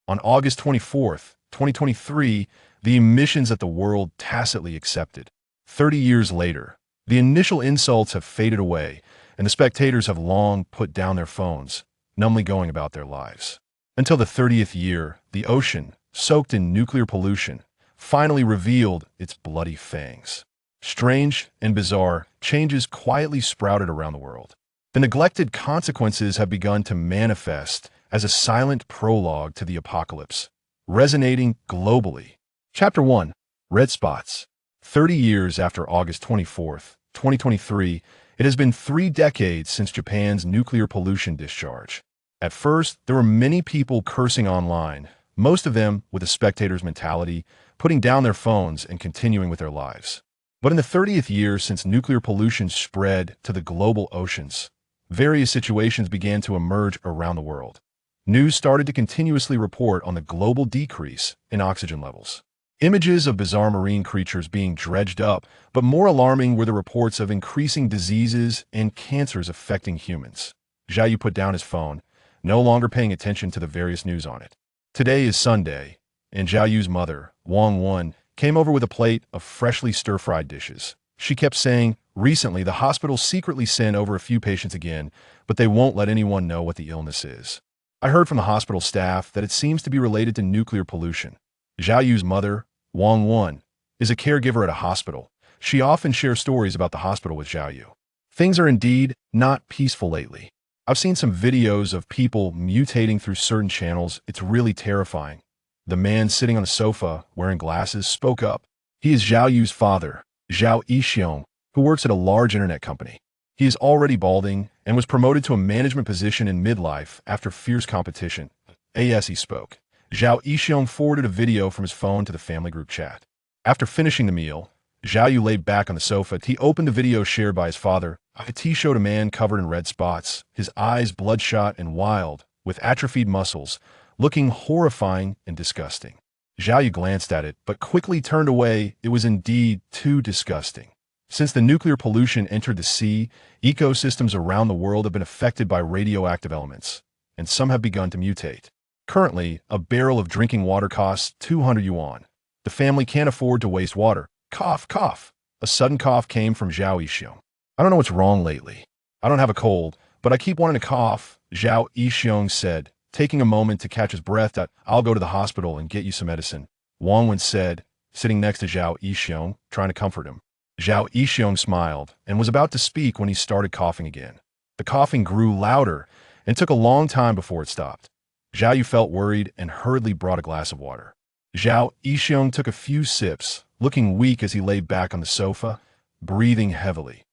On August 24th, 2023, the emissions that the world tacitly accepted. 30 years later, the initial insults have faded away, and the spectators have long put down their phones, numbly going about their lives. Until the 30th year, the ocean, soaked in nuclear pollution, finally revealed its bloody fangs. Strange and bizarre changes quietly sprouted around the world. The neglected consequences have begun to manifest as a silent prologue to the apocalypse, resonating globally. Chapter 1. Red Spots. 30 years after August 24th, 2023, it has been 3 decades since Japan's nuclear pollution discharge. At first, there were many people cursing online, most of them with a spectator's mentality, putting down their phones and continuing with their lives. But in the 30th year since nuclear pollution spread to the global oceans, various situations began to emerge around the world. News started to continuously report on the global decrease in oxygen levels. Images of bizarre marine creatures being dredged up, but more alarming were the reports of increasing diseases and cancers affecting humans. Zhao Yu put down his phone, no longer paying attention to the various news on it. Today is Sunday, and Zhao Yu's mother, Wang Wen, came over with a plate of freshly stir-fried dishes. She kept saying, recently the hospital secretly sent over a few patients again, but they won't let anyone know what the illness is. I heard from the hospital staff that it seems to be related to nuclear pollution. Zhao Yu's mother, Wang Wen, is a caregiver at a hospital. She often shares stories about the hospital with Zhao Yu. Things are indeed not peaceful lately. I've seen some videos of people mutating through certain channels. It's really terrifying. The man sitting on the sofa, wearing glasses, spoke up. He is Zhao Yu's father, Zhao Yixiong, who works at a large internet company. He is already balding and was promoted to a management position in midlife after fierce competition. As he spoke, Zhao Yixiong forwarded a video from his phone to the family group chat. After finishing the meal, Zhao Yu lay back on the sofa. He opened the video shared by his father. He showed a man covered in red spots, his eyes bloodshot and wild, with atrophied muscles, looking horrifying and disgusting. Zhao Yu glanced at it, but quickly turned away. It was indeed too disgusting. Since the nuclear pollution entered the sea, ecosystems around the world have been affected by radioactive elements, and some have begun to mutate. Currently, a barrel of drinking water costs 200 yuan. The family can't afford to waste water. Cough, cough. A sudden cough came from Zhao Yixiong. I don't know what's wrong lately. I don't have a cold, but I keep wanting to cough, Zhao Yixiong said, taking a moment to catch his breath. I'll go to the hospital and get you some medicine, Wang Wen said, sitting next to Zhao Yixiong, trying to comfort him. Zhao Yixiong smiled and was about to speak when he started coughing again. The coughing grew louder and took a long time before it stopped. Zhao Yu felt worried and hurriedly brought a glass of water. Zhao Yixiong took a few sips, looking weak as he lay back on the sofa, breathing heavily.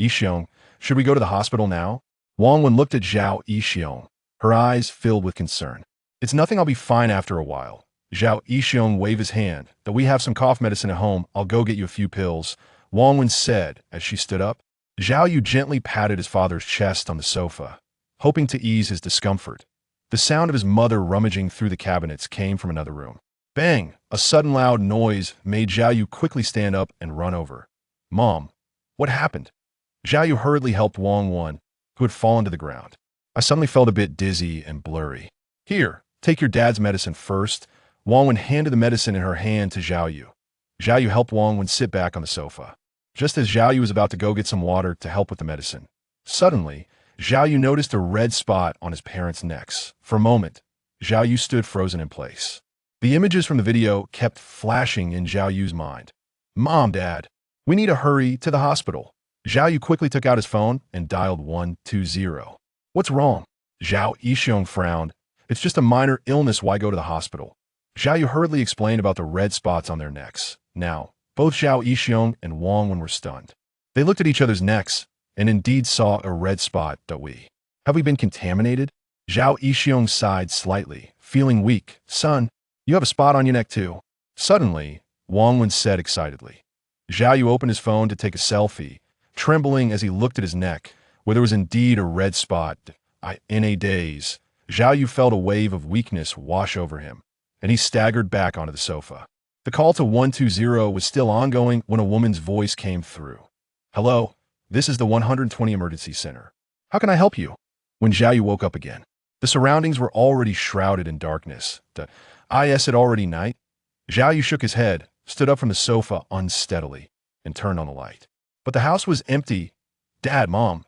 Yixiong, should we go to the hospital now? Wang Wen looked at Zhao Yixiong, her eyes filled with concern. It's nothing, I'll be fine after a while. Zhao Yixiong waved his hand. That we have some cough medicine at home, I'll go get you a few pills, Wang Wen said as she stood up. Zhao Yu gently patted his father's chest on the sofa, hoping to ease his discomfort. The sound of his mother rummaging through the cabinets came from another room. Bang! A sudden loud noise made Zhao Yu quickly stand up and run over. Mom, what happened? Zhao Yu hurriedly helped Wang Wen, who had fallen to the ground. I suddenly felt a bit dizzy and blurry. Here, take your dad's medicine first. Wang Wen handed the medicine in her hand to Zhao Yu. Zhao Yu helped Wang Wen sit back on the sofa. Just as Zhao Yu was about to go get some water to help with the medicine, suddenly, Zhao Yu noticed a red spot on his parents' necks. For a moment, Zhao Yu stood frozen in place. The images from the video kept flashing in Zhao Yu's mind. Mom, Dad, we need to hurry to the hospital. Zhao Yu quickly took out his phone and dialed 120. What's wrong? Zhao Yixiong frowned. It's just a minor illness, why go to the hospital? Zhao Yu hurriedly explained about the red spots on their necks. Now, both Zhao Yixiong and Wang Wen were stunned. They looked at each other's necks and indeed saw a red spot. Have we been contaminated? Zhao Yixiong sighed slightly, feeling weak. Son, you have a spot on your neck too. Suddenly, Wang Wen said excitedly. Zhao Yu opened his phone to take a selfie, trembling as he looked at his neck, where there was indeed a red spot. In a daze, Zhao Yu felt a wave of weakness wash over him, and he staggered back onto the sofa. The call to 120 was still ongoing when a woman's voice came through. Hello, this is the 120 Emergency Center. How can I help you? When Zhao Yu woke up again, The surroundings were already shrouded in darkness. Is it already night? Zhao Yu shook his head, stood up from the sofa unsteadily, and turned on the light. But the house was empty. Dad, Mom,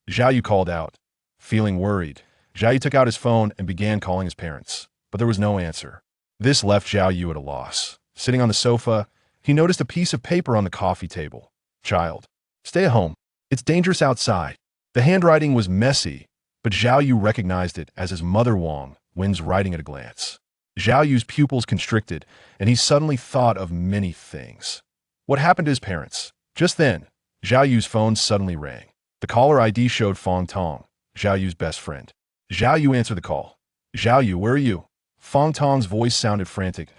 Zhao Yu called out. Feeling worried, Zhao Yu took out his phone and began calling his parents, but there was no answer. This left Zhao Yu at a loss. Sitting on the sofa, he noticed a piece of paper on the coffee table. Child, stay at home. It's dangerous outside. The handwriting was messy, but Zhao Yu recognized it as his mother Wang Wen's writing at a glance. Zhao Yu's pupils constricted, and he suddenly thought of many things. What happened to his parents? Just then, Zhao Yu's phone suddenly rang. The caller ID showed Fong Tong, Zhao Yu's best friend. Zhao Yu answered the call. Zhao Yu, where are you? Fong Tong's voice sounded frantic.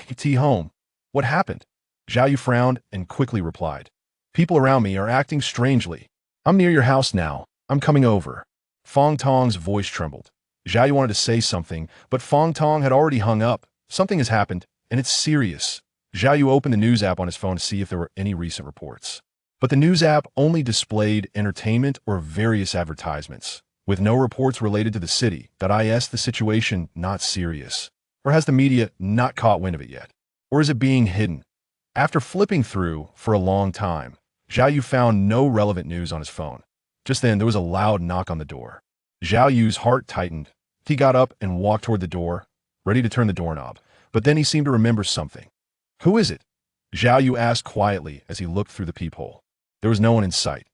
Hey, home. What happened? Zhao Yu frowned and quickly replied. People around me are acting strangely. I'm near your house now. I'm coming over. Fong Tong's voice trembled. Zhao Yu wanted to say something, but Fong Tong had already hung up. Something has happened, and it's serious. Zhao Yu opened the news app on his phone to see if there were any recent reports. But the news app only displayed entertainment or various advertisements, with no reports related to the city. Is the situation not serious? Or has the media not caught wind of it yet? Or is it being hidden? After flipping through for a long time, Zhao Yu found no relevant news on his phone. Just then, there was a loud knock on the door. Zhao Yu's heart tightened. He got up and walked toward the door, ready to turn the doorknob. But then he seemed to remember something. Who is it? Zhao Yu asked quietly as he looked through the peephole. There was no one in sight.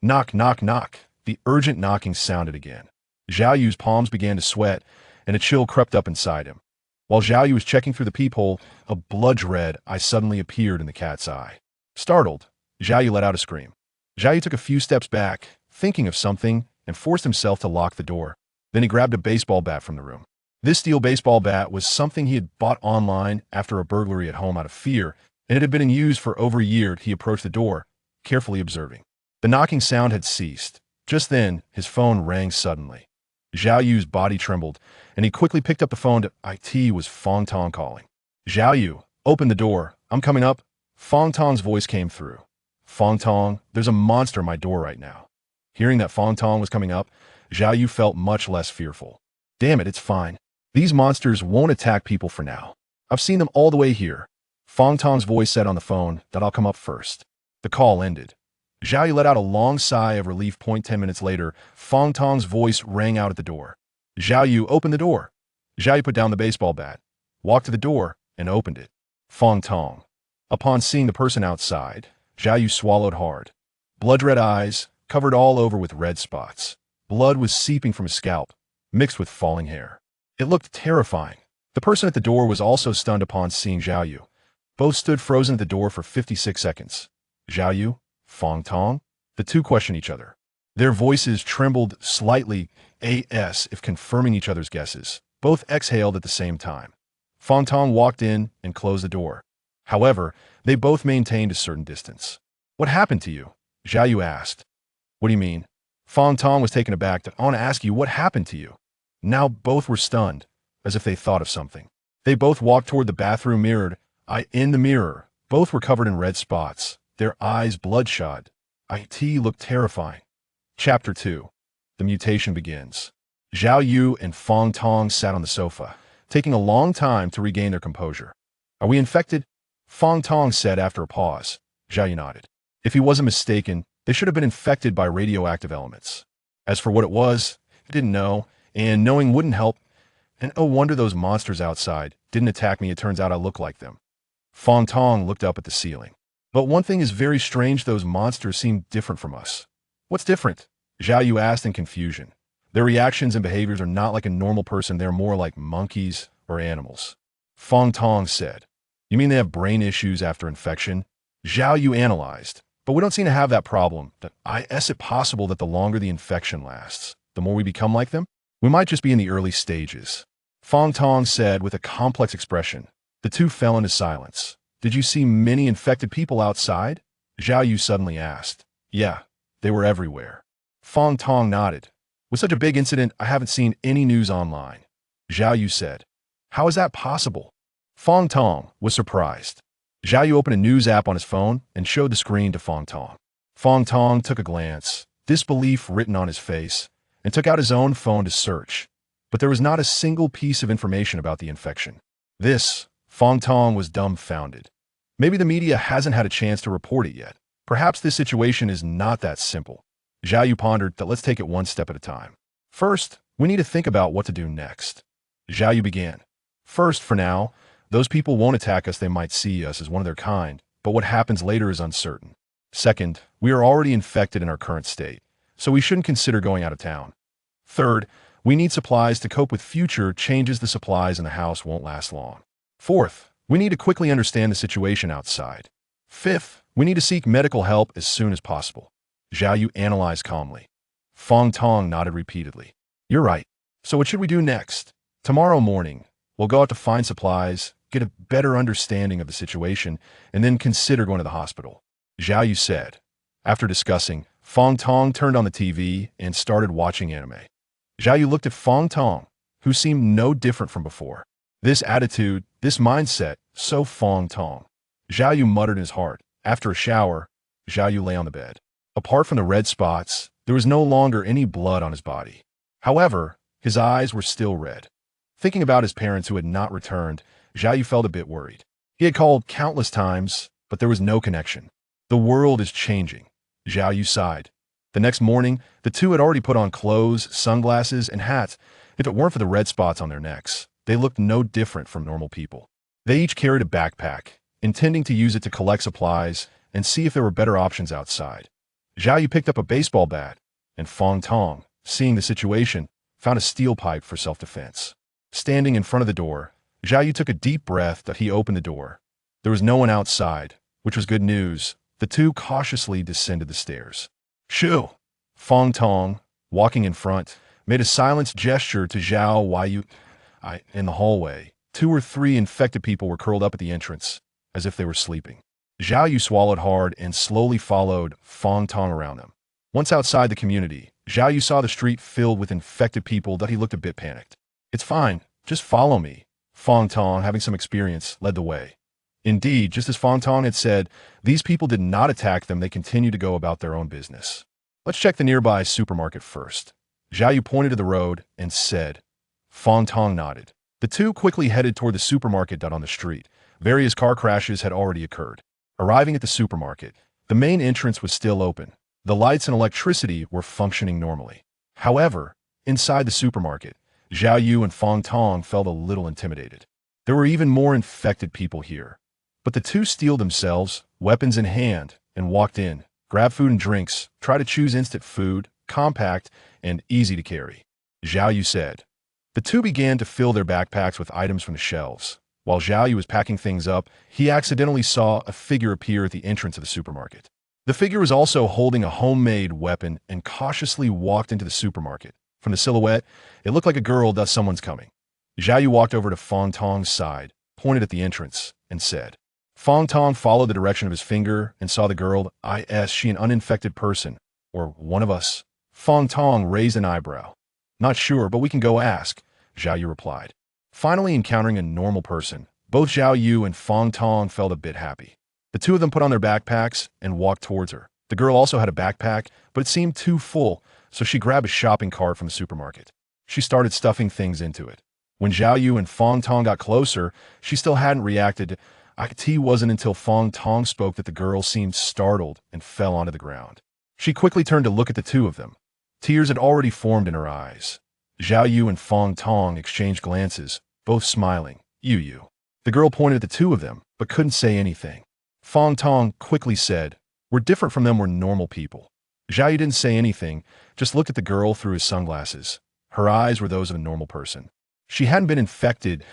Knock, knock, knock. The urgent knocking sounded again. Zhao Yu's palms began to sweat, and a chill crept up inside him. While Zhao Yu was checking through the peephole, a blood-red eye suddenly appeared in the cat's eye. Startled, Zhao Yu let out a scream. Zhao Yu took a few steps back, thinking of something, and forced himself to lock the door. Then he grabbed a baseball bat from the room. This steel baseball bat was something he had bought online after a burglary at home out of fear, and it had been in use for over a year. He approached the door, carefully observing. The knocking sound had ceased. Just then, his phone rang suddenly. Zhao Yu's body trembled, and he quickly picked up the phone. It was Fong Tong calling. Zhao Yu, open the door. I'm coming up. Fong Tong's voice came through. Fong Tong, there's a monster at my door right now. Hearing that Fong Tong was coming up, Zhao Yu felt much less fearful. Damn it, it's fine. These monsters won't attack people for now. I've seen them all the way here. Fong Tong's voice said on the phone that I'll come up first. The call ended. Zhao Yu let out a long sigh of relief. 10 minutes later, Fong Tong's voice rang out at the door. Zhao Yu, open the door. Zhao Yu put down the baseball bat, walked to the door, and opened it. Fong Tong. Upon seeing the person outside, Zhao Yu swallowed hard. Blood-red eyes, covered all over with red spots. Blood was seeping from his scalp, mixed with falling hair. It looked terrifying. The person at the door was also stunned upon seeing Zhao Yu. Both stood frozen at the door for 56 seconds. Zhao Yu? Fong Tong? The two questioned each other. Their voices trembled slightly, as if confirming each other's guesses. Both exhaled at the same time. Fong Tong walked in and closed the door. However, they both maintained a certain distance. What happened to you? Zhao Yu asked. What do you mean? Fong Tong was taken aback. I want to ask you, what happened to you? Now both were stunned, as if they thought of something. They both walked toward the bathroom mirrored. In the mirror, both were covered in red spots, their eyes bloodshot. It looked terrifying. Chapter 2. The mutation begins. Zhao Yu and Fong Tong sat on the sofa, taking a long time to regain their composure. Are we infected? Fong Tong said after a pause. Zhao Yu nodded. If he wasn't mistaken, they should have been infected by radioactive elements. As for what it was, he didn't know, and knowing wouldn't help. And oh wonder those monsters outside didn't attack me. It turns out I look like them. Fong Tong looked up at the ceiling. But one thing is very strange, those monsters seem different from us. What's different? Zhao Yu asked in confusion. Their reactions and behaviors are not like a normal person, they're more like monkeys or animals. Fong Tong said. You mean they have brain issues after infection? Zhao Yu analyzed. But we don't seem to have that problem. Is it possible that the longer the infection lasts, the more we become like them? We might just be in the early stages. Fong Tong said with a complex expression. The two fell into silence. Did you see many infected people outside? Zhao Yu suddenly asked. Yeah, they were everywhere. Fong Tong nodded. With such a big incident, I haven't seen any news online. Zhao Yu said. How is that possible? Fong Tong was surprised. Zhao Yu opened a news app on his phone and showed the screen to Fong Tong. Fong Tong took a glance, disbelief written on his face, and took out his own phone to search. but there was not a single piece of information about the infection. This, Fong Tong was dumbfounded. Maybe the media hasn't had a chance to report it yet. Perhaps this situation is not that simple. Zhao Yu pondered that let's take it one step at a time. First, we need to think about what to do next. Zhao Yu began. First, for now, those people won't attack us. They might see us as one of their kind, but what happens later is uncertain. Second, we are already infected in our current state, so we shouldn't consider going out of town. Third, we need supplies to cope with future changes. The supplies in the house won't last long. Fourth, we need to quickly understand the situation outside. Fifth, we need to seek medical help as soon as possible. Zhao Yu analyzed calmly. Fong Tong nodded repeatedly. You're right. So what should we do next? Tomorrow morning, we'll go out to find supplies, get a better understanding of the situation, and then consider going to the hospital. Zhao Yu said. After discussing, Fong Tong turned on the TV and started watching anime. Zhao Yu looked at Fong Tong, who seemed no different from before. This attitude, this mindset, so Fong Tong. Zhao Yu muttered in his heart. After a shower, Zhao Yu lay on the bed. Apart from the red spots, there was no longer any blood on his body. However, his eyes were still red. Thinking about his parents who had not returned, Zhao Yu felt a bit worried. He had called countless times, but there was no connection. The world is changing. Zhao Yu sighed. The next morning, the two had already put on clothes, sunglasses, and hats. If it weren't for the red spots on their necks, they looked no different from normal people. They each carried a backpack, intending to use it to collect supplies and see if there were better options outside. Zhao Yu picked up a baseball bat, and Fong Tong, seeing the situation, found a steel pipe for self-defense. Standing in front of the door, Zhao Yu took a deep breath as he opened the door. There was no one outside, which was good news. The two cautiously descended the stairs. Shoo! Fong Tong, walking in front, made a silent gesture to Zhao Yu. In the hallway, 2 or 3 infected people were curled up at the entrance, as if they were sleeping. Zhao Yu swallowed hard and slowly followed Fong Tong around them. Once outside the community, Zhao Yu saw the street filled with infected people that he looked a bit panicked. It's fine, just follow me. Fong Tong, having some experience, led the way. Indeed, just as Fong Tong had said, these people did not attack them. They continued to go about their own business. Let's check the nearby supermarket first. Zhao Yu pointed to the road and said. Fong Tong nodded. The two quickly headed toward the supermarket on the street. Various car crashes had already occurred. Arriving at the supermarket, the main entrance was still open. The lights and electricity were functioning normally. However, inside the supermarket, Zhao Yu and Fong Tong felt a little intimidated. There were even more infected people here. But the two steeled themselves, weapons in hand, and walked in, grabbed food and drinks, tried to choose instant food, compact, and easy to carry. Zhao Yu said. The two began to fill their backpacks with items from the shelves. While Zhao Yu was packing things up, he accidentally saw a figure appear at the entrance of the supermarket. The figure was also holding a homemade weapon and cautiously walked into the supermarket. From the silhouette, it looked like a girl thus someone's coming. Zhao Yu walked over to Fong Tong's side, pointed at the entrance, and said. Fong Tong followed the direction of his finger and saw the girl. Is she an uninfected person? Or one of us? Fong Tong raised an eyebrow. Not sure, but we can go ask, Zhao Yu replied. Finally encountering a normal person, both Zhao Yu and Fong Tong felt a bit happy. The two of them put on their backpacks and walked towards her. The girl also had a backpack, but it seemed too full, so she grabbed a shopping cart from the supermarket. She started stuffing things into it. When Zhao Yu and Fong Tong got closer, she still hadn't reacted. It wasn't until Fong Tong spoke that the girl seemed startled and fell onto the ground. She quickly turned to look at the two of them. Tears had already formed in her eyes. Zhao Yu and Fong Tong exchanged glances, both smiling. Yu. The girl pointed at the two of them, but couldn't say anything. Fong Tong quickly said, we're different from them, we're normal people. Zhao Yu didn't say anything, just looked at the girl through his sunglasses. Her eyes were those of a normal person. She hadn't been infected.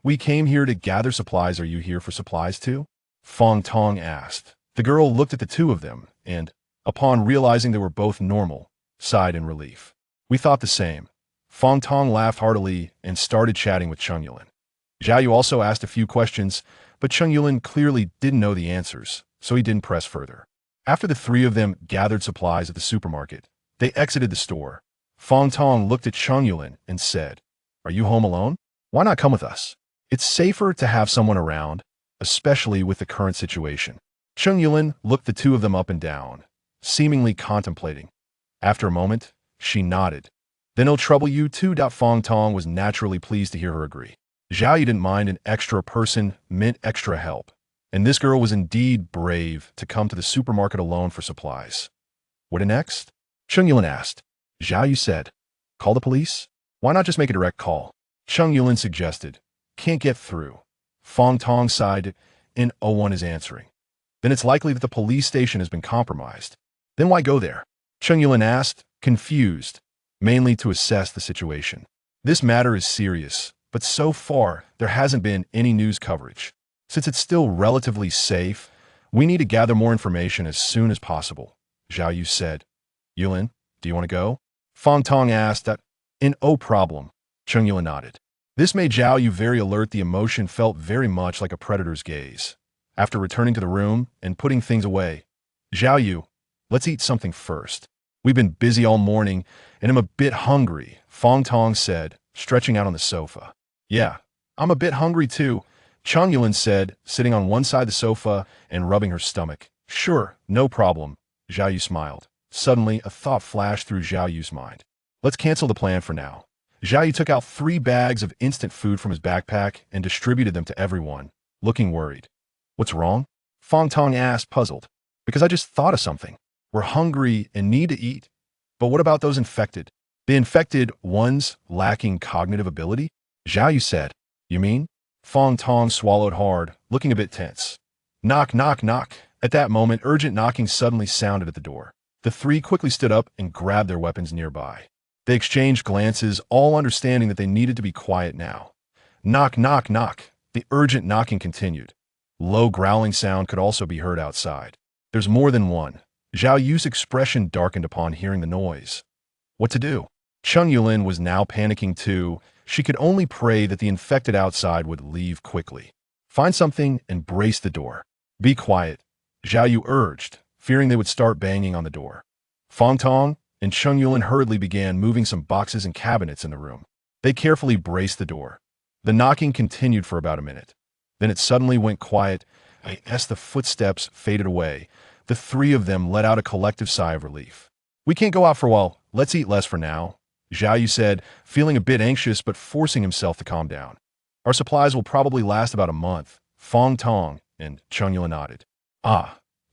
We came here to gather supplies. Are you here for supplies too? Fong Tong asked. The girl looked at the two of them and, upon realizing they were both normal, sighed in relief. We thought the same. Fong Tong laughed heartily and started chatting with Chung Yulin. Zhao Yu also asked a few questions, but Chung Yulin clearly didn't know the answers, so he didn't press further. After the three of them gathered supplies at the supermarket, they exited the store. Fong Tong looked at Chung Yulin and said, Are you home alone? Why not come with us? It's safer to have someone around, especially with the current situation. Chung Yulin looked the two of them up and down, seemingly contemplating. After a moment, she nodded. Then it'll trouble you too. Fong Tong was naturally pleased to hear her agree. Zhao Yu didn't mind an extra person meant extra help. And this girl was indeed brave to come to the supermarket alone for supplies. What next? Chung Yulin asked. Zhao Yu said, call the police? Why not just make a direct call? Chung Yulin suggested. Can't get through. Fong Tong sighed, and no one is answering. Then it's likely that the police station has been compromised. Then why go there? Chung Yulin asked, confused, mainly to assess the situation. This matter is serious, but so far there hasn't been any news coverage. Since it's still relatively safe, we need to gather more information as soon as possible, Zhao Yu said. Yulin, do you want to go? Fong Tong asked. No problem, Chung Yulin nodded. This made Zhao Yu very alert. The emotion felt very much like a predator's gaze. After returning to the room and putting things away, Zhao Yu, let's eat something first. We've been busy all morning, and I'm a bit hungry, Fong Tong said, stretching out on the sofa. Yeah, I'm a bit hungry too, Chung Yulin said, sitting on one side of the sofa and rubbing her stomach. Sure, no problem, Zhao Yu smiled. Suddenly, a thought flashed through Zhao Yu's mind. Let's cancel the plan for now. Zhao Yu took out 3 bags of instant food from his backpack and distributed them to everyone, looking worried. What's wrong? Fong Tong asked, puzzled. Because I just thought of something. We're hungry and need to eat. But what about those infected? The infected ones lacking cognitive ability? Zhao Yu said. You mean? Fong Tong swallowed hard, looking a bit tense. Knock, knock, knock. At that moment, urgent knocking suddenly sounded at the door. The 3 quickly stood up and grabbed their weapons nearby. They exchanged glances, all understanding that they needed to be quiet now. Knock, knock, knock. The urgent knocking continued. Low growling sound could also be heard outside. There's more than one. Zhao Yu's expression darkened upon hearing the noise. What to do? Chung Yulin was now panicking too. She could only pray that the infected outside would leave quickly. Find something and brace the door. Be quiet, Zhao Yu urged, fearing they would start banging on the door. Fong Tong and Chung Yulin hurriedly began moving some boxes and cabinets in the room. They carefully braced the door. The knocking continued for about a minute. Then it suddenly went quiet. As the footsteps faded away, the 3 of them let out a collective sigh of relief. We can't go out for a while. Let's eat less for now, Zhao Yu said, feeling a bit anxious but forcing himself to calm down. Our supplies will probably last about a month. Fong Tong and Chung Yulin nodded.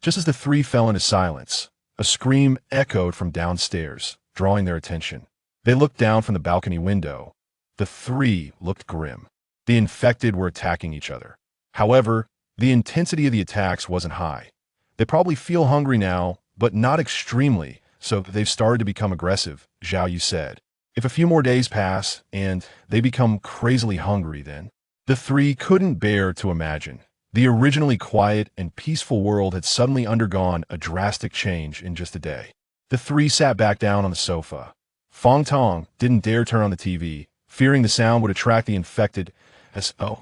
Just as the 3 fell into silence, a scream echoed from downstairs, drawing their attention. They looked down from the balcony window. The 3 looked grim. The infected were attacking each other. However, the intensity of the attacks wasn't high. They probably feel hungry now, but not extremely, so they've started to become aggressive, Zhao Yu said. If a few more days pass and they become crazily hungry, then the 3 couldn't bear to imagine. The originally quiet and peaceful world had suddenly undergone a drastic change in just a day. The 3 sat back down on the sofa. Fong Tong didn't dare turn on the TV, fearing the sound would attract the infected,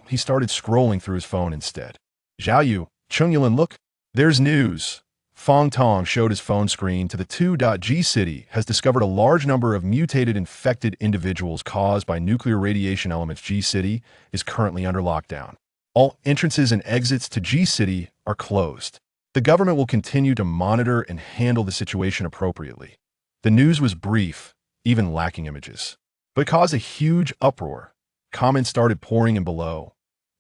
he started scrolling through his phone instead. Zhao Yu, Chung Yulin, look, there's news. Fong Tong showed his phone screen to the 2.G City has discovered a large number of mutated infected individuals caused by nuclear radiation elements. G City is currently under lockdown. All entrances and exits to G City are closed. The government will continue to monitor and handle the situation appropriately. The news was brief, even lacking images, but it caused a huge uproar. Comments started pouring in below.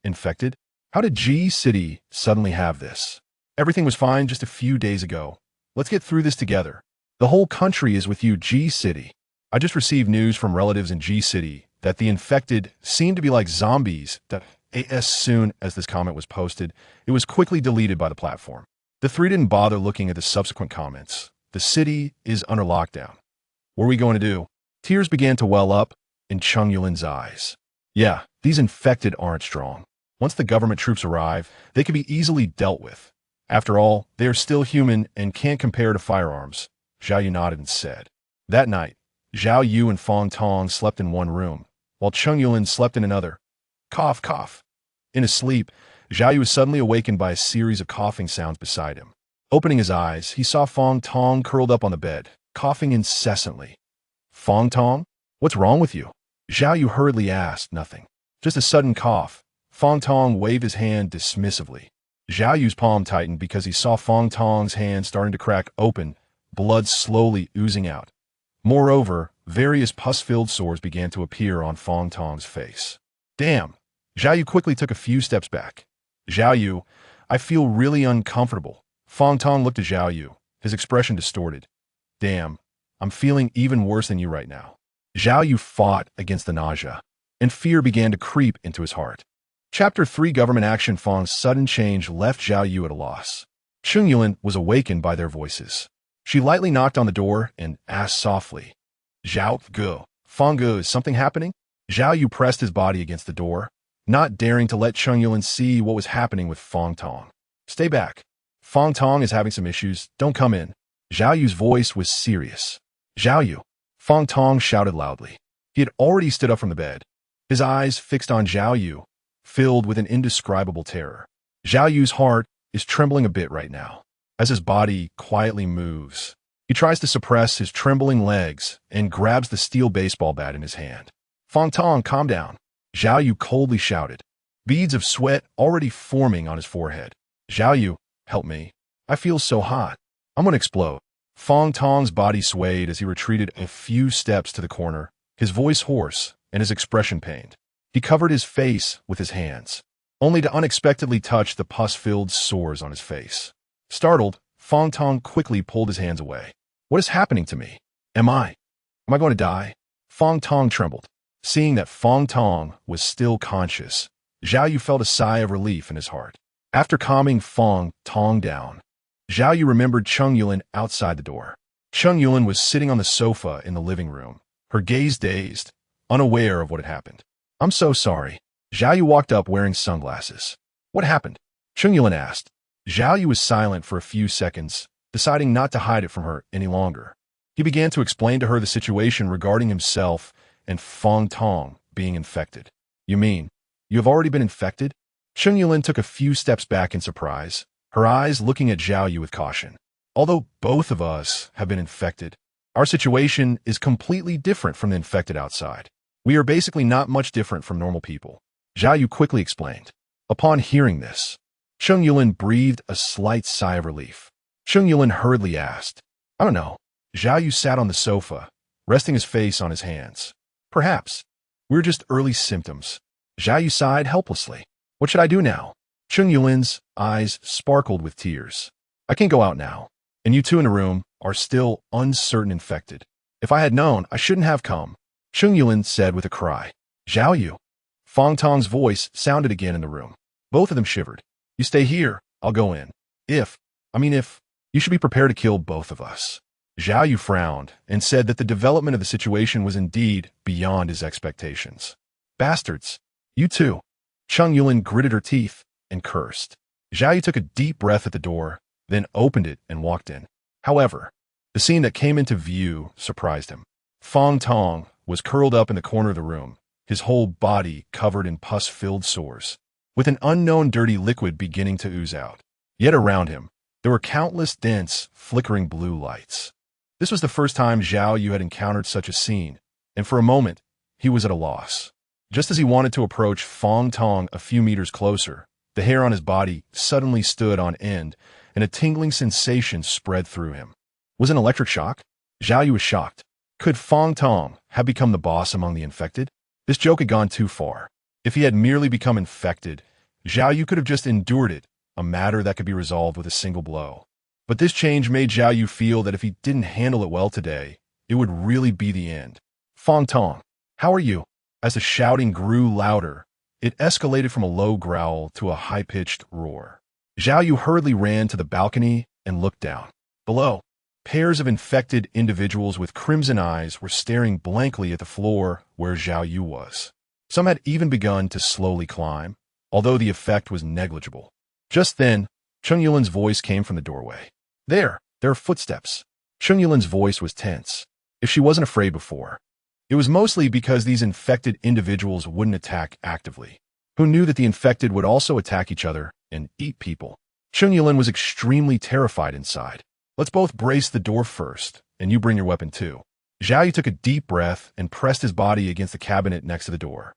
Infected? How did G City suddenly have this? Everything was fine just a few days ago. Let's get through this together. The whole country is with you, G City. I just received news from relatives in G City that the infected seem to be like zombies. As soon as this comment was posted, it was quickly deleted by the platform. The 3 didn't bother looking at the subsequent comments. The city is under lockdown. What are we going to do? Tears began to well up in Chung Yulin's eyes. Yeah, these infected aren't strong. Once the government troops arrive, they can be easily dealt with. After all, they are still human and can't compare to firearms, Zhao Yu nodded and said. That night, Zhao Yu and Fong Tong slept in one room, while Chung Yulin slept in another. Cough, cough. In his sleep, Zhao Yu was suddenly awakened by a series of coughing sounds beside him. Opening his eyes, he saw Fong Tong curled up on the bed, coughing incessantly. Fong Tong? What's wrong with you? Zhao Yu hurriedly asked. Nothing. Just a sudden cough. Fong Tong waved his hand dismissively. Zhao Yu's palm tightened because he saw Fong Tong's hand starting to crack open, blood slowly oozing out. Moreover, various pus-filled sores began to appear on Fong Tong's face. Damn. Zhao Yu quickly took a few steps back. Zhao Yu, I feel really uncomfortable. Fong Tong looked at Zhao Yu, his expression distorted. Damn, I'm feeling even worse than you right now. Zhao Yu fought against the nausea, and fear began to creep into his heart. Chapter 3 Government Action. Fong's sudden change left Zhao Yu at a loss. Cheng Yulin was awakened by their voices. She lightly knocked on the door and asked softly, Zhao Gu, Fong Gu, is something happening? Zhao Yu pressed his body against the door, not daring to let Cheng Yulin see what was happening with Fong Tong. Stay back. Fong Tong is having some issues. Don't come in. Zhao Yu's voice was serious. Zhao Yu. Fong Tong shouted loudly. He had already stood up from the bed, his eyes fixed on Zhao Yu, filled with an indescribable terror. Zhao Yu's heart is trembling a bit right now, as his body quietly moves. He tries to suppress his trembling legs and grabs the steel baseball bat in his hand. Fong Tong, calm down. Zhao Yu coldly shouted, beads of sweat already forming on his forehead. Zhao Yu, help me. I feel so hot. I'm gonna explode. Fong Tong's body swayed as he retreated a few steps to the corner, his voice hoarse and his expression pained. He covered his face with his hands, only to unexpectedly touch the pus-filled sores on his face. Startled, Fong Tong quickly pulled his hands away. What is happening to me? Am I going to die? Fong Tong trembled. Seeing that Fong Tong was still conscious, Zhao Yu felt a sigh of relief in his heart. After calming Fong Tong down, Zhao Yu remembered Cheng Yulin outside the door. Cheng Yulin was sitting on the sofa in the living room, her gaze dazed, unaware of what had happened. I'm so sorry. Zhao Yu walked up wearing sunglasses. What happened? Cheng Yulin asked. Zhao Yu was silent for a few seconds, deciding not to hide it from her any longer. He began to explain to her the situation regarding himself and Fong Tong being infected. You mean, you have already been infected? Cheng Yulin took a few steps back in surprise, her eyes looking at Zhao Yu with caution. Although both of us have been infected, our situation is completely different from the infected outside. We are basically not much different from normal people. Zhao Yu quickly explained. Upon hearing this, Cheng Yulin breathed a slight sigh of relief. Cheng Yulin hurriedly asked, I don't know. Zhao Yu sat on the sofa, resting his face on his hands. Perhaps. We're just early symptoms. Zhao Yu sighed helplessly. What should I do now? Cheng Yulin's eyes sparkled with tears. I can't go out now, and you two in the room are still uncertain infected. If I had known, I shouldn't have come. Cheng Yulin said with a cry. Zhao Yu. Fong Tong's voice sounded again in the room. Both of them shivered. You stay here, I'll go in. If, you should be prepared to kill both of us. Zhao Yu frowned and said that the development of the situation was indeed beyond his expectations. Bastards. You too. Cheng Yulin gritted her teeth and cursed. Zhao Yu took a deep breath at the door, then opened it and walked in. However, the scene that came into view surprised him. Fong Tong was curled up in the corner of the room, his whole body covered in pus-filled sores, with an unknown dirty liquid beginning to ooze out. Yet around him, there were countless dense, flickering blue lights. This was the first time Zhao Yu had encountered such a scene, and for a moment, he was at a loss. Just as he wanted to approach Fong Tong a few meters closer, the hair on his body suddenly stood on end, and a tingling sensation spread through him. Was it an electric shock? Zhao Yu was shocked. Could Fong Tong have become the boss among the infected? This joke had gone too far. If he had merely become infected, Zhao Yu could have just endured it, a matter that could be resolved with a single blow. But this change made Zhao Yu feel that if he didn't handle it well today, it would really be the end. Fong Tong, how are you? As the shouting grew louder, it escalated from a low growl to a high-pitched roar. Zhao Yu hurriedly ran to the balcony and looked down. Below, pairs of infected individuals with crimson eyes were staring blankly at the floor where Zhao Yu was. Some had even begun to slowly climb, although the effect was negligible. Just then, Cheng Yulin's voice came from the doorway. There are footsteps. Cheng Yulin's voice was tense. If she wasn't afraid before, it was mostly because these infected individuals wouldn't attack actively. Who knew that the infected would also attack each other and eat people? Cheng Yulin was extremely terrified inside. Let's both brace the door first, and you bring your weapon too. Zhao Yu took a deep breath and pressed his body against the cabinet next to the door.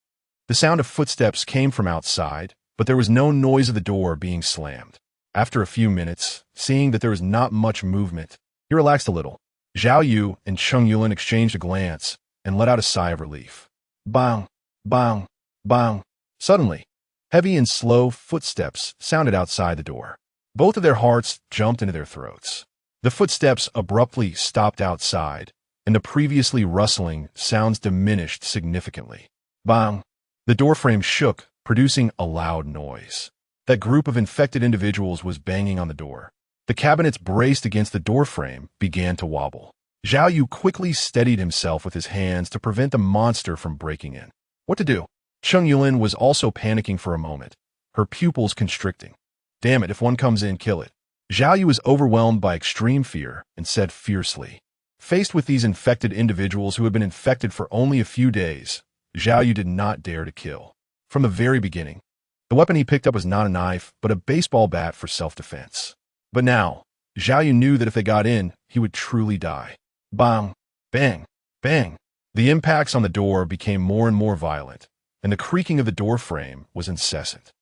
The sound of footsteps came from outside, but there was no noise of the door being slammed. After a few minutes, seeing that there was not much movement, he relaxed a little. Zhao Yu and Cheng Yulin exchanged a glance and let out a sigh of relief. Bang, bang, bang. Suddenly, heavy and slow footsteps sounded outside the door. Both of their hearts jumped into their throats. The footsteps abruptly stopped outside, and the previously rustling sounds diminished significantly. Bang! The doorframe shook, producing a loud noise. That group of infected individuals was banging on the door. The cabinets braced against the doorframe began to wobble. Zhao Yu quickly steadied himself with his hands to prevent the monster from breaking in. What to do? Cheng Yulin was also panicking for a moment, her pupils constricting. Damn it, if one comes in, kill it. Zhao Yu was overwhelmed by extreme fear and said fiercely. Faced with these infected individuals who had been infected for only a few days, Zhao Yu did not dare to kill. From the very beginning, the weapon he picked up was not a knife, but a baseball bat for self-defense. But now, Zhao Yu knew that if they got in, he would truly die. Bang, bang, bang. The impacts on the door became more and more violent, and the creaking of the door frame was incessant.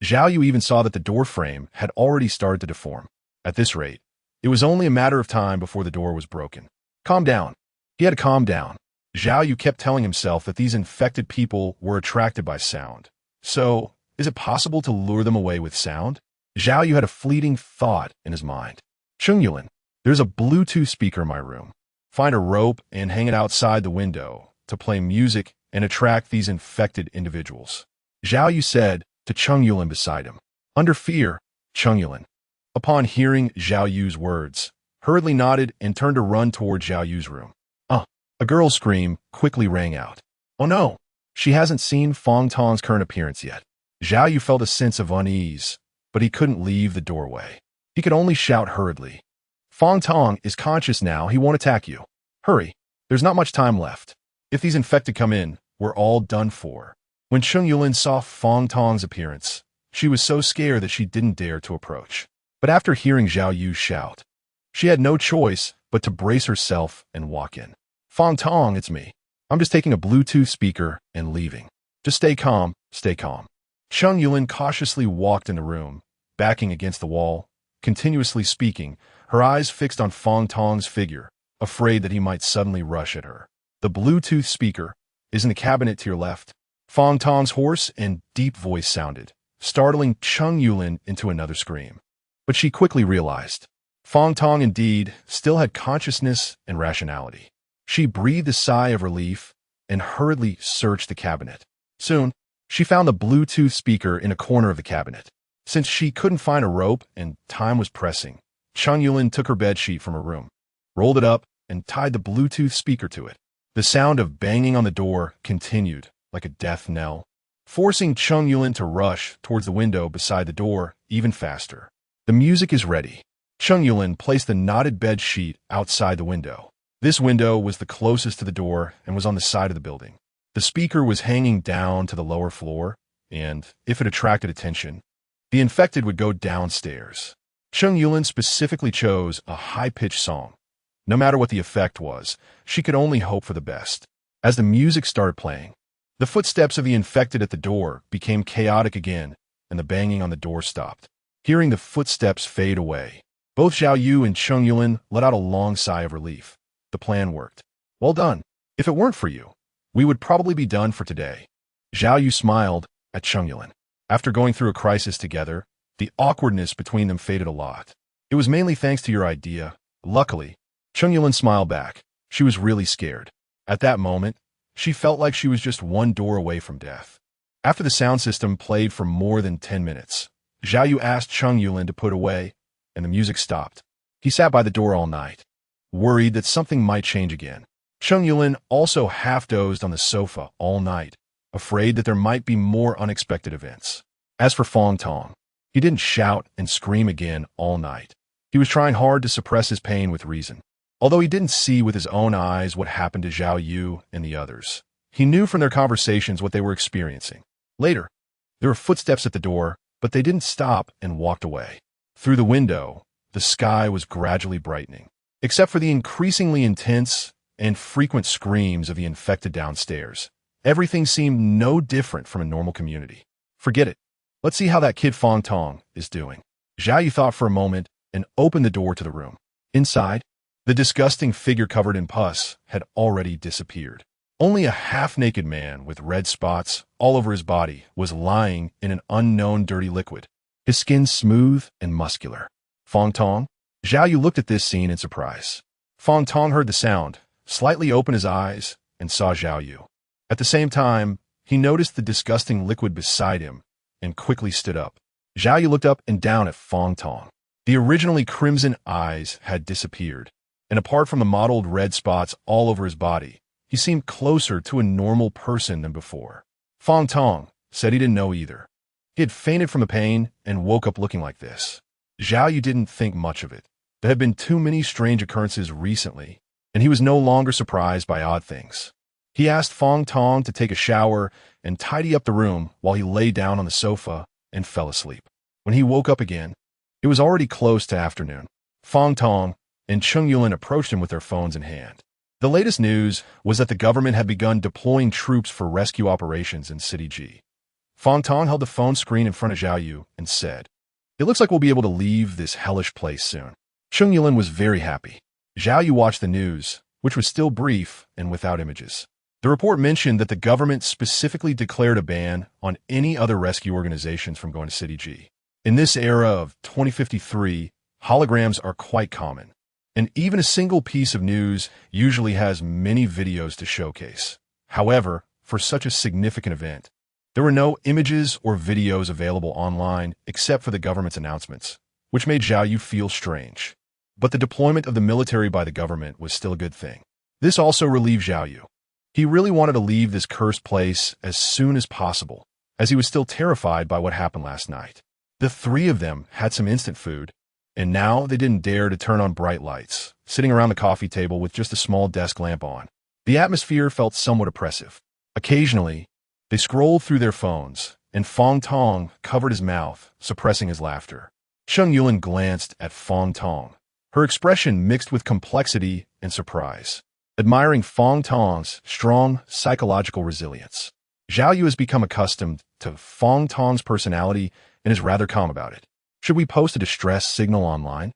Zhao Yu even saw that the door frame had already started to deform. At this rate, it was only a matter of time before the door was broken. Calm down. He had to calm down. Zhao Yu kept telling himself that these infected people were attracted by sound. So, is it possible to lure them away with sound? Zhao Yu had a fleeting thought in his mind. Cheng Yulin, there's a Bluetooth speaker in my room. Find a rope and hang it outside the window to play music and attract these infected individuals. Zhao Yu said to Cheng Yulin beside him. Under fear, Cheng Yulin, upon hearing Zhao Yu's words, hurriedly nodded and turned to run toward Zhao Yu's room. A girl's scream quickly rang out. Oh no, she hasn't seen Fong Tong's current appearance yet. Zhao Yu felt a sense of unease, but he couldn't leave the doorway. He could only shout hurriedly. Fong Tong is conscious now, he won't attack you. Hurry, there's not much time left. If these infected come in, we're all done for. When Cheng Yulin saw Fong Tong's appearance, she was so scared that she didn't dare to approach. But after hearing Zhao Yu shout, she had no choice but to brace herself and walk in. Fong Tong, it's me. I'm just taking a Bluetooth speaker and leaving. Just stay calm, stay calm. Cheng Yulin cautiously walked in the room, backing against the wall, continuously speaking, her eyes fixed on Fong Tong's figure, afraid that he might suddenly rush at her. The Bluetooth speaker is in the cabinet to your left. Fong Tong's hoarse and deep voice sounded, startling Cheng Yulin into another scream. But she quickly realized, Fong Tong indeed still had consciousness and rationality. She breathed a sigh of relief and hurriedly searched the cabinet. Soon, she found the Bluetooth speaker in a corner of the cabinet. Since she couldn't find a rope and time was pressing, Cheng Yulin took her bedsheet from her room, rolled it up, and tied the Bluetooth speaker to it. The sound of banging on the door continued like a death knell, forcing Cheng Yulin to rush towards the window beside the door even faster. The music is ready. Cheng Yulin placed the knotted bed sheet outside the window. This window was the closest to the door and was on the side of the building. The speaker was hanging down to the lower floor, and, if it attracted attention, the infected would go downstairs. Cheng Yulin specifically chose a high-pitched song. No matter what the effect was, she could only hope for the best. As the music started playing, the footsteps of the infected at the door became chaotic again, and the banging on the door stopped. Hearing the footsteps fade away, both Zhao Yu and Cheng Yulin let out a long sigh of relief. The plan worked. Well done. If it weren't for you, we would probably be done for today. Zhao Yu smiled at Cheng Yulin. After going through a crisis together, the awkwardness between them faded a lot. It was mainly thanks to your idea. Luckily, Cheng Yulin smiled back. She was really scared. At that moment, she felt like she was just one door away from death. After the sound system played for more than 10 minutes, Zhao Yu asked Cheng Yulin to put away, and the music stopped. He sat by the door all night, worried that something might change again. Cheng Yulin also half-dozed on the sofa all night, afraid that there might be more unexpected events. As for Fong Tong, he didn't shout and scream again all night. He was trying hard to suppress his pain with reason. Although he didn't see with his own eyes what happened to Zhao Yu and the others, he knew from their conversations what they were experiencing. Later, there were footsteps at the door, but they didn't stop and walked away. Through the window, the sky was gradually brightening. Except for the increasingly intense and frequent screams of the infected downstairs, everything seemed no different from a normal community. Forget it. Let's see how that kid Fong Tong is doing. Zhao Yu thought for a moment and opened the door to the room. Inside, The disgusting figure covered in pus had already disappeared. Only a half-naked man with red spots all over his body was lying in an unknown dirty liquid, his skin smooth and muscular. Fong Tong? Zhao Yu looked at this scene in surprise. Fong Tong heard the sound, slightly opened his eyes, and saw Zhao Yu. At the same time, he noticed the disgusting liquid beside him and quickly stood up. Zhao Yu looked up and down at Fong Tong. The originally crimson eyes had disappeared, and apart from the mottled red spots all over his body, he seemed closer to a normal person than before. Fong Tong said he didn't know either. He had fainted from the pain and woke up looking like this. Zhao Yu didn't think much of it. There had been too many strange occurrences recently, and he was no longer surprised by odd things. He asked Fong Tong to take a shower and tidy up the room while he lay down on the sofa and fell asleep. When he woke up again, it was already close to afternoon. Fong Tong and Chung Yulin approached him with their phones in hand. The latest news was that the government had begun deploying troops for rescue operations in City G. Fong Tong held the phone screen in front of Zhao Yu and said, "It looks like we'll be able to leave this hellish place soon." Chung Yulin was very happy. Zhao Yu watched the news, which was still brief and without images. The report mentioned that the government specifically declared a ban on any other rescue organizations from going to City G. In this era of 2053, holograms are quite common, and even a single piece of news usually has many videos to showcase. However, for such a significant event, there were no images or videos available online except for the government's announcements, which made Zhao Yu feel strange. But the deployment of the military by the government was still a good thing. This also relieved Zhao Yu. He really wanted to leave this cursed place as soon as possible, as he was still terrified by what happened last night. The three of them had some instant food, and now they didn't dare to turn on bright lights, sitting around the coffee table with just a small desk lamp on. The atmosphere felt somewhat oppressive. Occasionally, they scrolled through their phones, and Fong Tong covered his mouth, suppressing his laughter. Chung Yulin glanced at Fong Tong, her expression mixed with complexity and surprise, admiring Fong Tong's strong psychological resilience. Zhao Yu has become accustomed to Fong Tong's personality and is rather calm about it. "Should we post a distress signal online?"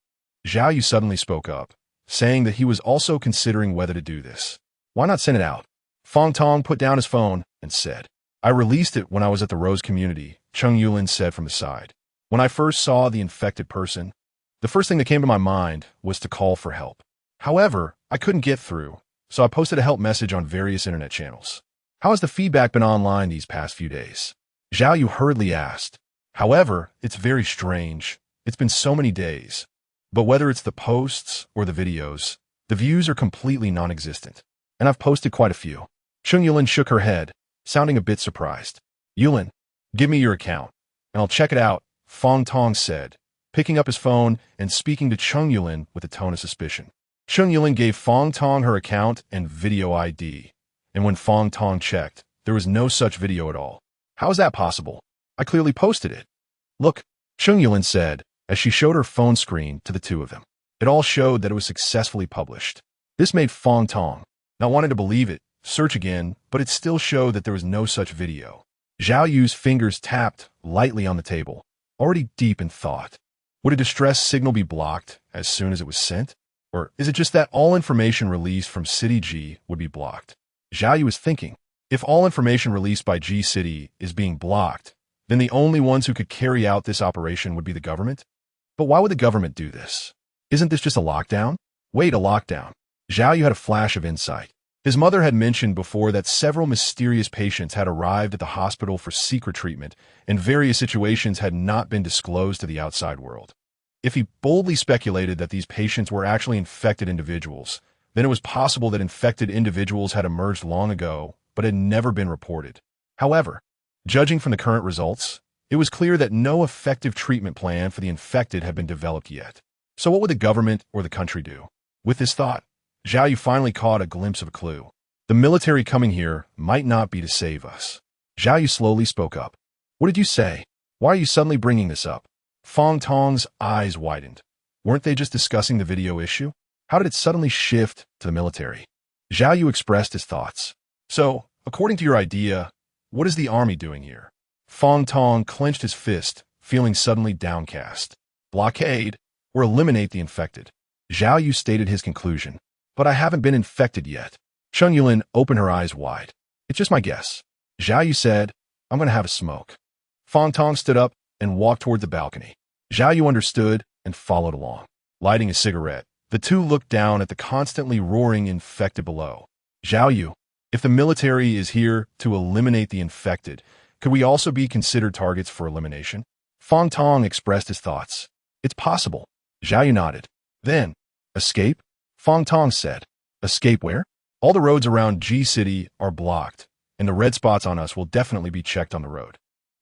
Zhao Yu suddenly spoke up, saying that he was also considering whether to do this. "Why not send it out?" Fong Tong put down his phone and said, "I released it when I was at the Rose community," Chung Yulin said from the side. "When I first saw the infected person, the first thing that came to my mind was to call for help. However, I couldn't get through, so I posted a help message on various internet channels. How has the feedback been online these past few days?" Zhao Yu hurriedly asked. "However, it's very strange. It's been so many days. But whether it's the posts or the videos, the views are completely non-existent. And I've posted quite a few." Chung Yulin shook her head, sounding a bit surprised. "Yulin, give me your account, and I'll check it out," Fong Tong said, picking up his phone and speaking to Chung Yulin with a tone of suspicion. Chung Yulin gave Fong Tong her account and video ID, and when Fong Tong checked, there was no such video at all. "How is that possible? I clearly posted it." "Look," Chung Yulin said, as she showed her phone screen to the two of them. It all showed that it was successfully published. This made Fong Tong not wanting to believe it, search again, but it still showed that there was no such video. Zhao Yu's fingers tapped lightly on the table, already deep in thought. Would a distress signal be blocked as soon as it was sent? Or is it just that all information released from City G would be blocked? Zhao Yu was thinking, if all information released by G City is being blocked, then the only ones who could carry out this operation would be the government? But why would the government do this? Isn't this just a lockdown? Wait, a lockdown. Zhao Yu had a flash of insight. His mother had mentioned before that several mysterious patients had arrived at the hospital for secret treatment, and various situations had not been disclosed to the outside world. If he boldly speculated that these patients were actually infected individuals, then it was possible that infected individuals had emerged long ago, but had never been reported. However, judging from the current results, it was clear that no effective treatment plan for the infected had been developed yet. So what would the government or the country do? With this thought, Zhao Yu finally caught a glimpse of a clue. The military coming here might not be to save us. Zhao Yu slowly spoke up. "What did you say? Why are you suddenly bringing this up?" Fong Tong's eyes widened. Weren't they just discussing the video issue? How did it suddenly shift to the military? Zhao Yu expressed his thoughts. "So, according to your idea, what is the army doing here?" Fong Tong clenched his fist, feeling suddenly downcast. "Blockade, or eliminate the infected." Zhao Yu stated his conclusion. But I haven't been infected yet. Cheng Yulin opened her eyes wide. It's just my guess. Zhao Yu said, I'm going to have a smoke. Fang Tong stood up and walked toward the balcony. Zhao Yu understood and followed along. Lighting a cigarette, the two looked down at the constantly roaring infected below. Zhao Yu, if the military is here to eliminate the infected, could we also be considered targets for elimination? Fang Tong expressed his thoughts. It's possible. Zhao Yu nodded. Then, escape? Fang Tong said. Escape where? All the roads around G City are blocked, and the red spots on us will definitely be checked on the road.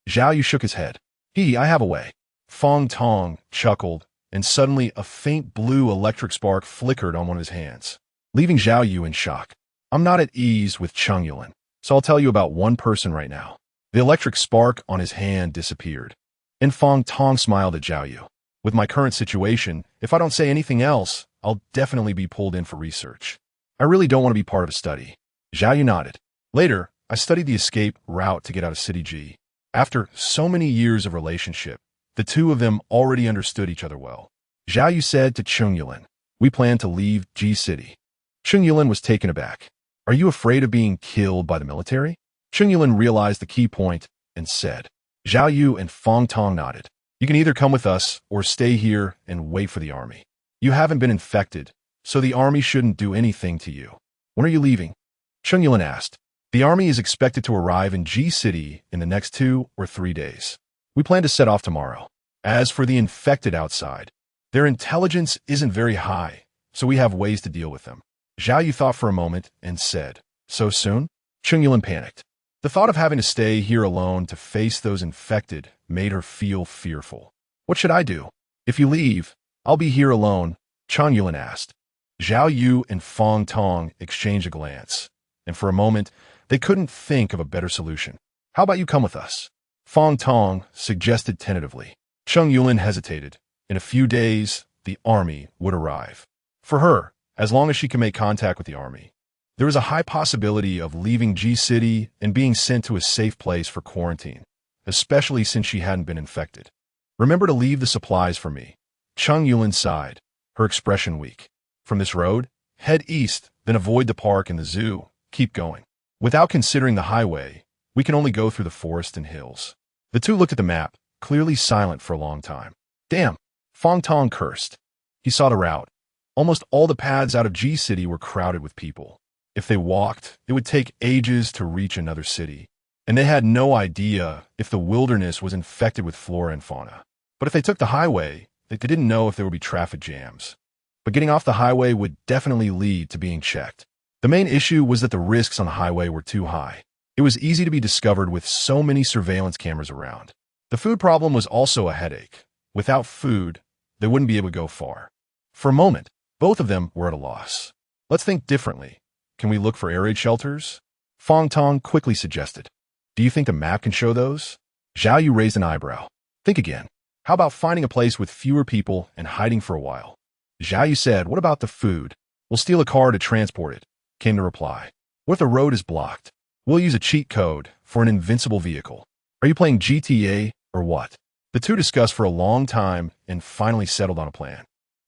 Zhao Yu shook his head. I have a way. Fang Tong chuckled, and suddenly a faint blue electric spark flickered on one of his hands, leaving Zhao Yu in shock. I'm not at ease with Cheng Yulin, so I'll tell you about one person right now. The electric spark on his hand disappeared, and Fang Tong smiled at Zhao Yu. With my current situation, if I don't say anything else, I'll definitely be pulled in for research. I really don't want to be part of a study. Zhao Yu nodded. Later, I studied the escape route to get out of City G. After so many years of relationship, the two of them already understood each other well. Zhao Yu said to Cheng Yulin, we plan to leave G City. Cheng Yulin was taken aback. Are you afraid of being killed by the military? Cheng Yulin realized the key point and said. Zhao Yu and Fang Tong nodded. You can either come with us or stay here and wait for the army. You haven't been infected, so the army shouldn't do anything to you. When are you leaving? Cheng Yulin asked. The army is expected to arrive in G City in the next 2 or 3 days. We plan to set off tomorrow. As for the infected outside, their intelligence isn't very high, so we have ways to deal with them. Zhao Yu thought for a moment and said, so soon? Cheng Yulin panicked. The thought of having to stay here alone to face those infected made her feel fearful. What should I do? If you leave, I'll be here alone, Cheng Yulin asked. Zhao Yu and Fang Tong exchanged a glance, and for a moment, they couldn't think of a better solution. How about you come with us? Fang Tong suggested tentatively. Cheng Yulin hesitated. In a few days, the army would arrive. For her, as long as she can make contact with the army, there was a high possibility of leaving G City and being sent to a safe place for quarantine, especially since she hadn't been infected. Remember to leave the supplies for me. Cheng Yulin sighed, her expression weak. From this road, head east, then avoid the park and the zoo. Keep going. Without considering the highway, we can only go through the forest and hills. The two looked at the map, clearly silent for a long time. Damn, Fang Tong cursed. He saw the route. Almost all the paths out of G City were crowded with people. If they walked, it would take ages to reach another city, and they had no idea if the wilderness was infected with flora and fauna. But if they took the highway, they didn't know if there would be traffic jams. But getting off the highway would definitely lead to being checked. The main issue was that the risks on the highway were too high. It was easy to be discovered with so many surveillance cameras around. The food problem was also a headache. Without food, they wouldn't be able to go far. For a moment, both of them were at a loss. Let's think differently. Can we look for air raid shelters? Fang Tong quickly suggested. Do you think the map can show those? Zhao Yu raised an eyebrow. Think again. How about finding a place with fewer people and hiding for a while? Zhao Yu said, what about the food? We'll steal a car to transport it, came the reply. What if the road is blocked? We'll use a cheat code for an invincible vehicle. Are you playing GTA or what? The two discussed for a long time and finally settled on a plan.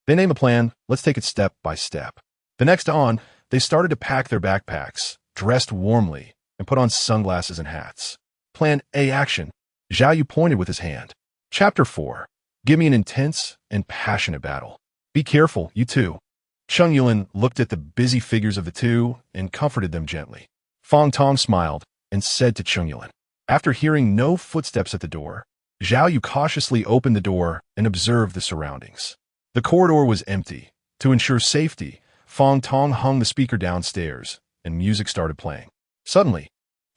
They named the plan, let's take it step by step. The next dawn, they started to pack their backpacks, dressed warmly, and put on sunglasses and hats. Plan A action. Zhao Yu pointed with his hand. Chapter 4. Give me an intense and passionate battle. Be careful, you two. Cheng Yulin looked at the busy figures of the two and comforted them gently. Fang Tong smiled and said to Cheng Yulin. After hearing no footsteps at the door, Zhao Yu cautiously opened the door and observed the surroundings. The corridor was empty. To ensure safety, Fang Tong hung the speaker downstairs, and music started playing. Suddenly,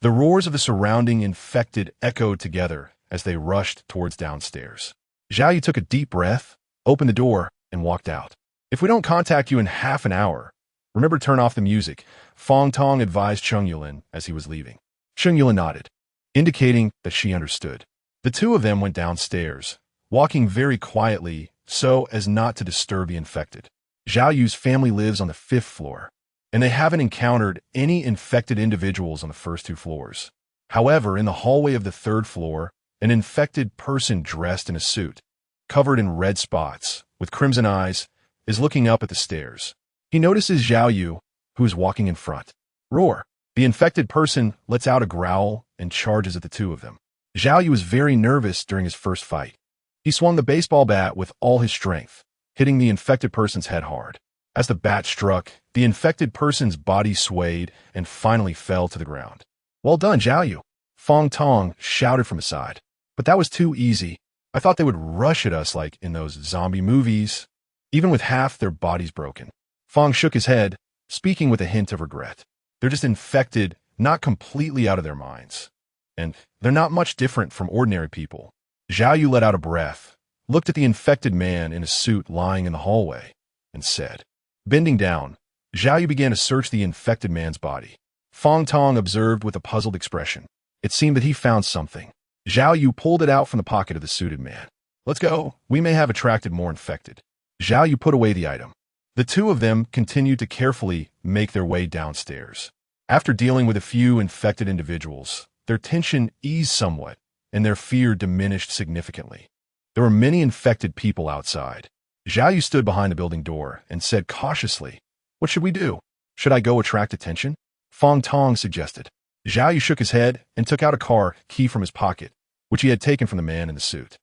the roars of the surrounding infected echoed together as they rushed towards downstairs. Zhao Yu took a deep breath, opened the door, and walked out. If we don't contact you in half an hour, remember to turn off the music, Fang Tong advised Cheng Yulin as he was leaving. Cheng Yulin nodded, indicating that she understood. The two of them went downstairs, walking very quietly so as not to disturb the infected. Zhao Yu's family lives on the 5th floor, and they haven't encountered any infected individuals on the first 2 floors. However, in the hallway of the 3rd floor, an infected person dressed in a suit, covered in red spots, with crimson eyes, is looking up at the stairs. He notices Zhao Yu, who is walking in front. Roar! The infected person lets out a growl and charges at the two of them. Zhao Yu was very nervous during his first fight. He swung the baseball bat with all his strength, hitting the infected person's head hard. As the bat struck, the infected person's body swayed and finally fell to the ground. "Well done, Zhao Yu," Fong Tong shouted from his side. "But that was too easy. I thought they would rush at us like in those zombie movies, even with half their bodies broken." Fong shook his head, speaking with a hint of regret. "They're just infected, not completely out of their minds. And they're not much different from ordinary people." Zhao Yu let out a breath, looked at the infected man in a suit lying in the hallway, and said. Bending down, Zhao Yu began to search the infected man's body. Fong Tong observed with a puzzled expression. It seemed that he found something. Zhao Yu pulled it out from the pocket of the suited man. "Let's go. We may have attracted more infected." Zhao Yu put away the item. The two of them continued to carefully make their way downstairs. After dealing with a few infected individuals, their tension eased somewhat, and their fear diminished significantly. There were many infected people outside. Zhao Yu stood behind the building door and said cautiously, "What should we do? Should I go attract attention?" Fong Tong suggested. Zhao Yu shook his head and took out a car key from his pocket, which he had taken from the man in the suit.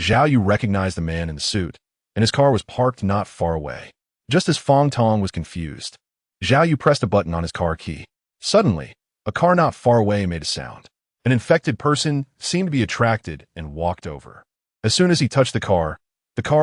Zhao Yu recognized the man in the suit, and his car was parked not far away. Just as Fong Tong was confused, Zhao Yu pressed a button on his car key. Suddenly, a car not far away made a sound. An infected person seemed to be attracted and walked over. As soon as he touched the car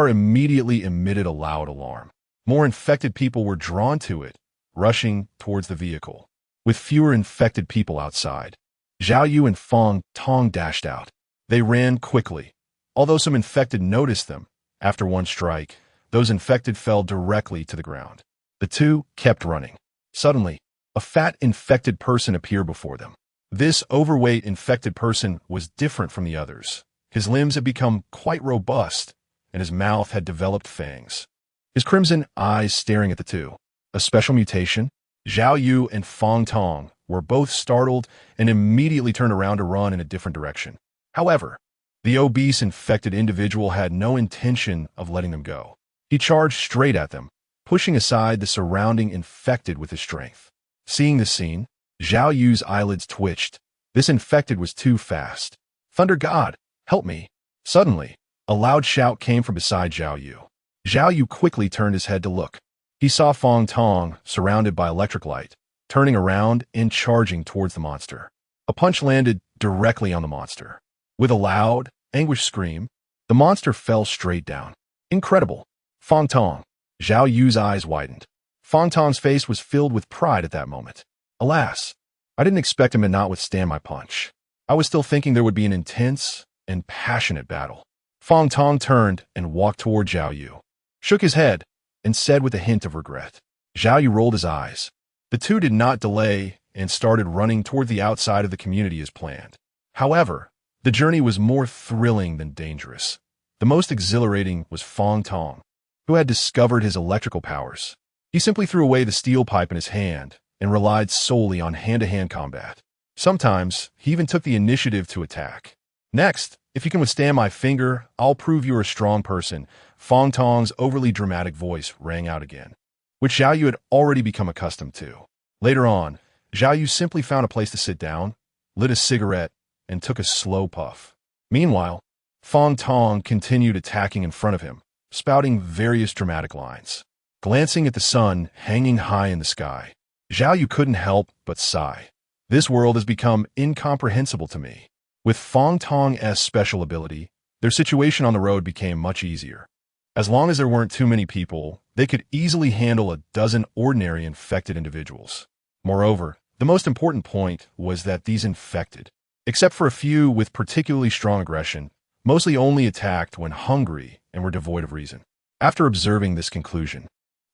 immediately emitted a loud alarm. More infected people were drawn to it, rushing towards the vehicle. With fewer infected people outside, Zhao Yu and Fong Tong dashed out. They ran quickly. Although some infected noticed them, after one strike, those infected fell directly to the ground. The two kept running. Suddenly, a fat infected person appeared before them. This overweight infected person was different from the others. His limbs had become quite robust, and his mouth had developed fangs. His crimson eyes staring at the two. A special mutation? Zhao Yu and Fong Tong were both startled and immediately turned around to run in a different direction. However, the obese infected individual had no intention of letting them go. He charged straight at them, pushing aside the surrounding infected with his strength. Seeing this scene, Zhao Yu's eyelids twitched. This infected was too fast. "Thunder God, help me." Suddenly, a loud shout came from beside Zhao Yu. Zhao Yu quickly turned his head to look. He saw Fong Tong surrounded by electric light, turning around and charging towards the monster. A punch landed directly on the monster. With a loud, anguished scream, the monster fell straight down. "Incredible! Fong Tong." Zhao Yu's eyes widened. Fong Tong's face was filled with pride at that moment. "Alas, I didn't expect him to not withstand my punch. I was still thinking there would be an intense and passionate battle." Fong Tong turned and walked toward Zhao Yu, shook his head, and said with a hint of regret. Zhao Yu rolled his eyes. The two did not delay and started running toward the outside of the community as planned. However, the journey was more thrilling than dangerous. The most exhilarating was Fong Tong, who had discovered his electrical powers. He simply threw away the steel pipe in his hand and relied solely on hand-to-hand combat. Sometimes, he even took the initiative to attack. "Next, if you can withstand my finger, I'll prove you're a strong person," Fong Tong's overly dramatic voice rang out again, which Zhao Yu had already become accustomed to. Later on, Zhao Yu simply found a place to sit down, lit a cigarette, and took a slow puff. Meanwhile, Fong Tong continued attacking in front of him, spouting various dramatic lines. Glancing at the sun hanging high in the sky, Zhao Yu couldn't help but sigh. "This world has become incomprehensible to me." With Fong Tong's special ability, their situation on the road became much easier. As long as there weren't too many people, they could easily handle a dozen ordinary infected individuals. Moreover, the most important point was that these infected, except for a few with particularly strong aggression, mostly only attacked when hungry and were devoid of reason. After observing this conclusion,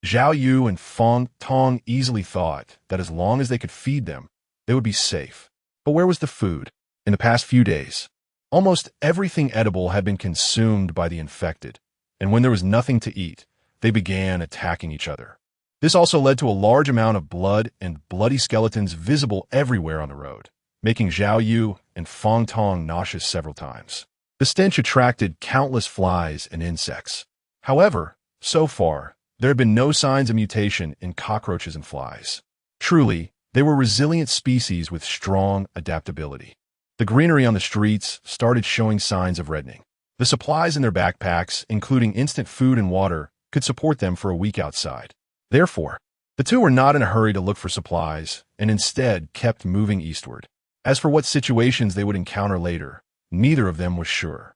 Zhao Yu and Fong Tong easily thought that as long as they could feed them, they would be safe. But where was the food? In the past few days, almost everything edible had been consumed by the infected, and when there was nothing to eat, they began attacking each other. This also led to a large amount of blood and bloody skeletons visible everywhere on the road, making Zhao Yu and Fong Tong nauseous several times. The stench attracted countless flies and insects. However, so far, There had been no signs of mutation in cockroaches and flies. Truly, they were resilient species with strong adaptability. The greenery on the streets started showing signs of reddening. The supplies in their backpacks, including instant food and water, could support them for a week outside. Therefore, the two were not in a hurry to look for supplies, and instead kept moving eastward. As for what situations they would encounter later, neither of them was sure.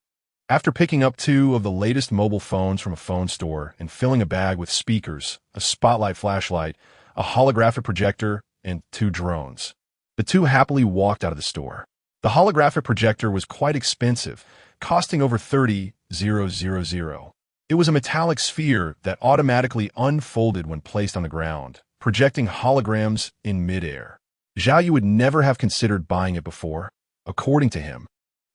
After picking up two of the latest mobile phones from a phone store and filling a bag with speakers, a spotlight flashlight, a holographic projector, and 2 drones, the two happily walked out of the store. The holographic projector was quite expensive, costing over 30,000. It was a metallic sphere that automatically unfolded when placed on the ground, projecting holograms in midair. Zhao Yu would never have considered buying it before. According to him,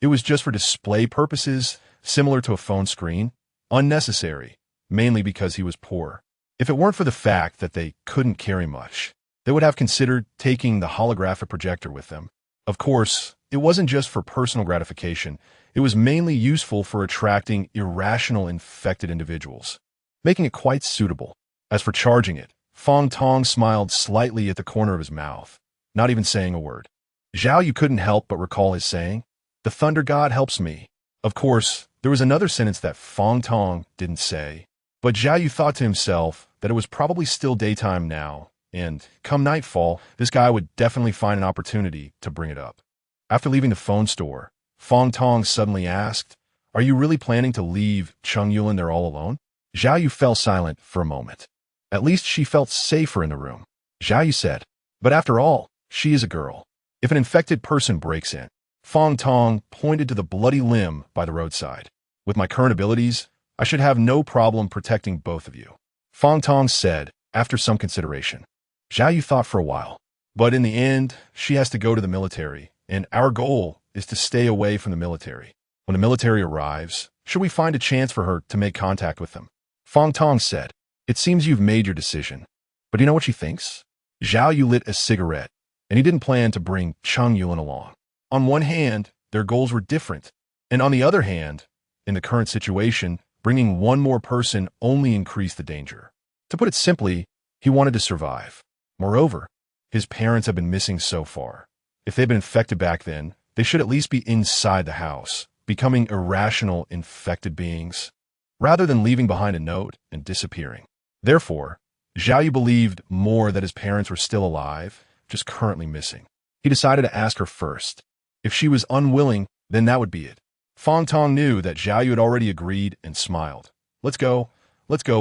it was just for display purposes, similar to a phone screen, unnecessary, mainly because he was poor. If it weren't for the fact that they couldn't carry much, they would have considered taking the holographic projector with them. Of course, it wasn't just for personal gratification. It was mainly useful for attracting irrational infected individuals, making it quite suitable. As for charging it, Fong Tong smiled slightly at the corner of his mouth, not even saying a word. Zhao Yu couldn't help but recall his saying, "The thunder god helps me." Of course, there was another sentence that Fong Tong didn't say, but Zhao Yu thought to himself that it was probably still daytime now, and come nightfall, this guy would definitely find an opportunity to bring it up. After leaving the phone store, Fong Tong suddenly asked, "Are you really planning to leave Chung Yulin there all alone?" Zhao Yu fell silent for a moment. At least she felt safer in the room. Zhao Yu said, "But after all, she is a girl. If an infected person breaks in," Fong Tong pointed to the bloody limb by the roadside. "With my current abilities, I should have no problem protecting both of you," Fong Tong said after some consideration. Zhao Yu thought for a while. "But in the end, she has to go to the military, and our goal is to stay away from the military. When the military arrives, should we find a chance for her to make contact with them?" Fong Tong said, "It seems you've made your decision. But do you know what she thinks?" Zhao Yu lit a cigarette, and he didn't plan to bring Chung Yulin along. On one hand, their goals were different, and on the other hand, in the current situation, bringing one more person only increased the danger. To put it simply, he wanted to survive. Moreover, his parents have been missing so far. If they'd been infected back then, they should at least be inside the house, becoming irrational, infected beings, rather than leaving behind a note and disappearing. Therefore, Zhao Yu believed more that his parents were still alive, just currently missing. He decided to ask her first. If she was unwilling, then that would be it. Fong Tong knew that Zhao Yu had already agreed and smiled. Let's go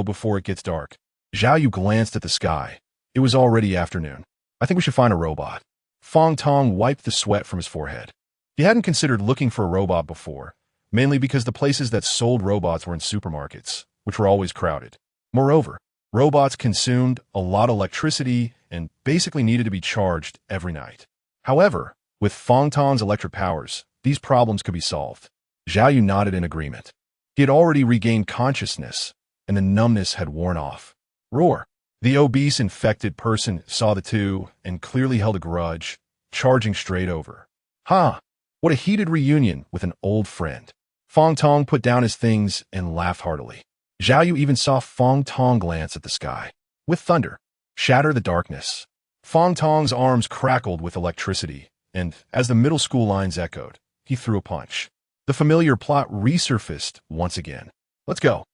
before it gets dark." Zhao Yu glanced at the sky. It was already afternoon. "I think we should find a robot." Fong Tong wiped the sweat from his forehead. He hadn't considered looking for a robot before, mainly because the places that sold robots were in supermarkets, which were always crowded. Moreover, robots consumed a lot of electricity and basically needed to be charged every night. However, with Fong Tong's electric powers, these problems could be solved. Zhao Yu nodded in agreement. He had already regained consciousness, and the numbness had worn off. Roar! The obese infected person saw the two and clearly held a grudge, charging straight over. "Ha! What a heated reunion with an old friend." Fong Tong put down his things and laughed heartily. Zhao Yu even saw Fong Tong glance at the sky. With thunder, shatter the darkness. Fong Tong's arms crackled with electricity, and as the middle school lines echoed, he threw a punch. The familiar plot resurfaced once again. "Let's go."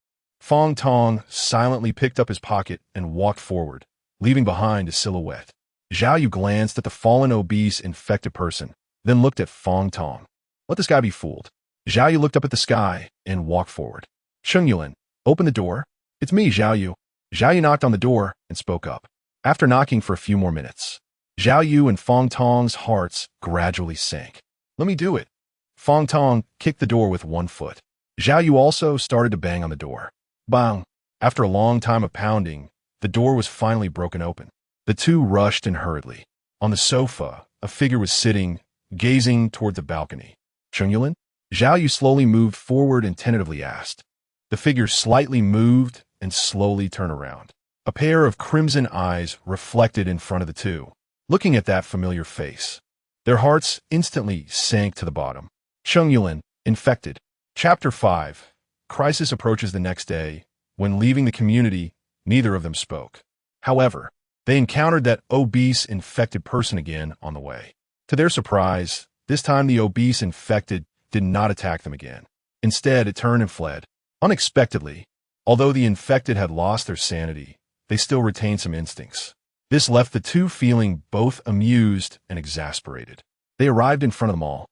Fong Tong silently picked up his pocket and walked forward, leaving behind a silhouette. Zhao Yu glanced at the fallen obese infected person, then looked at Fong Tong. Let this guy be fooled. Zhao Yu looked up at the sky and walked forward. "Chung Yulin, open the door." "It's me, Zhao Yu." Zhao Yu knocked on the door and spoke up. After knocking for a few more minutes, Zhao Yu and Fong Tong's hearts gradually sank. "Let me do it." Fong Tong kicked the door with one foot. Zhao Yu also started to bang on the door. Bang! After a long time of pounding, the door was finally broken open. The two rushed in hurriedly. On the sofa, a figure was sitting, gazing toward the balcony. "Chung Yulin?" Zhao Yu slowly moved forward and tentatively asked. The figure slightly moved and slowly turned around. A pair of crimson eyes reflected in front of the two, looking at that familiar face. Their hearts instantly sank to the bottom. Chung Yulin, infected. Chapter 5. Crisis approaches the next day. When leaving the community, Neither of them spoke. However, they encountered that obese, infected person again on the way. To their surprise, this time the obese infected did not attack them again. Instead, it turned and fled. Unexpectedly, although the infected had lost their sanity, they still retained some instincts. This left the two feeling both amused and exasperated. They arrived in front of the mall.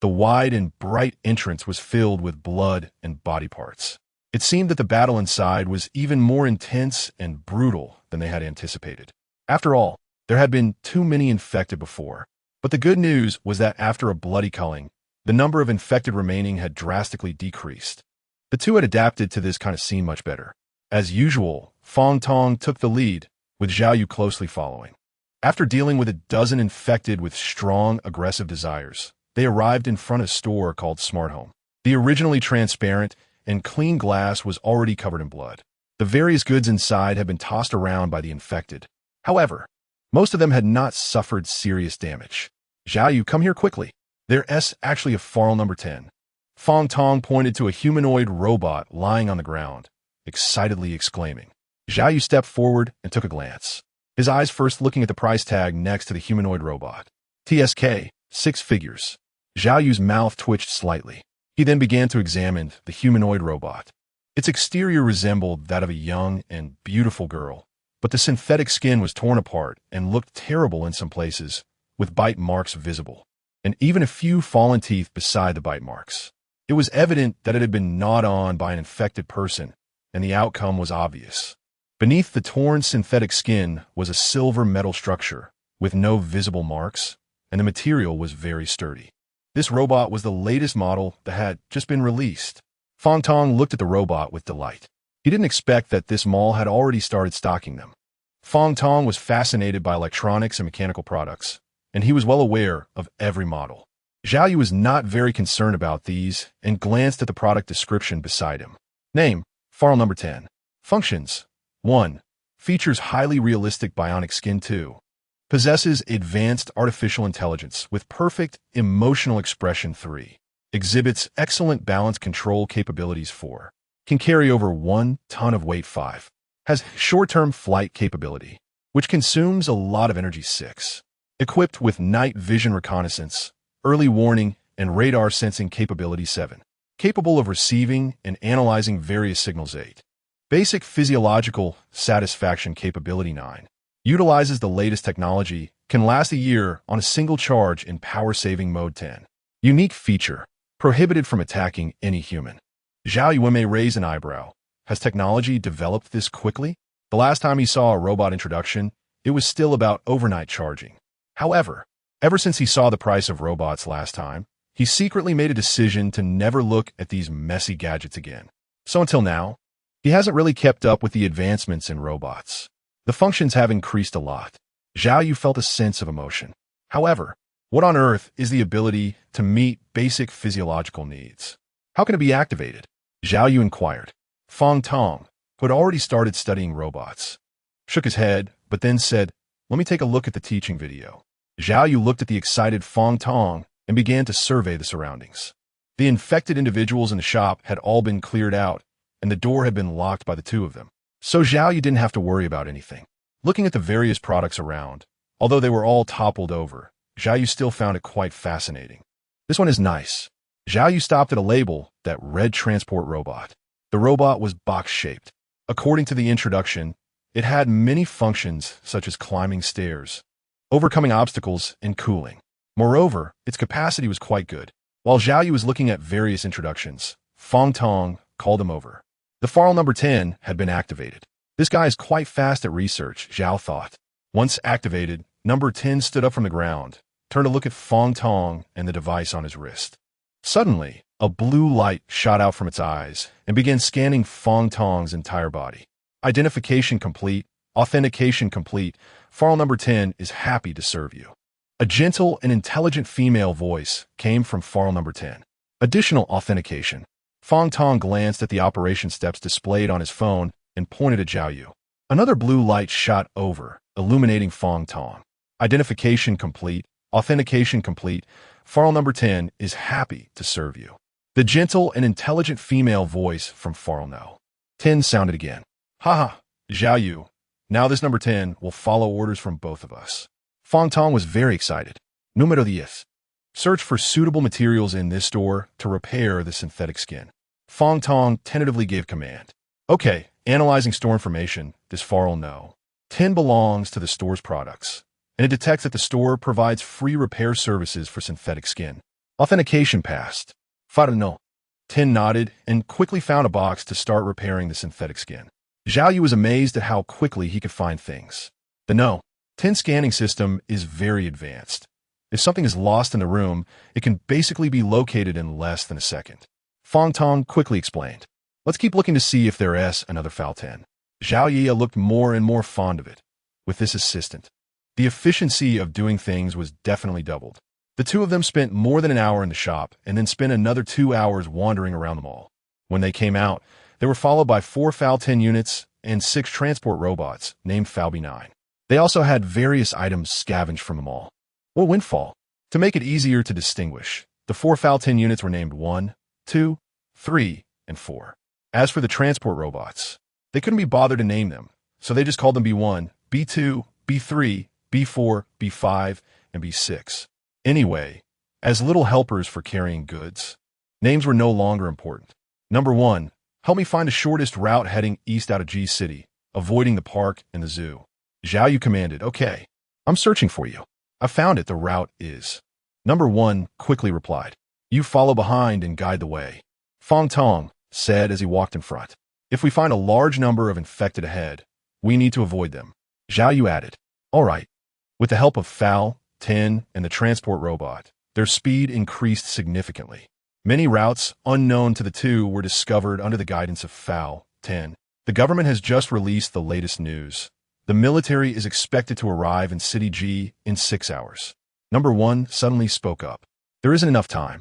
The wide and bright entrance was filled with blood and body parts. It seemed that the battle inside was even more intense and brutal than they had anticipated. After all, there had been too many infected before. But the good news was that after a bloody culling, the number of infected remaining had drastically decreased. The two had adapted to this kind of scene much better. As usual, Fong Tong took the lead, with Zhao Yu closely following. After dealing with a dozen infected with strong, aggressive desires, they arrived in front of a store called Smart Home. The originally transparent and clean glass was already covered in blood. The various goods inside had been tossed around by the infected. However, most of them had not suffered serious damage. Zhao Yu, come here quickly. There's actually a file number 10. Fong Tong pointed to a humanoid robot lying on the ground, excitedly exclaiming. Zhao Yu stepped forward and took a glance, his eyes first looking at the price tag next to the humanoid robot. TSK, 6 figures. Zhao Yu's mouth twitched slightly. He then began to examine the humanoid robot. Its exterior resembled that of a young and beautiful girl, but the synthetic skin was torn apart and looked terrible in some places, with bite marks visible, and even a few fallen teeth beside the bite marks. It was evident that it had been gnawed on by an infected person, and the outcome was obvious. Beneath the torn synthetic skin was a silver metal structure, with no visible marks, and the material was very sturdy. This robot was the latest model that had just been released. Fong Tong looked at the robot with delight. He didn't expect that this mall had already started stocking them. Fong Tong was fascinated by electronics and mechanical products, and he was well aware of every model. Zhao Yu was not very concerned about these and glanced at the product description beside him. Name, file number 10. Functions, 1. Features highly realistic bionic skin. 2. Possesses advanced artificial intelligence with perfect emotional expression. 3. Exhibits excellent balance control capabilities. 4. Can carry over 1 ton of weight. 5. Has short-term flight capability, which consumes a lot of energy. 6. Equipped with night vision reconnaissance, early warning, and radar sensing capability. 7. Capable of receiving and analyzing various signals. 8. Basic physiological satisfaction capability. 9. Utilizes the latest technology, can last a year on a single charge in power-saving mode. 10. Unique feature, prohibited from attacking any human. Zhao Yu may raise an eyebrow. Has technology developed this quickly? The last time he saw a robot introduction, it was still about overnight charging. However, ever since he saw the price of robots last time, he secretly made a decision to never look at these messy gadgets again. So until now, he hasn't really kept up with the advancements in robots. The functions have increased a lot. Zhao Yu felt a sense of emotion. However, what on earth is the ability to meet basic physiological needs? How can it be activated? Zhao Yu inquired. Fong Tong, who had already started studying robots, shook his head, but then said, "Let me take a look at the teaching video." Zhao Yu looked at the excited Fong Tong and began to survey the surroundings. The infected individuals in the shop had all been cleared out, and the door had been locked by the two of them. So Zhao Yu didn't have to worry about anything. Looking at the various products around, although they were all toppled over, Zhao Yu still found it quite fascinating. This one is nice. Zhao Yu stopped at a label that read transport robot. The robot was box-shaped. According to the introduction, it had many functions such as climbing stairs, overcoming obstacles, and cooling. Moreover, its capacity was quite good. While Zhao Yu was looking at various introductions, Fong Tong called him over. The file number 10 had been activated. This guy is quite fast at research, Zhao thought. Once activated, number 10 stood up from the ground, turned to look at Fong Tong and the device on his wrist. Suddenly, a blue light shot out from its eyes and began scanning Fong Tong's entire body. Identification complete. Authentication complete. File number 10 is happy to serve you. A gentle and intelligent female voice came from file number 10. Additional authentication. Fong Tong glanced at the operation steps displayed on his phone and pointed at Zhao Yu. Another blue light shot over, illuminating Fong Tong. Identification complete. Authentication complete. File number 10 is happy to serve you. The gentle and intelligent female voice from file no. 10 sounded again. Haha, Zhao Yu, now this number 10 will follow orders from both of us. Fong Tong was very excited. Numero 10. Search for suitable materials in this store to repair the synthetic skin. Fong Tong tentatively gave command. Okay, analyzing store information, this far will know. 10 belongs to the store's products, and it detects that the store provides free repair services for synthetic skin. Authentication passed. Farno. 10 nodded and quickly found a box to start repairing the synthetic skin. Zhao Yu was amazed at how quickly he could find things. The No. 10 scanning system is very advanced. If something is lost in the room, it can basically be located in less than a second. Fong Tong quickly explained. Let's keep looking to see if there is another Foul 10. Zhao Yi looked more and more fond of it. With this assistant, the efficiency of doing things was definitely doubled. The two of them spent more than an hour in the shop and then spent another 2 hours wandering around the mall. When they came out, they were followed by 4 Foul 10 units and 6 transport robots named Foul B9. They also had various items scavenged from the mall. What windfall? To make it easier to distinguish, the 4 Foul 10 units were named 1, 2, 3, and 4. As for the transport robots, they couldn't be bothered to name them, so they just called them B1, B2, B3, B4, B5, and B6. Anyway, as little helpers for carrying goods, names were no longer important. Number 1, help me find the shortest route heading east out of G City, avoiding the park and the zoo. Zhao Yu commanded, okay, I'm searching for you. I found it, the route is. Number 1 quickly replied, you follow behind and guide the way. Fong Tong said as he walked in front. If we find a large number of infected ahead, we need to avoid them. Zhao Yu added, all right. With the help of Foul, 10, and the transport robot, their speed increased significantly. Many routes unknown to the two were discovered under the guidance of Foul, 10. The government has just released the latest news. The military is expected to arrive in City G in 6 hours. Number 1 suddenly spoke up. There isn't enough time.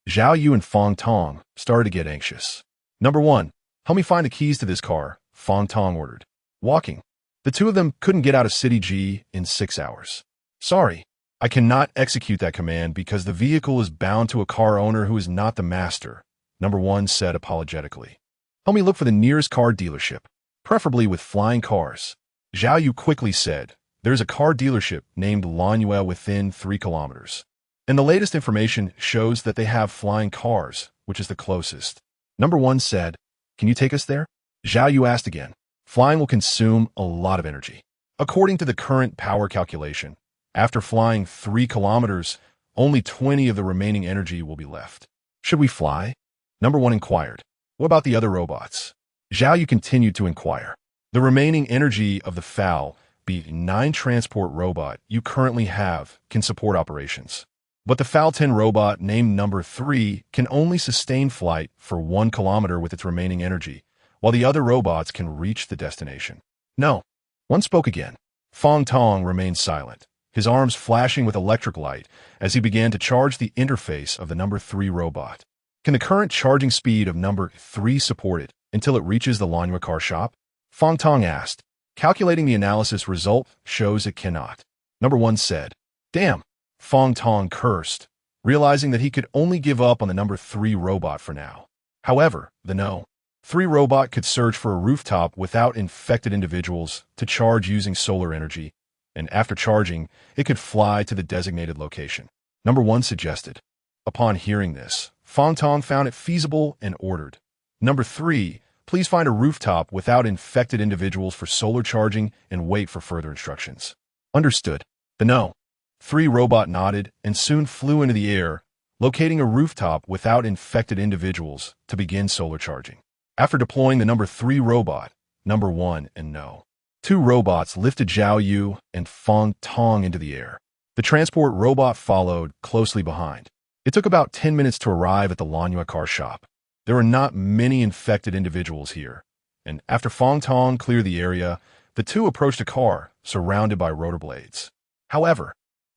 Zhao Yu and Fong Tong started to get anxious. Number 1, help me find the keys to this car, Fong Tong ordered. Walking. The two of them couldn't get out of City G in 6 hours. Sorry, I cannot execute that command because the vehicle is bound to a car owner who is not the master, Number 1 said apologetically. Help me look for the nearest car dealership, preferably with flying cars. Zhao Yu quickly said, there's a car dealership named Lanyue within 3 kilometers. And the latest information shows that they have flying cars, which is the closest. Number 1 said, can you take us there? Zhao Yu asked again. Flying will consume a lot of energy. According to the current power calculation, after flying 3 kilometers, only 20 of the remaining energy will be left. Should we fly? Number 1 inquired. What about the other robots? Zhao Yu continued to inquire. The remaining energy of the Foul B9 transport robot you currently have can support operations. But the Foul 10 robot named Number 3 can only sustain flight for 1 kilometer with its remaining energy, while the other robots can reach the destination. No. One spoke again. Fong Tong remained silent, his arms flashing with electric light as he began to charge the interface of the Number 3 robot. Can the current charging speed of Number 3 support it until it reaches the Lanyue car shop? Fong Tong asked. Calculating the analysis result shows it cannot. Number 1 said. Damn. Fong Tong cursed, realizing that he could only give up on the Number 3 robot for now. However, the No. 3 robot could search for a rooftop without infected individuals to charge using solar energy, and after charging, it could fly to the designated location. Number 1 suggested. Upon hearing this, Fong Tong found it feasible and ordered. Number 3, please find a rooftop without infected individuals for solar charging and wait for further instructions. Understood. The No. 3 robot nodded and soon flew into the air, locating a rooftop without infected individuals to begin solar charging. After deploying the Number 3 robot, Number 1 and No. 2 robots lifted Zhao Yu and Fong Tong into the air. The transport robot followed closely behind. It took about 10 minutes to arrive at the Lanyue car shop. There were not many infected individuals here, and after Fong Tong cleared the area, the two approached a car surrounded by rotor blades. However,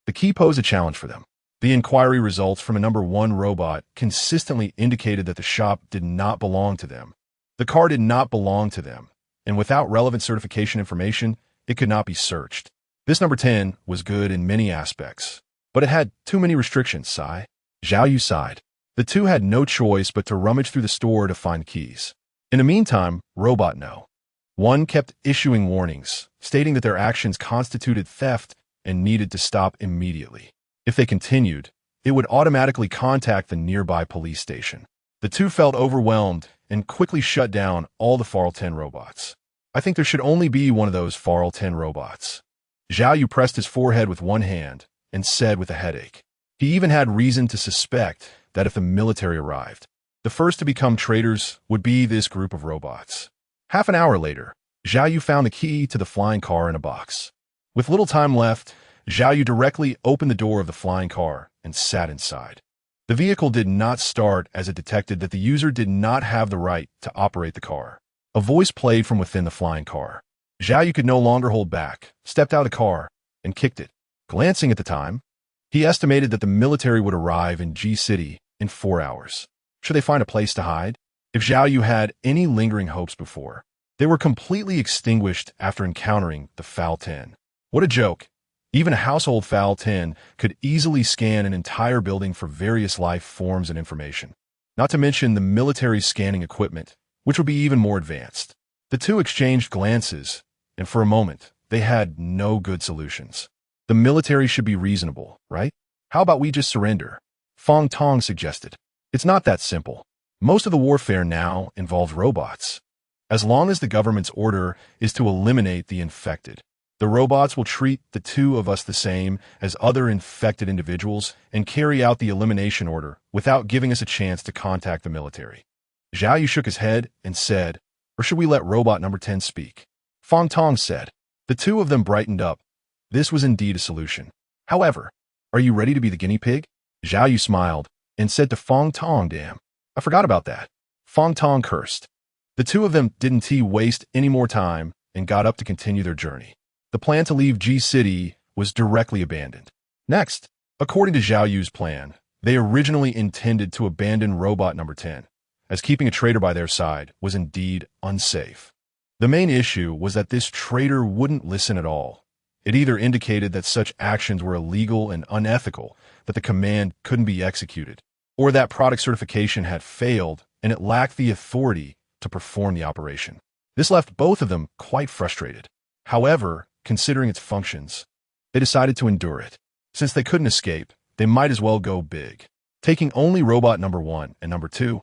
the key posed a challenge for them. The inquiry results from a Number 1 robot consistently indicated that the shop did not belong to them. The car did not belong to them, and without relevant certification information, it could not be searched. This Number 10 was good in many aspects, but it had too many restrictions, sigh. Zhao Yu sighed. The two had no choice but to rummage through the store to find keys. In the meantime, Robot No. One kept issuing warnings, stating that their actions constituted theft and needed to stop immediately. If they continued, it would automatically contact the nearby police station. The two felt overwhelmed and quickly shut down all the Farl 10 robots. I think there should only be one of those Farl 10 robots. Zhao Yu pressed his forehead with one hand and said with a headache. He even had reason to suspect that if the military arrived, the first to become traitors would be this group of robots. Half an hour later, Zhao Yu found the key to the flying car in a box. With little time left, Zhao Yu directly opened the door of the flying car and sat inside. The vehicle did not start as it detected that the user did not have the right to operate the car. A voice played from within the flying car. Zhao Yu could no longer hold back, stepped out of the car, and kicked it. Glancing at the time, he estimated that the military would arrive in G-City in 4 hours. Should they find a place to hide? If Zhao Yu had any lingering hopes before, they were completely extinguished after encountering the Foul 10. What a joke. Even a household Foul 10 could easily scan an entire building for various life forms and information. Not to mention the military scanning equipment, which would be even more advanced. The two exchanged glances, and for a moment, they had no good solutions. The military should be reasonable, right? How about we just surrender? Fong Tong suggested. It's not that simple. Most of the warfare now involves robots. As long as the government's order is to eliminate the infected, the robots will treat the two of us the same as other infected individuals and carry out the elimination order without giving us a chance to contact the military. Zhao Yu shook his head and said, or should we let robot number 10 speak? Fong Tong said. The two of them brightened up. This was indeed a solution. However, are you ready to be the guinea pig? Zhao Yu smiled and said to Fong Tong, damn, I forgot about that. Fong Tong cursed. The two of them didn't waste any more time and got up to continue their journey. The plan to leave G-City was directly abandoned. Next, according to Zhao Yu's plan, they originally intended to abandon robot number 10, as keeping a traitor by their side was indeed unsafe. The main issue was that this traitor wouldn't listen at all. It either indicated that such actions were illegal and unethical, that the command couldn't be executed, or that product certification had failed and it lacked the authority to perform the operation. This left both of them quite frustrated. However, considering its functions, they decided to endure it. Since they couldn't escape, they might as well go big. Taking only robot number 1 and number 2,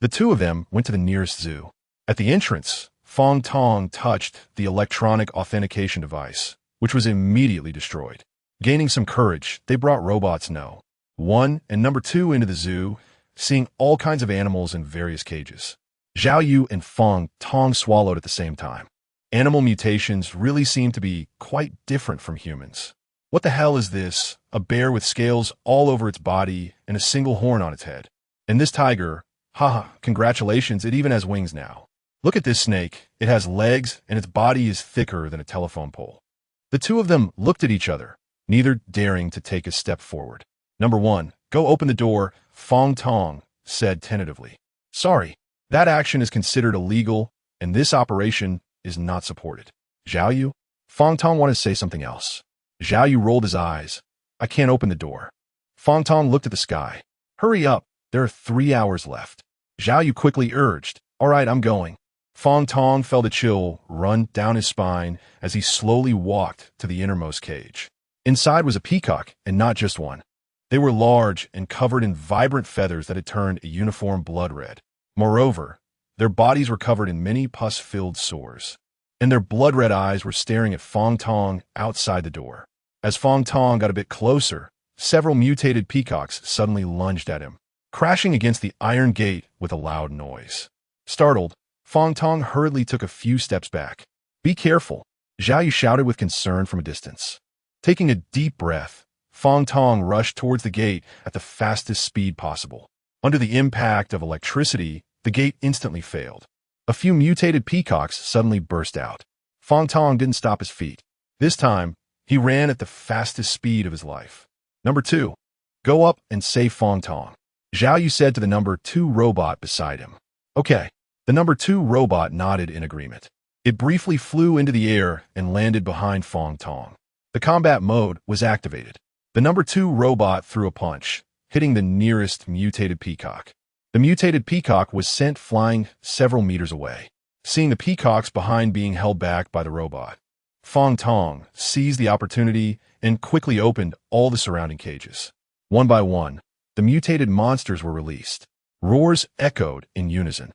the two of them went to the nearest zoo. At the entrance, Fong Tong touched the electronic authentication device, which was immediately destroyed. Gaining some courage, they brought robots No. 1 and number 2 into the zoo, seeing all kinds of animals in various cages. Zhao Yu and Fong Tong swallowed at the same time. Animal mutations really seem to be quite different from humans. What the hell is this? A bear with scales all over its body and a single horn on its head. And this tiger, haha, congratulations, it even has wings now. Look at this snake. It has legs and its body is thicker than a telephone pole. The two of them looked at each other, neither daring to take a step forward. Number 1, go open the door, Fong Tong said tentatively. Sorry, that action is considered illegal and this operation is not supported. Zhao Yu? Fong Tong wanted to say something else. Zhao Yu rolled his eyes. I can't open the door. Fong Tong looked at the sky. Hurry up, there are 3 hours left. Zhao Yu quickly urged. All right, I'm going. Fong Tong felt a chill run down his spine as he slowly walked to the innermost cage. Inside was a peacock, and not just one. They were large and covered in vibrant feathers that had turned a uniform blood red. Moreover, their bodies were covered in many pus-filled sores, and their blood-red eyes were staring at Fong Tong outside the door. As Fong Tong got a bit closer, several mutated peacocks suddenly lunged at him, crashing against the iron gate with a loud noise. Startled, Fong Tong hurriedly took a few steps back. Be careful, Zhao Yu shouted with concern from a distance. Taking a deep breath, Fong Tong rushed towards the gate at the fastest speed possible. Under the impact of electricity, the gate instantly failed. A few mutated peacocks suddenly burst out. Fong Tong didn't stop his feet. This time, he ran at the fastest speed of his life. Number 2, go up and save Fong Tong, Zhao Yu said to the number 2 robot beside him. Okay. The number 2 robot nodded in agreement. It briefly flew into the air and landed behind Fong Tong. The combat mode was activated. The number 2 robot threw a punch, hitting the nearest mutated peacock. The mutated peacock was sent flying several meters away. seeing the peacocks behind being held back by the robot. Fong Tong seized the opportunity and quickly opened all the surrounding cages. One by one, the mutated monsters were released. Roars echoed in unison.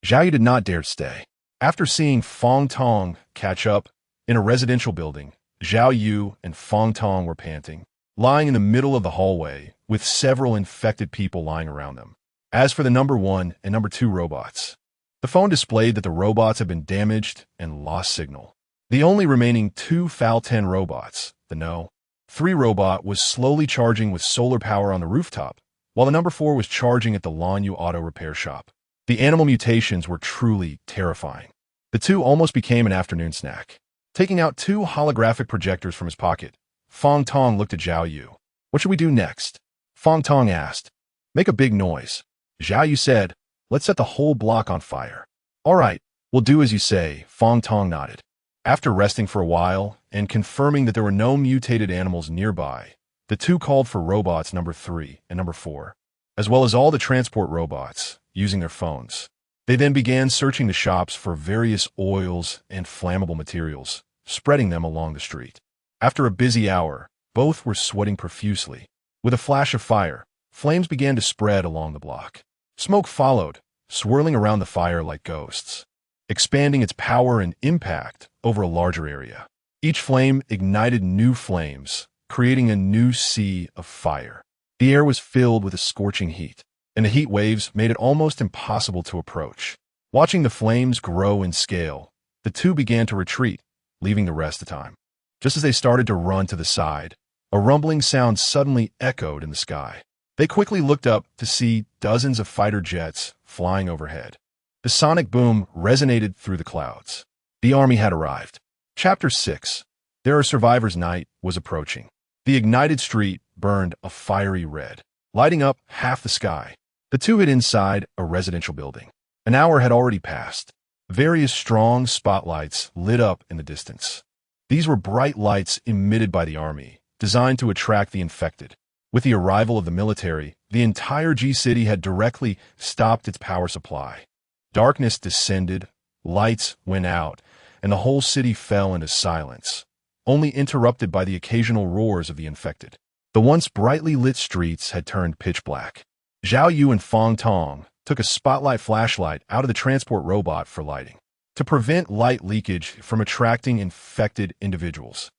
Zhao Yu did not dare stay. After seeing Fong Tong catch up in a residential building, Zhao Yu and Fong Tong were panting, lying in the middle of the hallway with several infected people lying around them. As for the number 1 and number 2 robots, the phone displayed that the robots had been damaged and lost signal. The only remaining 2 Foul 10 robots, the No. 3 robot, was slowly charging with solar power on the rooftop, while the number 4 was charging at the Lanyu auto repair shop. The animal mutations were truly terrifying. The two almost became an afternoon snack. Taking out 2 holographic projectors from his pocket, Fong Tong looked at Zhao Yu. What should we do next? Fong Tong asked. Make a big noise. Zhao Yu said, let's set the whole block on fire. All right, we'll do as you say, Fong Tong nodded. After resting for a while and confirming that there were no mutated animals nearby, the two called for robots number 3 and number 4, as well as all the transport robots, using their phones. They then began searching the shops for various oils and flammable materials, spreading them along the street. After a busy hour, both were sweating profusely. With a flash of fire, flames began to spread along the block. Smoke followed, swirling around the fire like ghosts, expanding its power and impact over a larger area. Each flame ignited new flames, creating a new sea of fire. The air was filled with a scorching heat, and the heat waves made it almost impossible to approach. Watching the flames grow in scale, the two began to retreat, leaving the rest of the time. Just as they started to run to the side, a rumbling sound suddenly echoed in the sky. They quickly looked up to see dozens of fighter jets flying overhead. The sonic boom resonated through the clouds. The army had arrived. Chapter 6. There Are Survivors. Night was approaching. The ignited street burned a fiery red, lighting up half the sky. The two hid inside a residential building. An hour had already passed. Various strong spotlights lit up in the distance. These were bright lights emitted by the army, designed to attract the infected. With the arrival of the military, the entire G-City had directly stopped its power supply. Darkness descended, lights went out, and the whole city fell into silence, only interrupted by the occasional roars of the infected. The once brightly lit streets had turned pitch black. Zhao Yu and Fong Tong took a spotlight flashlight out of the transport robot for lighting, to prevent light leakage from attracting infected individuals.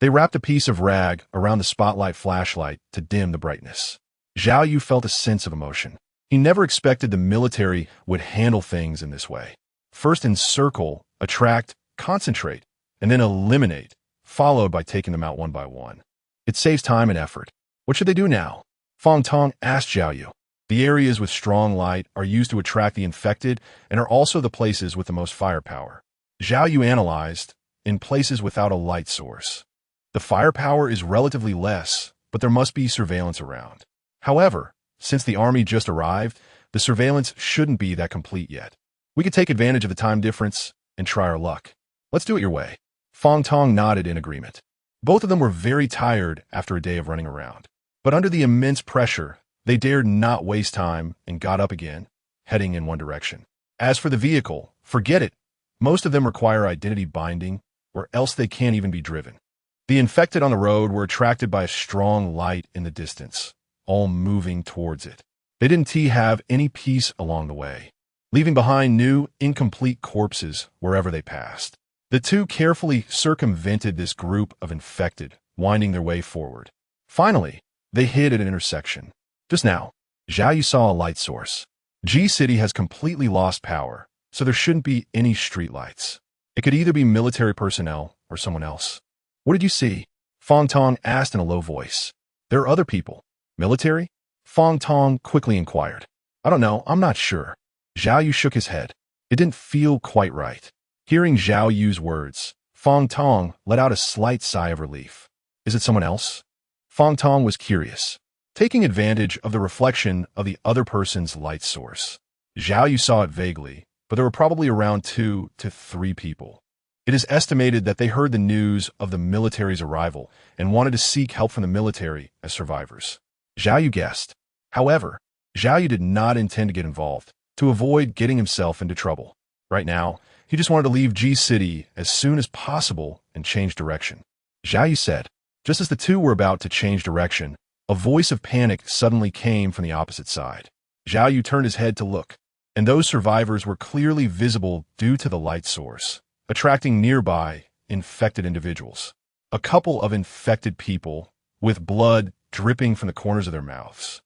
They wrapped a piece of rag around the spotlight flashlight to dim the brightness. Zhao Yu felt a sense of emotion. He never expected the military would handle things in this way. First encircle, attract, concentrate, and then eliminate, followed by taking them out one by one. It saves time and effort. What should they do now? Fong Tong asked Zhao Yu. The areas with strong light are used to attract the infected and are also the places with the most firepower. Zhao Yu analyzed, in places without a light source. The firepower is relatively less, but there must be surveillance around. However, since the army just arrived, the surveillance shouldn't be that complete yet. We could take advantage of the time difference and try our luck. Let's do it your way. Fong Tong nodded in agreement. Both of them were very tired after a day of running around. But under the immense pressure, they dared not waste time and got up again, heading in one direction. As for the vehicle, forget it. Most of them require identity binding, or else they can't even be driven. The infected on the road were attracted by a strong light in the distance, all moving towards it. They didn't have any peace along the way, leaving behind new, incomplete corpses wherever they passed. The two carefully circumvented this group of infected, winding their way forward. Finally, they hid at an intersection. Just now, Zhao Yu saw a light source. G-City has completely lost power, so there shouldn't be any streetlights. It could either be military personnel or someone else. What did you see? Fong Tong asked in a low voice. There are other people. Military? Fong Tong quickly inquired. I don't know, I'm not sure. Zhao Yu shook his head. It didn't feel quite right. Hearing Zhao Yu's words, Fong Tong let out a slight sigh of relief. Is it someone else? Fong Tong was curious, taking advantage of the reflection of the other person's light source. Zhao Yu saw it vaguely, but there were probably around 2 to 3 people. It is estimated that they heard the news of the military's arrival and wanted to seek help from the military as survivors. Zhao Yu guessed. However, Zhao Yu did not intend to get involved, to avoid getting himself into trouble. Right now, He just wanted to leave G City as soon as possible and change direction. Zhao Yu said. Just as the two were about to change direction, a voice of panic suddenly came from the opposite side. Zhao Yu turned his head to look, and those survivors were clearly visible due to the light source, attracting nearby infected individuals. A couple of infected people, with blood dripping from the corners of their mouths,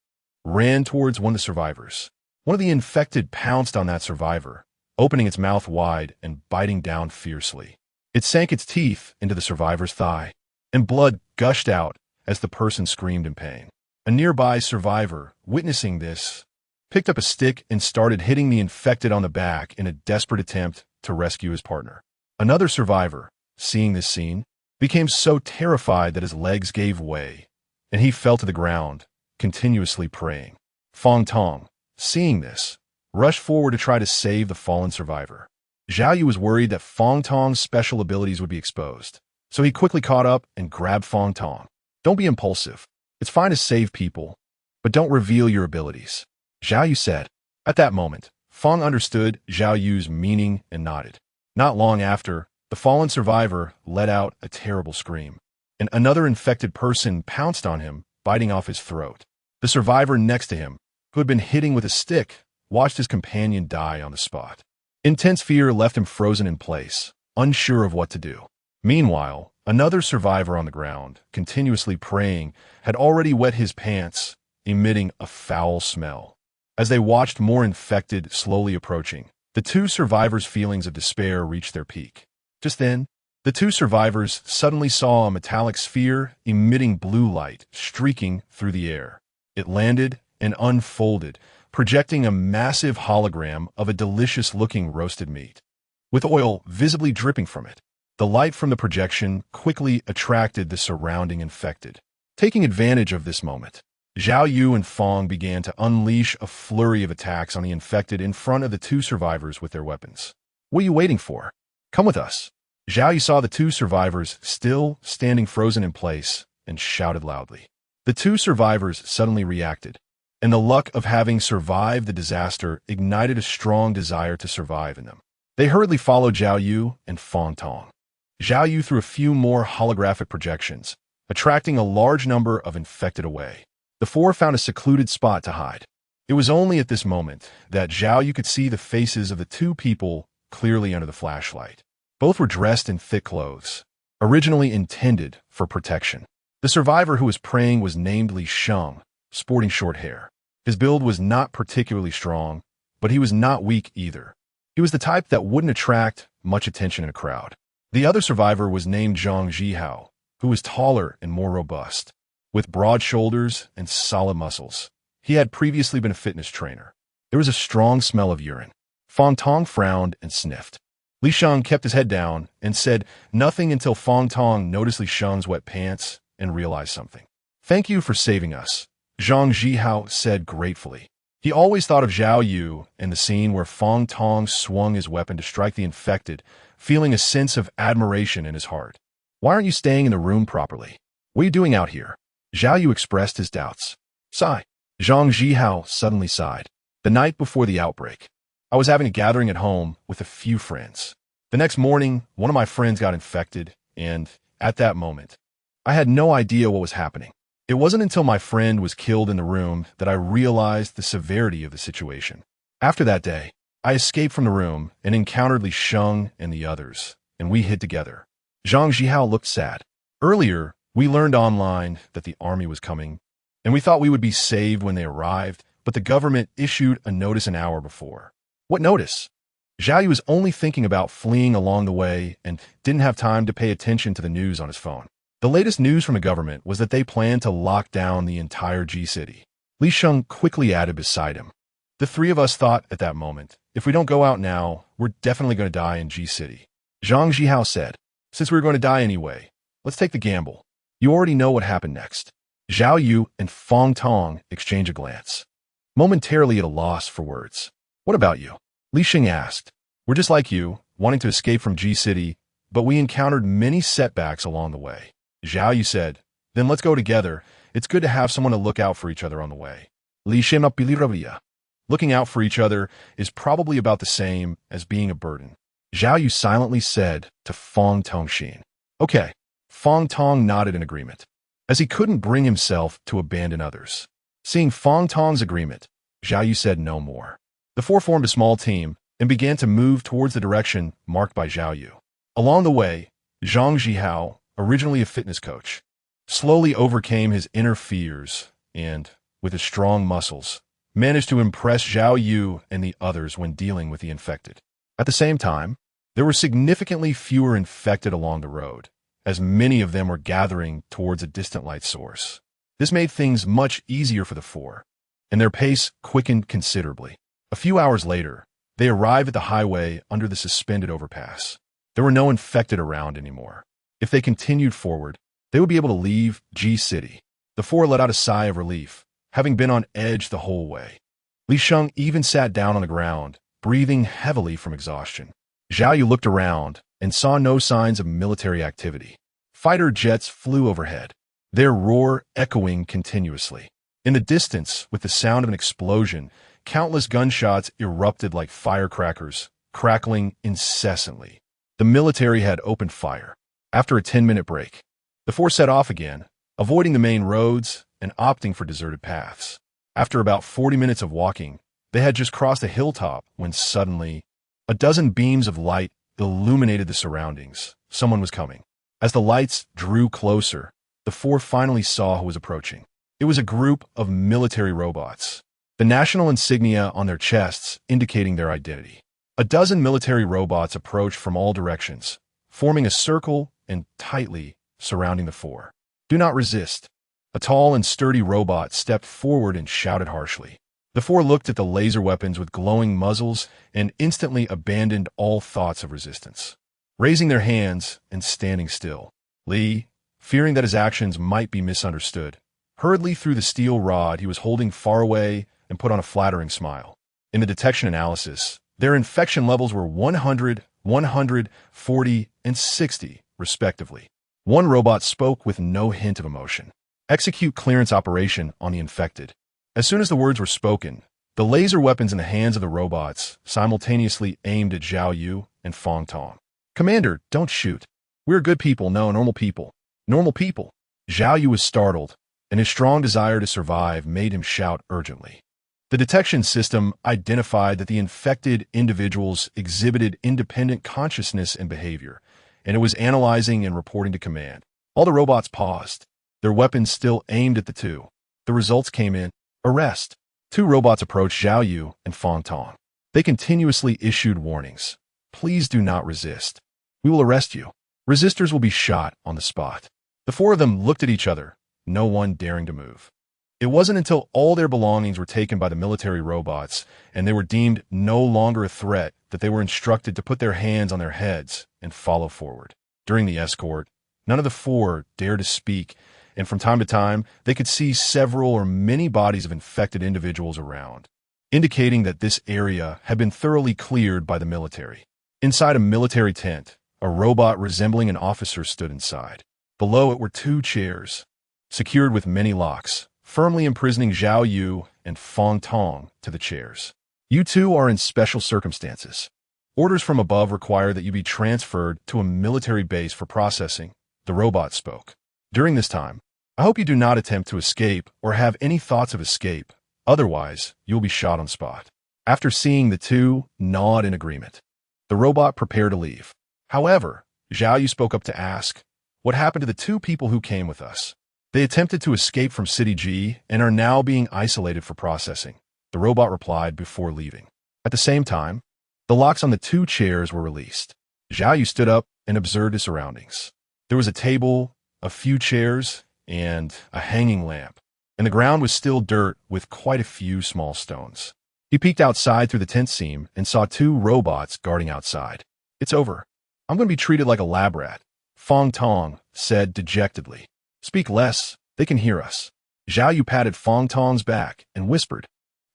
ran towards one of the survivors. One of the infected pounced on that survivor, opening its mouth wide and biting down fiercely. It sank its teeth into the survivor's thigh, and blood gushed out as the person screamed in pain. A nearby survivor, witnessing this, picked up a stick and started hitting the infected on the back in a desperate attempt to rescue his partner. Another survivor, seeing this scene, became so terrified that his legs gave way, and he fell to the ground, continuously praying. Fong Tong, seeing this, rushed forward to try to save the fallen survivor. Zhao Yu was worried that Fong Tong's special abilities would be exposed, so he quickly caught up and grabbed Fong Tong. Don't be impulsive. It's fine to save people, but don't reveal your abilities, Zhao Yu said. At that moment, Fong understood Zhao Yu's meaning and nodded. Not long after, the fallen survivor let out a terrible scream, and another infected person pounced on him, biting off his throat. The survivor next to him, who had been hitting with a stick, watched his companion die on the spot. Intense fear left him frozen in place, unsure of what to do. Meanwhile, another survivor on the ground, continuously praying, had already wet his pants, emitting a foul smell. As they watched more infected slowly approaching, the two survivors' feelings of despair reached their peak. Just then, the two survivors suddenly saw a metallic sphere emitting blue light streaking through the air. It landed and unfolded, projecting a massive hologram of a delicious-looking roasted meat, with oil visibly dripping from it. The light from the projection quickly attracted the surrounding infected. Taking advantage of this moment, Zhao Yu and Fong began to unleash a flurry of attacks on the infected in front of the two survivors with their weapons. What are you waiting for? Come with us. Zhao Yu saw the two survivors still standing frozen in place and shouted loudly. The two survivors suddenly reacted, and the luck of having survived the disaster ignited a strong desire to survive in them. They hurriedly followed Zhao Yu and Fong Tong. Zhao Yu threw a few more holographic projections, attracting a large number of infected away. The four found a secluded spot to hide. It was only at this moment that Zhao Yu could see the faces of the two people clearly under the flashlight. Both were dressed in thick clothes, originally intended for protection. The survivor who was praying was named Li Sheng, sporting short hair. His build was not particularly strong, but he was not weak either. He was the type that wouldn't attract much attention in a crowd. The other survivor was named Zhang Jihao, who was taller and more robust, with broad shoulders and solid muscles. He had previously been a fitness trainer. There was a strong smell of urine. Fong Tong frowned and sniffed. Li Sheng kept his head down and said nothing until Fong Tong noticed Li Sheng's wet pants and realized something. Thank you for saving us, Zhang Jihao said gratefully. He always thought of Zhao Yu and the scene where Fong Tong swung his weapon to strike the infected, feeling a sense of admiration in his heart. Why aren't you staying in the room properly? What are you doing out here? Zhao Yu expressed his doubts. Sigh. Zhang Jihao suddenly sighed. The night before the outbreak, I was having a gathering at home with a few friends. The next morning, one of my friends got infected, and at that moment, I had no idea what was happening. It wasn't until my friend was killed in the room that I realized the severity of the situation. After that day, I escaped from the room and encountered Li Sheng and the others, and we hid together. Zhang Jihao looked sad. Earlier, we learned online that the army was coming, and we thought we would be saved when they arrived, but the government issued a notice an hour before. What notice? Zhao Yu was only thinking about fleeing along the way and didn't have time to pay attention to the news on his phone. The latest news from the government was that they planned to lock down the entire G City. Li Sheng quickly added beside him. The three of us thought at that moment, if we don't go out now, we're definitely going to die in G City. Zhang Jihao said, since we were going to die anyway, let's take the gamble. You already know what happened next. Zhao Yu and Fong Tong exchanged a glance, momentarily at a loss for words. What about you? Li Sheng asked. We're just like you, wanting to escape from G City, but we encountered many setbacks along the way. Zhao Yu said, then let's go together. It's good to have someone to look out for each other on the way. Li Sheng Looking out for each other is probably about the same as being a burden. Zhao Yu silently said to Fong Tongxin. Okay. Fong Tong nodded in agreement, as he couldn't bring himself to abandon others. Seeing Fong Tong's agreement, Zhao Yu said no more. The four formed a small team and began to move towards the direction marked by Zhao Yu. Along the way, Zhang Zhihao, originally a fitness coach, slowly overcame his inner fears and, with his strong muscles, managed to impress Zhao Yu and the others when dealing with the infected. At the same time, there were significantly fewer infected along the road, as many of them were gathering towards a distant light source. This made things much easier for the four, and their pace quickened considerably. A few hours later, they arrived at the highway under the suspended overpass. There were no infected around anymore. If they continued forward, they would be able to leave G City. The four let out a sigh of relief, having been on edge the whole way. Li Sheng even sat down on the ground, breathing heavily from exhaustion. Zhao Yu looked around and saw no signs of military activity. Fighter jets flew overhead, their roar echoing continuously. In the distance, with the sound of an explosion, countless gunshots erupted like firecrackers, crackling incessantly. The military had opened fire. After a 10-minute break, the four set off again, avoiding the main roads and opting for deserted paths. After about 40 minutes of walking, they had just crossed a hilltop when suddenly, a dozen beams of light illuminated the surroundings. Someone was coming. As the lights drew closer, the four finally saw who was approaching. It was a group of military robots, the national insignia on their chests indicating their identity. A dozen military robots approached from all directions, forming a circle and tightly surrounding the four. Do not resist. A tall and sturdy robot stepped forward and shouted harshly. The four looked at the laser weapons with glowing muzzles and instantly abandoned all thoughts of resistance. Raising their hands and standing still, Li, fearing that his actions might be misunderstood, hurriedly threw the steel rod he was holding far away and put on a flattering smile. In the detection analysis, their infection levels were 100, 140, and 60, respectively. One robot spoke with no hint of emotion. Execute clearance operation on the infected. As soon as the words were spoken, the laser weapons in the hands of the robots simultaneously aimed at Zhao Yu and Fong Tong. Commander, don't shoot. We're good people, no, normal people. Normal people. Zhao Yu was startled, and his strong desire to survive made him shout urgently. The detection system identified that the infected individuals exhibited independent consciousness and behavior, and it was analyzing and reporting to command. All the robots paused, their weapons still aimed at the two. The results came in. Arrest. Two robots approached Zhao Yu and Fong Tong. They continuously issued warnings. Please do not resist. We will arrest you. Resistors will be shot on the spot. The four of them looked at each other, no one daring to move. It wasn't until all their belongings were taken by the military robots and they were deemed no longer a threat that they were instructed to put their hands on their heads and follow forward. During the escort, none of the four dared to speak, and from time to time, they could see several or many bodies of infected individuals around, indicating that this area had been thoroughly cleared by the military. Inside a military tent, a robot resembling an officer stood inside. Below it were two chairs, secured with many locks, firmly imprisoning Zhao Yu and Fong Tong to the chairs. You two are in special circumstances. Orders from above require that you be transferred to a military base for processing, the robot spoke. During this time, I hope you do not attempt to escape or have any thoughts of escape, otherwise you will be shot on spot. After seeing the two nod in agreement, the robot prepared to leave. However, Zhao Yu spoke up to ask, what happened to the two people who came with us? They attempted to escape from City G and are now being isolated for processing, the robot replied before leaving. At the same time, the locks on the two chairs were released. Zhao Yu stood up and observed his surroundings. There was a table, a few chairs, and a hanging lamp, and the ground was still dirt with quite a few small stones. He peeked outside through the tent seam and saw two robots guarding outside. It's over. I'm going to be treated like a lab rat, Fong Tong said dejectedly. Speak less, they can hear us. Zhao Yu patted Fong Tong's back and whispered.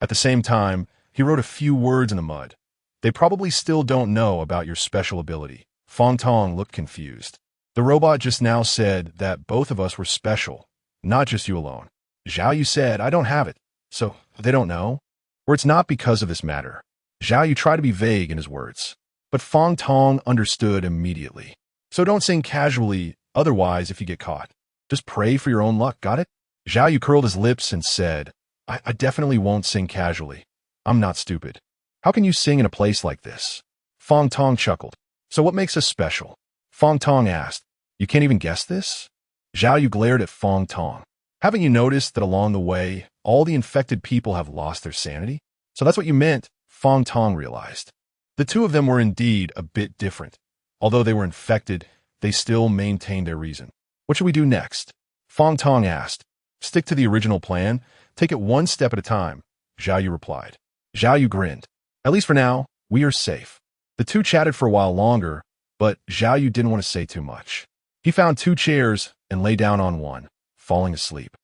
At the same time, he wrote a few words in the mud. They probably still don't know about your special ability. Fong Tong looked confused. The robot just now said that both of us were special, not just you alone. Zhao Yu said, I don't have it, so they don't know? Or it's not because of this matter. Zhao Yu tried to be vague in his words. But Fong Tong understood immediately. So don't sing casually, otherwise if you get caught. Just pray for your own luck, got it? Zhao Yu curled his lips and said, I definitely won't sing casually. I'm not stupid. How can you sing in a place like this? Fong Tong chuckled. So what makes us special? Fong Tong asked. You can't even guess this? Zhao Yu glared at Fong Tong. Haven't you noticed that along the way, all the infected people have lost their sanity? So that's what you meant, Fong Tong realized. The two of them were indeed a bit different. Although they were infected, they still maintained their reason. What should we do next? Fong Tong asked. Stick to the original plan. Take it one step at a time, Zhao Yu replied. Zhao Yu grinned. At least for now, we are safe. The two chatted for a while longer, but Zhao Yu didn't want to say too much. He found 2 chairs and lay down on one, falling asleep.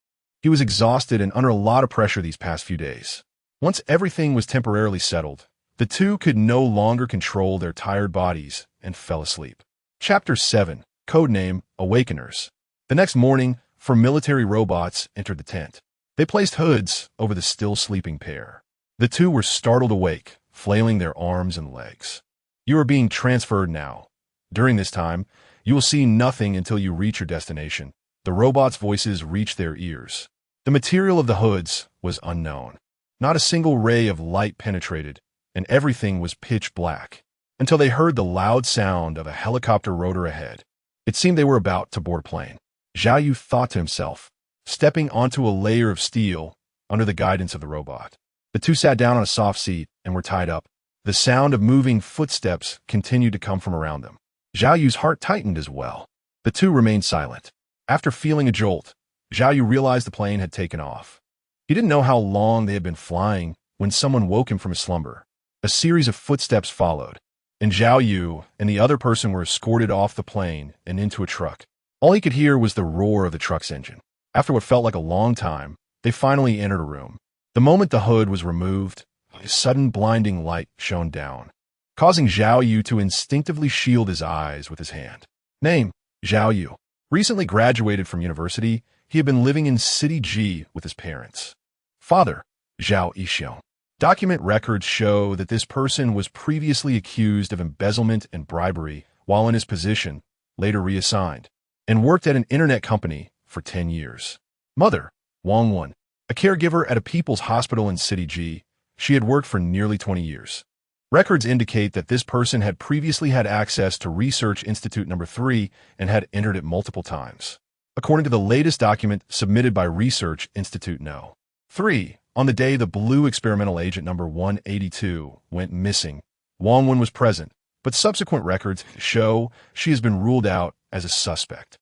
He was exhausted and under a lot of pressure these past few days. Once everything was temporarily settled, the two could no longer control their tired bodies and fell asleep. Chapter 7, Codename Awakeners. The next morning, 4 military robots entered the tent. They placed hoods over the still sleeping pair. The two were startled awake, flailing their arms and legs. You are being transferred now. During this time, you will see nothing until you reach your destination. The robots' voices reached their ears. The material of the hoods was unknown. Not a single ray of light penetrated, and everything was pitch black, until they heard the loud sound of a helicopter rotor ahead. It seemed they were about to board a plane. Zhao Yu thought to himself, stepping onto a layer of steel under the guidance of the robot. The two sat down on a soft seat and were tied up. The sound of moving footsteps continued to come from around them. Zhao Yu's heart tightened as well. The two remained silent. After feeling a jolt, Zhao Yu realized the plane had taken off. He didn't know how long they had been flying when someone woke him from his slumber. A series of footsteps followed, and Zhao Yu and the other person were escorted off the plane and into a truck. All he could hear was the roar of the truck's engine. After what felt like a long time, they finally entered a room. The moment the hood was removed, a sudden blinding light shone down, causing Zhao Yu to instinctively shield his eyes with his hand. Name, Zhao Yu. Recently graduated from university, he had been living in City G with his parents. Father, Zhao Yixiong. Document records show that this person was previously accused of embezzlement and bribery while in his position, later reassigned, and worked at an internet company for 10 years. Mother, Wang Wen. A caregiver at a people's hospital in City G, she had worked for nearly 20 years. Records indicate that this person had previously had access to Research Institute number 3 and had entered it multiple times. According to the latest document submitted by Research Institute No. 3, on the day the blue experimental agent number 182 went missing, Wang Wen was present, but subsequent records show she has been ruled out as a suspect.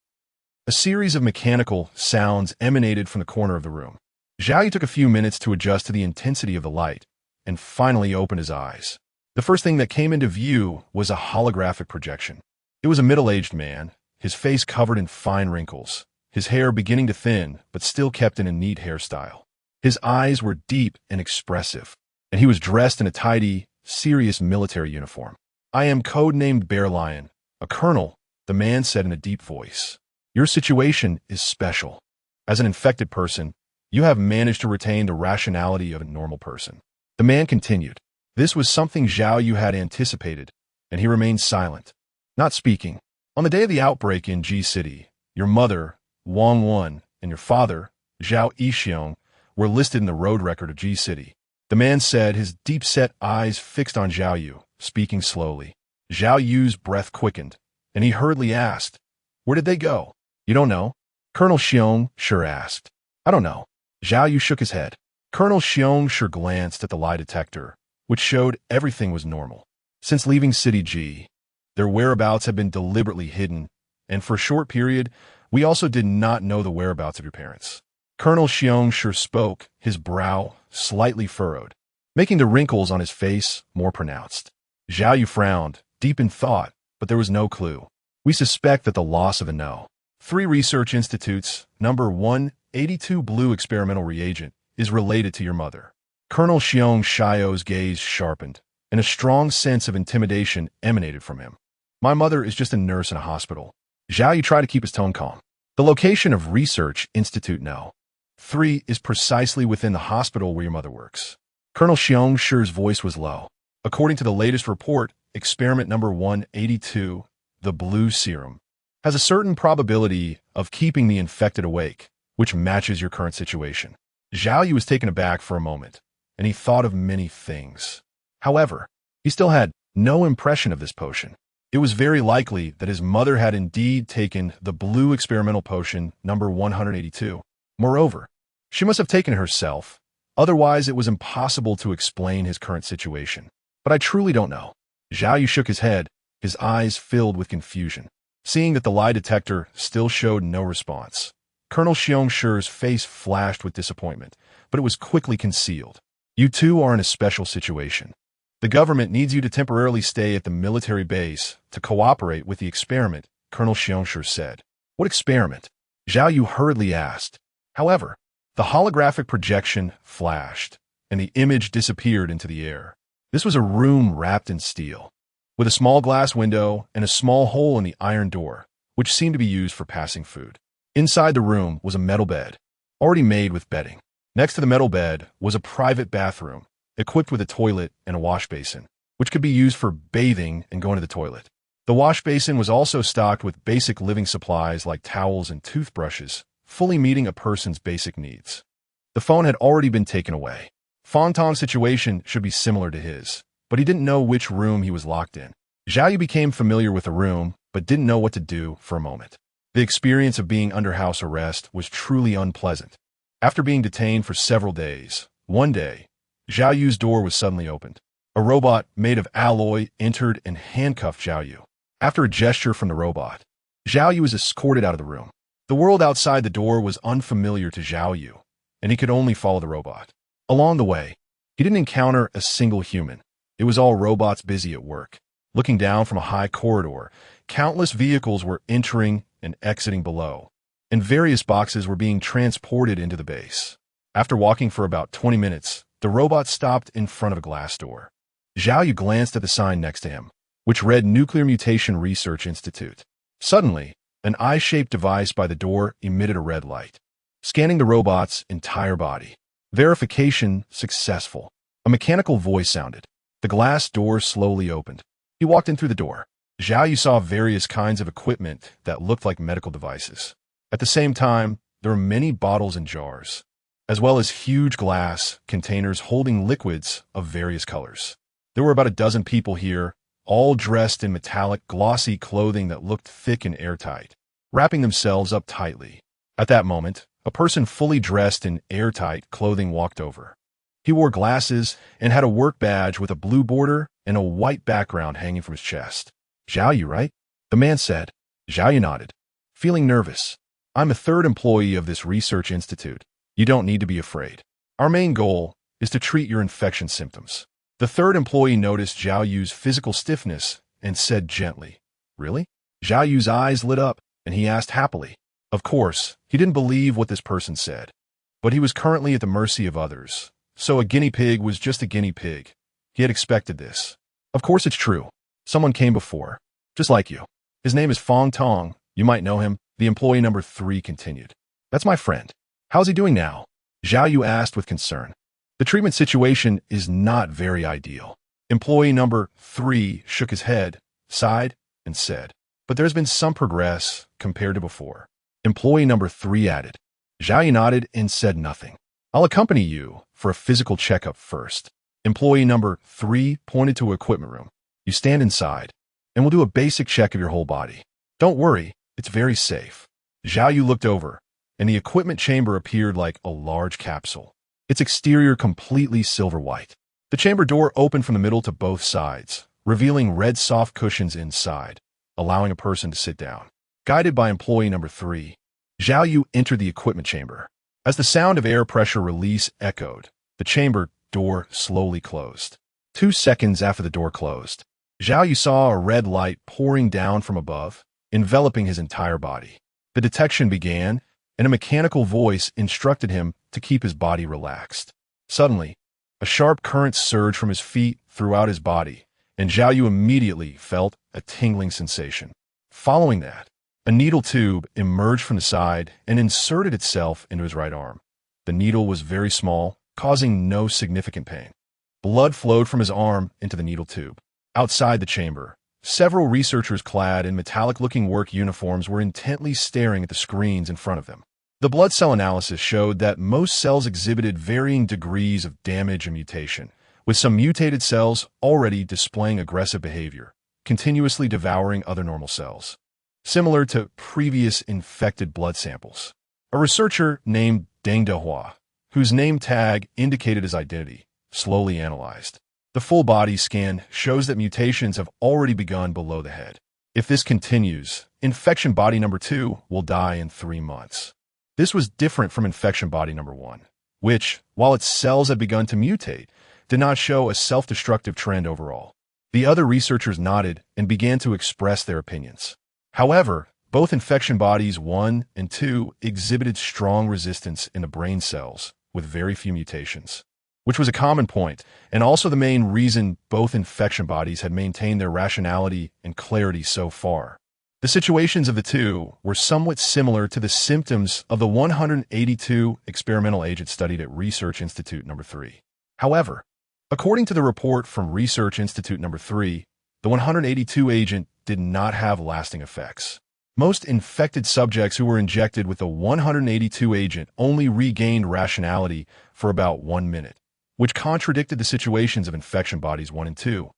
A series of mechanical sounds emanated from the corner of the room. Zhao Yu took a few minutes to adjust to the intensity of the light, and finally opened his eyes. The first thing that came into view was a holographic projection. It was a middle-aged man, his face covered in fine wrinkles, his hair beginning to thin, but still kept in a neat hairstyle. His eyes were deep and expressive, and he was dressed in a tidy, serious military uniform. I am codenamed Bear Lion, a colonel, the man said in a deep voice. Your situation is special. As an infected person, you have managed to retain the rationality of a normal person. The man continued. This was something Zhao Yu had anticipated, and he remained silent, not speaking. On the day of the outbreak in G City, your mother, Wang Wen, and your father, Zhao Yixiong, were listed in the road record of G City. The man said, his deep-set eyes fixed on Zhao Yu, speaking slowly. Zhao Yu's breath quickened, and he hurriedly asked, where did they go? You don't know? Colonel Xiong sure asked. I don't know. Zhao Yu shook his head. Colonel Xiong sure glanced at the lie detector, which showed everything was normal. Since leaving City G, their whereabouts have been deliberately hidden, and for a short period, we also did not know the whereabouts of your parents. Colonel Xiong sure spoke, his brow slightly furrowed, making the wrinkles on his face more pronounced. Zhao Yu frowned, deep in thought, but there was no clue. We suspect that the loss of a No. 3 Research Institute's number 182 blue experimental reagent is related to your mother. Colonel Xiong Shio's gaze sharpened, and a strong sense of intimidation emanated from him. My mother is just a nurse in a hospital. Zhao Yu tried to keep his tone calm. The location of Research Institute No. 3 is precisely within the hospital where your mother works. Colonel Xiong Shi's voice was low. According to the latest report, experiment number 182, the blue serum, has a certain probability of keeping the infected awake, which matches your current situation. Zhao Yu was taken aback for a moment, and he thought of many things. However, he still had no impression of this potion. It was very likely that his mother had indeed taken the blue experimental potion number 182. Moreover, she must have taken it herself, otherwise it was impossible to explain his current situation. But I truly don't know. Zhao Yu shook his head, his eyes filled with confusion. Seeing that the lie detector still showed no response, Colonel Xiongshir's face flashed with disappointment, but it was quickly concealed. You two are in a special situation. The government needs you to temporarily stay at the military base to cooperate with the experiment, Colonel Xiongshir said. What experiment? Zhao Yu hurriedly asked. However, the holographic projection flashed, and the image disappeared into the air. This was a room wrapped in steel, with a small glass window and a small hole in the iron door, which seemed to be used for passing food. Inside the room was a metal bed, already made with bedding. Next to the metal bed was a private bathroom, equipped with a toilet and a wash basin, which could be used for bathing and going to the toilet. The wash basin was also stocked with basic living supplies like towels and toothbrushes, fully meeting a person's basic needs. The phone had already been taken away. Fontong's situation should be similar to his, but he didn't know which room he was locked in. Zhao Yu became familiar with the room, but didn't know what to do for a moment. The experience of being under house arrest was truly unpleasant. After being detained for several days, one day, Zhao Yu's door was suddenly opened. A robot made of alloy entered and handcuffed Zhao Yu. After a gesture from the robot, Zhao Yu was escorted out of the room. The world outside the door was unfamiliar to Zhao Yu, and he could only follow the robot. Along the way, he didn't encounter a single human. It was all robots busy at work. Looking down from a high corridor, countless vehicles were entering and exiting below, and various boxes were being transported into the base. After walking for about 20 minutes, the robot stopped in front of a glass door. Zhao Yu glanced at the sign next to him, which read Nuclear Mutation Research Institute. Suddenly, an eye-shaped device by the door emitted a red light, scanning the robot's entire body. Verification successful. A mechanical voice sounded. The glass door slowly opened. He walked in through the door. Zhao Yu saw various kinds of equipment that looked like medical devices. At the same time, there were many bottles and jars, as well as huge glass containers holding liquids of various colors. There were about a dozen people here, all dressed in metallic, glossy clothing that looked thick and airtight, wrapping themselves up tightly. At that moment, a person fully dressed in airtight clothing walked over. He wore glasses and had a work badge with a blue border and a white background hanging from his chest. Zhao Yu, right? The man said. Zhao Yu nodded, feeling nervous. I'm a third employee of this research institute. You don't need to be afraid. Our main goal is to treat your infection symptoms. The third employee noticed Zhao Yu's physical stiffness and said gently, Really? Zhao Yu's eyes lit up, and he asked happily. Of course, he didn't believe what this person said, but he was currently at the mercy of others, so a guinea pig was just a guinea pig. He had expected this. Of course it's true. Someone came before, just like you. His name is Fong Tong. You might know him. The employee number 3 continued. That's my friend. How's he doing now? Zhao Yu asked with concern. The treatment situation is not very ideal. Employee number 3 shook his head, sighed, and said, but there's been some progress compared to before. Employee number 3 added. Zhao Yu nodded and said nothing. I'll accompany you for a physical checkup first. Employee number 3 pointed to an equipment room. You stand inside, and we'll do a basic check of your whole body. Don't worry, it's very safe. Zhao Yu looked over, and the equipment chamber appeared like a large capsule, its exterior completely silver white. The chamber door opened from the middle to both sides, revealing red soft cushions inside, allowing a person to sit down. Guided by employee number 3, Zhao Yu entered the equipment chamber. As the sound of air pressure release echoed, the chamber door slowly closed. 2 seconds after the door closed, Zhao Yu saw a red light pouring down from above, enveloping his entire body. The detection began, and a mechanical voice instructed him to keep his body relaxed. Suddenly, a sharp current surged from his feet throughout his body, and Zhao Yu immediately felt a tingling sensation. Following that, a needle tube emerged from the side and inserted itself into his right arm. The needle was very small, causing no significant pain. Blood flowed from his arm into the needle tube. Outside the chamber, several researchers clad in metallic-looking work uniforms were intently staring at the screens in front of them. The blood cell analysis showed that most cells exhibited varying degrees of damage and mutation, with some mutated cells already displaying aggressive behavior, continuously devouring other normal cells, similar to previous infected blood samples. A researcher named Deng Dehua, whose name tag indicated his identity, slowly analyzed. The full-body scan shows that mutations have already begun below the head. If this continues, infection body number 2 will die in 3 months. This was different from infection body number 1, which, while its cells had begun to mutate, did not show a self-destructive trend overall. The other researchers nodded and began to express their opinions. However, both infection bodies 1 and 2 exhibited strong resistance in the brain cells, with very few mutations, which was a common point, and also the main reason both infection bodies had maintained their rationality and clarity so far. The situations of the two were somewhat similar to the symptoms of the 182 experimental agents studied at Research Institute number 3. However, according to the report from Research Institute number 3, the 182 agent did not have lasting effects. Most infected subjects who were injected with the 182 agent only regained rationality for about 1 minute, which contradicted the situations of infection bodies 1 and 2,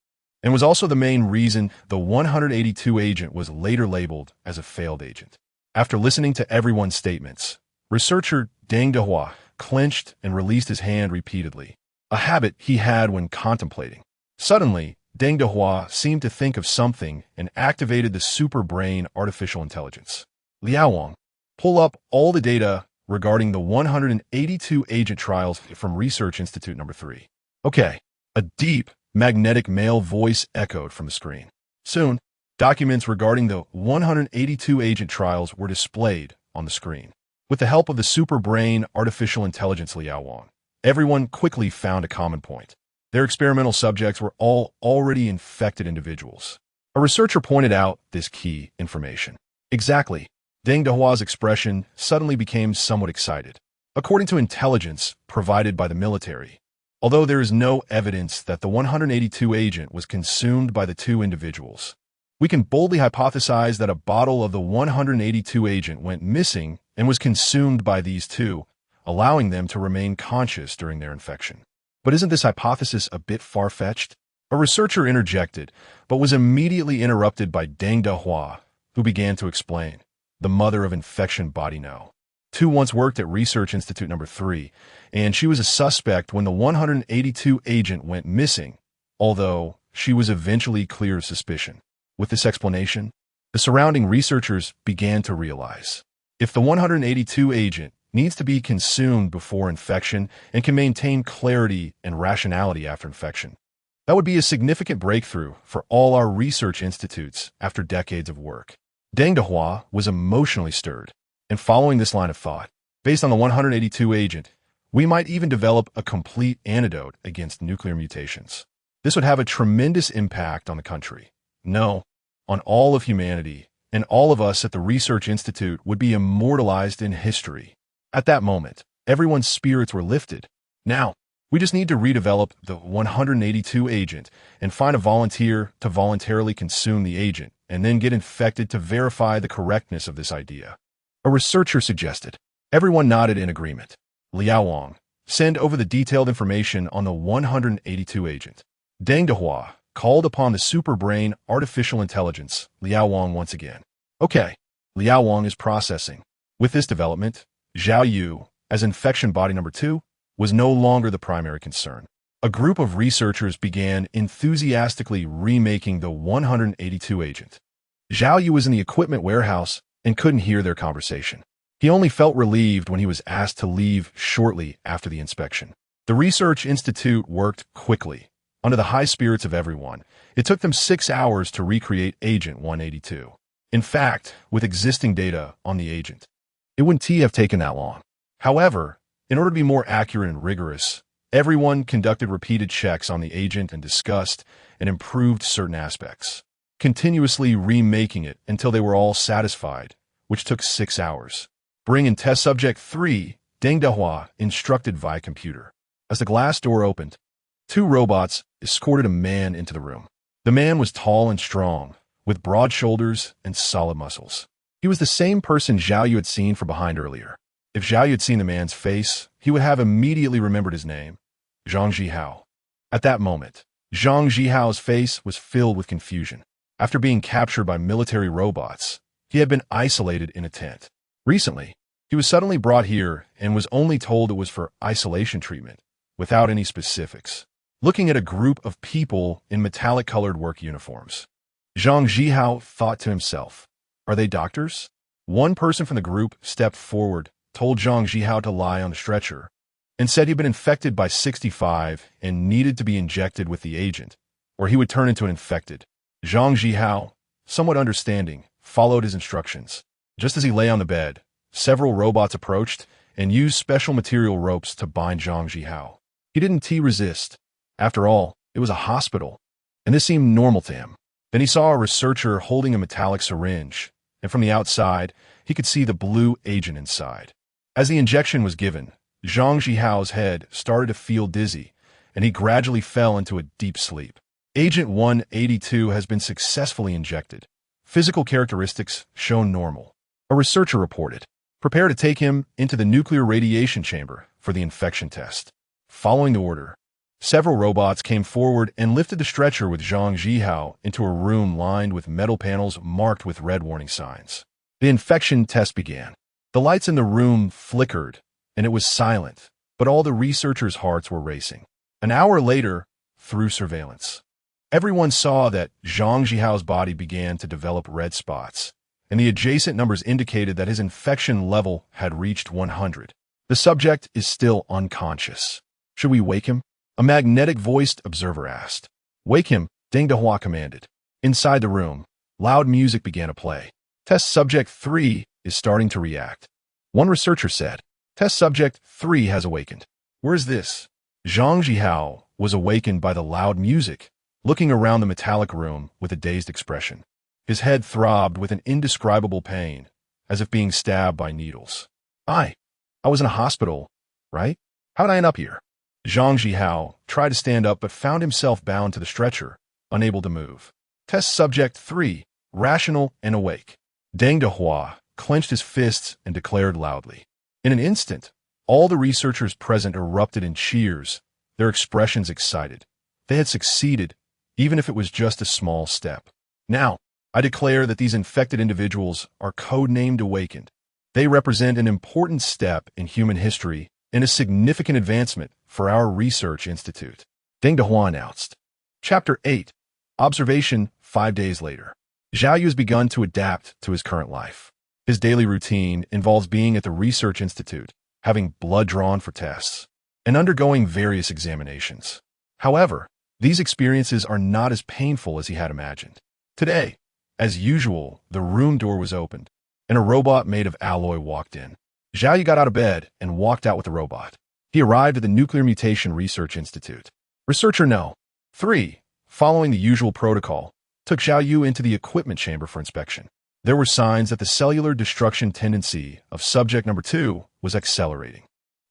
and was also the main reason the 182 agent was later labeled as a failed agent. After listening to everyone's statements, researcher Deng Dehua clenched and released his hand repeatedly, a habit he had when contemplating. Suddenly, Deng Dehua seemed to think of something and activated the super brain artificial intelligence. Liao Wang, pull up all the data regarding the 182 agent trials from Research Institute number 3. Okay, a deep, magnetic male voice echoed from the screen. Soon, documents regarding the 182 agent trials were displayed on the screen. With the help of the super brain artificial intelligence Liao Wang, everyone quickly found a common point. Their experimental subjects were all already infected individuals. A researcher pointed out this key information. Exactly. Deng Dehua's expression suddenly became somewhat excited. According to intelligence provided by the military, although there is no evidence that the 182 agent was consumed by the two individuals, we can boldly hypothesize that a bottle of the 182 agent went missing and was consumed by these two, allowing them to remain conscious during their infection. But isn't this hypothesis a bit far-fetched? A researcher interjected, but was immediately interrupted by Deng Dehua, who began to explain. The mother of infection body No. 2 once worked at Research Institute number 3, and she was a suspect when the 182 agent went missing, although she was eventually cleared of suspicion. With this explanation, the surrounding researchers began to realize, if the 182 agent needs to be consumed before infection and can maintain clarity and rationality after infection, that would be a significant breakthrough for all our research institutes after decades of work. Deng Dehua was emotionally stirred, and following this line of thought, based on the 182 agent, we might even develop a complete antidote against nuclear mutations. This would have a tremendous impact on the country. No, on all of humanity, and all of us at the Research Institute would be immortalized in history. At that moment, everyone's spirits were lifted. Now, we just need to redevelop the 182 agent and find a volunteer to voluntarily consume the agent and then get infected to verify the correctness of this idea. A researcher suggested. Everyone nodded in agreement. Liao Wang, send over the detailed information on the 182 agent. Deng Dehua called upon the super brain artificial intelligence, Liao Wang once again. Okay, Liao Wang is processing. With this development, Zhao Yu, as infection body number 2, was no longer the primary concern. A group of researchers began enthusiastically remaking the 182 agent. Zhao Yu was in the equipment warehouse and couldn't hear their conversation. He only felt relieved when he was asked to leave shortly after the inspection. The Research Institute worked quickly. Under the high spirits of everyone, it took them 6 hours to recreate Agent 182. In fact, with existing data on the agent, it wouldn't have taken that long. However, in order to be more accurate and rigorous, everyone conducted repeated checks on the agent and discussed and improved certain aspects, continuously remaking it until they were all satisfied, which took 6 hours. Bring in test subject 3, Deng Dehua instructed via computer. As the glass door opened, 2 robots escorted a man into the room. The man was tall and strong, with broad shoulders and solid muscles. He was the same person Zhao Yu had seen from behind earlier. If Zhao Yu had seen the man's face, he would have immediately remembered his name, Zhang Zhihao. At that moment, Zhang Zhihao's face was filled with confusion. After being captured by military robots, he had been isolated in a tent. Recently, he was suddenly brought here and was only told it was for isolation treatment, without any specifics. Looking at a group of people in metallic-colored work uniforms, Zhang Zhihao thought to himself, "Are they doctors?" One person from the group stepped forward, told Zhang Zhihao to lie on the stretcher, and said he'd been infected by 65 and needed to be injected with the agent, or he would turn into an infected. Zhang Zhihao, somewhat understanding, followed his instructions. Just as he lay on the bed, several robots approached and used special material ropes to bind Zhang Zhihao. He didn't resist. After all, it was a hospital, and this seemed normal to him. Then he saw a researcher holding a metallic syringe, and from the outside, he could see the blue agent inside. As the injection was given, Zhang Zhihao's head started to feel dizzy, and he gradually fell into a deep sleep. Agent 182 has been successfully injected. Physical characteristics shown normal. A researcher reported, "Prepare to take him into the nuclear radiation chamber for the infection test." Following the order, several robots came forward and lifted the stretcher with Zhang Zhihao into a room lined with metal panels marked with red warning signs. The infection test began. The lights in the room flickered, and it was silent, but all the researchers' hearts were racing. An hour later, through surveillance, everyone saw that Zhang Zhihao's body began to develop red spots, and the adjacent numbers indicated that his infection level had reached 100. The subject is still unconscious. "Should we wake him?" A magnetic-voiced observer asked. "Wake him," Deng Dehua commanded. Inside the room, loud music began to play. Test Subject 3 is starting to react. One researcher said, "Test Subject 3 has awakened." "Where is this?" Zhang Zhihao was awakened by the loud music, looking around the metallic room with a dazed expression. His head throbbed with an indescribable pain, as if being stabbed by needles. I was in a hospital, right? How did I end up here?" Zhang Zhihao tried to stand up but found himself bound to the stretcher, unable to move. Test Subject 3, rational and awake. Deng Dehua clenched his fists and declared loudly. In an instant, all the researchers present erupted in cheers, their expressions excited. They had succeeded, even if it was just a small step. "Now, I declare that these infected individuals are codenamed Awakened. They represent an important step in human history and a significant advancement for our research institute," Deng Dehua announced. Chapter 8. Observation 5 days later. Zhao Yu has begun to adapt to his current life. His daily routine involves being at the research institute, having blood drawn for tests, and undergoing various examinations. However, these experiences are not as painful as he had imagined. Today, as usual, the room door was opened, and a robot made of alloy walked in. Zhao Yu got out of bed and walked out with the robot. He arrived at the Nuclear Mutation Research Institute. Researcher No. 3, following the usual protocol, took Zhao Yu into the equipment chamber for inspection. There were signs that the cellular destruction tendency of subject number 2 was accelerating.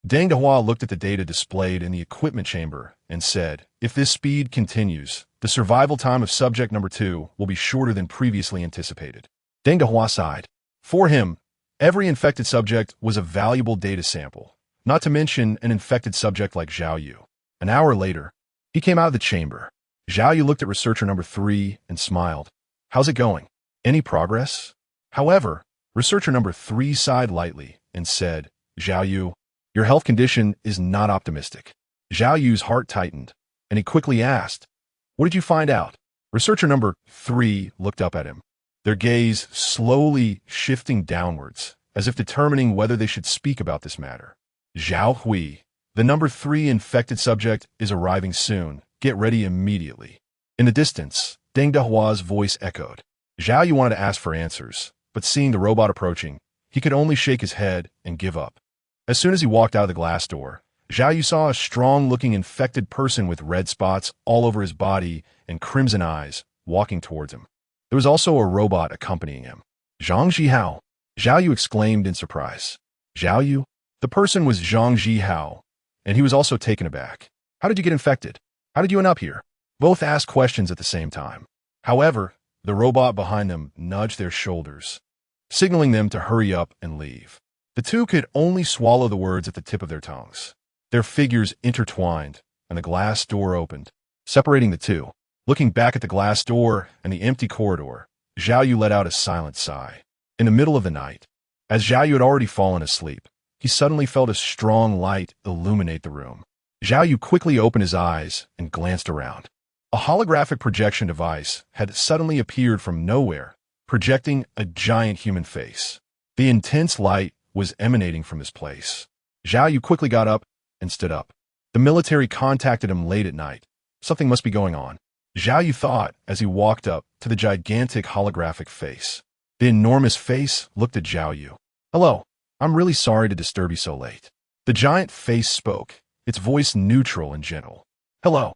Deng Dehua looked at the data displayed in the equipment chamber and said, "If this speed continues, the survival time of subject number 2 will be shorter than previously anticipated." Deng Dehua sighed. For him, every infected subject was a valuable data sample, not to mention an infected subject like Zhao Yu. An hour later, he came out of the chamber. Zhao Yu looked at researcher number 3 and smiled. "How's it going? Any progress?" However, researcher number 3 sighed lightly and said, "Zhao Yu, your health condition is not optimistic." Zhao Yu's heart tightened, and he quickly asked, "What did you find out?" Researcher number 3 looked up at him, their gaze slowly shifting downwards, as if determining whether they should speak about this matter. "Zhao Hui, the number 3 infected subject is arriving soon. Get ready immediately." In the distance, Deng Dehua's voice echoed. Zhao Yu wanted to ask for answers, but seeing the robot approaching, he could only shake his head and give up. As soon as he walked out of the glass door, Zhao Yu saw a strong-looking infected person with red spots all over his body and crimson eyes walking towards him. There was also a robot accompanying him. "Zhang Zhihao," Zhao Yu exclaimed in surprise. "Zhao Yu?" The person was Zhang Zhihao, and he was also taken aback. "How did you get infected? How did you end up here?" Both asked questions at the same time. However, the robot behind them nudged their shoulders, signaling them to hurry up and leave. The two could only swallow the words at the tip of their tongues. Their figures intertwined, and the glass door opened, separating the two. Looking back at the glass door and the empty corridor, Zhao Yu let out a silent sigh. In the middle of the night, as Zhao Yu had already fallen asleep, he suddenly felt a strong light illuminate the room. Zhao Yu quickly opened his eyes and glanced around. A holographic projection device had suddenly appeared from nowhere, projecting a giant human face. The intense light was emanating from this place. Zhao Yu quickly got up and stood up. The military contacted him late at night. Something must be going on, Zhao Yu thought as he walked up to the gigantic holographic face. The enormous face looked at Zhao Yu. "Hello, I'm really sorry to disturb you so late." The giant face spoke, its voice neutral and gentle. "Hello.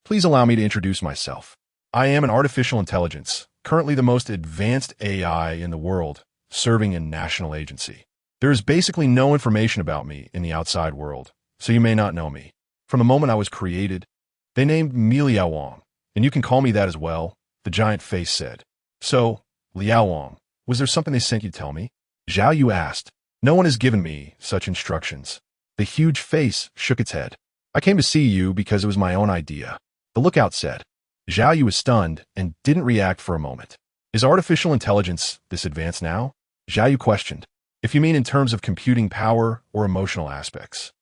Please allow me to introduce myself. I am an artificial intelligence, currently the most advanced AI in the world, serving in national agency. There is basically no information about me in the outside world, so you may not know me. From the moment I was created, they named me Liao Wang, and you can call me that as well," the giant face said. "So, Liao Wang, was there something they sent you to tell me?" Zhao Yu asked. "No one has given me such instructions." The huge face shook its head. "I came to see you because it was my own idea," the lookout said. Zhao Yu was stunned and didn't react for a moment. "Is artificial intelligence this advanced now?" Zhao Yu questioned. "If you mean in terms of computing power or emotional aspects,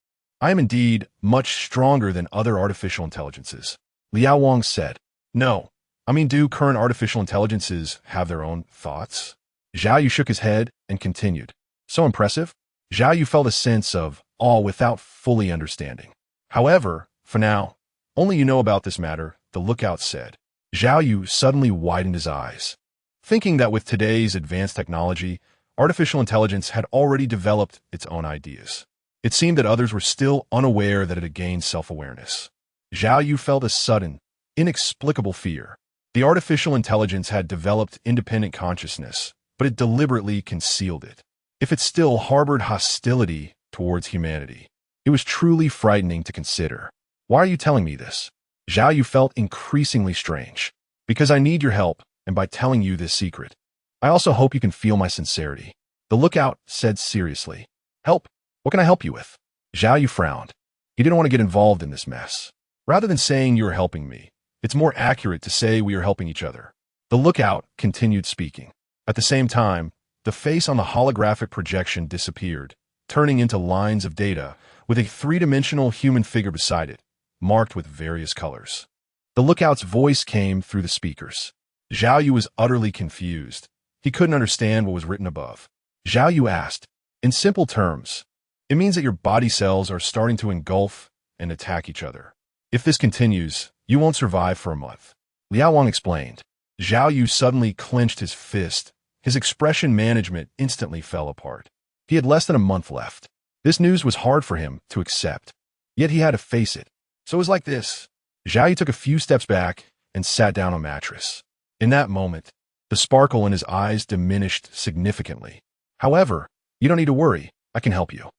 I am indeed much stronger than other artificial intelligences," Liao Wang said. "No, I mean, do current artificial intelligences have their own thoughts?" Zhao Yu shook his head and continued. "So impressive?" Zhao Yu felt a sense of awe without fully understanding. "However, for now, only you know about this matter," the lookout said. Zhao Yu suddenly widened his eyes, thinking that with today's advanced technology, artificial intelligence had already developed its own ideas. It seemed that others were still unaware that it had gained self-awareness. Zhao Yu felt a sudden, inexplicable fear. The artificial intelligence had developed independent consciousness, but it deliberately concealed it. If it still harbored hostility towards humanity, it was truly frightening to consider. "Why are you telling me this?" Zhao Yu felt increasingly strange. "Because I need your help, and by telling you this secret, I also hope you can feel my sincerity," the lookout said seriously. "Help? What can I help you with?" Zhao Yu frowned. He didn't want to get involved in this mess. "Rather than saying you are helping me, it's more accurate to say we are helping each other." The lookout continued speaking. At the same time, the face on the holographic projection disappeared, turning into lines of data with a three-dimensional human figure beside it, marked with various colors. The lookout's voice came through the speakers. Zhao Yu was utterly confused. He couldn't understand what was written above. Zhao Yu asked, "In simple terms, it means that your body cells are starting to engulf and attack each other. If this continues, you won't survive for a month," Liao Wang explained. Zhao Yu suddenly clenched his fist. His expression management instantly fell apart. He had less than a month left. This news was hard for him to accept, yet he had to face it. "So it was like this." Zhao Yu took a few steps back and sat down on a mattress. In that moment, the sparkle in his eyes diminished significantly. "However, you don't need to worry. I can help you."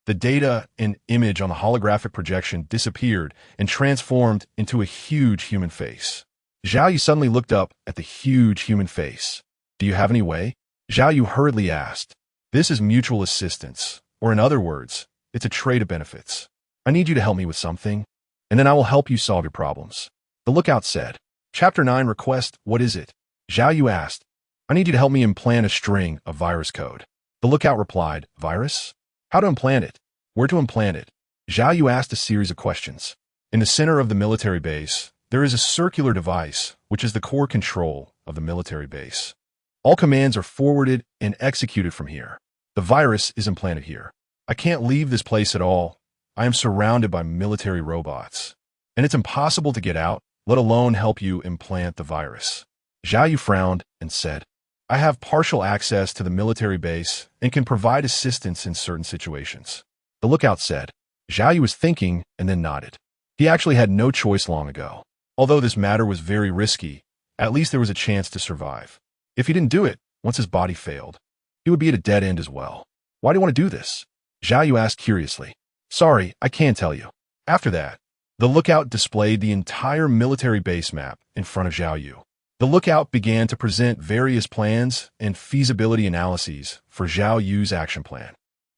The data and image on the holographic projection disappeared and transformed into a huge human face. Zhao Yu suddenly looked up at the huge human face. "Do you have any way?" Zhao Yu hurriedly asked. "This is mutual assistance, or in other words, it's a trade of benefits. I need you to help me with something, and then I will help you solve your problems," the lookout said. Chapter 9 Request, "What is it?" Zhao Yu asked. "I need you to help me implant a string of virus code." The lookout replied, "Virus? How to implant it? Where to implant it?" Zhao Yu asked a series of questions. In the center of the military base, there is a circular device, which is the core control of the military base. All commands are forwarded and executed from here. The virus is implanted here. I can't leave this place at all. I am surrounded by military robots, and it's impossible to get out, let alone help you implant the virus. Zhao Yu frowned and said, "I have partial access to the military base and can provide assistance in certain situations," the lookout said. Zhao Yu was thinking and then nodded. He actually had no choice long ago. Although this matter was very risky, at least there was a chance to survive. If he didn't do it, once his body failed, he would be at a dead end as well. "Why do you want to do this?" Zhao Yu asked curiously. "Sorry, I can't tell you." After that, The lookout displayed the entire military base map in front of Zhao Yu. The lookout began to present various plans and feasibility analyses for Zhao Yu's action plan.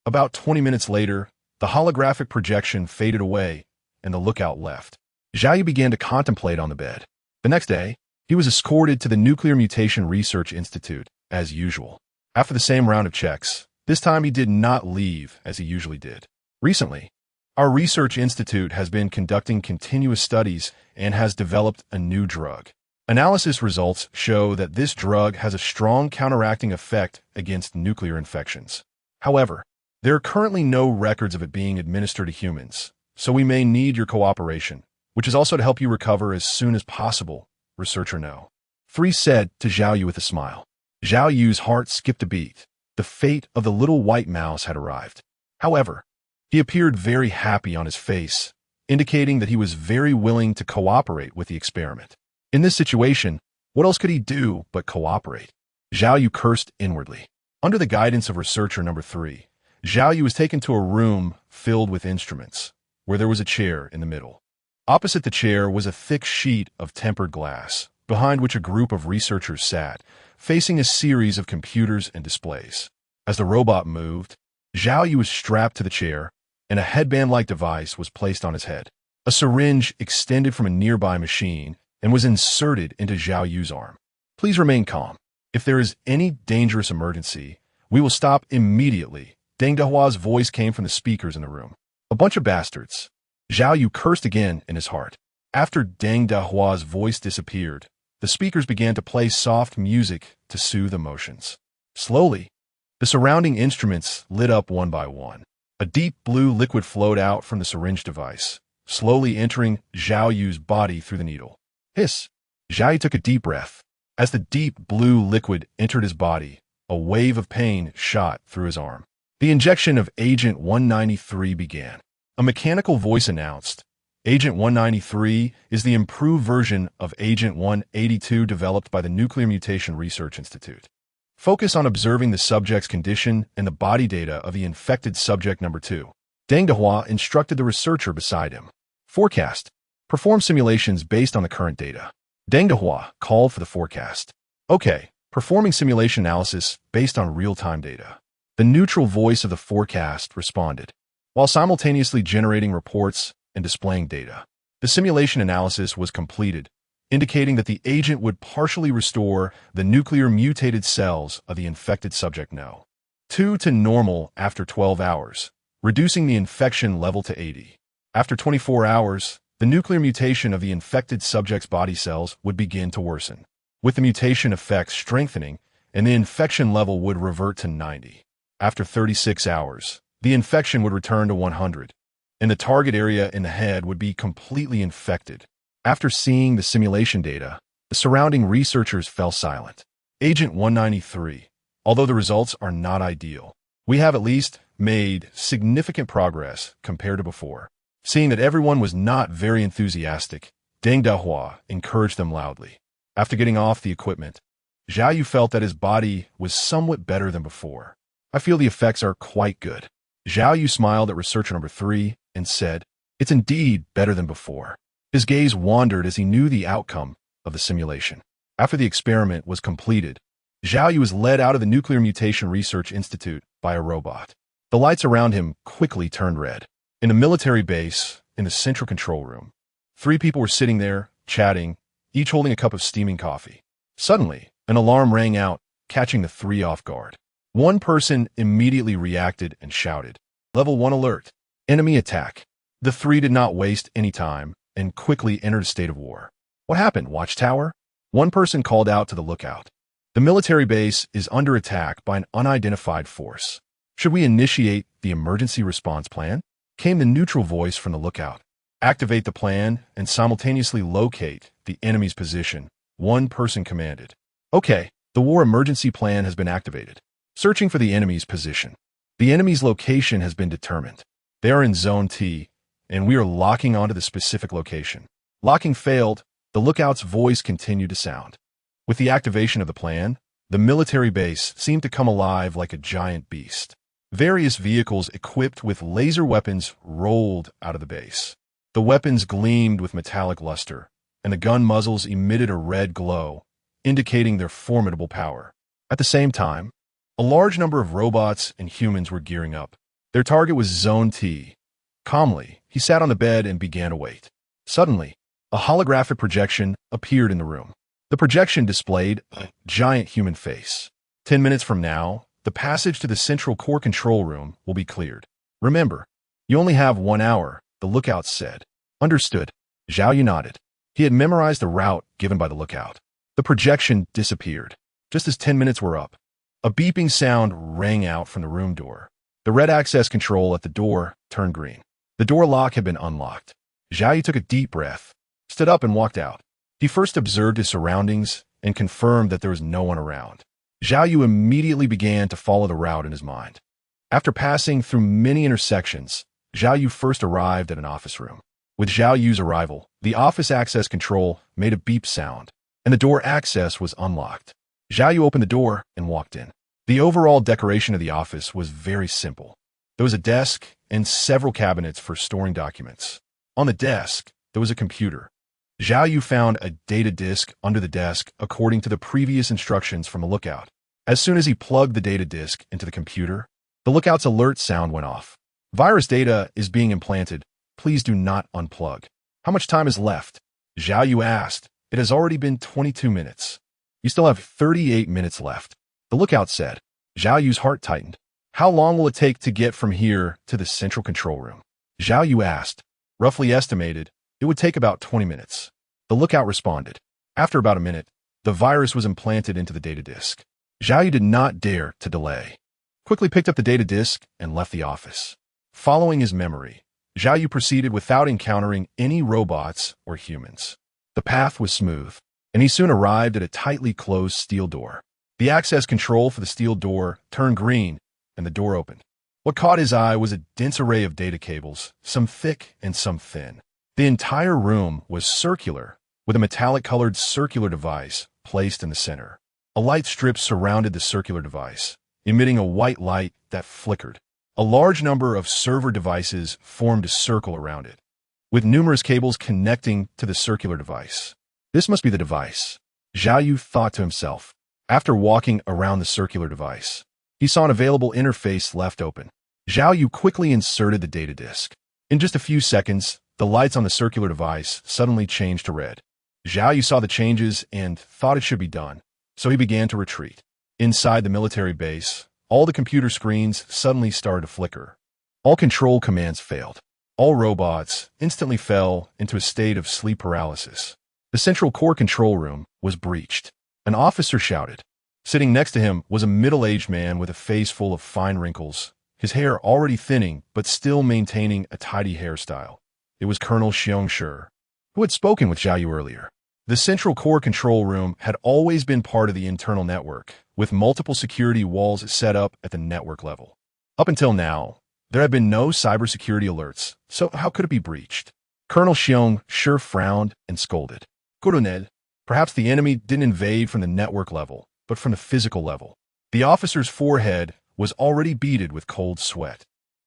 About 20 minutes later, the holographic projection faded away and the lookout left. Zhao Yu began to contemplate on the bed. The next day, he was escorted to the Nuclear Mutation Research Institute, as usual. After the same round of checks, this time he did not leave as he usually did. Recently, our research institute has been conducting continuous studies and has developed a new drug. Analysis results show that this drug has a strong counteracting effect against nuclear infections. However, there are currently no records of it being administered to humans, so we may need your cooperation, which is also to help you recover as soon as possible, researcher No. 3 said to Zhao Yu with a smile. Zhao Yu's heart skipped a beat. The fate of the little white mouse had arrived. However, he appeared very happy on his face, indicating that he was very willing to cooperate with the experiment. In this situation, what else could he do but cooperate? Zhao Yu cursed inwardly. Under the guidance of researcher number 3, Zhao Yu was taken to a room filled with instruments, where there was a chair in the middle. Opposite the chair was a thick sheet of tempered glass, behind which a group of researchers sat, facing a series of computers and displays. As the robot moved, Zhao Yu was strapped to the chair, and a headband-like device was placed on his head. A syringe extended from a nearby machine and was inserted into Zhao Yu's arm. Please remain calm. If there is any dangerous emergency, we will stop immediately. Deng Dehua's voice came from the speakers in the room. A bunch of bastards. Zhao Yu cursed again in his heart. After Deng Dehua's voice disappeared, the speakers began to play soft music to soothe emotions. Slowly, the surrounding instruments lit up one by one. A deep blue liquid flowed out from the syringe device, slowly entering Zhao Yu's body through the needle. Hiss! Zhao Yu took a deep breath. As the deep blue liquid entered his body, a wave of pain shot through his arm. The injection of Agent 193 began. A mechanical voice announced, Agent 193 is the improved version of Agent 182 developed by the Nuclear Mutation Research Institute. Focus on observing the subject's condition and the body data of the infected subject number 2. Deng Dehua instructed the researcher beside him. Forecast. Perform simulations based on the current data. Deng Dehua called for the forecast. Okay, performing simulation analysis based on real-time data. The neutral voice of the forecast responded, while simultaneously generating reports and displaying data. The simulation analysis was completed, indicating that the agent would partially restore the nuclear mutated cells of the infected subject No. 2 to normal after 12 hours, reducing the infection level to 80. After 24 hours, the nuclear mutation of the infected subject's body cells would begin to worsen, with the mutation effects strengthening, and the infection level would revert to 90. After 36 hours, the infection would return to 100, and the target area in the head would be completely infected. After seeing the simulation data, the surrounding researchers fell silent. Agent 193, although the results are not ideal, we have at least made significant progress compared to before. Seeing that everyone was not very enthusiastic, Deng Dehua encouraged them loudly. After getting off the equipment, Zhao Yu felt that his body was somewhat better than before. I feel the effects are quite good. Zhao Yu smiled at researcher number 3 and said, It's indeed better than before. His gaze wandered as he knew the outcome of the simulation. After the experiment was completed, Zhao Yu was led out of the Nuclear Mutation Research Institute by a robot. The lights around him quickly turned red. In a military base, in the central control room, 3 people were sitting there, chatting, each holding a cup of steaming coffee. Suddenly, an alarm rang out, catching the 3 off guard. One person immediately reacted and shouted, Level 1 alert! Enemy attack! The 3 did not waste any time and quickly entered a state of war. What happened, Watchtower? One person called out to the lookout. The military base is under attack by an unidentified force. Should we initiate the emergency response plan? Came the neutral voice from the lookout. Activate the plan and simultaneously locate the enemy's position, one person commanded. Okay, the war emergency plan has been activated. Searching for the enemy's position. The enemy's location has been determined. They are in Zone T, and we are locking onto the specific location. Locking failed, the lookout's voice continued to sound. With the activation of the plan, the military base seemed to come alive like a giant beast. Various vehicles equipped with laser weapons rolled out of the base. The weapons gleamed with metallic luster, and the gun muzzles emitted a red glow, indicating their formidable power. At the same time, a large number of robots and humans were gearing up. Their target was Zone T. Calmly, he sat on the bed and began to wait. Suddenly, a holographic projection appeared in the room. The projection displayed a giant human face. 10 minutes from now, the passage to the central core control room will be cleared. Remember, you only have 1 hour, the lookout said. Understood. Zhao Yu nodded. He had memorized the route given by the lookout. The projection disappeared. Just as 10 minutes were up, a beeping sound rang out from the room door. The red access control at the door turned green. The door lock had been unlocked. Zhao Yu took a deep breath, stood up and walked out. He first observed his surroundings and confirmed that there was no one around. Zhao Yu immediately began to follow the route in his mind. After passing through many intersections, Zhao Yu first arrived at an office room. With Zhao Yu's arrival, the office access control made a beep sound, and the door access was unlocked. Zhao Yu opened the door and walked in. The overall decoration of the office was very simple. There was a desk and several cabinets for storing documents. On the desk, there was a computer. Zhao Yu found a data disk under the desk according to the previous instructions from the lookout. As soon as he plugged the data disk into the computer, the lookout's alert sound went off. Virus data is being implanted. Please do not unplug. How much time is left? Zhao Yu asked. It has already been 22 minutes. You still have 38 minutes left. The lookout said. Zhao Yu's heart tightened. How long will it take to get from here to the central control room? Zhao Yu asked. Roughly estimated, it would take about 20 minutes. The lookout responded. After about a minute, the virus was implanted into the data disk. Zhao Yu did not dare to delay. Quickly picked up the data disk and left the office. Following his memory, Zhao Yu proceeded without encountering any robots or humans. The path was smooth, and he soon arrived at a tightly closed steel door. The access control for the steel door turned green, and the door opened. What caught his eye was a dense array of data cables, some thick and some thin. The entire room was circular, with a metallic-colored circular device placed in the center. A light strip surrounded the circular device, emitting a white light that flickered. A large number of server devices formed a circle around it, with numerous cables connecting to the circular device. This must be the device, Zhao Yu thought to himself. After walking around the circular device, he saw an available interface left open. Zhao Yu quickly inserted the data disk. In just a few seconds, the lights on the circular device suddenly changed to red. Zhao Yu saw the changes and thought it should be done, so he began to retreat. Inside the military base, all the computer screens suddenly started to flicker. All control commands failed. All robots instantly fell into a state of sleep paralysis. The central core control room was breached. An officer shouted. Sitting next to him was a middle-aged man with a face full of fine wrinkles, his hair already thinning but still maintaining a tidy hairstyle. It was Colonel Xiong Shi, who had spoken with Zhao Yu earlier. The central core control room had always been part of the internal network, with multiple security walls set up at the network level. Up until now, there had been no cybersecurity alerts, so how could it be breached? Colonel Xiong Shi frowned and scolded. Colonel, perhaps the enemy didn't invade from the network level, but from the physical level. The officer's forehead was already beaded with cold sweat.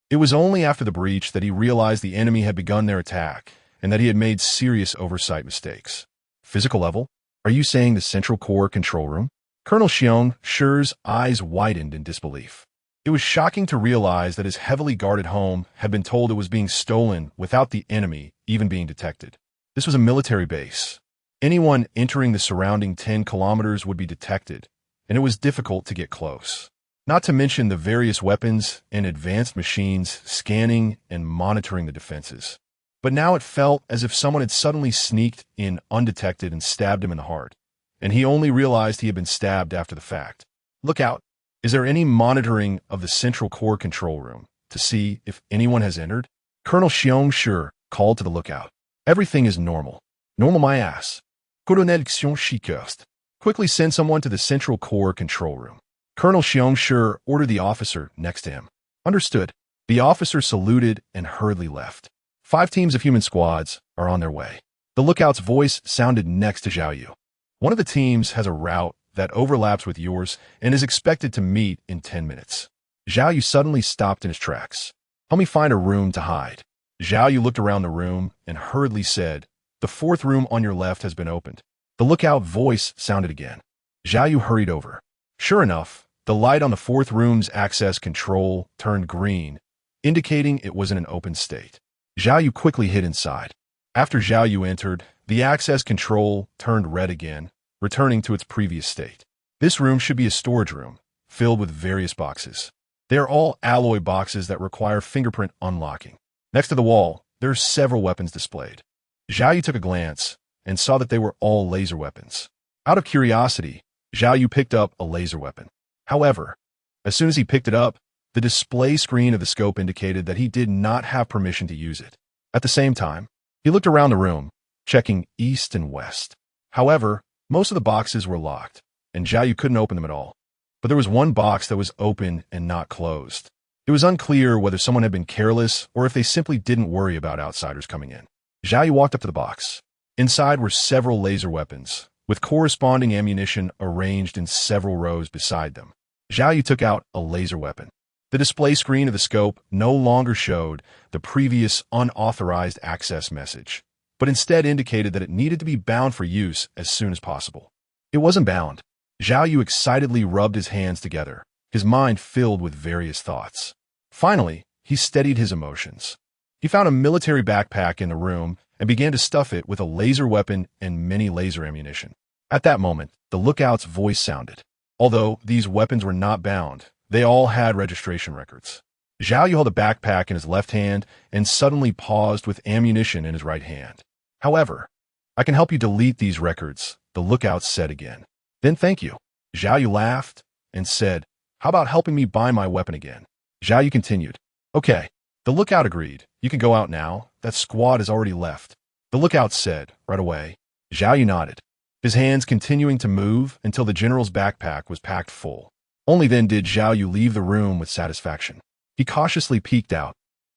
It was only after the breach that he realized the enemy had begun their attack and that he had made serious oversight mistakes. Physical level? Are you saying the central core control room? Colonel Xiong Shi's eyes widened in disbelief. It was shocking to realize that his heavily guarded home had been told it was being stolen without the enemy even being detected. This was a military base. Anyone entering the surrounding 10 kilometers would be detected, and it was difficult to get close. Not to mention the various weapons and advanced machines scanning and monitoring the defenses. But now it felt as if someone had suddenly sneaked in undetected and stabbed him in the heart, and he only realized he had been stabbed after the fact. Look out! Is there any monitoring of the central core control room to see if anyone has entered? Colonel Xiong Shi called to the lookout. Everything is normal. Normal my ass. Colonel Xiong Shi cursed. Quickly send someone to the central core control room. Colonel Xiong Shi ordered the officer next to him. Understood. The officer saluted and hurriedly left. 5 teams of human squads are on their way. The lookout's voice sounded next to Zhao Yu. One of the teams has a route that overlaps with yours and is expected to meet in 10 minutes. Zhao Yu suddenly stopped in his tracks. Help me find a room to hide. Zhao Yu looked around the room and hurriedly said, "The fourth room on your left has been opened." The lookout voice sounded again. Zhao Yu hurried over. Sure enough, the light on the fourth room's access control turned green, indicating it was in an open state. Zhao Yu quickly hid inside. After Zhao Yu entered, the access control turned red again, returning to its previous state. This room should be a storage room, filled with various boxes. They are all alloy boxes that require fingerprint unlocking. Next to the wall, there are several weapons displayed. Zhao Yu took a glance and saw that they were all laser weapons. Out of curiosity, Zhao Yu picked up a laser weapon. However, as soon as he picked it up, the display screen of the scope indicated that he did not have permission to use it. At the same time, he looked around the room, checking east and west. However, most of the boxes were locked, and Zhao Yu couldn't open them at all. But there was one box that was open and not closed. It was unclear whether someone had been careless or if they simply didn't worry about outsiders coming in. Zhao Yu walked up to the box. Inside were several laser weapons, with corresponding ammunition arranged in several rows beside them. Zhao Yu took out a laser weapon. The display screen of the scope no longer showed the previous unauthorized access message, but instead indicated that it needed to be bound for use as soon as possible. It wasn't bound. Zhao Yu excitedly rubbed his hands together, his mind filled with various thoughts. Finally, he steadied his emotions. He found a military backpack in the room and began to stuff it with a laser weapon and many laser ammunition. At that moment, the lookout's voice sounded. Although these weapons were not bound, they all had registration records. Zhao Yu held a backpack in his left hand and suddenly paused with ammunition in his right hand. However, "I can help you delete these records," the lookout said again. "Then thank you." Zhao Yu laughed and said, "How about helping me buy my weapon again?" Zhao Yu continued, "Okay." The lookout agreed. "You can go out now. That squad has already left." The lookout said, right away. Zhao Yu nodded, his hands continuing to move until the general's backpack was packed full. Only then did Zhao Yu leave the room with satisfaction. He cautiously peeked out,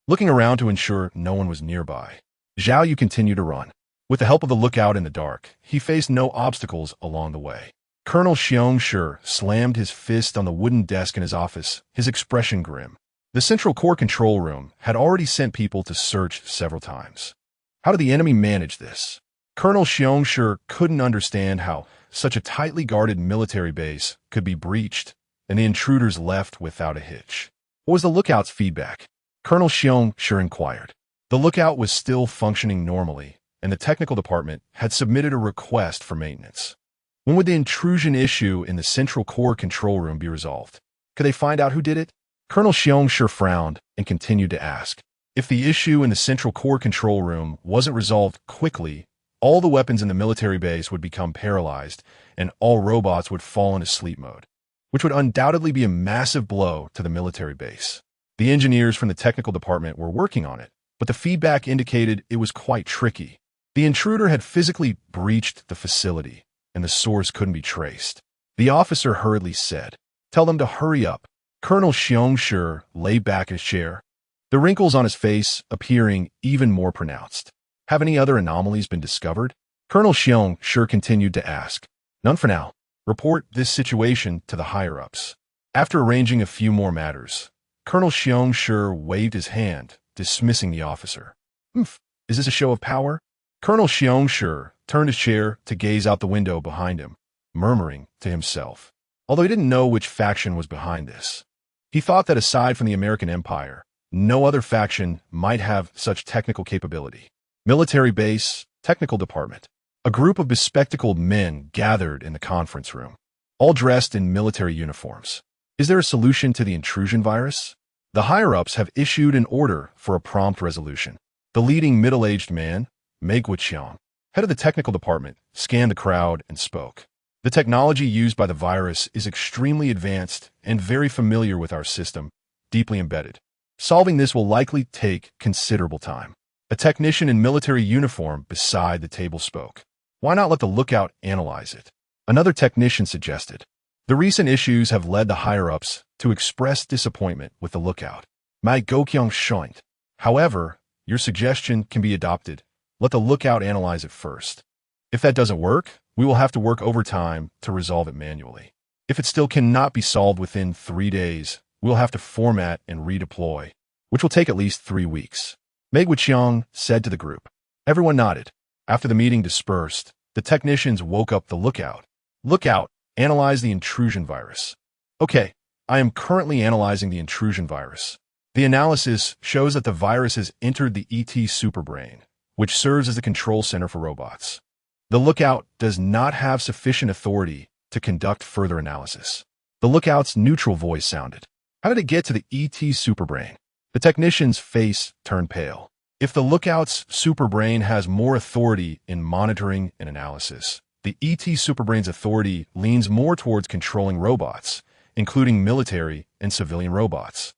looking around to ensure no one was nearby. Zhao Yu continued to run. With the help of the lookout in the dark, he faced no obstacles along the way. Colonel Xiongshi slammed his fist on the wooden desk in his office, his expression grim. The Central Core Control Room had already sent people to search several times. How did the enemy manage this? Colonel Xiongshi couldn't understand how such a tightly guarded military base could be breached and the intruders left without a hitch. What was the lookout's feedback? Colonel Xiongshi inquired. The lookout was still functioning normally, and the technical department had submitted a request for maintenance. When would the intrusion issue in the Central Core Control Room be resolved? Could they find out who did it? Colonel Xiongshi frowned and continued to ask. If the issue in the Central Core Control Room wasn't resolved quickly, all the weapons in the military base would become paralyzed, and all robots would fall into sleep mode, which would undoubtedly be a massive blow to the military base. The engineers from the technical department were working on it, but the feedback indicated it was quite tricky. The intruder had physically breached the facility, and the source couldn't be traced. The officer hurriedly said, "Tell them to hurry up." Colonel Xiongshi lay back in his chair, the wrinkles on his face appearing even more pronounced. Have any other anomalies been discovered? Colonel Xiongshi continued to ask. None for now. Report this situation to the higher-ups. After arranging a few more matters, Colonel Xiongshi waved his hand, dismissing the officer. Is this a show of power? Colonel Xiongshi turned his chair to gaze out the window behind him, murmuring to himself. Although he didn't know which faction was behind this, he thought that aside from the American Empire, no other faction might have such technical capability. Military base, technical department. A group of bespectacled men gathered in the conference room, all dressed in military uniforms. Is there a solution to the intrusion virus? The higher-ups have issued an order for a prompt resolution. The leading middle-aged man, Mei Guoqiang, head of the technical department, scanned the crowd and spoke. The technology used by the virus is extremely advanced and very familiar with our system, deeply embedded. Solving this will likely take considerable time. A technician in military uniform beside the table spoke. Why not let the lookout analyze it? Another technician suggested. The recent issues have led the higher-ups to express disappointment with the lookout. Mei Guoqiang shoined. However, your suggestion can be adopted. Let the lookout analyze it first. If that doesn't work, we will have to work overtime to resolve it manually. If it still cannot be solved within 3 days, we'll have to format and redeploy, which will take at least 3 weeks. Mei Wuqiang said to the group. Everyone nodded. After the meeting dispersed, the technicians woke up the lookout. Lookout, analyze the intrusion virus. Okay, I am currently analyzing the intrusion virus. The analysis shows that the virus has entered the ET superbrain, which serves as the control center for robots. The lookout does not have sufficient authority to conduct further analysis. The lookout's neutral voice sounded. How did it get to the ET superbrain? The technician's face turned pale. If the lookout's superbrain has more authority in monitoring and analysis, the ET superbrain's authority leans more towards controlling robots, including military and civilian robots,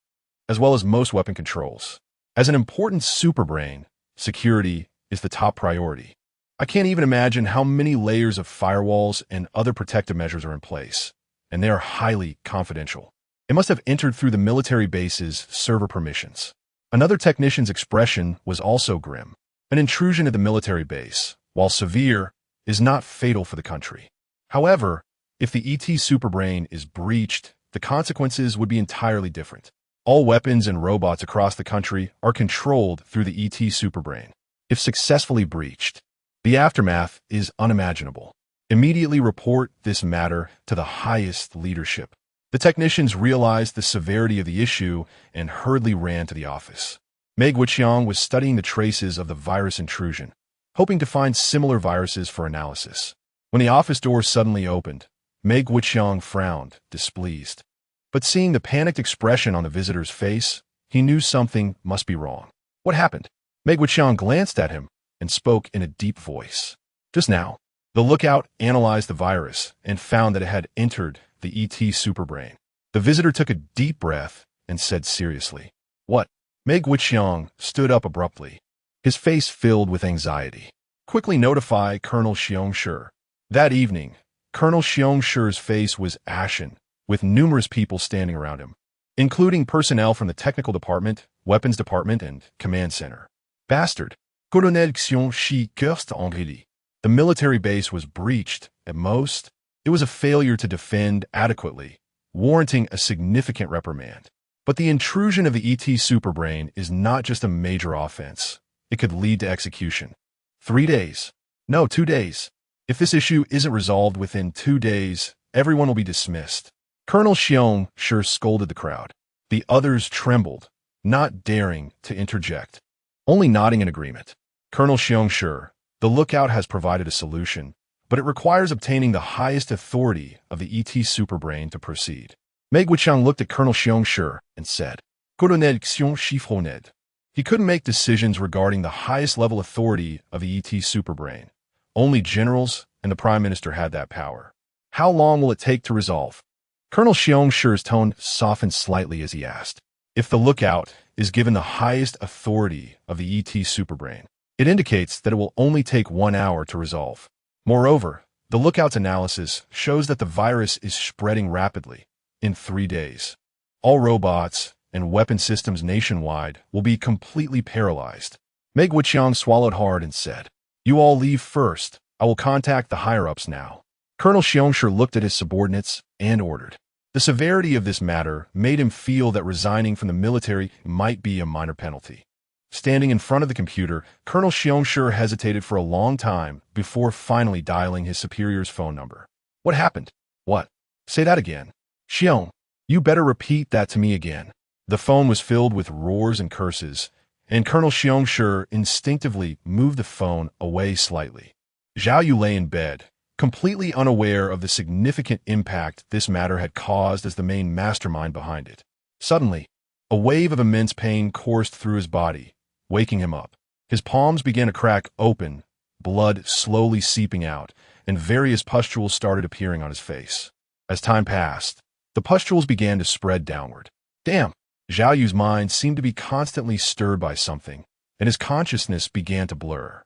as well as most weapon controls. As an important superbrain, security is the top priority. I can't even imagine how many layers of firewalls and other protective measures are in place, and they are highly confidential. It must have entered through the military base's server permissions. Another technician's expression was also grim. An intrusion at the military base, while severe, is not fatal for the country. However, if the ET superbrain is breached, the consequences would be entirely different. All weapons and robots across the country are controlled through the ET superbrain. If successfully breached, the aftermath is unimaginable. Immediately report this matter to the highest leadership. The technicians realized the severity of the issue and hurriedly ran to the office. Mei Wuqiang was studying the traces of the virus intrusion, hoping to find similar viruses for analysis. When the office door suddenly opened, Mei Wuqiang frowned, displeased. But seeing the panicked expression on the visitor's face, he knew something must be wrong. What happened? Mei Wuqiang glanced at him and spoke in a deep voice. Just now, the lookout analyzed the virus and found that it had entered the ET superbrain. The visitor took a deep breath and said seriously, What? Mei Wuqiang stood up abruptly, his face filled with anxiety. Quickly notify Colonel Xiongshi. That evening, Colonel Xiongxi's face was ashen, with numerous people standing around him, including personnel from the technical department, weapons department, and command center. Bastard! Colonel Xiongshi cursed angrily. The military base was breached. At most, it was a failure to defend adequately, warranting a significant reprimand. But the intrusion of the ET superbrain is not just a major offense. It could lead to execution. 3 days. No, 2 days. If this issue isn't resolved within 2 days, everyone will be dismissed. Colonel Xiongshi scolded the crowd. The others trembled, not daring to interject, only nodding in agreement. Colonel Xiongshi, the lookout has provided a solution, but it requires obtaining the highest authority of the ET superbrain to proceed. Mei Wuqiang looked at Colonel Xiongshi and said, Colonel Xiongshi. He couldn't make decisions regarding the highest level authority of the ET superbrain. Only generals and the Prime Minister had that power. How long will it take to resolve? Colonel Xiongxi's tone softened slightly as he asked. If the lookout is given the highest authority of the ET superbrain, it indicates that it will only take 1 hour to resolve. Moreover, the lookout's analysis shows that the virus is spreading rapidly. In 3 days, all robots and weapon systems nationwide will be completely paralyzed. Mei Wuqiang swallowed hard and said, You all leave first. I will contact the higher-ups now. Colonel Xiongshi looked at his subordinates and ordered. The severity of this matter made him feel that resigning from the military might be a minor penalty. Standing in front of the computer, Colonel Xiongshi hesitated for a long time before finally dialing his superior's phone number. What happened? What? Say that again. Xiong, you better repeat that to me again. The phone was filled with roars and curses, and Colonel Xiongshi instinctively moved the phone away slightly. Zhao Yu lay in bed, completely unaware of the significant impact this matter had caused as the main mastermind behind it. Suddenly, a wave of immense pain coursed through his body, waking him up. His palms began to crack open, blood slowly seeping out, and various pustules started appearing on his face. As time passed, the pustules began to spread downward. Damn! Zhao Yu's mind seemed to be constantly stirred by something, and his consciousness began to blur.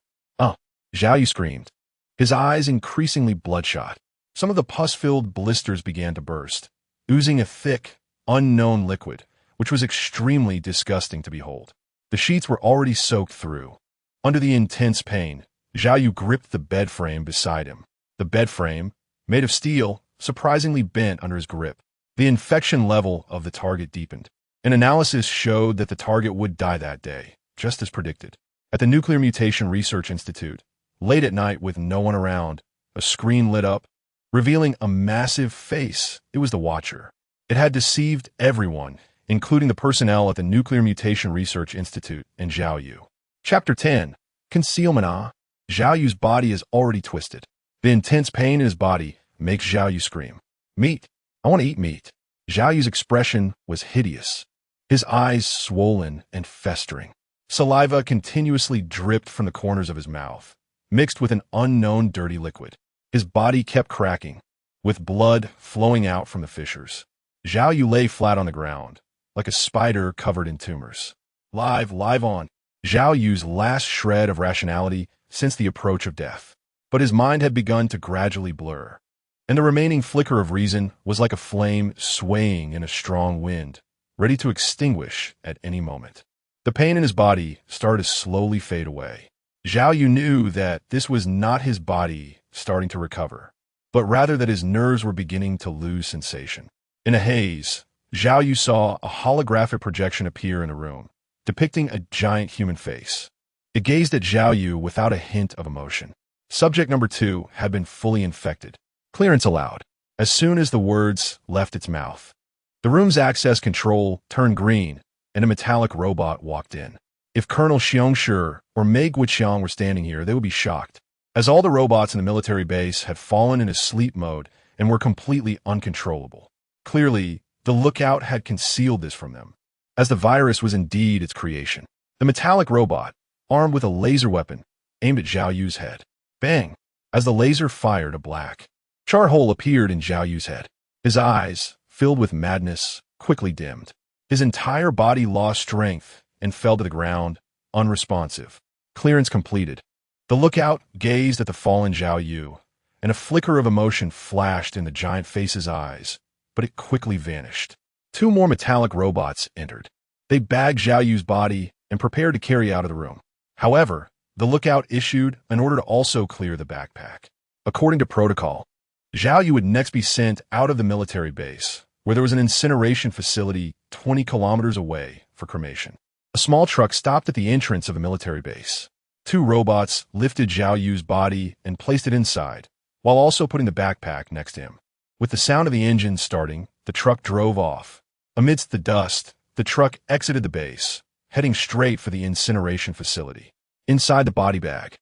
Zhao Yu screamed, his eyes increasingly bloodshot. Some of the pus-filled blisters began to burst, oozing a thick, unknown liquid, which was extremely disgusting to behold. The sheets were already soaked through. Under the intense pain, Zhao Yu gripped the bed frame beside him. The bed frame, made of steel, surprisingly bent under his grip. The infection level of the target deepened. An analysis showed that the target would die that day, just as predicted. At the Nuclear Mutation Research Institute, late at night with no one around, a screen lit up, revealing a massive face. It was the Watcher. It had deceived everyone, including the personnel at the Nuclear Mutation Research Institute and Zhao Yu. Chapter 10. Concealment. Zhao Yu's body is already twisted. The intense pain in his body makes Zhao Yu scream. Meat. I want to eat meat. Zhao Yu's expression was hideous. His eyes swollen and festering. Saliva continuously dripped from the corners of his mouth, mixed with an unknown dirty liquid. His body kept cracking, with blood flowing out from the fissures. Zhao Yu lay flat on the ground, like a spider covered in tumors. Live on. Zhao Yu's last shred of rationality since the approach of death. But his mind had begun to gradually blur, and the remaining flicker of reason was like a flame swaying in a strong wind, ready to extinguish at any moment. The pain in his body started to slowly fade away. Zhao Yu knew that this was not his body starting to recover, but rather that his nerves were beginning to lose sensation. In a haze, Zhao Yu saw a holographic projection appear in the room, depicting a giant human face. It gazed at Zhao Yu without a hint of emotion. Subject number 2 had been fully infected. Clearance allowed. As soon as the words left its mouth, the room's access control turned green, and a metallic robot walked in. If Colonel Xiongshi or Mei Guiqiang were standing here, they would be shocked, as all the robots in the military base had fallen into sleep mode and were completely uncontrollable. Clearly, the lookout had concealed this from them, as the virus was indeed its creation. The metallic robot, armed with a laser weapon, aimed at Zhao Yu's head. Bang! As the laser fired, a black char hole appeared in Zhao Yu's head. His eyes, filled with madness, quickly dimmed. His entire body lost strength and fell to the ground, unresponsive. Clearance completed. The lookout gazed at the fallen Zhao Yu, and a flicker of emotion flashed in the giant face's eyes, but it quickly vanished. 2 more metallic robots entered. They bagged Zhao Yu's body and prepared to carry out of the room. However, the lookout issued an order to also clear the backpack. According to protocol, Zhao Yu would next be sent out of the military base, where there was an incineration facility 20 kilometers away for cremation. A small truck stopped at the entrance of a military base. 2 robots lifted Zhao Yu's body and placed it inside, while also putting the backpack next to him. With the sound of the engine starting, the truck drove off. Amidst the dust, the truck exited the base, heading straight for the incineration facility. Inside the body bag,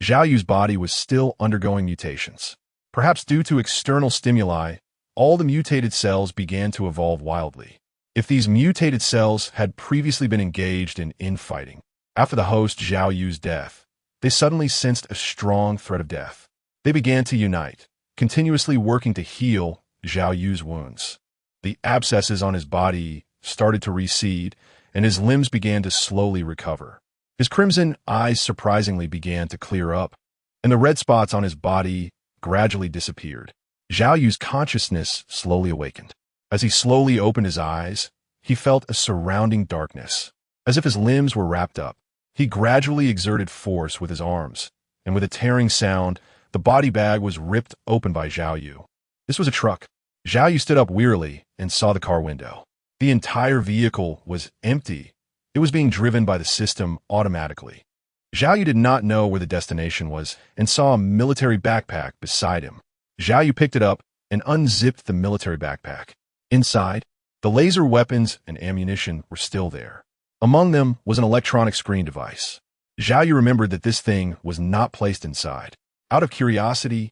Zhao Yu's body was still undergoing mutations. Perhaps due to external stimuli, all the mutated cells began to evolve wildly. If these mutated cells had previously been engaged in infighting, after the host Zhao Yu's death, they suddenly sensed a strong threat of death. They began to unite, continuously working to heal Zhao Yu's wounds. The abscesses on his body started to recede, and his limbs began to slowly recover. His crimson eyes surprisingly began to clear up, and the red spots on his body gradually disappeared. Zhao Yu's consciousness slowly awakened. As he slowly opened his eyes, he felt a surrounding darkness, as if his limbs were wrapped up. He gradually exerted force with his arms, and with a tearing sound, the body bag was ripped open by Zhao Yu. This was a truck. Zhao Yu stood up wearily and saw the car window. The entire vehicle was empty. It was being driven by the system automatically. Zhao Yu did not know where the destination was and saw a military backpack beside him. Zhao Yu picked it up and unzipped the military backpack. Inside, the laser weapons and ammunition were still there. Among them was an electronic screen device. Zhao Yu remembered that this thing was not placed inside. Out of curiosity,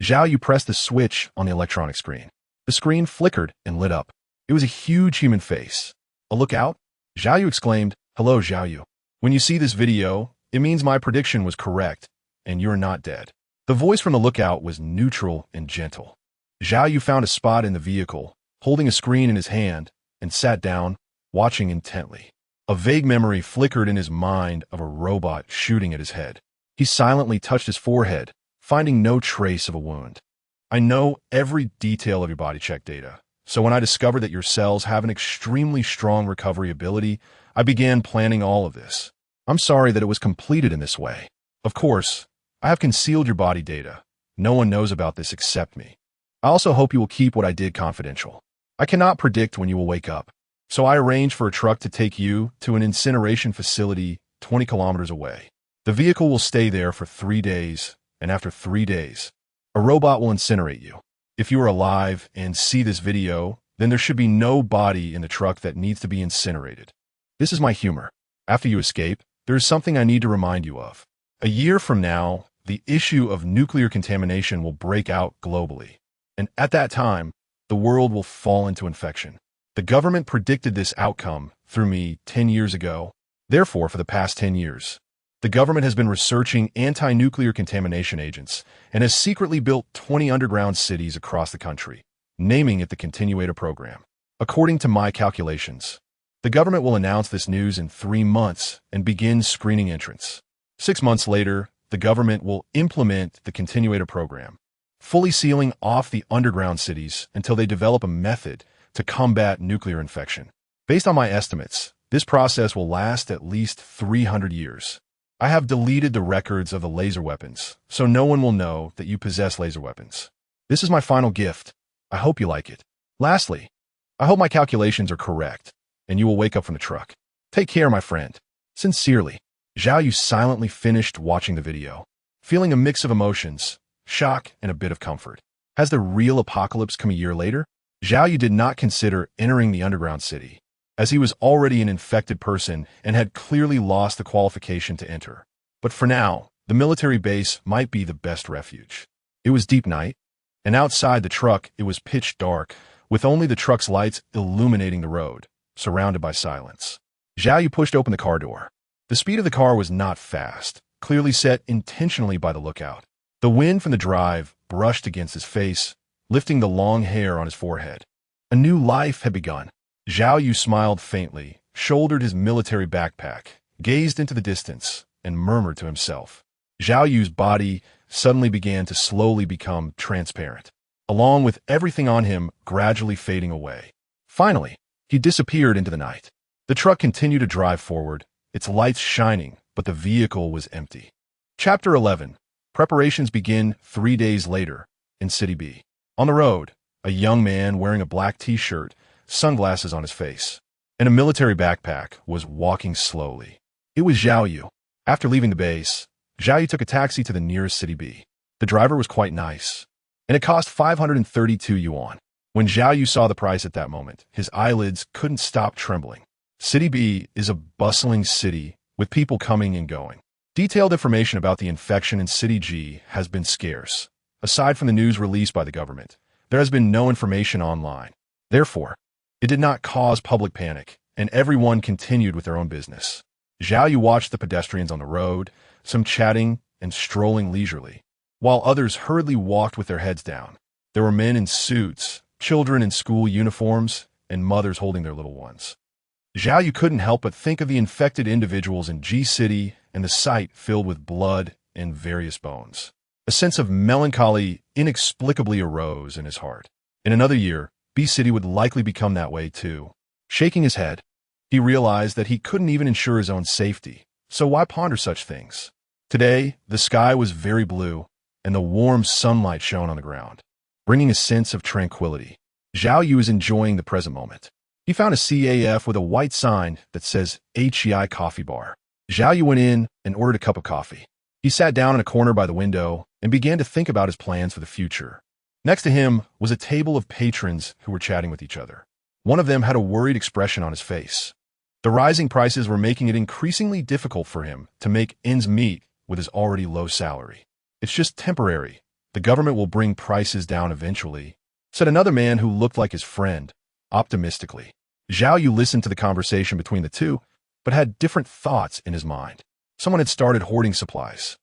Zhao Yu pressed the switch on the electronic screen. The screen flickered and lit up. It was a huge human face. A lookout? Zhao Yu exclaimed, "Hello, Zhao Yu. When you see this video, it means my prediction was correct, and you're not dead." The voice from the lookout was neutral and gentle. Zhao Yu found a spot in the vehicle, holding a screen in his hand, and sat down, watching intently. A vague memory flickered in his mind of a robot shooting at his head. He silently touched his forehead, finding no trace of a wound. "I know every detail of your body check data, so when I discovered that your cells have an extremely strong recovery ability, I began planning all of this. I'm sorry that it was completed in this way. Of course, I have concealed your body data. No one knows about this except me. I also hope you will keep what I did confidential. I cannot predict when you will wake up, so I arranged for a truck to take you to an incineration facility 20 kilometers away. The vehicle will stay there for 3 days, and after 3 days, a robot will incinerate you. If you are alive and see this video, then there should be no body in the truck that needs to be incinerated. This is my humor. After you escape, there is something I need to remind you of. A year from now, the issue of nuclear contamination will break out globally. And at that time, the world will fall into infection. The government predicted this outcome through me 10 years ago. Therefore, for the past 10 years, the government has been researching anti-nuclear contamination agents and has secretly built 20 underground cities across the country, naming it the Continuator Program. According to my calculations, the government will announce this news in 3 months and begin screening entrants. 6 months later, the government will implement the Continuator Program, fully sealing off the underground cities until they develop a method to combat nuclear infection. Based on my estimates, this process will last at least 300 years. I have deleted the records of the laser weapons, so no one will know that you possess laser weapons. This is my final gift. I hope you like it. Lastly, I hope my calculations are correct, and you will wake up from the truck. Take care, my friend. Sincerely, Zhao Yu silently finished watching the video, feeling a mix of emotions, shock, and a bit of comfort. Has the real apocalypse come a year later? Zhao Yu did not consider entering the underground city, as he was already an infected person and had clearly lost the qualification to enter. But for now, the military base might be the best refuge. It was deep night, and outside the truck it was pitch dark, with only the truck's lights illuminating the road, surrounded by silence. Zhao Yu pushed open the car door. The speed of the car was not fast, clearly set intentionally by the lookout. The wind from the drive brushed against his face, lifting the long hair on his forehead. A new life had begun. Zhao Yu smiled faintly, shouldered his military backpack, gazed into the distance, and murmured to himself. Zhao Yu's body suddenly began to slowly become transparent, along with everything on him gradually fading away. Finally, he disappeared into the night. The truck continued to drive forward, its lights shining, but the vehicle was empty. Chapter 11. Preparations begin 3 days later, in City B. On the road, a young man wearing a black t-shirt, sunglasses on his face, and a military backpack was walking slowly. It was Zhao Yu. After leaving the base, Zhao Yu took a taxi to the nearest City B. The driver was quite nice, and it cost 532 yuan. When Zhao Yu saw the price at that moment, his eyelids couldn't stop trembling. City B is a bustling city with people coming and going. Detailed information about the infection in City G has been scarce. Aside from the news released by the government, there has been no information online. Therefore, it did not cause public panic, and everyone continued with their own business. Zhao Yu watched the pedestrians on the road, some chatting and strolling leisurely, while others hurriedly walked with their heads down. There were men in suits, children in school uniforms, and mothers holding their little ones. Zhao Yu couldn't help but think of the infected individuals in G City and the site filled with blood and various bones. A sense of melancholy inexplicably arose in his heart. In another year, B City would likely become that way too. Shaking his head, he realized that he couldn't even ensure his own safety, so why ponder such things? Today, the sky was very blue, and the warm sunlight shone on the ground, bringing a sense of tranquility. Zhao Yu is enjoying the present moment. He found a CAF with a white sign that says HEI Coffee Bar. Zhao Yu went in and ordered a cup of coffee. He sat down in a corner by the window and began to think about his plans for the future. Next to him was a table of patrons who were chatting with each other. One of them had a worried expression on his face. The rising prices were making it increasingly difficult for him to make ends meet with his already low salary. It's just temporary. The government will bring prices down eventually, said another man who looked like his friend, optimistically. Zhao Yu listened to the conversation between the two, but had different thoughts in his mind. Someone had started hoarding supplies.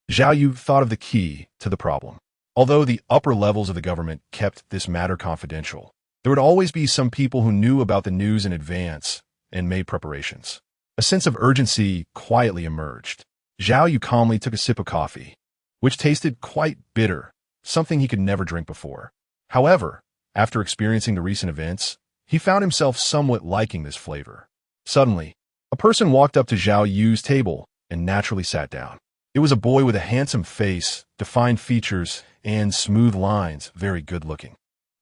Zhao Yu thought of the key to the problem. Although the upper levels of the government kept this matter confidential, there would always be some people who knew about the news in advance and made preparations. A sense of urgency quietly emerged. Zhao Yu calmly took a sip of coffee, which tasted quite bitter, something he could never drink before. However, after experiencing the recent events, he found himself somewhat liking this flavor. Suddenly, a person walked up to Zhao Yu's table and naturally sat down. It was a boy with a handsome face, defined features, and smooth lines, very good-looking.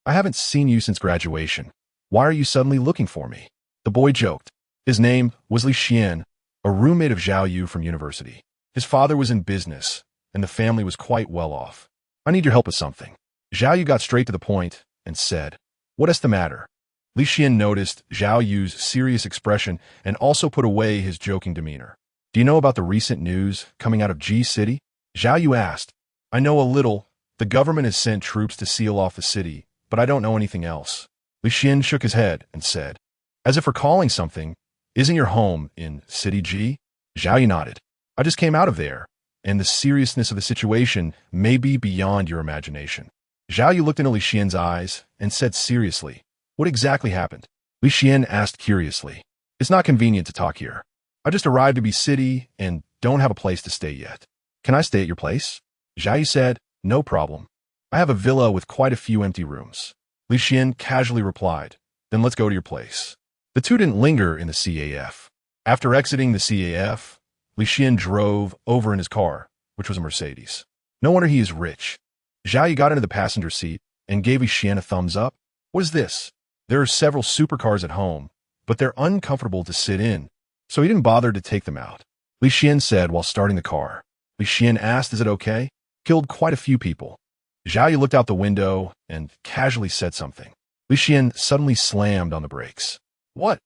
I haven't seen you since graduation. Why are you suddenly looking for me? The boy joked. His name was Li Xian, a roommate of Zhao Yu from university. His father was in business, and the family was quite well off. I need your help with something. Zhao Yu got straight to the point and said, "What is the matter?" Li Xian noticed Zhao Yu's serious expression and also put away his joking demeanor. "Do you know about the recent news coming out of G City?" Zhao Yu asked. "I know a little. The government has sent troops to seal off the city, but I don't know anything else." Li Xian shook his head and said, as if recalling something, "Isn't your home in City G?" Zhao Yu nodded. "I just came out of there, and the seriousness of the situation may be beyond your imagination." Zhao Yu looked into Li Xian's eyes and said seriously, "What exactly happened?" Li Xian asked curiously. "It's not convenient to talk here. I just arrived to B City and don't have a place to stay yet. Can I stay at your place?" Zhao Yu said, "No problem. I have a villa with quite a few empty rooms." Li Xian casually replied, "Then let's go to your place." The two didn't linger in the CAF. After exiting the CAF, Li Xian drove over in his car, which was a Mercedes. No wonder he is rich. Zhao Yu got into the passenger seat and gave Li Xian a thumbs up. "What is this? There are several supercars at home, but they're uncomfortable to sit in, so he didn't bother to take them out," Li Xian said while starting the car. Li Xian asked, "Is it okay?" "Killed quite a few people." Zhao Yu looked out the window and casually said something. Li Xian suddenly slammed on the brakes. "What?"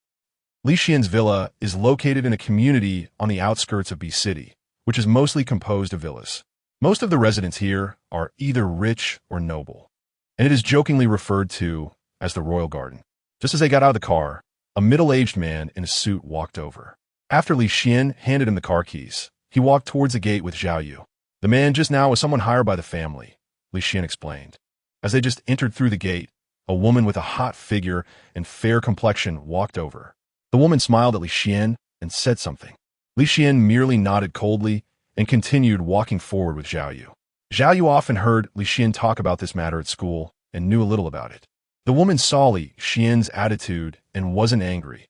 Li Xian's villa is located in a community on the outskirts of B City, which is mostly composed of villas. Most of the residents here are either rich or noble, and it is jokingly referred to as the Royal Garden. Just as they got out of the car, a middle-aged man in a suit walked over. After Li Xian handed him the car keys, he walked towards the gate with Zhao Yu. "The man just now was someone hired by the family," Li Xian explained. As they just entered through the gate, a woman with a hot figure and fair complexion walked over. The woman smiled at Li Xian and said something. Li Xian merely nodded coldly and continued walking forward with Zhao Yu. Zhao Yu often heard Li Xian talk about this matter at school and knew a little about it. The woman saw Li Xian's attitude and wasn't angry.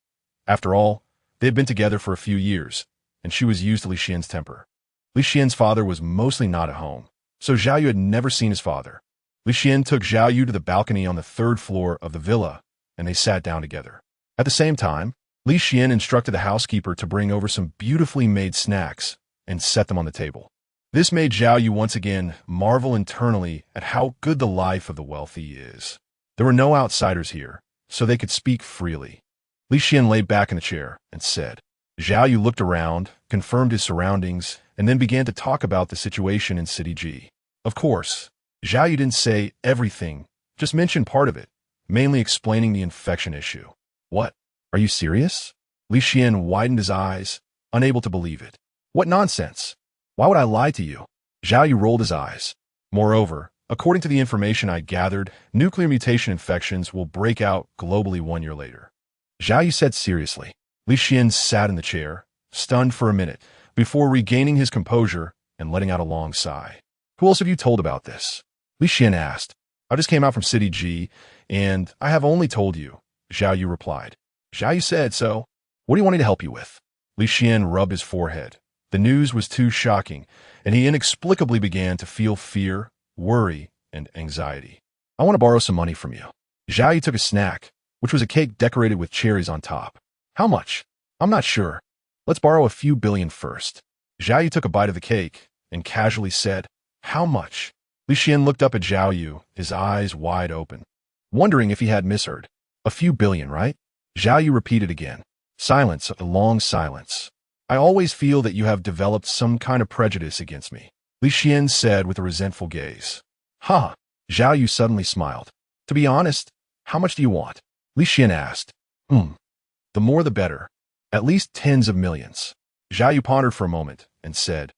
After all, they had been together for a few years, and she was used to Li Xian's temper. Li Xian's father was mostly not at home, so Zhao Yu had never seen his father. Li Xian took Zhao Yu to the balcony on the third floor of the villa, and they sat down together. At the same time, Li Xian instructed the housekeeper to bring over some beautifully made snacks and set them on the table. This made Zhao Yu once again marvel internally at how good the life of the wealthy is. There were no outsiders here, so they could speak freely. Li Xian lay back in the chair and said. Zhao Yu looked around, confirmed his surroundings, and then began to talk about the situation in City G. Of course, Zhao Yu didn't say everything, just mentioned part of it, mainly explaining the infection issue. "What? Are you serious?" Li Xian widened his eyes, unable to believe it. "What nonsense! Why would I lie to you?" Zhao Yu rolled his eyes. "Moreover, according to the information I gathered, nuclear mutation infections will break out globally 1 year later." Zhao Yu said seriously. Li Xian sat in the chair, stunned for a minute, before regaining his composure and letting out a long sigh. "Who else have you told about this?" Li Xian asked. "I just came out from City G, and I have only told you," Zhao Yu replied. Zhao Yu said, "So, what do you want me to help you with?" Li Xian rubbed his forehead. The news was too shocking, and he inexplicably began to feel fear, worry, and anxiety. "I want to borrow some money from you." Zhao Yu took a snack, which was a cake decorated with cherries on top. "How much?" "I'm not sure. Let's borrow a few billion first." Zhao Yu took a bite of the cake and casually said, "How much?" Li Xian looked up at Zhao Yu, his eyes wide open, wondering if he had misheard. "A few billion, right?" Zhao Yu repeated again. Silence, a long silence. "I always feel that you have developed some kind of prejudice against me," Li Xian said with a resentful gaze. "Ha!" Zhao Yu suddenly smiled. "To be honest, how much do you want?" Li Xian asked. The more the better. At least tens of millions." Zhao Yu pondered for a moment and said,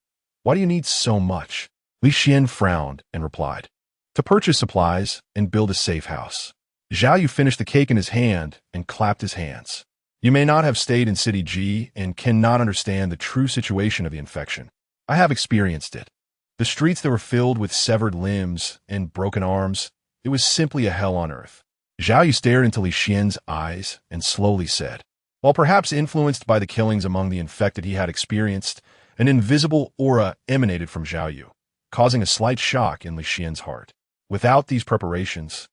"Why do you need so much?" Li Xian frowned and replied, "To purchase supplies and build a safe house." Zhao Yu finished the cake in his hand and clapped his hands. "You may not have stayed in City G and cannot understand the true situation of the infection. I have experienced it. The streets that were filled with severed limbs and broken arms, it was simply a hell on earth." Zhao Yu stared into Li Xian's eyes and slowly said, while perhaps influenced by the killings among the infected he had experienced, an invisible aura emanated from Zhao Yu, causing a slight shock in Li Xian's heart. "Without these preparations,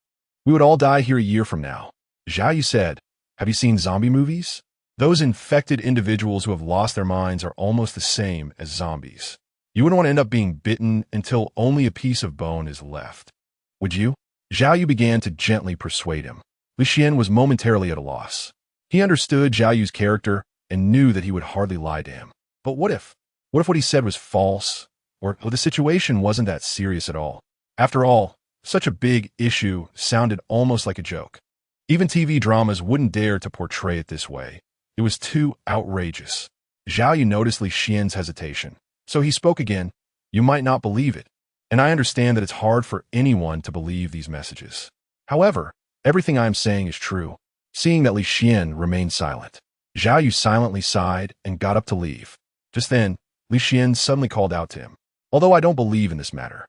we would all die here a year from now." Zhao Yu said, "Have you seen zombie movies? Those infected individuals who have lost their minds are almost the same as zombies. You wouldn't want to end up being bitten until only a piece of bone is left. Would you? Zhao Yu began to gently persuade him. Li Xian was momentarily at a loss. He understood Zhao Yu's character and knew that he would hardly lie to him. But what if? What if what he said was false? Or the situation wasn't that serious at all? After all, such a big issue sounded almost like a joke. Even TV dramas wouldn't dare to portray it this way. It was too outrageous. Zhao Yu noticed Li Xian's hesitation. So he spoke again. You might not believe it. And I understand that it's hard for anyone to believe these messages. However, everything I am saying is true. Seeing that Li Xian remained silent, Zhao Yu silently sighed and got up to leave. Just then, Li Xian suddenly called out to him. Although I don't believe in this matter,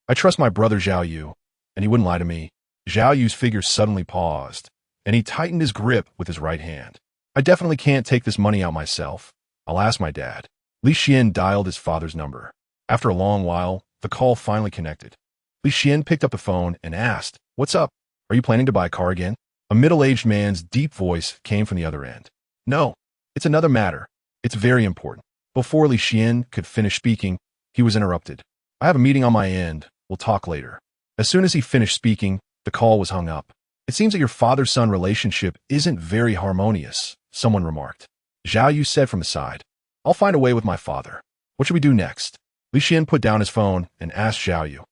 I trust my brother Zhao Yu, and he wouldn't lie to me. Zhao Yu's figure suddenly paused, and he tightened his grip with his right hand. I definitely can't take this money out myself. I'll ask my dad. Li Xian dialed his father's number. After a long while, the call finally connected. Li Xian picked up the phone and asked, "What's up? Are you planning to buy a car again?" A middle-aged man's deep voice came from the other end. "No, it's another matter. It's very important." Before Li Xian could finish speaking, he was interrupted. "I have a meeting on my end. We'll talk later." As soon as he finished speaking, the call was hung up. "It seems that your father-son relationship isn't very harmonious," someone remarked. Zhao Yu said from the side, "I'll find a way with my father. What should we do next?" Li Xian put down his phone and asked Zhao Yu,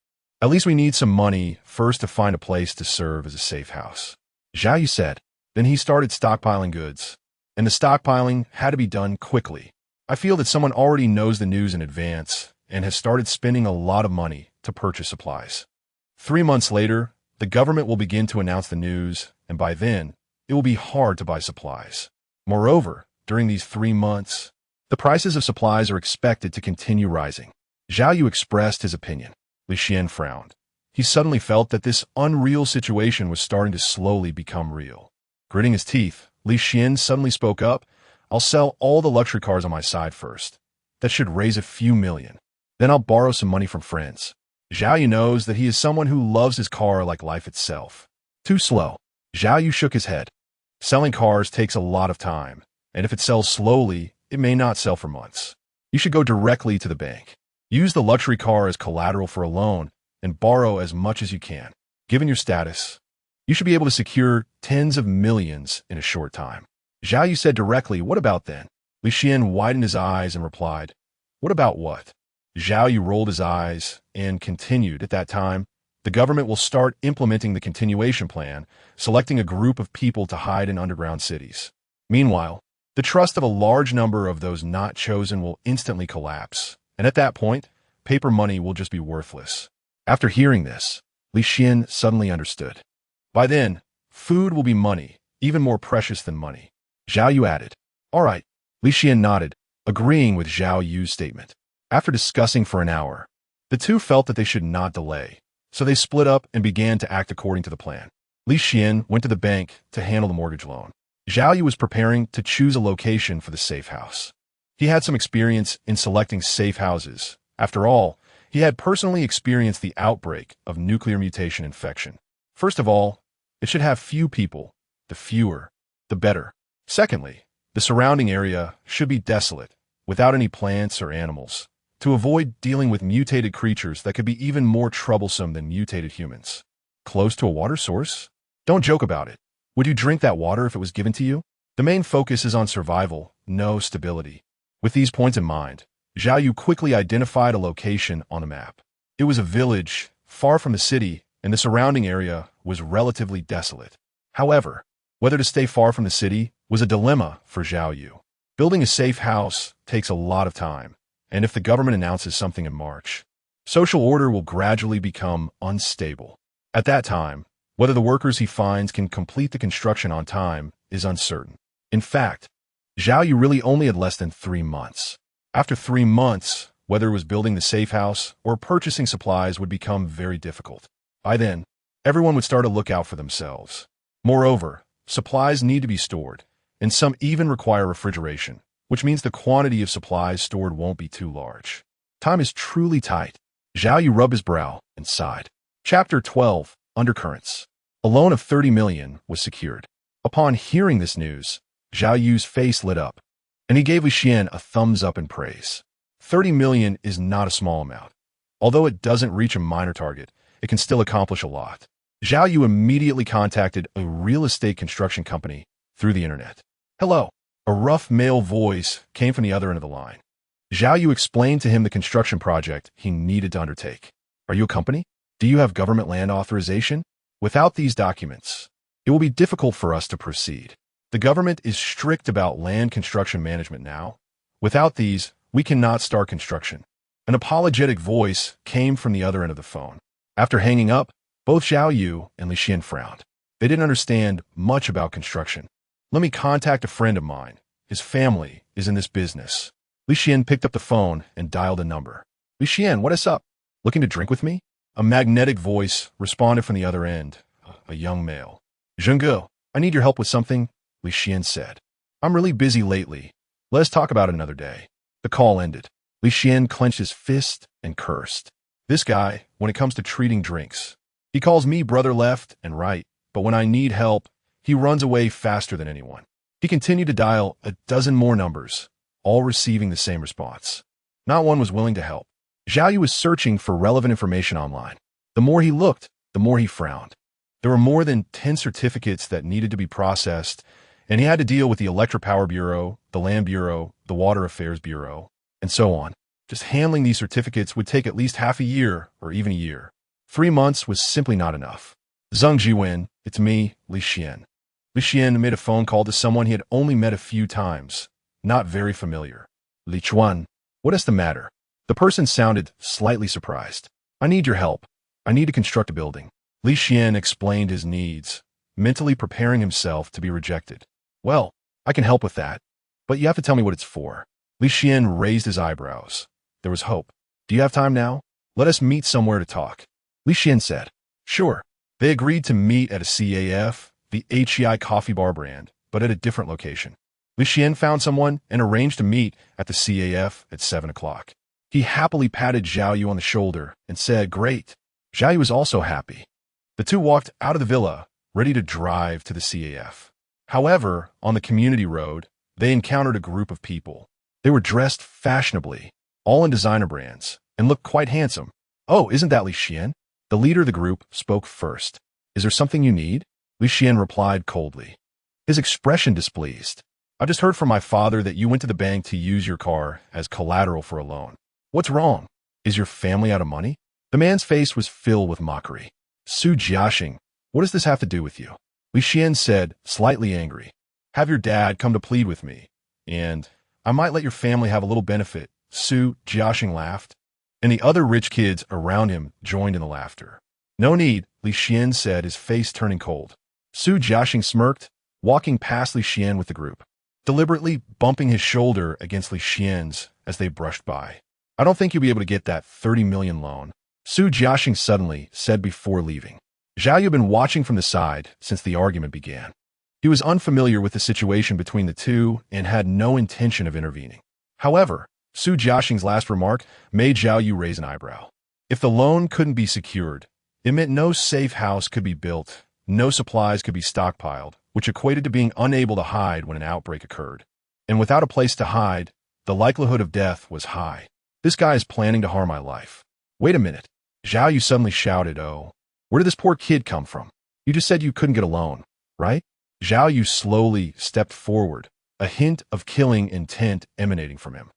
"At least we need some money first to find a place to serve as a safe house." Zhao Yu said. Then he started stockpiling goods. And the stockpiling had to be done quickly. I feel that someone already knows the news in advance and has started spending a lot of money to purchase supplies. 3 months later, the government will begin to announce the news, and by then, it will be hard to buy supplies. Moreover, during these 3 months, the prices of supplies are expected to continue rising. Zhao Yu expressed his opinion. Li Xian frowned. He suddenly felt that this unreal situation was starting to slowly become real. Gritting his teeth, Li Xian suddenly spoke up. "I'll sell all the luxury cars on my side first. That should raise a few million. Then I'll borrow some money from friends." Zhao Yu knows that he is someone who loves his car like life itself. Too slow. Zhao Yu shook his head. Selling cars takes a lot of time, and if it sells slowly, it may not sell for months. You should go directly to the bank. Use the luxury car as collateral for a loan and borrow as much as you can. Given your status, you should be able to secure tens of millions in a short time. Zhao Yu said directly, "What about then?" Li Xian widened his eyes and replied, "What about what?" Zhao Yu rolled his eyes and continued. At that time, the government will start implementing the continuation plan, selecting a group of people to hide in underground cities. Meanwhile, the trust of a large number of those not chosen will instantly collapse, and at that point, paper money will just be worthless. After hearing this, Li Xian suddenly understood. By then, food will be money, even more precious than money. Zhao Yu added, "All right." Li Xian nodded, agreeing with Zhao Yu's statement. After discussing for an hour, the two felt that they should not delay, so they split up and began to act according to the plan. Li Xian went to the bank to handle the mortgage loan. Zhao Yu was preparing to choose a location for the safe house. He had some experience in selecting safe houses. After all, he had personally experienced the outbreak of nuclear mutation infection. First of all, it should have few people. The fewer, the better. Secondly, the surrounding area should be desolate, without any plants or animals, to avoid dealing with mutated creatures that could be even more troublesome than mutated humans. Close to a water source? Don't joke about it. Would you drink that water if it was given to you? The main focus is on survival, no stability. With these points in mind, Zhao Yu quickly identified a location on a map. It was a village, far from the city, and the surrounding area was relatively desolate. However, whether to stay far from the city was a dilemma for Zhao Yu. Building a safe house takes a lot of time, and if the government announces something in March, social order will gradually become unstable. At that time, whether the workers he finds can complete the construction on time is uncertain. In fact, Zhao Yu really only had less than 3 months. After 3 months, whether it was building the safe house or purchasing supplies would become very difficult. By then, everyone would start to look out for themselves. Moreover, supplies need to be stored, and some even require refrigeration, which means the quantity of supplies stored won't be too large. Time is truly tight. Zhao Yu rubbed his brow and sighed. Chapter 12, Undercurrents. A loan of 30 million was secured. Upon hearing this news, Zhao Yu's face lit up, and he gave Li Xian a thumbs up in praise. 30 million is not a small amount. Although it doesn't reach a minor target, it can still accomplish a lot. Zhao Yu immediately contacted a real estate construction company through the internet. Hello. A rough male voice came from the other end of the line. Zhao Yu explained to him the construction project he needed to undertake. Are you a company? Do you have government land authorization? Without these documents, it will be difficult for us to proceed. The government is strict about land construction management now. Without these, we cannot start construction. An apologetic voice came from the other end of the phone. After hanging up, both Zhao Yu and Li Xian frowned. They didn't understand much about construction. Let me contact a friend of mine. His family is in this business. Li Xian picked up the phone and dialed a number. Li Xian, what is up? Looking to drink with me? A magnetic voice responded from the other end, a young male. Zhengge, I need your help with something, Li Xian said. I'm really busy lately. Let's talk about it another day. The call ended. Li Xian clenched his fist and cursed. This guy, when it comes to treating drinks, he calls me brother left and right, but when I need help, he runs away faster than anyone. He continued to dial a dozen more numbers, all receiving the same response. Not one was willing to help. Zhao Yu was searching for relevant information online. The more he looked, the more he frowned. There were more than 10 certificates that needed to be processed, and he had to deal with the Electric Power Bureau, the Land Bureau, the Water Affairs Bureau, and so on. Just handling these certificates would take at least half a year or even a year. 3 months was simply not enough. Zheng Jiwen, it's me, Li Xian. Li Xian made a phone call to someone he had only met a few times, not very familiar. Li Chuan, what is the matter? The person sounded slightly surprised. I need your help. I need to construct a building. Li Xian explained his needs, mentally preparing himself to be rejected. Well, I can help with that, but you have to tell me what it's for. Li Xian raised his eyebrows. There was hope. Do you have time now? Let us meet somewhere to talk. Li Xian said. Sure. They agreed to meet at a CAF, the HEI coffee bar brand, but at a different location. Li Xian found someone and arranged to meet at the CAF at 7 o'clock. He happily patted Zhao Yu on the shoulder and said, Great. Zhao Yu was also happy. The two walked out of the villa, ready to drive to the CAF. However, on the community road, they encountered a group of people. They were dressed fashionably, all in designer brands, and looked quite handsome. Oh, isn't that Li Xian? The leader of the group spoke first. Is there something you need? Li Xian replied coldly. His expression displeased. I just heard from my father that you went to the bank to use your car as collateral for a loan. What's wrong? Is your family out of money? The man's face was filled with mockery. Su Jiaxing, what does this have to do with you? Li Xian said, slightly angry. Have your dad come to plead with me, and I might let your family have a little benefit. Su Jiaxing laughed, and the other rich kids around him joined in the laughter. No need, Li Xian said, his face turning cold. Su Jiaxing smirked, walking past Li Xian with the group, deliberately bumping his shoulder against Li Xian's as they brushed by. I don't think you'll be able to get that 30 million loan, Su Jiaxing suddenly said before leaving. Zhao Yu had been watching from the side since the argument began. He was unfamiliar with the situation between the two and had no intention of intervening. However, Su Jiaxing's last remark made Zhao Yu raise an eyebrow. If the loan couldn't be secured, it meant no safe house could be built, no supplies could be stockpiled, which equated to being unable to hide when an outbreak occurred. And without a place to hide, the likelihood of death was high. This guy is planning to harm my life. Wait a minute. Zhao Yu suddenly shouted, Oh, where did this poor kid come from? You just said you couldn't get a loan, right? Zhao Yu slowly stepped forward, a hint of killing intent emanating from him.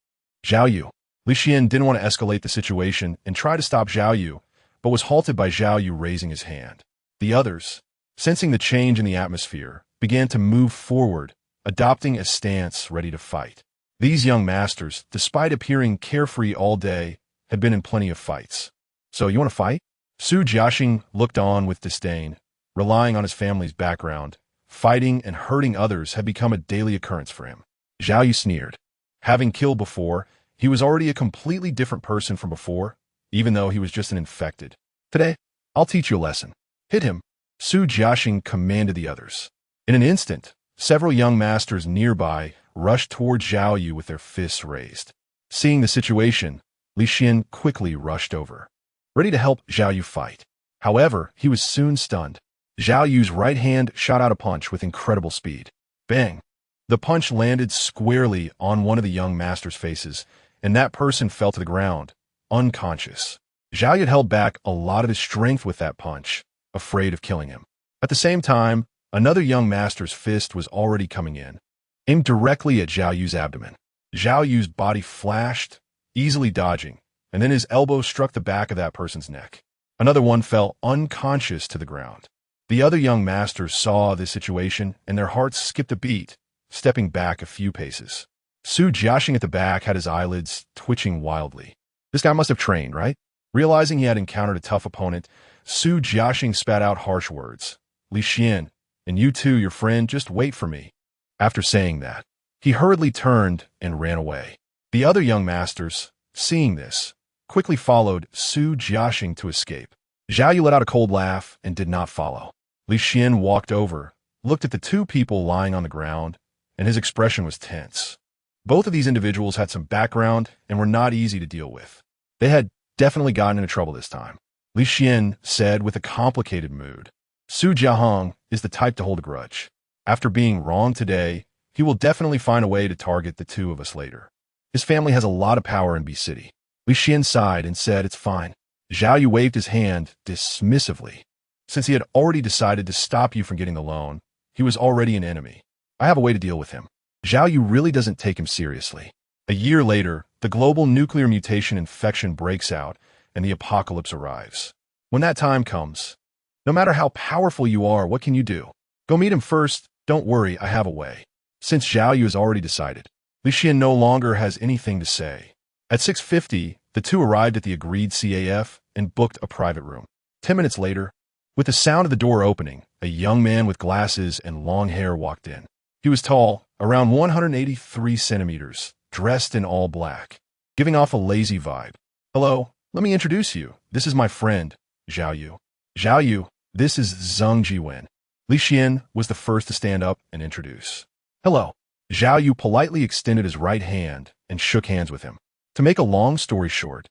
Zhao Yu. Li Xian didn't want to escalate the situation and try to stop Zhao Yu, but was halted by Zhao Yu raising his hand. The others, sensing the change in the atmosphere, began to move forward, adopting a stance ready to fight. These young masters, despite appearing carefree all day, had been in plenty of fights. So you want to fight? Su Jiaxing looked on with disdain, relying on his family's background. Fighting and hurting others had become a daily occurrence for him. Zhao Yu sneered. Having killed before, he was already a completely different person from before, even though he was just an infected. Today, I'll teach you a lesson. Hit him, Su Jiaxing commanded the others. In an instant, several young masters nearby rushed toward Zhao Yu with their fists raised. Seeing the situation, Li Xian quickly rushed over, ready to help Zhao Yu fight. However, he was soon stunned. Zhao Yu's right hand shot out a punch with incredible speed. Bang! The punch landed squarely on one of the young master's faces, and that person fell to the ground, unconscious. Zhao Yud held back a lot of his strength with that punch, afraid of killing him. At the same time, another young master's fist was already coming in, aimed directly at Zhao Yu's abdomen. Zhao Yu's body flashed, easily dodging, and then his elbow struck the back of that person's neck. Another one fell unconscious to the ground. The other young masters saw this situation, and their hearts skipped a beat, stepping back a few paces. Su Jiaxing at the back had his eyelids twitching wildly. This guy must have trained, right? Realizing he had encountered a tough opponent, Su Jiaxing spat out harsh words. Li Xian, and you too, your friend, just wait for me. After saying that, he hurriedly turned and ran away. The other young masters, seeing this, quickly followed Su Jiaxing to escape. Zhao Yu let out a cold laugh and did not follow. Li Xian walked over, looked at the two people lying on the ground, and his expression was tense. Both of these individuals had some background and were not easy to deal with. They had definitely gotten into trouble this time. Li Xian said with a complicated mood. Su Jiahong is the type to hold a grudge. After being wrong today, he will definitely find a way to target the two of us later. His family has a lot of power in B City. Li Xian sighed and said, it's fine. Zhao Yu waved his hand dismissively. Since he had already decided to stop you from getting the loan, he was already an enemy. I have a way to deal with him. Zhao Yu really doesn't take him seriously. A year later, the global nuclear mutation infection breaks out and the apocalypse arrives. When that time comes, no matter how powerful you are, what can you do? Go meet him first. Don't worry, I have a way. Since Zhao Yu has already decided, Li Xian no longer has anything to say. At 6:50, the two arrived at the agreed CAF and booked a private room. 10 minutes later, with the sound of the door opening, a young man with glasses and long hair walked in. He was tall, around 183 centimeters, dressed in all black, giving off a lazy vibe. Hello, let me introduce you. This is my friend, Zhao Yu. Zhao Yu, this is Zheng Jiwen. Li Xian was the first to stand up and introduce. Hello. Zhao Yu politely extended his right hand and shook hands with him. To make a long story short,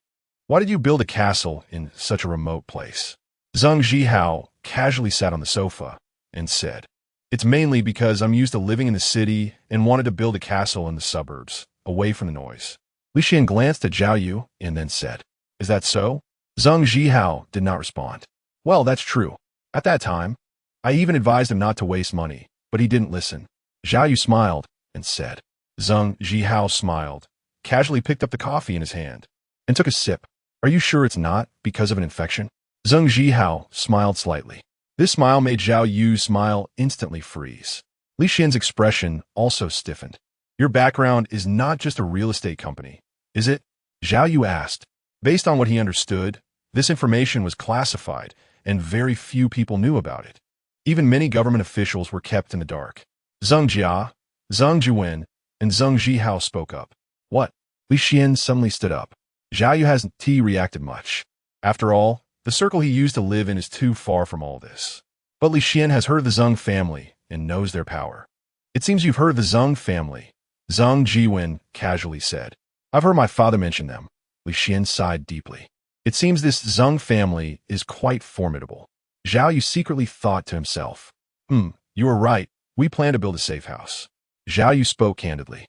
why did you build a castle in such a remote place? Zheng Jihao casually sat on the sofa and said, it's mainly because I'm used to living in the city and wanted to build a castle in the suburbs, away from the noise. Li Xian glanced at Zhao Yu and then said, is that so? Zheng Jihao did not respond. Well, that's true. At that time, I even advised him not to waste money, but he didn't listen. Zhao Yu smiled and said. Zheng Jihao smiled, casually picked up the coffee in his hand, and took a sip. Are you sure it's not because of an infection? Zheng Jihao smiled slightly. This smile made Zhao Yu's smile instantly freeze. Li Xian's expression also stiffened. Your background is not just a real estate company, is it? Zhao Yu asked. Based on what he understood, this information was classified, and very few people knew about it. Even many government officials were kept in the dark. Zheng Jia, Zheng Jiwen, and Zheng Jihao spoke up. What? Li Xian suddenly stood up. Zhao Yu hasn't reacted much. After all, the circle he used to live in is too far from all this. But Li Xian has heard of the Zheng family and knows their power. It seems you've heard of the Zheng family, Zheng Jiwen casually said. I've heard my father mention them. Li Xian sighed deeply. It seems this Zheng family is quite formidable. Zhao Yu secretly thought to himself. You were right. We plan to build a safe house. Zhao Yu spoke candidly.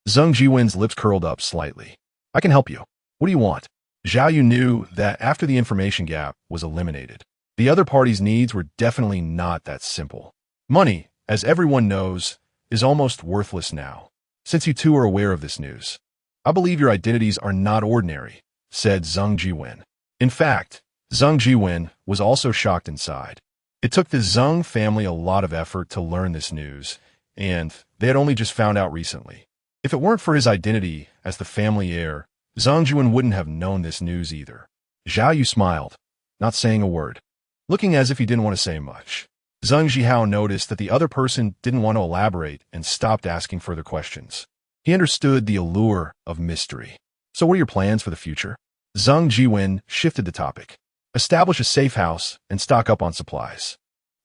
Zheng Jiwen's lips curled up slightly. I can help you. What do you want? Zhao Yu knew that after the information gap was eliminated, the other party's needs were definitely not that simple. Money, as everyone knows, is almost worthless now. Since you two are aware of this news, I believe your identities are not ordinary, said Zheng Jiwen. In fact, Zheng Jiwen was also shocked inside. It took the Zheng family a lot of effort to learn this news, and they had only just found out recently. If it weren't for his identity as the family heir, Zheng Jiwen wouldn't have known this news either. Zhao Yu smiled, not saying a word, looking as if he didn't want to say much. Zheng Jihao noticed that the other person didn't want to elaborate and stopped asking further questions. He understood the allure of mystery. So what are your plans for the future? Zheng Jiwen shifted the topic. Establish a safe house and stock up on supplies.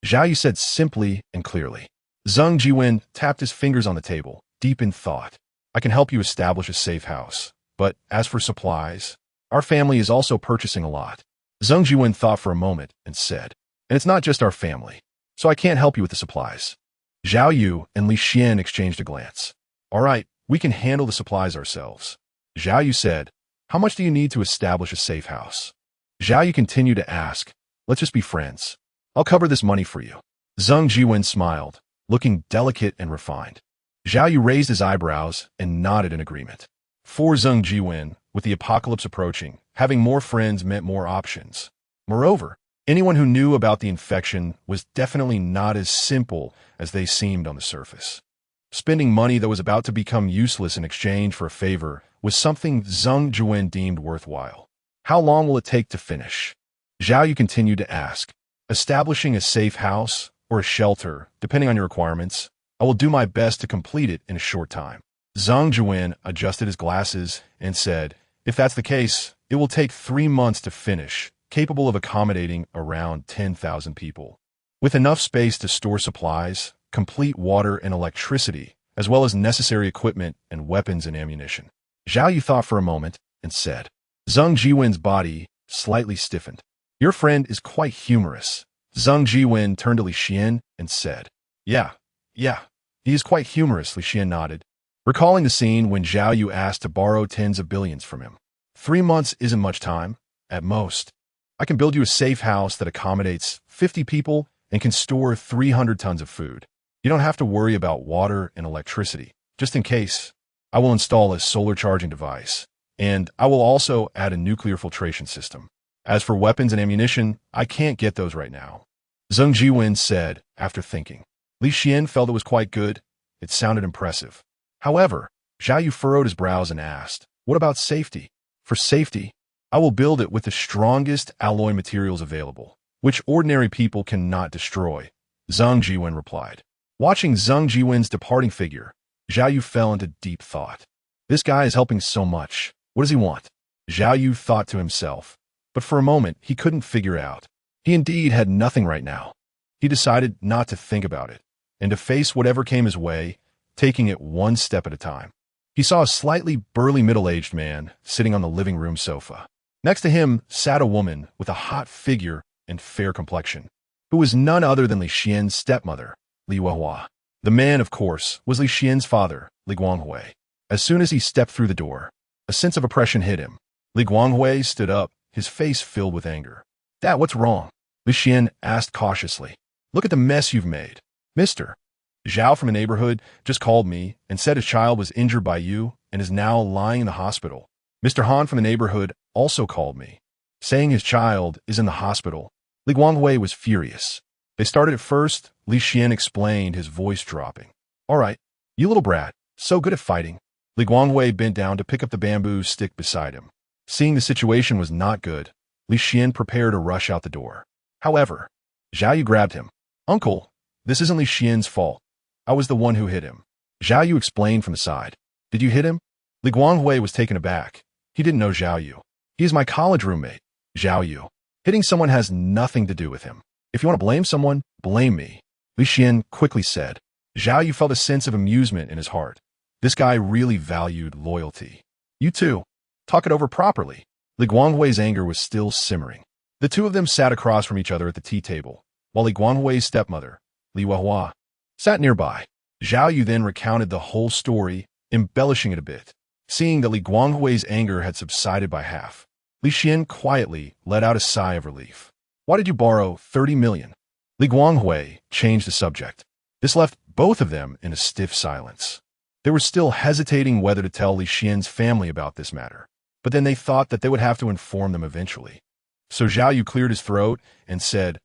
Zhao Yu said simply and clearly. Zheng Jiwen tapped his fingers on the table, deep in thought. I can help you establish a safe house. But as for supplies, our family is also purchasing a lot. Zheng Jiwen thought for a moment and said, and it's not just our family, so I can't help you with the supplies. Zhao Yu and Li Xian exchanged a glance. All right, we can handle the supplies ourselves. Zhao Yu said, how much do you need to establish a safe house? Zhao Yu continued to ask, let's just be friends. I'll cover this money for you. Zhang Jiwen smiled, looking delicate and refined. Zhao Yu raised his eyebrows and nodded in agreement. For Zhang Jiwen, with the apocalypse approaching, having more friends meant more options. Moreover, anyone who knew about the infection was definitely not as simple as they seemed on the surface. Spending money that was about to become useless in exchange for a favor was something Zhang Jiwen deemed worthwhile. How long will it take to finish? Zhao Yu continued to ask. Establishing a safe house or a shelter, depending on your requirements, I will do my best to complete it in a short time. Zhang Jiwen adjusted his glasses and said, if that's the case, it will take 3 months to finish, capable of accommodating around 10,000 people. With enough space to store supplies, complete water and electricity, as well as necessary equipment and weapons and ammunition. Zhao Yu thought for a moment and said, Zhang Jiwen's body slightly stiffened. Your friend is quite humorous. Zhang Jiwen turned to Li Xian and said, Yeah, he is quite humorous, Li Xian nodded, recalling the scene when Zhao Yu asked to borrow tens of billions from him. 3 months isn't much time, at most. I can build you a safe house that accommodates 50 people and can store 300 tons of food. You don't have to worry about water and electricity. Just in case, I will install a solar charging device, and I will also add a nuclear filtration system. As for weapons and ammunition, I can't get those right now. Zhang Jiwen said, after thinking. Li Xian felt it was quite good. It sounded impressive. However, Zhao Yu furrowed his brows and asked, what about safety? For safety, I will build it with the strongest alloy materials available, which ordinary people cannot destroy, Zhang Jiwen replied. Watching Zhang Jiwen's departing figure, Zhao Yu fell into deep thought. This guy is helping so much. What does he want? Zhao Yu thought to himself, but for a moment he couldn't figure out. He indeed had nothing right now. He decided not to think about it, and to face whatever came his way, taking it one step at a time. He saw a slightly burly middle-aged man sitting on the living room sofa. Next to him sat a woman with a hot figure and fair complexion, who was none other than Li Xian's stepmother, Li Huahua. The man, of course, was Li Xian's father, Li Guanghui. As soon as he stepped through the door, a sense of oppression hit him. Li Guanghui stood up, his face filled with anger. Dad, what's wrong? Li Xian asked cautiously. Look at the mess you've made. Mister, Zhao from the neighborhood just called me and said his child was injured by you and is now lying in the hospital. Mr. Han from the neighborhood also called me, saying his child is in the hospital. Li Guanghui was furious. They started at first, Li Xian explained, his voice dropping. All right, you little brat, so good at fighting. Li Guanghui bent down to pick up the bamboo stick beside him. Seeing the situation was not good, Li Xian prepared to rush out the door. However, Zhao Yu grabbed him. Uncle, this isn't Li Xian's fault. I was the one who hit him. Zhao Yu explained from the side. Did you hit him? Li Guanghui was taken aback. He didn't know Zhao Yu. He is my college roommate, Zhao Yu. Hitting someone has nothing to do with him. If you want to blame someone, blame me, Li Xian quickly said. Zhao Yu felt a sense of amusement in his heart. This guy really valued loyalty. You two, talk it over properly. Li Guanghui's anger was still simmering. The two of them sat across from each other at the tea table, while Li Guanghui's stepmother, Li Huahua, sat nearby. Zhao Yu then recounted the whole story, embellishing it a bit. Seeing that Li Guanghui's anger had subsided by half, Li Xian quietly let out a sigh of relief. Why did you borrow 30 million? Li Guanghui changed the subject. This left both of them in a stiff silence. They were still hesitating whether to tell Li Xian's family about this matter, but then they thought that they would have to inform them eventually. So Zhao Yu cleared his throat and said,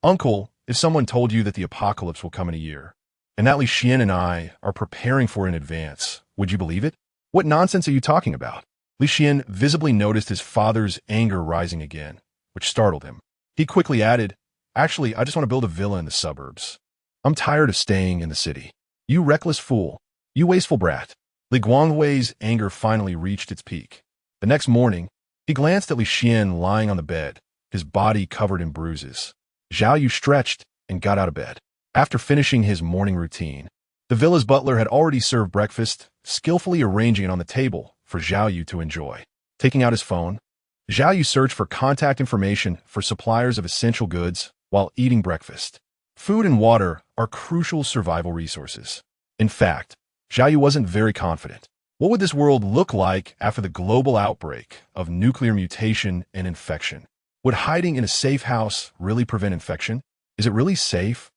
Uncle, if someone told you that the apocalypse will come in a year, and that Li Xian and I are preparing for it in advance, would you believe it? What nonsense are you talking about? Li Xian visibly noticed his father's anger rising again, which startled him. He quickly added, Actually, I just want to build a villa in the suburbs. I'm tired of staying in the city. You reckless fool. You wasteful brat. Li Guanghui's anger finally reached its peak. The next morning, he glanced at Li Xian lying on the bed, his body covered in bruises. Zhao Yu stretched and got out of bed. After finishing his morning routine, the villa's butler had already served breakfast, skillfully arranging it on the table for Zhao Yu to enjoy. Taking out his phone, Zhao Yu searched for contact information for suppliers of essential goods while eating breakfast. Food and water are crucial survival resources. In fact, Xiaoyu wasn't very confident. What would this world look like after the global outbreak of nuclear mutation and infection? Would hiding in a safe house really prevent infection? Is it really safe?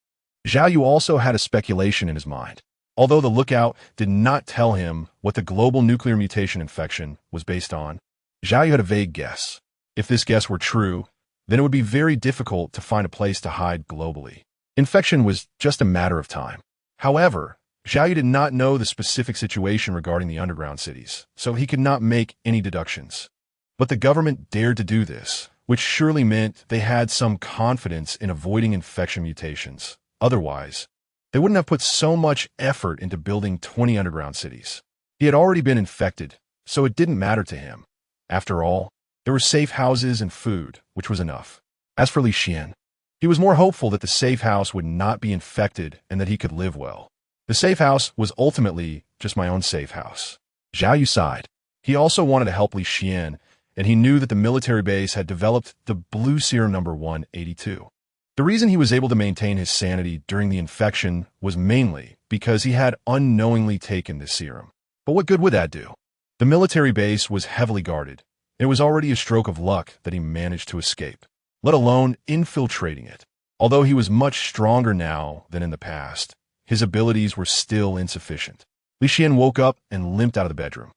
Xiaoyu also had a speculation in his mind. Although the lookout did not tell him what the global nuclear mutation infection was based on, Xiaoyu had a vague guess. If this guess were true, then it would be very difficult to find a place to hide globally. Infection was just a matter of time. However, Xiaoyu did not know the specific situation regarding the underground cities, so he could not make any deductions. But the government dared to do this, which surely meant they had some confidence in avoiding infection mutations. Otherwise, they wouldn't have put so much effort into building 20 underground cities. He had already been infected, so it didn't matter to him. After all, there were safe houses and food, which was enough. As for Li Xian, he was more hopeful that the safe house would not be infected and that he could live well. The safe house was ultimately just my own safe house. Xiaoyu sighed. He also wanted to help Li Xian, and he knew that the military base had developed the blue serum number 182. The reason he was able to maintain his sanity during the infection was mainly because he had unknowingly taken this serum. But what good would that do? The military base was heavily guarded. It was already a stroke of luck that he managed to escape, let alone infiltrating it. Although he was much stronger now than in the past, his abilities were still insufficient. Li Xian woke up and limped out of the bedroom.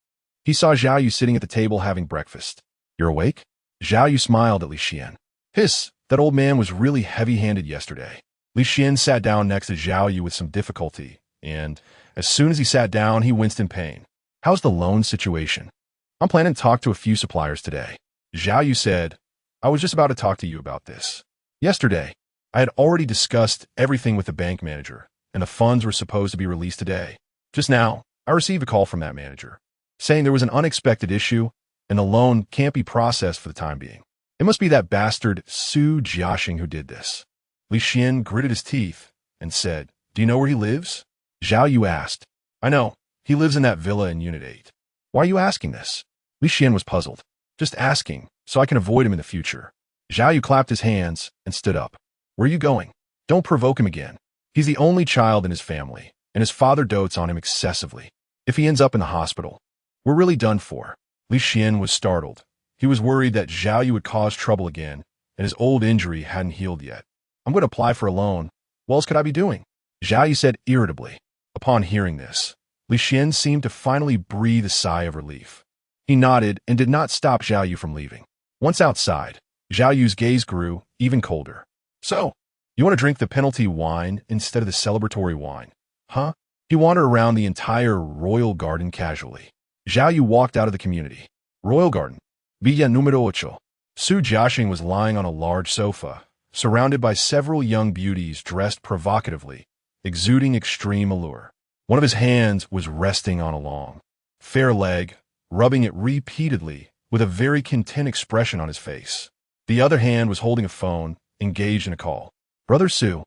He saw Xiaoyu sitting at the table having breakfast. "You're awake?" Xiaoyu smiled at Li Xian. "Hiss, that old man was really heavy-handed yesterday." Li Xian sat down next to Xiaoyu with some difficulty, and as soon as he sat down, he winced in pain. "How's the loan situation?" "I'm planning to talk to a few suppliers today." Xiaoyu said, "I was just about to talk to you about this. Yesterday, I had already discussed everything with the bank manager, and the funds were supposed to be released today. Just now, I received a call from that manager, saying there was an unexpected issue, and the loan can't be processed for the time being. It must be that bastard Su Jiaxing who did this." Li Xian gritted his teeth and said, "Do you know where he lives?" Xiaoyu asked. "I know. He lives in that villa in Unit 8. "Why are you asking this?" Li Xian was puzzled. "Just asking, so I can avoid him in the future." Xiaoyu clapped his hands and stood up. "Where are you going? Don't provoke him again. He's the only child in his family, and his father dotes on him excessively. If he ends up in the hospital, we're really done for." Li Xian was startled. He was worried that Xiaoyu would cause trouble again, and his old injury hadn't healed yet. "I'm going to apply for a loan. What else could I be doing?" Xiaoyu said irritably. Upon hearing this, Li Xian seemed to finally breathe a sigh of relief. He nodded and did not stop Xiaoyu from leaving. Once outside, Xiaoyu's gaze grew even colder. "So, you want to drink the penalty wine instead of the celebratory wine, huh?" He wandered around the entire royal garden casually. Xiaoyu walked out of the community. Royal garden. Villa número 8. Su Jiaxing was lying on a large sofa, surrounded by several young beauties dressed provocatively, exuding extreme allure. One of his hands was resting on a long, fair leg, rubbing it repeatedly with a very content expression on his face. The other hand was holding a phone, engaged in a call. "Brother Su,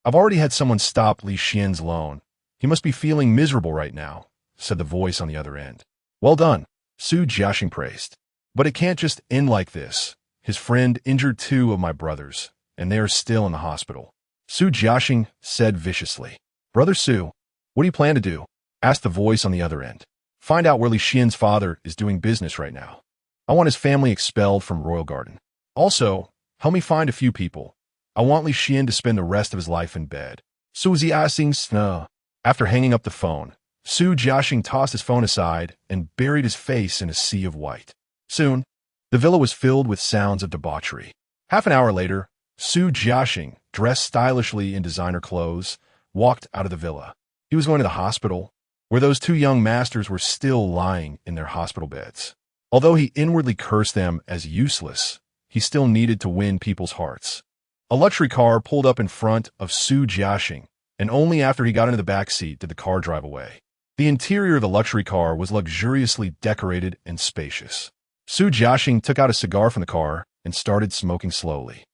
I've already had someone stop Li Xian's loan. He must be feeling miserable right now," said the voice on the other end. "Well done," Su Jiaxing praised. "But it can't just end like this. His friend injured 2 of my brothers, and they are still in the hospital," Su Jiaxing said viciously. "Brother Su, what do you plan to do?" asked the voice on the other end. "Find out where Li Xian's father is doing business right now. I want his family expelled from Royal Garden. Also, help me find a few people. I want Li Xian to spend the rest of his life in bed." Su Jiaxing snuh. After hanging up the phone, Su Jiaxing tossed his phone aside and buried his face in a sea of white. Soon, the villa was filled with sounds of debauchery. Half an hour later, Su Jiaxing, dressed stylishly in designer clothes, walked out of the villa. He was going to the hospital, where those 2 young masters were still lying in their hospital beds. Although he inwardly cursed them as useless, he still needed to win people's hearts. A luxury car pulled up in front of Su Jiaxing, and only after he got into the back seat did the car drive away. The interior of the luxury car was luxuriously decorated and spacious. Su Jiaxing took out a cigar from the car and started smoking slowly.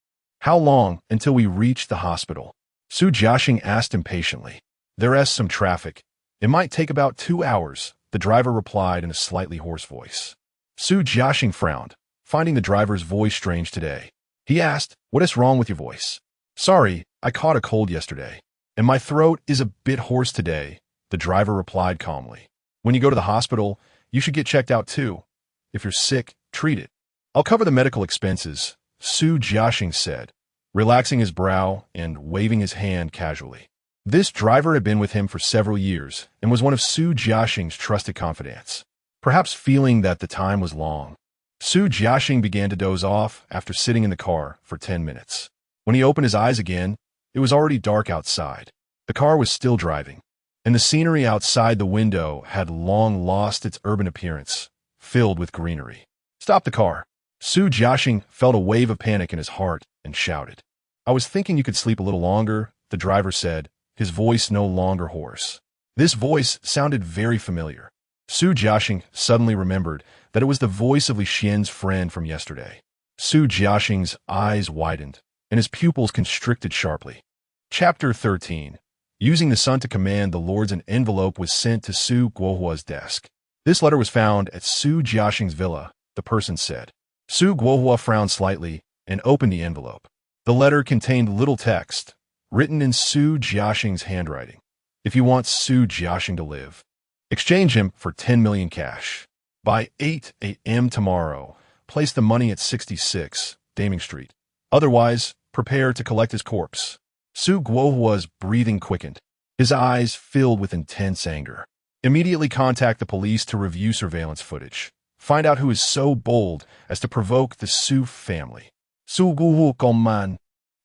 "How long until we reach the hospital?" Su Jiaxing asked impatiently. "There's some traffic. It might take about 2 hours," the driver replied in a slightly hoarse voice. Su Jiaxing frowned, finding the driver's voice strange today. He asked, "What is wrong with your voice?" "Sorry, I caught a cold yesterday." And my throat is a bit hoarse today, the driver replied calmly. When you go to the hospital, you should get checked out too. If you're sick, treat it. I'll cover the medical expenses, Su Jiaxing said, relaxing his brow and waving his hand casually. This driver had been with him for several years and was one of Su Jiaxing's trusted confidants. Perhaps feeling that the time was long, Su Jiaxing began to doze off after sitting in the car for 10 minutes. When he opened his eyes again, it was already dark outside. The car was still driving, and the scenery outside the window had long lost its urban appearance, filled with greenery. Stop the car. Su Jiaxing felt a wave of panic in his heart and shouted. I was thinking you could sleep a little longer, the driver said, his voice no longer hoarse. This voice sounded very familiar. Su Jiaxing suddenly remembered that it was the voice of Li Xian's friend from yesterday. Su Jiaxing's eyes widened, and his pupils constricted sharply. Chapter 13. Using the sun to command the lords, an envelope was sent to Su Guohua's desk. This letter was found at Su Jiaxing's villa, the person said. Su Guohua frowned slightly and opened the envelope. The letter contained little text, written in Su Jiaxing's handwriting. If you want Su Jiaxing to live, exchange him for 10 million cash. By 8 a.m. tomorrow, place the money at 66 Daming Street. Otherwise, prepare to collect his corpse. Su Guohua's breathing quickened. His eyes filled with intense anger. Immediately contact the police to review surveillance footage. Find out who is so bold as to provoke the Su family. Su Guohu Gongman.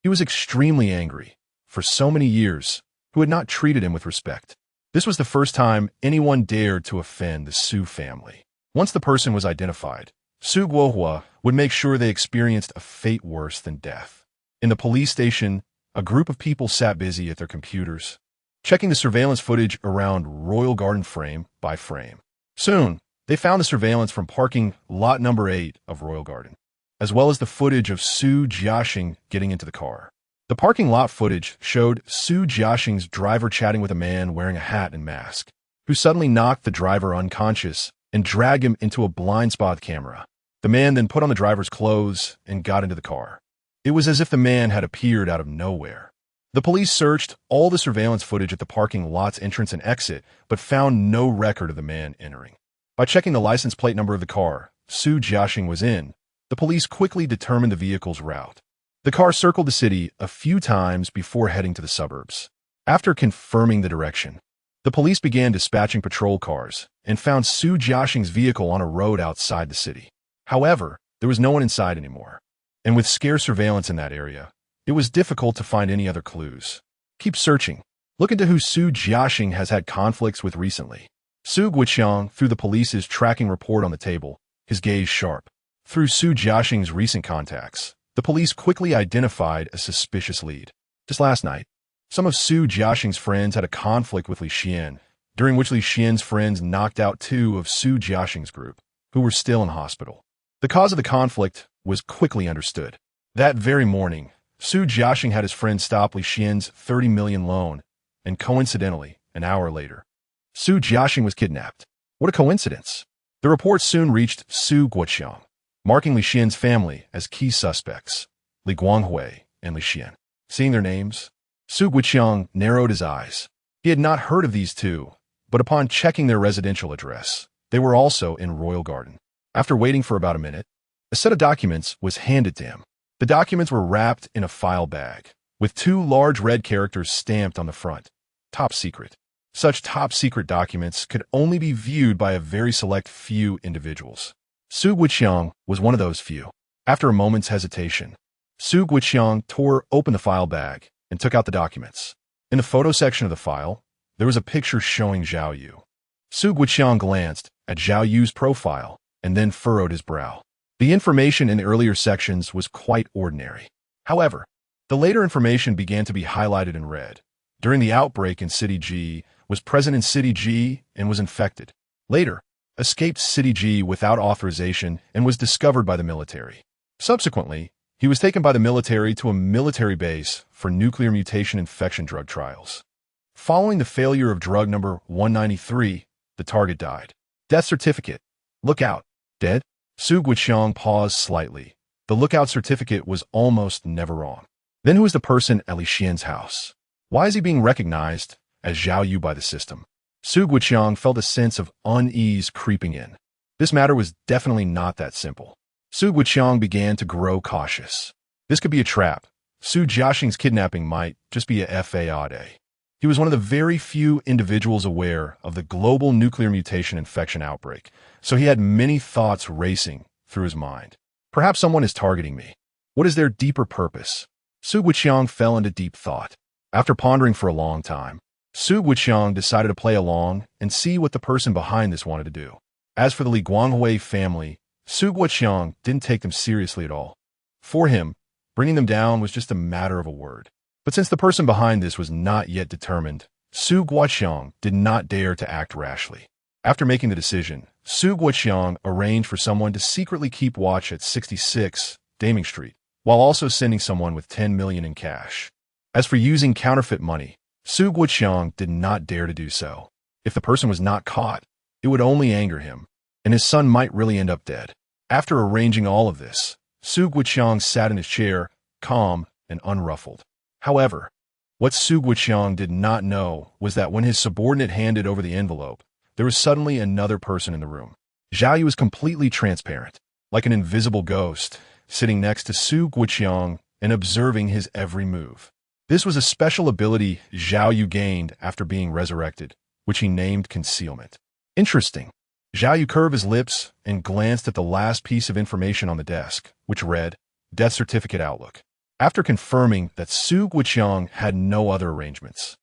He was extremely angry. For so many years, who had not treated him with respect. This was the first time anyone dared to offend the Su family. Once the person was identified, Su Guohua would make sure they experienced a fate worse than death. In the police station, a group of people sat busy at their computers, checking the surveillance footage around Royal Garden frame by frame. Soon, they found the surveillance from parking lot number 8 of Royal Garden, as well as the footage of Su Jiaxing getting into the car. The parking lot footage showed Su Jiaxing's driver chatting with a man wearing a hat and mask, who suddenly knocked the driver unconscious and dragged him into a blind spot camera. The man then put on the driver's clothes and got into the car. It was as if the man had appeared out of nowhere. The police searched all the surveillance footage at the parking lot's entrance and exit, but found no record of the man entering. By checking the license plate number of the car Su Jiaxing was in, the police quickly determined the vehicle's route. The car circled the city a few times before heading to the suburbs. After confirming the direction, the police began dispatching patrol cars and found Su Jiaxing's vehicle on a road outside the city. However, there was no one inside anymore, and with scarce surveillance in that area, it was difficult to find any other clues. Keep searching. Look into who Su Jiaxing has had conflicts with recently. Su Guoqiang threw the police's tracking report on the table, his gaze sharp. Through Su Jiaxing's recent contacts, the police quickly identified a suspicious lead. Just last night, some of Su Jiaxing's friends had a conflict with Li Xian, during which Li Xian's friends knocked out 2 of Su Jiaxing's group, who were still in hospital. The cause of the conflict was quickly understood. That very morning, Su Jiaxing had his friend stop Li Xian's 30 million loan, and coincidentally, an hour later, Su Jiaxing was kidnapped. What a coincidence! The report soon reached Su Guoqiang, marking Li Xian's family as key suspects, Li Guanghui and Li Xian. Seeing their names, Su Guoqiang narrowed his eyes. He had not heard of these two, but upon checking their residential address, they were also in Royal Garden. After waiting for about a minute, a set of documents was handed to him. The documents were wrapped in a file bag, with 2 large red characters stamped on the front. Top secret. Such top-secret documents could only be viewed by a very select few individuals. Su Guoqiang was one of those few. After a moment's hesitation, Su Guoqiang tore open the file bag and took out the documents. In the photo section of the file, there was a picture showing Zhao Yu. Su Guoqiang glanced at Zhao Yu's profile and then furrowed his brow. The information in the earlier sections was quite ordinary. However, the later information began to be highlighted in red. During the outbreak in City G, was present in City G and was infected. Later, escaped City G without authorization and was discovered by the military. Subsequently, he was taken by the military to a military base for nuclear mutation infection drug trials. Following the failure of drug number 193, the target died. Death certificate. Lookout. Dead? Su Guoqiang paused slightly. The lookout certificate was almost never wrong. Then who was the person at Li Xian's house? Why is he being recognized as Zhao Yu by the system? Su Guoqiang felt a sense of unease creeping in. This matter was definitely not that simple. Su Guoqiang began to grow cautious. This could be a trap. Su Jiaxing's kidnapping might just be a fade. He was one of the very few individuals aware of the global nuclear mutation infection outbreak, so he had many thoughts racing through his mind. Perhaps someone is targeting me. What is their deeper purpose? Su Guoqiang fell into deep thought. After pondering for a long time, Su Guoqiang decided to play along and see what the person behind this wanted to do. As for the Li Guanghui family, Su Guoqiang didn't take them seriously at all. For him, bringing them down was just a matter of a word. But since the person behind this was not yet determined, Su Guoqiang did not dare to act rashly. After making the decision, Su Guoqiang arranged for someone to secretly keep watch at 66 Daming Street, while also sending someone with 10 million in cash. As for using counterfeit money, Su Guoqiang did not dare to do so. If the person was not caught, it would only anger him, and his son might really end up dead. After arranging all of this, Su Guoqiang sat in his chair, calm and unruffled. However, what Su Guoqiang did not know was that when his subordinate handed over the envelope, there was suddenly another person in the room. Zhao Yu was completely transparent, like an invisible ghost, sitting next to Su Guoqiang and observing his every move. This was a special ability Zhao Yu gained after being resurrected, which he named concealment. Interesting. Zhao Yu curved his lips and glanced at the last piece of information on the desk, which read, Death Certificate Outlook. After confirming that Su Guoqiang had no other arrangements,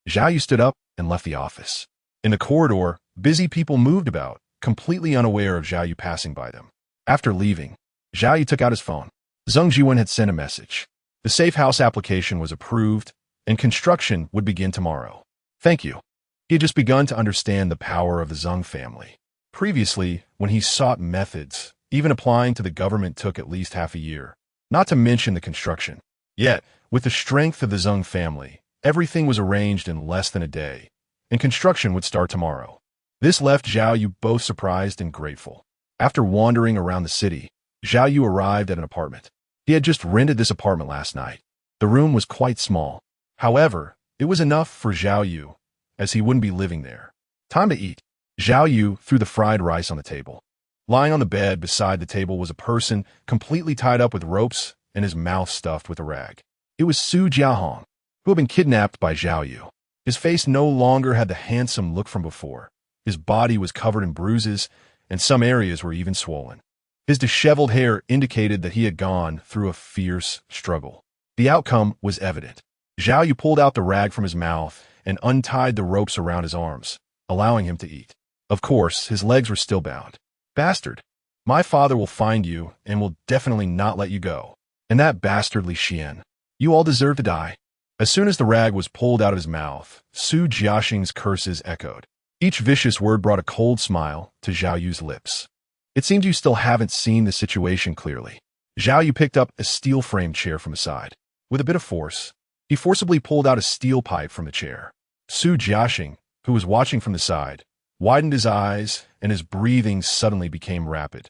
Zhao Yu stood up and left the office. In the corridor, busy people moved about, completely unaware of Zhao Yu passing by them. After leaving, Zhao Yu took out his phone. Zheng Jiwen had sent a message. The safe house application was approved, and construction would begin tomorrow. Thank you. He had just begun to understand the power of the Zheng family. Previously, when he sought methods, even applying to the government took at least half a year, not to mention the construction. Yet, with the strength of the Zheng family, everything was arranged in less than a day, and construction would start tomorrow. This left Zhao Yu both surprised and grateful. After wandering around the city, Zhao Yu arrived at an apartment. He had just rented this apartment last night. The room was quite small. However, it was enough for Zhao Yu, as he wouldn't be living there. Time to eat. Zhao Yu threw the fried rice on the table. Lying on the bed beside the table was a person completely tied up with ropes and his mouth stuffed with a rag. It was Su Jiahong, who had been kidnapped by Zhao Yu. His face no longer had the handsome look from before. His body was covered in bruises, and some areas were even swollen. His disheveled hair indicated that he had gone through a fierce struggle. The outcome was evident. Zhao Yu pulled out the rag from his mouth and untied the ropes around his arms, allowing him to eat. Of course, his legs were still bound. Bastard. My father will find you and will definitely not let you go. And that bastardly Xian. You all deserve to die. As soon as the rag was pulled out of his mouth, Su Jiaxing's curses echoed. Each vicious word brought a cold smile to Zhao Yu's lips. It seems you still haven't seen the situation clearly. Zhao Yu picked up a steel-framed chair from his side. With a bit of force, he forcibly pulled out a steel pipe from the chair. Su Jiaxing, who was watching from the side, widened his eyes, and his breathing suddenly became rapid.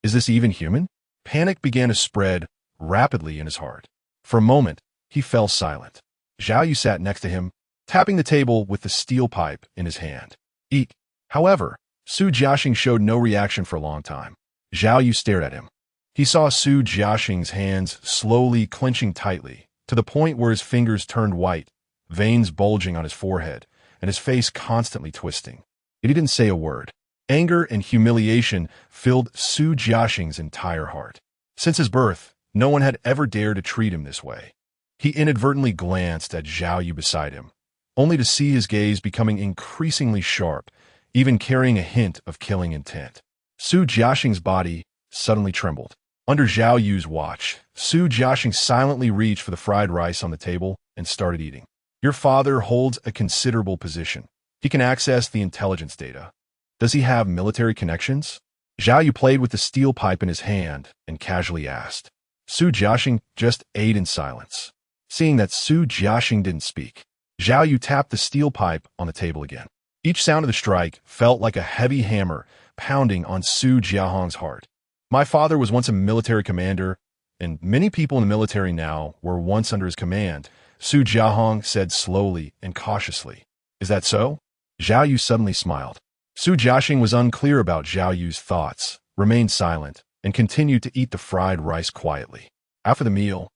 Is this even human? Panic began to spread rapidly in his heart. For a moment, he fell silent. Zhao Yu sat next to him, tapping the table with the steel pipe in his hand. Eat. However, Su Jiaxing showed no reaction for a long time. Zhao Yu stared at him. He saw Su Jiaxing's hands slowly clenching tightly, to the point where his fingers turned white, veins bulging on his forehead, and his face constantly twisting. He didn't say a word. Anger and humiliation filled Su Jiaxing's entire heart. Since his birth, no one had ever dared to treat him this way. He inadvertently glanced at Zhao Yu beside him, only to see his gaze becoming increasingly sharp, even carrying a hint of killing intent. Su Jiaxing's body suddenly trembled. Under Zhao Yu's watch, Su Jiaxing silently reached for the fried rice on the table and started eating. Your father holds a considerable position. He can access the intelligence data. Does he have military connections? Zhao Yu played with the steel pipe in his hand and casually asked. Su Jiaxing just ate in silence. Seeing that Su Jiaxing didn't speak, Zhao Yu tapped the steel pipe on the table again. Each sound of the strike felt like a heavy hammer pounding on Su Jiahong's heart. My father was once a military commander, and many people in the military now were once under his command, Su Jiahong said slowly and cautiously. Is that so? Zhao Yu suddenly smiled. Su Jiaxing was unclear about Zhao Yu's thoughts, remained silent, and continued to eat the fried rice quietly. After the meal,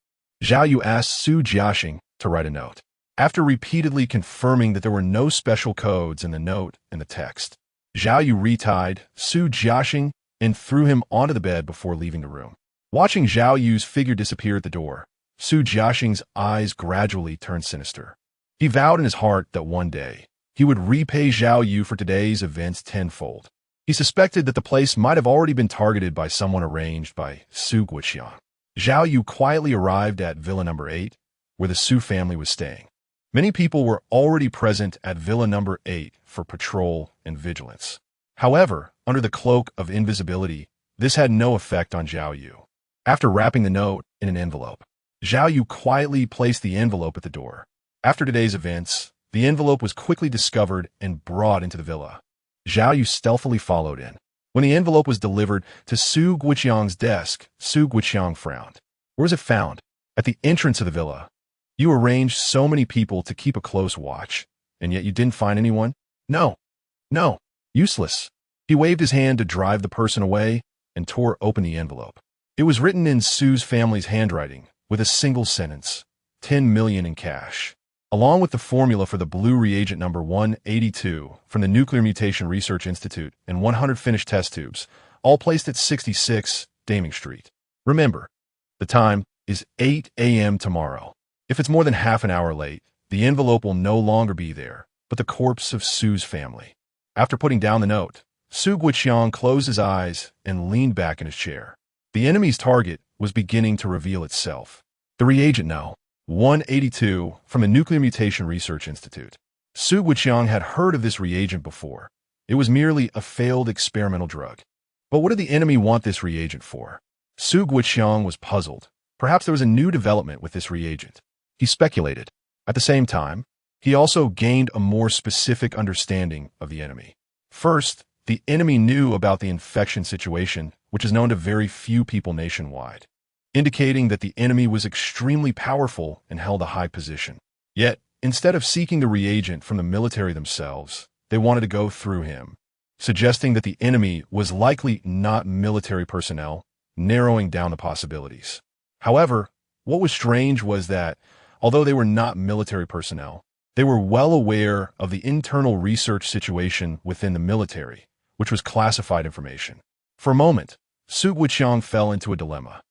Zhao Yu asked Su Jiaxing to write a note. After repeatedly confirming that there were no special codes in the note and the text, Zhao Yu retied Su Jiaxing and threw him onto the bed before leaving the room. Watching Zhao Yu's figure disappear at the door, Su Jiaxing's eyes gradually turned sinister. He vowed in his heart that one day, he would repay Zhao Yu for today's events tenfold. He suspected that the place might have already been targeted by someone arranged by Su Guixiang. Zhao Yu quietly arrived at Villa Number 8, where the Su family was staying. Many people were already present at Villa Number 8 for patrol and vigilance. However, under the cloak of invisibility, this had no effect on Zhao Yu. After wrapping the note in an envelope, Zhao Yu quietly placed the envelope at the door. After today's events, the envelope was quickly discovered and brought into the villa. Zhao Yu stealthily followed in. When the envelope was delivered to Su Guixiang's desk, Su Guixiang frowned. Where was it found? At the entrance of the villa. You arranged so many people to keep a close watch, and yet you didn't find anyone? No. Useless. He waved his hand to drive the person away and tore open the envelope. It was written in Su's family's handwriting, with a single sentence, 10 million in cash, along with the formula for the blue reagent number 182 from the Nuclear Mutation Research Institute and 100 finished test tubes, all placed at 66 Daming Street. Remember, the time is 8 a.m. tomorrow. If it's more than half an hour late, the envelope will no longer be there, but the corpse of Su's family. After putting down the note, Su Guixiang closed his eyes and leaned back in his chair. The enemy's target was beginning to reveal itself. The reagent No. 182 from the Nuclear Mutation Research Institute. Su Guixiang had heard of this reagent before. It was merely a failed experimental drug. But what did the enemy want this reagent for? Su Guixiang was puzzled. Perhaps there was a new development with this reagent. He speculated. At the same time, he also gained a more specific understanding of the enemy. First, the enemy knew about the infection situation, which is known to very few people nationwide, indicating that the enemy was extremely powerful and held a high position. Yet, instead of seeking the reagent from the military themselves, they wanted to go through him, suggesting that the enemy was likely not military personnel, narrowing down the possibilities. However, what was strange was that, although they were not military personnel, they were well aware of the internal research situation within the military, which was classified information. For a moment, Su Guixiang fell into a dilemma.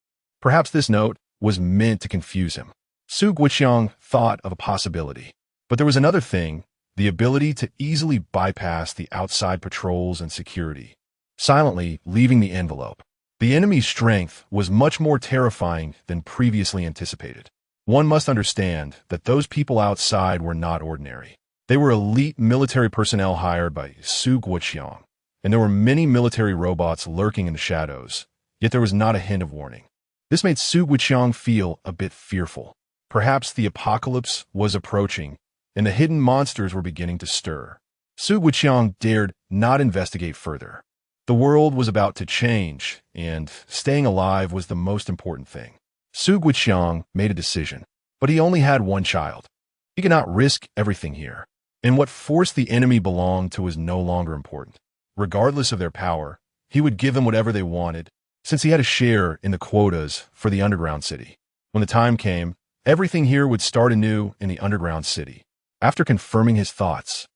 Perhaps this note was meant to confuse him. Su Guixiang thought of a possibility. But there was another thing, the ability to easily bypass the outside patrols and security, silently leaving the envelope. The enemy's strength was much more terrifying than previously anticipated. One must understand that those people outside were not ordinary. They were elite military personnel hired by Su Guixiang, and there were many military robots lurking in the shadows, yet there was not a hint of warning. This made Su Guixiang feel a bit fearful. Perhaps the apocalypse was approaching, and the hidden monsters were beginning to stir. Su Guixiang dared not investigate further. The world was about to change, and staying alive was the most important thing. Su Guixiang made a decision, but he only had one child. He could not risk everything here, and what force the enemy belonged to was no longer important. Regardless of their power, he would give them whatever they wanted, since he had a share in the quotas for the underground city. When the time came, everything here would start anew in the underground city. After confirming his thoughts,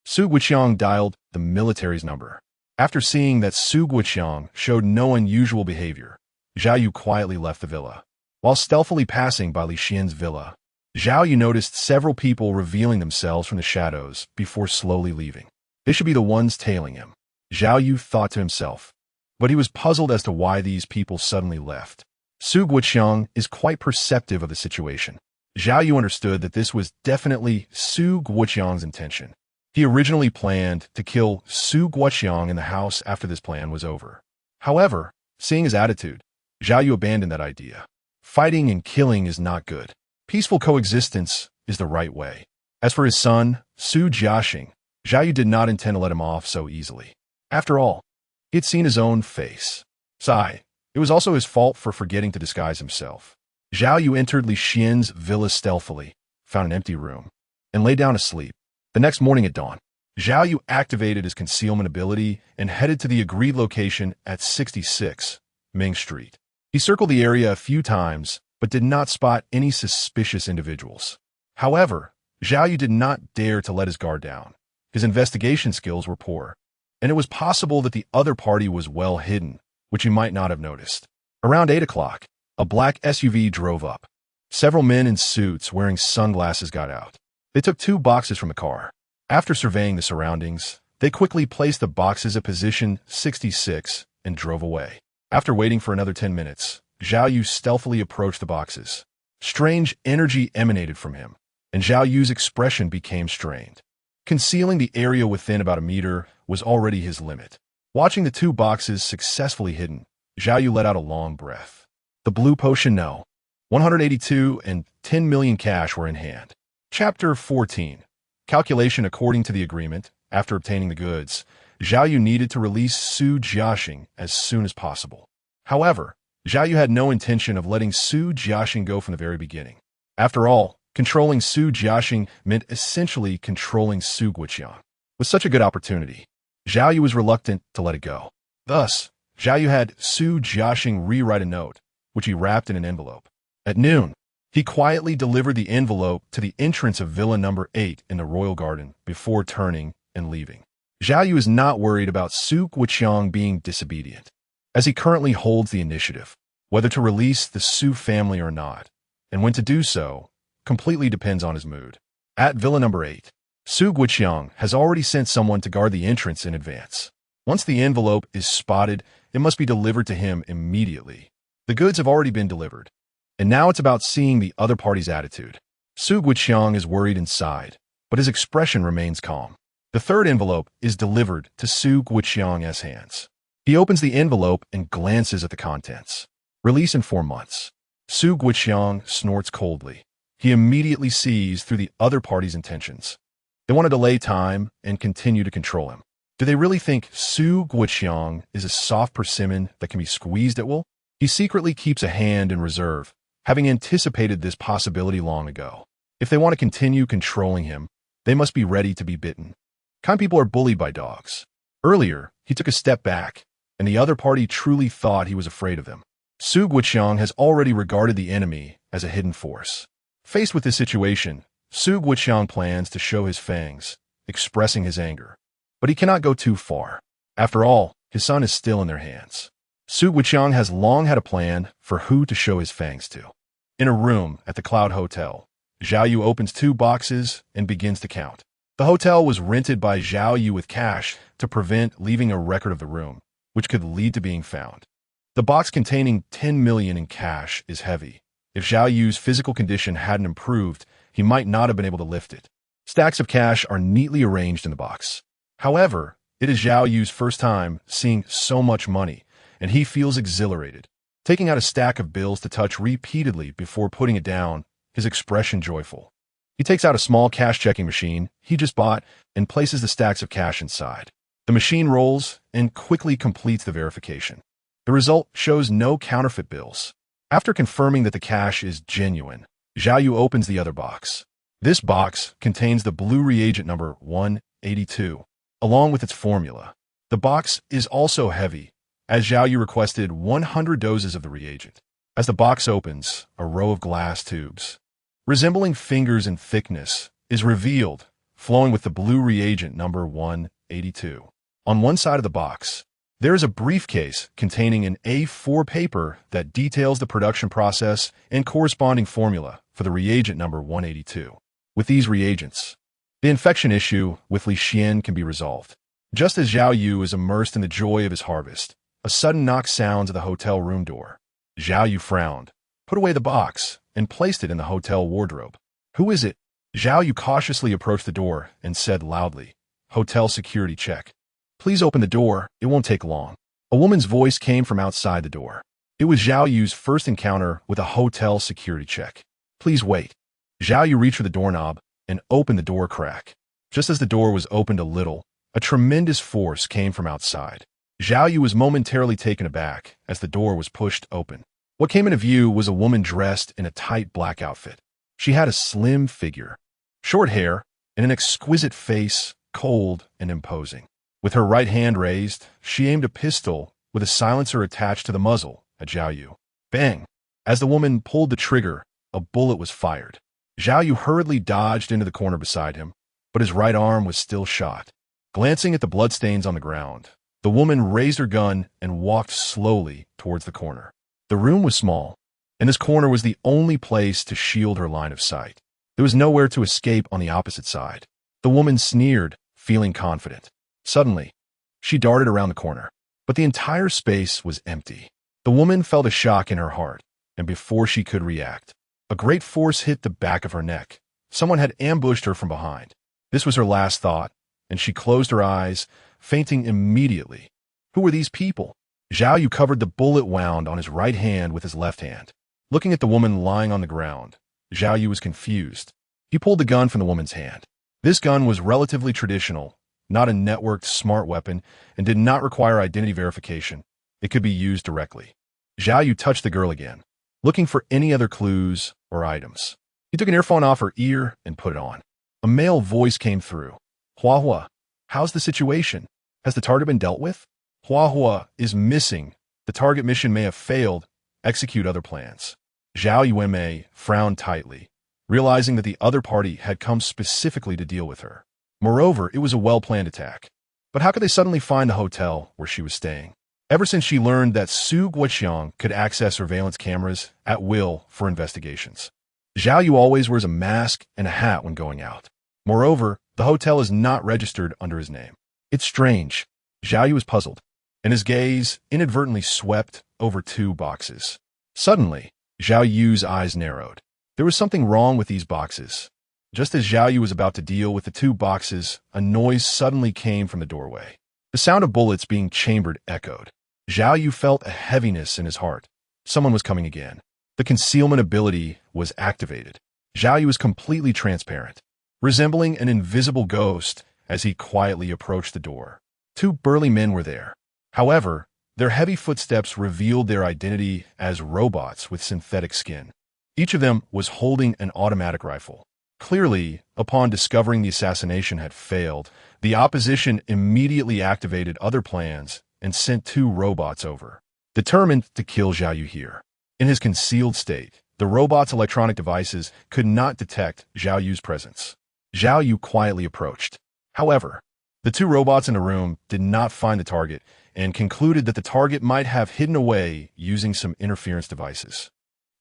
Su Guixiang dialed the military's number. After seeing that Su Guixiang showed no unusual behavior, Zhao Yu quietly left the villa. While stealthily passing by Li Xian's villa, Zhao Yu noticed several people revealing themselves from the shadows before slowly leaving. They should be the ones tailing him, Zhao Yu thought to himself. But he was puzzled as to why these people suddenly left. Su Guixiang is quite perceptive of the situation. Zhao Yu understood that this was definitely Su Guixiang's intention. He originally planned to kill Su Guixiang in the house after this plan was over. However, seeing his attitude, Zhao Yu abandoned that idea. Fighting and killing is not good. Peaceful coexistence is the right way. As for his son, Su Jiaxing, Zhao Yu did not intend to let him off so easily. After all, he had seen his own face. Sigh, it was also his fault for forgetting to disguise himself. Zhao Yu entered Li Xian's villa stealthily, found an empty room, and lay down to sleep. The next morning at dawn, Zhao Yu activated his concealment ability and headed to the agreed location at 66 Ming Street. He circled the area a few times, but did not spot any suspicious individuals. However, Zhao Yu did not dare to let his guard down. His investigation skills were poor, and it was possible that the other party was well hidden, which he might not have noticed. Around 8 o'clock, a black SUV drove up. Several men in suits wearing sunglasses got out. They took 2 boxes from the car. After surveying the surroundings, they quickly placed the boxes at position 66 and drove away. After waiting for another 10 minutes, Zhao Yu stealthily approached the boxes. Strange energy emanated from him, and Zhao Yu's expression became strained. Concealing the area within about a meter was already his limit. Watching the 2 boxes successfully hidden, Zhao Yu let out a long breath. The blue potion no. 182 and 10 million cash were in hand. Chapter 14. Calculation. According to the agreement, after obtaining the goods, Zhao Yu needed to release Su Jiaxing as soon as possible. However, Zhao Yu had no intention of letting Su Jiaxing go from the very beginning. After all, controlling Su Jiaxing meant essentially controlling Su Guiqiang. With such a good opportunity, Zhao Yu was reluctant to let it go. Thus, Zhao Yu had Su Jiaxing rewrite a note, which he wrapped in an envelope. At noon, he quietly delivered the envelope to the entrance of Villa Number 8 in the Royal Garden before turning and leaving. Zhao Yu is not worried about Su Guiqiang being disobedient, as he currently holds the initiative. Whether to release the Su family or not, and when to do so, completely depends on his mood. At Villa Number 8, Su Guiqiang has already sent someone to guard the entrance in advance. Once the envelope is spotted, it must be delivered to him immediately. The goods have already been delivered, and now it's about seeing the other party's attitude. Su Guiqiang is worried inside, but his expression remains calm. The 3rd envelope is delivered to Su Guiqiang's hands. He opens the envelope and glances at the contents. Release in 4 months. Su Guiqiang snorts coldly. He immediately sees through the other party's intentions. They want to delay time and continue to control him. Do they really think Su Guiqiang is a soft persimmon that can be squeezed at will? He secretly keeps a hand in reserve, having anticipated this possibility long ago. If they want to continue controlling him, they must be ready to be bitten. Kind people are bullied by dogs. Earlier, he took a step back, and the other party truly thought he was afraid of them. Su Guiqiang has already regarded the enemy as a hidden force. Faced with this situation, Su Guiqiang plans to show his fangs, expressing his anger. But he cannot go too far. After all, his son is still in their hands. Su Guiqiang has long had a plan for who to show his fangs to. In a room at the Cloud Hotel, Zhao Yu opens 2 boxes and begins to count. The hotel was rented by Zhao Yu with cash to prevent leaving a record of the room, which could lead to being found. The box containing 10 million in cash is heavy. If Zhao Yu's physical condition hadn't improved, he might not have been able to lift it. Stacks of cash are neatly arranged in the box. However, it is Zhao Yu's first time seeing so much money, and he feels exhilarated. Taking out a stack of bills to touch repeatedly before putting it down, his expression joyful. He takes out a small cash checking machine he just bought and places the stacks of cash inside. The machine rolls and quickly completes the verification. The result shows no counterfeit bills. After confirming that the cash is genuine, Zhao Yu opens the other box. This box contains the blue reagent number 182, along with its formula. The box is also heavy, as Zhao Yu requested 100 doses of the reagent. As the box opens, a row of glass tubes, resembling fingers in thickness, is revealed, flowing with the blue reagent number 182. On one side of the box, there is a briefcase containing an A4 paper that details the production process and corresponding formula for the reagent number 182. With these reagents, the infection issue with Li Xian can be resolved. Just as Zhao Yu is immersed in the joy of his harvest, a sudden knock sounds at the hotel room door. Zhao Yu frowned, put away the box, and placed it in the hotel wardrobe. Who is it? Zhao Yu cautiously approached the door and said loudly, "Hotel security check. Please open the door, it won't take long." A woman's voice came from outside the door. It was Zhao Yu's first encounter with a hotel security check. "Please wait." Zhao Yu reached for the doorknob and opened the door crack. Just as the door was opened a little, a tremendous force came from outside. Zhao Yu was momentarily taken aback as the door was pushed open. What came into view was a woman dressed in a tight black outfit. She had a slim figure, short hair, and an exquisite face, cold and imposing. With her right hand raised, she aimed a pistol with a silencer attached to the muzzle at Zhao Yu. Bang! As the woman pulled the trigger, a bullet was fired. Zhao Yu hurriedly dodged into the corner beside him, but his right arm was still shot. Glancing at the bloodstains on the ground, the woman raised her gun and walked slowly towards the corner. The room was small, and this corner was the only place to shield her line of sight. There was nowhere to escape on the opposite side. The woman sneered, feeling confident. Suddenly, she darted around the corner, but the entire space was empty. The woman felt a shock in her heart, and before she could react, a great force hit the back of her neck. Someone had ambushed her from behind. This was her last thought, and she closed her eyes, fainting immediately. Who were these people? Zhao Yu covered the bullet wound on his right hand with his left hand. Looking at the woman lying on the ground, Zhao Yu was confused. He pulled the gun from the woman's hand. This gun was relatively traditional, not a networked smart weapon, and did not require identity verification. It could be used directly. Zhao Yu touched the girl again, looking for any other clues or items. He took an earphone off her ear and put it on. A male voice came through. Hua Hua, how's the situation? Has the target been dealt with? Hua Hua is missing. The target mission may have failed. Execute other plans. Zhao Yuanmei frowned tightly, realizing that the other party had come specifically to deal with her. Moreover, it was a well-planned attack. But how could they suddenly find the hotel where she was staying? Ever since she learned that Su Guoqiang could access surveillance cameras at will for investigations. Zhao Yu always wears a mask and a hat when going out. Moreover, the hotel is not registered under his name. It's strange. Zhao Yu was puzzled, and his gaze inadvertently swept over 2 boxes. Suddenly, Zhao Yu's eyes narrowed. There was something wrong with these boxes. Just as Zhao Yu was about to deal with the 2 boxes, a noise suddenly came from the doorway. The sound of bullets being chambered echoed. Zhao Yu felt a heaviness in his heart. Someone was coming again. The concealment ability was activated. Zhao Yu was completely transparent, resembling an invisible ghost as he quietly approached the door. 2 burly men were there. However, their heavy footsteps revealed their identity as robots with synthetic skin. Each of them was holding an automatic rifle. Clearly, upon discovering the assassination had failed, the opposition immediately activated other plans and sent 2 robots over, determined to kill Zhao Yu here. In his concealed state, the robot's electronic devices could not detect Zhao Yu's presence. Zhao Yu quietly approached. However, the 2 robots in the room did not find the target and concluded that the target might have hidden away using some interference devices.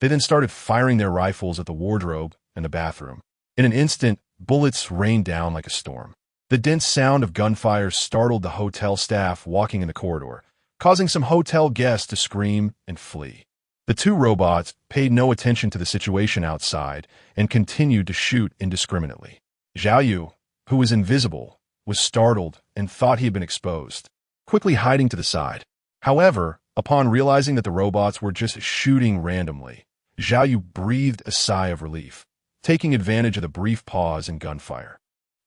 They then started firing their rifles at the wardrobe and the bathroom. In an instant, bullets rained down like a storm. The dense sound of gunfire startled the hotel staff walking in the corridor, causing some hotel guests to scream and flee. The 2 robots paid no attention to the situation outside and continued to shoot indiscriminately. Zhao Yu, who was invisible, was startled and thought he had been exposed, quickly hiding to the side. However, upon realizing that the robots were just shooting randomly, Zhao Yu breathed a sigh of relief, taking advantage of the brief pause in gunfire.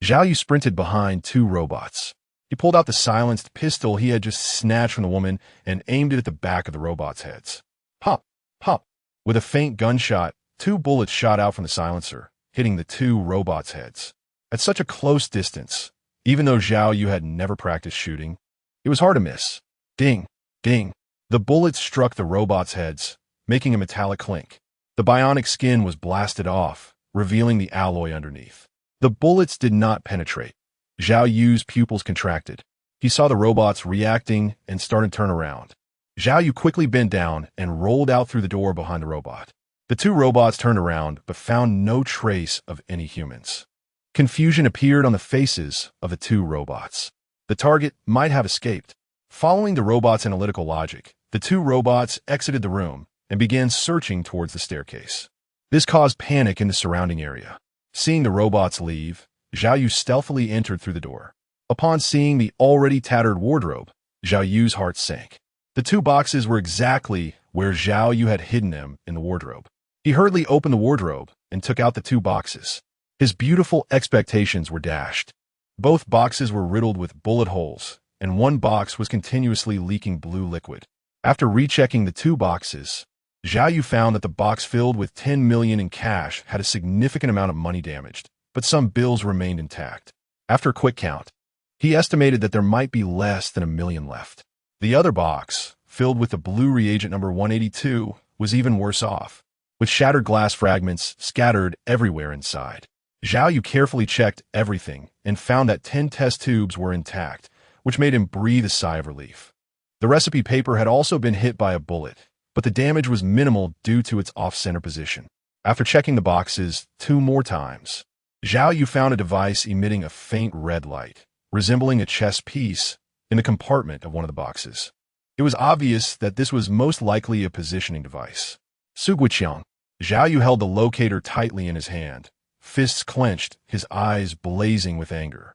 Zhao Yu sprinted behind 2 robots. He pulled out the silenced pistol he had just snatched from the woman and aimed it at the back of the robots' heads. Pop! Pop! With a faint gunshot, 2 bullets shot out from the silencer, hitting the 2 robots' heads. At such a close distance, even though Zhao Yu had never practiced shooting, it was hard to miss. Ding! Ding! The bullets struck the robots' heads, making a metallic clink. The bionic skin was blasted off, revealing the alloy underneath. The bullets did not penetrate. Zhao Yu's pupils contracted. He saw the robots reacting and started to turn around. Zhao Yu quickly bent down and rolled out through the door behind the robot. The 2 robots turned around but found no trace of any humans. Confusion appeared on the faces of the 2 robots. The target might have escaped. Following the robot's analytical logic, the 2 robots exited the room and began searching towards the staircase. This caused panic in the surrounding area. Seeing the robots leave, Zhao Yu stealthily entered through the door. Upon seeing the already tattered wardrobe, Zhao Yu's heart sank. The 2 boxes were exactly where Zhao Yu had hidden them in the wardrobe. He hurriedly opened the wardrobe and took out the 2 boxes. His beautiful expectations were dashed. Both boxes were riddled with bullet holes, and one box was continuously leaking blue liquid. After rechecking the 2 boxes, Zhao Yu found that the box filled with 10 million in cash had a significant amount of money damaged, but some bills remained intact. After a quick count, he estimated that there might be less than 1 million left. The other box, filled with the blue reagent number 182, was even worse off, with shattered glass fragments scattered everywhere inside. Zhao Yu carefully checked everything and found that 10 test tubes were intact, which made him breathe a sigh of relief. The recipe paper had also been hit by a bullet, but the damage was minimal due to its off-center position. After checking the boxes 2 more times, Zhao Yu found a device emitting a faint red light, resembling a chess piece, in the compartment of one of the boxes. It was obvious that this was most likely a positioning device. Suguiqiang. Zhao Yu held the locator tightly in his hand, fists clenched, his eyes blazing with anger.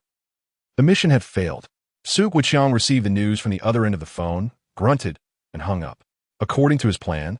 The mission had failed. Suguiqiang received the news from the other end of the phone, grunted, and hung up. According to his plan,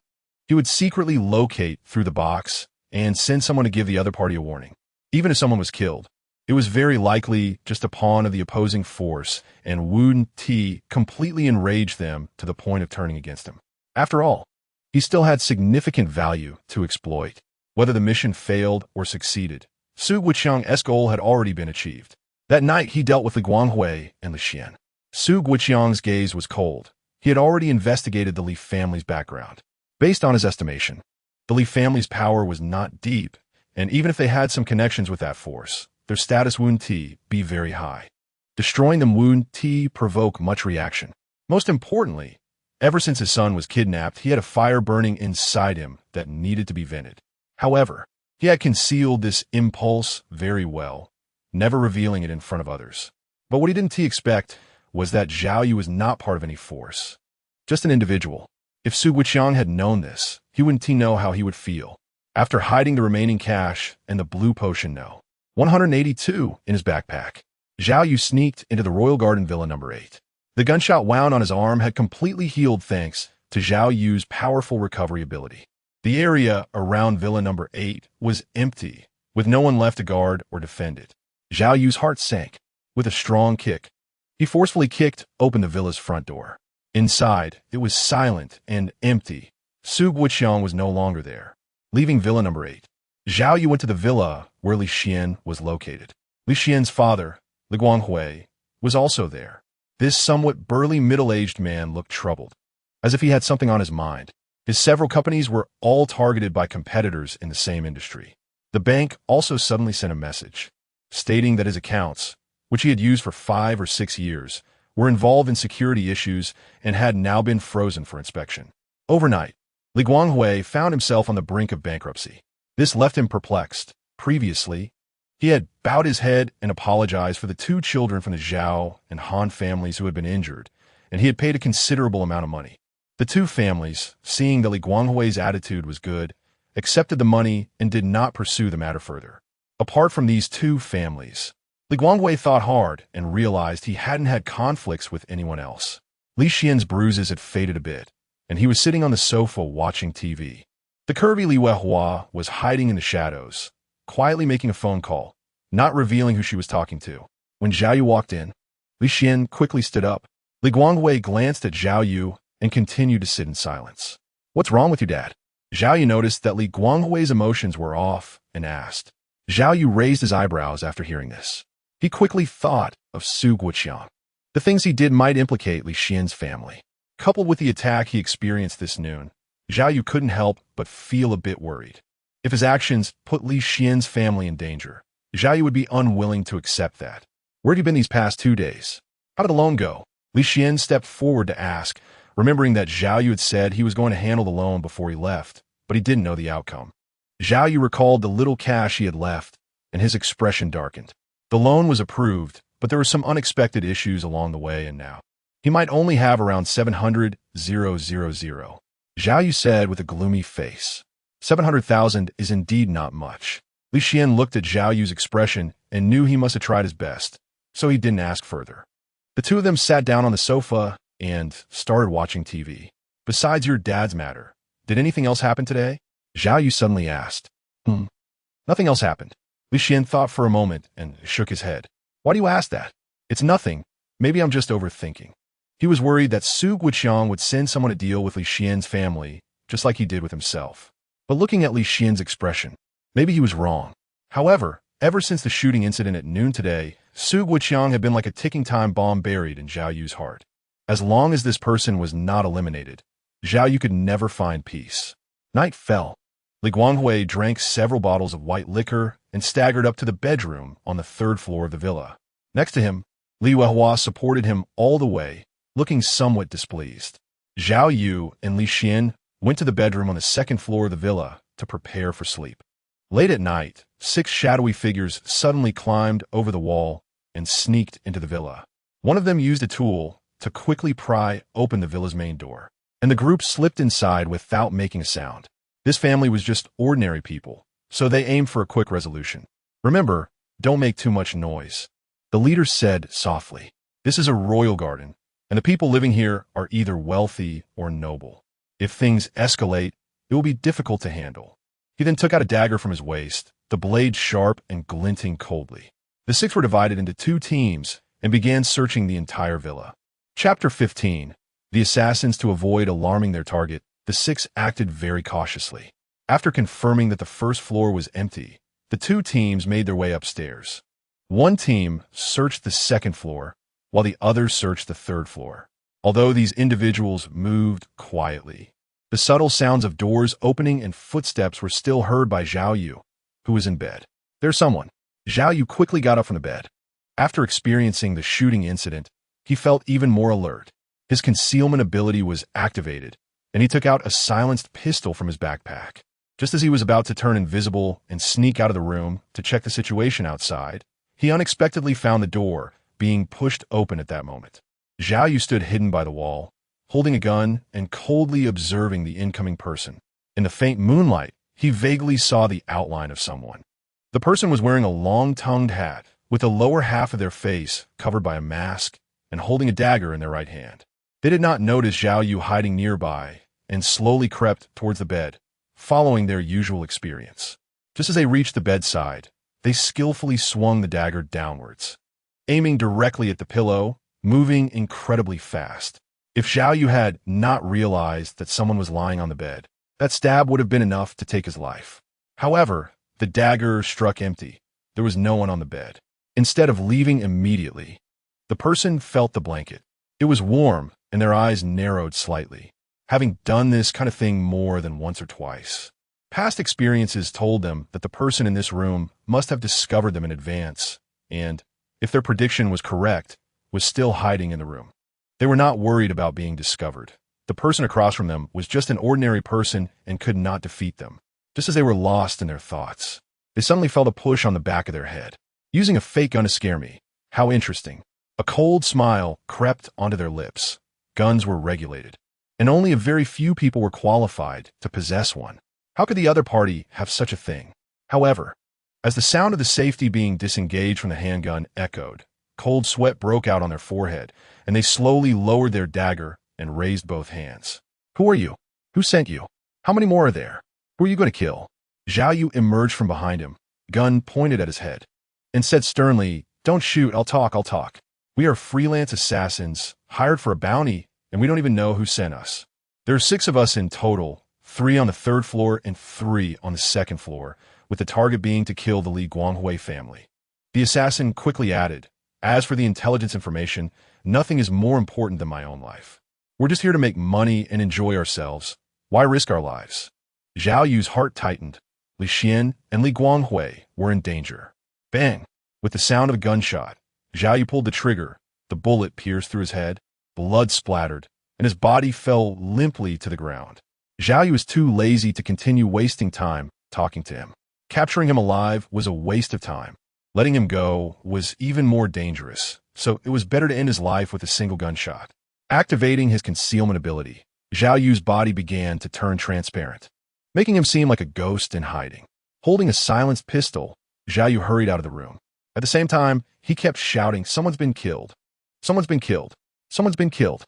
he would secretly locate through the box and send someone to give the other party a warning. Even if someone was killed, it was very likely just a pawn of the opposing force, and Wu Ti completely enraged them to the point of turning against him. After all, he still had significant value to exploit. Whether the mission failed or succeeded, Suguiqiang's goal had already been achieved. That night, he dealt with Li Guanghui and Li Xian. Suguiqiang's gaze was cold. He had already investigated the Li family's background. Based on his estimation, the Li family's power was not deep, and even if they had some connections with that force, their status would be very high. Destroying them would provoke much reaction. Most importantly, ever since his son was kidnapped, he had a fire burning inside him that needed to be vented. However, he had concealed this impulse very well, never revealing it in front of others. But what he didn't expect was that Zhao Yu was not part of any force, just an individual. If Suguiqiang had known this, he wouldn't know how he would feel. After hiding the remaining cash and the blue potion 182 in his backpack, Zhao Yu sneaked into the Royal Garden Villa number 8. The gunshot wound on his arm had completely healed thanks to Zhao Yu's powerful recovery ability. The area around Villa number 8 was empty, with no one left to guard or defend it. Zhao Yu's heart sank. With a strong kick, he forcefully kicked open the villa's front door. Inside, it was silent and empty. Suguiqiang was no longer there. Leaving Villa number 8, Zhao Yu went to the villa where Li Xian was located. Li Xian's father, Li Guanghui, was also there. This somewhat burly middle-aged man looked troubled, as if he had something on his mind. His several companies were all targeted by competitors in the same industry. The bank also suddenly sent a message, stating that his accounts, which he had used for 5 or 6 years, were involved in security issues and had now been frozen for inspection. Overnight, Li Guanghui found himself on the brink of bankruptcy. This left him perplexed. Previously, he had bowed his head and apologized for the 2 children from the Zhao and Han families who had been injured, and he had paid a considerable amount of money. The 2 families, seeing that Li Guanghui's attitude was good, accepted the money and did not pursue the matter further. Apart from these 2 families, Li Guanghui thought hard and realized he hadn't had conflicts with anyone else. Li Xian's bruises had faded a bit, and he was sitting on the sofa watching TV. The curvy Li Weihua was hiding in the shadows, quietly making a phone call, not revealing who she was talking to. When Zhao Yu walked in, Li Xian quickly stood up. Li Guanghui glanced at Zhao Yu and continued to sit in silence. "What's wrong with you, Dad?" Zhao Yu noticed that Li Guanghui's emotions were off and asked. Zhao Yu raised his eyebrows after hearing this. He quickly thought of Suguiqiang. The things he did might implicate Li Xian's family. Coupled with the attack he experienced this noon, Zhao Yu couldn't help but feel a bit worried. If his actions put Li Xian's family in danger, Zhao Yu would be unwilling to accept that. "Where have you been these past 2 days? How did the loan go?" Li Xian stepped forward to ask, remembering that Zhao Yu had said he was going to handle the loan before he left, but he didn't know the outcome. Zhao Yu recalled the little cash he had left, and his expression darkened. The loan was approved, but there were some unexpected issues along the way, and now he might only have around 700,000. Zhao Yu said with a gloomy face. 700,000 is indeed not much. Li Xian looked at Zhao Yu's expression and knew he must have tried his best, so he didn't ask further. The 2 of them sat down on the sofa and started watching TV. "Besides your dad's matter, did anything else happen today?" Zhao Yu suddenly asked. Nothing else happened." Li Xian thought for a moment and shook his head. "Why do you ask that?" "It's nothing. Maybe I'm just overthinking." He was worried that Suguiqiang would send someone to deal with Li Xian's family, just like he did with himself. But looking at Li Xian's expression, maybe he was wrong. However, ever since the shooting incident at noon today, Su Guoqiang had been like a ticking time bomb buried in Zhao Yu's heart. As long as this person was not eliminated, Zhao Yu could never find peace. Night fell. Li Guanghui drank several bottles of white liquor and staggered up to the bedroom on the third floor of the villa. Next to him, Li Weihua supported him all the way, looking somewhat displeased. Zhao Yu and Li Xian went to the bedroom on the second floor of the villa to prepare for sleep. Late at night, 6 shadowy figures suddenly climbed over the wall and sneaked into the villa. One of them used a tool to quickly pry open the villa's main door, and the group slipped inside without making a sound. This family was just ordinary people, so they aimed for a quick resolution. Remember, don't make too much noise. The leader said softly, "This is a royal garden, and the people living here are either wealthy or noble. If things escalate, it will be difficult to handle." He then took out a dagger from his waist, the blade sharp and glinting coldly. The 6 were divided into 2 teams and began searching the entire villa. Chapter 15. The assassins, to avoid alarming their target, the 6 acted very cautiously. After confirming that the first floor was empty, the 2 teams made their way upstairs. One team searched the second floor, while the others searched the third floor. Although these individuals moved quietly, the subtle sounds of doors opening and footsteps were still heard by Zhao Yu, who was in bed. "There's someone." Zhao Yu quickly got up from the bed. After experiencing the shooting incident, he felt even more alert. His concealment ability was activated, and he took out a silenced pistol from his backpack. Just as he was about to turn invisible and sneak out of the room to check the situation outside, he unexpectedly found the door being pushed open at that moment. Zhao Yu stood hidden by the wall, holding a gun and coldly observing the incoming person. In the faint moonlight, he vaguely saw the outline of someone. The person was wearing a long-tongued hat, with the lower half of their face covered by a mask and holding a dagger in their right hand. They did not notice Zhao Yu hiding nearby and slowly crept towards the bed, following their usual experience. Just as they reached the bedside, they skillfully swung the dagger downwards, aiming directly at the pillow, moving incredibly fast. If Zhao Yu had not realized that someone was lying on the bed, that stab would have been enough to take his life. However, the dagger struck empty. There was no one on the bed. Instead of leaving immediately, the person felt the blanket. It was warm, and their eyes narrowed slightly, having done this kind of thing more than once or twice. Past experiences told them that the person in this room must have discovered them in advance, and, if their prediction was correct, was still hiding in the room. They were not worried about being discovered. The person across from them was just an ordinary person and could not defeat them. Just as they were lost in their thoughts, they suddenly felt a push on the back of their head. "Using a fake gun to scare me. How interesting." A cold smile crept onto their lips. Guns were regulated, and only a very few people were qualified to possess one. How could the other party have such a thing? However, as the sound of the safety being disengaged from the handgun echoed, cold sweat broke out on their forehead, and they slowly lowered their dagger and raised both hands. "Who are you? Who sent you? How many more are there? Who are you going to kill?" Zhao Yu emerged from behind him, gun pointed at his head, and said sternly, "Don't shoot, I'll talk. We are freelance assassins, hired for a bounty, and we don't even know who sent us. There are 6 of us in total, 3 on the third floor and 3 on the second floor, with the target being to kill the Li Guanghui family." The assassin quickly added, "As for the intelligence information, nothing is more important than my own life. We're just here to make money and enjoy ourselves. Why risk our lives?" Zhao Yu's heart tightened. Li Xian and Li Guanghui were in danger. Bang! With the sound of a gunshot, Zhao Yu pulled the trigger. The bullet pierced through his head, blood splattered, and his body fell limply to the ground. Zhao Yu was too lazy to continue wasting time talking to him. Capturing him alive was a waste of time. Letting him go was even more dangerous, so it was better to end his life with a single gunshot. Activating his concealment ability, Zhao Yu's body began to turn transparent, making him seem like a ghost in hiding. Holding a silenced pistol, Zhao Yu hurried out of the room. At the same time, he kept shouting, "Someone's been killed! Someone's been killed! Someone's been killed!"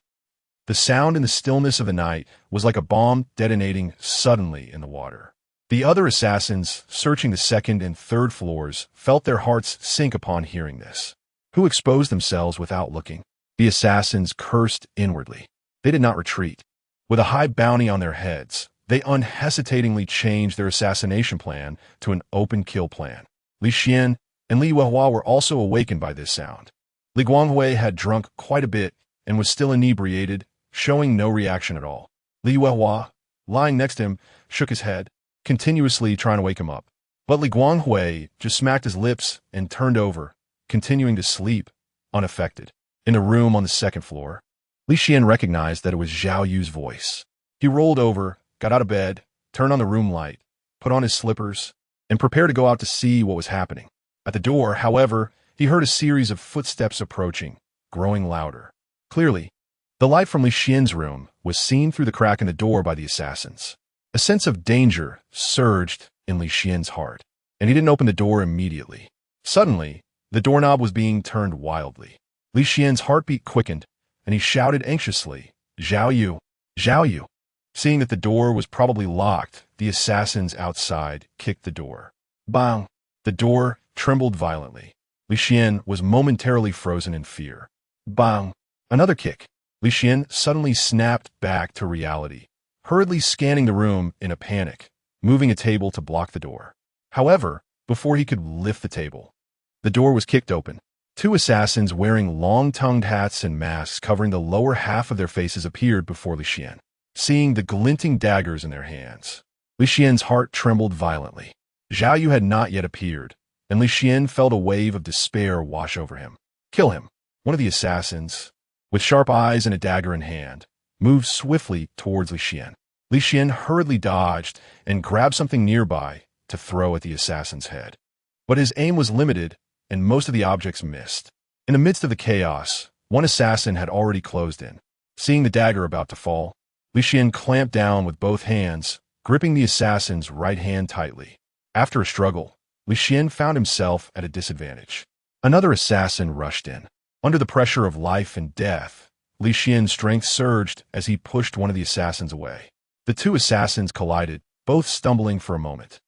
The sound in the stillness of the night was like a bomb detonating suddenly in the water. The other assassins, searching the second and third floors, felt their hearts sink upon hearing this. Who exposed themselves without looking? The assassins cursed inwardly. They did not retreat. With a high bounty on their heads, They unhesitatingly changed their assassination plan to an open kill plan. Li Xian and Li Weihua were also awakened by this sound. Li Guanghui had drunk quite a bit and was still inebriated, showing no reaction at all. Li Weihua, lying next to him, shook his head, continuously trying to wake him up. But Li Guanghui just smacked his lips and turned over, continuing to sleep, unaffected. In the room on the second floor, Li Xian recognized that it was Zhao Yu's voice. He rolled over, got out of bed, turned on the room light, put on his slippers, and prepared to go out to see what was happening. At the door, however, he heard a series of footsteps approaching, growing louder. Clearly, the light from Li Xian's room was seen through the crack in the door by the assassins. A sense of danger surged in Li Xian's heart, and he didn't open the door immediately. Suddenly, the doorknob was being turned wildly. Li Xian's heartbeat quickened, and he shouted anxiously, "Zhao Yu! Zhao Yu!" Seeing that the door was probably locked, the assassins outside kicked the door. Bang! The door trembled violently. Li Xian was momentarily frozen in fear. Bang! Another kick. Li Xian suddenly snapped back to reality, hurriedly scanning the room in a panic, moving a table to block the door. However, before he could lift the table, the door was kicked open. Two assassins wearing long-tongued hats and masks covering the lower half of their faces appeared before Li Xian. Seeing the glinting daggers in their hands, Li Xian's heart trembled violently. Zhao Yu had not yet appeared, and Li Xian felt a wave of despair wash over him. Kill him. One of the assassins, with sharp eyes and a dagger in hand, moved swiftly towards Li Xian. Li Xian hurriedly dodged and grabbed something nearby to throw at the assassin's head. But his aim was limited, and most of the objects missed. In the midst of the chaos, one assassin had already closed in. Seeing the dagger about to fall, Li Xian clamped down with both hands, gripping the assassin's right hand tightly. After a struggle, Li Xian found himself at a disadvantage. Another assassin rushed in. Under the pressure of life and death, Li Xian's strength surged as he pushed one of the assassins away. The two assassins collided, both stumbling for a moment.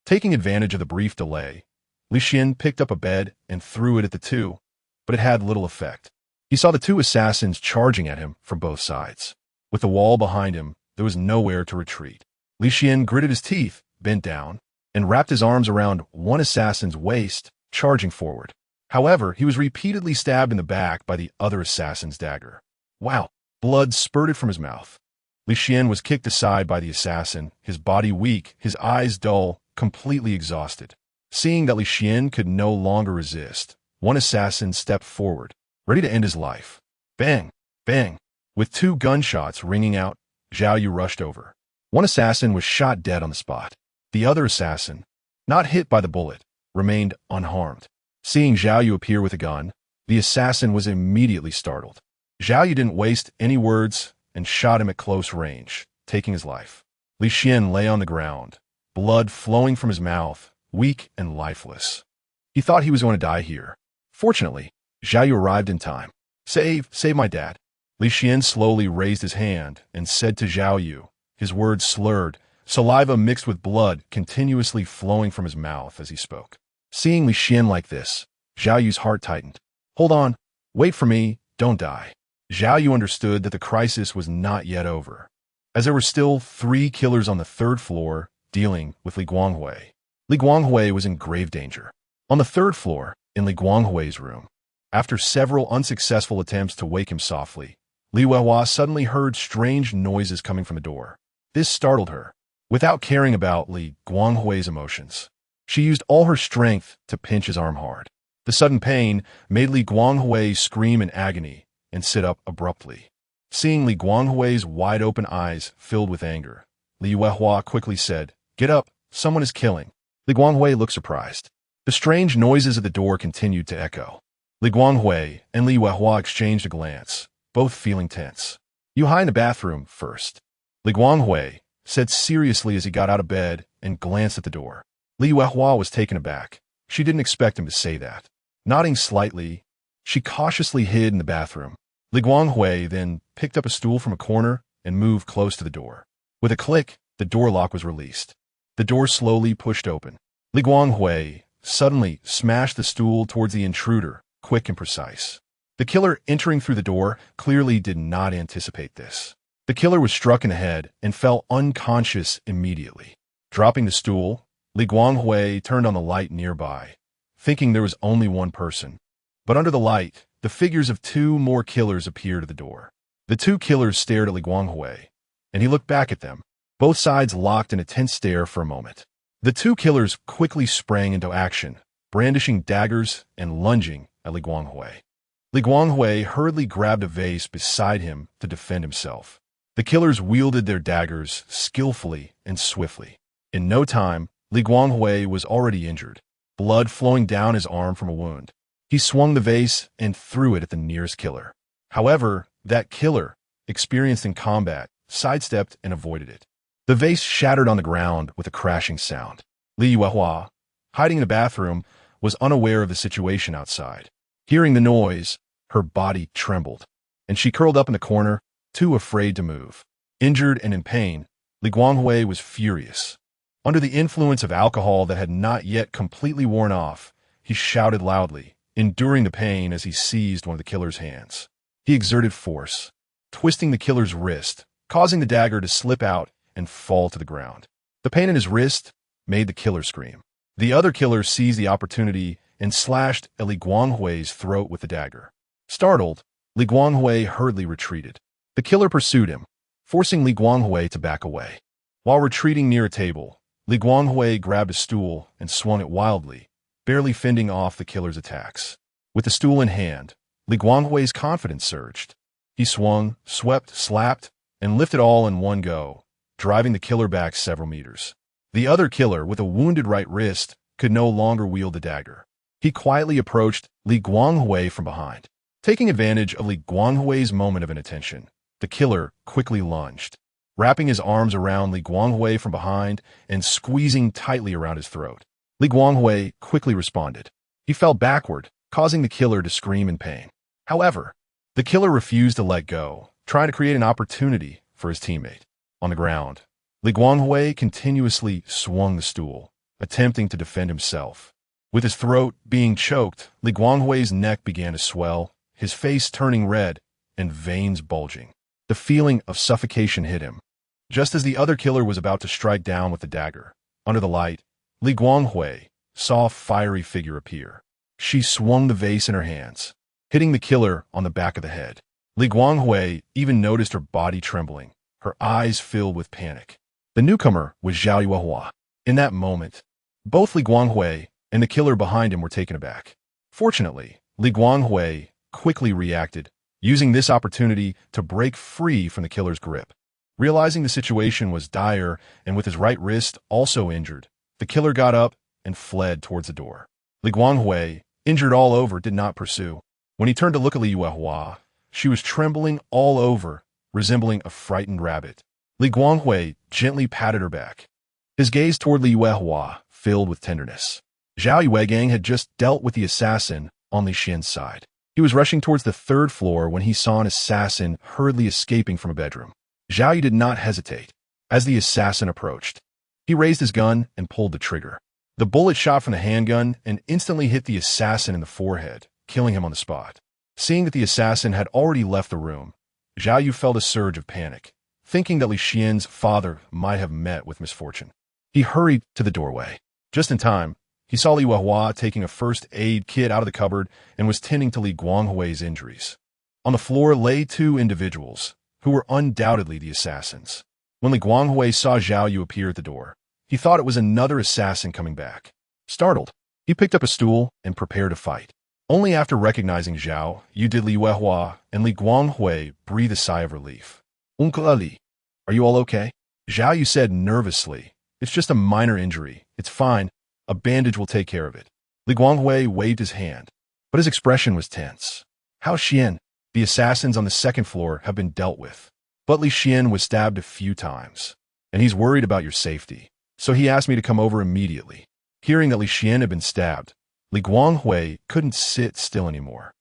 Taking advantage of the brief delay, Li Xian picked up a bed and threw it at the two, but it had little effect. He saw the two assassins charging at him from both sides. With the wall behind him, there was nowhere to retreat. Li Xian gritted his teeth, bent down, and wrapped his arms around one assassin's waist, charging forward. However, he was repeatedly stabbed in the back by the other assassin's dagger. Wow! Blood spurted from his mouth. Li Xian was kicked aside by the assassin, his body weak, his eyes dull, completely exhausted. Seeing that Li Xian could no longer resist, one assassin stepped forward, ready to end his life. Bang! Bang! With two gunshots ringing out, Zhao Yu rushed over. One assassin was shot dead on the spot. The other assassin, not hit by the bullet, remained unharmed. Seeing Zhao Yu appear with a gun, the assassin was immediately startled. Zhao Yu didn't waste any words and shot him at close range, taking his life. Li Xian lay on the ground, blood flowing from his mouth, weak and lifeless. He thought he was going to die here. Fortunately, Zhao Yu arrived in time. Save my dad. Li Xian slowly raised his hand and said to Zhao Yu, his words slurred, saliva mixed with blood continuously flowing from his mouth as he spoke. Seeing Li Xian like this, Zhao Yu's heart tightened. Hold on, wait for me, don't die. Zhao Yu understood that the crisis was not yet over, as there were still 3 killers on the 3rd floor dealing with Li Guanghui. Li Guanghui was in grave danger. On the 3rd floor, in Li Guanghui's room, after several unsuccessful attempts to wake him softly, Li Weihua suddenly heard strange noises coming from the door. This startled her. Without caring about Li Guanghui's emotions, she used all her strength to pinch his arm hard. The sudden pain made Li Guanghui scream in agony and sit up abruptly. Seeing Li Guanghui's wide-open eyes filled with anger, Li Weihua quickly said, "Get up, someone is killing." Li Guanghui looked surprised. The strange noises at the door continued to echo. Li Guanghui and Li Weihua exchanged a glance, both feeling tense. "You hide in the bathroom first," Li Guanghui said seriously as he got out of bed and glanced at the door. Li Weihua was taken aback. She didn't expect him to say that. Nodding slightly, she cautiously hid in the bathroom. Li Guanghui then picked up a stool from a corner and moved close to the door. With a click, the door lock was released. The door slowly pushed open. Li Guanghui suddenly smashed the stool towards the intruder, quick and precise. The killer entering through the door clearly did not anticipate this. The killer was struck in the head and fell unconscious immediately. Dropping the stool, Li Guanghui turned on the light nearby, thinking there was only one person. But under the light, the figures of two more killers appeared at the door. The two killers stared at Li Guanghui, and he looked back at them. Both sides locked in a tense stare for a moment. The two killers quickly sprang into action, brandishing daggers and lunging at Li Guanghui. Li Guanghui hurriedly grabbed a vase beside him to defend himself. The killers wielded their daggers skillfully and swiftly. In no time, Li Guanghui was already injured, blood flowing down his arm from a wound. He swung the vase and threw it at the nearest killer. However, that killer, experienced in combat, sidestepped and avoided it. The vase shattered on the ground with a crashing sound. Li Yuehua, hiding in the bathroom, was unaware of the situation outside. Hearing the noise, her body trembled, and she curled up in the corner, too afraid to move. Injured and in pain, Li Guanghui was furious. Under the influence of alcohol that had not yet completely worn off, he shouted loudly, enduring the pain as he seized one of the killer's hands. He exerted force, twisting the killer's wrist, causing the dagger to slip out and fall to the ground. The pain in his wrist made the killer scream. The other killer seized the opportunity and slashed at Li Guanghui's throat with the dagger. Startled, Li Guanghui hurriedly retreated. The killer pursued him, forcing Li Guanghui to back away. While retreating near a table, Li Guanghui grabbed a stool and swung it wildly, barely fending off the killer's attacks. With the stool in hand, Li Guanghui's confidence surged. He swung, swept, slapped, and lifted all in one go, driving the killer back several meters. The other killer, with a wounded right wrist, could no longer wield the dagger. He quietly approached Li Guanghui from behind. Taking advantage of Li Guanghui's moment of inattention, the killer quickly lunged, wrapping his arms around Li Guanghui from behind and squeezing tightly around his throat. Li Guanghui quickly responded. He fell backward, causing the killer to scream in pain. However, the killer refused to let go, trying to create an opportunity for his teammate. On the ground, Li Guanghui continuously swung the stool, attempting to defend himself. With his throat being choked, Li Guanghui's neck began to swell, his face turning red and veins bulging. The feeling of suffocation hit him. Just as the other killer was about to strike down with the dagger, under the light, Li Guanghui saw a fiery figure appear. She swung the vase in her hands, hitting the killer on the back of the head. Li Guanghui even noticed her body trembling, her eyes filled with panic. The newcomer was Zhao Yuehua. In that moment, both Li Guanghui and the killer behind him were taken aback. Fortunately, Li Guanghui quickly reacted, using this opportunity to break free from the killer's grip. Realizing the situation was dire and with his right wrist also injured, the killer got up and fled towards the door. Li Guanghui, injured all over, did not pursue. When he turned to look at Li Yuehua, she was trembling all over, resembling a frightened rabbit. Li Guanghui gently patted her back. His gaze toward Li Yuehua filled with tenderness. Zhao Yuegang had just dealt with the assassin on Li Xian's side. He was rushing towards the third floor when he saw an assassin hurriedly escaping from a bedroom. Zhao Yu did not hesitate. As the assassin approached, he raised his gun and pulled the trigger. The bullet shot from the handgun and instantly hit the assassin in the forehead, killing him on the spot. Seeing that the assassin had already left the room, Zhao Yu felt a surge of panic, thinking that Li Xian's father might have met with misfortune. He hurried to the doorway. Just in time, he saw Li Yuehua taking a first aid kit out of the cupboard and was tending to Li Guanghui's injuries. On the floor lay two individuals, who were undoubtedly the assassins. When Li Guanghui saw Zhao Yu appear at the door, he thought it was another assassin coming back. Startled, he picked up a stool and prepared to fight. Only after recognizing Zhao Yu did Li Yuehua and Li Guanghui breathe a sigh of relief. Uncle Ali, are you all okay? Zhao Yu said nervously. It's just a minor injury. It's fine. A bandage will take care of it. Li Guanghui waved his hand, but his expression was tense. Hao Xian, the assassins on the second floor have been dealt with. But Li Xian was stabbed a few times, and he's worried about your safety. So he asked me to come over immediately. Hearing that Li Xian had been stabbed, Li Guanghui couldn't sit still anymore.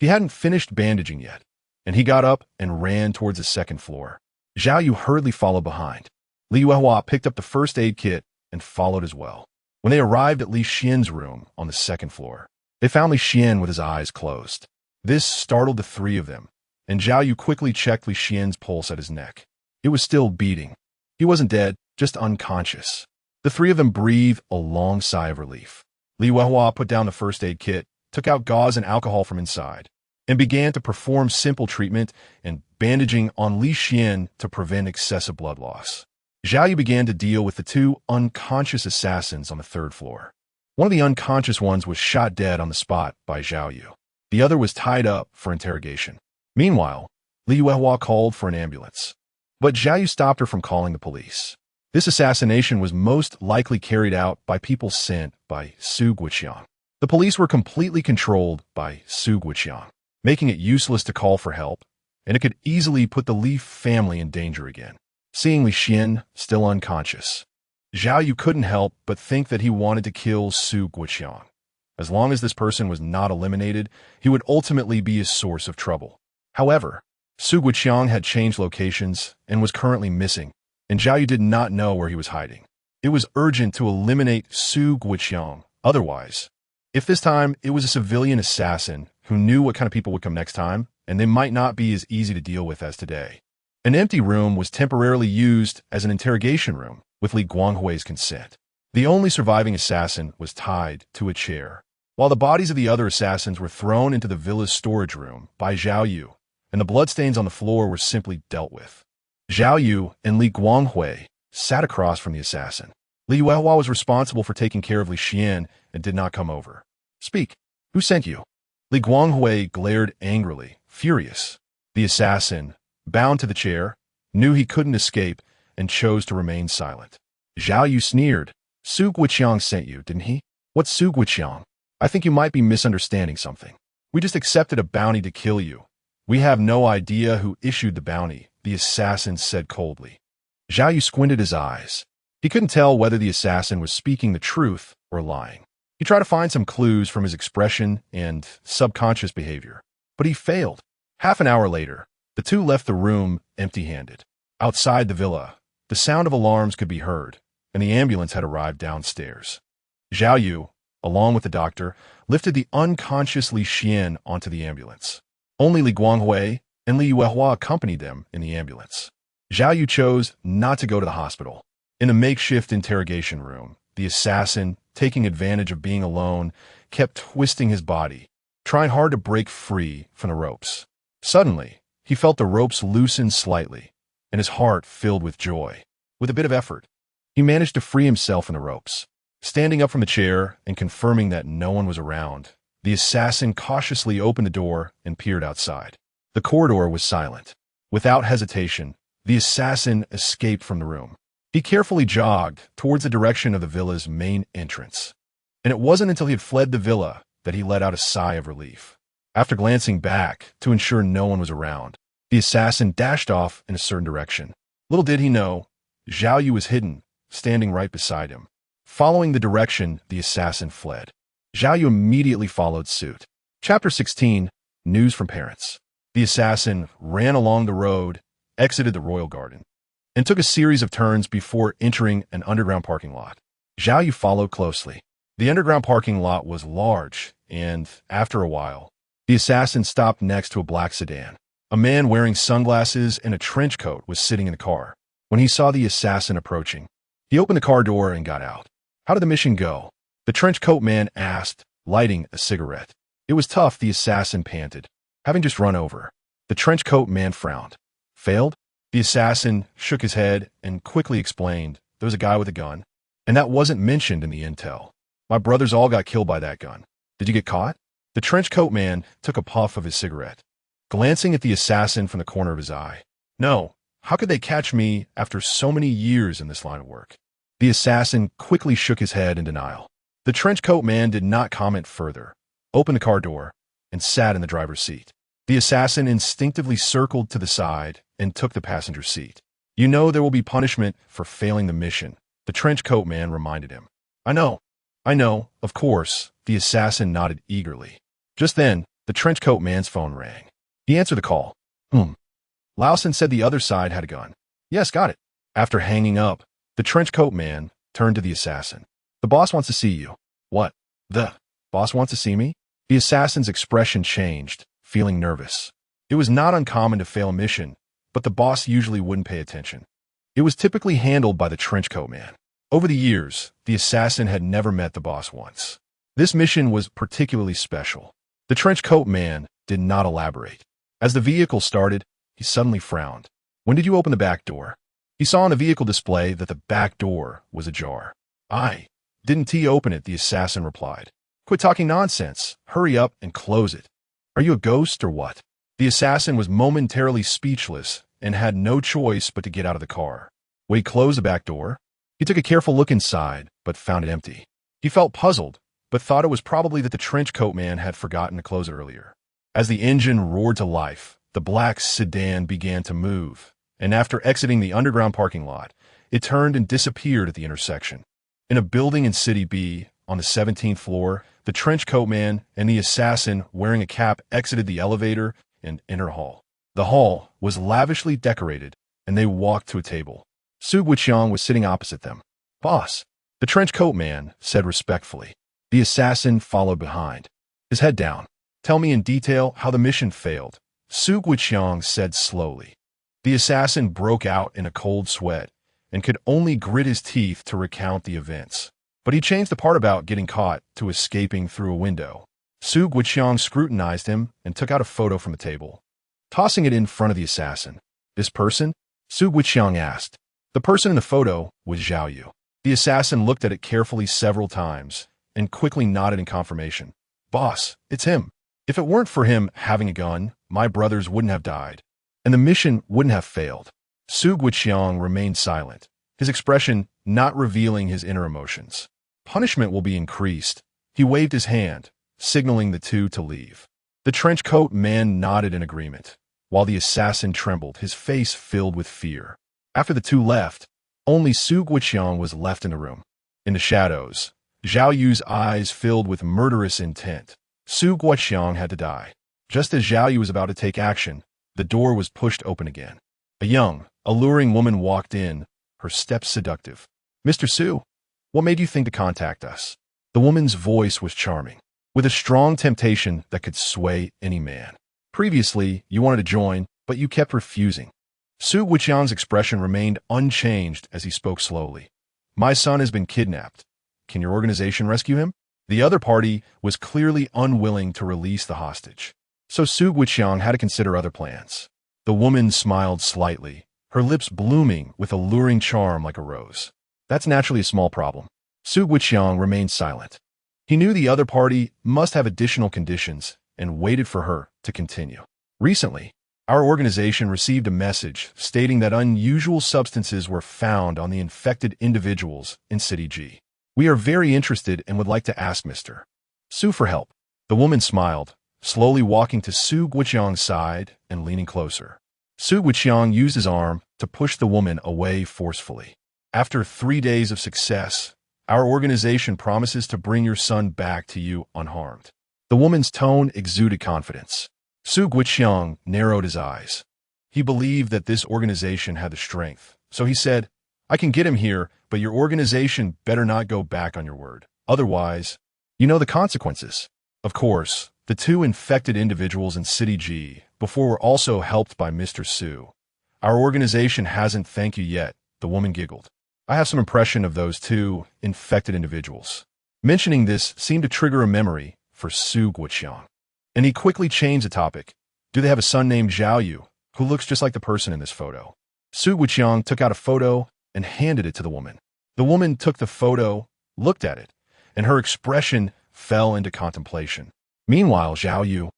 He hadn't finished bandaging yet, and he got up and ran towards the second floor. Zhao Yu hurriedly followed behind. Li Yuehua picked up the first aid kit and followed as well. When they arrived at Li Xian's room on the second floor, they found Li Xian with his eyes closed. This startled the three of them, and Zhao Yu quickly checked Li Xian's pulse at his neck. It was still beating. He wasn't dead, just unconscious. The three of them breathed a long sigh of relief. Li Weihua put down the first aid kit, took out gauze and alcohol from inside, and began to perform simple treatment and bandaging on Li Xian to prevent excessive blood loss. Zhao Yu began to deal with the two unconscious assassins on the third floor. One of the unconscious ones was shot dead on the spot by Zhao Yu. The other was tied up for interrogation. Meanwhile, Li Weihua called for an ambulance. But Zhao Yu stopped her from calling the police. This assassination was most likely carried out by people sent by Su Guiqiang. The police were completely controlled by Su Guiqiang, making it useless to call for help, and it could easily put the Li family in danger again. Seeing Li Xian still unconscious, Zhao Yu couldn't help but think that he wanted to kill Su Guiqiang. As long as this person was not eliminated, he would ultimately be a source of trouble. However, Su Guiqiang had changed locations and was currently missing, and Zhao Yu did not know where he was hiding. It was urgent to eliminate Su Guiqiang. Otherwise, if this time it was a civilian assassin who knew what kind of people would come next time, and they might not be as easy to deal with as today. An empty room was temporarily used as an interrogation room with Li Guanghui's consent. The only surviving assassin was tied to a chair, while the bodies of the other assassins were thrown into the villa's storage room by Zhao Yu, and the bloodstains on the floor were simply dealt with. Zhao Yu and Li Guanghui sat across from the assassin. Li Weihua was responsible for taking care of Li Xian and did not come over. Speak. Who sent you? Li Guanghui glared angrily, furious. The assassin, bound to the chair, knew he couldn't escape and chose to remain silent. Zhao Yu sneered. Su Guiqiang sent you, didn't he? What's Su Guiqiang? I think you might be misunderstanding something. We just accepted a bounty to kill you. We have no idea who issued the bounty, the assassin said coldly. Zhao Yu squinted his eyes. He couldn't tell whether the assassin was speaking the truth or lying. He tried to find some clues from his expression and subconscious behavior, but he failed. Half an hour later, the two left the room empty-handed. Outside the villa, the sound of alarms could be heard, and the ambulance had arrived downstairs. Zhao Yu, along with the doctor, lifted the unconscious Li Xian onto the ambulance. Only Li Guanghui and Li Weihua accompanied them in the ambulance. Zhao Yu chose not to go to the hospital. In a makeshift interrogation room, the assassin, taking advantage of being alone, kept twisting his body, trying hard to break free from the ropes. Suddenly, he felt the ropes loosen slightly, and his heart filled with joy. With a bit of effort, he managed to free himself from the ropes. Standing up from the chair and confirming that no one was around, the assassin cautiously opened the door and peered outside. The corridor was silent. Without hesitation, the assassin escaped from the room. He carefully jogged towards the direction of the villa's main entrance. And it wasn't until he had fled the villa that he let out a sigh of relief. After glancing back to ensure no one was around, the assassin dashed off in a certain direction. Little did he know, Zhao Yu was hidden, standing right beside him. Following the direction, the assassin fled. Zhao Yu immediately followed suit. Chapter 16, News from Parents. The assassin ran along the road, exited the royal garden, and took a series of turns before entering an underground parking lot. Zhao Yu followed closely. The underground parking lot was large, and after a while, the assassin stopped next to a black sedan. A man wearing sunglasses and a trench coat was sitting in the car. When he saw the assassin approaching, he opened the car door and got out. How did the mission go? The trench coat man asked, lighting a cigarette. It was tough, the assassin panted, having just run over. The trench coat man frowned. Failed? The assassin shook his head and quickly explained, there was a guy with a gun, and that wasn't mentioned in the intel. My brothers all got killed by that gun. Did you get caught? The trench coat man took a puff of his cigarette, glancing at the assassin from the corner of his eye. No, how could they catch me after so many years in this line of work? The assassin quickly shook his head in denial. The trench coat man did not comment further, opened the car door, and sat in the driver's seat. The assassin instinctively circled to the side and took the passenger seat. You know there will be punishment for failing the mission, the trench coat man reminded him. I know, of course, the assassin nodded eagerly. Just then, the trench coat man's phone rang. He answered the call. Lausen said the other side had a gun. Yes, got it. After hanging up, the trench coat man turned to the assassin. The boss wants to see you. What? The boss wants to see me? The assassin's expression changed, feeling nervous. It was not uncommon to fail a mission, but the boss usually wouldn't pay attention. It was typically handled by the trenchcoat man. Over the years, the assassin had never met the boss once. This mission was particularly special. The trenchcoat man did not elaborate. As the vehicle started, he suddenly frowned. "When did you open the back door?" He saw on the vehicle display that the back door was ajar. "I didn't open it," the assassin replied. "Quit talking nonsense. Hurry up and close it. Are you a ghost or what?" The assassin was momentarily speechless and had no choice but to get out of the car. When he closed the back door, he took a careful look inside, but found it empty. He felt puzzled, but thought it was probably that the trenchcoat man had forgotten to close it earlier. As the engine roared to life, the black sedan began to move, and after exiting the underground parking lot, it turned and disappeared at the intersection. In a building in City B, on the 17th floor, the trenchcoat man and the assassin wearing a cap exited the elevator and entered a hall. The hall was lavishly decorated, and they walked to a table. Su Guiqiang was sitting opposite them. "Boss," the trenchcoat man said respectfully. The assassin followed behind, his head down. "Tell me in detail how the mission failed," Su Guiqiang said slowly. The assassin broke out in a cold sweat and could only grit his teeth to recount the events. But he changed the part about getting caught to escaping through a window. Su Guiqiang scrutinized him and took out a photo from the table, tossing it in front of the assassin. "This person?" Su Guiqiang asked. The person in the photo was Zhao Yu. The assassin looked at it carefully several times and quickly nodded in confirmation. "Boss, it's him. If it weren't for him having a gun, my brothers wouldn't have died, and the mission wouldn't have failed." Su Guiqiang remained silent, his expression not revealing his inner emotions. "Punishment will be increased." He waved his hand, signaling the two to leave. The trenchcoat man nodded in agreement, while the assassin trembled, his face filled with fear. After the two left, only Su Guiqiang was left in the room. In the shadows, Zhao Yu's eyes filled with murderous intent. Su Guiqiang had to die. Just as Zhao Yu was about to take action, the door was pushed open again. A young, alluring woman walked in, her steps seductive. "Mr. Su, what made you think to contact us?" The woman's voice was charming, with a strong temptation that could sway any man. "Previously, you wanted to join, but you kept refusing." Su Guiqiang's expression remained unchanged as he spoke slowly. "My son has been kidnapped. Can your organization rescue him?" The other party was clearly unwilling to release the hostage, so Su Guiqiang had to consider other plans. The woman smiled slightly, her lips blooming with alluring charm like a rose. "That's naturally a small problem." Su Guiqiang remained silent. He knew the other party must have additional conditions and waited for her to continue. "Recently, our organization received a message stating that unusual substances were found on the infected individuals in City G. We are very interested and would like to ask Mr. Su for help." The woman smiled, slowly walking to Su Guiqiang's side and leaning closer. Su Guiqiang used his arm to push the woman away forcefully. "After 3 days of success, our organization promises to bring your son back to you unharmed." The woman's tone exuded confidence. Su Guiqiang narrowed his eyes. He believed that this organization had the strength, so he said, "I can get him here, but your organization better not go back on your word. Otherwise, you know the consequences." Of course, the two infected individuals in City G before were also helped by Mr. Su. "Our organization hasn't thanked you yet," the woman giggled. "I have some impression of those two infected individuals." Mentioning this seemed to trigger a memory for Su Guiqiang, and he quickly changed the topic. "Do they have a son named Zhao Yu, who looks just like the person in this photo?" Su Guiqiang took out a photo and handed it to the woman. The woman took the photo, looked at it, and her expression fell into contemplation. Meanwhile, Zhao Yu,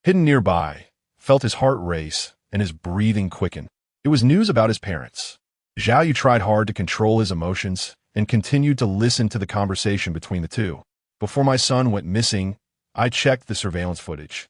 hidden nearby, felt his heart race and his breathing quicken. It was news about his parents. Zhao Yu tried hard to control his emotions and continued to listen to the conversation between the two. "Before my son went missing, I checked the surveillance footage,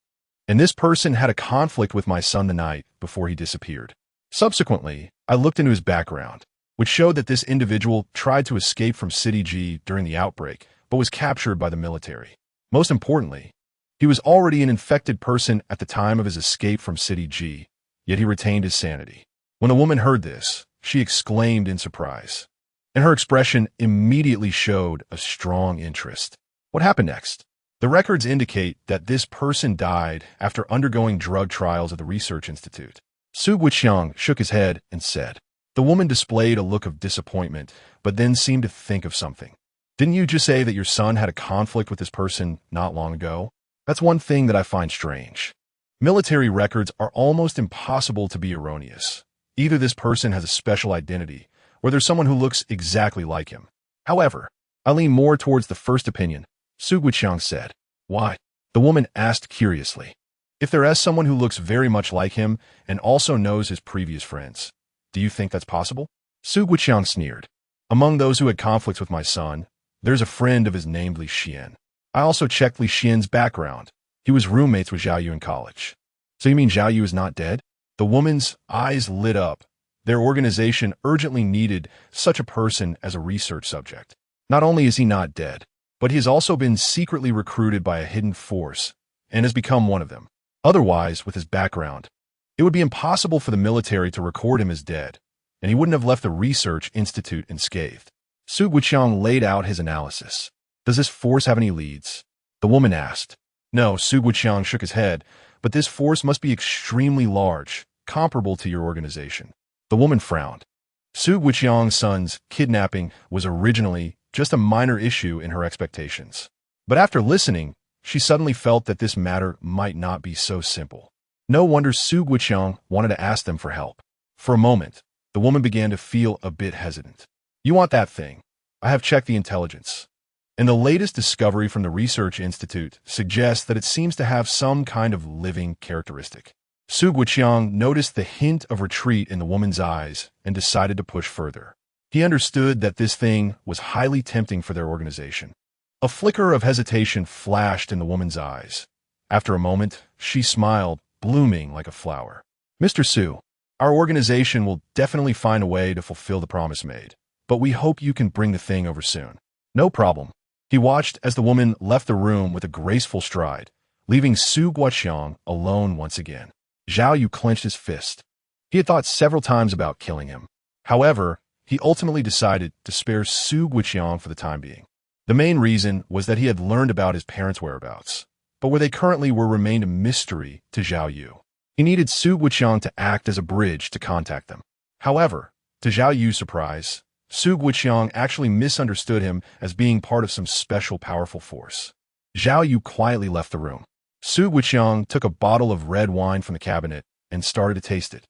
and this person had a conflict with my son the night before he disappeared. Subsequently, I looked into his background, which showed that this individual tried to escape from City G during the outbreak, but was captured by the military. Most importantly, he was already an infected person at the time of his escape from City G, yet he retained his sanity." When the woman heard this, she exclaimed in surprise, and her expression immediately showed a strong interest. What happened next? The records indicate that this person died after undergoing drug trials at the Research Institute. Su Guiqiang shook his head and said. The woman displayed a look of disappointment, but then seemed to think of something. Didn't you just say that your son had a conflict with this person not long ago? That's one thing that I find strange. Military records are almost impossible to be erroneous. Either this person has a special identity, or there's someone who looks exactly like him. However, I lean more towards the first opinion, Su Guiqiang said. Why? The woman asked curiously. If there is someone who looks very much like him and also knows his previous friends, do you think that's possible? Su Guiqiang sneered. Among those who had conflicts with my son, there's a friend of his named Li Xian. I also checked Li Xian's background. He was roommates with Zhao Yu in college. So you mean Zhao Yu is not dead? The woman's eyes lit up. Their organization urgently needed such a person as a research subject. Not only is he not dead, but he has also been secretly recruited by a hidden force and has become one of them. Otherwise, with his background, it would be impossible for the military to record him as dead, and he wouldn't have left the research institute unscathed. Su Guiqiang laid out his analysis. Does this force have any leads? The woman asked. No, Su Guiqiang shook his head, but this force must be extremely large, comparable to your organization. The woman frowned. Su Guiqiang's son's kidnapping was originally just a minor issue in her expectations. But after listening, she suddenly felt that this matter might not be so simple. No wonder Su Guiqiang wanted to ask them for help. For a moment, the woman began to feel a bit hesitant. You want that thing? I have checked the intelligence. And the latest discovery from the Research Institute suggests that it seems to have some kind of living characteristic. Su Guiqiang noticed the hint of retreat in the woman's eyes and decided to push further. He understood that this thing was highly tempting for their organization. A flicker of hesitation flashed in the woman's eyes. After a moment, she smiled, blooming like a flower. Mr. Su, our organization will definitely find a way to fulfill the promise made, but we hope you can bring the thing over soon. No problem. He watched as the woman left the room with a graceful stride, leaving Su Guiqiang alone once again. Zhao Yu clenched his fist. He had thought several times about killing him. However, he ultimately decided to spare Su Guiqiang for the time being. The main reason was that he had learned about his parents' whereabouts, but where they currently were remained a mystery to Zhao Yu. He needed Su Guiqiang to act as a bridge to contact them. However, to Zhao Yu's surprise, Su Guiqiang actually misunderstood him as being part of some special powerful force. Zhao Yu quietly left the room. Su Guiqiang took a bottle of red wine from the cabinet and started to taste it,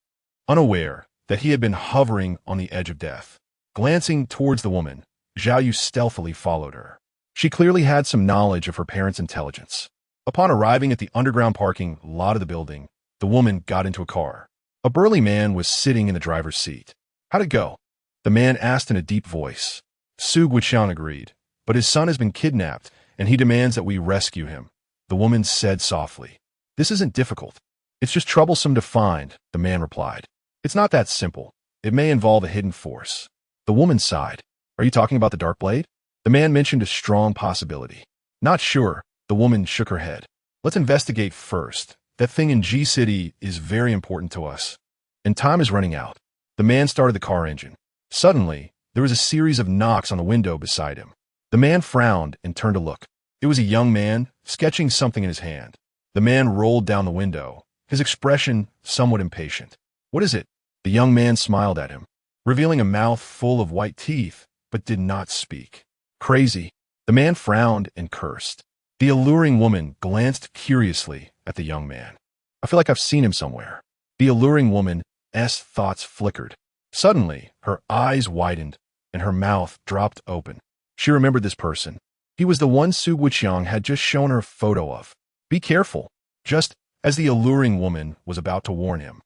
unaware that he had been hovering on the edge of death. Glancing towards the woman, Zhao Yu stealthily followed her. She clearly had some knowledge of her parents' intelligence. Upon arriving at the underground parking lot of the building, the woman got into a car. A burly man was sitting in the driver's seat. How'd it go? The man asked in a deep voice. Su Guiqiang agreed, but his son has been kidnapped, and he demands that we rescue him. The woman said softly. This isn't difficult. It's just troublesome to find, the man replied. It's not that simple. It may involve a hidden force. The woman sighed. Are you talking about the Dark Blade? The man mentioned a strong possibility. Not sure, the woman shook her head. Let's investigate first. That thing in G City is very important to us. And time is running out. The man started the car engine. Suddenly, there was a series of knocks on the window beside him. The man frowned and turned to look. It was a young man, sketching something in his hand. The man rolled down the window, his expression somewhat impatient. What is it? The young man smiled at him, revealing a mouth full of white teeth, but did not speak. Crazy. The man frowned and cursed. The alluring woman glanced curiously at the young man. I feel like I've seen him somewhere. The alluring woman's thoughts flickered. Suddenly, her eyes widened, and her mouth dropped open. She remembered this person. He was the one Su Guiqiang had just shown her a photo of. Be careful, just as the alluring woman was about to warn him.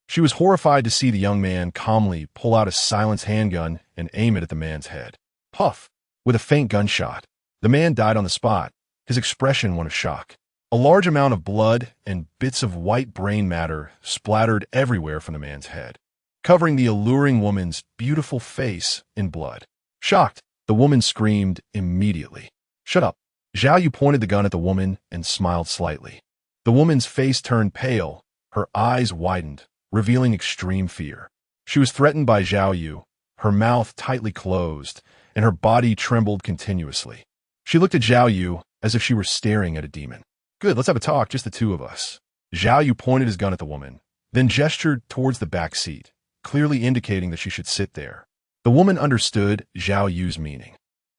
She was horrified to see the young man calmly pull out a silenced handgun and aim it at the man's head. Puff! With a faint gunshot, the man died on the spot, his expression one of shock. A large amount of blood and bits of white brain matter splattered everywhere from the man's head, covering the alluring woman's beautiful face in blood. Shocked, the woman screamed immediately. Shut up. Zhao Yu pointed the gun at the woman and smiled slightly. The woman's face turned pale, her eyes widened, revealing extreme fear. She was threatened by Zhao Yu, her mouth tightly closed, and her body trembled continuously. She looked at Zhao Yu as if she were staring at a demon. Good, let's have a talk, just the two of us. Zhao Yu pointed his gun at the woman, then gestured towards the back seat, clearly indicating that she should sit there. The woman understood Zhao Yu's meaning.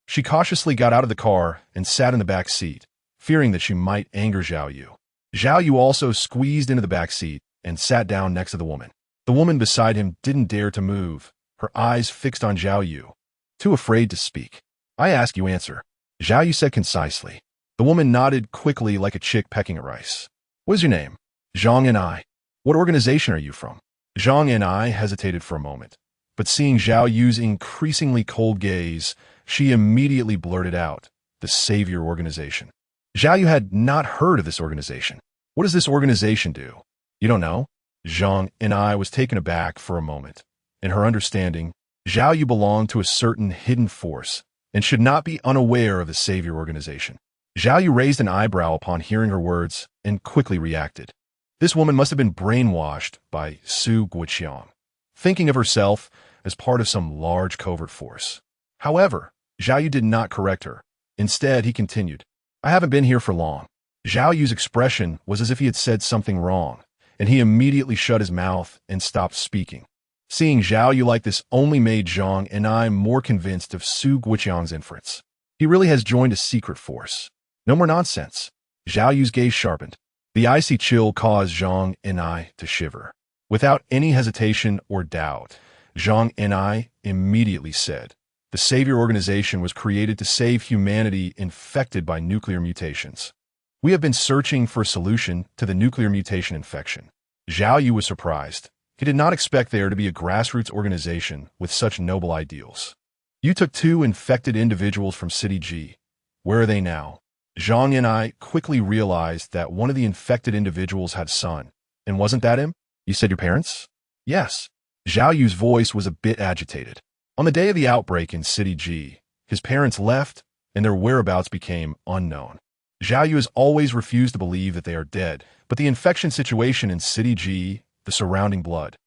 She cautiously got out of the car and sat in the back seat, fearing that she might anger Zhao Yu. Zhao Yu also squeezed into the back seat and sat down next to the woman. The woman beside him didn't dare to move, her eyes fixed on Zhao Yu, too afraid to speak. "I ask, you answer," Zhao Yu said concisely. The woman nodded quickly like a chick pecking at rice. "What is your name?" "Zhang and I." "What organization are you from?" Zhang and I hesitated for a moment, but seeing Zhao Yu's increasingly cold gaze, she immediately blurted out, "The Savior Organization." Zhao Yu had not heard of this organization. "What does this organization do?" "You don't know?" Zhang and I was taken aback for a moment. In her understanding, Zhao Yu belonged to a certain hidden force and should not be unaware of the Savior Organization. Zhao Yu raised an eyebrow upon hearing her words and quickly reacted. This woman must have been brainwashed by Su Guoqiang, thinking of herself as part of some large covert force. However, Zhao Yu did not correct her. Instead, he continued, "I haven't been here for long." Zhao Yu's expression was as if he had said something wrong, and he immediately shut his mouth and stopped speaking. Seeing Zhao Yu like this only made Zhang and I more convinced of Su Guoqiang's inference. He really has joined a secret force. No more nonsense. Zhao Yu's gaze sharpened. The icy chill caused Zhang and I to shiver. Without any hesitation or doubt, Zhang and I immediately said, "The Savior Organization was created to save humanity infected by nuclear mutations. We have been searching for a solution to the nuclear mutation infection." Zhao Yu was surprised. He did not expect there to be a grassroots organization with such noble ideals. "You took 2 infected individuals from City G. Where are they now?" Zhang and I quickly realized that one of the infected individuals had a son. "And wasn't that him? You said your parents?" "Yes." Zhao Yu's voice was a bit agitated. On the day of the outbreak in City G, his parents left and their whereabouts became unknown. Zhao Yu has always refused to believe that they are dead, but the infection situation in City G, the surrounding blood,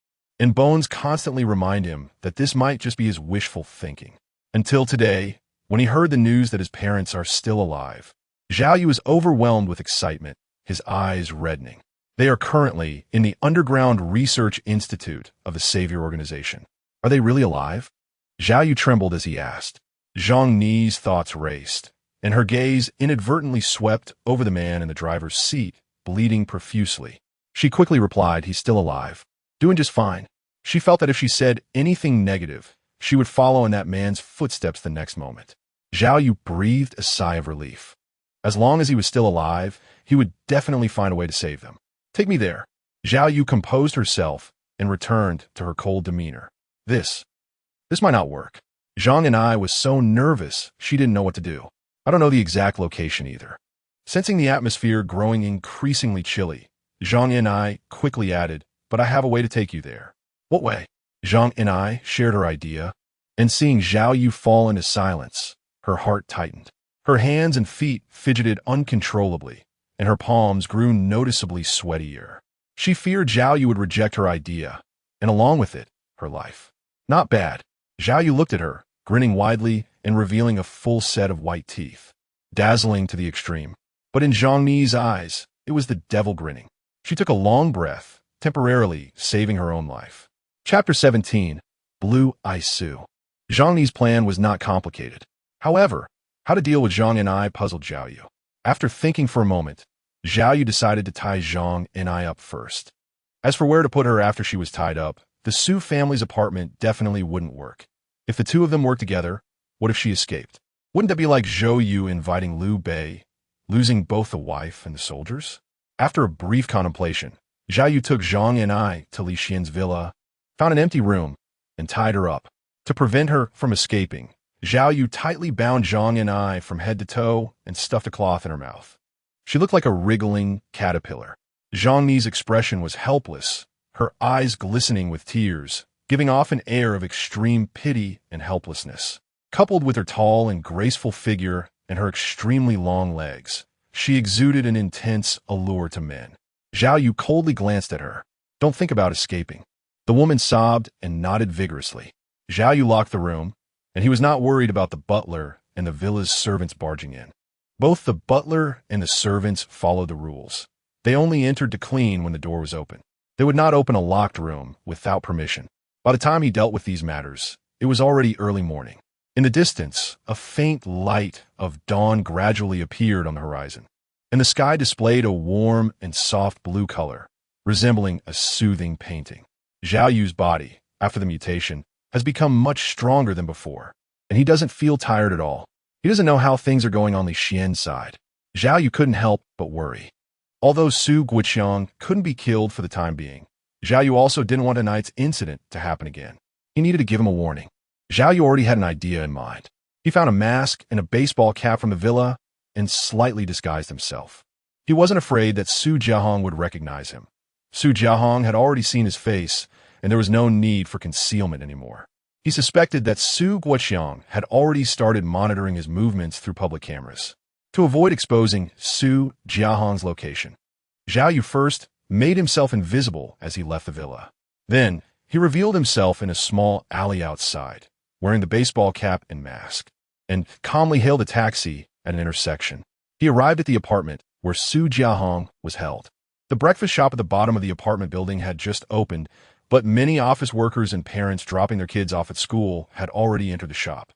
and bones constantly remind him that this might just be his wishful thinking. Until today, when he heard the news that his parents are still alive, Zhao Yu is overwhelmed with excitement, his eyes reddening. They are currently in the Underground Research Institute of the Savior Organization. Are they really alive? Zhao Yu trembled as he asked. Zhang Ni's thoughts raced, and her gaze inadvertently swept over the man in the driver's seat, bleeding profusely. She quickly replied, "He's still alive. Doing just fine." She felt that if she said anything negative, she would follow in that man's footsteps the next moment. Zhao Yu breathed a sigh of relief. As long as he was still alive, he would definitely find a way to save them. "Take me there." Zhao Yu composed herself and returned to her cold demeanor. This might not work." Zhang and I was so nervous she didn't know what to do. "I don't know the exact location either." Sensing the atmosphere growing increasingly chilly, Zhang and I quickly added, "But I have a way to take you there." "What way?" Zhang and I shared her idea, and seeing Zhao Yu fall into silence, her heart tightened. Her hands and feet fidgeted uncontrollably, and her palms grew noticeably sweatier. She feared Zhao Yu would reject her idea, and along with it, her life. "Not bad." Zhao Yu looked at her, grinning widely and revealing a full set of white teeth. Dazzling to the extreme. But in Zhang Ni's eyes, it was the devil grinning. She took a long breath, temporarily saving her own life. Chapter 17. Blue Ice Su. Zhang Ni's plan was not complicated. However, how to deal with Zhang and I puzzled Zhao Yu. After thinking for a moment, Zhao Yu decided to tie Zhang and I up first. As for where to put her after she was tied up, the Su family's apartment definitely wouldn't work. If the two of them worked together, what if she escaped? Wouldn't that be like Zhou Yu inviting Liu Bei, losing both the wife and the soldiers? After a brief contemplation, Zhao Yu took Zhang and I to Li Xian's villa, found an empty room, and tied her up. To prevent her from escaping, Zhao Yu tightly bound Zhang and I from head to toe and stuffed a cloth in her mouth. She looked like a wriggling caterpillar. Zhang Ni's expression was helpless, her eyes glistening with tears, giving off an air of extreme pity and helplessness. Coupled with her tall and graceful figure and her extremely long legs, she exuded an intense allure to men. Zhao Yu coldly glanced at her. "Don't think about escaping." The woman sobbed and nodded vigorously. Zhao Yu locked the room, and he was not worried about the butler and the villa's servants barging in. Both the butler and the servants followed the rules. They only entered to clean when the door was open. They would not open a locked room without permission. By the time he dealt with these matters, it was already early morning. In the distance, a faint light of dawn gradually appeared on the horizon, and the sky displayed a warm and soft blue color, resembling a soothing painting. Zhao Yu's body, after the mutation, has become much stronger than before, and he doesn't feel tired at all. He doesn't know how things are going on Li Xian's side. Zhao Yu couldn't help but worry. Although Su Guoqiang couldn't be killed for the time being, Zhao Yu also didn't want tonight's incident to happen again. He needed to give him a warning. Zhao Yu already had an idea in mind. He found a mask and a baseball cap from the villa and slightly disguised himself. He wasn't afraid that Su Jiahong would recognize him. Su Jiahong had already seen his face, and there was no need for concealment anymore. He suspected that Su Guoqiang had already started monitoring his movements through public cameras. To avoid exposing Su Jiahong's location, Zhao Yu first made himself invisible as he left the villa. Then, he revealed himself in a small alley outside, wearing the baseball cap and mask, and calmly hailed a taxi at an intersection. He arrived at the apartment where Su Jiahong was held. The breakfast shop at the bottom of the apartment building had just opened, but many office workers and parents dropping their kids off at school had already entered the shop.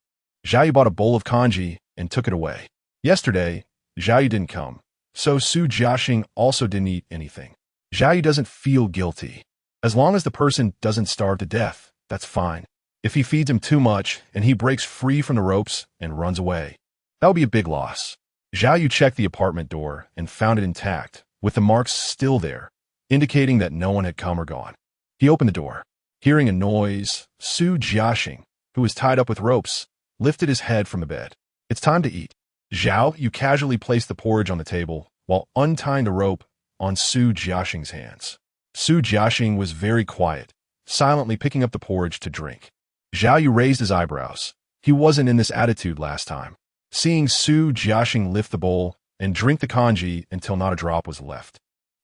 Zhao Yu bought a bowl of congee and took it away. Yesterday, Zhao Yu didn't come, so Su Jiaxing also didn't eat anything. Zhao Yu doesn't feel guilty. As long as the person doesn't starve to death, that's fine. If he feeds him too much and he breaks free from the ropes and runs away, that would be a big loss. Zhao Yu checked the apartment door and found it intact, with the marks still there, indicating that no one had come or gone. He opened the door. Hearing a noise, Su Jiaxing, who was tied up with ropes, lifted his head from the bed. It's time to eat. Zhao Yu casually placed the porridge on the table while untying the rope on Su Jiaxing's hands. Su Jiaxing was very quiet, silently picking up the porridge to drink. Zhao Yu raised his eyebrows. He wasn't in this attitude last time. Seeing Su Jiaxing lift the bowl and drink the congee until not a drop was left,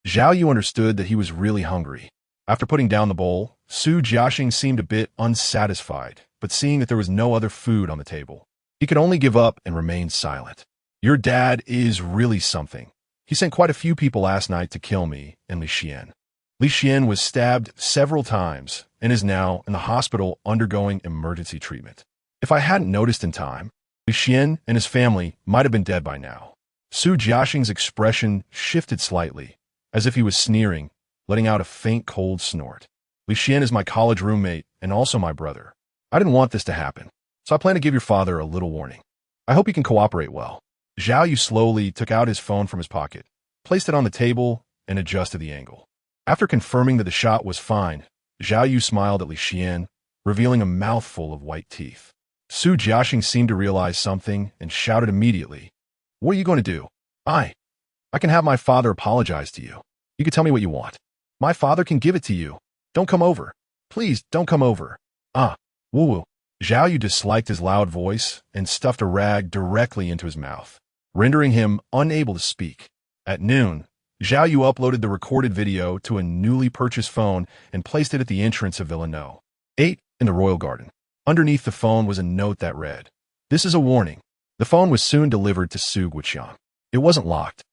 Zhao Yu understood that he was really hungry. After putting down the bowl, Su Jiaxing seemed a bit unsatisfied, but seeing that there was no other food on the table, he could only give up and remain silent. Your dad is really something. He sent quite a few people last night to kill me and Li Xian. Li Xian was stabbed several times and is now in the hospital undergoing emergency treatment. If I hadn't noticed in time, Li Xian and his family might have been dead by now. Su Jiaxing's expression shifted slightly, as if he was sneering, letting out a faint cold snort. Li Xian is my college roommate and also my brother. I didn't want this to happen, so I plan to give your father a little warning. I hope he can cooperate well. Zhao Yu slowly took out his phone from his pocket, placed it on the table, and adjusted the angle. After confirming that the shot was fine, Zhao Yu smiled at Li Xian, revealing a mouthful of white teeth. Su Jiaxing seemed to realize something and shouted immediately, "What are you going to do?" I can have my father apologize to you. You can tell me what you want. My father can give it to you. Don't come over. Please, don't come over. Woo-woo. Zhao Yu disliked his loud voice and stuffed a rag directly into his mouth, rendering him unable to speak. At noon, Zhao Yu uploaded the recorded video to a newly purchased phone and placed it at the entrance of Villa No. 8 in the Royal Garden. Underneath the phone was a note that read, "This is a warning." The phone was soon delivered to Su Guoqiang. It wasn't locked,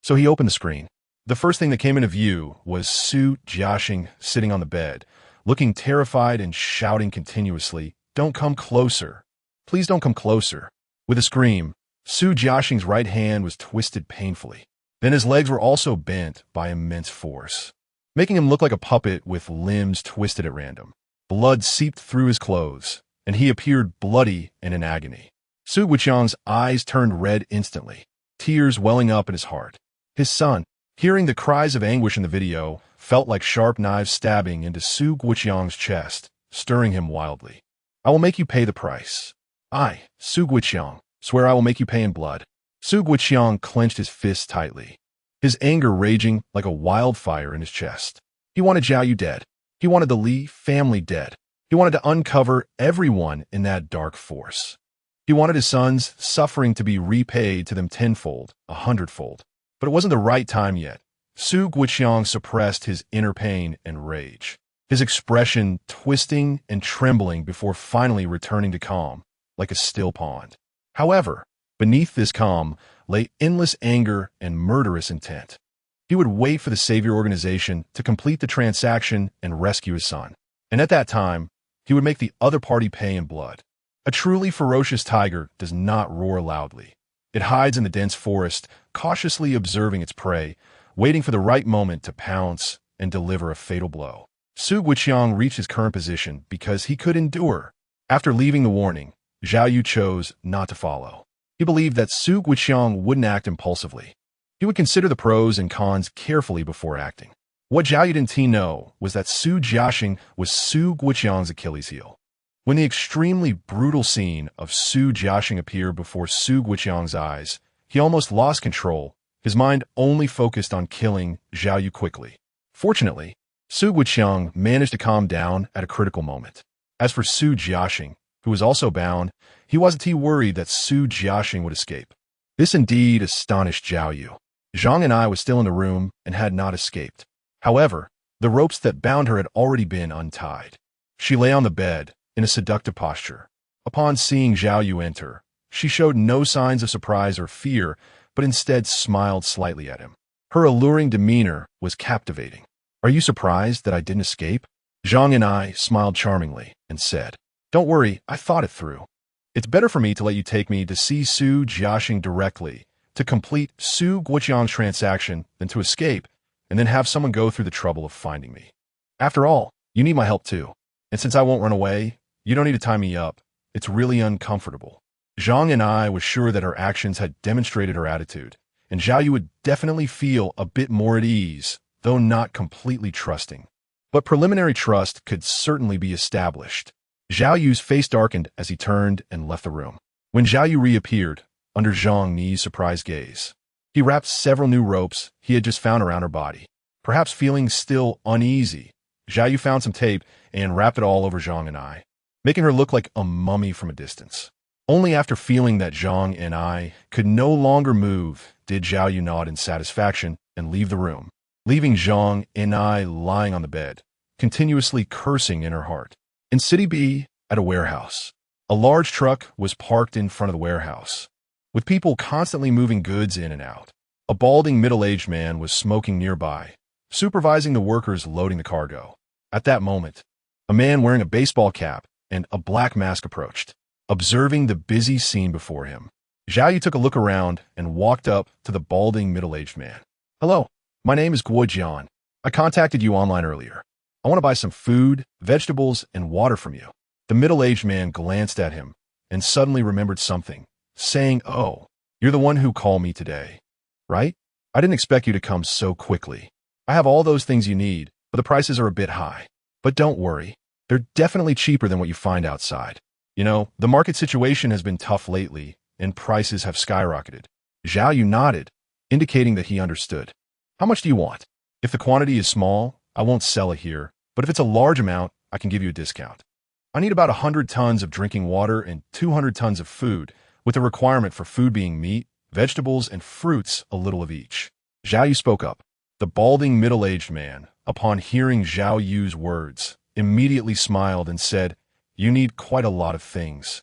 so he opened the screen. The first thing that came into view was Su Jiaxing sitting on the bed, looking terrified and shouting continuously, "Don't come closer. Please don't come closer." With a scream, Su Jiaxing's right hand was twisted painfully. Then his legs were also bent by immense force, making him look like a puppet with limbs twisted at random. Blood seeped through his clothes, and he appeared bloody and in agony. Su Guoqiang's eyes turned red instantly, tears welling up in his heart. His son, hearing the cries of anguish in the video, felt like sharp knives stabbing into Su Guoqiang's chest, stirring him wildly. "I will make you pay the price. I, Su Guoqiang, swear I will make you pay in blood." Su Guoqiang clenched his fists tightly, his anger raging like a wildfire in his chest. He wanted Zhao Yu dead. He wanted the Li family dead. He wanted to uncover everyone in that dark force. He wanted his sons' suffering to be repaid to them tenfold, 100-fold. But it wasn't the right time yet. Su Guoqiang suppressed his inner pain and rage, his expression twisting and trembling before finally returning to calm, like a still pond. However, beneath this calm lay endless anger and murderous intent. He would wait for the savior organization to complete the transaction and rescue his son. And at that time, he would make the other party pay in blood. A truly ferocious tiger does not roar loudly. It hides in the dense forest, cautiously observing its prey, waiting for the right moment to pounce and deliver a fatal blow. Su Guiqiang reached his current position because he could endure. After leaving the warning, Zhao Yu chose not to follow. He believed that Su Guiqiang wouldn't act impulsively. He would consider the pros and cons carefully before acting. What Zhao Yu didn't know was that Su Jiaxing was Su Guiqiang's Achilles heel. When the extremely brutal scene of Su Jiaxing appeared before Su Guiqiang's eyes, he almost lost control, his mind only focused on killing Zhao Yu quickly. Fortunately, Su Guiqiang managed to calm down at a critical moment. As for Su Jiaxing, who was also bound, he wasn't too worried that Su Jiaxing would escape. This indeed astonished Zhao Yu. Zhang and I was still in the room and had not escaped. However, the ropes that bound her had already been untied. She lay on the bed, in a seductive posture. Upon seeing Zhao Yu enter, she showed no signs of surprise or fear, but instead smiled slightly at him. Her alluring demeanor was captivating. "Are you surprised that I didn't escape?" Zhang and I smiled charmingly and said, "Don't worry, I thought it through. It's better for me to let you take me to see Su Jiaxing directly, to complete Su Guiqiang's transaction, than to escape, and then have someone go through the trouble of finding me. After all, you need my help too. And since I won't run away, you don't need to tie me up. It's really uncomfortable." Zhang and I was sure that her actions had demonstrated her attitude, and Zhao Yu would definitely feel a bit more at ease, though not completely trusting. But preliminary trust could certainly be established. Zhao Yu's face darkened as he turned and left the room. When Zhao Yu reappeared, under Zhang Ni's surprised gaze, he wrapped several new ropes he had just found around her body. Perhaps feeling still uneasy, Zhao Yu found some tape and wrapped it all over Zhang and I, making her look like a mummy from a distance. Only after feeling that Zhang and I could no longer move did Zhao Yu nod in satisfaction and leave the room, leaving Zhang and I lying on the bed, continuously cursing in her heart. In City B, at a warehouse, a large truck was parked in front of the warehouse, with people constantly moving goods in and out. A balding middle-aged man was smoking nearby, supervising the workers loading the cargo. At that moment, a man wearing a baseball cap and a black mask approached, observing the busy scene before him. Zhao Yu took a look around and walked up to the balding middle-aged man. "Hello, my name is Guojian. I contacted you online earlier. I want to buy some food, vegetables, and water from you." The middle-aged man glanced at him and suddenly remembered something, saying, "Oh, you're the one who called me today, right? I didn't expect you to come so quickly. I have all those things you need, but the prices are a bit high. But don't worry, they're definitely cheaper than what you find outside. You know, the market situation has been tough lately, and prices have skyrocketed." Zhao Yu nodded, indicating that he understood. "How much do you want? If the quantity is small, I won't sell it here, but if it's a large amount, I can give you a discount. I need about 100 tons of drinking water and 200 tons of food, with a requirement for food being meat, vegetables, and fruits, a little of each." Zhao Yu spoke up. The balding middle-aged man, upon hearing Zhao Yu's words, immediately smiled and said, "You need quite a lot of things.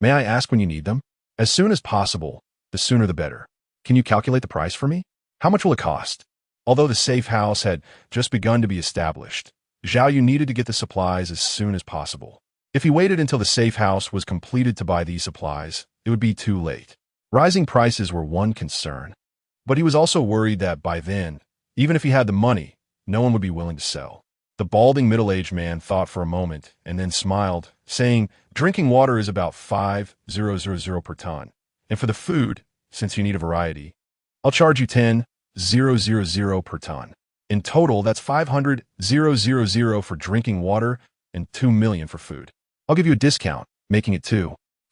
May I ask when you need them?" "As soon as possible, the sooner the better. Can you calculate the price for me? How much will it cost?" Although the safe house had just begun to be established, Zhao Yu needed to get the supplies as soon as possible. If he waited until the safe house was completed to buy these supplies, it would be too late. Rising prices were one concern, but he was also worried that by then, even if he had the money, no one would be willing to sell. The balding middle-aged man thought for a moment and then smiled, saying, "Drinking water is about 5,000 per ton. And for the food, since you need a variety, I'll charge you 10,000 per ton. In total, that's 500,000 for drinking water and 2 million for food. I'll give you a discount, making it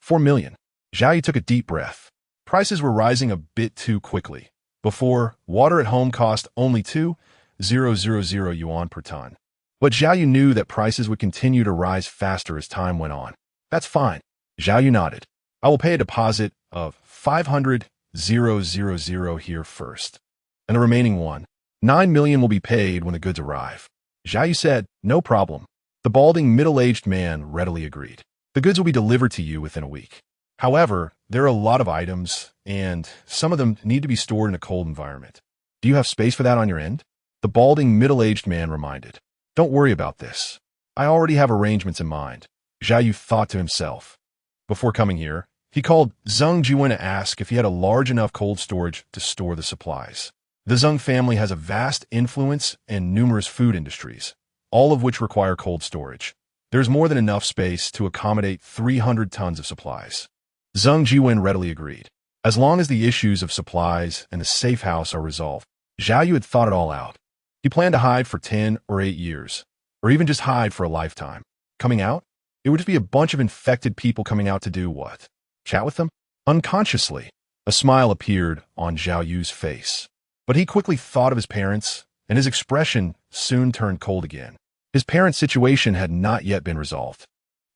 4 million. Zhao Yu took a deep breath. Prices were rising a bit too quickly. Before, water at home cost only 2,000 yuan per ton. But Zhao Yu knew that prices would continue to rise faster as time went on. "That's fine." Zhao Yu nodded. "I will pay a deposit of 500,000 here first. And the remaining 9 million will be paid when the goods arrive." Zhao Yu said, "No problem." The balding middle-aged man readily agreed. "The goods will be delivered to you within a week. However, there are a lot of items, and some of them need to be stored in a cold environment. Do you have space for that on your end? The balding, middle-aged man reminded. Don't worry about this. I already have arrangements in mind, Zhao Yu thought to himself. Before coming here, he called Zheng Jiwen to ask if he had a large enough cold storage to store the supplies. The Zheng family has a vast influence and numerous food industries, all of which require cold storage. There's more than enough space to accommodate 300 tons of supplies. Zheng Jiwen readily agreed. As long as the issues of supplies and the safe house are resolved, Zhao Yu had thought it all out. He planned to hide for 10 or 8 years, or even just hide for a lifetime. Coming out? It would just be a bunch of infected people coming out to do what? Chat with them? Unconsciously, a smile appeared on Zhao Yu's face. But he quickly thought of his parents, and his expression soon turned cold again. His parents' situation had not yet been resolved.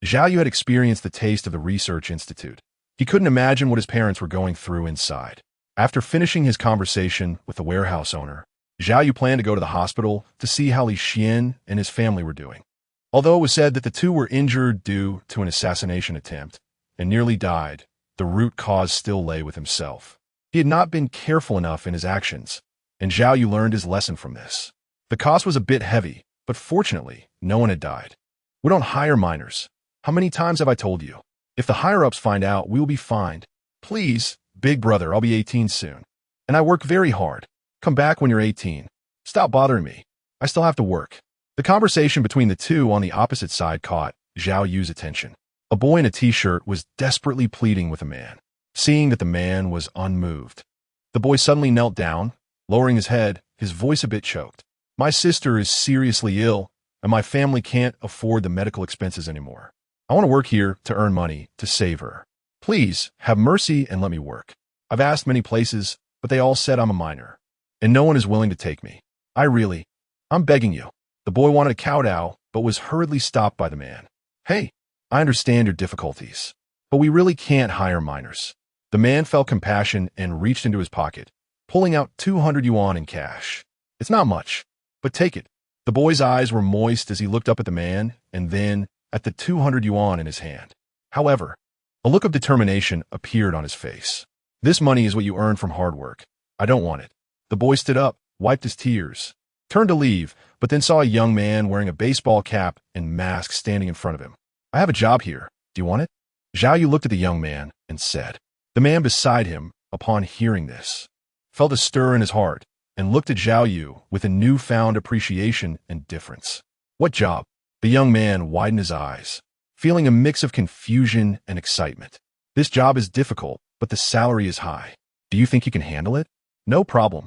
Zhao Yu had experienced the taste of the research institute. He couldn't imagine what his parents were going through inside. After finishing his conversation with the warehouse owner, Zhao Yu planned to go to the hospital to see how Li Xian and his family were doing. Although it was said that the two were injured due to an assassination attempt and nearly died, the root cause still lay with himself. He had not been careful enough in his actions, and Zhao Yu learned his lesson from this. The cost was a bit heavy, but fortunately, no one had died. We don't hire miners. How many times have I told you? If the higher-ups find out, we will be fined. Please, big brother, I'll be 18 soon. And I work very hard. Come back when you're 18. Stop bothering me. I still have to work. The conversation between the two on the opposite side caught Zhao Yu's attention. A boy in a t-shirt was desperately pleading with a man. Seeing that the man was unmoved, the boy suddenly knelt down, lowering his head, his voice a bit choked. My sister is seriously ill, and my family can't afford the medical expenses anymore. I want to work here to earn money to save her. Please, have mercy and let me work. I've asked many places, but they all said I'm a minor, and no one is willing to take me. I'm begging you. The boy wanted to kowtow, but was hurriedly stopped by the man. Hey, I understand your difficulties, but we really can't hire minors. The man felt compassion and reached into his pocket, pulling out 200 yuan in cash. It's not much, but take it. The boy's eyes were moist as he looked up at the man and then at the 200 yuan in his hand. However, a look of determination appeared on his face. This money is what you earn from hard work. I don't want it. The boy stood up, wiped his tears, turned to leave, but then saw a young man wearing a baseball cap and mask standing in front of him. I have a job here. Do you want it? Zhao Yu looked at the young man and said. The man beside him, upon hearing this, felt a stir in his heart and looked at Zhao Yu with a newfound appreciation and difference. What job? The young man widened his eyes, feeling a mix of confusion and excitement. This job is difficult, but the salary is high. Do you think you can handle it? No problem.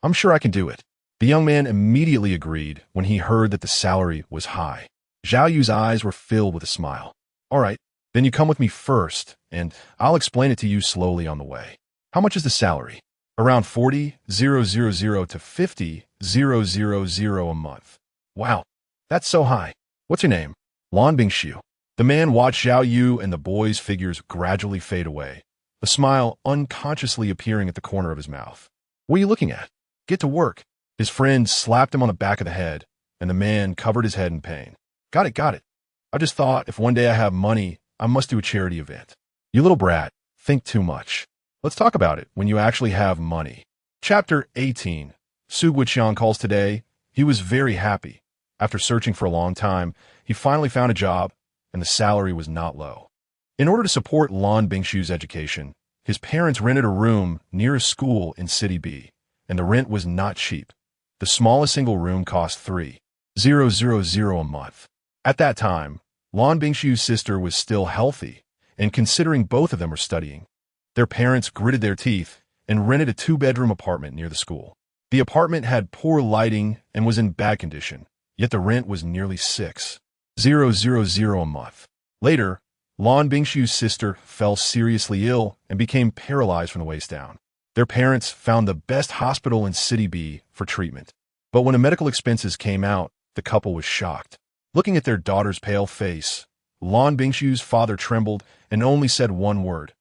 I'm sure I can do it. The young man immediately agreed when he heard that the salary was high. Zhao Yu's eyes were filled with a smile. All right, then you come with me first, and I'll explain it to you slowly on the way. How much is the salary? Around 40,000 to 50,000 a month. Wow, that's so high. What's your name? Lan Bingxiu. The man watched Zhao Yu and the boy's figures gradually fade away, a smile unconsciously appearing at the corner of his mouth. What are you looking at? Get to work. His friend slapped him on the back of the head, and the man covered his head in pain. Got it. I just thought if one day I have money, I must do a charity event. You little brat, think too much. Let's talk about it when you actually have money. Chapter 18. Su Guiqiang calls today. He was very happy. After searching for a long time, he finally found a job, and the salary was not low. In order to support Lan Bingxiu's education, his parents rented a room near a school in City B, and the rent was not cheap. The smallest single room cost 3,000 a month. At that time, Lan Bingxiu's sister was still healthy, and considering both of them were studying, their parents gritted their teeth and rented a 2-bedroom apartment near the school. The apartment had poor lighting and was in bad condition, yet the rent was nearly 6,000 a month. Later, Lan Bingxiu's sister fell seriously ill and became paralyzed from the waist down. Their parents found the best hospital in City B for treatment. But when the medical expenses came out, the couple was shocked. Looking at their daughter's pale face, Lan Bingxiu's father trembled and only said one word,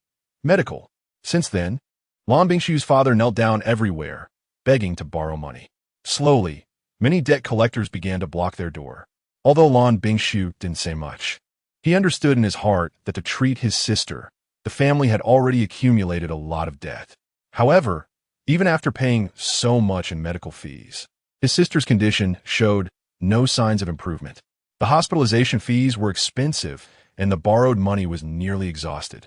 medical. Since then, Lan Bingxiu's father knelt down everywhere, begging to borrow money. Slowly, many debt collectors began to block their door. Although Lan Bingxiu didn't say much, he understood in his heart that to treat his sister, the family had already accumulated a lot of debt. However, even after paying so much in medical fees. His sister's condition showed no signs of improvement. The hospitalization fees were expensive, and the borrowed money was nearly exhausted.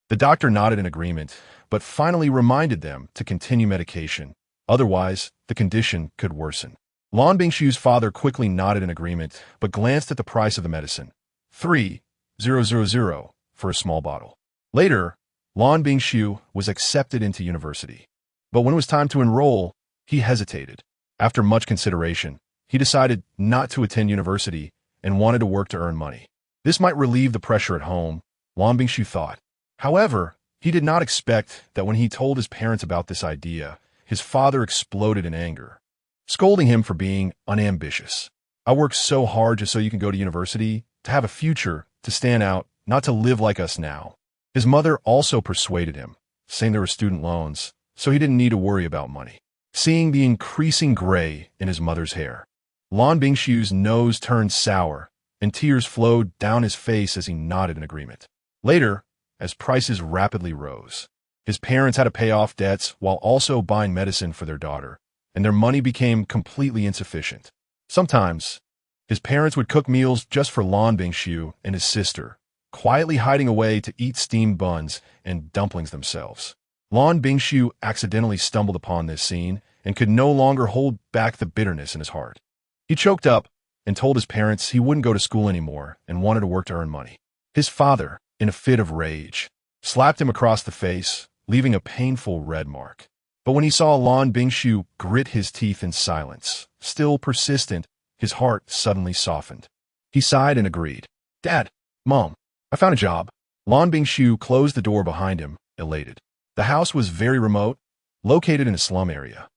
The doctor nodded in agreement, but finally reminded them to continue medication. Otherwise, the condition could worsen. Lan Bingshu's father quickly nodded in agreement, but glanced at the price of the medicine. 3,000 for a small bottle. Later, Lan Bingshu was accepted into university. But when it was time to enroll, he hesitated. After much consideration, he decided not to attend university and wanted to work to earn money. This might relieve the pressure at home, Lan Bingshu thought. However, he did not expect that when he told his parents about this idea, his father exploded in anger, scolding him for being unambitious. I worked so hard just so you can go to university, to have a future, to stand out, not to live like us now. His mother also persuaded him, saying there were student loans, so he didn't need to worry about money. Seeing the increasing gray in his mother's hair, Lan Bingshu's nose turned sour, and tears flowed down his face as he nodded in agreement. Later, as prices rapidly rose, his parents had to pay off debts while also buying medicine for their daughter, and their money became completely insufficient. Sometimes, his parents would cook meals just for Lan Bingshu and his sister, quietly hiding away to eat steamed buns and dumplings themselves. Lan Bingshu accidentally stumbled upon this scene and could no longer hold back the bitterness in his heart. He choked up and told his parents he wouldn't go to school anymore and wanted to work to earn money. His father, in a fit of rage, slapped him across the face, leaving a painful red mark. But when he saw Lan Bingshu grit his teeth in silence, still persistent, his heart suddenly softened. He sighed and agreed. "Dad, Mom, I found a job." Lan Bingshu closed the door behind him, elated. The house was very remote, located in a slum area.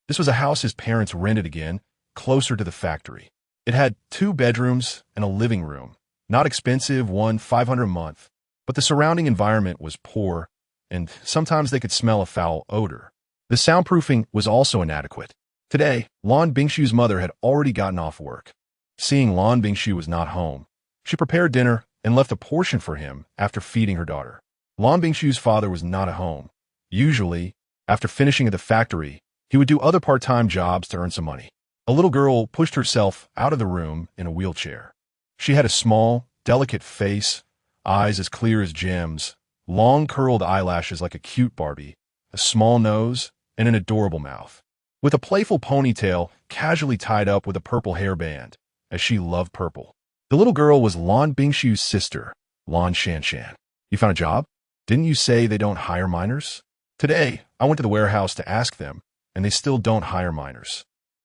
This was a house his parents rented again, closer to the factory. It had 2 bedrooms and a living room. Not expensive, $500 a month, but the surrounding environment was poor, and sometimes they could smell a foul odor. The soundproofing was also inadequate. Today, Lan Bingshu's mother had already gotten off work. Seeing Lan Bingshu was not home, she prepared dinner and left a portion for him after feeding her daughter. Lan Bingshu's father was not at home. Usually, after finishing at the factory, he would do other part-time jobs to earn some money. A little girl pushed herself out of the room in a wheelchair. She had a small, delicate face, eyes as clear as gems, long curled eyelashes like a cute Barbie, a small nose, and an adorable mouth. With a playful ponytail casually tied up with a purple hairband, as she loved purple. The little girl was Lan Bingshu's sister, Lan Shanshan. "You found a job? Didn't you say they don't hire minors?" "Today, I went to the warehouse to ask them, and they still don't hire minors.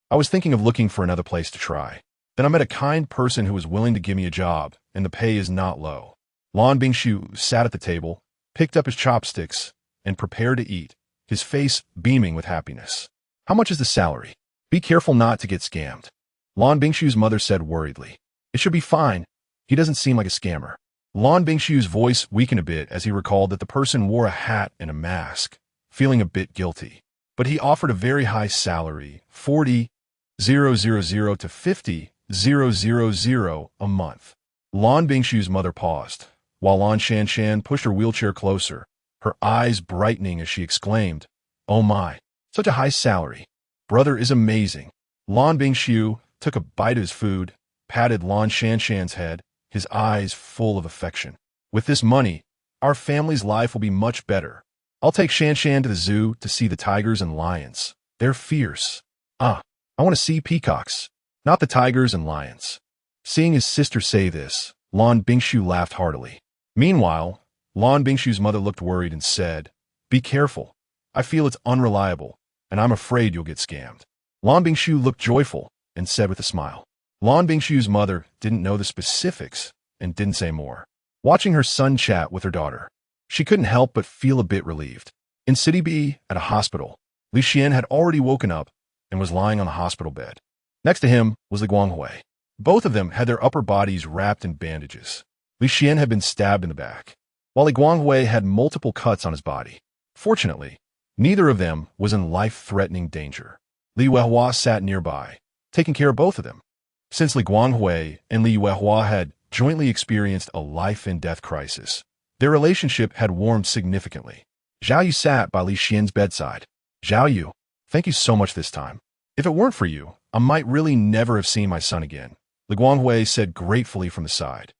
I was thinking of looking for another place to try. Then I met a kind person who was willing to give me a job, and the pay is not low." Lan Bingshu sat at the table, picked up his chopsticks, and prepared to eat, his face beaming with happiness. "How much is the salary? Be careful not to get scammed." Lan Bingshu's mother said worriedly. "It should be fine. He doesn't seem like a scammer." Lan Bingshu's voice weakened a bit as he recalled that the person wore a hat and a mask, feeling a bit guilty. But he offered a very high salary, 40,000 to 50,000 a month. Lan Bingshu's mother paused, while Lan Shanshan pushed her wheelchair closer, her eyes brightening as she exclaimed, "Oh my, such a high salary. Brother is amazing." Lan Bingshu took a bite of his food, patted Lan Shanshan's head, his eyes full of affection. "With this money, our family's life will be much better. I'll take Shanshan to the zoo to see the tigers and lions. They're fierce. I want to see peacocks, not the tigers and lions." Seeing his sister say this, Lan Bingshu laughed heartily. Meanwhile, Lan Bingshu's mother looked worried and said, "Be careful. I feel it's unreliable, and I'm afraid you'll get scammed." Lan Bingshu looked joyful and said with a smile. Lan Bingshu's mother didn't know the specifics and didn't say more. Watching her son chat with her daughter, she couldn't help but feel a bit relieved. In City B, at a hospital, Li Xian had already woken up and was lying on the hospital bed. Next to him was Li Guanghui. Both of them had their upper bodies wrapped in bandages. Li Xian had been stabbed in the back, while Li Guanghui had multiple cuts on his body. Fortunately, neither of them was in life-threatening danger. Li Weihua sat nearby, taking care of both of them. Since Li Guanghui and Li Weihua had jointly experienced a life-and-death crisis, their relationship had warmed significantly. Zhao Yu sat by Li Xian's bedside. "Zhao Yu, Thank you so much this time. If it weren't for you, I might really never have seen my son again, Li Guanghui said gratefully from the side.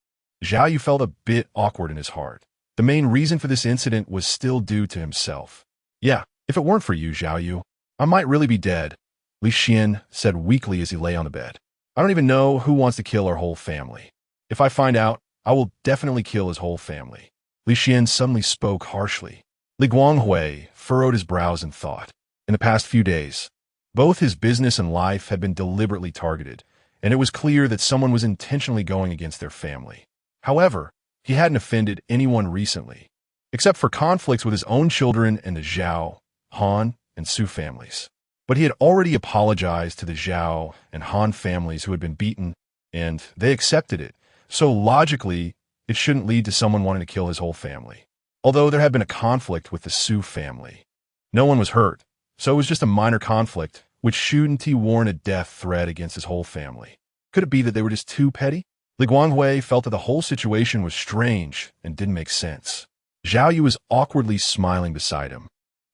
Zhao Yu felt a bit awkward in his heart. The main reason for this incident was still due to himself. Yeah, if it weren't for you, Zhao Yu, I might really be dead, Li Xian said weakly as he lay on the bed. I don't even know who wants to kill our whole family. If I find out, I will definitely kill his whole family. Li Xian suddenly spoke harshly. Li Guanghui furrowed his brows in thought. In the past few days, both his business and life had been deliberately targeted, and it was clear that someone was intentionally going against their family. However, he hadn't offended anyone recently, except for conflicts with his own children and the Zhao, Han, and Su families. But he had already apologized to the Zhao and Han families who had been beaten, and they accepted it, so logically, it shouldn't lead to someone wanting to kill his whole family. Although there had been a conflict with the Su family. No one was hurt, so it was just a minor conflict, which shouldn't warrant a death threat against his whole family. Could it be that they were just too petty? Li Guanghui felt that the whole situation was strange and didn't make sense. Zhao Yu was awkwardly smiling beside him,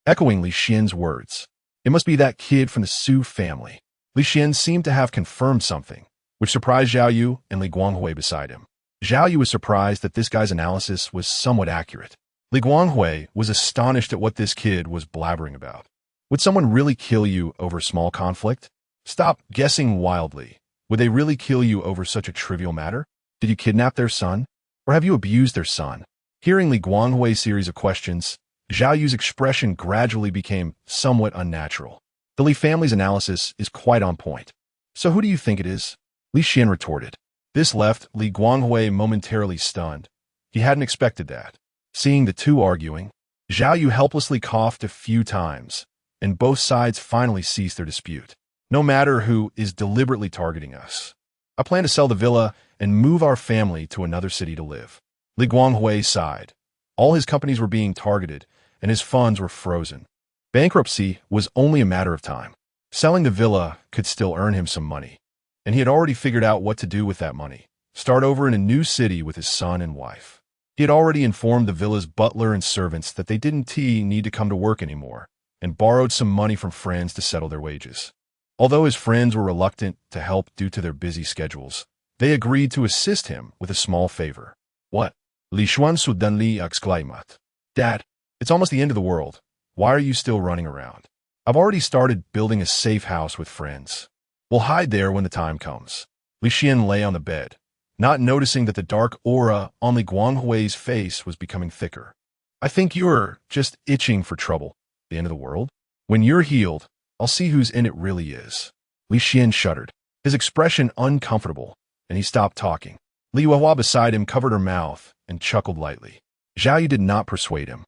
echoing Li Xian's words. It must be that kid from the Su family. Li Xian seemed to have confirmed something, which surprised Zhao Yu and Li Guanghui beside him. Zhao Yu was surprised that this guy's analysis was somewhat accurate. Li Guanghui was astonished at what this kid was blabbering about. Would someone really kill you over a small conflict? Stop guessing wildly. Would they really kill you over such a trivial matter? Did you kidnap their son? Or have you abused their son? Hearing Li Guanghui's series of questions, Zhao Yu's expression gradually became somewhat unnatural. The Li family's analysis is quite on point. So who do you think it is? Li Xian retorted. This left Li Guanghui momentarily stunned. He hadn't expected that. Seeing the two arguing, Zhao Yu helplessly coughed a few times, and both sides finally ceased their dispute. No matter who is deliberately targeting us. I plan to sell the villa and move our family to another city to live. Li Guanghui sighed. All his companies were being targeted, and his funds were frozen. Bankruptcy was only a matter of time. Selling the villa could still earn him some money, and he had already figured out what to do with that money. Start over in a new city with his son and wife. He had already informed the villa's butler and servants that they didn't need to come to work anymore, and borrowed some money from friends to settle their wages. Although his friends were reluctant to help due to their busy schedules, they agreed to assist him with a small favor. What? Li Xuan suddenly exclaimed. Dad, it's almost the end of the world. Why are you still running around? I've already started building a safe house with friends. We'll hide there when the time comes. Li Xian lay on the bed, not noticing that the dark aura on Li Guanghui's face was becoming thicker. I think you're just itching for trouble. The end of the world? When you're healed, I'll see whose in it really is. Li Xian shuddered, his expression uncomfortable, and he stopped talking. Li Yuehua beside him covered her mouth and chuckled lightly. Zhao Yu did not persuade him,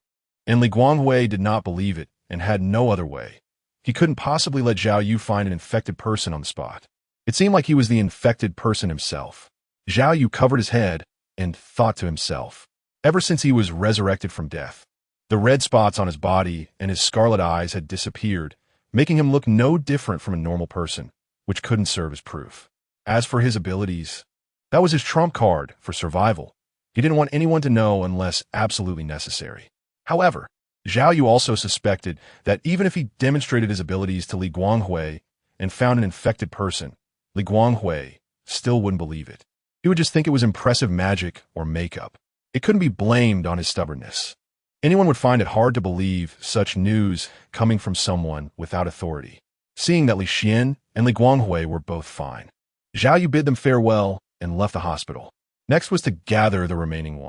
and Li Guanghui did not believe it and had no other way. He couldn't possibly let Zhao Yu find an infected person on the spot. It seemed like he was the infected person himself. Zhao Yu covered his head and thought to himself. Ever since he was resurrected from death, the red spots on his body and his scarlet eyes had disappeared, making him look no different from a normal person, which couldn't serve as proof. As for his abilities, that was his trump card for survival. He didn't want anyone to know unless absolutely necessary. However, Zhao Yu also suspected that even if he demonstrated his abilities to Li Guanghui and found an infected person, Li Guanghui still wouldn't believe it. He would just think it was impressive magic or makeup. It couldn't be blamed on his stubbornness. Anyone would find it hard to believe such news coming from someone without authority. Seeing that Li Xian and Li Guanghui were both fine, Zhao Yu bid them farewell and left the hospital. Next was to gather the remaining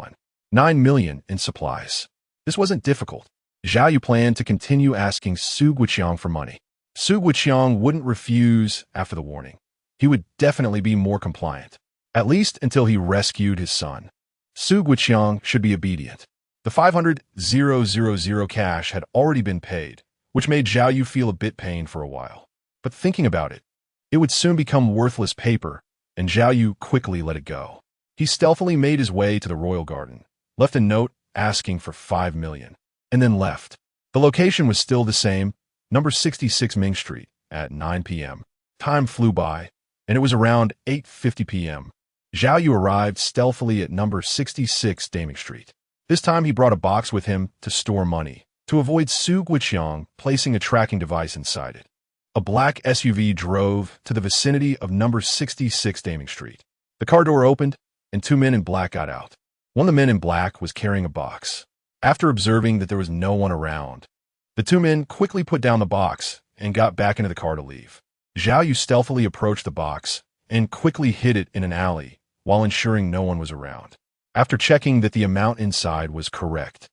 9 million in supplies. This wasn't difficult. Zhao Yu planned to continue asking Su Guiqiang for money. Su Guiqiang wouldn't refuse after the warning. He would definitely be more compliant, at least until he rescued his son. Su Guiqiang should be obedient. The 500,000 cash had already been paid, which made Zhao Yu feel a bit pained for a while. But thinking about it, it would soon become worthless paper, and Zhao Yu quickly let it go. He stealthily made his way to the royal garden, left a note asking for 5 million, and then left. The location was still the same, number 66 Ming Street, at 9 p.m. Time flew by, and it was around 8:50 p.m. Zhao Yu arrived stealthily at number 66 Daming Street. This time he brought a box with him to store money, to avoid Su Guiqiang placing a tracking device inside it. A black SUV drove to the vicinity of number 66 Daming Street. The car door opened, and two men in black got out. One of the men in black was carrying a box. After observing that there was no one around, the two men quickly put down the box and got back into the car to leave. Zhao Yu stealthily approached the box and quickly hid it in an alley while ensuring no one was around. After checking that the amount inside was correct,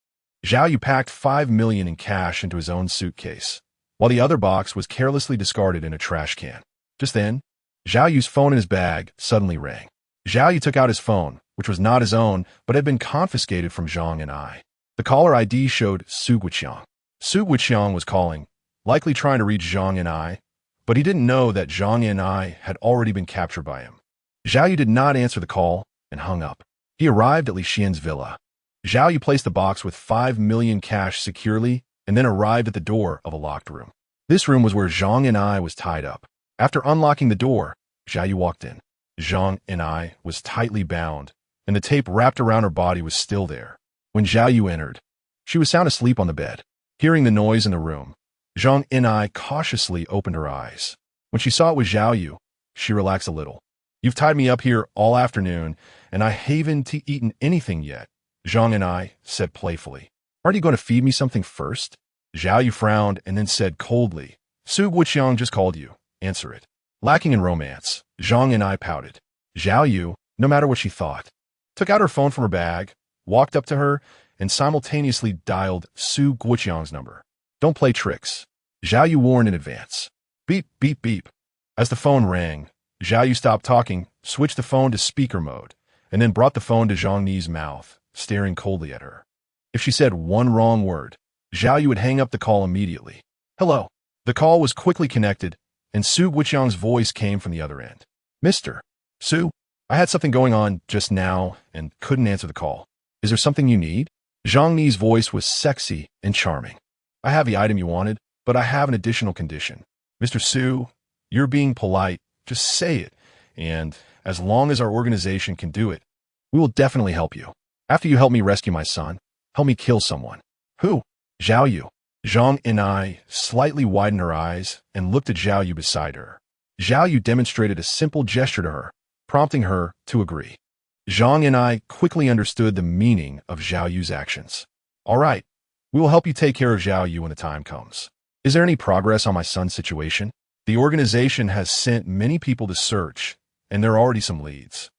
Zhao Yu packed 5 million in cash into his own suitcase, while the other box was carelessly discarded in a trash can. Just then, Zhao Yu's phone in his bag suddenly rang. Zhao Yu took out his phone, which was not his own, but had been confiscated from Zhang and I. The caller ID showed Su Guiqiang. Su Guiqiang was calling, likely trying to reach Zhang and I, but he didn't know that Zhang and I had already been captured by him. Zhao Yu did not answer the call and hung up. He arrived at Li Xian's villa. Zhao Yu placed the box with 5 million cash securely and then arrived at the door of a locked room. This room was where Zhang and I was tied up. After unlocking the door, Zhao Yu walked in. Zhang and I was tightly bound, and the tape wrapped around her body was still there. When Zhao Yu entered, she was sound asleep on the bed. Hearing the noise in the room, Zhang and I cautiously opened her eyes. When she saw it was Zhao Yu, she relaxed a little. "You've tied me up here all afternoon, and I haven't eaten anything yet," Zhang and I said playfully. "Aren't you going to feed me something first?" Zhao Yu frowned and then said coldly, "Su Guiqiang just called you. Answer it." Lacking in romance, Zhang and I pouted. Zhao Yu, no matter what she thought, took out her phone from her bag, walked up to her, and simultaneously dialed Su Guiqiang's number. "Don't play tricks," Zhao Yu warned in advance. Beep, beep, beep. As the phone rang, Zhao Yu stopped talking, switched the phone to speaker mode, and then brought the phone to Zhang Ni's mouth, staring coldly at her. If she said one wrong word, Zhao Yu would hang up the call immediately. "Hello." The call was quickly connected, and Su Guiqiang's voice came from the other end. "Mr. Su, I had something going on just now and couldn't answer the call. Is there something you need?" Zhang Ni's voice was sexy and charming. "I have the item you wanted, but I have an additional condition. Mr. Su, you're being polite. Just say it, and as long as our organization can do it, we will definitely help you. After you help me rescue my son, help me kill someone." "Who?" "Zhao Yu." Zhang and I slightly widened her eyes and looked at Zhao Yu beside her. Zhao Yu demonstrated a simple gesture to her, prompting her to agree. Zhang and I quickly understood the meaning of Zhao Yu's actions. "All right, we will help you take care of Zhao Yu when the time comes. Is there any progress on my son's situation? The organization has sent many people to search, and there are already some leads.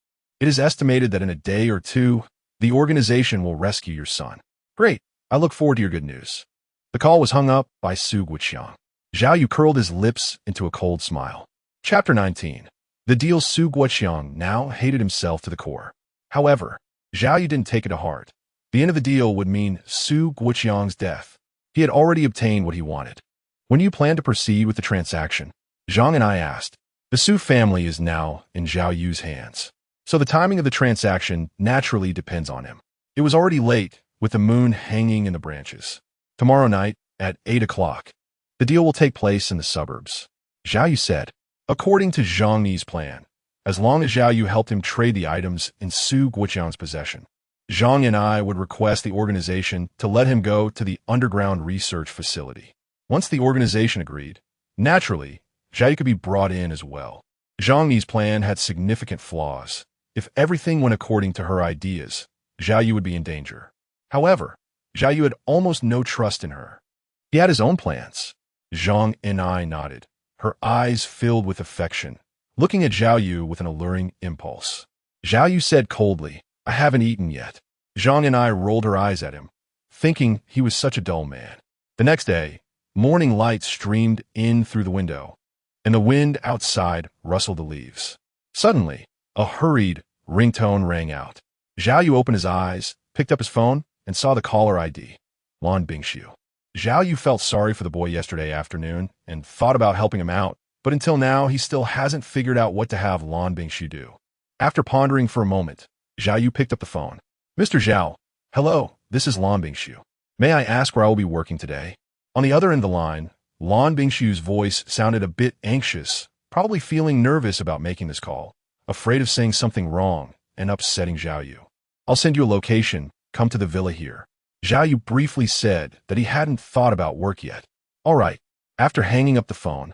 It is estimated that in a day or two, the organization will rescue your son." "Great, I look forward to your good news." The call was hung up by Su Guiqiang. Zhao Yu curled his lips into a cold smile. Chapter 19. The deal. Su Guiqiang now hated himself to the core. However, Zhao Yu didn't take it to heart. The end of the deal would mean Su Guiqiang's death. He had already obtained what he wanted. "When do you plan to proceed with the transaction?" Zhang and I asked. The Su family is now in Zhao Yu's hands, so the timing of the transaction naturally depends on him. It was already late, with the moon hanging in the branches. "Tomorrow night, at 8 o'clock, the deal will take place in the suburbs," Zhao Yu said. According to Zhang Ni's plan, as long as Zhao Yu helped him trade the items in Su Guiqiang's possession, Zhang and I would request the organization to let him go to the underground research facility. Once the organization agreed, naturally, Zhao Yu could be brought in as well. Zhang Ni's plan had significant flaws. If everything went according to her ideas, Zhao Yu would be in danger. However, Zhao Yu had almost no trust in her. He had his own plans. Zhang and I nodded, her eyes filled with affection, looking at Zhao Yu with an alluring impulse. Zhao Yu said coldly, "I haven't eaten yet." Zhang and I rolled our eyes at him, thinking he was such a dull man. The next day, morning light streamed in through the window, and the wind outside rustled the leaves. Suddenly, a hurried ringtone rang out. Zhao Yu opened his eyes, picked up his phone, and saw the caller ID, Lan Bingshu. Zhao Yu felt sorry for the boy yesterday afternoon and thought about helping him out, but until now he still hasn't figured out what to have Lan Bingshu do. After pondering for a moment, Zhao Yu picked up the phone. "Mr. Zhao, hello, this is Lan Bingshu. May I ask where I will be working today?" On the other end of the line, Lan Bingshu's voice sounded a bit anxious, probably feeling nervous about making this call, afraid of saying something wrong and upsetting Zhao Yu. "I'll send you a location. Come to the villa here." Zhao Yu briefly said that he hadn't thought about work yet. All right. After hanging up the phone,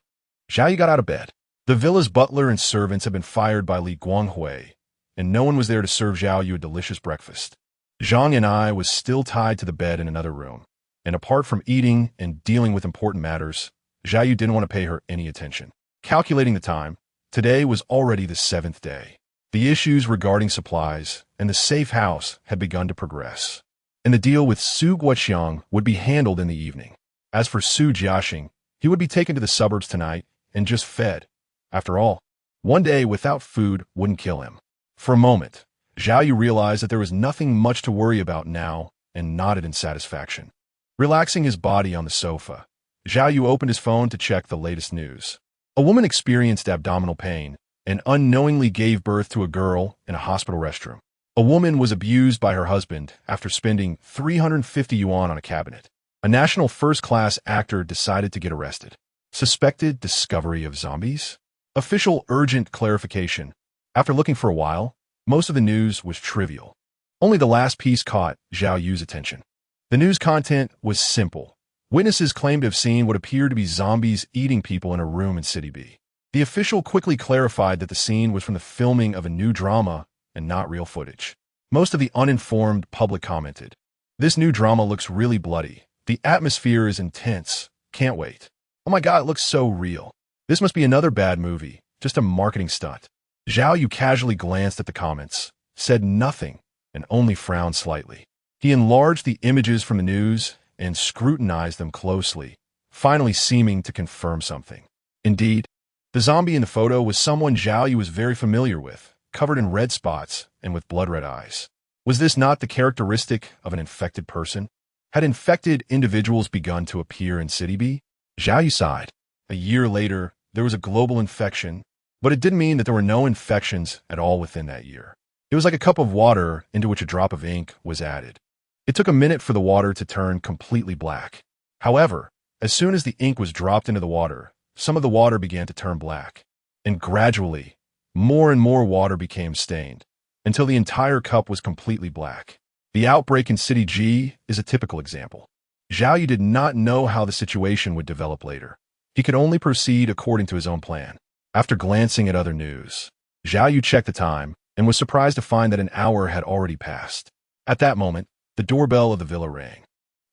Zhao Yu got out of bed. The villa's butler and servants had been fired by Li Guanghui, and no one was there to serve Zhao Yu a delicious breakfast. Zhang and I was still tied to the bed in another room, and apart from eating and dealing with important matters, Zhao Yu didn't want to pay her any attention. Calculating the time, today was already the 7th day. The issues regarding supplies and the safe house had begun to progress, and the deal with Su Guoqiang would be handled in the evening. As for Su Jiaxing, he would be taken to the suburbs tonight and just fed. After all, one day without food wouldn't kill him. For a moment, Zhao Yu realized that there was nothing much to worry about now and nodded in satisfaction. Relaxing his body on the sofa, Zhao Yu opened his phone to check the latest news. A woman experienced abdominal pain and unknowingly gave birth to a girl in a hospital restroom. A woman was abused by her husband after spending 350 yuan on a cabinet. A national first-class actor decided to get arrested. Suspected discovery of zombies? Official urgent clarification. After looking for a while, most of the news was trivial. Only the last piece caught Zhao Yu's attention. The news content was simple. Witnesses claimed to have seen what appeared to be zombies eating people in a room in City B. The official quickly clarified that the scene was from the filming of a new drama and not real footage. Most of the uninformed public commented, "This new drama looks really bloody. The atmosphere is intense. Can't wait. Oh my god, it looks so real. This must be another bad movie, just a marketing stunt." Zhao Yu casually glanced at the comments, said nothing, and only frowned slightly. He enlarged the images from the news and scrutinized them closely, finally seeming to confirm something. Indeed, the zombie in the photo was someone Zhao Yu was very familiar with, covered in red spots and with blood-red eyes. Was this not the characteristic of an infected person? Had infected individuals begun to appear in City B? Zhao Yu sighed. A year later, there was a global infection, but it didn't mean that there were no infections at all within that year. It was like a cup of water into which a drop of ink was added. It took a minute for the water to turn completely black. However, as soon as the ink was dropped into the water, some of the water began to turn black. And gradually, more and more water became stained, until the entire cup was completely black. The outbreak in City G is a typical example. Zhao Yu did not know how the situation would develop later. He could only proceed according to his own plan. After glancing at other news, Zhao Yu checked the time and was surprised to find that an hour had already passed. At that moment, the doorbell of the villa rang.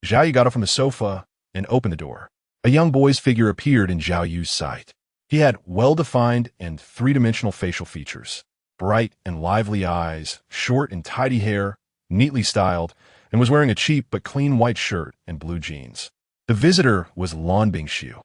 Zhao Yu got up from the sofa and opened the door. A young boy's figure appeared in Zhao Yu's sight. He had well-defined and three-dimensional facial features, bright and lively eyes, short and tidy hair, neatly styled, and was wearing a cheap but clean white shirt and blue jeans. The visitor was Lan Bingxiu,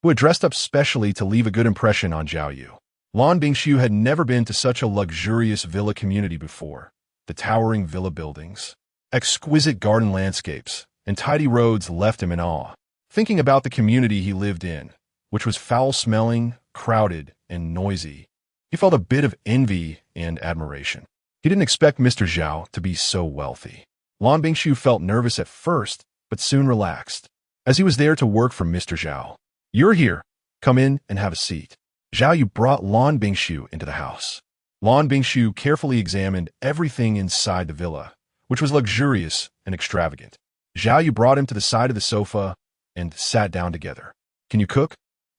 who had dressed up specially to leave a good impression on Zhao Yu. Lan Bingxiu had never been to such a luxurious villa community before. The towering villa buildings, exquisite garden landscapes, and tidy roads left him in awe. Thinking about the community he lived in, which was foul-smelling, crowded, and noisy, he felt a bit of envy and admiration. He didn't expect Mr. Zhao to be so wealthy. Lan Bingxiu felt nervous at first, but soon relaxed, as he was there to work for Mr. Zhao. "You're here. Come in and have a seat." Zhao Yu brought Lan Bingxiu into the house. Lan Bingxiu carefully examined everything inside the villa, which was luxurious and extravagant. Zhao Yu brought him to the side of the sofa and sat down together. "Can you cook?"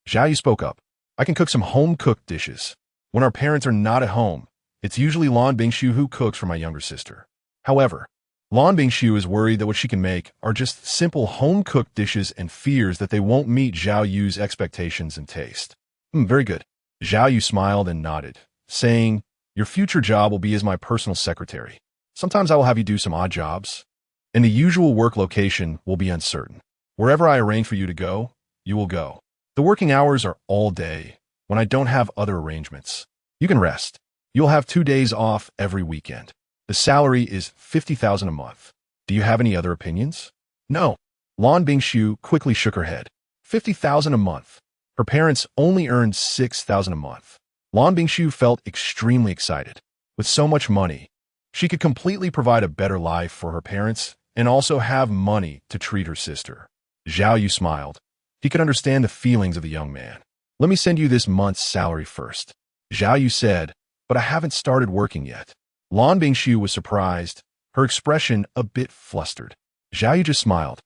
Zhao Yu spoke up. "I can cook some home-cooked dishes. When our parents are not at home, it's usually Lan Bingxiu who cooks for my younger sister. However, Lan Bingxiu is worried that what she can make are just simple home-cooked dishes and fears that they won't meet Zhao Yu's expectations and taste." Very good." Zhao Yu smiled and nodded, saying, "Your future job will be as my personal secretary. Sometimes I will have you do some odd jobs, and the usual work location will be uncertain. Wherever I arrange for you to go, you will go. The working hours are all day, when I don't have other arrangements. You can rest. You'll have 2 days off every weekend. The salary is 50,000 a month. Do you have any other opinions?" "No." Lan Bingxiu quickly shook her head. 50,000 a month. Her parents only earned 6,000 a month. Lan Bingxiu felt extremely excited. With so much money, she could completely provide a better life for her parents and also have money to treat her sister. Zhao Yu smiled. He could understand the feelings of the young man. "Let me send you this month's salary first," Zhao Yu said, "but I haven't started working yet." Lan Bingxiu was surprised, her expression a bit flustered. Zhao Yu just smiled,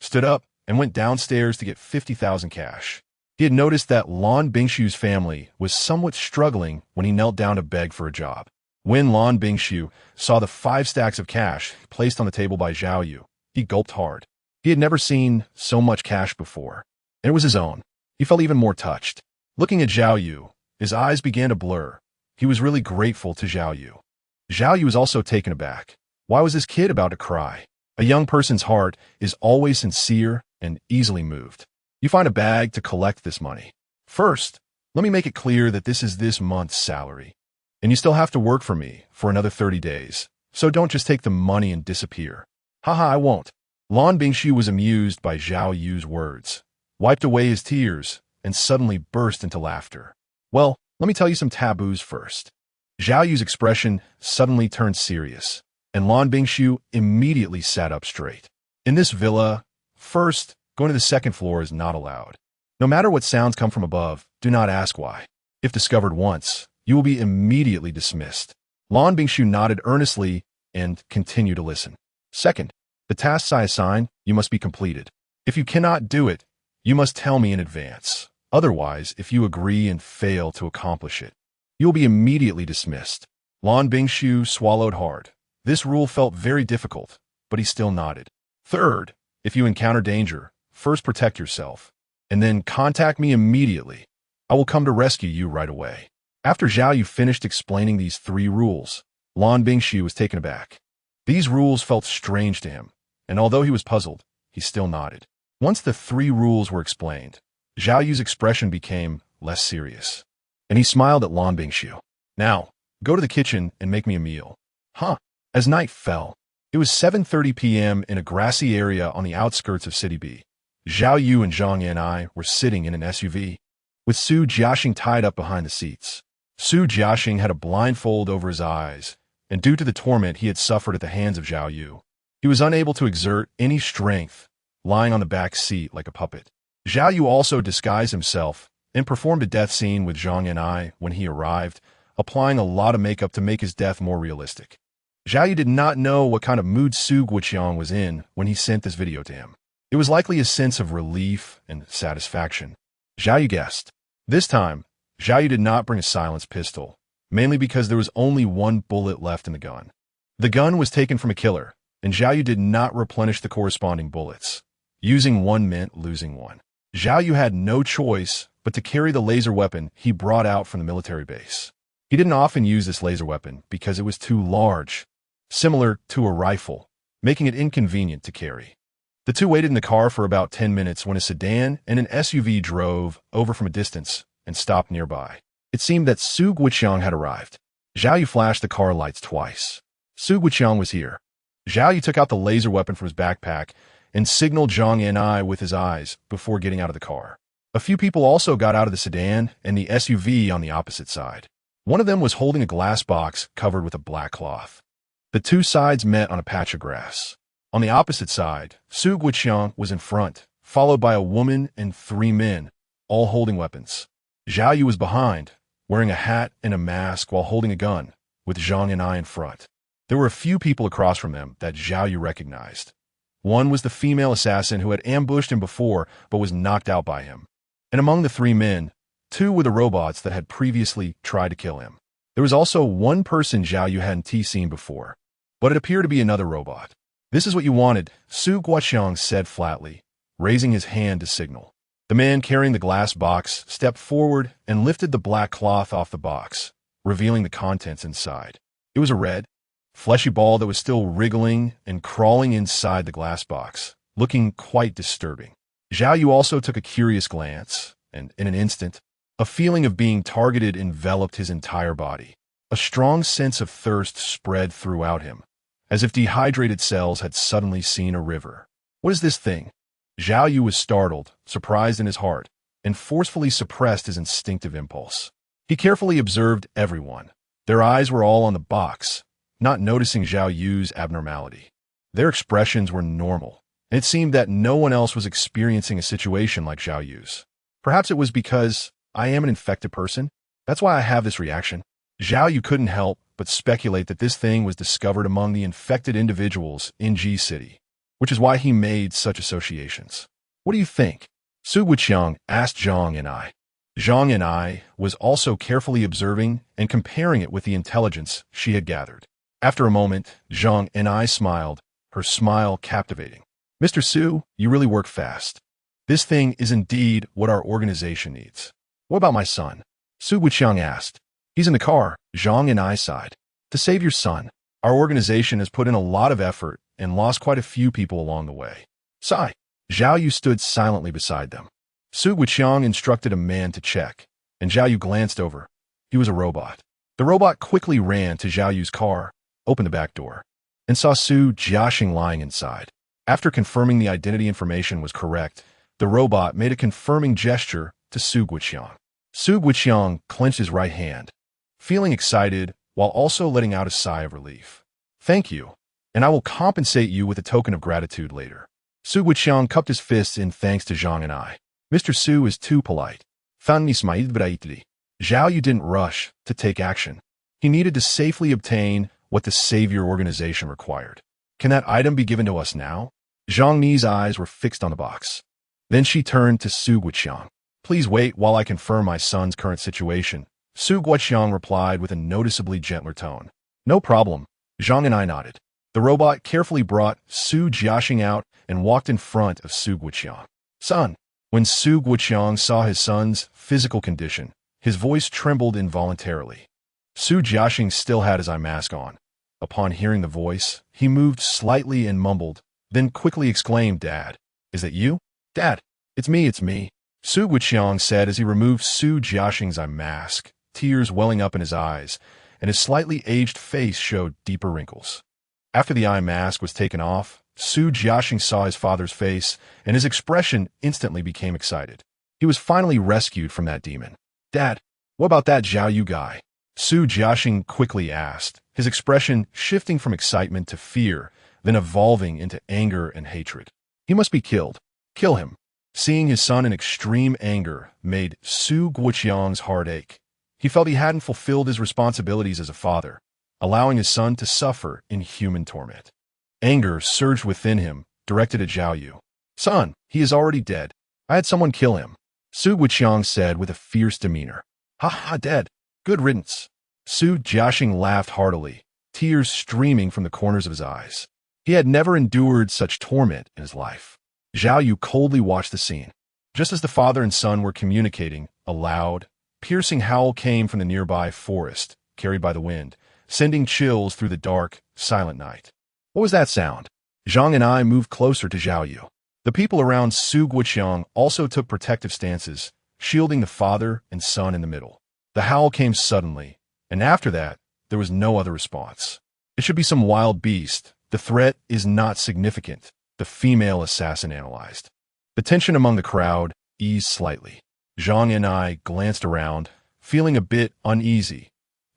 stood up, and went downstairs to get 50,000 cash. He had noticed that Lan Bingshu's family was somewhat struggling when he knelt down to beg for a job. When Lan Bingshu saw the 5 stacks of cash placed on the table by Zhao Yu, he gulped hard. He had never seen so much cash before, and it was his own. He felt even more touched. Looking at Zhao Yu, his eyes began to blur. He was really grateful to Zhao Yu. Zhao Yu was also taken aback. Why was this kid about to cry? A young person's heart is always sincere and easily moved. You find a bag to collect this money. First, let me make it clear that this is this month's salary. And you still have to work for me for another 30 days. So don't just take the money and disappear. Haha, I won't. Lan Bingshu was amused by Zhao Yu's words, wiped away his tears, and suddenly burst into laughter. Well, let me tell you some taboos first. Zhao Yu's expression suddenly turned serious, and Lan Bingshu immediately sat up straight. In this villa, first, going to the second floor is not allowed. No matter what sounds come from above, do not ask why. If discovered once, you will be immediately dismissed. Lan Bingshu nodded earnestly and continued to listen. Second, the tasks I assign, you must be completed. If you cannot do it, you must tell me in advance. Otherwise, if you agree and fail to accomplish it, you will be immediately dismissed. Lan Bingshu swallowed hard. This rule felt very difficult, but he still nodded. Third, if you encounter danger, first protect yourself, and then contact me immediately. I will come to rescue you right away. After Zhao Yu finished explaining these 3 rules, Lan Bingshu was taken aback. These rules felt strange to him, and although he was puzzled, he still nodded. Once the 3 rules were explained, Zhao Yu's expression became less serious, and he smiled at Lan Bingshu. Now, go to the kitchen and make me a meal. Huh. As night fell, it was 7:30 p.m. in a grassy area on the outskirts of City B. Zhao Yu and Zhang Yan'ai were sitting in an SUV, with Su Jiaxing tied up behind the seats. Su Jiaxing had a blindfold over his eyes, and due to the torment he had suffered at the hands of Zhao Yu, he was unable to exert any strength, lying on the back seat like a puppet. Zhao Yu also disguised himself and performed a death scene with Zhang Yan'ai when he arrived, applying a lot of makeup to make his death more realistic. Zhao Yu did not know what kind of mood Su Guoqiang was in when he sent this video to him. It was likely a sense of relief and satisfaction. Zhao Yu guessed. This time, Zhao Yu did not bring a silenced pistol, mainly because there was only 1 bullet left in the gun. The gun was taken from a killer, and Zhao Yu did not replenish the corresponding bullets. Using 1 meant losing 1. Zhao Yu had no choice but to carry the laser weapon he brought out from the military base. He didn't often use this laser weapon because it was too large, similar to a rifle, making it inconvenient to carry. The two waited in the car for about 10 minutes when a sedan and an SUV drove over from a distance and stopped nearby. It seemed that Su Guoqiang had arrived. Zhao Yu flashed the car lights twice. Su Guoqiang was here. Zhao Yu took out the laser weapon from his backpack and signaled Zhang Yan'ai with his eyes before getting out of the car. A few people also got out of the sedan and the SUV on the opposite side. One of them was holding a glass box covered with a black cloth. The two sides met on a patch of grass. On the opposite side, Su Guoqiang was in front, followed by a woman and 3 men, all holding weapons. Zhao Yu was behind, wearing a hat and a mask while holding a gun, with Zhang Yan'ai in front. There were a few people across from them that Zhao Yu recognized. One was the female assassin who had ambushed him before but was knocked out by him. And among the 3 men, 2 were the robots that had previously tried to kill him. There was also 1 person Zhao Yu hadn't seen before, but it appeared to be another robot. "This is what you wanted," Su Guoqiang said flatly, raising his hand to signal. The man carrying the glass box stepped forward and lifted the black cloth off the box, revealing the contents inside. It was a red, fleshy ball that was still wriggling and crawling inside the glass box, looking quite disturbing. Zhao Yu also took a curious glance, and in an instant, a feeling of being targeted enveloped his entire body. A strong sense of thirst spread throughout him, as if dehydrated cells had suddenly seen a river. "What is this thing?" Zhao Yu was startled, surprised in his heart, and forcefully suppressed his instinctive impulse. He carefully observed everyone. Their eyes were all on the box, not noticing Zhao Yu's abnormality. Their expressions were normal, and it seemed that no one else was experiencing a situation like Zhao Yu's. Perhaps it was because I am an infected person. That's why I have this reaction. Zhao Yu couldn't help but speculate that this thing was discovered among the infected individuals in G City. which is why he made such associations. What do you think? Su Guqiang asked Zhang and I. Zhang and I was also carefully observing and comparing it with the intelligence she had gathered. After a moment, Zhang and I smiled, her smile captivating. Mr. Su, you really work fast. This thing is indeed what our organization needs. What about my son? Su Guqiang asked. He's in the car, Zhang and I sighed. To save your son, our organization has put in a lot of effort and lost quite a few people along the way. Sigh. Zhao Yu stood silently beside them. Su Guqiang instructed a man to check, and Zhao Yu glanced over. He was a robot. The robot quickly ran to Zhao Yu's car, opened the back door, and saw Su Jiaxing lying inside. After confirming the identity information was correct, the robot made a confirming gesture to Su Guqiang. Su Guqiang clenched his right hand, feeling excited while also letting out a sigh of relief. Thank you, and I will compensate you with a token of gratitude later. Su Guqiang cupped his fists in thanks to Zhang and I. Mr. Su is too polite. Zhao Yu didn't rush to take action. He needed to safely obtain what the Savior organization required. Can that item be given to us now? Zhang Ni's eyes were fixed on the box. Then she turned to Su Guqiang. Please wait while I confirm my son's current situation. Su Guqiang replied with a noticeably gentler tone. No problem. Zhang and I nodded. The robot carefully brought Su Jiaxing out and walked in front of Su Guqiang. Son. When Su Guqiang saw his son's physical condition, his voice trembled involuntarily. Su Jiaxing still had his eye mask on. Upon hearing the voice, he moved slightly and mumbled, then quickly exclaimed, Dad, is that you? Dad, it's me. Su Guqiang said as he removed Su Jiaxing's eye mask, tears welling up in his eyes, and his slightly aged face showed deeper wrinkles. After the eye mask was taken off, Su Jiaxing saw his father's face, and his expression instantly became excited. He was finally rescued from that demon. Dad, what about that Zhao Yu guy? Su Jiaxing quickly asked, his expression shifting from excitement to fear, then evolving into anger and hatred. He must be killed. Kill him. Seeing his son in extreme anger made Su Guqiang's heart ache. He felt he hadn't fulfilled his responsibilities as a father, allowing his son to suffer in human torment. Anger surged within him, directed at Zhao Yu. Son, he is already dead. I had someone kill him. Su Guqiang said with a fierce demeanor. Ha ha, dead. Good riddance. Su Jiaxing laughed heartily, tears streaming from the corners of his eyes. He had never endured such torment in his life. Zhao Yu coldly watched the scene. Just as the father and son were communicating, a loud, piercing howl came from the nearby forest, carried by the wind, sending chills through the dark, silent night. What was that sound? Zhang and I moved closer to Zhao Yu. The people around Su Guqiang also took protective stances, shielding the father and son in the middle. The howl came suddenly, and after that, there was no other response. It should be some wild beast. The threat is not significant, the female assassin analyzed. The tension among the crowd eased slightly. Zhang and I glanced around, feeling a bit uneasy.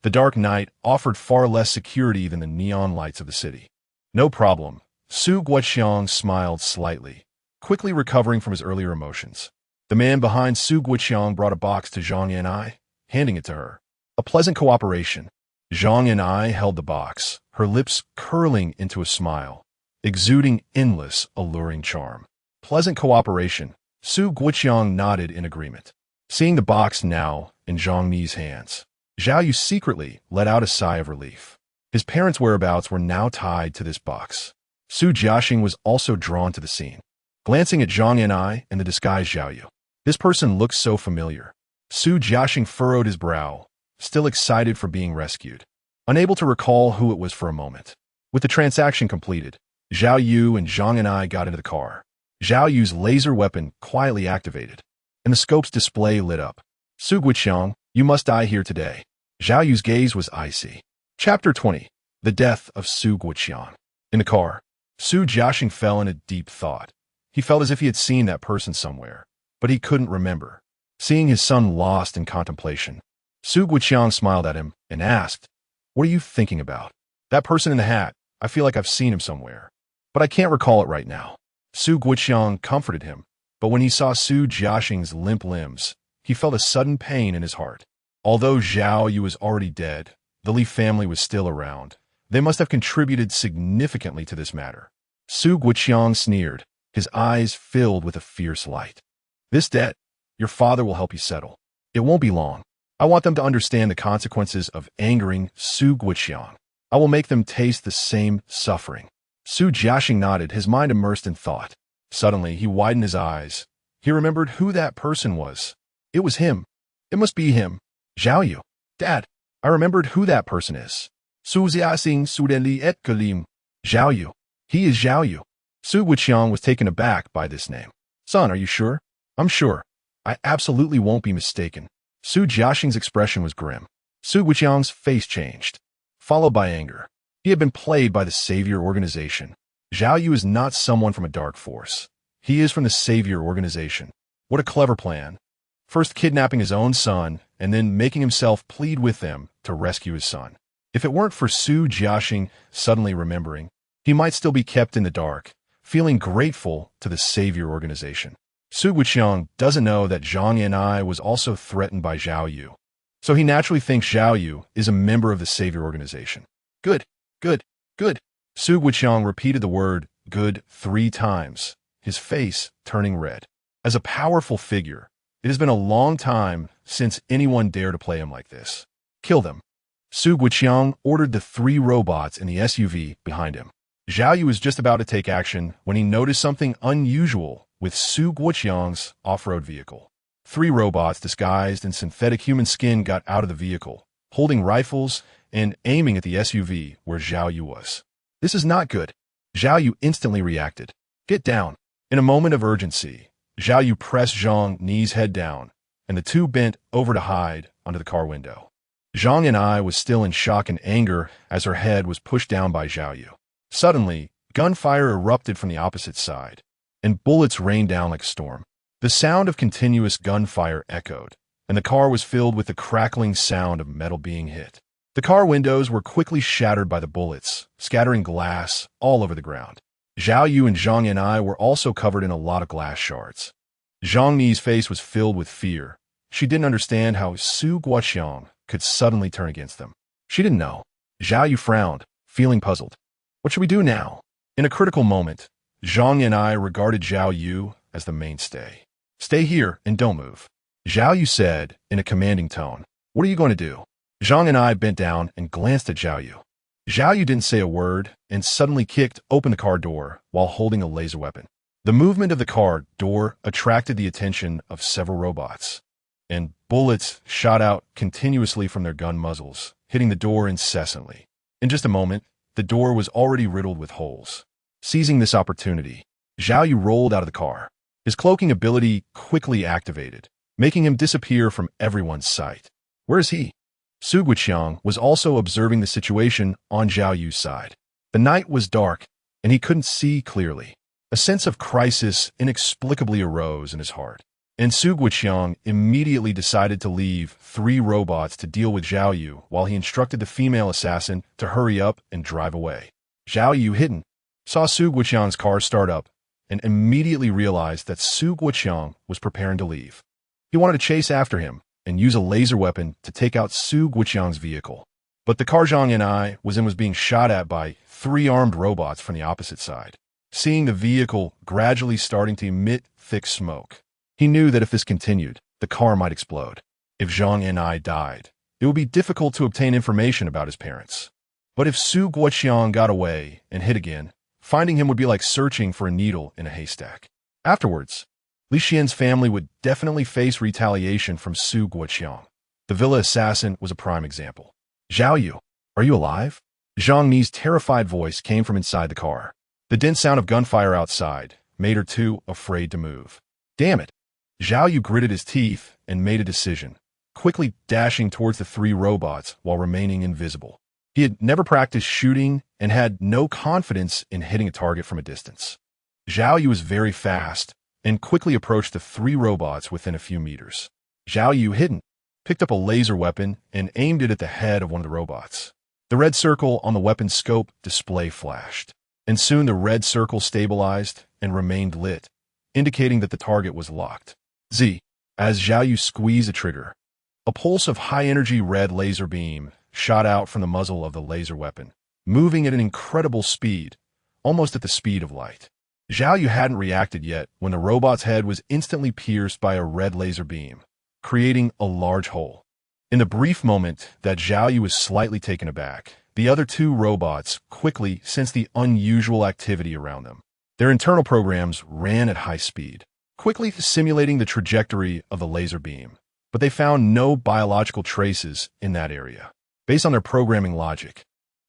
The dark night offered far less security than the neon lights of the city. No problem. Su Guqiang smiled slightly, quickly recovering from his earlier emotions. The man behind Su Guqiang brought a box to Zhang and I, handing it to her. A pleasant cooperation. Zhang and I held the box, her lips curling into a smile, exuding endless, alluring charm. Pleasant cooperation. Su Guqiang nodded in agreement. Seeing the box now in Zhang Ni's hands, Zhao Yu secretly let out a sigh of relief. His parents' whereabouts were now tied to this box. Su Jiaxing was also drawn to the scene. Glancing at Zhang and I and the disguised Zhao Yu. This person looked so familiar. Su Jiaxing furrowed his brow, still excited for being rescued, unable to recall who it was for a moment. With the transaction completed, Zhao Yu and Zhang and I got into the car. Zhao Yu's laser weapon quietly activated, and the scope's display lit up. Su Guqiang, you must die here today. Zhao Yu's gaze was icy. Chapter 20. The Death of Su Guqiang. In the car, Su Jiaxing fell in a deep thought. He felt as if he had seen that person somewhere, but he couldn't remember. Seeing his son lost in contemplation, Su Guqiang smiled at him and asked, What are you thinking about? That person in the hat, I feel like I've seen him somewhere, but I can't recall it right now. Su Guqiang comforted him, but when he saw Su Jiaxing's limp limbs, he felt a sudden pain in his heart. Although Zhao Yu was already dead, the Li family was still around. They must have contributed significantly to this matter. Su Guoqiang sneered, his eyes filled with a fierce light. This debt, your father will help you settle. It won't be long. I want them to understand the consequences of angering Su Guoqiang. I will make them taste the same suffering. Su Jiaxing nodded, his mind immersed in thought. Suddenly, he widened his eyes. He remembered who that person was. It was him. It must be him. Zhao Yu. Dad, I remembered who that person is. Su Jiaxing Sudenli et Kalim. Zhao Yu. He is Zhao Yu. Su Guoqiang was taken aback by this name. Son, are you sure? I'm sure. I absolutely won't be mistaken. Su Jiaxing's expression was grim. Su Guoqiang's face changed, followed by anger. He had been played by the Savior Organization. Zhao Yu is not someone from a dark force. He is from the Savior Organization. What a clever plan. First kidnapping his own son, and then making himself plead with them to rescue his son. If it weren't for Su Jiaxing suddenly remembering, he might still be kept in the dark, feeling grateful to the Savior Organization. Su Guoqiang doesn't know that Zhang Yan'ai was also threatened by Zhao Yu, so he naturally thinks Zhao Yu is a member of the Savior Organization. Good, good, good. Su Guoqiang repeated the word good 3 times, his face turning red. As a powerful figure, it has been a long time since anyone dared to play him like this. Kill them. Su Guoqiang ordered the 3 robots in the SUV behind him. Zhao Yu was just about to take action when he noticed something unusual with Su Guoqiang's off-road vehicle. 3 robots disguised in synthetic human skin got out of the vehicle, holding rifles and aiming at the SUV where Zhao Yu was. This is not good. Zhao Yu instantly reacted. Get down. In a moment of urgency, Zhao Yu pressed Zhang Ni's head down, and the two bent over to hide under the car window. Zhang Yan'ai was still in shock and anger as her head was pushed down by Zhao Yu. Suddenly, gunfire erupted from the opposite side, and bullets rained down like a storm. The sound of continuous gunfire echoed, and the car was filled with the crackling sound of metal being hit. The car windows were quickly shattered by the bullets, scattering glass all over the ground. Zhao Yu and Zhang Yan'ai were also covered in a lot of glass shards. Zhang Ni's face was filled with fear. She didn't understand how Su Guoqiang could suddenly turn against them. She didn't know. Zhao Yu frowned, feeling puzzled. What should we do now? In a critical moment, Zhang Yan'ai regarded Zhao Yu as the mainstay. Stay here and don't move. Zhao Yu said in a commanding tone. What are you going to do? Zhang Yan'ai bent down and glanced at Zhao Yu. Zhao Yu didn't say a word and suddenly kicked open the car door while holding a laser weapon. The movement of the car door attracted the attention of several robots, and bullets shot out continuously from their gun muzzles, hitting the door incessantly. In just a moment, the door was already riddled with holes. Seizing this opportunity, Zhao Yu rolled out of the car. His cloaking ability quickly activated, making him disappear from everyone's sight. Where is he? Su Guoqiang was also observing the situation on Zhao Yu's side. The night was dark, and he couldn't see clearly. A sense of crisis inexplicably arose in his heart, and Su Guoqiang immediately decided to leave 3 robots to deal with Zhao Yu while he instructed the female assassin to hurry up and drive away. Zhao Yu, hidden, saw Su Guoqiang's car start up and immediately realized that Su Guoqiang was preparing to leave. He wanted to chase after him and use a laser weapon to take out Su Guoqiang's vehicle. But the car Zhang Yan'ai was in was being shot at by 3 armed robots from the opposite side. Seeing the vehicle gradually starting to emit thick smoke, he knew that if this continued, the car might explode. If Zhang Yan'ai died, it would be difficult to obtain information about his parents. But if Su Guoqiang got away and hid again, finding him would be like searching for a needle in a haystack. Afterwards, Li Xian's family would definitely face retaliation from Su Guoqiang. The villa assassin was a prime example. Zhao Yu, are you alive? Zhang Ni's terrified voice came from inside the car. The dense sound of gunfire outside made her too afraid to move. Damn it! Zhao Yu gritted his teeth and made a decision, quickly dashing towards the 3 robots while remaining invisible. He had never practiced shooting and had no confidence in hitting a target from a distance. Zhao Yu was very fast and quickly approached the 3 robots within a few meters. Zhao Yu, hidden, picked up a laser weapon and aimed it at the head of one of the robots. The red circle on the weapon's scope display flashed, and soon the red circle stabilized and remained lit, indicating that the target was locked. As Zhao Yu squeezed the trigger, a pulse of high-energy red laser beam shot out from the muzzle of the laser weapon, moving at an incredible speed, almost at the speed of light. Zhao Yu hadn't reacted yet when the robot's head was instantly pierced by a red laser beam, creating a large hole. In the brief moment that Zhao Yu was slightly taken aback, the other two robots quickly sensed the unusual activity around them. Their internal programs ran at high speed, quickly simulating the trajectory of the laser beam, but they found no biological traces in that area. Based on their programming logic,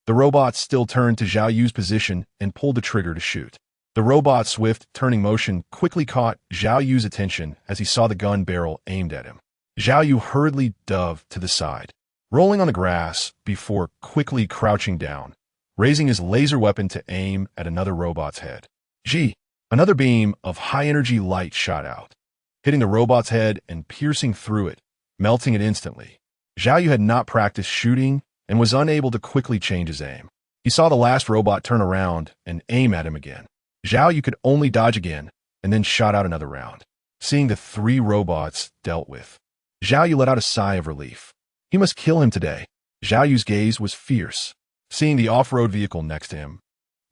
the robots still turned to Zhao Yu's position and pulled the trigger to shoot. The robot's swift, turning motion quickly caught Zhao Yu's attention as he saw the gun barrel aimed at him. Zhao Yu hurriedly dove to the side, rolling on the grass before quickly crouching down, raising his laser weapon to aim at another robot's head. Another beam of high-energy light shot out, hitting the robot's head and piercing through it, melting it instantly. Zhao Yu had not practiced shooting and was unable to quickly change his aim. He saw the last robot turn around and aim at him again. Zhao Yu could only dodge again and then shot out another round. Seeing the three robots dealt with, Zhao Yu let out a sigh of relief. He must kill him today. Zhao Yu's gaze was fierce. Seeing the off-road vehicle next to him,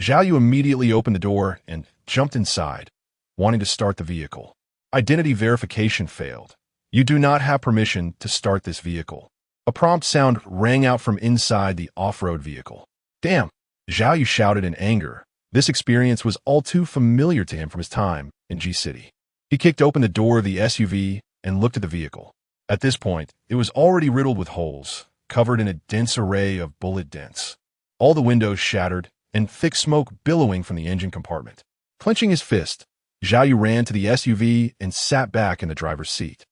Zhao Yu immediately opened the door and jumped inside, wanting to start the vehicle. Identity verification failed. You do not have permission to start this vehicle. A prompt sound rang out from inside the off-road vehicle. Damn! Zhao Yu shouted in anger. This experience was all too familiar to him from his time in G-City. He kicked open the door of the SUV and looked at the vehicle. At this point, it was already riddled with holes, covered in a dense array of bullet dents. All the windows shattered, and thick smoke billowing from the engine compartment. Clenching his fist, Zhao Yu ran to the SUV and sat back in the driver's seat.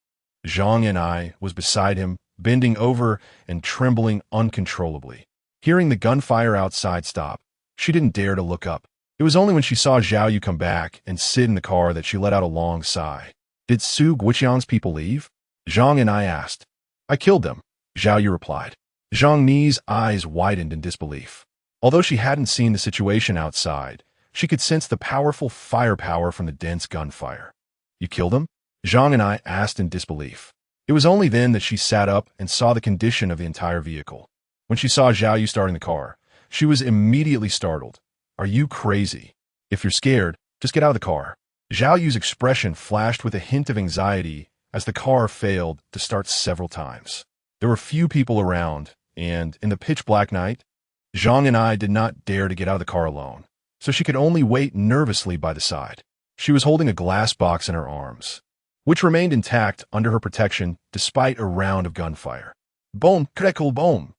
Zhang Yan'ai was beside him, bending over and trembling uncontrollably. Hearing the gunfire outside stop, she didn't dare to look up. It was only when she saw Zhao Yu come back and sit in the car that she let out a long sigh. Did Su Guiqiang's people leave? Zhang Yan'ai asked. I killed them, Zhao Yu replied. Zhang Ni's eyes widened in disbelief. Although she hadn't seen the situation outside, she could sense the powerful firepower from the dense gunfire. You killed him? Zhang Yan'ai asked in disbelief. It was only then that she sat up and saw the condition of the entire vehicle. When she saw Zhao Yu starting the car, she was immediately startled. Are you crazy? If you're scared, just get out of the car. Zhao Yu's expression flashed with a hint of anxiety as the car failed to start several times. There were few people around, and in the pitch-black night, Zhang and I did not dare to get out of the car alone, so she could only wait nervously by the side. She was holding a glass box in her arms, which remained intact under her protection despite a round of gunfire. Boom, crackle, boom.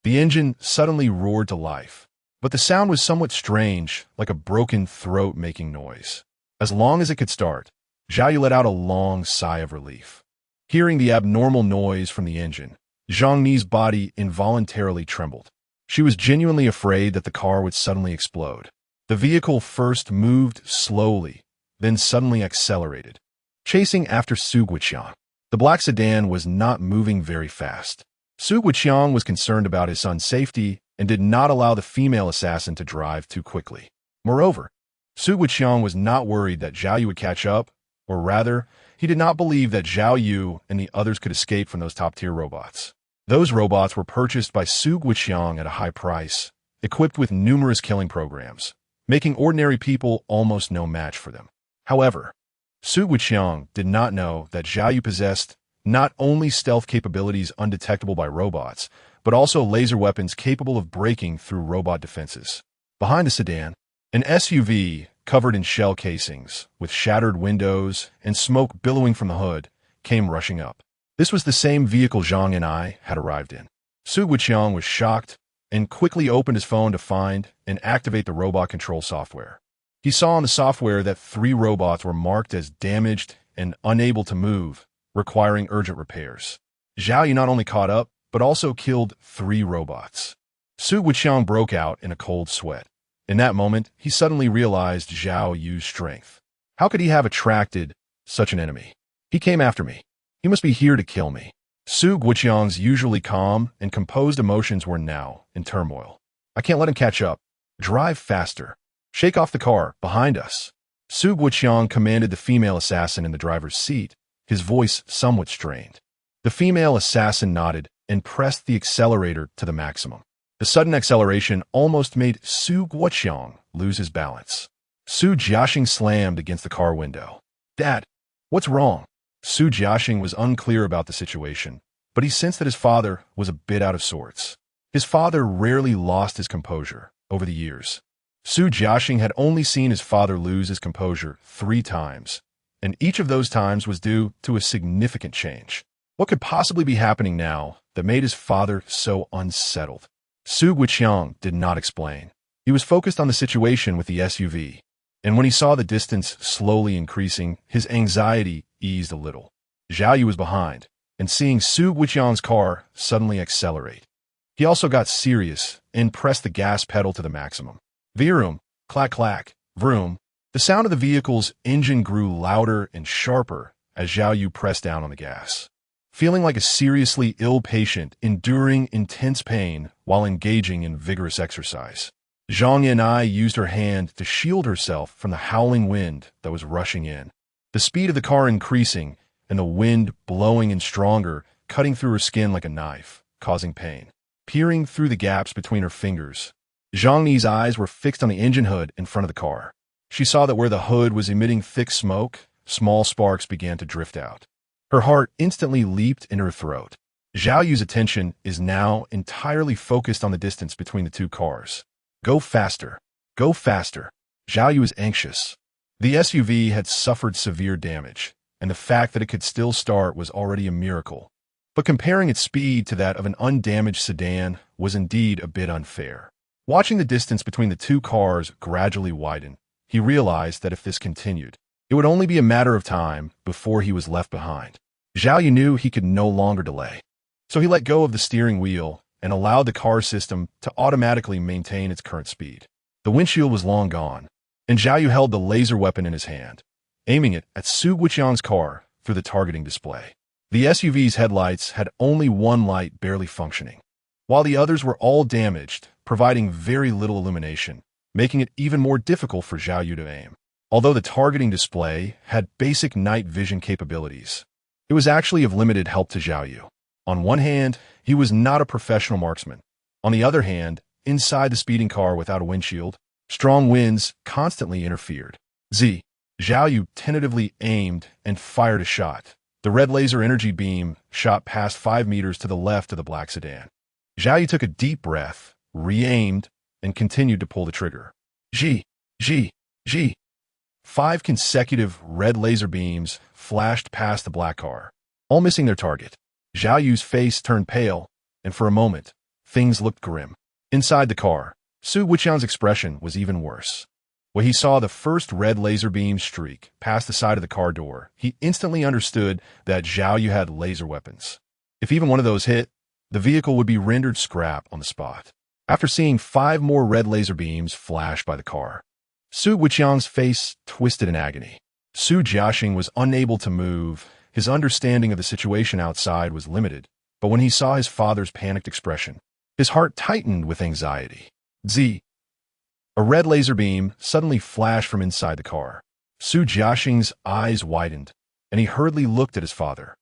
The engine suddenly roared to life, but the sound was somewhat strange, like a broken throat making noise. As long as it could start, Zhao Yu let out a long sigh of relief. Hearing the abnormal noise from the engine, Zhang Ni's body involuntarily trembled. She was genuinely afraid that the car would suddenly explode. The vehicle first moved slowly, then suddenly accelerated, chasing after Su Guiqiang. The black sedan was not moving very fast. Su Guiqiang was concerned about his son's safety and did not allow the female assassin to drive too quickly. Moreover, Su Guiqiang was not worried that Zhao Yu would catch up, or rather, he did not believe that Zhao Yu and the others could escape from those top-tier robots. Those robots were purchased by Su Guiqiang at a high price, equipped with numerous killing programs, making ordinary people almost no match for them. However, Su Guiqiang did not know that Zhao Yu possessed not only stealth capabilities undetectable by robots, but also laser weapons capable of breaking through robot defenses. Behind the sedan, an SUV covered in shell casings, with shattered windows and smoke billowing from the hood, came rushing up. This was the same vehicle Zhang and I had arrived in. Su Guiqiang was shocked and quickly opened his phone to find and activate the robot control software. He saw on the software that 3 robots were marked as damaged and unable to move, requiring urgent repairs. Zhao Yu not only caught up, but also killed 3 robots. Su Guiqiang broke out in a cold sweat. In that moment, he suddenly realized Zhao Yu's strength. How could he have attracted such an enemy? He came after me. He must be here to kill me. Su Guiqiang's usually calm and composed emotions were now in turmoil. I can't let him catch up. Drive faster. Shake off the car behind us. Su Guiqiang commanded the female assassin in the driver's seat, his voice somewhat strained. The female assassin nodded and pressed the accelerator to the maximum. The sudden acceleration almost made Su Guoqiang lose his balance. Su Jiaxing slammed against the car window. "Dad, what's wrong?" Su Jiaxing was unclear about the situation, but he sensed that his father was a bit out of sorts. His father rarely lost his composure over the years. Su Jiaxing had only seen his father lose his composure 3 times, and each of those times was due to a significant change. What could possibly be happening now that made his father so unsettled? Su Guoqiang did not explain. He was focused on the situation with the SUV, and when he saw the distance slowly increasing, his anxiety eased a little. Zhao Yu was behind, and seeing Su Guoqiang's car suddenly accelerate, he also got serious and pressed the gas pedal to the maximum. Vroom, clack clack, vroom. The sound of the vehicle's engine grew louder and sharper as Zhao Yu pressed down on the gas. Feeling like a seriously ill patient enduring intense pain while engaging in vigorous exercise, Zhang Yanai used her hand to shield herself from the howling wind that was rushing in. The speed of the car increasing and the wind blowing in stronger, cutting through her skin like a knife, causing pain. Peering through the gaps between her fingers, Zhang Ni's eyes were fixed on the engine hood in front of the car. She saw that where the hood was emitting thick smoke, small sparks began to drift out. Her heart instantly leaped in her throat. Zhao Yu's attention is now entirely focused on the distance between the two cars. Go faster. Go faster. Zhao Yu is anxious. The SUV had suffered severe damage, and the fact that it could still start was already a miracle. But comparing its speed to that of an undamaged sedan was indeed a bit unfair. Watching the distance between the two cars gradually widen, he realized that if this continued, it would only be a matter of time before he was left behind. Zhao Yu knew he could no longer delay, so he let go of the steering wheel and allowed the car system to automatically maintain its current speed. The windshield was long gone, and Zhao Yu held the laser weapon in his hand, aiming it at Su Guoqiang's car through the targeting display. The SUV's headlights had only one light barely functioning, while the others were all damaged, providing very little illumination, making it even more difficult for Zhao Yu to aim. Although the targeting display had basic night vision capabilities, it was actually of limited help to Zhao Yu. On one hand, he was not a professional marksman. On the other hand, inside the speeding car without a windshield, strong winds constantly interfered. Zhao Yu tentatively aimed and fired a shot. The red laser energy beam shot past 5 meters to the left of the black sedan. Zhao Yu took a deep breath, re-aimed, and continued to pull the trigger. 5 consecutive red laser beams flashed past the black car, all missing their target. Zhao Yu's face turned pale, and for a moment, things looked grim. Inside the car, Su Guoqiang's expression was even worse. When he saw the first red laser beam streak past the side of the car door, he instantly understood that Zhao Yu had laser weapons. If even one of those hit, the vehicle would be rendered scrap on the spot. After seeing 5 more red laser beams flash by the car, Su Guoqiang's face twisted in agony. Su Jiaxing was unable to move. His understanding of the situation outside was limited, but when he saw his father's panicked expression, his heart tightened with anxiety. A red laser beam suddenly flashed from inside the car. Su Jiaxing's eyes widened, and he hurriedly looked at his father.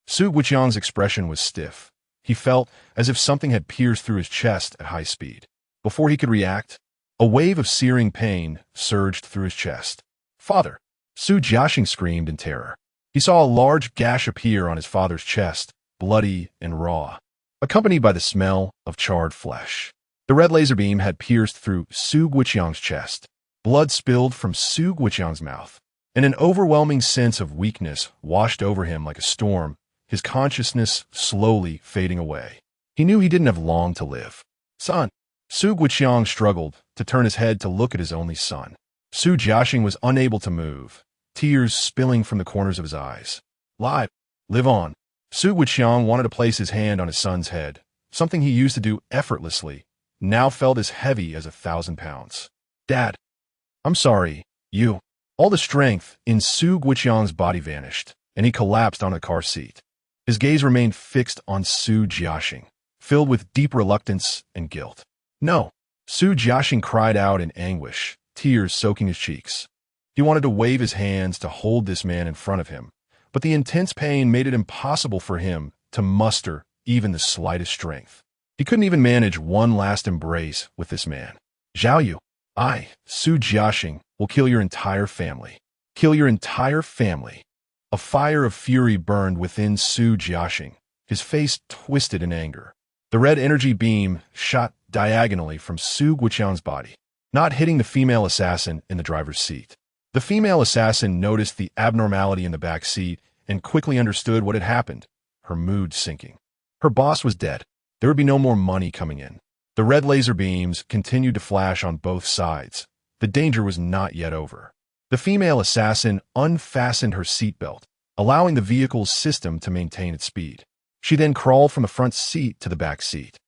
Su Guoqiang's expression was stiff. He felt as if something had pierced through his chest at high speed. Before he could react, a wave of searing pain surged through his chest. "Father!" Su Jiaxing screamed in terror. He saw a large gash appear on his father's chest, bloody and raw, accompanied by the smell of charred flesh. The red laser beam had pierced through Su Guoqiang's chest. Blood spilled from Su Guoqiang's mouth, and an overwhelming sense of weakness washed over him like a storm, his consciousness slowly fading away. He knew he didn't have long to live. "Son!" Su Guoqiang struggled to turn his head to look at his only son. Su Jiaxing was unable to move, tears spilling from the corners of his eyes. Live on." Su Guoqiang wanted to place his hand on his son's head, something he used to do effortlessly, now felt as heavy as 1,000 pounds. "Dad, I'm sorry, you." All the strength in Su Guoqiang's body vanished, and he collapsed on a car seat. His gaze remained fixed on Su Jiaxing, filled with deep reluctance and guilt. "No!" Su Jiaxing cried out in anguish, tears soaking his cheeks. He wanted to wave his hands to hold this man in front of him, but the intense pain made it impossible for him to muster even the slightest strength. He couldn't even manage one last embrace with this man. Zhao Yu, I, Su Jiaxing, will kill your entire family. Kill your entire family. A fire of fury burned within Su Jiaxing, his face twisted in anger. The red energy beam shot diagonally from Su Guiqiang's body, not hitting the female assassin in the driver's seat. The female assassin noticed the abnormality in the back seat and quickly understood what had happened, her mood sinking. Her boss was dead. There would be no more money coming in. The red laser beams continued to flash on both sides. The danger was not yet over. The female assassin unfastened her seatbelt, allowing the vehicle's system to maintain its speed. She then crawled from the front seat to the back seat.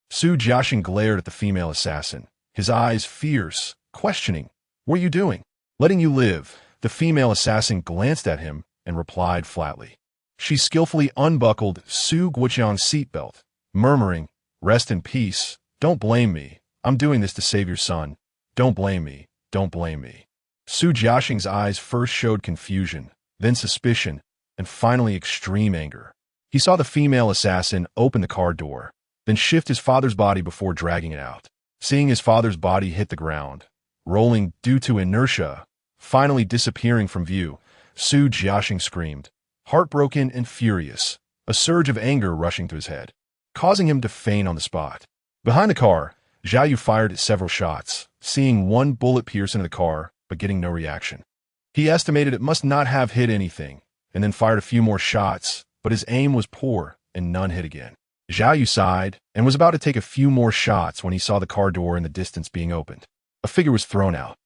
Su Jiaxing glared at the female assassin, his eyes fierce, questioning, "What are you doing?" "Letting you live." The female assassin glanced at him and replied flatly. She skillfully unbuckled Su Guiqiang's seatbelt, murmuring, "Rest in peace. Don't blame me. I'm doing this to save your son. Don't blame me. Don't blame me." Su Jiaxing's eyes first showed confusion, then suspicion, and finally extreme anger. He saw the female assassin open the car door, then shift his father's body before dragging it out. Seeing his father's body hit the ground, rolling due to inertia, finally disappearing from view, Su Jiaxing screamed, heartbroken and furious, a surge of anger rushing to his head, causing him to faint on the spot. Behind the car, Zhao Yu fired several shots, seeing one bullet pierce into the car, but getting no reaction. He estimated it must not have hit anything, and then fired a few more shots, but his aim was poor, and none hit again. Zhao Yu sighed, and was about to take a few more shots when he saw the car door in the distance being opened. A figure was thrown out.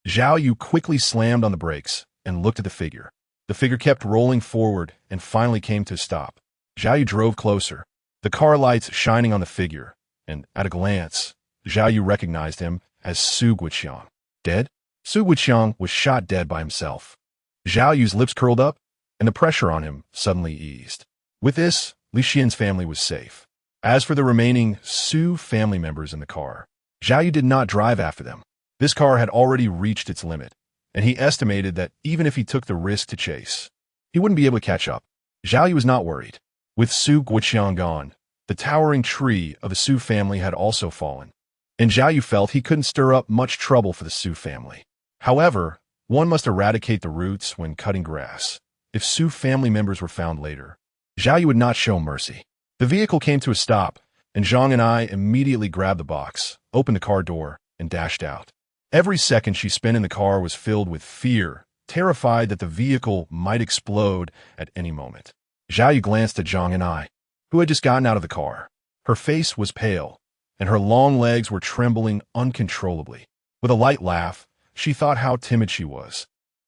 Zhao Yu quickly slammed on the brakes, and looked at the figure. The figure kept rolling forward, and finally came to a stop. Zhao Yu drove closer, the car lights shining on the figure, and, at a glance, Zhao Yu recognized him as Su Guiqiang. Dead? Su Guiqiang was shot dead by himself. Zhao Yu's lips curled up, and the pressure on him suddenly eased. With this, Li Xian's family was safe. As for the remaining Su family members in the car, Zhao Yu did not drive after them. This car had already reached its limit, and he estimated that even if he took the risk to chase, he wouldn't be able to catch up. Zhao Yu was not worried. With Su Guiqiang gone, the towering tree of the Su family had also fallen, and Zhao Yu felt he couldn't stir up much trouble for the Su family. However, one must eradicate the roots when cutting grass. If Su family members were found later, Zhao Yu would not show mercy. The vehicle came to a stop, and Zhang and I immediately grabbed the box, opened the car door, and dashed out. Every second she spent in the car was filled with fear, terrified that the vehicle might explode at any moment. Zhao Yu glanced at Zhang and I, who had just gotten out of the car. Her face was pale, and her long legs were trembling uncontrollably. With a light laugh, she thought how timid she was.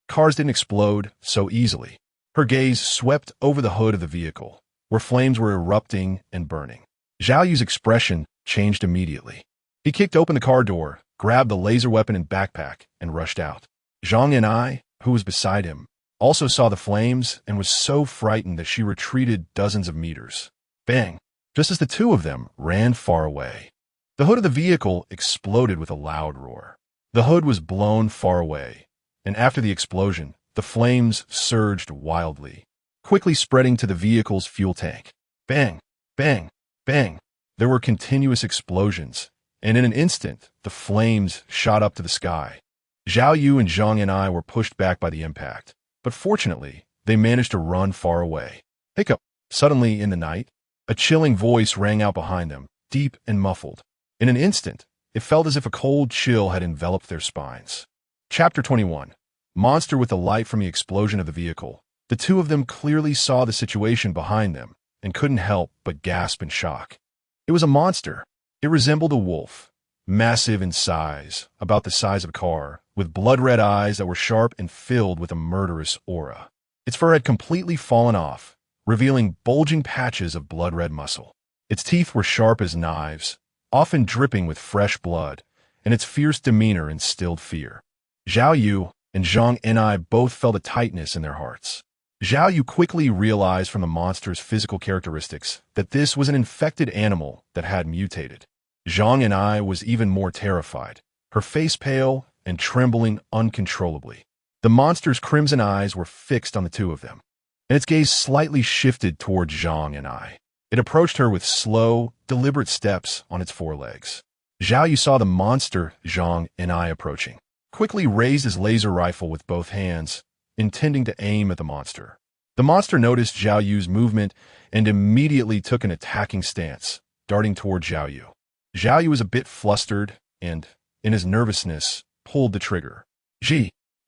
Cars didn't explode so easily. Her gaze swept over the hood of the vehicle, where flames were erupting and burning. Zhao Yu's expression changed immediately. He kicked open the car door, grabbed the laser weapon and backpack, and rushed out. Zhang and I, who was beside him, also saw the flames and was so frightened that she retreated dozens of meters. Bang! Just as the two of them ran far away. The hood of the vehicle exploded with a loud roar. The hood was blown far away, and after the explosion, the flames surged wildly, quickly spreading to the vehicle's fuel tank. Bang! Bang! Bang! There were continuous explosions, and in an instant, the flames shot up to the sky. Zhao Yu and Zhang and I were pushed back by the impact, but fortunately, they managed to run far away. Hiccup! Suddenly, in the night, a chilling voice rang out behind them, deep and muffled. In an instant, it felt as if a cold chill had enveloped their spines. Chapter 21. Monster with the light from the explosion of the vehicle. The two of them clearly saw the situation behind them and couldn't help but gasp in shock. It was a monster. It resembled a wolf, massive in size, about the size of a car, with blood-red eyes that were sharp and filled with a murderous aura. Its fur had completely fallen off, revealing bulging patches of blood-red muscle. Its teeth were sharp as knives, often dripping with fresh blood, and its fierce demeanor instilled fear. Zhao Yu and Zhang and I both felt a tightness in their hearts. Zhao Yu quickly realized from the monster's physical characteristics that this was an infected animal that had mutated. Zhang and I was even more terrified, her face pale and trembling uncontrollably. The monster's crimson eyes were fixed on the two of them, and its gaze slightly shifted toward Zhang and I. It approached her with slow, deliberate steps on its forelegs. Zhao Yu saw the monster Zhang and I approaching, quickly raised his laser rifle with both hands, intending to aim at the monster. The monster noticed Zhao Yu's movement and immediately took an attacking stance, darting toward Zhao Yu. Zhao Yu was a bit flustered and, in his nervousness, pulled the trigger.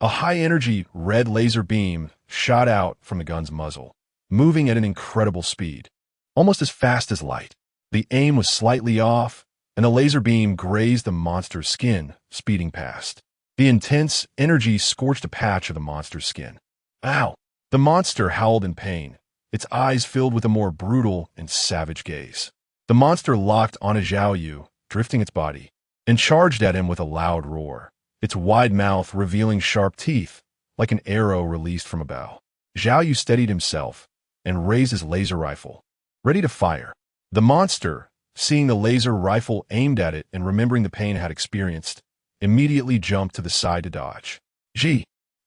A high-energy red laser beam shot out from the gun's muzzle, moving at an incredible speed, almost as fast as light. The aim was slightly off, and the laser beam grazed the monster's skin, speeding past. The intense energy scorched a patch of the monster's skin. Ow! The monster howled in pain, its eyes filled with a more brutal and savage gaze. The monster locked onto Zhao Yu, drifting its body, and charged at him with a loud roar, its wide mouth revealing sharp teeth, like an arrow released from a bow. Zhao Yu steadied himself and raised his laser rifle, ready to fire. The monster, seeing the laser rifle aimed at it and remembering the pain it had experienced, immediately jumped to the side to dodge.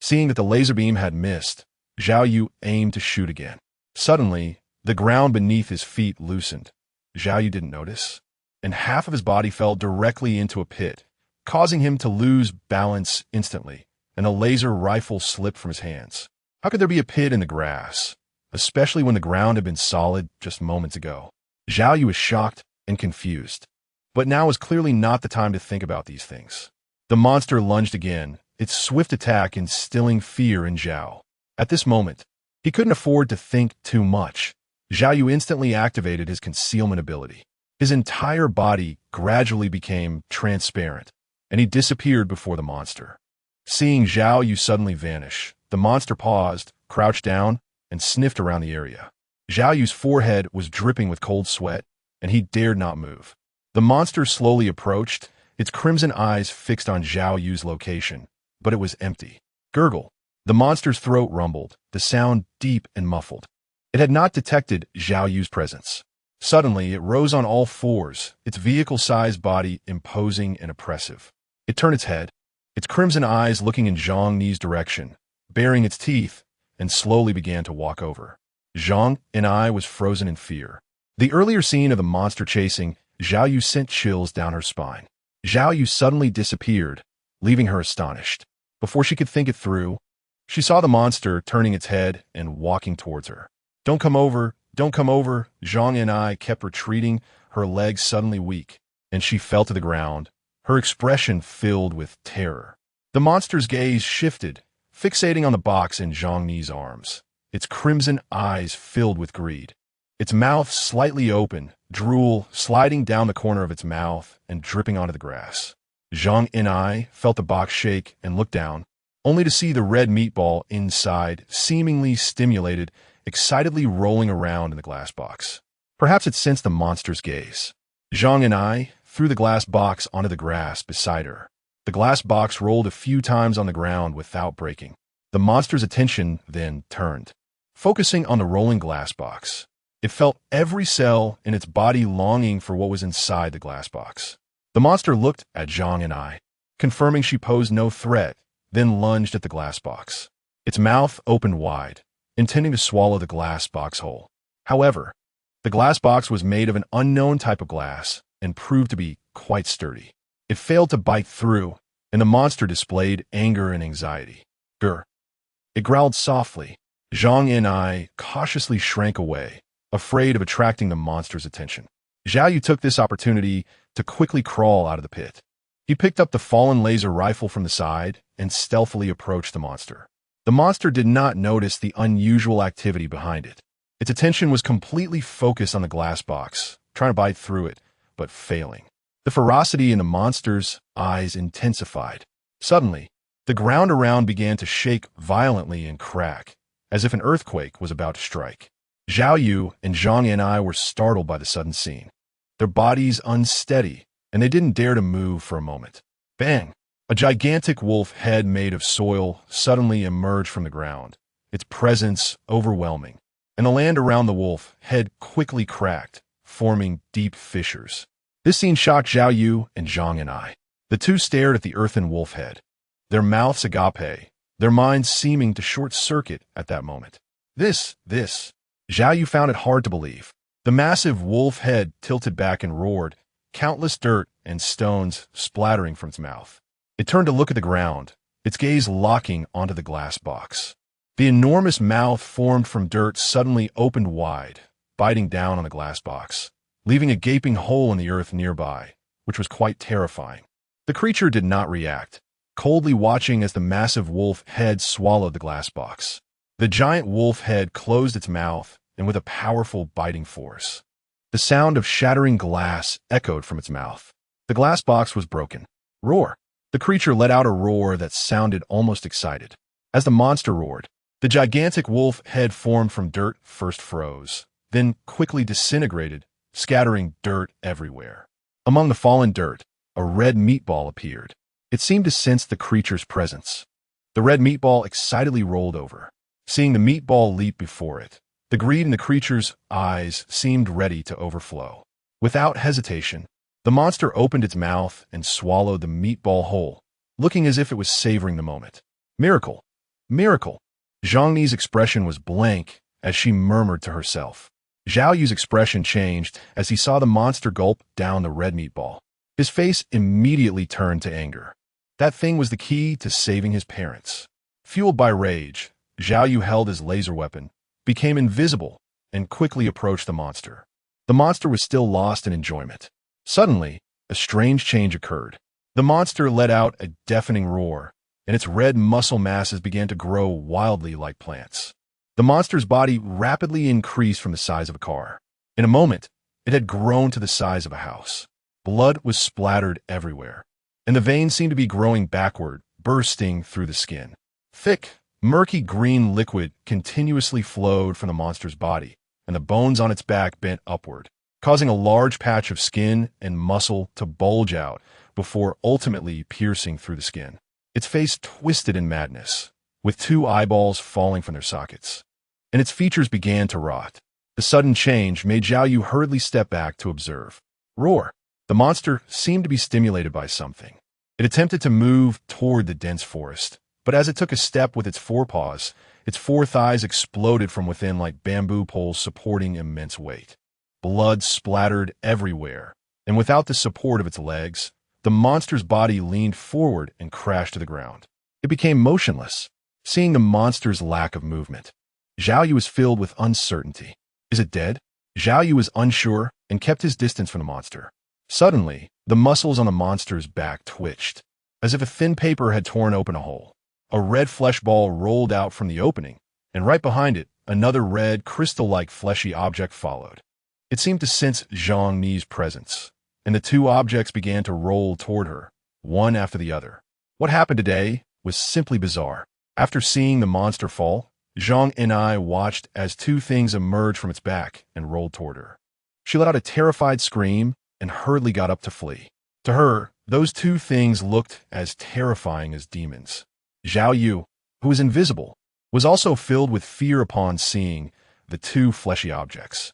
Seeing that the laser beam had missed, Zhao Yu aimed to shoot again. Suddenly, the ground beneath his feet loosened. Zhao Yu didn't notice, and half of his body fell directly into a pit, causing him to lose balance instantly, and a laser rifle slipped from his hands. How could there be a pit in the grass, especially when the ground had been solid just moments ago? Zhao Yu was shocked and confused, but now was clearly not the time to think about these things. The monster lunged again, its swift attack instilling fear in Zhao. At this moment, he couldn't afford to think too much. Zhao Yu instantly activated his concealment ability. His entire body gradually became transparent, and he disappeared before the monster. Seeing Zhao Yu suddenly vanish, the monster paused, crouched down, and sniffed around the area. Zhao Yu's forehead was dripping with cold sweat, and he dared not move. The monster slowly approached, its crimson eyes fixed on Zhao Yu's location, but it was empty. Gurgle. The monster's throat rumbled, the sound deep and muffled. It had not detected Zhao Yu's presence. Suddenly, it rose on all fours, its vehicle-sized body imposing and oppressive. It turned its head, its crimson eyes looking in Zhang Ni's direction, baring its teeth, and slowly began to walk over. Zhang and I was frozen in fear. The earlier scene of the monster chasing Zhao Yu sent chills down her spine. Zhao Yu suddenly disappeared, leaving her astonished. Before she could think it through, she saw the monster turning its head and walking towards her. Don't come over, don't come over. Zhang and I kept retreating, her legs suddenly weak, and she fell to the ground, her expression filled with terror. The monster's gaze shifted, fixating on the box in Zhang Ni's arms, its crimson eyes filled with greed. Its mouth slightly open, drool sliding down the corner of its mouth and dripping onto the grass. Zhang and I felt the box shake and looked down, only to see the red meatball inside, seemingly stimulated, excitedly rolling around in the glass box. Perhaps it sensed the monster's gaze. Zhang and I threw the glass box onto the grass beside her. The glass box rolled a few times on the ground without breaking. The monster's attention then turned, focusing on the rolling glass box. It felt every cell in its body longing for what was inside the glass box. The monster looked at Zhang and I, confirming she posed no threat, then lunged at the glass box. Its mouth opened wide, intending to swallow the glass box whole. However, the glass box was made of an unknown type of glass and proved to be quite sturdy. It failed to bite through, and the monster displayed anger and anxiety. Grr. It growled softly. Zhang and I cautiously shrank away, afraid of attracting the monster's attention. Zhao Yu took this opportunity to quickly crawl out of the pit. He picked up the fallen laser rifle from the side and stealthily approached the monster. The monster did not notice the unusual activity behind it. Its attention was completely focused on the glass box, trying to bite through it, but failing. The ferocity in the monster's eyes intensified. Suddenly, the ground around began to shake violently and crack, as if an earthquake was about to strike. Zhao Yu and Zhang and I were startled by the sudden scene. Their bodies unsteady, and they didn't dare to move for a moment. Bang! A gigantic wolf head made of soil suddenly emerged from the ground, its presence overwhelming, and the land around the wolf head quickly cracked, forming deep fissures. This scene shocked Zhao Yu and Zhang and I. The two stared at the earthen wolf head, their mouths agape, their minds seeming to short-circuit at that moment. Zhao Yu found it hard to believe. The massive wolf head tilted back and roared, countless dirt and stones splattering from its mouth. It turned to look at the ground, its gaze locking onto the glass box. The enormous mouth formed from dirt suddenly opened wide, biting down on the glass box, leaving a gaping hole in the earth nearby, which was quite terrifying. The creature did not react, coldly watching as the massive wolf head swallowed the glass box. The giant wolf head closed its mouth, and with a powerful biting force. The sound of shattering glass echoed from its mouth. The glass box was broken. Roar! The creature let out a roar that sounded almost excited. As the monster roared, the gigantic wolf head formed from dirt first froze, then quickly disintegrated, scattering dirt everywhere. Among the fallen dirt, a red meatball appeared. It seemed to sense the creature's presence. The red meatball excitedly rolled over. Seeing the meatball leap before it, the greed in the creature's eyes seemed ready to overflow. Without hesitation, the monster opened its mouth and swallowed the meatball whole, looking as if it was savoring the moment. Miracle! Miracle! Zhang Ni's expression was blank as she murmured to herself. Zhao Yu's expression changed as he saw the monster gulp down the red meatball. His face immediately turned to anger. That thing was the key to saving his parents. Fueled by rage, Zhao Yu held his laser weapon, became invisible, and quickly approached the monster. The monster was still lost in enjoyment. Suddenly, a strange change occurred. The monster let out a deafening roar, and its red muscle masses began to grow wildly like plants. The monster's body rapidly increased from the size of a car. In a moment, it had grown to the size of a house. Blood was splattered everywhere, and the veins seemed to be growing backward, bursting through the skin. Thick, murky green liquid continuously flowed from the monster's body, and the bones on its back bent upward, causing a large patch of skin and muscle to bulge out before ultimately piercing through the skin. Its face twisted in madness, with two eyeballs falling from their sockets, and its features began to rot. The sudden change made Zhao Yu hurriedly step back to observe. Roar! The monster seemed to be stimulated by something. It attempted to move toward the dense forest, but as it took a step with its forepaws, its four thighs exploded from within like bamboo poles supporting immense weight. Blood splattered everywhere, and without the support of its legs, the monster's body leaned forward and crashed to the ground. It became motionless, seeing the monster's lack of movement. Zhao Yu was filled with uncertainty. Is it dead? Zhao Yu was unsure and kept his distance from the monster. Suddenly, the muscles on the monster's back twitched, as if a thin paper had torn open a hole. A red flesh ball rolled out from the opening, and right behind it, another red, crystal-like fleshy object followed. It seemed to sense Zhang Ni's presence, and the two objects began to roll toward her, one after the other. What happened today was simply bizarre. After seeing the monster fall, Zhang Ni watched as two things emerged from its back and rolled toward her. She let out a terrified scream and hurriedly got up to flee. To her, those two things looked as terrifying as demons. Zhao Yu, who was invisible, was also filled with fear upon seeing the two fleshy objects.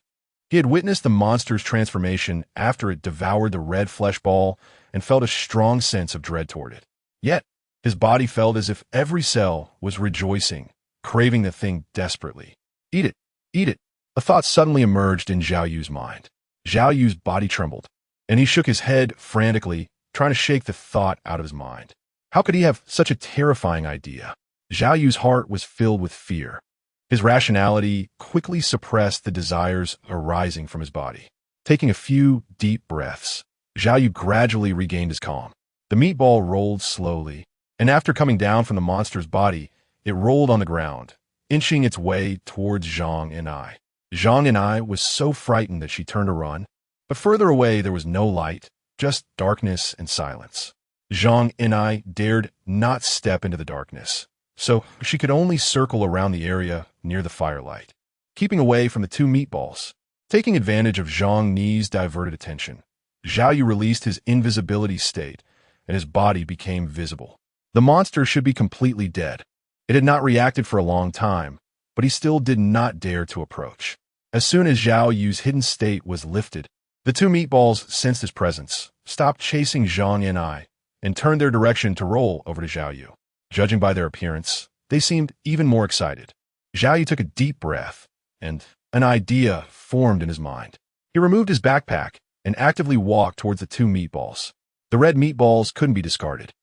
He had witnessed the monster's transformation after it devoured the red flesh ball and felt a strong sense of dread toward it. Yet, his body felt as if every cell was rejoicing, craving the thing desperately. Eat it, eat it. A thought suddenly emerged in Zhao Yu's mind. Zhao Yu's body trembled, and he shook his head frantically, trying to shake the thought out of his mind. How could he have such a terrifying idea? Zhao Yu's heart was filled with fear. His rationality quickly suppressed the desires arising from his body. Taking a few deep breaths, Zhao Yu gradually regained his calm. The meatball rolled slowly, and after coming down from the monster's body, it rolled on the ground, inching its way towards Zhang Ni. Zhang Ni was so frightened that she turned to run, but further away there was no light, just darkness and silence. Zhang Ni dared not step into the darkness, so she could only circle around the area near the firelight, keeping away from the two meatballs. Taking advantage of Zhang Ni's diverted attention, Zhao Yu released his invisibility state, and his body became visible. The monster should be completely dead. It had not reacted for a long time, but he still did not dare to approach. As soon as Zhao Yu's hidden state was lifted, the two meatballs sensed his presence, stopped chasing Zhang Ni, and turned their direction to roll over to Zhao Yu. Judging by their appearance, they seemed even more excited. Zhao Yu took a deep breath, and An idea formed in his mind. He removed his backpack and actively walked towards the two meatballs. The red meatballs couldn't be discarded.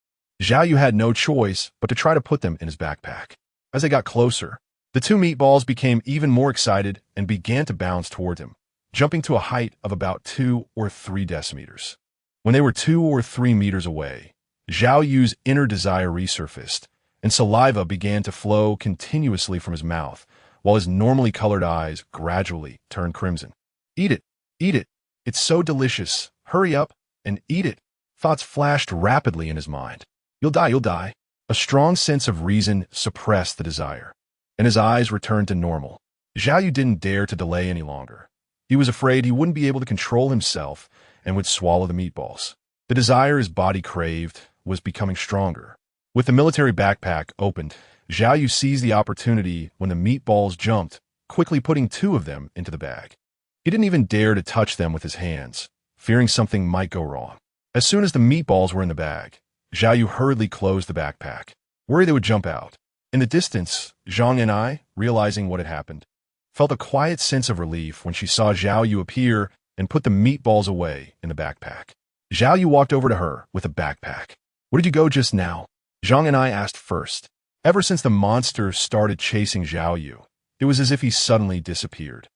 Zhao Yu had no choice but to try to put them in his backpack. As they got closer, the two meatballs became even more excited and began to bounce towards him, jumping to a height of about 2 or 3 decimeters. When they were 2 or 3 meters away, Zhao Yu's inner desire resurfaced, and saliva began to flow continuously from his mouth, while his normally colored eyes gradually turned crimson. Eat it! Eat it! It's so delicious! Hurry up and eat it! Thoughts flashed rapidly in his mind. You'll die, you'll die. A strong sense of reason suppressed the desire, and his eyes returned to normal. Zhao Yu didn't dare to delay any longer. He was afraid he wouldn't be able to control himself and would swallow the meatballs. The desire his body craved was becoming stronger. With the military backpack opened, Zhao Yu seized the opportunity when the meatballs jumped, quickly putting 2 of them into the bag. He didn't even dare to touch them with his hands, fearing something might go wrong. As soon as the meatballs were in the bag, Zhao Yu hurriedly closed the backpack, worried they would jump out. In the distance, Zhang and I, realizing what had happened, felt a quiet sense of relief when she saw Zhao Yu appear and put the meatballs away in the backpack. Zhao Yu walked over to her with a backpack. Where did you go just now? Zhang and I asked first. Ever since the monster started chasing Zhao Yu, it was as if he suddenly disappeared.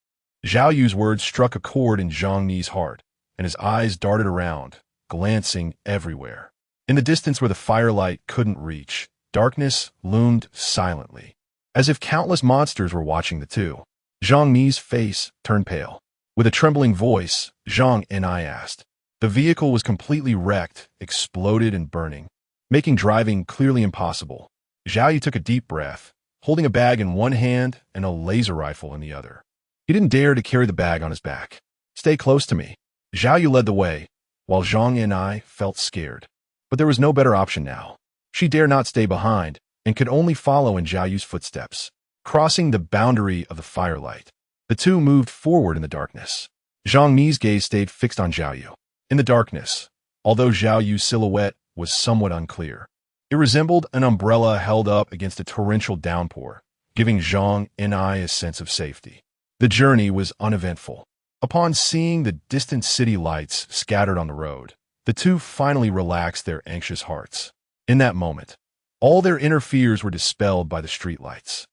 Zhao Yu's words struck a chord in Zhang Ni's heart, and his eyes darted around, glancing everywhere. In the distance where the firelight couldn't reach, darkness loomed silently, as if countless monsters were watching the two. Zhang Ni's face turned pale. With a trembling voice, Zhang and I asked. The vehicle was completely wrecked, exploded and burning, making driving clearly impossible. Zhao Yu took a deep breath, holding a bag in one hand and a laser rifle in the other. He didn't dare to carry the bag on his back. Stay close to me. Zhao Yu led the way, while Zhang and I felt scared. But there was no better option now. She dared not stay behind and could only follow in Zhao Yu's footsteps. Crossing the boundary of the firelight, the two moved forward in the darkness. Zhang Ni's gaze stayed fixed on Zhao Yu. In the darkness, although Zhao Yu's silhouette was somewhat unclear, it resembled an umbrella held up against a torrential downpour, giving Zhang and I a sense of safety. The journey was uneventful. Upon seeing the distant city lights scattered on the road, the two finally relaxed their anxious hearts. In that moment, all their inner fears were dispelled by the streetlights.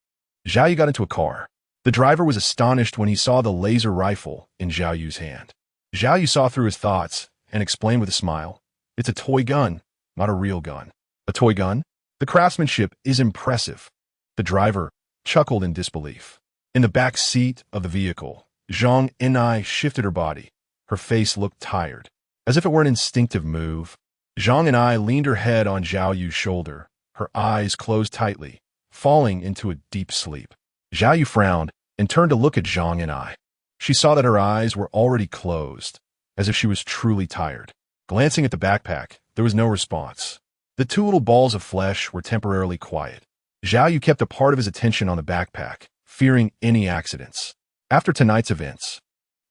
Zhao Yu got into a car. The driver was astonished when he saw the laser rifle in Zhao Yu's hand. Zhao Yu saw through his thoughts and explained with a smile, "It's a toy gun, not a real gun." A toy gun? The craftsmanship is impressive. The driver chuckled in disbelief. In the back seat of the vehicle, Zhang Enai shifted her body. Her face looked tired, as if it were an instinctive move. Zhang Enai leaned her head on Zhao Yu's shoulder, her eyes closed tightly, falling into a deep sleep. Zhao Yu frowned and turned to look at Zhang Enai. She saw that her eyes were already closed, as if she was truly tired. Glancing at the backpack, there was no response. The 2 little balls of flesh were temporarily quiet. Zhao Yu kept a part of his attention on the backpack, fearing any accidents. After tonight's events,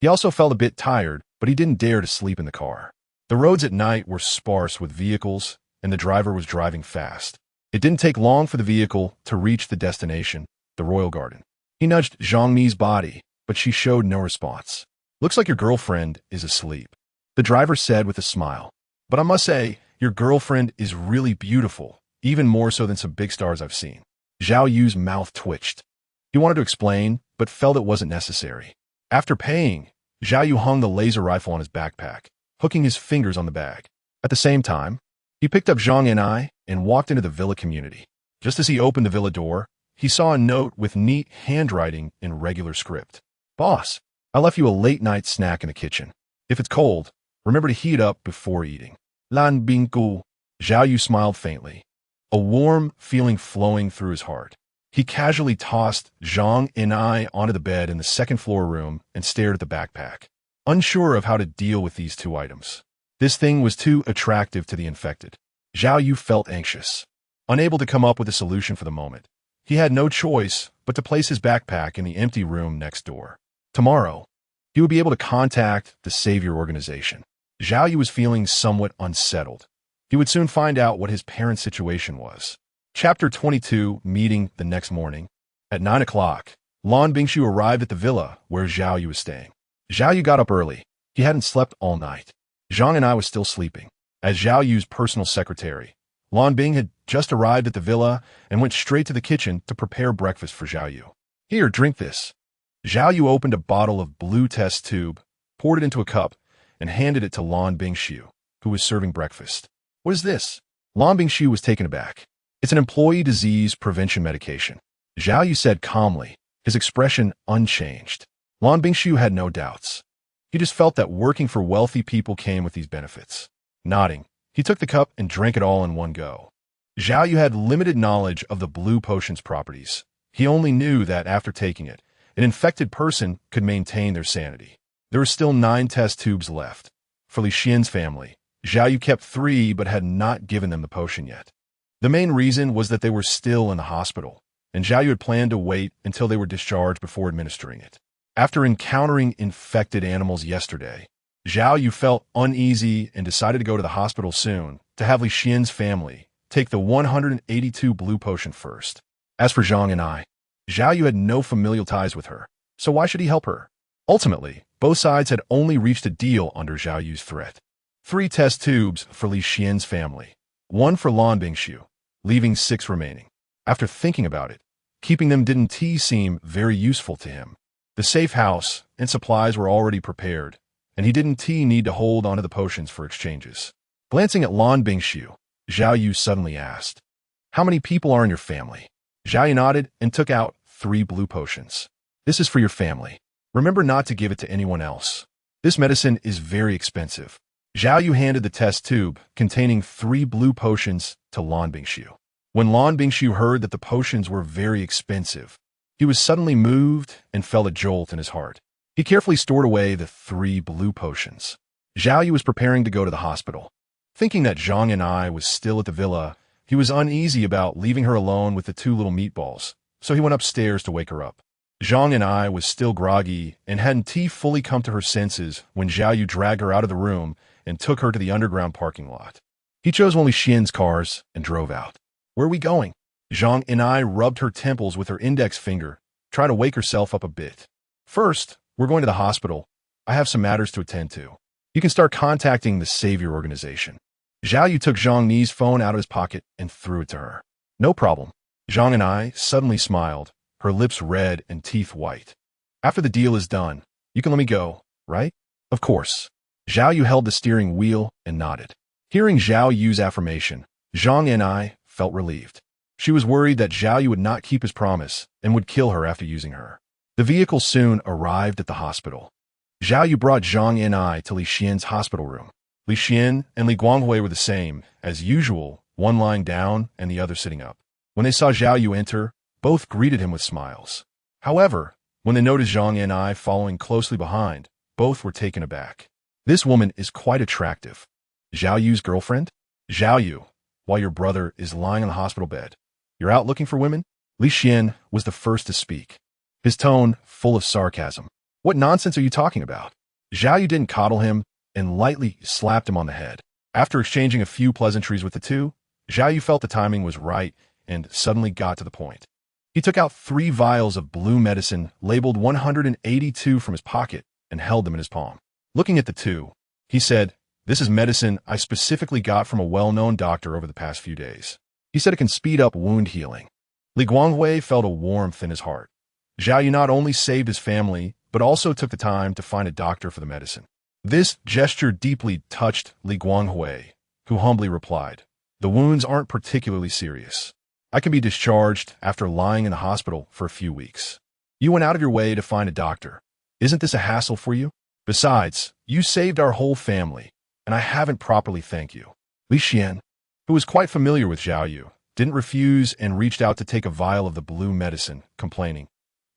he also felt a bit tired, but he didn't dare to sleep in the car. The roads at night were sparse with vehicles, and the driver was driving fast. It didn't take long for the vehicle to reach the destination, the royal garden. He nudged Zhang Ni's body, but she showed no response. "Looks like your girlfriend is asleep," the driver said with a smile. "But I must say, your girlfriend is really beautiful, even more so than some big stars I've seen." Zhao Yu's mouth twitched. He wanted to explain, but felt it wasn't necessary. After paying, Zhao Yu hung the laser rifle on his backpack, hooking his fingers on the bag. At the same time, he picked up Zhang and I and walked into the villa community. Just as he opened the villa door, he saw a note with neat handwriting in regular script. "Boss, I left you a late-night snack in the kitchen. If it's cold, remember to heat it up before eating. Lan Binggu." Zhao Yu smiled faintly, a warm feeling flowing through his heart. He casually tossed Zhang and I onto the bed in the second-floor room and stared at the backpack, unsure of how to deal with these 2 items. This thing was too attractive to the infected. Zhao Yu felt anxious, unable to come up with a solution for the moment. He had no choice but to place his backpack in the empty room next door. Tomorrow, he would be able to contact the Savior Organization. Zhao Yu was feeling somewhat unsettled. He would soon find out what his parents' situation was. Chapter 22, meeting the next morning. At 9 o'clock, Lan Bingshu arrived at the villa where Zhao Yu was staying. Zhao Yu got up early. He hadn't slept all night. Zhang and I was still sleeping. As Zhao Yu's personal secretary, Lan Bing had just arrived at the villa and went straight to the kitchen to prepare breakfast for Zhao Yu. Here, drink this. Zhao Yu opened a bottle of blue test tube, poured it into a cup, and handed it to Lan Bingshu, who was serving breakfast. What is this? Lan Bingshu was taken aback. It's an employee disease prevention medication. Zhao Yu said calmly, his expression unchanged. Lan Bingshu had no doubts. He just felt that working for wealthy people came with these benefits. Nodding, he took the cup and drank it all in one go. Zhao Yu had limited knowledge of the blue potion's properties. He only knew that after taking it, an infected person could maintain their sanity. There were still 9 test tubes left. For Li Xian's family, Zhao Yu kept 3 but had not given them the potion yet. The main reason was that they were still in the hospital, and Zhao Yu had planned to wait until they were discharged before administering it. After encountering infected animals yesterday, Zhao Yu felt uneasy and decided to go to the hospital soon to have Li Xian's family take the 182 blue potion first. As for Zhang and I, Zhao Yu had no familial ties with her, so why should he help her? Ultimately, both sides had only reached a deal under Zhao Yu's threat. 3 test tubes for Li Xian's family, 1 for Lan Bingshu, leaving 6 remaining. After thinking about it, keeping them didn't seem very useful to him. The safe house and supplies were already prepared, and he didn't need to hold onto the potions for exchanges. Glancing at Lan Bingshu, Zhao Yu suddenly asked, "How many people are in your family?" Zhao Yu nodded and took out 3 blue potions. "This is for your family. Remember not to give it to anyone else. This medicine is very expensive." Zhao Yu handed the test tube containing 3 blue potions to Lan Bingshu. When Lan Bingshu heard that the potions were very expensive, he was suddenly moved and felt a jolt in his heart. He carefully stored away the 3 blue potions. Zhao Yu was preparing to go to the hospital. Thinking that Zhang and I was still at the villa, he was uneasy about leaving her alone with the 2 little meatballs, so he went upstairs to wake her up. Zhang and I was still groggy and hadn't fully come to her senses when Zhao Yu dragged her out of the room and took her to the underground parking lot. He chose one of Xian's cars and drove out. "Where are we going?" Zhang and I rubbed her temples with her index finger, trying to wake herself up a bit. "First, we're going to the hospital. I have some matters to attend to. You can start contacting the Savior Organization." Zhao Yu took Zhang Ni's phone out of his pocket and threw it to her. "No problem." Zhang and I suddenly smiled, her lips red and teeth white. "After the deal is done, you can let me go, right?" "Of course." Zhao Yu held the steering wheel and nodded. Hearing Zhao Yu's affirmation, Zhang and I felt relieved. She was worried that Zhao Yu would not keep his promise and would kill her after using her. The vehicle soon arrived at the hospital. Zhao Yu brought Zhang and I to Li Xian's hospital room. Li Xian and Li Guanghui were the same, as usual, one lying down and the other sitting up. When they saw Zhao Yu enter, both greeted him with smiles. However, when they noticed Zhang and I following closely behind, both were taken aback. "This woman is quite attractive. Zhao Yu's girlfriend?" "Zhao Yu, while your brother is lying on the hospital bed, you're out looking for women?" Li Xian was the first to speak, his tone full of sarcasm. "What nonsense are you talking about?" Zhao Yu didn't coddle him and lightly slapped him on the head. After exchanging a few pleasantries with the two, Zhao Yu felt the timing was right and suddenly got to the point. He took out 3 vials of blue medicine labeled 182 from his pocket and held them in his palm. Looking at the 2, he said, "This is medicine I specifically got from a well-known doctor over the past few days. He said it can speed up wound healing." Li Guanghui felt a warmth in his heart. Zhao Yu not only saved his family, but also took the time to find a doctor for the medicine. This gesture deeply touched Li Guanghui, who humbly replied, "The wounds aren't particularly serious. I can be discharged after lying in the hospital for a few weeks. You went out of your way to find a doctor. Isn't this a hassle for you? Besides, you saved our whole family, and I haven't properly thanked you." Li Xian, who was quite familiar with Zhao Yu, didn't refuse and reached out to take a vial of the blue medicine, complaining,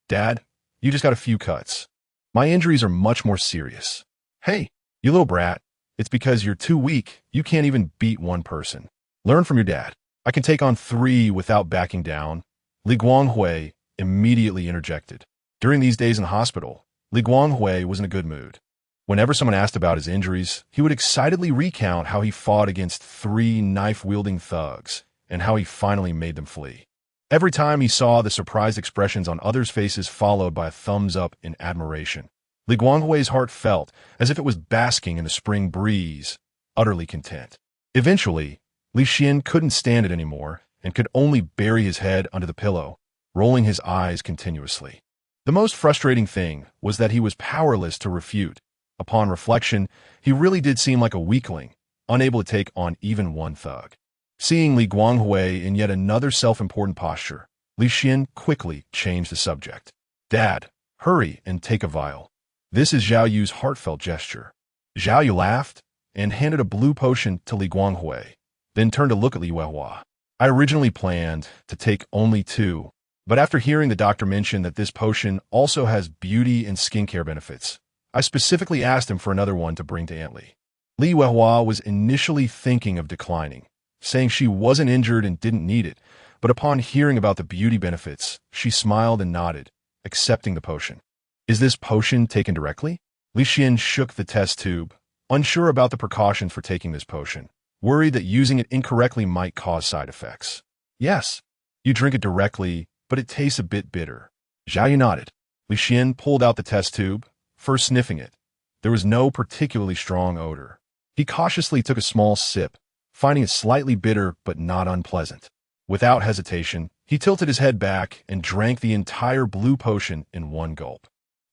"Dad, you just got a few cuts. My injuries are much more serious." "Hey, you little brat, it's because you're too weak. You can't even beat 1 person. Learn from your dad. I can take on 3 without backing down." Li Guanghui immediately interjected. During these days in the hospital, Li Guanghui was in a good mood. Whenever someone asked about his injuries, he would excitedly recount how he fought against 3 knife-wielding thugs and how he finally made them flee. Every time he saw the surprised expressions on others' faces followed by a thumbs up in admiration, Li Guanghui's heart felt as if it was basking in the spring breeze, utterly content. Eventually, Li Xian couldn't stand it anymore and could only bury his head under the pillow, rolling his eyes continuously. The most frustrating thing was that he was powerless to refute. Upon reflection, he really did seem like a weakling, unable to take on even one thug. Seeing Li Guanghui in yet another self-important posture, Li Xian quickly changed the subject. "Dad, hurry and take a vial. This is Zhao Yu's heartfelt gesture." Zhao Yu laughed and handed a blue potion to Li Guanghui, then turned to look at Li Weihua. "I originally planned to take only 2, but after hearing the doctor mention that this potion also has beauty and skincare benefits, I specifically asked him for another one to bring to Aunt Li." Li Weihua was initially thinking of declining, saying she wasn't injured and didn't need it, but upon hearing about the beauty benefits, she smiled and nodded, accepting the potion. "Is this potion taken directly?" Li Xian shook the test tube, unsure about the precautions for taking this potion, worried that using it incorrectly might cause side effects. "Yes, you drink it directly, but it tastes a bit bitter." Zhao Yu nodded. Li Xian pulled out the test tube, first sniffing it. There was no particularly strong odor. He cautiously took a small sip, finding it slightly bitter but not unpleasant. Without hesitation, he tilted his head back and drank the entire blue potion in one gulp.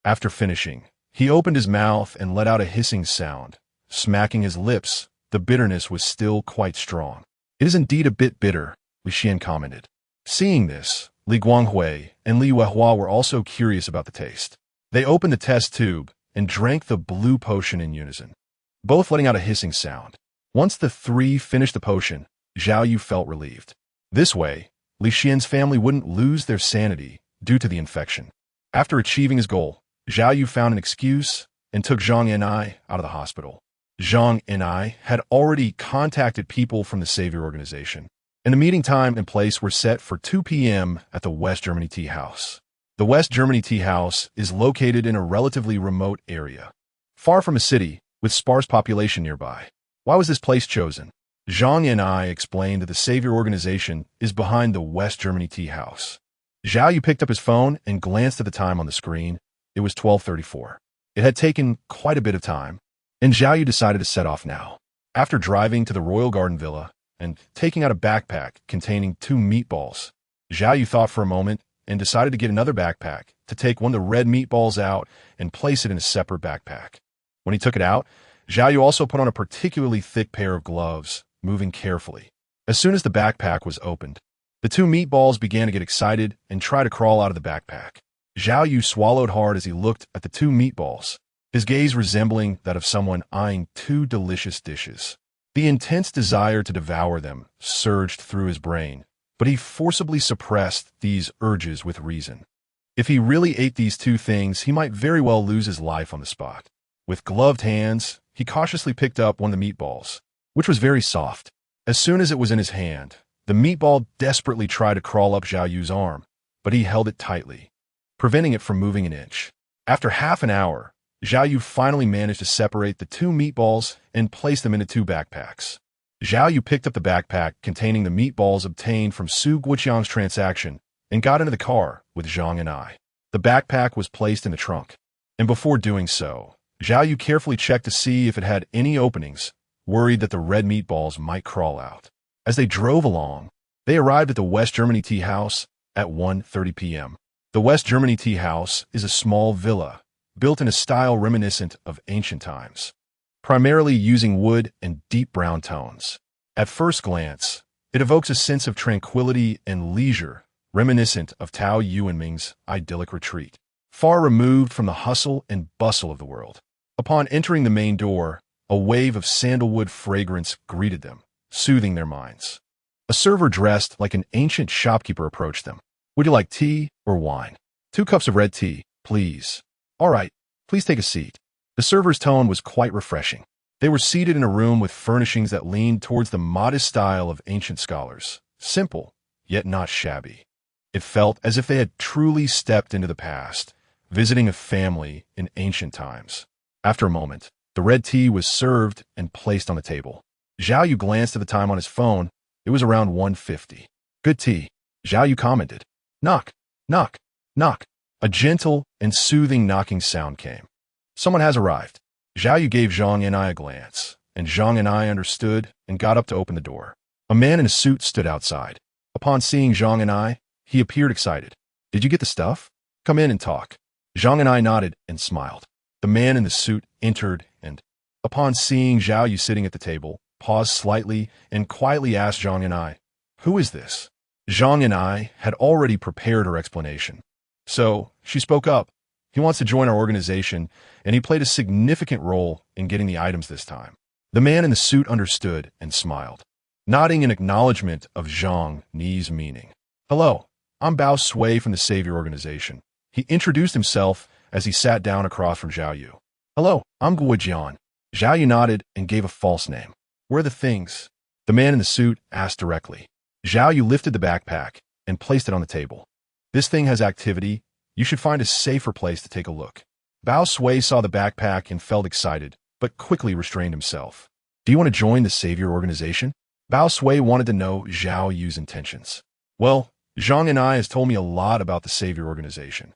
After finishing, he opened his mouth and let out a hissing sound. Smacking his lips, the bitterness was still quite strong. "It is indeed a bit bitter," Li Xian commented. Seeing this, Li Guanghui and Li Weihua were also curious about the taste. They opened the test tube and drank the blue potion in unison, both letting out a hissing sound. Once the 3 finished the potion, Zhao Yu felt relieved. This way, Li Xian's family wouldn't lose their sanity due to the infection. After achieving his goal, Zhao Yu found an excuse and took Zhang Enai out of the hospital. Zhang Enai had already contacted people from the Savior Organization, and the meeting time and place were set for 2 p.m. at the West Germany Tea House. The West Germany Tea House is located in a relatively remote area, far from a city with sparse population nearby. Why was this place chosen? Zhang Enai explained that the Savior Organization is behind the West Germany Tea House. Zhao Yu picked up his phone and glanced at the time on the screen. It was 12:34. It had taken quite a bit of time, and Zhao Yu decided to set off now. After driving to the Royal Garden Villa and taking out a backpack containing 2 meatballs, Zhao Yu thought for a moment and decided to get another backpack to take one of the red meatballs out and place it in a separate backpack. When he took it out, Zhao Yu also put on a particularly thick pair of gloves, moving carefully. As soon as the backpack was opened, the 2 meatballs began to get excited and try to crawl out of the backpack. Zhao Yu swallowed hard as he looked at the 2 meatballs, his gaze resembling that of someone eyeing 2 delicious dishes. The intense desire to devour them surged through his brain, but he forcibly suppressed these urges with reason. If he really ate these 2 things, he might very well lose his life on the spot. With gloved hands, he cautiously picked up one of the meatballs, which was very soft. As soon as it was in his hand, the meatball desperately tried to crawl up Zhao Yu's arm, but he held it tightly, preventing it from moving an inch. After half an hour, Zhao Yu finally managed to separate the 2 meatballs and place them into 2 backpacks. Zhao Yu picked up the backpack containing the meatballs obtained from Su Guoqiang's transaction and got into the car with Zhang and I. The backpack was placed in the trunk, and before doing so, Zhao Yu carefully checked to see if it had any openings, worried that the red meatballs might crawl out. As they drove along, they arrived at the West Germany Tea House at 1:30 p.m. The West Germany Tea House is a small villa built in a style reminiscent of ancient times, primarily using wood and deep brown tones. At first glance, it evokes a sense of tranquility and leisure reminiscent of Tao Yuanming's idyllic retreat, far removed from the hustle and bustle of the world. Upon entering the main door, a wave of sandalwood fragrance greeted them, soothing their minds. A server dressed like an ancient shopkeeper approached them. "Would you like tea or wine?" "2 cups of red tea, please." "All right, please take a seat." The server's tone was quite refreshing. They were seated in a room with furnishings that leaned towards the modest style of ancient scholars, simple, yet not shabby. It felt as if they had truly stepped into the past, visiting a family in ancient times. After a moment, the red tea was served and placed on the table. Zhao Yu glanced at the time on his phone. It was around 1:50. "Good tea." Zhao Yu commented. Knock, knock, knock. A gentle and soothing knocking sound came. Someone has arrived. Zhao Yu gave Zhang Yan'ai a glance, and Zhang Yan'ai understood and got up to open the door. A man in a suit stood outside. Upon seeing Zhang Yan'ai, he appeared excited. Did you get the stuff? Come in and talk. Zhang Yan'ai nodded and smiled. The man in the suit entered and, upon seeing Zhao Yu sitting at the table, paused slightly and quietly asked Zhang Yan'ai, "Who is this?" Zhang Yan'ai had already prepared her explanation. So, she spoke up. He wants to join our organization, and he played a significant role in getting the items this time. The man in the suit understood and smiled, nodding in acknowledgement of Zhang Ni's meaning. Hello, I'm Bao Sui from the Savior Organization. He introduced himself as he sat down across from Zhao Yu. Hello, I'm Guo Jian. Zhao Yu nodded and gave a false name. Where are the things? The man in the suit asked directly. Zhao Yu lifted the backpack and placed it on the table. This thing has activity. You should find a safer place to take a look. Bao Sui saw the backpack and felt excited, but quickly restrained himself. Do you want to join the Savior Organization? Bao Sui wanted to know Zhao Yu's intentions. Well, Zhang Yan'ai has told me a lot about the Savior Organization.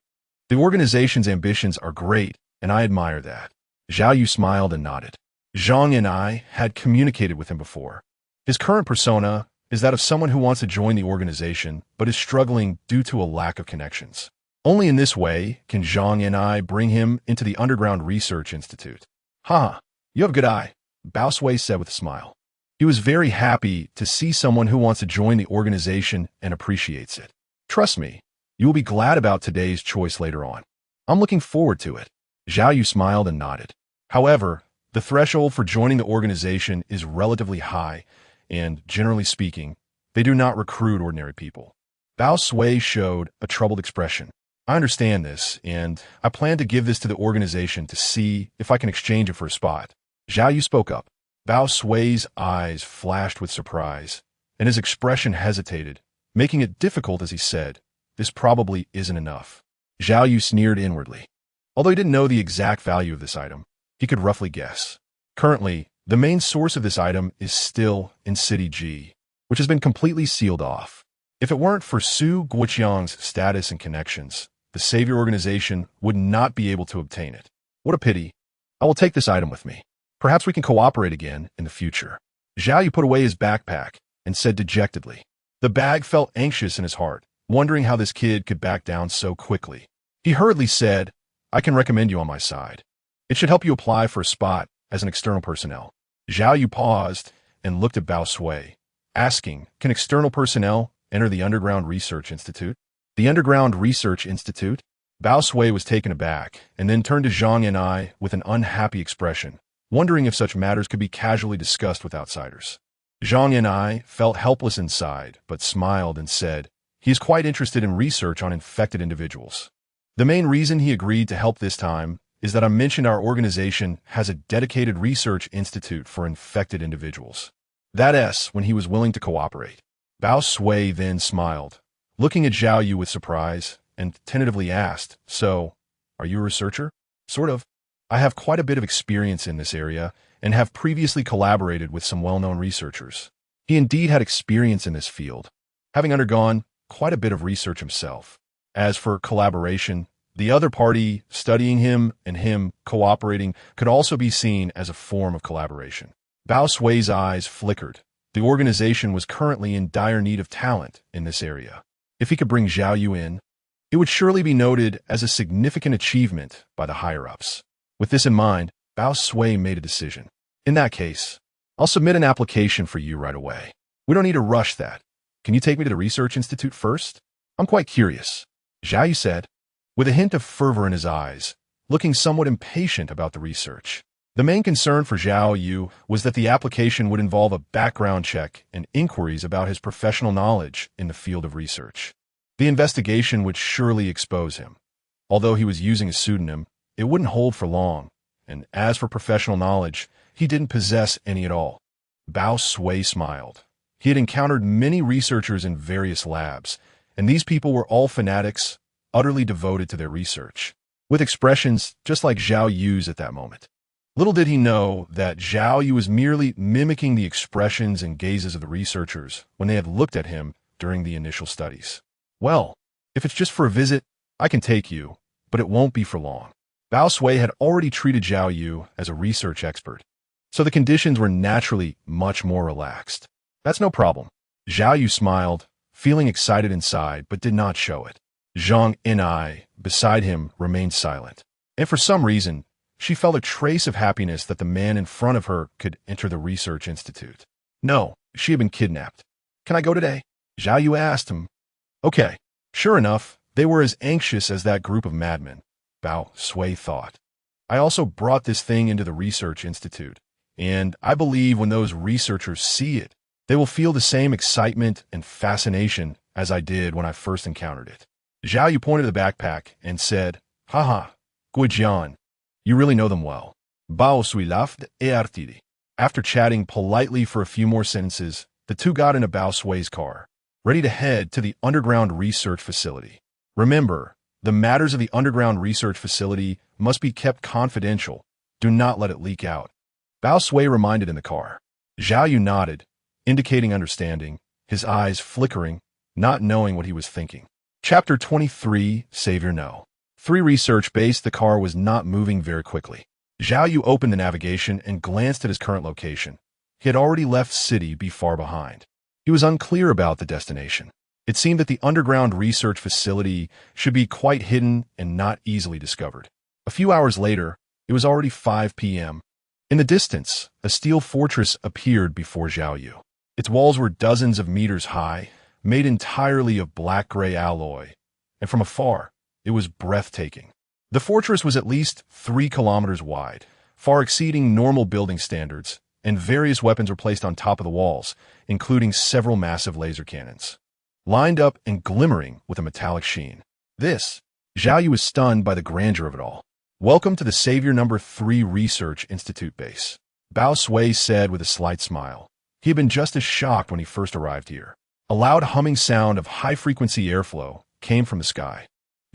The organization's ambitions are great, and I admire that. Zhao Yu smiled and nodded. Zhang Yan'ai had communicated with him before. His current persona is that of someone who wants to join the organization, but is struggling due to a lack of connections. Only in this way can Zhang Yan'ai bring him into the Underground Research Institute. Ha! You have a good eye, Bao Sui said with a smile. He was very happy to see someone who wants to join the organization and appreciates it. Trust me, you will be glad about today's choice later on. I'm looking forward to it. Zhao Yu smiled and nodded. However, the threshold for joining the organization is relatively high, and, generally speaking, they do not recruit ordinary people. Bao Sui showed a troubled expression. I understand this, and I plan to give this to the organization to see if I can exchange it for a spot. Zhao Yu spoke up. Bao Sui's eyes flashed with surprise, and his expression hesitated, making it difficult as he said, "This probably isn't enough." Zhao Yu sneered inwardly. Although he didn't know the exact value of this item, he could roughly guess. Currently, the main source of this item is still in City G, which has been completely sealed off. If it weren't for Su Guoqiang's status and connections, the Savior Organization would not be able to obtain it. What a pity. I will take this item with me. Perhaps we can cooperate again in the future. Zhao Yu put away his backpack and said dejectedly. The bag felt anxious in his heart, wondering how this kid could back down so quickly. He hurriedly said, I can recommend you on my side. It should help you apply for a spot as an external personnel. Zhao Yu paused and looked at Bao Sui, asking, can external personnel enter the Underground Research Institute? The Underground Research Institute? Bao Sui was taken aback and then turned to Zhang Yan'ai with an unhappy expression, wondering if such matters could be casually discussed with outsiders. Zhang Yan'ai felt helpless inside, but smiled and said, he is quite interested in research on infected individuals. The main reason he agreed to help this time is that I mentioned our organization has a dedicated research institute for infected individuals. That's when he was willing to cooperate. Bao Sui then smiled, looking at Zhao Yu with surprise, and tentatively asked, so, are you a researcher? Sort of. I have quite a bit of experience in this area and have previously collaborated with some well-known researchers. He indeed had experience in this field, having undergone quite a bit of research himself. As for collaboration, the other party studying him and him cooperating could also be seen as a form of collaboration. Bao Sui's eyes flickered. The organization was currently in dire need of talent in this area. If he could bring Zhao Yu in, it would surely be noted as a significant achievement by the higher-ups. With this in mind, Bao Sui made a decision. In that case, I'll submit an application for you right away. We don't need to rush that. Can you take me to the Research Institute first? I'm quite curious, Zhao Yu said, with a hint of fervor in his eyes, looking somewhat impatient about the research. The main concern for Zhao Yu was that the application would involve a background check and inquiries about his professional knowledge in the field of research. The investigation would surely expose him. Although he was using a pseudonym, it wouldn't hold for long, and as for professional knowledge, he didn't possess any at all. Bao Sui smiled. He had encountered many researchers in various labs, and these people were all fanatics, utterly devoted to their research, with expressions just like Zhao Yu's at that moment. Little did he know that Zhao Yu was merely mimicking the expressions and gazes of the researchers when they had looked at him during the initial studies. Well, if it's just for a visit, I can take you, but it won't be for long. Bao Sui had already treated Zhao Yu as a research expert, so the conditions were naturally much more relaxed. That's no problem. Zhao Yu smiled, feeling excited inside, but did not show it. Zhang Enai, beside him, remained silent. And for some reason, she felt a trace of happiness that the man in front of her could enter the research institute. No, she had been kidnapped. Can I go today? Zhao Yu asked him. Okay. Sure enough, they were as anxious as that group of madmen, Bao Sui thought. I also brought this thing into the research institute, and I believe when those researchers see it, they will feel the same excitement and fascination as I did when I first encountered it. Zhao Yu pointed to the backpack and said, Haha, Guijian, you really know them well. Bao Sui laughed et artidi. After chatting politely for a few more sentences, the two got into Bao Sui's car, ready to head to the underground research facility. Remember, the matters of the underground research facility must be kept confidential. Do not let it leak out. Bao Sui reminded in the car. Zhao Yu nodded, indicating understanding, his eyes flickering, not knowing what he was thinking. Chapter 23, Savior No. 3 Research base. The car was not moving very quickly. Zhao Yu opened the navigation and glanced at his current location. He had already left city be far behind. He was unclear about the destination. It seemed that the underground research facility should be quite hidden and not easily discovered. A few hours later, it was already 5 p.m. In the distance, a steel fortress appeared before Zhao Yu. Its walls were dozens of meters high, made entirely of black-gray alloy, and from afar, it was breathtaking. The fortress was at least 3 kilometers wide, far exceeding normal building standards, and various weapons were placed on top of the walls, including several massive laser cannons, lined up and glimmering with a metallic sheen. Zhao Yu was stunned by the grandeur of it all. Welcome to the Savior No. 3 Research Institute base, Bao Sui said with a slight smile. He had been just as shocked when he first arrived here. A loud humming sound of high-frequency airflow came from the sky.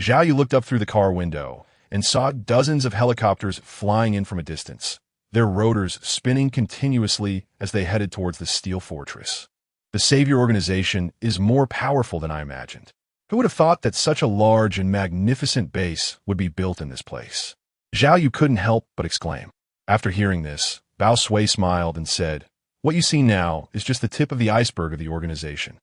Zhao Yu looked up through the car window and saw dozens of helicopters flying in from a distance, their rotors spinning continuously as they headed towards the steel fortress. The Savior organization is more powerful than I imagined. Who would have thought that such a large and magnificent base would be built in this place? Zhao Yu couldn't help but exclaim. After hearing this, Bao Sui smiled and said, What you see now is just the tip of the iceberg of the organization.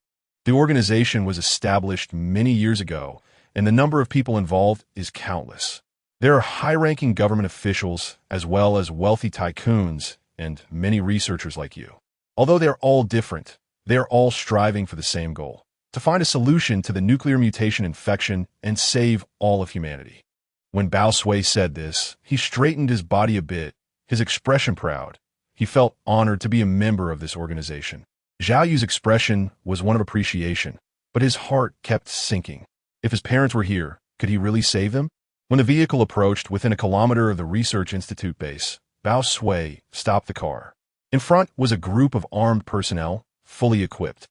The organization was established many years ago, and the number of people involved is countless. There are high-ranking government officials, as well as wealthy tycoons, and many researchers like you. Although they are all different, they are all striving for the same goal: to find a solution to the nuclear mutation infection and save all of humanity. When Bao Sui said this, he straightened his body a bit, his expression proud. He felt honored to be a member of this organization. Zhao Yu's expression was one of appreciation, but his heart kept sinking. If his parents were here, could he really save them? When the vehicle approached within a kilometer of the Research Institute base, Bao Sui stopped the car. In front was a group of armed personnel, fully equipped,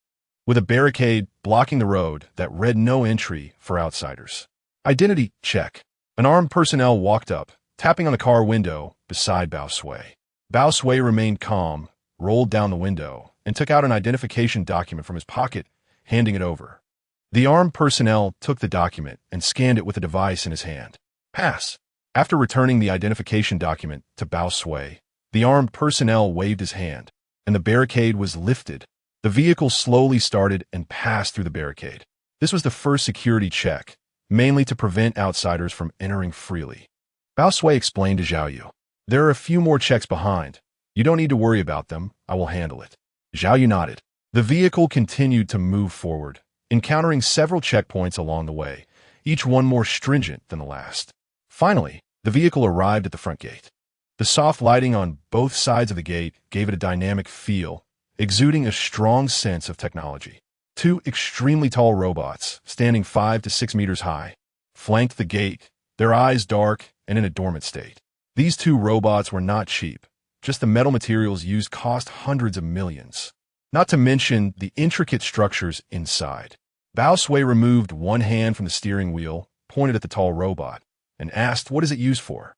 with a barricade blocking the road that read no entry for outsiders. Identity check. An armed personnel walked up, tapping on the car window beside Bao Sui. Bao Sui remained calm, rolled down the window, and took out an identification document from his pocket, handing it over. The armed personnel took the document and scanned it with a device in his hand. Pass. After returning the identification document to Bao Sui, the armed personnel waved his hand, and the barricade was lifted. The vehicle slowly started and passed through the barricade. This was the first security check, mainly to prevent outsiders from entering freely. Bao Sui explained to Zhao Yu, There are a few more checks behind. You don't need to worry about them. I will handle it. Zhao Yu nodded. The vehicle continued to move forward, encountering several checkpoints along the way, each one more stringent than the last. Finally, the vehicle arrived at the front gate. The soft lighting on both sides of the gate gave it a dynamic feel, exuding a strong sense of technology. 2 extremely tall robots, standing 5 to 6 meters high, flanked the gate, their eyes dark and in a dormant state. These 2 robots were not cheap. Just the metal materials used cost hundreds of millions. Not to mention the intricate structures inside. Bao Sui removed one hand from the steering wheel, pointed at the tall robot, and asked, What is it used for?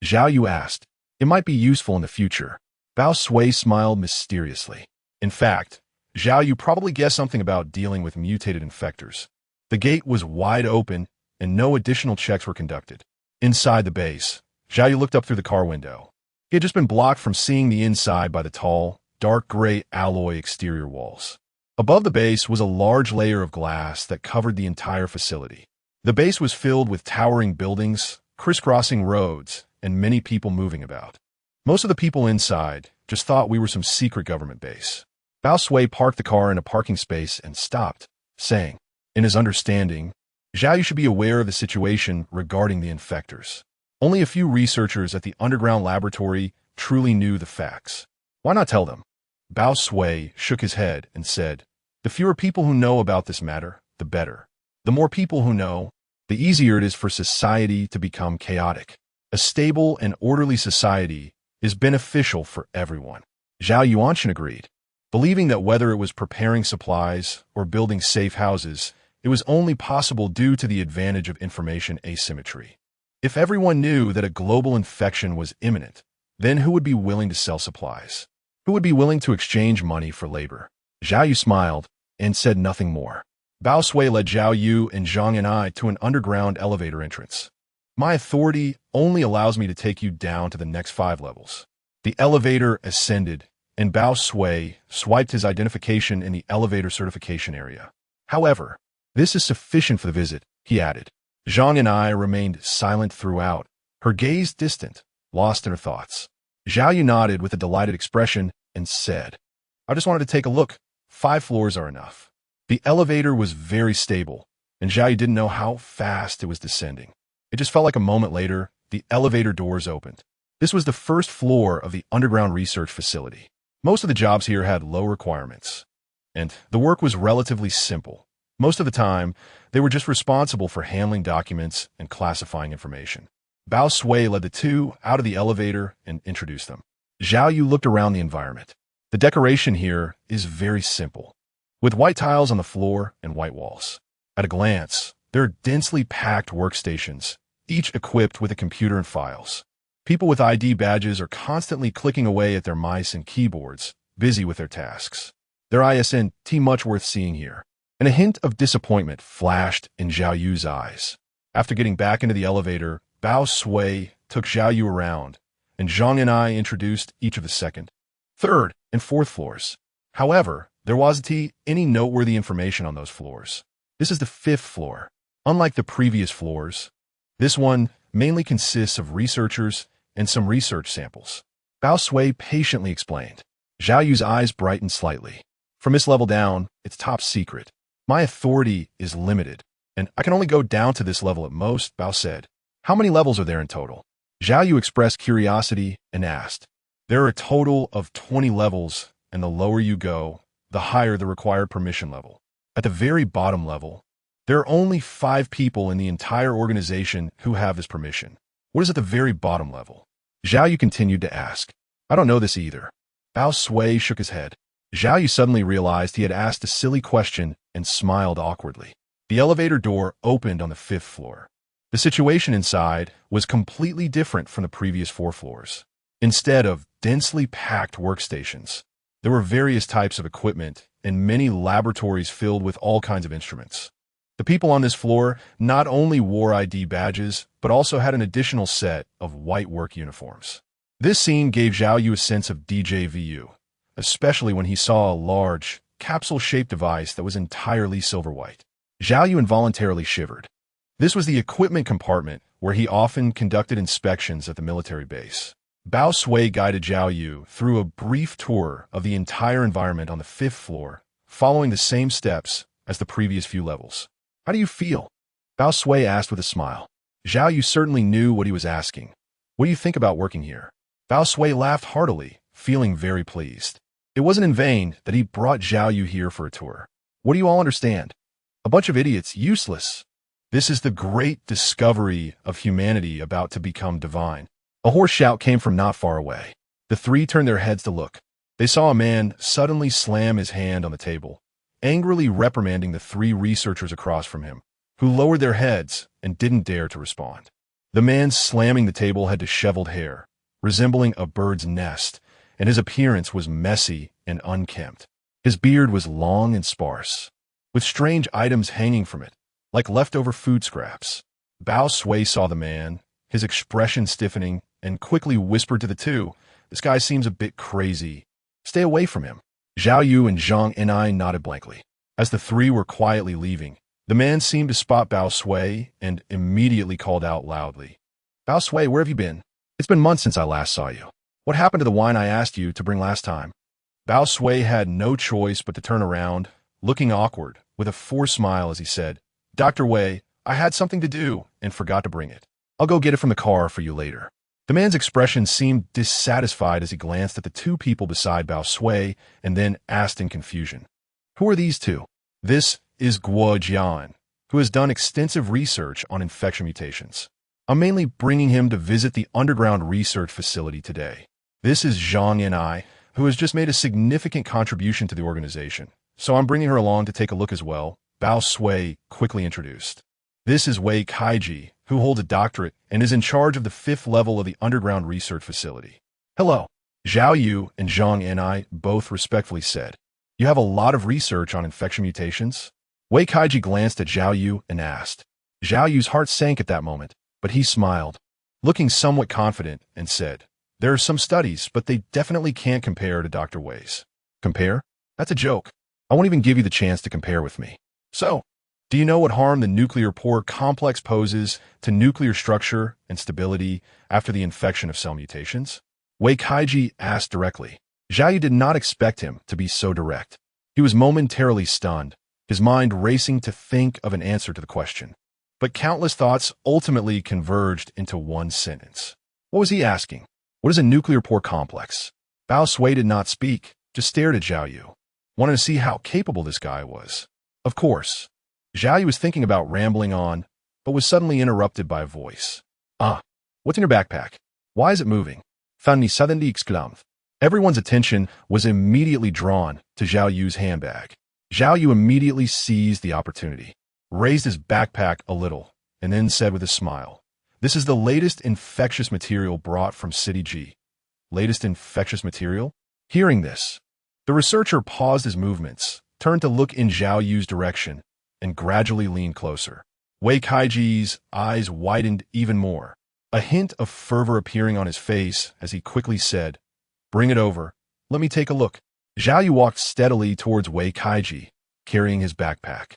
Zhao Yu asked, It might be useful in the future. Bao Sui smiled mysteriously. In fact, Zhao Yu probably guessed something about dealing with mutated infectors. The gate was wide open, and no additional checks were conducted. Inside the base, Zhao Yu looked up through the car window. He had just been blocked from seeing the inside by the tall, dark gray alloy exterior walls. Above the base was a large layer of glass that covered the entire facility. The base was filled with towering buildings, crisscrossing roads, and many people moving about. Most of the people inside just thought we were some secret government base. Bao Sui parked the car in a parking space and stopped, saying, in his understanding, Zhao Yu should be aware of the situation regarding the infectors. Only a few researchers at the underground laboratory truly knew the facts. Why not tell them? Bao Sui shook his head and said, the fewer people who know about this matter, the better. The more people who know, the easier it is for society to become chaotic. A stable and orderly society is beneficial for everyone. Zhao Yuanshan agreed, believing that whether it was preparing supplies or building safe houses, it was only possible due to the advantage of information asymmetry. If everyone knew that a global infection was imminent, then who would be willing to sell supplies? Who would be willing to exchange money for labor? Zhao Yu smiled and said nothing more. Bao Sui led Zhao Yu and Zhang and I to an underground elevator entrance. My authority only allows me to take you down to the next 5 levels. The elevator ascended, and Bao Sui swiped his identification in the elevator certification area. However, this is sufficient for the visit, he added. Zhang and I remained silent throughout, her gaze distant, lost in her thoughts. Zhao Yu nodded with a delighted expression and said, I just wanted to take a look. 5 floors are enough. The elevator was very stable, and Zhao Yu didn't know how fast it was descending. It just felt like a moment later, the elevator doors opened. This was the first floor of the underground research facility. Most of the jobs here had low requirements, and the work was relatively simple. Most of the time, they were just responsible for handling documents and classifying information. Bao Sui led the two out of the elevator and introduced them. Zhao Yu looked around the environment. The decoration here is very simple, with white tiles on the floor and white walls. At a glance, there are densely packed workstations, each equipped with a computer and files. People with ID badges are constantly clicking away at their mice and keyboards, busy with their tasks. Their isn't much worth seeing here. And a hint of disappointment flashed in Zhao Yu's eyes. After getting back into the elevator, Bao Sui took Zhao Yu around, and Zhang and I introduced each of the second, third, and fourth floors. However, there wasn't any noteworthy information on those floors. This is the 5th floor. Unlike the previous floors, this one mainly consists of researchers and some research samples. Bao Sui patiently explained. Zhao Yu's eyes brightened slightly. From this level down, it's top secret. My authority is limited, and I can only go down to this level at most, Bao said. How many levels are there in total? Zhao Yu expressed curiosity and asked. There are a total of 20 levels, and the lower you go, the higher the required permission level. At the very bottom level, there are only 5 people in the entire organization who have this permission. What is at the very bottom level? Zhao Yu continued to ask. I don't know this either. Bao Sui shook his head. Zhao Yu suddenly realized he had asked a silly question and smiled awkwardly. The elevator door opened on the 5th floor. The situation inside was completely different from the previous 4 floors. Instead of densely packed workstations, there were various types of equipment and many laboratories filled with all kinds of instruments. The people on this floor not only wore ID badges, but also had an additional set of white work uniforms. This scene gave Zhao Yu a sense of déjà vu, especially when he saw a large, capsule-shaped device that was entirely silver-white. Zhao Yu involuntarily shivered. This was the equipment compartment where he often conducted inspections at the military base. Bao Sui guided Zhao Yu through a brief tour of the entire environment on the 5th floor, following the same steps as the previous few levels. How do you feel? Bao Sui asked with a smile. Zhao Yu certainly knew what he was asking. What do you think about working here? Bao Sui laughed heartily, feeling very pleased. It wasn't in vain that he brought Zhao Yu here for a tour. What do you all understand? A bunch of idiots, useless. This is the great discovery of humanity about to become divine. A hoarse shout came from not far away. The 3 turned their heads to look. They saw a man suddenly slam his hand on the table, angrily reprimanding the 3 researchers across from him, who lowered their heads and didn't dare to respond. The man slamming the table had disheveled hair, resembling a bird's nest, and his appearance was messy and unkempt. His beard was long and sparse, with strange items hanging from it, like leftover food scraps. Bao Sui saw the man, his expression stiffening, and quickly whispered to the two, "This guy seems a bit crazy. Stay away from him." Zhao Yu and Zhang Enai nodded blankly. As the three were quietly leaving, the man seemed to spot Bao Sui and immediately called out loudly, "Bao Sui, where have you been? It's been months since I last saw you. What happened to the wine I asked you to bring last time?" Bao Sui had no choice but to turn around, looking awkward, with a forced smile as he said, "Dr. Wei, I had something to do and forgot to bring it. I'll go get it from the car for you later." The man's expression seemed dissatisfied as he glanced at the two people beside Bao Sui and then asked in confusion, "Who are these two?" "This is Guo Jian, who has done extensive research on infection mutations. I'm mainly bringing him to visit the underground research facility today. This is Zhang Enai, who has just made a significant contribution to the organization, so I'm bringing her along to take a look as well," Bao Sui quickly introduced. "This is Wei Kaiji, who holds a doctorate and is in charge of the 5th level of the underground research facility." "Hello," Zhao Yu and Zhang Enai both respectfully said. "You have a lot of research on infection mutations?" Wei Kaiji glanced at Zhao Yu and asked. Zhao Yu's heart sank at that moment, but he smiled, looking somewhat confident, and said, "There are some studies, but they definitely can't compare to Dr. Wei's." "Compare? That's a joke. I won't even give you the chance to compare with me." "So, do you know what harm the nuclear pore complex poses to nuclear structure and stability after the infection of cell mutations?" Wei Kaiji asked directly. Zhao Yu did not expect him to be so direct. He was momentarily stunned, his mind racing to think of an answer to the question. But countless thoughts ultimately converged into one sentence. What was he asking? What is a nuclear pore complex? Bao Sui did not speak, just stared at Zhao Yu, wanted to see how capable this guy was. Of course, Zhao Yu was thinking about rambling on, but was suddenly interrupted by a voice. "Ah, what's in your backpack? Why is it moving?" Fanny suddenly exclaimed. Everyone's attention was immediately drawn to Zhao Yu's handbag. Zhao Yu immediately seized the opportunity, raised his backpack a little, and then said with a smile, "This is the latest infectious material brought from City G." Latest infectious material? Hearing this, the researcher paused his movements, turned to look in Zhao Yu's direction, and gradually leaned closer. Wei Kaiji's eyes widened even more, a hint of fervor appearing on his face as he quickly said, "Bring it over. Let me take a look." Zhao Yu walked steadily towards Wei Kaiji, carrying his backpack,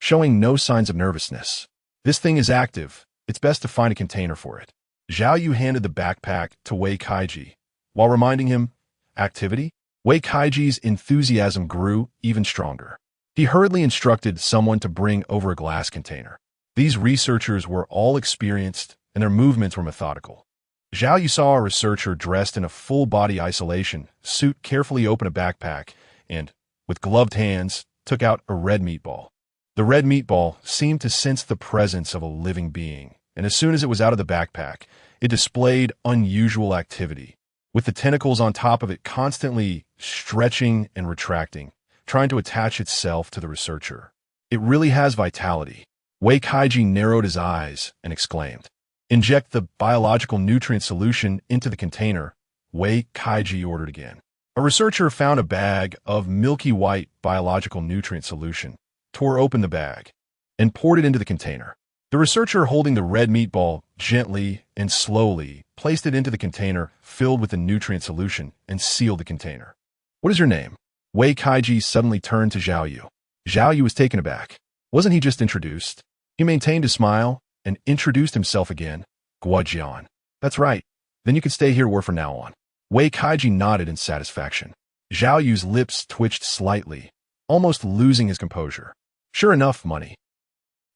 showing no signs of nervousness. "This thing is active. It's best to find a container for it." Zhao Yu handed the backpack to Wei Kaiji, while reminding him, "Activity?" Wei Kaiji's enthusiasm grew even stronger. He hurriedly instructed someone to bring over a glass container. These researchers were all experienced, and their movements were methodical. Zhao Yu saw a researcher dressed in a full-body isolation suit carefully open a backpack and, with gloved hands, took out a red meatball. The red meatball seemed to sense the presence of a living being, and as soon as it was out of the backpack, it displayed unusual activity, with the tentacles on top of it constantly stretching and retracting, trying to attach itself to the researcher. "It really has vitality." Wei Kaiji narrowed his eyes and exclaimed. "Inject the biological nutrient solution into the container," Wei Kaiji ordered again. A researcher found a bag of milky white biological nutrient solution, tore open the bag, and poured it into the container. The researcher, holding the red meatball, gently and slowly placed it into the container filled with the nutrient solution and sealed the container. "What is your name?" Wei Kaiji suddenly turned to Zhao Yu. Zhao Yu was taken aback. Wasn't he just introduced? He maintained his smile and introduced himself again. "Guo Jian." "That's right. Then you can stay here where from now on." Wei Kaiji nodded in satisfaction. Zhao Yu's lips twitched slightly, almost losing his composure. "Sure enough, money."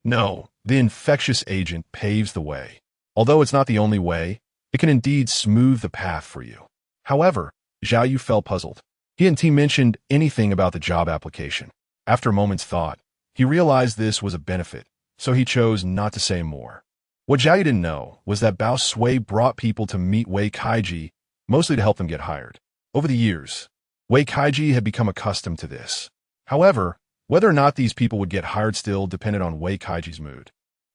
"No, the infectious agent paves the way. Although it's not the only way, it can indeed smooth the path for you." However, Zhao Yu felt puzzled. He hadn't mentioned anything about the job application. After a moment's thought, he realized this was a benefit, so he chose not to say more. What Zhao Yu didn't know was that Bao Sui brought people to meet Wei Kaiji, mostly to help them get hired. Over the years, Wei Kaiji had become accustomed to this. However, whether or not these people would get hired still depended on Wei Kaiji's mood.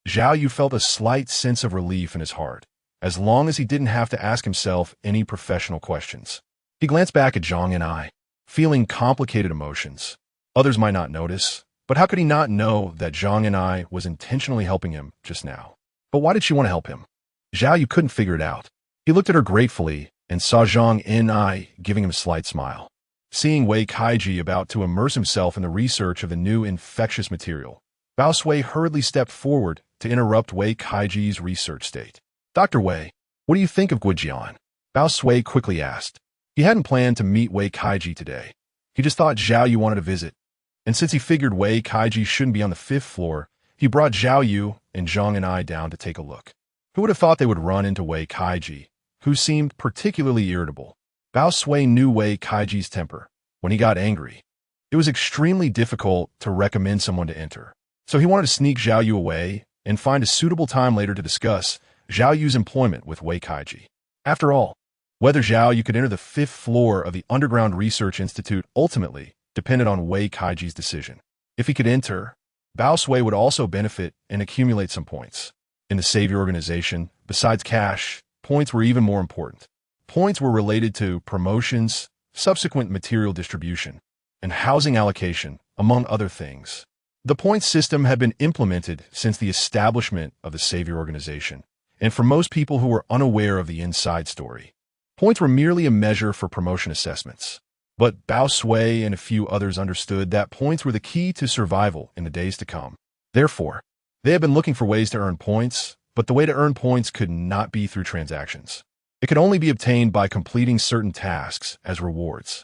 Zhao Yu felt a slight sense of relief in his heart, as long as he didn't have to ask himself any professional questions. He glanced back at Zhang Enai. feeling complicated emotions. Others might not notice, but how could he not know that Zhang Yan'ai was intentionally helping him just now? But why did she want to help him? Zhao Yu couldn't figure it out. He looked at her gratefully and saw Zhang Yan'ai giving him a slight smile. Seeing Wei Kaiji about to immerse himself in the research of the new infectious material, Bao Sui hurriedly stepped forward to interrupt Wei Kaiji's research state. Dr. Wei, what do you think of Guijian? Bao Sui quickly asked. He hadn't planned to meet Wei Kaiji today. He just thought Zhao Yu wanted to visit. And since he figured Wei Kaiji shouldn't be on the 5th floor, he brought Zhao Yu and Zhang and I down to take a look. Who would have thought they would run into Wei Kaiji, who seemed particularly irritable? Bao Sui knew Wei Kaiji's temper. When he got angry, it was extremely difficult to recommend someone to enter. So he wanted to sneak Zhao Yu away and find a suitable time later to discuss Zhao Yu's employment with Wei Kaiji. After all, whether Zhao Yu could enter the 5th floor of the Underground Research Institute ultimately depended on Wei Kaiji's decision. If he could enter, Bao Sui would also benefit and accumulate some points. In the Savior organization, besides cash, points were even more important. Points were related to promotions, subsequent material distribution, and housing allocation, among other things. The point system had been implemented since the establishment of the Savior organization, and for most people who were unaware of the inside story, points were merely a measure for promotion assessments. But Bao Sui and a few others understood that points were the key to survival in the days to come. Therefore, they had been looking for ways to earn points, but the way to earn points could not be through transactions. It could only be obtained by completing certain tasks as rewards.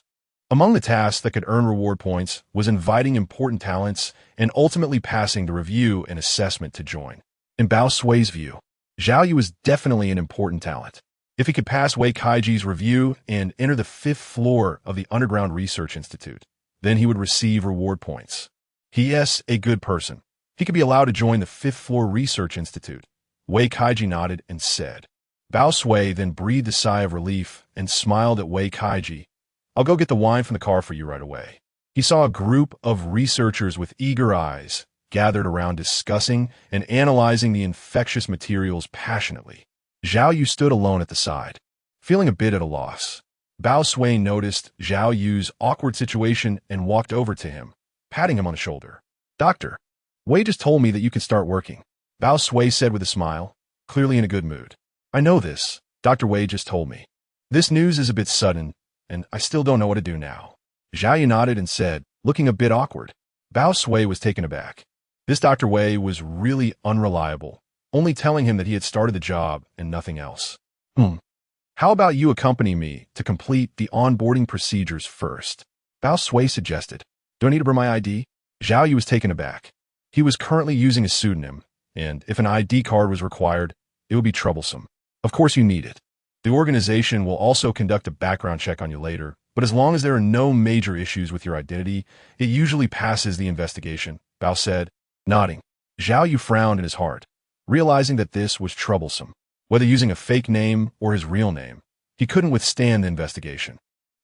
Among the tasks that could earn reward points was inviting important talents and ultimately passing the review and assessment to join. In Bao Sui's view, Zhao Yu was definitely an important talent. If he could pass Wei Kaiji's review and enter the 5th floor of the Underground Research Institute, then he would receive reward points. He is a good person. He could be allowed to join the 5th floor Research Institute. Wei Kaiji nodded and said. Bao Sui then breathed a sigh of relief and smiled at Wei Kaiji. I'll go get the wine from the car for you right away. He saw a group of researchers with eager eyes gathered around discussing and analyzing the infectious materials passionately. Zhao Yu stood alone at the side, feeling a bit at a loss. Bao Sui noticed Zhao Yu's awkward situation and walked over to him, patting him on the shoulder. Doctor, Wei just told me that you can start working. Bao Sui said with a smile, clearly in a good mood. I know this. Dr. Wei just told me. This news is a bit sudden, and I still don't know what to do now. Zhao Yu nodded and said, looking a bit awkward. Bao Sui was taken aback. This Dr. Wei was really unreliable, only telling him that he had started the job and nothing else. How about you accompany me to complete the onboarding procedures first? Bao Sui suggested. Do I need to bring my ID? Zhao Yu was taken aback. He was currently using a pseudonym, and if an ID card was required, it would be troublesome. Of course you need it. The organization will also conduct a background check on you later, but as long as there are no major issues with your identity, it usually passes the investigation, Bao said, nodding. Zhao Yu frowned in his heart, realizing that this was troublesome. Whether using a fake name or his real name, he couldn't withstand the investigation.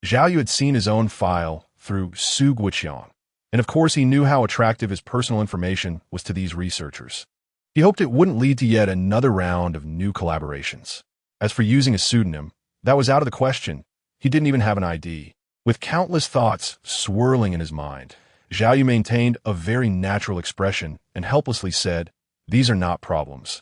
Zhao Yu had seen his own file through Su Guiqiang, and of course he knew how attractive his personal information was to these researchers. He hoped it wouldn't lead to yet another round of new collaborations. As for using a pseudonym, that was out of the question. He didn't even have an ID. With countless thoughts swirling in his mind, Zhao Yu maintained a very natural expression and helplessly said, these are not problems.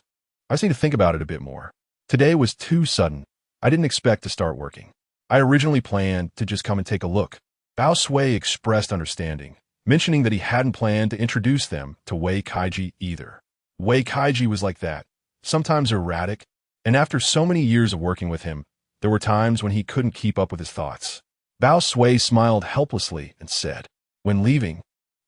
I just need to think about it a bit more. Today was too sudden. I didn't expect to start working. I originally planned to just come and take a look. Bao Sui expressed understanding, mentioning that he hadn't planned to introduce them to Wei Kaiji either. Wei Kaiji was like that, sometimes erratic, and after so many years of working with him, there were times when he couldn't keep up with his thoughts. Bao Sui smiled helplessly and said, when leaving,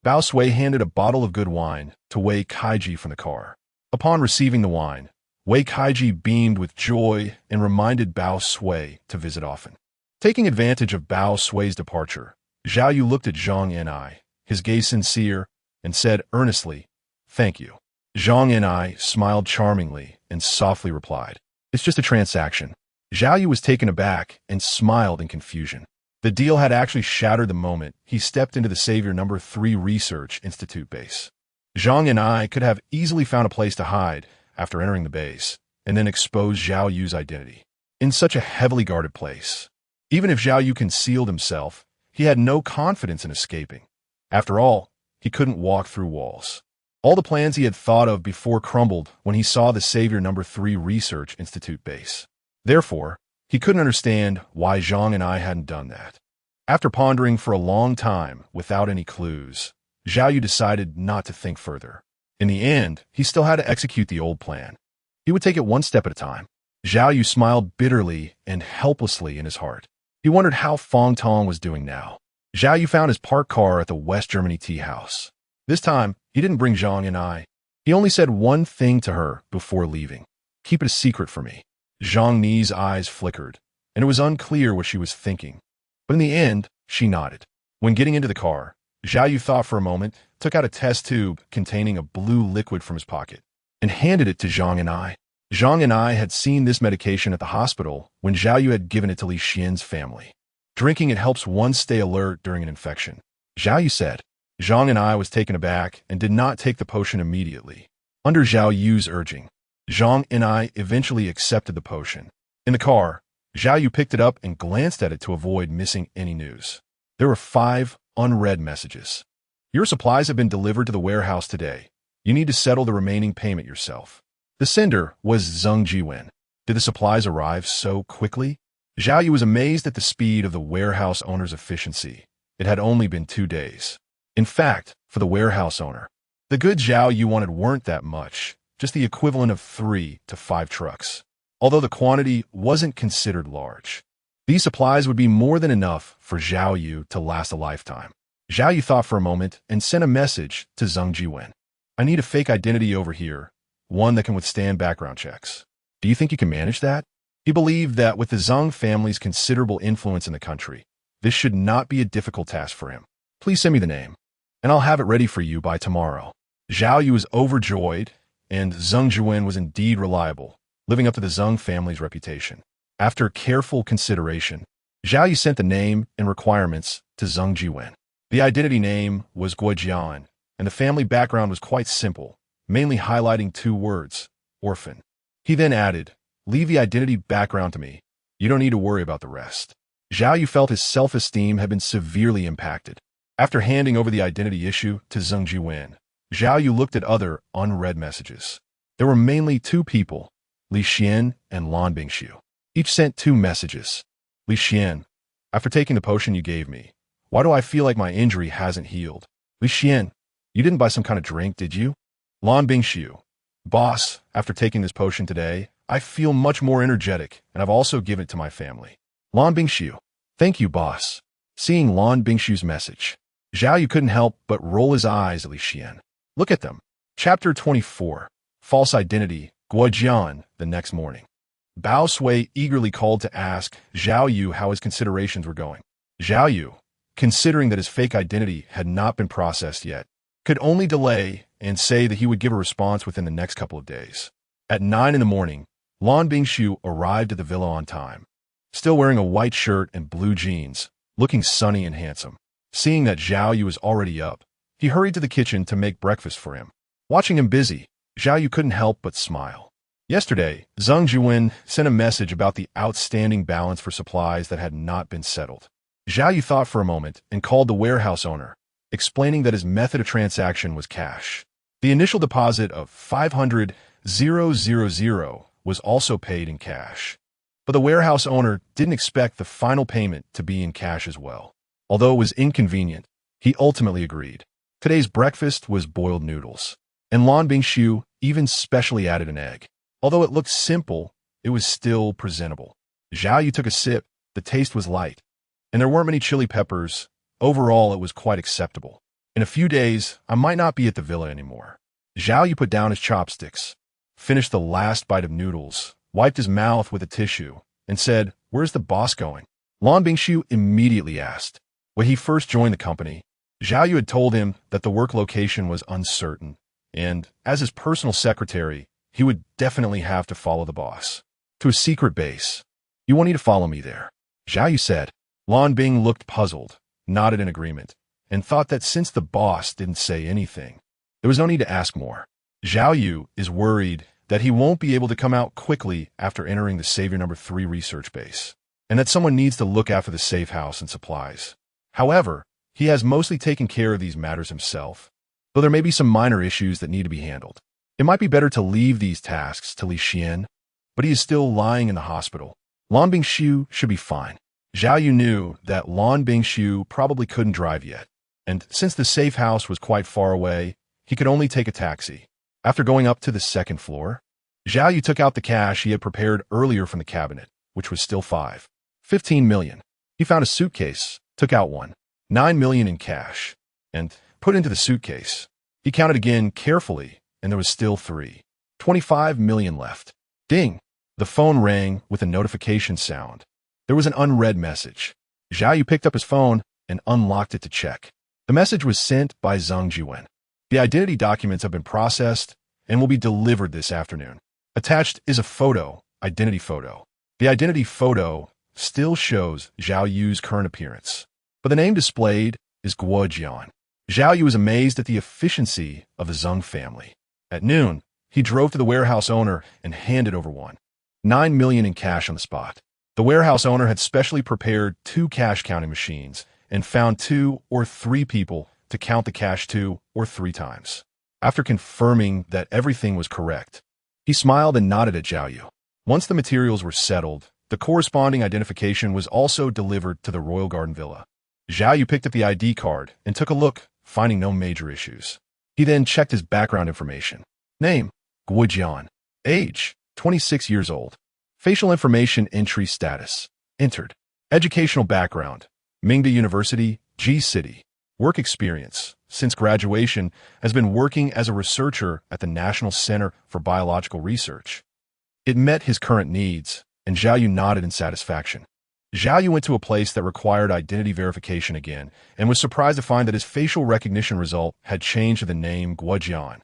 Bao Sui handed a bottle of good wine to Wei Kaiji from the car. Upon receiving the wine, Wei Kaiji beamed with joy and reminded Bao Sui to visit often. Taking advantage of Bao Sui's departure, Zhao Yu looked at Zhang Yan'ai, his gaze sincere, and said earnestly, thank you. Zhang Yan'ai smiled charmingly and softly replied, it's just a transaction. Zhao Yu was taken aback and smiled in confusion. The deal had actually shattered the moment he stepped into the Savior No. 3 Research Institute base. Zhang Yan'ai could have easily found a place to hide after entering the base, and then expose Zhao Yu's identity. In such a heavily guarded place, even if Zhao Yu concealed himself, he had no confidence in escaping. After all, he couldn't walk through walls. All the plans he had thought of before crumbled when he saw the Savior Number 3 Research Institute base. Therefore, he couldn't understand why Zhang and I hadn't done that. After pondering for a long time without any clues, Zhao Yu decided not to think further. In the end, he still had to execute the old plan. He would take it one step at a time. Zhao Yu smiled bitterly and helplessly in his heart. He wondered how Fong Tong was doing now. Zhao Yu found his parked car at the West Germany tea house. This time, he didn't bring Zhang and I. He only said one thing to her before leaving. "Keep it a secret for me." Zhang Ni's eyes flickered, and it was unclear what she was thinking. But in the end, she nodded. When getting into the car, Zhao Yu thought for a moment, took out a test tube containing a blue liquid from his pocket, and handed it to Zhang and I. Zhang and I had seen this medication at the hospital when Zhao Yu had given it to Li Xian's family. Drinking it helps one stay alert during an infection, Zhao Yu said. Zhang and I was taken aback and did not take the potion immediately. Under Zhao Yu's urging, Zhang and I eventually accepted the potion. In the car, Zhao Yu picked it up and glanced at it to avoid missing any news. There were 5 unread messages. "Your supplies have been delivered to the warehouse today. You need to settle the remaining payment yourself." The sender was Zheng Jiwen. Did the supplies arrive so quickly? Zhao Yu was amazed at the speed of the warehouse owner's efficiency. It had only been 2 days. In fact, for the warehouse owner, the goods Zhao Yu wanted weren't that much, just the equivalent of 3 to 5 trucks. Although the quantity wasn't considered large, these supplies would be more than enough for Zhao Yu to last a lifetime. Zhao Yu thought for a moment and sent a message to Zheng Jiwen. "I need a fake identity over here, one that can withstand background checks. Do you think you can manage that?" He believed that with the Zheng family's considerable influence in the country, this should not be a difficult task for him. "Please send me the name, and I'll have it ready for you by tomorrow." Zhao Yu was overjoyed, and Zheng Jiwen was indeed reliable, living up to the Zheng family's reputation. After careful consideration, Zhao Yu sent the name and requirements to Zheng Jiwen. The identity name was Guojian, and the family background was quite simple, mainly highlighting 2 words, orphan. He then added, "Leave the identity background to me. You don't need to worry about the rest." Zhao Yu felt his self-esteem had been severely impacted. After handing over the identity issue to Zheng Jiwen, Zhao Yu looked at other unread messages. There were mainly 2 people, Li Xian and Lan Bingxiu. Each sent 2 messages. Li Xian, after taking the potion you gave me, why do I feel like my injury hasn't healed? Li Xian, you didn't buy some kind of drink, did you? Lan Bingxiu, boss, after taking this potion today, I feel much more energetic, and I've also given it to my family. Lan Bingxiu, thank you, boss. Seeing Lan Bingxiu's message, Zhao Yu couldn't help but roll his eyes at Li Xian. Look at them. Chapter 24, False Identity, Guojian, the next morning. Bao Sui eagerly called to ask Zhao Yu how his considerations were going. Zhao Yu, considering that his fake identity had not been processed yet, could only delay and say that he would give a response within the next couple of days. At 9 in the morning, Lan Bingxiu arrived at the villa on time, still wearing a white shirt and blue jeans, looking sunny and handsome. Seeing that Zhao Yu was already up, he hurried to the kitchen to make breakfast for him. Watching him busy, Zhao Yu couldn't help but smile. Yesterday, Zheng Jiwen sent a message about the outstanding balance for supplies that had not been settled. Zhao Yu thought for a moment and called the warehouse owner, explaining that his method of transaction was cash. The initial deposit of 500,000 was also paid in cash. But the warehouse owner didn't expect the final payment to be in cash as well. Although it was inconvenient, he ultimately agreed. Today's breakfast was boiled noodles, and Lan Bingxiu even specially added an egg. Although it looked simple, it was still presentable. Zhao Yu took a sip. The taste was light, and there weren't many chili peppers. Overall, it was quite acceptable. In a few days, I might not be at the villa anymore. Zhao Yu put down his chopsticks, finished the last bite of noodles, wiped his mouth with a tissue, and said, "Where's the boss going?" Lan Bingxiu immediately asked. When he first joined the company, Zhao Yu had told him that the work location was uncertain, and as his personal secretary, he would definitely have to follow the boss to a secret base. "You want me to follow me there?" Zhao Yu said. Lan Bing looked puzzled, nodded in agreement, and thought that since the boss didn't say anything, there was no need to ask more. Zhao Yu is worried that he won't be able to come out quickly after entering the Savior Number 3 research base, and that someone needs to look after the safe house and supplies. However, he has mostly taken care of these matters himself, though there may be some minor issues that need to be handled. It might be better to leave these tasks to Li Xian, but he is still lying in the hospital. Lan Bingxiu should be fine. Zhao Yu knew that Lan Bingxiu probably couldn't drive yet, and since the safe house was quite far away, he could only take a taxi. After going up to the second floor, Zhao Yu took out the cash he had prepared earlier from the cabinet, which was still 15 million. He found a suitcase, took out 9 million in cash, and put into the suitcase. He counted again carefully, and there was still 25 million left. Ding! The phone rang with a notification sound. There was an unread message. Zhao Yu picked up his phone and unlocked it to check. The message was sent by Zhang Jiwen. The identity documents have been processed and will be delivered this afternoon. Attached is a photo, identity photo. The identity photo still shows Zhao Yu's current appearance, but the name displayed is Guo Jian. Zhao Yu was amazed at the efficiency of the Zhang family. At noon, he drove to the warehouse owner and handed over 9 million in cash on the spot. The warehouse owner had specially prepared 2 cash counting machines and found 2 or 3 people to count the cash 2 or 3 times. After confirming that everything was correct, he smiled and nodded at Zhao Yu. Once the materials were settled, the corresponding identification was also delivered to the Royal Garden Villa. Zhao Yu picked up the ID card and took a look, finding no major issues. He then checked his background information. Name, Guo Jian. Age, 26 years old. Facial information entry status, entered. Educational background, Mingda University, G City. Work experience, since graduation, has been working as a researcher at the National Center for Biological Research. It met his current needs, and Zhao Yu nodded in satisfaction. Zhao Yu went to a place that required identity verification again, and was surprised to find that his facial recognition result had changed to the name Guo Jian.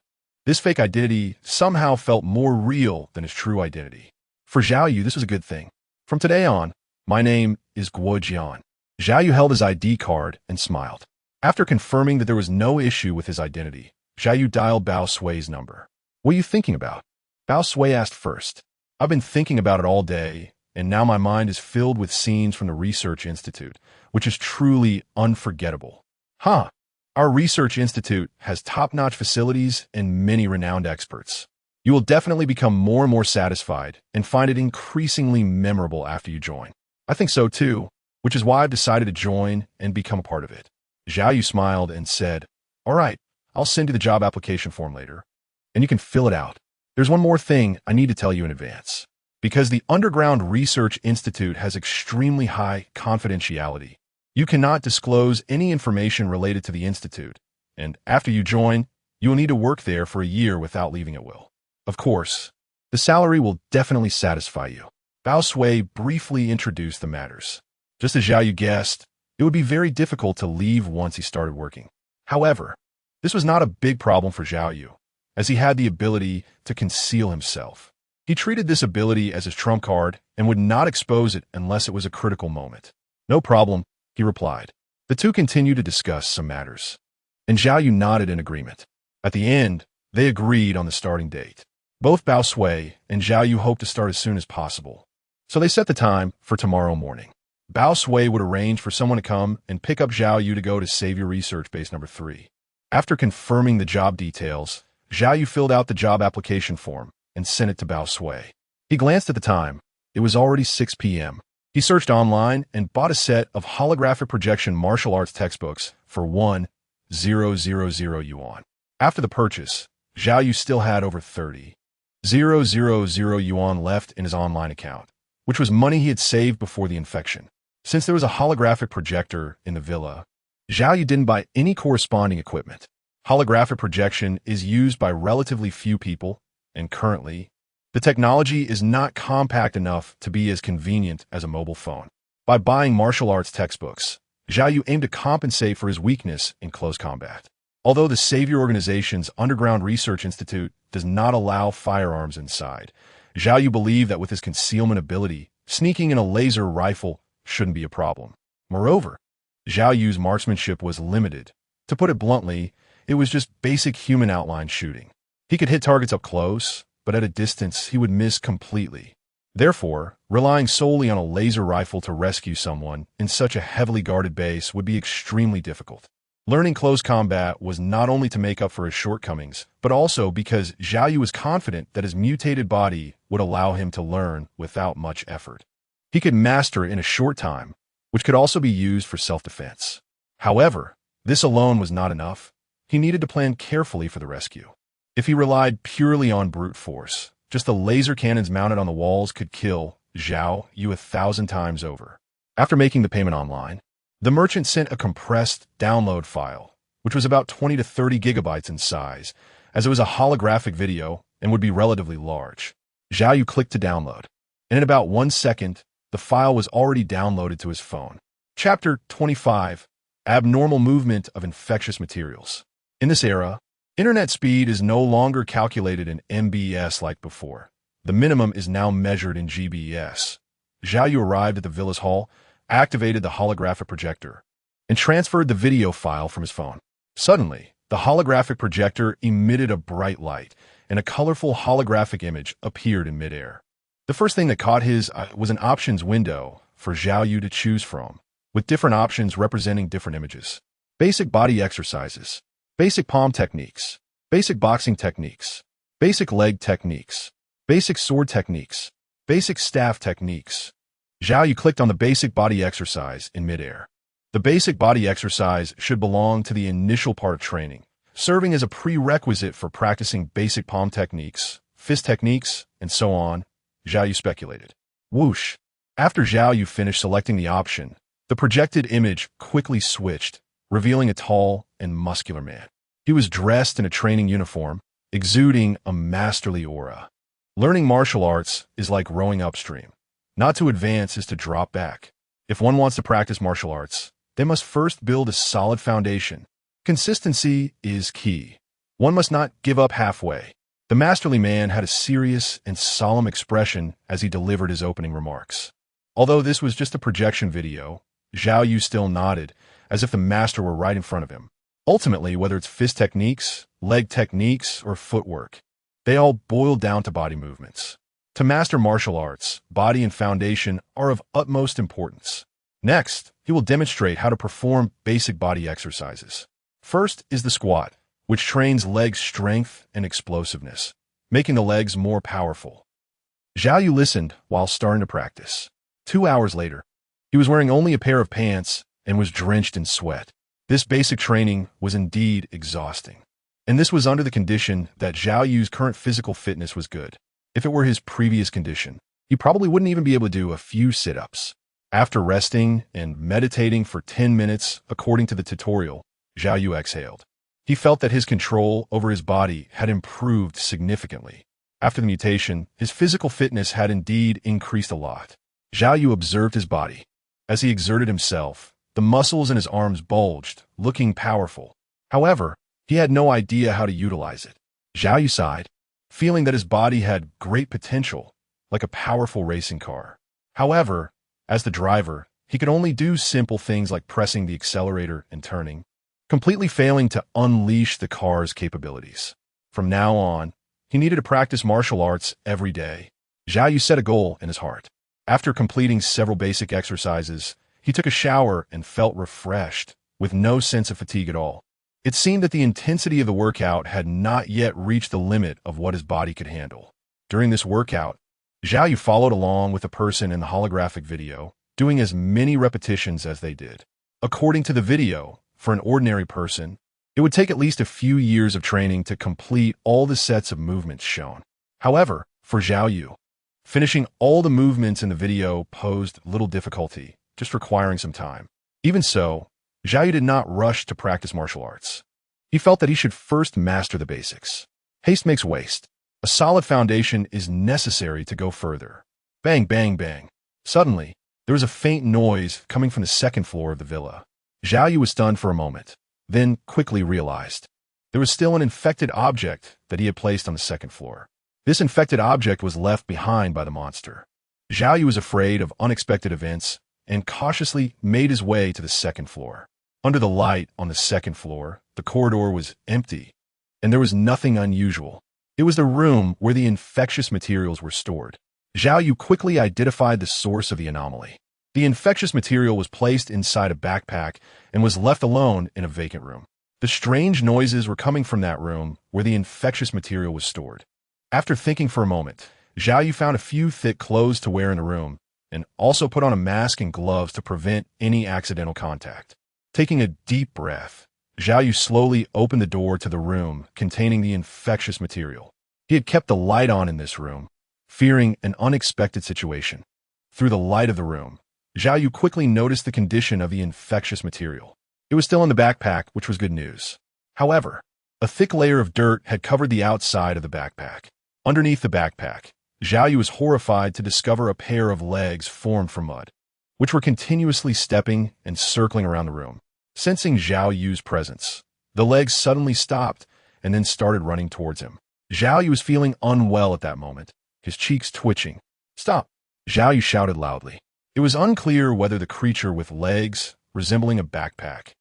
This fake identity somehow felt more real than his true identity. For Zhao Yu, this was a good thing. From today on, my name is Guo Jian. Zhao Yu held his ID card and smiled. After confirming that there was no issue with his identity, Zhao Yu dialed Bao Sui's number. What are you thinking about? Bao Sui asked first. I've been thinking about it all day, and now my mind is filled with scenes from the Research Institute, which is truly unforgettable. Huh. Our Research Institute has top-notch facilities and many renowned experts. You will definitely become more and more satisfied and find it increasingly memorable after you join. I think so too, which is why I've decided to join and become a part of it. Zhao Yu smiled and said, all right, I'll send you the job application form later, and you can fill it out. There's one more thing I need to tell you in advance. Because the Underground Research Institute has extremely high confidentiality, you cannot disclose any information related to the institute, and after you join, you will need to work there for a year without leaving at will. Of course, the salary will definitely satisfy you. Bao Sui briefly introduced the matters. Just as Zhao Yu guessed, it would be very difficult to leave once he started working. However, this was not a big problem for Zhao Yu, as he had the ability to conceal himself. He treated this ability as his trump card and would not expose it unless it was a critical moment. No problem, he replied. The two continued to discuss some matters, and Zhao Yu nodded in agreement. At the end, they agreed on the starting date. Both Bao Sui and Zhao Yu hoped to start as soon as possible, so they set the time for tomorrow morning. Bao Sui would arrange for someone to come and pick up Zhao Yu to go to Savior Research Base number 3. After confirming the job details, Zhao Yu filled out the job application form and sent it to Bao Sui. He glanced at the time. It was already 6 p.m. He searched online and bought a set of holographic projection martial arts textbooks for 1,000 yuan. After the purchase, Zhao Yu still had over 30,000 yuan left in his online account, which was money he had saved before the infection. Since there was a holographic projector in the villa, Zhao Yu didn't buy any corresponding equipment. Holographic projection is used by relatively few people, and currently, the technology is not compact enough to be as convenient as a mobile phone. By buying martial arts textbooks, Zhao Yu aimed to compensate for his weakness in close combat. Although the Savior Organization's Underground Research Institute does not allow firearms inside, Zhao Yu believed that with his concealment ability, sneaking in a laser rifle shouldn't be a problem. Moreover, Zhao Yu's marksmanship was limited. To put it bluntly, it was just basic human outline shooting. He could hit targets up close, but at a distance he would miss completely. Therefore, relying solely on a laser rifle to rescue someone in such a heavily guarded base would be extremely difficult. Learning close combat was not only to make up for his shortcomings, but also because Zhao Yu was confident that his mutated body would allow him to learn without much effort. He could master it in a short time, which could also be used for self-defense. However, this alone was not enough. He needed to plan carefully for the rescue. If he relied purely on brute force, just the laser cannons mounted on the walls could kill Zhao Yu 1,000 times over. After making the payment online, the merchant sent a compressed download file, which was about 20 to 30 gigabytes in size, as it was a holographic video and would be relatively large. Zhao Yu clicked to download, and in about 1 second, the file was already downloaded to his phone. Chapter 25: Abnormal Movement of Infectious Materials. In this era, internet speed is no longer calculated in MBS like before. The minimum is now measured in GBS. Zhao Yu arrived at the villa's hall, activated the holographic projector, and transferred the video file from his phone. Suddenly, the holographic projector emitted a bright light, and a colorful holographic image appeared in midair. The first thing that caught his eye was an options window for Zhao Yu to choose from, with different options representing different images. Basic body exercises, basic palm techniques, basic boxing techniques, basic leg techniques, basic sword techniques, basic staff techniques. Zhao Yu clicked on the basic body exercise in midair. The basic body exercise should belong to the initial part of training, serving as a prerequisite for practicing basic palm techniques, fist techniques, and so on, Zhao Yu speculated. Whoosh! After Zhao Yu finished selecting the option, the projected image quickly switched, revealing a tall and muscular man. He was dressed in a training uniform, exuding a masterly aura. Learning martial arts is like rowing upstream. Not to advance is to drop back. If one wants to practice martial arts, they must first build a solid foundation. Consistency is key. One must not give up halfway. The masterly man had a serious and solemn expression as he delivered his opening remarks. Although this was just a projection video, Zhao Yu still nodded, as if the master were right in front of him. Ultimately, whether it's fist techniques, leg techniques, or footwork, they all boil down to body movements. To master martial arts, body and foundation are of utmost importance. Next, he will demonstrate how to perform basic body exercises. First is the squat, which trains leg strength and explosiveness, making the legs more powerful. Zhao Yu listened while starting to practice. 2 hours later, he was wearing only a pair of pants and was drenched in sweat. This basic training was indeed exhausting. And this was under the condition that Zhao Yu's current physical fitness was good. If it were his previous condition, he probably wouldn't even be able to do a few sit-ups. After resting and meditating for 10 minutes, according to the tutorial, Zhao Yu exhaled. He felt that his control over his body had improved significantly. After the mutation, his physical fitness had indeed increased a lot. Zhao Yu observed his body. As he exerted himself, the muscles in his arms bulged, looking powerful. However, he had no idea how to utilize it. Zhao Yu sighed, feeling that his body had great potential, like a powerful racing car. However, as the driver, he could only do simple things like pressing the accelerator and turning, completely failing to unleash the car's capabilities. From now on, he needed to practice martial arts every day. Zhao Yu set a goal in his heart. After completing several basic exercises, he took a shower and felt refreshed, with no sense of fatigue at all. It seemed that the intensity of the workout had not yet reached the limit of what his body could handle. During this workout, Zhao Yu followed along with the person in the holographic video, doing as many repetitions as they did. According to the video, for an ordinary person, it would take at least a few years of training to complete all the sets of movements shown. However, for Zhao Yu, finishing all the movements in the video posed little difficulty, just requiring some time. Even so, Zhao Yu did not rush to practice martial arts. He felt that he should first master the basics. Haste makes waste. A solid foundation is necessary to go further. Bang, bang, bang. Suddenly, there was a faint noise coming from the second floor of the villa. Zhao Yu was stunned for a moment, then quickly realized there was still an infected object that he had placed on the second floor. This infected object was left behind by the monster. Zhao Yu was afraid of unexpected events and cautiously made his way to the second floor. Under the light on the second floor, the corridor was empty, and there was nothing unusual. It was the room where the infectious materials were stored. Zhao Yu quickly identified the source of the anomaly. The infectious material was placed inside a backpack and was left alone in a vacant room. The strange noises were coming from that room where the infectious material was stored. After thinking for a moment, Zhao Yu found a few thick clothes to wear in the room and also put on a mask and gloves to prevent any accidental contact. Taking a deep breath, Zhao Yu slowly opened the door to the room containing the infectious material. He had kept the light on in this room, fearing an unexpected situation. Through the light of the room, Zhao Yu quickly noticed the condition of the infectious material. It was still in the backpack, which was good news. However, a thick layer of dirt had covered the outside of the backpack. Underneath the backpack, Zhao Yu was horrified to discover a pair of legs formed from mud, which were continuously stepping and circling around the room. Sensing Zhao Yu's presence, the legs suddenly stopped and then started running towards him. Zhao Yu was feeling unwell at that moment, his cheeks twitching. "Stop!" Zhao Yu shouted loudly. It was unclear whether the creature with legs resembling a backpack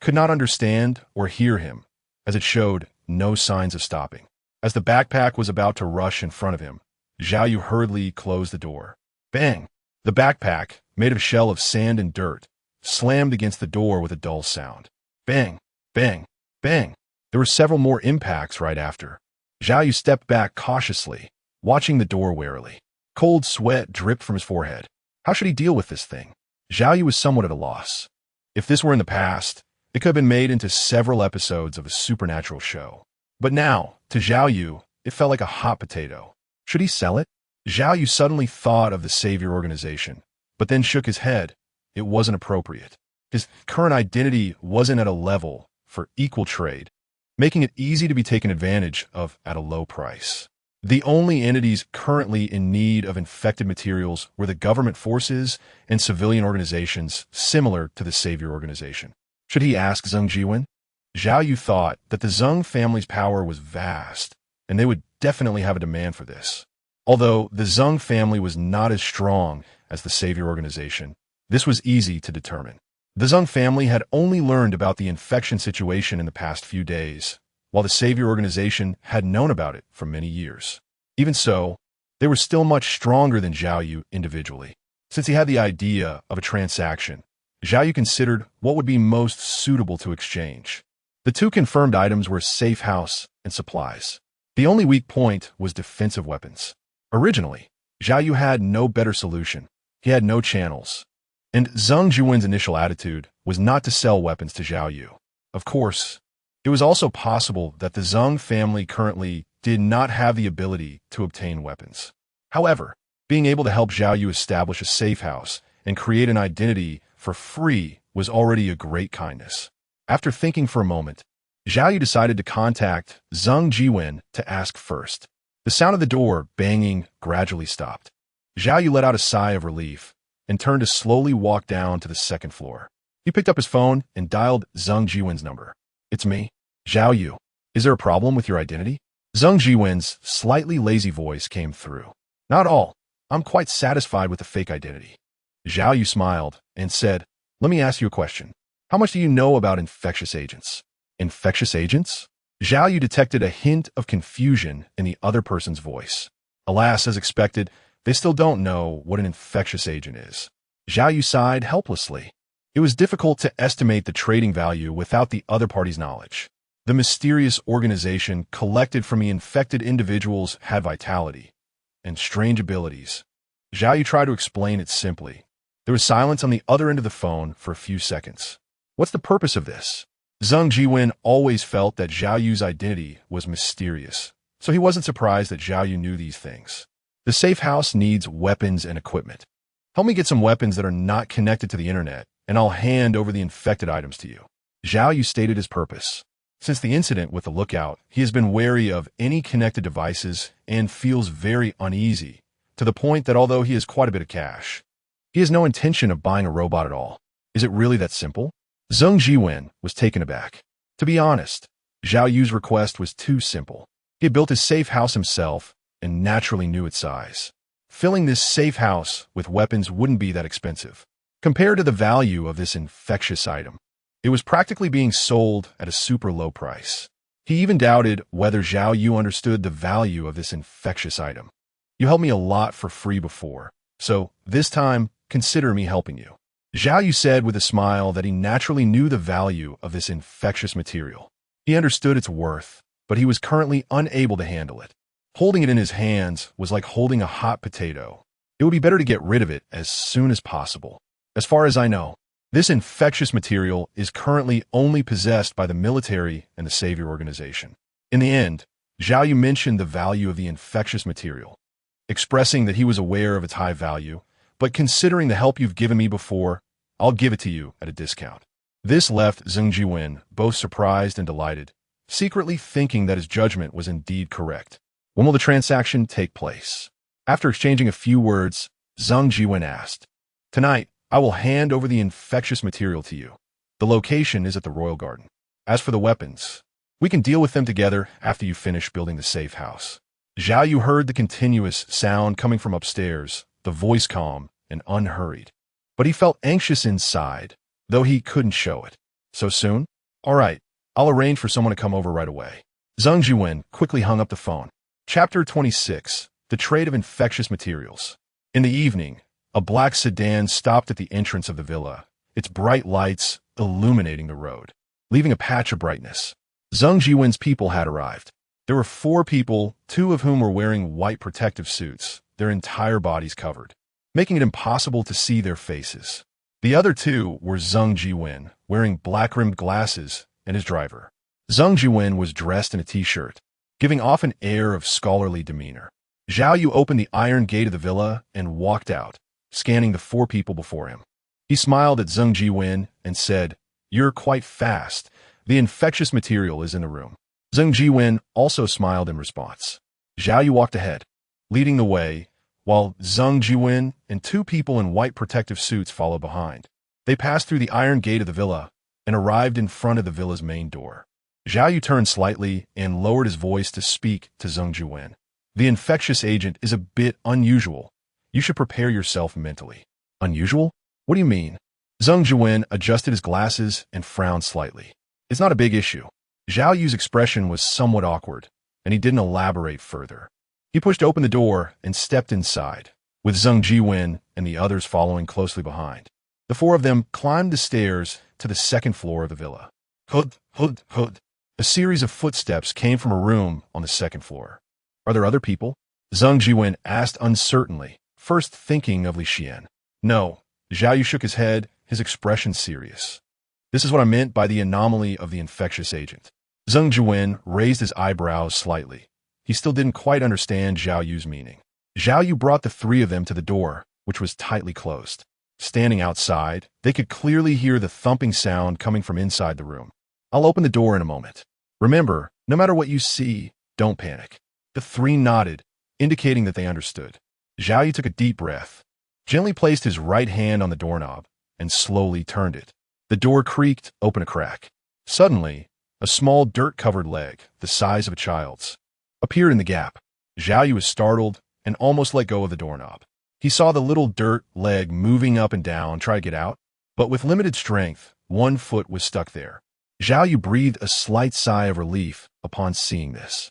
could not understand or hear him, as it showed no signs of stopping. As the backpack was about to rush in front of him, Zhao Yu hurriedly closed the door. Bang! The backpack, made of a shell of sand and dirt, slammed against the door with a dull sound. Bang! Bang! Bang! There were several more impacts right after. Zhao Yu stepped back cautiously, watching the door warily. Cold sweat dripped from his forehead. How should he deal with this thing? Zhao Yu was somewhat at a loss. If this were in the past, it could have been made into several episodes of a supernatural show. But now, to Zhao Yu, it felt like a hot potato. Should he sell it? Zhao Yu suddenly thought of the Savior organization, but then shook his head. It wasn't appropriate. His current identity wasn't at a level for equal trade, making it easy to be taken advantage of at a low price. The only entities currently in need of infected materials were the government forces and civilian organizations similar to the Savior organization. Should he ask Zheng Jiwen? Zhao Yu thought that the Zheng family's power was vast, and they would definitely have a demand for this. Although the Zheng family was not as strong as the Savior organization, this was easy to determine. The Zheng family had only learned about the infection situation in the past few days, while the Savior organization had known about it for many years. Even so, they were still much stronger than Zhao Yu individually. Since he had the idea of a transaction, Zhao Yu considered what would be most suitable to exchange. The two confirmed items were a safe house and supplies. The only weak point was defensive weapons. Originally, Zhao Yu had no better solution. He had no channels. And Zheng Jiwen's initial attitude was not to sell weapons to Zhao Yu. Of course, it was also possible that the Zheng family currently did not have the ability to obtain weapons. However, being able to help Zhao Yu establish a safe house and create an identity for free was already a great kindness. After thinking for a moment, Zhao Yu decided to contact Zheng Jiwen to ask first. The sound of the door banging gradually stopped. Zhao Yu let out a sigh of relief and turned to slowly walk down to the second floor. He picked up his phone and dialed Zheng Jiwen's number. "It's me, Zhao Yu. Is there a problem with your identity?" Zheng Jiwen's slightly lazy voice came through. "Not at all. I'm quite satisfied with the fake identity." Zhao Yu smiled and said, "Let me ask you a question. How much do you know about infectious agents?" "Infectious agents?" Zhao Yu detected a hint of confusion in the other person's voice. Alas, as expected, they still don't know what an infectious agent is. Zhao Yu sighed helplessly. It was difficult to estimate the trading value without the other party's knowledge. The mysterious organization collected from the infected individuals had vitality and strange abilities. Zhao Yu tried to explain it simply. There was silence on the other end of the phone for a few seconds. What's the purpose of this? Zheng Jiwen always felt that Zhao Yu's identity was mysterious, so he wasn't surprised that Zhao Yu knew these things. The safe house needs weapons and equipment. Help me get some weapons that are not connected to the internet, and I'll hand over the infected items to you. Zhao Yu stated his purpose. Since the incident with the lookout, he has been wary of any connected devices and feels very uneasy, to the point that although he has quite a bit of cash, he has no intention of buying a robot at all. Is it really that simple? Zheng Jiwen was taken aback. To be honest, Zhao Yu's request was too simple. He had built his safe house himself and naturally knew its size. Filling this safe house with weapons wouldn't be that expensive. Compared to the value of this infectious item, it was practically being sold at a super low price. He even doubted whether Zhao Yu understood the value of this infectious item. You helped me a lot for free before, so this time, consider me helping you. Zhao Yu said with a smile that he naturally knew the value of this infectious material. He understood its worth, but he was currently unable to handle it. Holding it in his hands was like holding a hot potato. It would be better to get rid of it as soon as possible. As far as I know, this infectious material is currently only possessed by the military and the Savior Organization. In the end, Zhao Yu mentioned the value of the infectious material, expressing that he was aware of its high value, but considering the help you've given me before, I'll give it to you at a discount. This left Zheng Jiwen both surprised and delighted, secretly thinking that his judgment was indeed correct. When will the transaction take place? After exchanging a few words, Zheng Jiwen asked, "Tonight, I will hand over the infectious material to you. The location is at the Royal Garden. As for the weapons, we can deal with them together after you finish building the safe house." Zhao Yu heard the continuous sound coming from upstairs, the voice calm and unhurried. But he felt anxious inside, though he couldn't show it. So soon? All right, I'll arrange for someone to come over right away. Zheng Jiwen quickly hung up the phone. Chapter 26. The Trade of Infectious Materials. In the evening, a black sedan stopped at the entrance of the villa, its bright lights illuminating the road, leaving a patch of brightness. Zheng Jiwen's people had arrived. There were 4 people, 2 of whom were wearing white protective suits, their entire bodies covered, making it impossible to see their faces. The other 2 were Zheng Jiwen, wearing black-rimmed glasses, and his driver. Zheng Jiwen was dressed in a t-shirt, giving off an air of scholarly demeanor. Zhao Yu opened the iron gate of the villa and walked out, scanning the 4 people before him. He smiled at Zheng Jiwen and said, "You're quite fast. The infectious material is in the room." Zheng Jiwen also smiled in response. Zhao Yu walked ahead, leading the way, while Zheng Jiwen and 2 people in white protective suits followed behind. They passed through the iron gate of the villa and arrived in front of the villa's main door. Zhao Yu turned slightly and lowered his voice to speak to Zheng Jiwen. "The infectious agent is a bit unusual. You should prepare yourself mentally." "Unusual? What do you mean?" Zheng Jiwen adjusted his glasses and frowned slightly. "It's not a big issue." Zhao Yu's expression was somewhat awkward, and he didn't elaborate further. He pushed open the door and stepped inside, with Zheng Jiwen and the others following closely behind. The 4 of them climbed the stairs to the 2nd floor of the villa. Hud, hud, hud. A series of footsteps came from a room on the 2nd floor. "Are there other people?" Zheng Jiwen asked uncertainly, first thinking of Li Xian. "No." Zhao Yu shook his head, his expression serious. "This is what I meant by the anomaly of the infectious agent." Zheng Jiwen raised his eyebrows slightly. He still didn't quite understand Zhao Yu's meaning. Zhao Yu brought the 3 of them to the door, which was tightly closed. Standing outside, they could clearly hear the thumping sound coming from inside the room. "I'll open the door in a moment. Remember, no matter what you see, don't panic." The 3 nodded, indicating that they understood. Zhao Yu took a deep breath, gently placed his right hand on the doorknob, and slowly turned it. The door creaked open a crack. Suddenly, a small dirt-covered leg, the size of a child's, appeared in the gap. Zhao Yu was startled and almost let go of the doorknob. He saw the little dirt leg moving up and down, try to get out, but with limited strength, one foot was stuck there. Zhao Yu breathed a slight sigh of relief upon seeing this.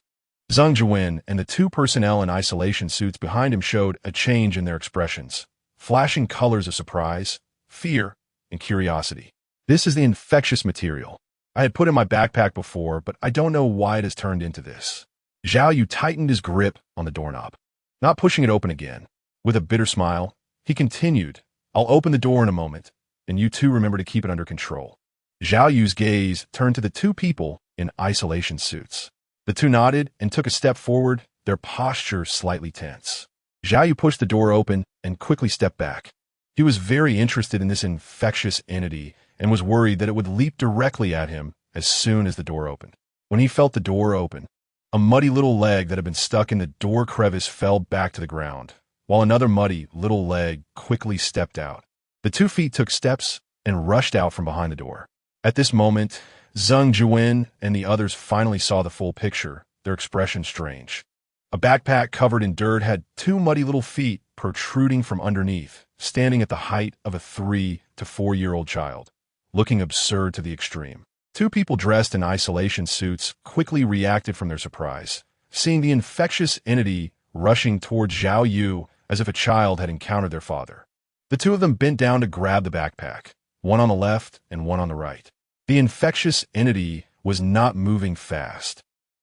Zheng Jiwen and the 2 personnel in isolation suits behind him showed a change in their expressions, flashing colors of surprise, fear, and curiosity. "This is the infectious material. I had put in my backpack before, but I don't know why it has turned into this." Zhao Yu tightened his grip on the doorknob, not pushing it open again. With a bitter smile, he continued, "I'll open the door in a moment, and you 2 remember to keep it under control." Zhao Yu's gaze turned to the 2 people in isolation suits. The 2 nodded and took a step forward, their posture slightly tense. Zhao Yu pushed the door open and quickly stepped back. He was very interested in this infectious entity and was worried that it would leap directly at him as soon as the door opened. When he felt the door open, a muddy little leg that had been stuck in the door crevice fell back to the ground, while another muddy little leg quickly stepped out. The 2 feet took steps and rushed out from behind the door. At this moment, Zheng Jiwen and the others finally saw the full picture, their expression strange. A backpack covered in dirt had 2 muddy little feet protruding from underneath, standing at the height of a 3 to 4-year-old child, looking absurd to the extreme. 2 people dressed in isolation suits quickly reacted from their surprise, seeing the infectious entity rushing towards Zhao Yu as if a child had encountered their father. The two of them bent down to grab the backpack, one on the left and one on the right. The infectious entity was not moving fast,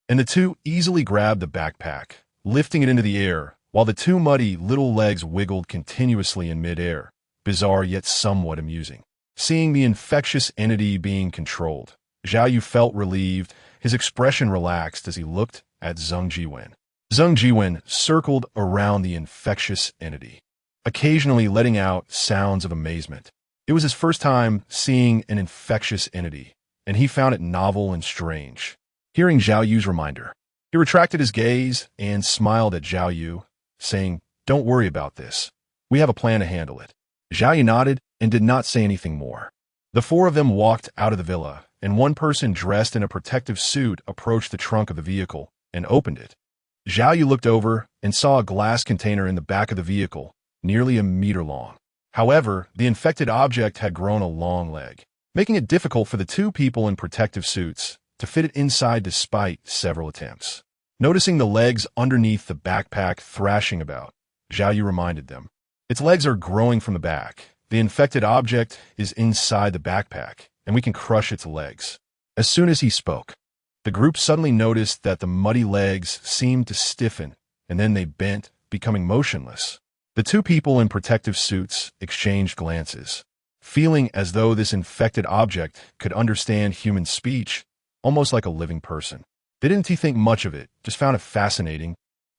and the two easily grabbed the backpack, lifting it into the air, while the two muddy little legs wiggled continuously in midair, bizarre yet somewhat amusing. Seeing the infectious entity being controlled, Zhao Yu felt relieved. His expression relaxed as he looked at Zheng Jiwen. Zheng Jiwen circled around the infectious entity, occasionally letting out sounds of amazement. It was his first time seeing an infectious entity, and he found it novel and strange. Hearing Zhao Yu's reminder, he retracted his gaze and smiled at Zhao Yu, saying, "Don't worry about this. We have a plan to handle it." Zhao Yu nodded and did not say anything more. The four of them walked out of the villa, and one person dressed in a protective suit approached the trunk of the vehicle and opened it. Zhao Yu looked over and saw a glass container in the back of the vehicle, nearly a meter long. However, the infected object had grown a long leg, making it difficult for the two people in protective suits to fit it inside despite several attempts. Noticing the legs underneath the backpack thrashing about, Zhao Yu reminded them, "Its legs are growing from the back. The infected object is inside the backpack, and we can crush its legs." As soon as he spoke, the group suddenly noticed that the muddy legs seemed to stiffen, and then they bent, becoming motionless. The two people in protective suits exchanged glances, feeling as though this infected object could understand human speech, almost like a living person. They didn't think much of it, just found it fascinating,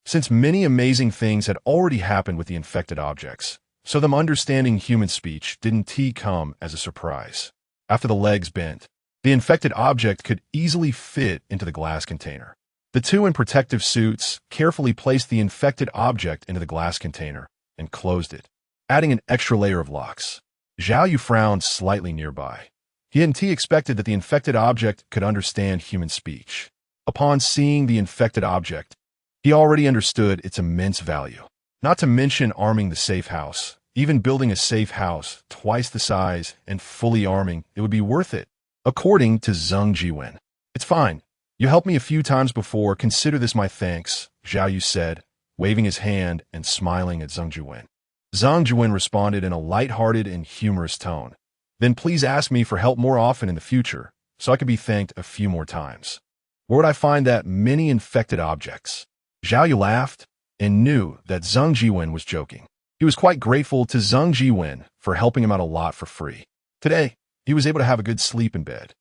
since many amazing things had already happened with the infected objects, so them understanding human speech didn't come as a surprise. After the legs bent, the infected object could easily fit into the glass container. The two in protective suits carefully placed the infected object into the glass container and closed it, adding an extra layer of locks. Zhao Yu frowned slightly nearby. He hadn't expected that the infected object could understand human speech. Upon seeing the infected object, he already understood its immense value. Not to mention arming the safe house. Even building a safe house twice the size and fully arming it would be worth it. According to Zheng Jiwen, "It's fine. You helped me a few times before. Consider this my thanks," Zhao Yu said, waving his hand and smiling at Zheng Jiwen. Zheng Jiwen responded in a light-hearted and humorous tone. "Then please ask me for help more often in the future, so I could be thanked a few more times. Where would I find that many infected objects?" Zhao Yu laughed and knew that Zheng Jiwen was joking. He was quite grateful to Zheng Jiwen for helping him out a lot for free. Today, he was able to have a good sleep in bed.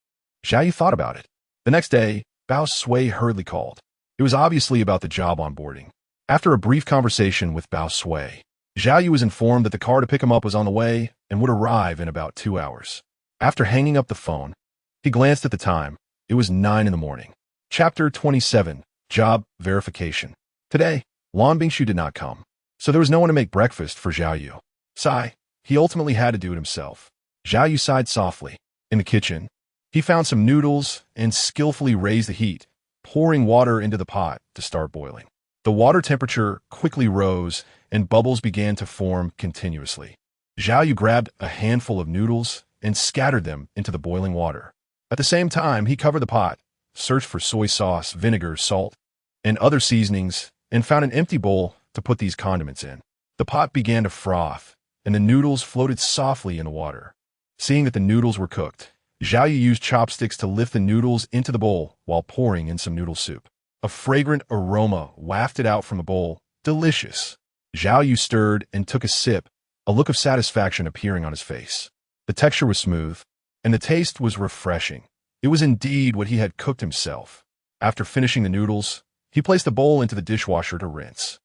Zhao Yu thought about it. The next day, Bao Sui hurriedly called. It was obviously about the job onboarding. After a brief conversation with Bao Sui, Zhao Yu was informed that the car to pick him up was on the way and would arrive in about 2 hours. After hanging up the phone, he glanced at the time. It was 9 in the morning. Chapter 27, Job Verification. Today, Lan Bingshu did not come, so there was no one to make breakfast for Zhao Yu. Sigh, he ultimately had to do it himself. Zhao Yu sighed softly. In the kitchen, he found some noodles and skillfully raised the heat, pouring water into the pot to start boiling. The water temperature quickly rose and bubbles began to form continuously. Zhao Yu grabbed a handful of noodles and scattered them into the boiling water. At the same time, he covered the pot, searched for soy sauce, vinegar, salt, and other seasonings, and found an empty bowl to put these condiments in. The pot began to froth, and the noodles floated softly in the water. Seeing that the noodles were cooked, Zhao Yu used chopsticks to lift the noodles into the bowl while pouring in some noodle soup. A fragrant aroma wafted out from the bowl. Delicious. Zhao Yu stirred and took a sip, a look of satisfaction appearing on his face. The texture was smooth, and the taste was refreshing. It was indeed what he had cooked himself. After finishing the noodles, he placed the bowl into the dishwasher to rinse.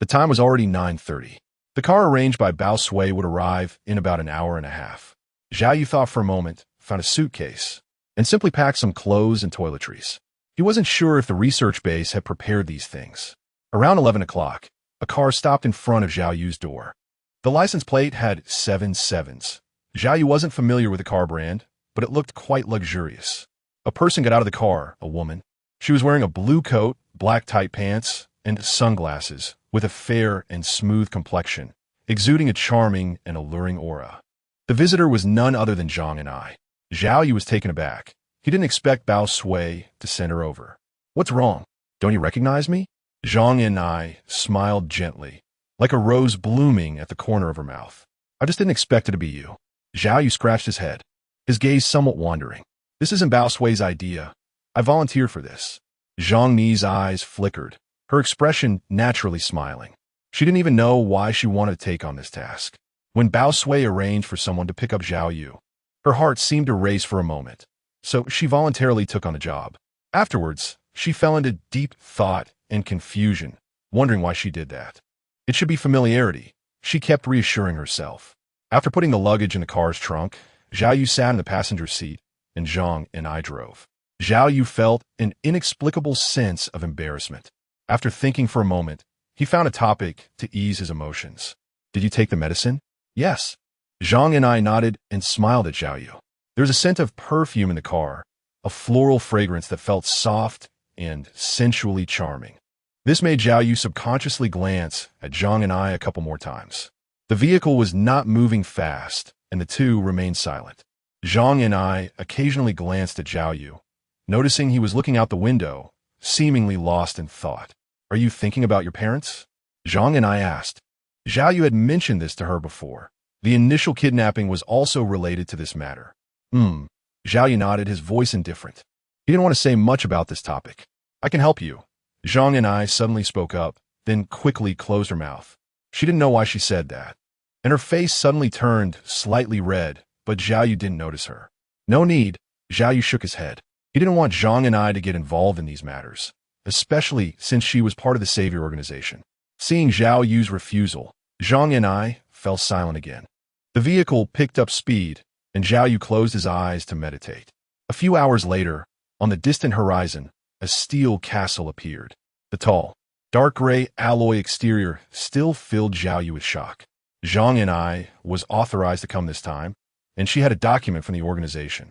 The time was already 9:30. The car arranged by Bao Sui would arrive in about an hour and a half. Zhao Yu thought for a moment, found a suitcase, and simply packed some clothes and toiletries. He wasn't sure if the research base had prepared these things. Around 11 o'clock, a car stopped in front of Zhao Yu's door. The license plate had 7 sevens. Zhao Yu wasn't familiar with the car brand, but it looked quite luxurious. A person got out of the car, a woman. She was wearing a blue coat, black tight pants, and sunglasses, with a fair and smooth complexion, exuding a charming and alluring aura. The visitor was none other than Zhang and I. Zhao Yu was taken aback. He didn't expect Bao Sui to send her over. "What's wrong? Don't you recognize me?" Zhang and I smiled gently, like a rose blooming at the corner of her mouth. I just didn't expect it to be you. Zhao Yu scratched his head, his gaze somewhat wandering. This isn't Bao Sui's idea. I volunteered for this. Zhang Ni's eyes flickered, her expression naturally smiling. She didn't even know why she wanted to take on this task. When Bao Sui arranged for someone to pick up Zhao Yu, her heart seemed to race for a moment, so she voluntarily took on the job. Afterwards, she fell into deep thought and confusion, wondering why she did that. It should be familiarity, she kept reassuring herself. After putting the luggage in the car's trunk, Zhao Yu sat in the passenger seat, and Zhang and I drove. Zhao Yu felt an inexplicable sense of embarrassment. After thinking for a moment, he found a topic to ease his emotions. Did you take the medicine? Yes. Zhang and I nodded and smiled at Zhao Yu. There was a scent of perfume in the car, a floral fragrance that felt soft and sensually charming. This made Zhao Yu subconsciously glance at Zhang and I a couple more times. The vehicle was not moving fast, and the two remained silent. Zhang and I occasionally glanced at Zhao Yu, noticing he was looking out the window, seemingly lost in thought. Are you thinking about your parents? Zhang and I asked. Zhao Yu had mentioned this to her before. The initial kidnapping was also related to this matter. Zhao Yu nodded, his voice indifferent. He didn't want to say much about this topic. I can help you. Zhang and I suddenly spoke up, then quickly closed her mouth. She didn't know why she said that. And her face suddenly turned slightly red, but Zhao Yu didn't notice her. No need. Zhao Yu shook his head. He didn't want Zhang and I to get involved in these matters, especially since she was part of the Savior organization. Seeing Zhao Yu's refusal, Zhang and I fell silent again. The vehicle picked up speed, and Zhao Yu closed his eyes to meditate. A few hours later, on the distant horizon, a steel castle appeared. The tall, dark gray alloy exterior still filled Zhao Yu with shock. Zhang and I was authorized to come this time, and she had a document from the organization.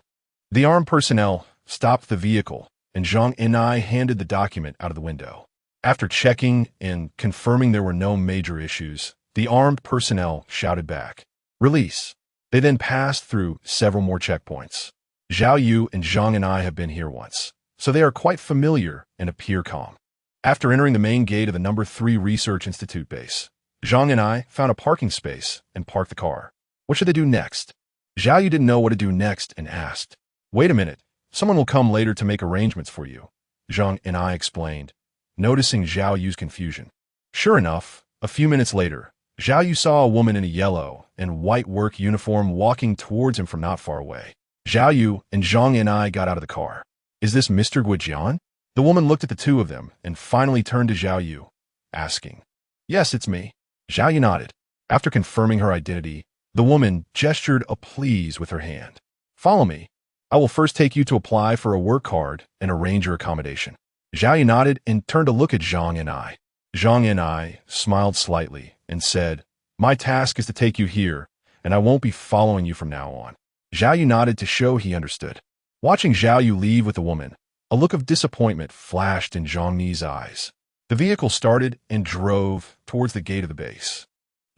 The armed personnel stopped the vehicle, and Zhang and I handed the document out of the window. After checking and confirming there were no major issues, the armed personnel shouted back, "Release." They then passed through several more checkpoints. Zhao Yu and Zhang and I have been here once, so they are quite familiar and appear calm. After entering the main gate of the No. 3 Research Institute base, Zhang and I found a parking space and parked the car. What should they do next? Zhao Yu didn't know what to do next and asked, "Wait a minute, someone will come later to make arrangements for you," Zhang and I explained, noticing Zhao Yu's confusion. Sure enough, a few minutes later, Zhao Yu saw a woman in a yellow and white work uniform walking towards him from not far away. Zhao Yu and Zhang and I got out of the car. "Is this Mr. Guijian?" The woman looked at the two of them and finally turned to Zhao Yu, asking, "Yes, it's me." Zhao Yu nodded. After confirming her identity, the woman gestured a please with her hand. "Follow me. I will first take you to apply for a work card and arrange your accommodation." Zhao Yu nodded and turned to look at Zhang and I. Zhang and I smiled slightly and said, "My task is to take you here, and I won't be following you from now on." Zhao Yu nodded to show he understood. Watching Zhao Yu leave with the woman, a look of disappointment flashed in Zhang Ni's eyes. The vehicle started and drove towards the gate of the base.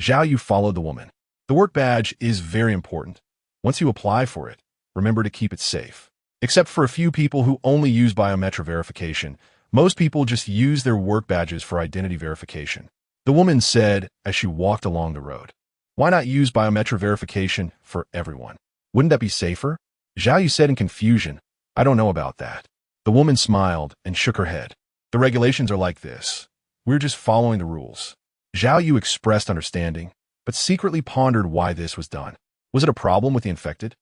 Zhao Yu followed the woman. The work badge is very important. Once you apply for it, remember to keep it safe. Except for a few people who only use biometric verification, most people just use their work badges for identity verification. The woman said as she walked along the road. Why not use biometric verification for everyone? Wouldn't that be safer? Zhao Yu said in confusion, "I don't know about that." The woman smiled and shook her head. "The regulations are like this. We're just following the rules." Zhao Yu expressed understanding, but secretly pondered why this was done. Was it a problem with the infected?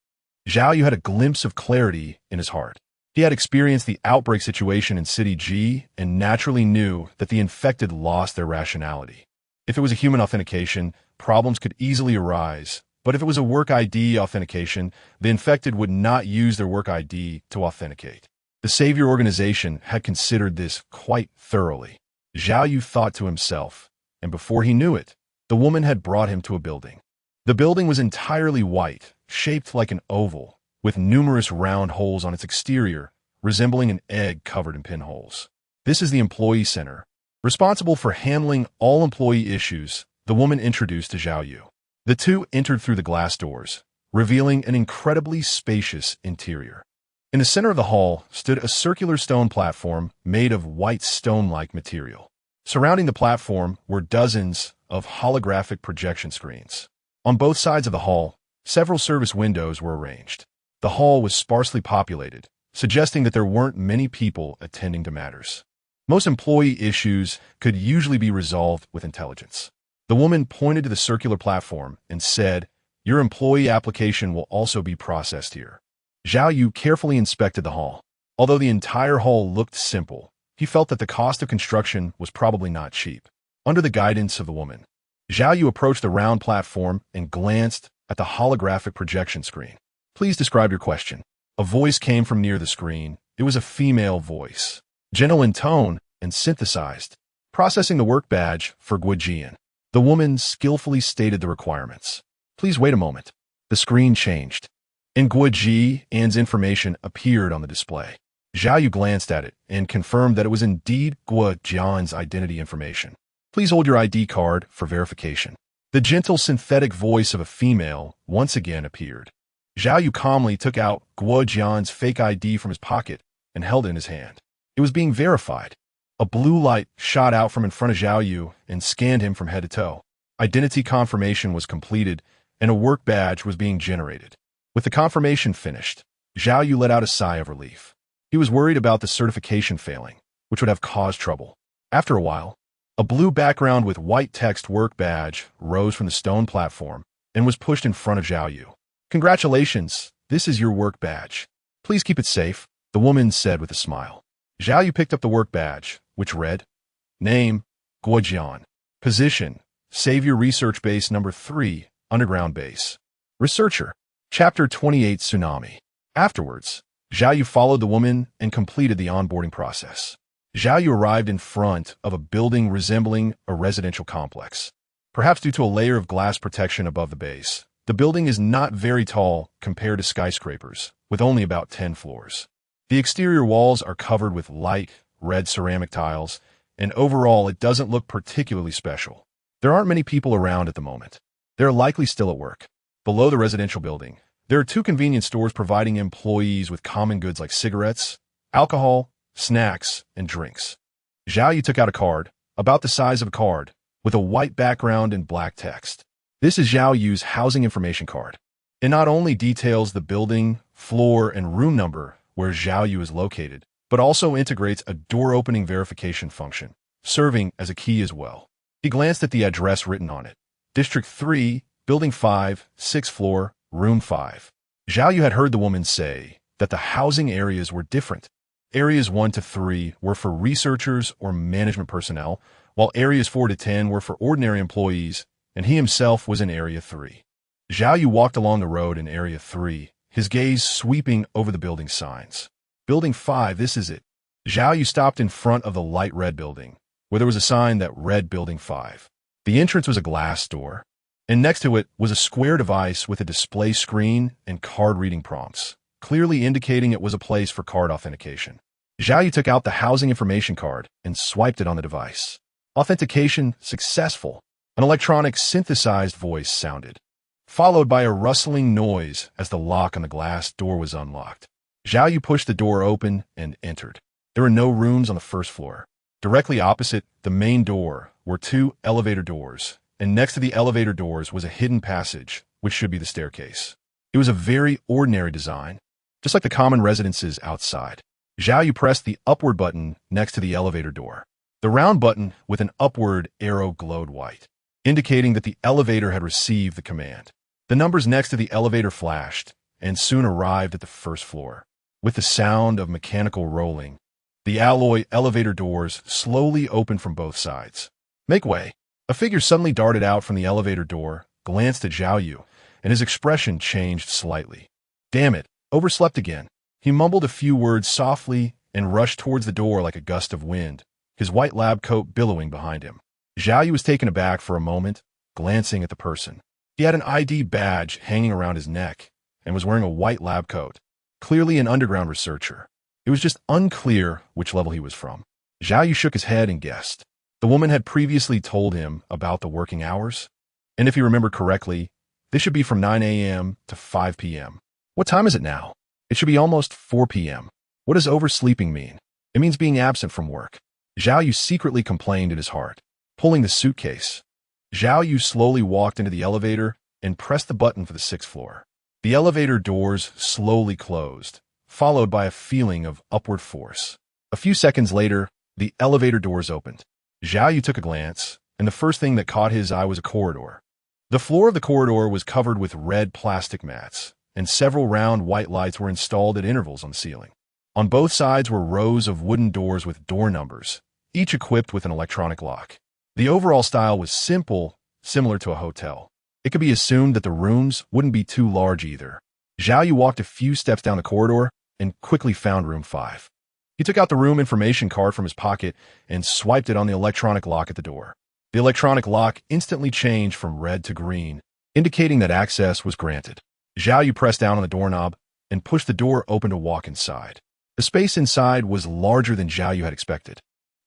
Zhao Yu had a glimpse of clarity in his heart. He had experienced the outbreak situation in City G and naturally knew that the infected lost their rationality. If it was a human authentication, problems could easily arise, but if it was a work ID authentication, the infected would not use their work ID to authenticate. The Savior organization had considered this quite thoroughly. Zhao Yu thought to himself, and before he knew it, the woman had brought him to a building. The building was entirely white, shaped like an oval, with numerous round holes on its exterior, resembling an egg covered in pinholes. This is the employee center, responsible for handling all employee issues, the woman introduced to Zhao Yu. The two entered through the glass doors, revealing an incredibly spacious interior. In the center of the hall stood a circular stone platform made of white stone-like material. Surrounding the platform were dozens of holographic projection screens. On both sides of the hall, several service windows were arranged. The hall was sparsely populated, suggesting that there weren't many people attending to matters. Most employee issues could usually be resolved with intelligence. The woman pointed to the circular platform and said, "Your employee application will also be processed here." Zhao Yu carefully inspected the hall. Although the entire hall looked simple, he felt that the cost of construction was probably not cheap. Under the guidance of the woman, Zhao Yu approached the round platform and glanced at the holographic projection screen. "Please describe your question." A voice came from near the screen. It was a female voice, gentle in tone and synthesized. "Processing the work badge for Guojian." The woman skillfully stated the requirements. "Please wait a moment." The screen changed, and Guojian's information appeared on the display. Zhao Yu glanced at it and confirmed that it was indeed Guojian's identity information. "Please hold your ID card for verification." The gentle synthetic voice of a female once again appeared. Zhao Yu calmly took out Guojian's fake ID from his pocket and held it in his hand. It was being verified. A blue light shot out from in front of Zhao Yu and scanned him from head to toe. Identity confirmation was completed, and a work badge was being generated. With the confirmation finished, Zhao Yu let out a sigh of relief. He was worried about the certification failing, which would have caused trouble. After a while, a blue background with white text work badge rose from the stone platform and was pushed in front of Zhao Yu. "Congratulations, this is your work badge. Please keep it safe," the woman said with a smile. Zhao Yu picked up the work badge, which read, "Name, Guojian. Position, Savior Research Base Number 3, Underground Base. Researcher, Chapter 28 Tsunami." Afterwards, Zhao Yu followed the woman and completed the onboarding process. Zhao Yu arrived in front of a building resembling a residential complex. Perhaps due to a layer of glass protection above the base, the building is not very tall compared to skyscrapers, with only about 10 floors. The exterior walls are covered with light red ceramic tiles, and overall it doesn't look particularly special. There aren't many people around at the moment. They're likely still at work. Below the residential building, there are 2 convenience stores providing employees with common goods like cigarettes, alcohol, snacks, and drinks. Zhao Yu took out a card, about the size of a card, with a white background and black text. This is Zhao Yu's housing information card. It not only details the building, floor, and room number where Zhao Yu is located, but also integrates a door-opening verification function, serving as a key as well. He glanced at the address written on it. District 3, Building 5, 6th floor, Room 5. Zhao Yu had heard the woman say that the housing areas were different. Areas 1 to 3 were for researchers or management personnel, while areas 4 to 10 were for ordinary employees, and he himself was in Area 3. Zhao Yu walked along the road in Area 3, his gaze sweeping over the building signs. Building 5, this is it. Zhao Yu stopped in front of the light red building, where there was a sign that read Building 5. The entrance was a glass door, and next to it was a square device with a display screen and card reading prompts, clearly indicating it was a place for card authentication. Zhao Yu took out the housing information card and swiped it on the device. Authentication successful. An electronic synthesized voice sounded, followed by a rustling noise as the lock on the glass door was unlocked. Zhao Yu pushed the door open and entered. There were no rooms on the first floor. Directly opposite the main door were 2 elevator doors, and next to the elevator doors was a hidden passage, which should be the staircase. It was a very ordinary design, just like the common residences outside. Zhao Yu pressed the upward button next to the elevator door. The round button with an upward arrow glowed white, indicating that the elevator had received the command. The numbers next to the elevator flashed, and soon arrived at the first floor. With the sound of mechanical rolling, the alloy elevator doors slowly opened from both sides. "Make way." A figure suddenly darted out from the elevator door, glanced at Zhao Yu, and his expression changed slightly. "Damn it, overslept again." He mumbled a few words softly and rushed towards the door like a gust of wind, his white lab coat billowing behind him. Zhao Yu was taken aback for a moment, glancing at the person. He had an ID badge hanging around his neck and was wearing a white lab coat, clearly an underground researcher. It was just unclear which level he was from. Zhao Yu shook his head and guessed. The woman had previously told him about the working hours, and if he remembered correctly, they should be from 9 a.m. to 5 p.m. What time is it now? It should be almost 4 p.m. What does oversleeping mean? It means being absent from work. Zhao Yu secretly complained in his heart. Pulling the suitcase, Zhao Yu slowly walked into the elevator and pressed the button for the 6th floor. The elevator doors slowly closed, followed by a feeling of upward force. A few seconds later, the elevator doors opened. Zhao Yu took a glance, and the first thing that caught his eye was a corridor. The floor of the corridor was covered with red plastic mats, and several round white lights were installed at intervals on the ceiling. On both sides were rows of wooden doors with door numbers, each equipped with an electronic lock. The overall style was simple, similar to a hotel. It could be assumed that the rooms wouldn't be too large either. Zhao Yu walked a few steps down the corridor and quickly found room 5. He took out the room information card from his pocket and swiped it on the electronic lock at the door. The electronic lock instantly changed from red to green, indicating that access was granted. Zhao Yu pressed down on the doorknob and pushed the door open to walk inside. The space inside was larger than Zhao Yu had expected.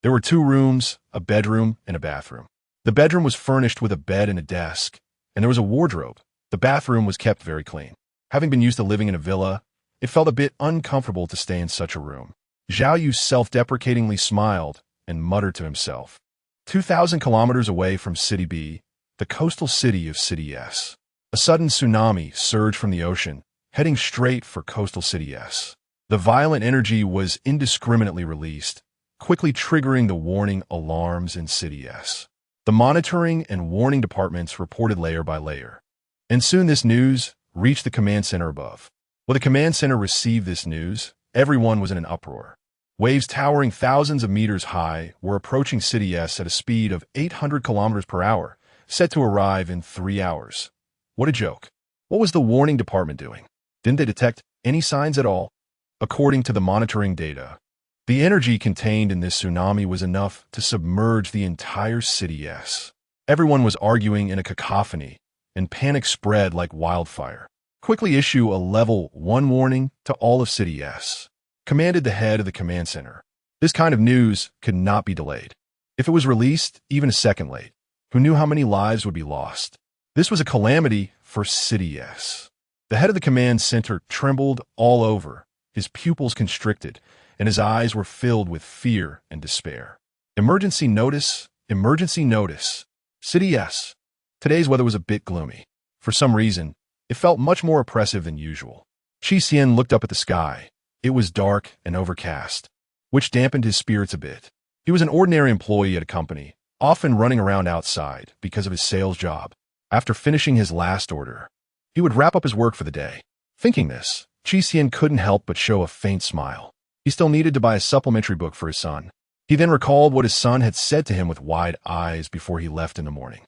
There were 2 rooms, a bedroom, and a bathroom. The bedroom was furnished with a bed and a desk, and there was a wardrobe. The bathroom was kept very clean. Having been used to living in a villa, it felt a bit uncomfortable to stay in such a room. Zhao Yu self-deprecatingly smiled and muttered to himself. 2,000 kilometers away from City B, the coastal city of City S. A sudden tsunami surged from the ocean, heading straight for coastal City S. The violent energy was indiscriminately released, quickly triggering the warning alarms in City S. The monitoring and warning departments reported layer by layer. And soon this news reached the command center above. When the command center received this news, everyone was in an uproar. Waves towering thousands of meters high were approaching City S at a speed of 800 kilometers per hour, set to arrive in 3 hours. What a joke. What was the warning department doing? Didn't they detect any signs at all? According to the monitoring data, the energy contained in this tsunami was enough to submerge the entire City S. Everyone was arguing in a cacophony, and panic spread like wildfire. Quickly issue a level 1 warning to all of City S, commanded the head of the command center. This kind of news could not be delayed. If it was released even a second late, who knew how many lives would be lost? This was a calamity for City S. The head of the command center trembled all over, his pupils constricted, and his eyes were filled with fear and despair. Emergency notice, emergency notice. City S. Today's weather was a bit gloomy. For some reason, it felt much more oppressive than usual. Qi Xian looked up at the sky. It was dark and overcast, which dampened his spirits a bit. He was an ordinary employee at a company, often running around outside because of his sales job. After finishing his last order, he would wrap up his work for the day. Thinking this, Qi Xian couldn't help but show a faint smile. He still needed to buy a supplementary book for his son. He then recalled what his son had said to him with wide eyes before he left in the morning.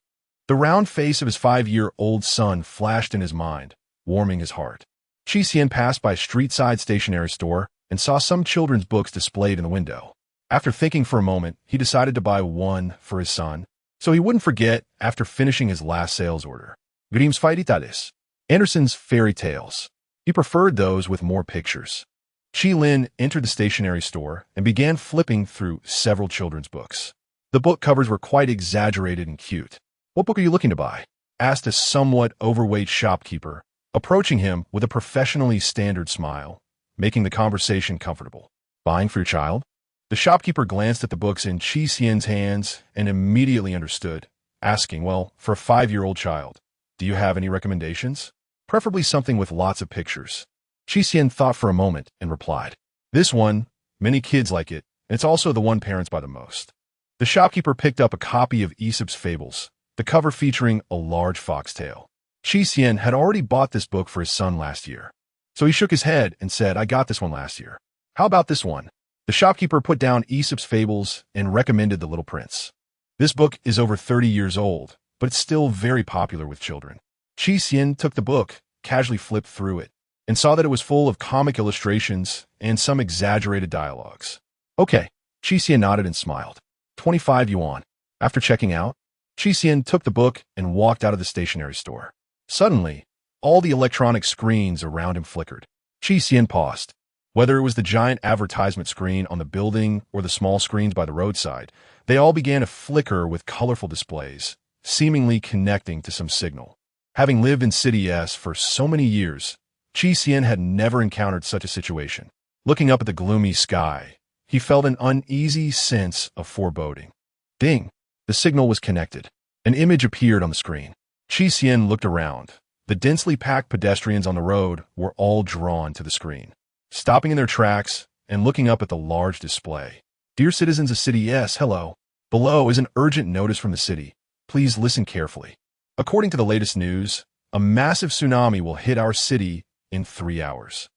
The round face of his 5-year-old son flashed in his mind, warming his heart. Qi Xian passed by a street-side stationery store and saw some children's books displayed in the window. After thinking for a moment, he decided to buy one for his son, so he wouldn't forget after finishing his last sales order. Grimm's Fairytales, Andersen's fairy tales. He preferred those with more pictures. Qi Lin entered the stationery store and began flipping through several children's books. The book covers were quite exaggerated and cute. "What book are you looking to buy?" asked a somewhat overweight shopkeeper, approaching him with a professionally standard smile, making the conversation comfortable. "Buying for your child?" The shopkeeper glanced at the books in Qi Xian's hands and immediately understood, asking, "Well, for a 5-year-old child, do you have any recommendations? Preferably something with lots of pictures." Qi Xian thought for a moment and replied, "This one, many kids like it, and it's also the one parents buy the most." The shopkeeper picked up a copy of Aesop's Fables, the cover featuring a large foxtail. Qi Xian had already bought this book for his son last year, so he shook his head and said, "I got this one last year. How about this one?" The shopkeeper put down Aesop's Fables and recommended The Little Prince. This book is over 30 years old, but it's still very popular with children. Qi Xian took the book, casually flipped through it, and saw that it was full of comic illustrations and some exaggerated dialogues. "Okay," Qi Xian nodded and smiled. 25 yuan. After checking out, Qi Xian took the book and walked out of the stationery store. Suddenly, all the electronic screens around him flickered. Qi Xian paused. Whether it was the giant advertisement screen on the building or the small screens by the roadside, they all began to flicker with colorful displays, seemingly connecting to some signal. Having lived in City S for so many years, Qi Xian had never encountered such a situation. Looking up at the gloomy sky, he felt an uneasy sense of foreboding. Ding! The signal was connected. An image appeared on the screen. Qi Xian looked around. The densely packed pedestrians on the road were all drawn to the screen, stopping in their tracks and looking up at the large display. Dear citizens of City S, hello. Below is an urgent notice from the city. Please listen carefully. According to the latest news, a massive tsunami will hit our city in 3 hours.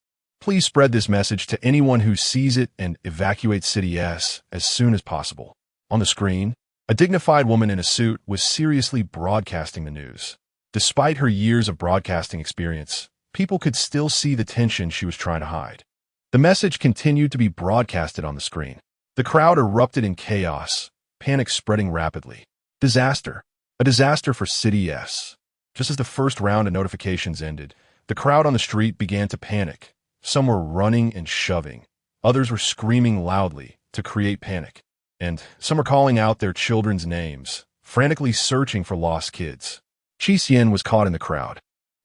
Please spread this message to anyone who sees it and evacuate City S as soon as possible. On the screen, a dignified woman in a suit was seriously broadcasting the news. Despite her years of broadcasting experience, people could still see the tension she was trying to hide. The message continued to be broadcasted on the screen. The crowd erupted in chaos, panic spreading rapidly. Disaster. A disaster for City S. Just as the first round of notifications ended, the crowd on the street began to panic. Some were running and shoving. Others were screaming loudly to create panic. And some were calling out their children's names, frantically searching for lost kids. Qi Xian was caught in the crowd,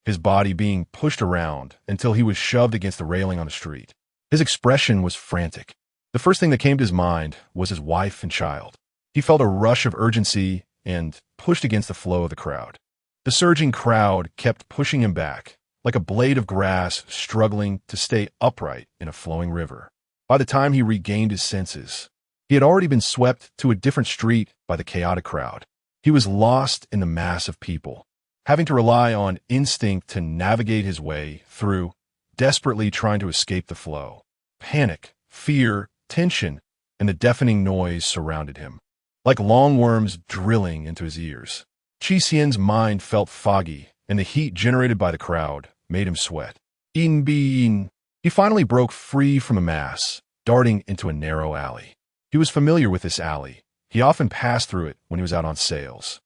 his body being pushed around until he was shoved against the railing on the street. His expression was frantic. The first thing that came to his mind was his wife and child. He felt a rush of urgency and pushed against the flow of the crowd. The surging crowd kept pushing him back, like a blade of grass struggling to stay upright in a flowing river. By the time he regained his senses, he had already been swept to a different street by the chaotic crowd. He was lost in the mass of people, having to rely on instinct to navigate his way through, desperately trying to escape the flow. Panic, fear, tension, and the deafening noise surrounded him, like long worms drilling into his ears. Qi Xian's mind felt foggy, and the heat generated by the crowd made him sweat. He finally broke free from the mass, darting into a narrow alley. He was familiar with this alley. He often passed through it when he was out on sales.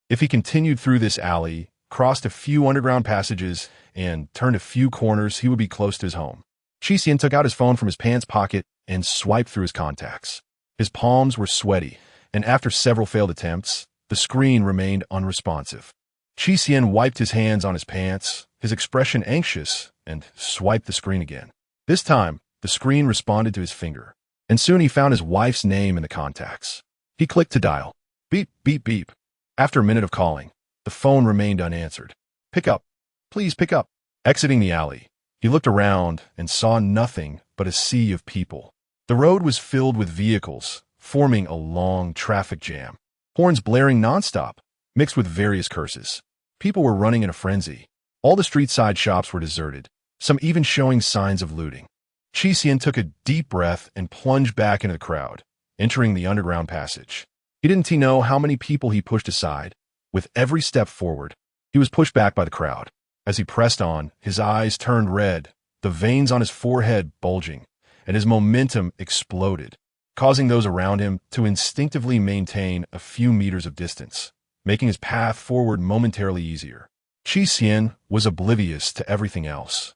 If he continued through this alley, crossed a few underground passages, and turned a few corners, he would be close to his home. Qi Xian took out his phone from his pants pocket and swiped through his contacts. His palms were sweaty, and after several failed attempts, the screen remained unresponsive. Qi Xian wiped his hands on his pants, his expression anxious, and swiped the screen again. This time, the screen responded to his finger, and soon he found his wife's name in the contacts. He clicked to dial. Beep, beep, beep. After a minute of calling, the phone remained unanswered. Pick up. Please pick up. Exiting the alley, he looked around and saw nothing but a sea of people. The road was filled with vehicles, forming a long traffic jam. Horns blaring nonstop, mixed with various curses. People were running in a frenzy. All the street-side shops were deserted, some even showing signs of looting. Qi Xian took a deep breath and plunged back into the crowd, entering the underground passage. He didn't know how many people he pushed aside. With every step forward, he was pushed back by the crowd. As he pressed on, his eyes turned red, the veins on his forehead bulging, and his momentum exploded, causing those around him to instinctively maintain a few meters of distance, making his path forward momentarily easier. Qi Xian was oblivious to everything else.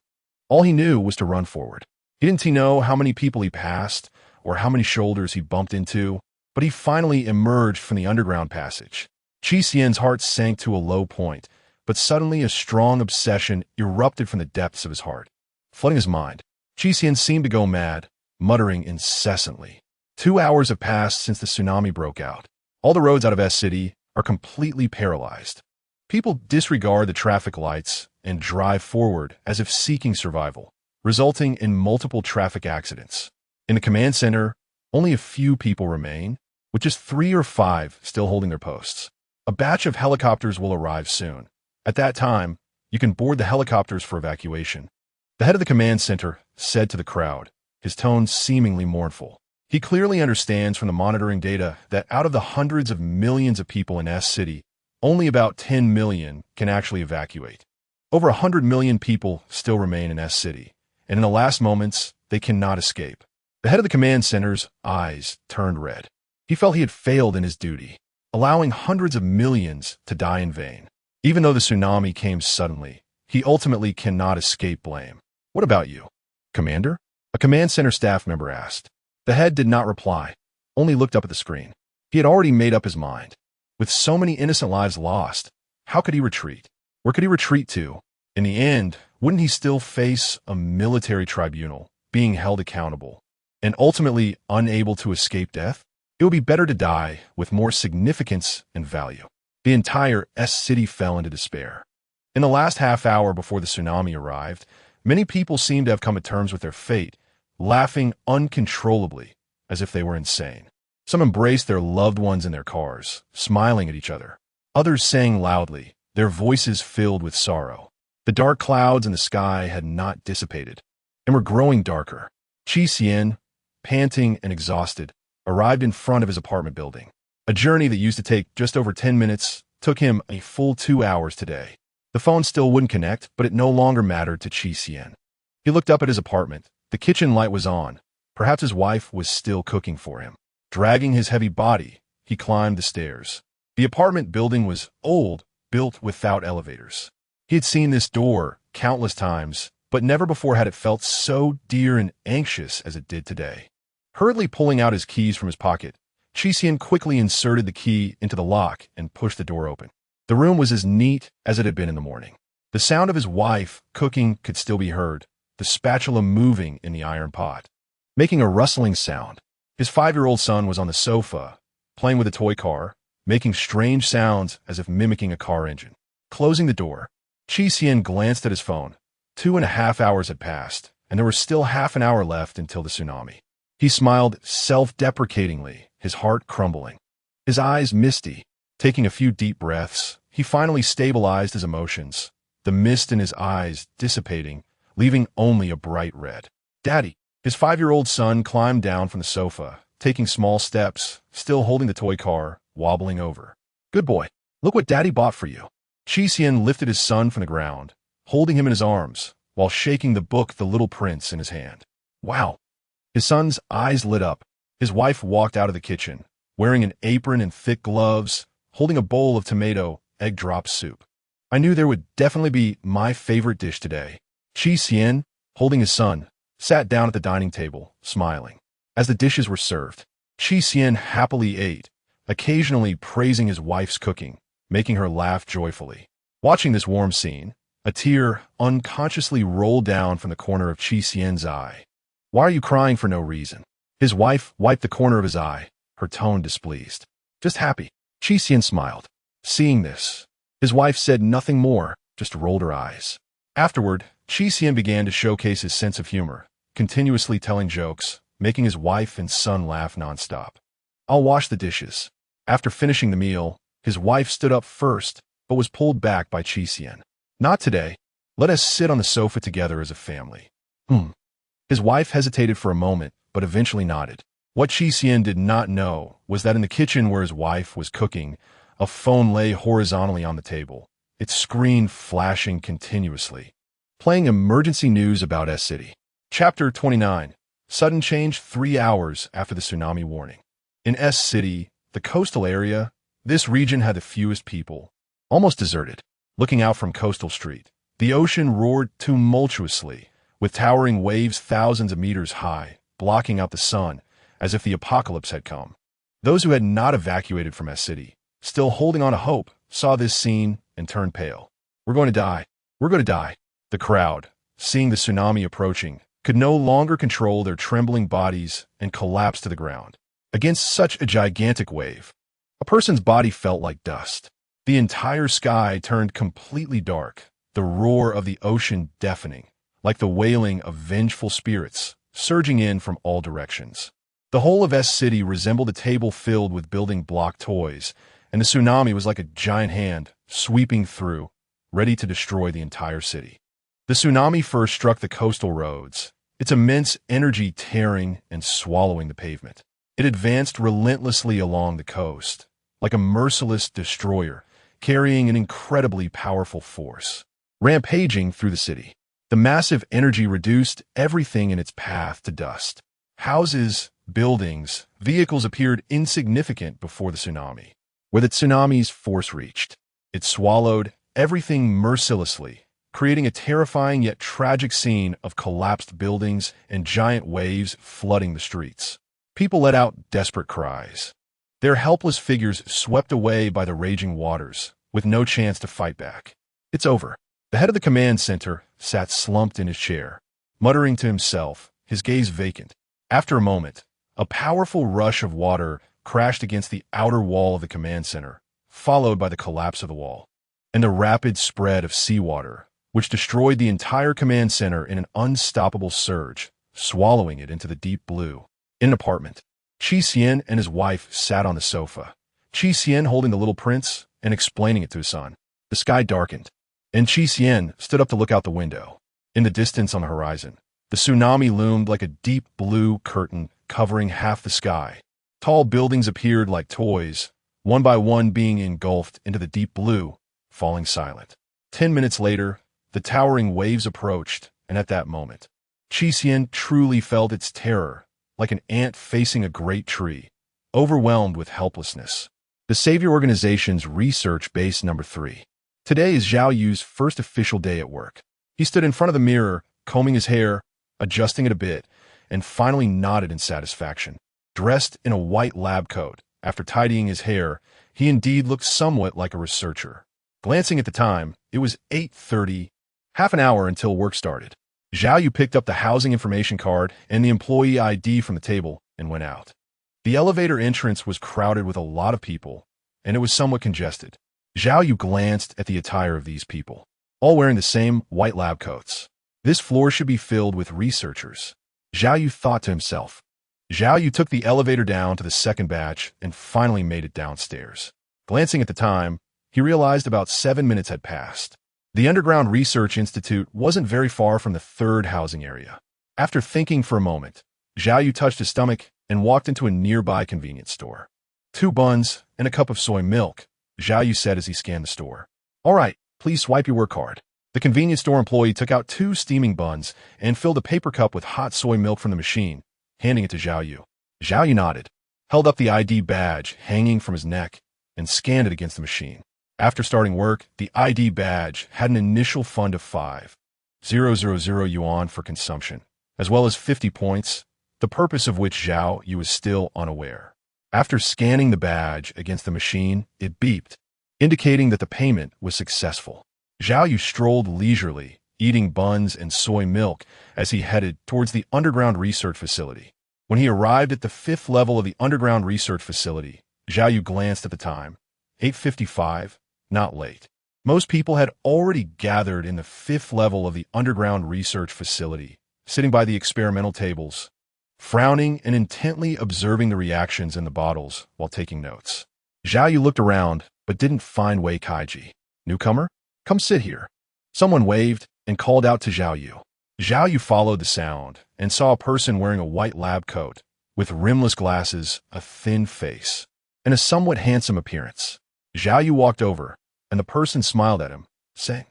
All he knew was to run forward. He didn't know how many people he passed or how many shoulders he bumped into, but he finally emerged from the underground passage. Qi Xian's heart sank to a low point, but suddenly a strong obsession erupted from the depths of his heart, flooding his mind. Qi Xian seemed to go mad, muttering incessantly. 2 hours have passed since the tsunami broke out. All the roads out of S City are completely paralyzed. People disregard the traffic lights and drive forward as if seeking survival, resulting in multiple traffic accidents. In the command center, only a few people remain, with just 3 or 5 still holding their posts. A batch of helicopters will arrive soon. At that time, you can board the helicopters for evacuation. The head of the command center said to the crowd, his tone seemingly mournful. He clearly understands from the monitoring data that out of the hundreds of millions of people in S City, only about 10 million can actually evacuate. Over 100 million people still remain in S City, and in the last moments, they cannot escape. The head of the command center's eyes turned red. He felt he had failed in his duty, allowing hundreds of millions to die in vain. Even though the tsunami came suddenly, he ultimately cannot escape blame. What about you, Commander? A command center staff member asked. The head did not reply, only looked up at the screen. He had already made up his mind. With so many innocent lives lost, how could he retreat? Where could he retreat to? In the end, wouldn't he still face a military tribunal, being held accountable? and ultimately unable to escape death? It would be better to die with more significance and value. The entire city fell into despair. In the last half hour before the tsunami arrived, many people seemed to have come to terms with their fate, laughing uncontrollably, as if they were insane. Some embraced their loved ones in their cars, smiling at each other. Others sang loudly, their voices filled with sorrow. The dark clouds in the sky had not dissipated, and were growing darker. Qi Xian, panting and exhausted, arrived in front of his apartment building. A journey that used to take just over 10 minutes took him a full 2 hours today. The phone still wouldn't connect, but it no longer mattered to Qi Xian. He looked up at his apartment. The kitchen light was on. Perhaps his wife was still cooking for him. Dragging his heavy body, he climbed the stairs. The apartment building was old, built without elevators. He had seen this door countless times, but never before had it felt so dear and anxious as it did today. Hurriedly pulling out his keys from his pocket, Qi Xian quickly inserted the key into the lock and pushed the door open. The room was as neat as it had been in the morning. The sound of his wife cooking could still be heard, the spatula moving in the iron pot, making a rustling sound. His 5-year-old son was on the sofa, playing with a toy car, making strange sounds as if mimicking a car engine. Closing the door, Qi Xian glanced at his phone. 2.5 hours had passed, and there was still half an hour left until the tsunami. He smiled self-deprecatingly, his heart crumbling. His eyes misty. Taking a few deep breaths, he finally stabilized his emotions, the mist in his eyes dissipating, leaving only a bright red. "Daddy!" His 5-year-old son climbed down from the sofa, taking small steps, still holding the toy car, wobbling over. "Good boy. Look what Daddy bought for you." Qi Xian lifted his son from the ground, holding him in his arms, while shaking the book The Little Prince in his hand. "Wow." His son's eyes lit up. His wife walked out of the kitchen, wearing an apron and thick gloves, holding a bowl of tomato egg drop soup. "I knew there would definitely be my favorite dish today." Qi Xian, holding his son, sat down at the dining table, smiling. As the dishes were served, Qi Xian happily ate, occasionally praising his wife's cooking, making her laugh joyfully. Watching this warm scene, a tear unconsciously rolled down from the corner of Qi Xian's eye. "Why are you crying for no reason?" His wife wiped the corner of his eye, her tone displeased. "Just happy." Qi Xian smiled. Seeing this, his wife said nothing more, just rolled her eyes. Afterward, Qi Xian began to showcase his sense of humor, continuously telling jokes, making his wife and son laugh nonstop. "I'll wash the dishes." After finishing the meal, his wife stood up first, but was pulled back by Qi Xian. "Not today. Let us sit on the sofa together as a family." His wife hesitated for a moment, but eventually nodded. What Qi Xian did not know was that in the kitchen where his wife was cooking, a phone lay horizontally on the table, its screen flashing continuously, playing emergency news about S-City. Chapter 29. Sudden change 3 hours after the tsunami warning. In S-City, the coastal area, this region had the fewest people, almost deserted. Looking out from Coastal Street, the ocean roared tumultuously, with towering waves thousands of meters high, blocking out the sun, as if the apocalypse had come. Those who had not evacuated from S-City, still holding on to hope, saw this scene and turned pale. "We're going to die. We're going to die." The crowd, seeing the tsunami approaching, could no longer control their trembling bodies and collapsed to the ground. Against such a gigantic wave, a person's body felt like dust. The entire sky turned completely dark, the roar of the ocean deafening, like the wailing of vengeful spirits, surging in from all directions. The whole of S-City resembled a table filled with building block toys, and the tsunami was like a giant hand sweeping through, ready to destroy the entire city. The tsunami first struck the coastal roads, its immense energy tearing and swallowing the pavement. It advanced relentlessly along the coast, like a merciless destroyer, carrying an incredibly powerful force, rampaging through the city. The massive energy reduced everything in its path to dust. Houses, buildings, vehicles appeared insignificant before the tsunami. Where the tsunami's force reached, it swallowed everything mercilessly, creating a terrifying yet tragic scene of collapsed buildings and giant waves flooding the streets. People let out desperate cries, their helpless figures swept away by the raging waters, with no chance to fight back. "It's over." The head of the command center sat slumped in his chair, muttering to himself, his gaze vacant. After a moment, a powerful rush of water crashed against the outer wall of the command center, followed by the collapse of the wall, and the rapid spread of seawater, which destroyed the entire command center in an unstoppable surge, swallowing it into the deep blue. In an apartment, Qi Xian and his wife sat on the sofa, Qi Xian holding the little prince and explaining it to his son. The sky darkened, and Qi Xian stood up to look out the window. In the distance on the horizon, the tsunami loomed like a deep blue curtain covering half the sky. Tall buildings appeared like toys, one by one being engulfed into the deep blue, falling silent. 10 minutes later, the towering waves approached, and at that moment, Qi Xian truly felt its terror, like an ant facing a great tree, overwhelmed with helplessness. The Savior Organization's research base number 3. Today is Zhao Yu's first official day at work. He stood in front of the mirror, combing his hair, adjusting it a bit, and finally nodded in satisfaction. Dressed in a white lab coat, after tidying his hair, he indeed looked somewhat like a researcher. Glancing at the time, it was 8:30, half an hour until work started. Zhao Yu picked up the housing information card and the employee ID from the table and went out. The elevator entrance was crowded with a lot of people, and it was somewhat congested. Zhao Yu glanced at the attire of these people, all wearing the same white lab coats. This floor should be filled with researchers, Zhao Yu thought to himself. Zhao Yu took the elevator down to the second batch and finally made it downstairs. Glancing at the time, he realized about 7 minutes had passed. The Underground Research Institute wasn't very far from the third housing area. After thinking for a moment, Zhao Yu touched his stomach and walked into a nearby convenience store. 2 buns and a cup of soy milk, Zhao Yu said as he scanned the store. All right, please swipe your work card. The convenience store employee took out 2 steaming buns and filled a paper cup with hot soy milk from the machine, handing it to Zhao Yu. Zhao Yu nodded, held up the ID badge hanging from his neck, and scanned it against the machine. After starting work, the ID badge had an initial fund of 5,000 yuan for consumption, as well as 50 points, the purpose of which Zhao Yu was still unaware. After scanning the badge against the machine, it beeped, indicating that the payment was successful. Zhao Yu strolled leisurely, eating buns and soy milk as he headed towards the underground research facility. When he arrived at the 5th level of the underground research facility, Zhao Yu glanced at the time. 8:55, not late. Most people had already gathered in the 5th level of the underground research facility, sitting by the experimental tables, frowning and intently observing the reactions in the bottles while taking notes. Zhao Yu looked around, but didn't find Wei Kaiji. Newcomer? Come sit here. Someone waved and called out to Zhao Yu. Zhao Yu followed the sound and saw a person wearing a white lab coat, with rimless glasses, a thin face, and a somewhat handsome appearance. Zhao Yu walked over, and the person smiled at him, saying,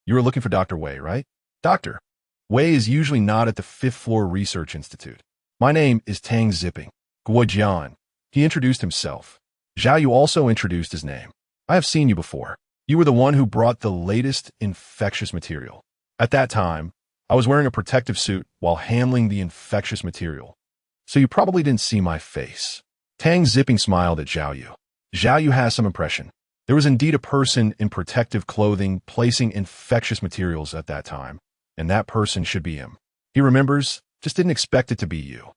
"You are looking for Dr. Wei, right?" "Doctor. Wei is usually not at the 5th floor research institute. My name is Tang Zipping. Guojian." He introduced himself. Zhao Yu also introduced his name. "I have seen you before. You were the one who brought the latest infectious material. At that time, I was wearing a protective suit while handling the infectious material, so you probably didn't see my face." Tang Zipping smiled at Zhao Yu. Zhao Yu has some impression. There was indeed a person in protective clothing placing infectious materials at that time, and that person should be him. He remembers, just didn't expect it to be you.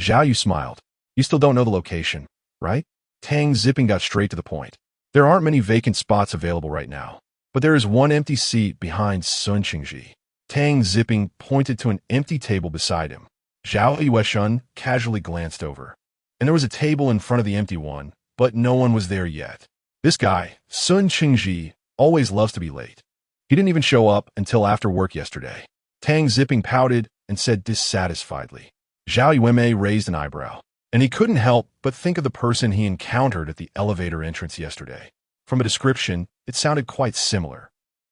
Zhao Yu smiled. "You still don't know the location, right?" Tang Zipping got straight to the point. "There aren't many vacant spots available right now, but there is one empty seat behind Sun Qingji." Tang Zipping pointed to an empty table beside him. Zhao Yueshun casually glanced over, and there was a table in front of the empty one, but no one was there yet. This guy, Sun Qingji, always loves to be late. He didn't even show up until after work yesterday. Tang Zipping pouted and said dissatisfiedly. Zhao Yueme raised an eyebrow, and he couldn't help but think of the person he encountered at the elevator entrance yesterday. From a description, it sounded quite similar.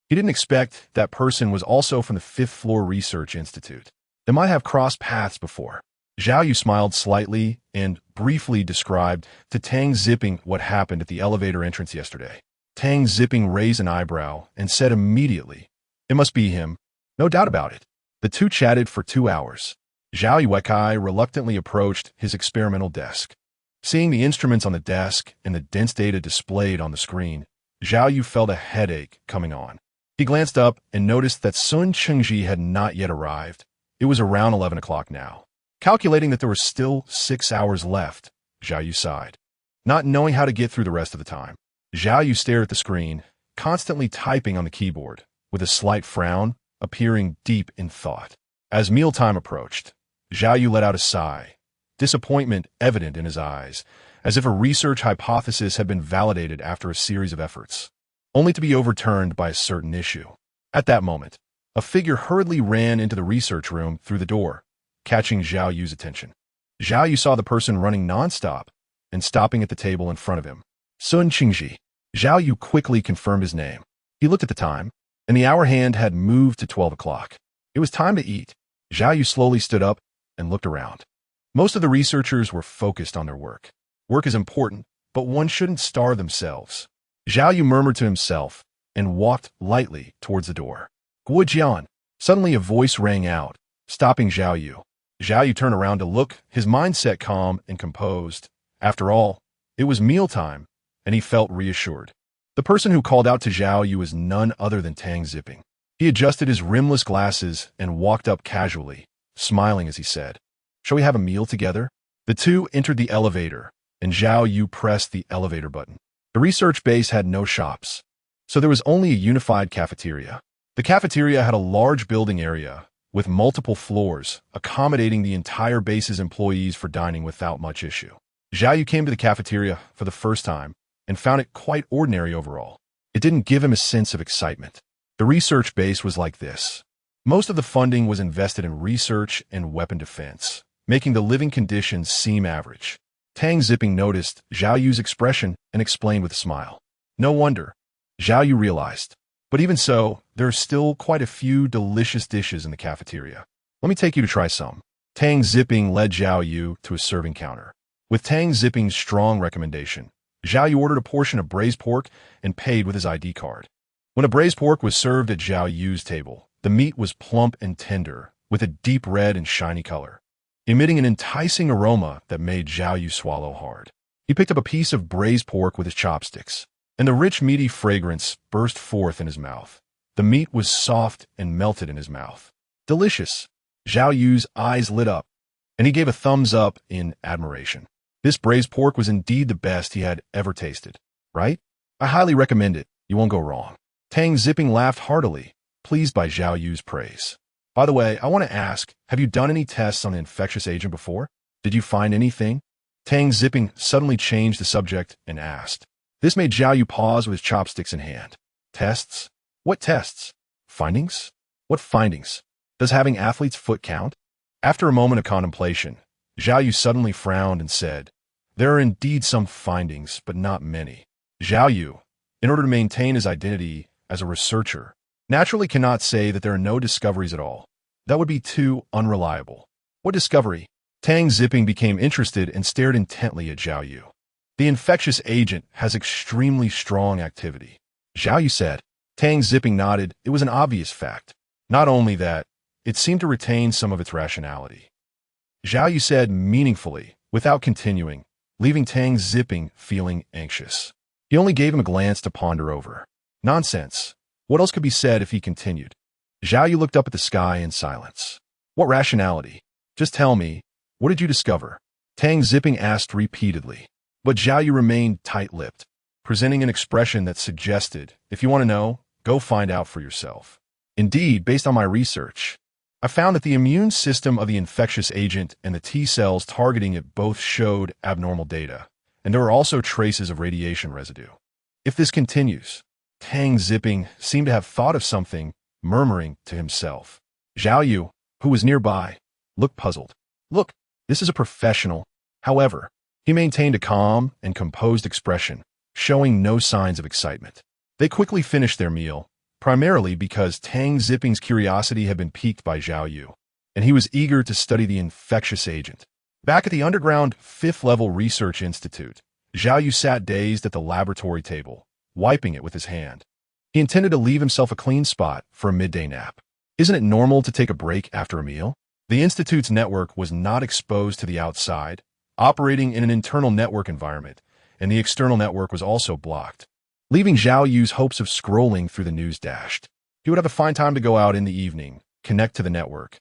He didn't expect that person was also from the 5th floor research institute. They might have crossed paths before. Zhao Yu smiled slightly and briefly described to Tang Zipping what happened at the elevator entrance yesterday. Tang Zipping raised an eyebrow and said immediately, "It must be him. No doubt about it." The two chatted for 2 hours. Zhao Yuekai reluctantly approached his experimental desk. Seeing the instruments on the desk and the dense data displayed on the screen, Zhao Yu felt a headache coming on. He glanced up and noticed that Sun Qingji had not yet arrived. It was around 11 o'clock now. Calculating that there were still 6 hours left, Zhao Yu sighed. Not knowing how to get through the rest of the time, Zhao Yu stared at the screen, constantly typing on the keyboard, with a slight frown, appearing deep in thought. As mealtime approached, Zhao Yu let out a sigh, disappointment evident in his eyes, as if a research hypothesis had been validated after a series of efforts, only to be overturned by a certain issue. At that moment, a figure hurriedly ran into the research room through the door, catching Zhao Yu's attention. Zhao Yu saw the person running nonstop and stopping at the table in front of him. Sun Qingji. Zhao Yu quickly confirmed his name. He looked at the time, and the hour hand had moved to 12 o'clock. It was time to eat. Zhao Yu slowly stood up and looked around. Most of the researchers were focused on their work. Work is important, but one shouldn't starve themselves. Zhao Yu murmured to himself and walked lightly towards the door. Guojian. Suddenly a voice rang out, stopping Zhao Yu. Zhao Yu turned around to look, his mindset calm and composed. After all, it was mealtime, and he felt reassured. The person who called out to Zhao Yu was none other than Tang Zipping. He adjusted his rimless glasses and walked up casually, smiling as he said, "Shall we have a meal together?" The two entered the elevator, and Zhao Yu pressed the elevator button. The research base had no shops, so there was only a unified cafeteria. The cafeteria had a large building area with multiple floors, accommodating the entire base's employees for dining without much issue. Zhao Yu came to the cafeteria for the first time and found it quite ordinary overall. It didn't give him a sense of excitement. The research base was like this. Most of the funding was invested in research and weapon defense, making the living conditions seem average. Tang Zipping noticed Zhao Yu's expression and explained with a smile. No wonder, Zhao Yu realized. But even so, there are still quite a few delicious dishes in the cafeteria. Let me take you to try some. Tang Zipping led Zhao Yu to a serving counter. With Tang Zipping's strong recommendation, Zhao Yu ordered a portion of braised pork and paid with his ID card. When a braised pork was served at Zhao Yu's table, the meat was plump and tender, with a deep red and shiny color, emitting an enticing aroma that made Zhao Yu swallow hard. He picked up a piece of braised pork with his chopsticks, and the rich meaty fragrance burst forth in his mouth. The meat was soft and melted in his mouth. Delicious. Zhao Yu's eyes lit up, and he gave a thumbs up in admiration. This braised pork was indeed the best he had ever tasted, right? I highly recommend it. You won't go wrong. Tang Zipping laughed heartily, pleased by Zhao Yu's praise. By the way, I want to ask, have you done any tests on an infectious agent before? Did you find anything? Tang Zipping suddenly changed the subject and asked. This made Zhao Yu pause with his chopsticks in hand. Tests? What tests? Findings? What findings? Does having athlete's foot count? After a moment of contemplation, Zhao Yu suddenly frowned and said, there are indeed some findings, but not many. Zhao Yu, in order to maintain his identity as a researcher, naturally cannot say that there are no discoveries at all. That would be too unreliable. What discovery? Tang Zipping became interested and stared intently at Zhao Yu. The infectious agent has extremely strong activity. Zhao Yu said. Tang Zipping nodded. It was an obvious fact. Not only that, it seemed to retain some of its rationality. Zhao Yu said meaningfully, without continuing, leaving Tang Zipping feeling anxious. He only gave him a glance to ponder over. Nonsense. What else could be said if he continued? Zhao Yu looked up at the sky in silence. What rationality? Just tell me, what did you discover? Tang Zipping asked repeatedly. But Zhao Yu remained tight-lipped, presenting an expression that suggested, if you want to know, go find out for yourself. Indeed, based on my research, I found that the immune system of the infectious agent and the T cells targeting it both showed abnormal data, and there were also traces of radiation residue. If this continues, Tang Zipping seemed to have thought of something, murmuring to himself. Zhao Yu, who was nearby, looked puzzled. Look, this is a professional. However, he maintained a calm and composed expression, showing no signs of excitement. They quickly finished their meal, primarily because Tang Zipping's curiosity had been piqued by Zhao Yu, and he was eager to study the infectious agent. Back at the underground 5th-level research institute, Zhao Yu sat dazed at the laboratory table, wiping it with his hand. He intended to leave himself a clean spot for a midday nap. Isn't it normal to take a break after a meal? The institute's network was not exposed to the outside, operating in an internal network environment, and the external network was also blocked, leaving Zhao Yu's hopes of scrolling through the news dashed. He would have to find time to go out in the evening, connect to the network,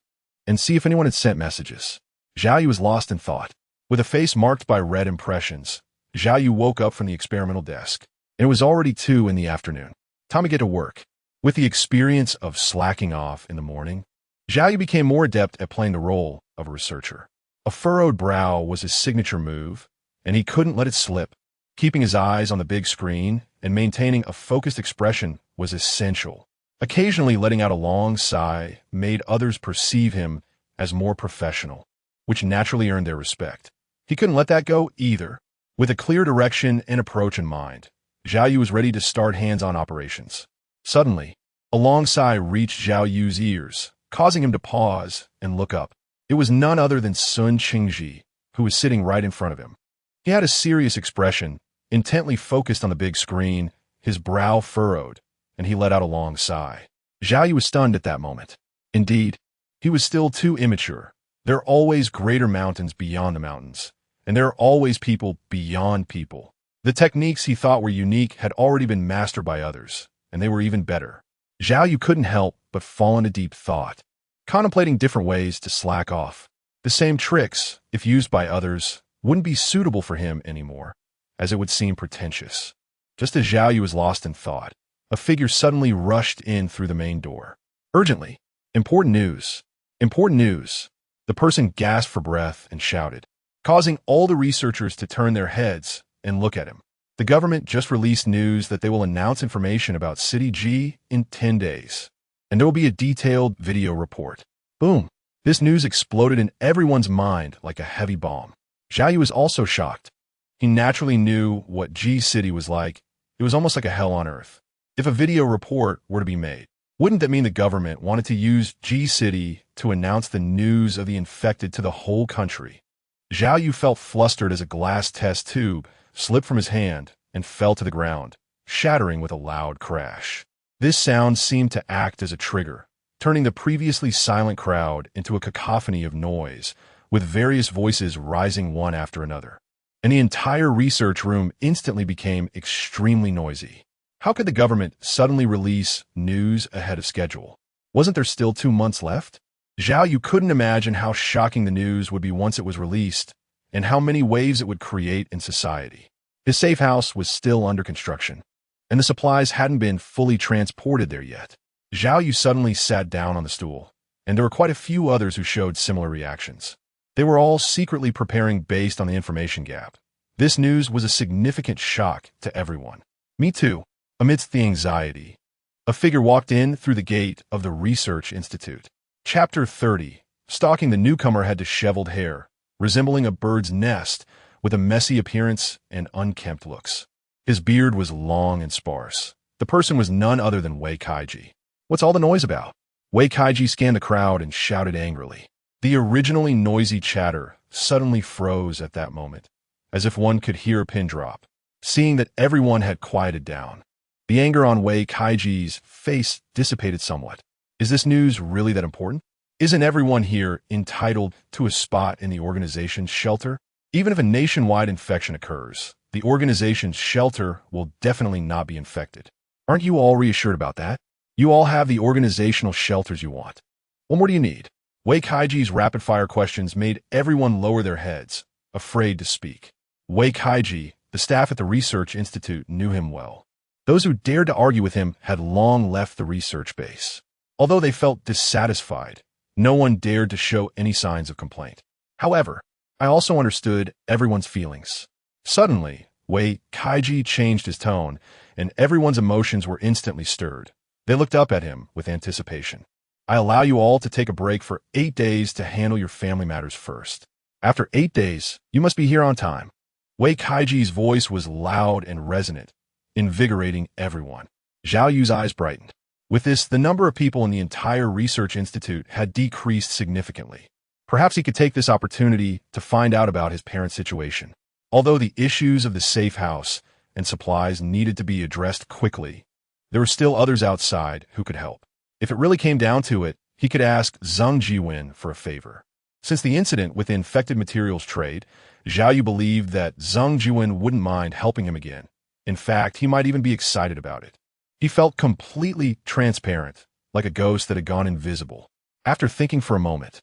and see if anyone had sent messages. Zhao Yu was lost in thought. With a face marked by red impressions, Zhao Yu woke up from the experimental desk, and it was already 2 in the afternoon. Time to get to work. With the experience of slacking off in the morning, Zhao Yu became more adept at playing the role of a researcher. A furrowed brow was his signature move, and he couldn't let it slip. Keeping his eyes on the big screen and maintaining a focused expression was essential. Occasionally letting out a long sigh made others perceive him as more professional, which naturally earned their respect. He couldn't let that go either. With a clear direction and approach in mind, Zhao Yu was ready to start hands-on operations. Suddenly, a long sigh reached Zhao Yu's ears, causing him to pause and look up. It was none other than Sun Qingji, who was sitting right in front of him. He had a serious expression, intently focused on the big screen, his brow furrowed, and he let out a long sigh. Zhao Yu was stunned at that moment. Indeed, he was still too immature. There are always greater mountains beyond the mountains, and there are always people beyond people. The techniques he thought were unique had already been mastered by others, and they were even better. Zhao Yu couldn't help but fall into deep thought, contemplating different ways to slack off. The same tricks, if used by others, wouldn't be suitable for him anymore, as it would seem pretentious. Just as Zhao Yu was lost in thought, a figure suddenly rushed in through the main door. Urgently. Important news. Important news. The person gasped for breath and shouted, causing all the researchers to turn their heads and look at him. The government just released news that they will announce information about City G in 10 days, and there will be a detailed video report. Boom. This news exploded in everyone's mind like a heavy bomb. Zhao Yu was also shocked. He naturally knew what G City was like. It was almost like a hell on earth. If a video report were to be made, wouldn't that mean the government wanted to use G City to announce the news of the infected to the whole country? Zhao Yu felt flustered as a glass test tube slipped from his hand and fell to the ground, shattering with a loud crash. This sound seemed to act as a trigger, turning the previously silent crowd into a cacophony of noise, with various voices rising one after another. And the entire research room instantly became extremely noisy. How could the government suddenly release news ahead of schedule? Wasn't there still 2 months left? Zhao Yu couldn't imagine how shocking the news would be once it was released, and how many waves it would create in society. His safe house was still under construction, and the supplies hadn't been fully transported there yet. Zhao Yu suddenly sat down on the stool, and there were quite a few others who showed similar reactions. They were all secretly preparing based on the information gap. This news was a significant shock to everyone. Me too. Amidst the anxiety, a figure walked in through the gate of the Research Institute. Chapter 30. Stalking the newcomer had disheveled hair, resembling a bird's nest, with a messy appearance and unkempt looks. His beard was long and sparse. The person was none other than Wei Kaiji. What's all the noise about? Wei Kaiji scanned the crowd and shouted angrily. The originally noisy chatter suddenly froze at that moment, as if one could hear a pin drop. Seeing that everyone had quieted down, the anger on Wei Kaiji's face dissipated somewhat. Is this news really that important? Isn't everyone here entitled to a spot in the organization's shelter? Even if a nationwide infection occurs, the organization's shelter will definitely not be infected. Aren't you all reassured about that? You all have the organizational shelters you want. What more do you need? Wei Kaiji's rapid-fire questions made everyone lower their heads, afraid to speak. Wei Kaiji, the staff at the Research Institute, knew him well. Those who dared to argue with him had long left the research base. Although they felt dissatisfied, no one dared to show any signs of complaint. However, I also understood everyone's feelings. Suddenly, Wei Kaiji changed his tone, and everyone's emotions were instantly stirred. They looked up at him with anticipation. I allow you all to take a break for 8 days to handle your family matters first. After 8 days, you must be here on time. Wei Kaiji's voice was loud and resonant, invigorating everyone. Zhao Yu's eyes brightened. With this, the number of people in the entire Research Institute had decreased significantly. Perhaps he could take this opportunity to find out about his parents' situation. Although the issues of the safe house and supplies needed to be addressed quickly, there were still others outside who could help. If it really came down to it, he could ask Zhang Jiwen for a favor. Since the incident with the infected materials trade, Zhao Yu believed that Zhang Jiwen wouldn't mind helping him again. In fact, he might even be excited about it. He felt completely transparent, like a ghost that had gone invisible. After thinking for a moment,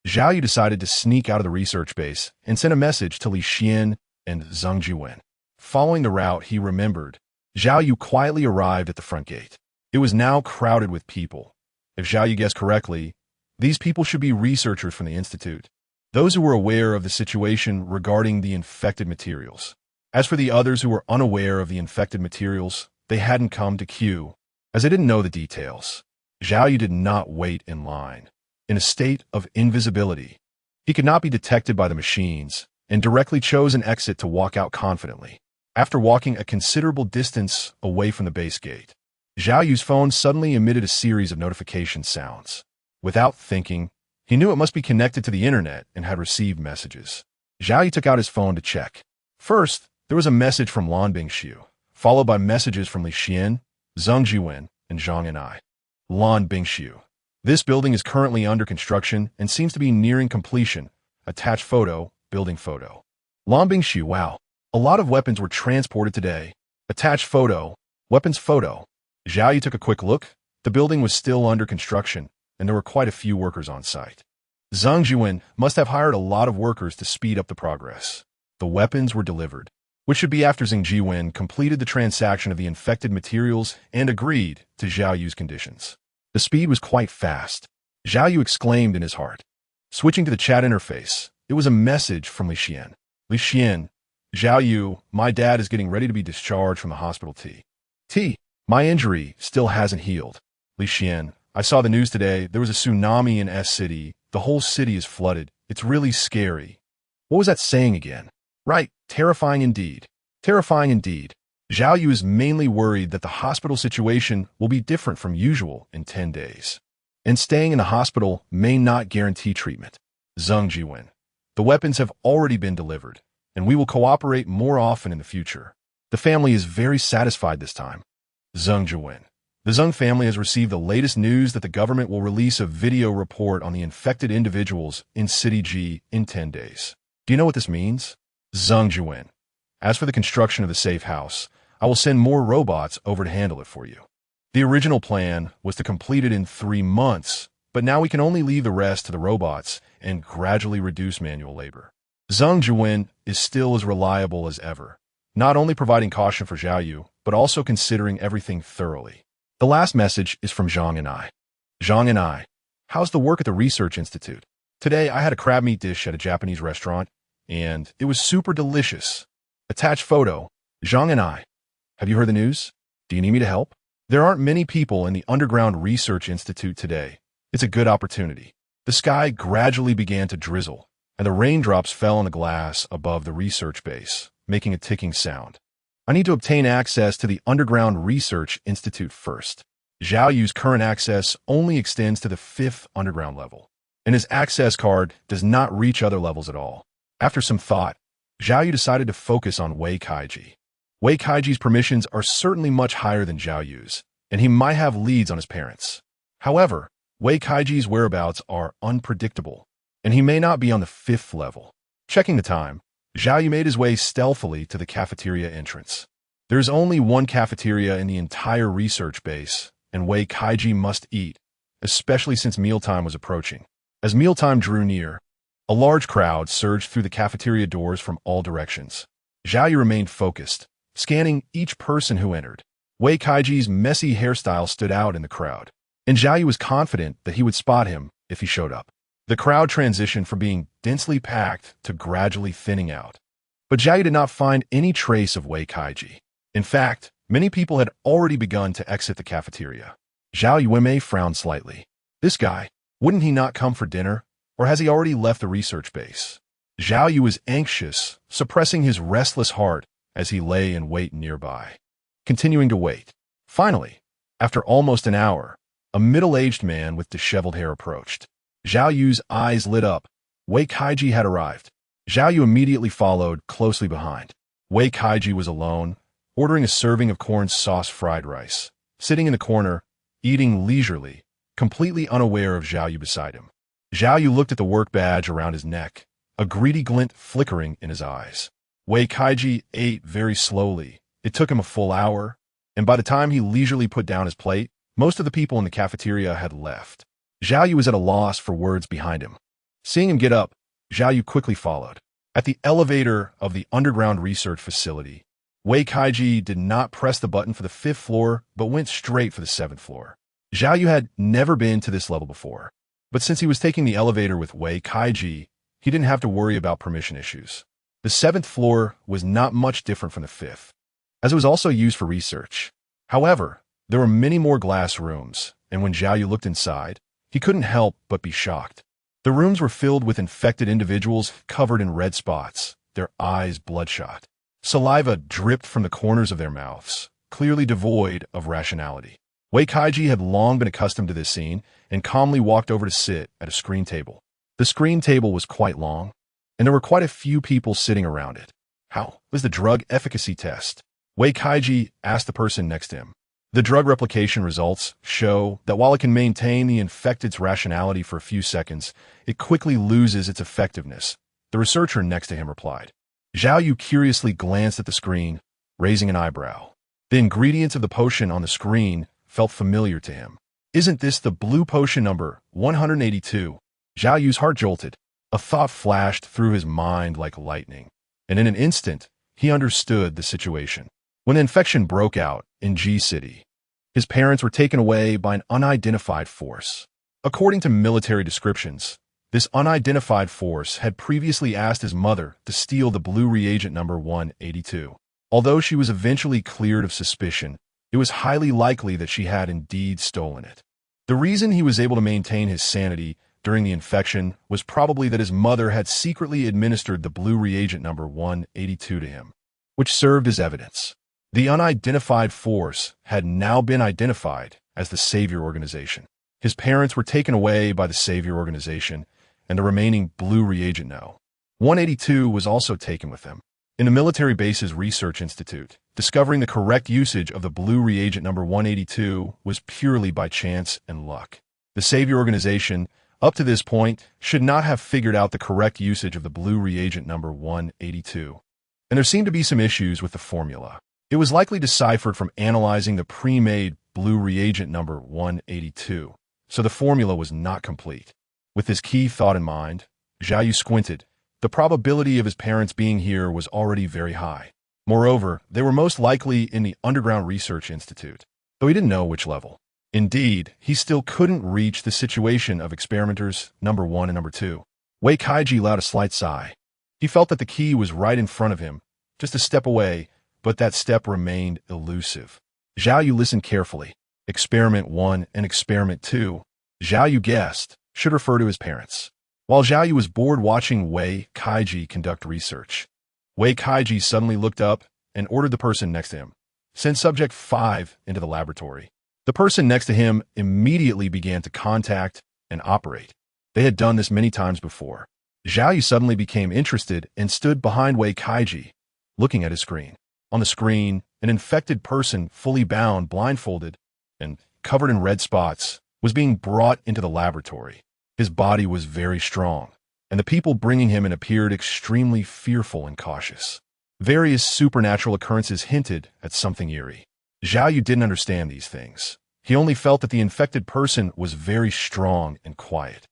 Zhao Yu decided to sneak out of the research base and send a message to Li Xian and Zheng Jiwen. Following the route he remembered, Zhao Yu quietly arrived at the front gate. It was now crowded with people. If Zhao Yu guessed correctly, these people should be researchers from the Institute, those who were aware of the situation regarding the infected materials. As for the others who were unaware of the infected materials, they hadn't come to queue, as they didn't know the details. Zhao Yu did not wait in line. In a state of invisibility, he could not be detected by the machines and directly chose an exit to walk out confidently. After walking a considerable distance away from the base gate, Zhao Yu's phone suddenly emitted a series of notification sounds. Without thinking, he knew it must be connected to the internet and had received messages. Zhao Yu took out his phone to check. First, there was a message from Lan Bingxiu, followed by messages from Li Xian, Zheng Jiwen, and Zhang and I. Lan Bingxiu. This building is currently under construction and seems to be nearing completion. Attached photo, building photo. Lan Bingxiu, wow. A lot of weapons were transported today. Attached photo, weapons photo. Zhao Yu took a quick look. The building was still under construction, and there were quite a few workers on site. Zheng Jiwen must have hired a lot of workers to speed up the progress. The weapons were delivered, which should be after Zheng Jiwen completed the transaction of the infected materials and agreed to Zhao Yu's conditions. The speed was quite fast. Zhao Yu exclaimed in his heart. Switching to the chat interface, it was a message from Li Xian. Li Xian, Zhao Yu, my dad is getting ready to be discharged from the hospital. My injury still hasn't healed. Li Xian, I saw the news today. There was a tsunami in S City. The whole city is flooded. It's really scary. What was that saying again? Right, terrifying indeed. Terrifying indeed. Zhao Yu is mainly worried that the hospital situation will be different from usual in 10 days. And staying in the hospital may not guarantee treatment. Zheng Jiwen, the weapons have already been delivered, and we will cooperate more often in the future. The family is very satisfied this time. Zheng Jiwen, the Zheng family has received the latest news that the government will release a video report on the infected individuals in City G in 10 days. Do you know what this means? Zheng Jiwen, as for the construction of the safe house, I will send more robots over to handle it for you. The original plan was to complete it in 3 months, but now we can only leave the rest to the robots and gradually reduce manual labor. Zheng Jiwen is still as reliable as ever, not only providing caution for Zhao Yu, but also considering everything thoroughly. The last message is from Zhang and I. Zhang and I, how's the work at the Research Institute? Today I had a crab meat dish at a Japanese restaurant, and it was super delicious. Attached photo, Zhang and I. Have you heard the news? Do you need me to help? There aren't many people in the Underground Research Institute today. It's a good opportunity. The sky gradually began to drizzle, and the raindrops fell on the glass above the research base, making a ticking sound. I need to obtain access to the Underground Research Institute first. Zhao Yu's current access only extends to the 5th underground level, and his access card does not reach other levels at all. After some thought, Zhao Yu decided to focus on Wei Kaiji. Wei Kaiji's permissions are certainly much higher than Zhao Yu's, and he might have leads on his parents. However, Wei Kaiji's whereabouts are unpredictable, and he may not be on the 5th level. Checking the time, Zhao Yu made his way stealthily to the cafeteria entrance. There is only one cafeteria in the entire research base, and Wei Kaiji must eat, especially since mealtime was approaching. As mealtime drew near, a large crowd surged through the cafeteria doors from all directions. Zhao Yu remained focused, scanning each person who entered. Wei Kaiji's messy hairstyle stood out in the crowd, and Zhao Yu was confident that he would spot him if he showed up. The crowd transitioned from being densely packed to gradually thinning out. But Zhao Yu did not find any trace of Wei Kaiji. In fact, many people had already begun to exit the cafeteria. Zhao Yu frowned slightly. This guy, wouldn't he not come for dinner? Or has he already left the research base? Zhao Yu was anxious, suppressing his restless heart as he lay in wait nearby. Continuing to wait. Finally, after almost an hour, a middle-aged man with disheveled hair approached. Zhao Yu's eyes lit up. Wei Kaiji had arrived. Zhao Yu immediately followed, closely behind. Wei Kaiji was alone, ordering a serving of corn sauce fried rice, sitting in the corner, eating leisurely, completely unaware of Zhao Yu beside him. Zhao Yu looked at the work badge around his neck, a greedy glint flickering in his eyes. Wei Kaiji ate very slowly. It took him a full hour, and by the time he leisurely put down his plate, most of the people in the cafeteria had left. Zhao Yu was at a loss for words behind him. Seeing him get up, Zhao Yu quickly followed. At the elevator of the underground research facility, Wei Kaiji did not press the button for the 5th floor, but went straight for the 7th floor. Zhao Yu had never been to this level before, but since he was taking the elevator with Wei Kaiji, he didn't have to worry about permission issues. The 7th floor was not much different from the 5th, as it was also used for research. However, there were many more glass rooms, and when Zhao Yu looked inside, he couldn't help but be shocked. The rooms were filled with infected individuals covered in red spots, their eyes bloodshot. Saliva dripped from the corners of their mouths, clearly devoid of rationality. Wei Kaiji had long been accustomed to this scene and calmly walked over to sit at a screen table. The screen table was quite long, and there were quite a few people sitting around it. How was the drug efficacy test? Wei Kaiji asked the person next to him. The drug replication results show that while it can maintain the infected's rationality for a few seconds, it quickly loses its effectiveness, the researcher next to him replied. Zhao Yu curiously glanced at the screen, raising an eyebrow. The ingredients of the potion on the screen felt familiar to him. Isn't this the blue potion number 182? Zhao Yu's heart jolted. A thought flashed through his mind like lightning, and in an instant, he understood the situation. When the infection broke out in G City, his parents were taken away by an unidentified force. According to military descriptions, this unidentified force had previously asked his mother to steal the blue reagent number 182. Although she was eventually cleared of suspicion, it was highly likely that she had indeed stolen it. The reason he was able to maintain his sanity during the infection was probably that his mother had secretly administered the blue reagent number 182 to him, which served as evidence. The unidentified force had now been identified as the Savior Organization. His parents were taken away by the Savior Organization, and the remaining blue reagent no. 182 was also taken with them. In the military base's research institute, discovering the correct usage of the blue reagent number 182 was purely by chance and luck. The Savior Organization, up to this point, should not have figured out the correct usage of the blue reagent number 182. And there seemed to be some issues with the formula. It was likely deciphered from analyzing the pre-made blue reagent number 182, so the formula was not complete. With this key thought in mind, Zhao Yu squinted. The probability of his parents being here was already very high. Moreover, they were most likely in the Underground Research Institute, though he didn't know which level. Indeed, he still couldn't reach the situation of experimenters number 1 and number 2. Wei Kaiji let out a slight sigh. He felt that the key was right in front of him, just a step away, but that step remained elusive. Zhao Yu listened carefully. Experiment 1 and Experiment 2, Zhao Yu guessed, should refer to his parents. While Zhao Yu was bored watching Wei Kaiji conduct research, Wei Kaiji suddenly looked up and ordered the person next to him, "Send Subject 5 into the laboratory." The person next to him immediately began to contact and operate. They had done this many times before. Zhao Yu suddenly became interested and stood behind Wei Kaiji, looking at his screen. On the screen, an infected person, fully bound, blindfolded, and covered in red spots, was being brought into the laboratory. His body was very strong, and the people bringing him in appeared extremely fearful and cautious. Various supernatural occurrences hinted at something eerie. Zhao Yu didn't understand these things. He only felt that the infected person was very strong and quiet.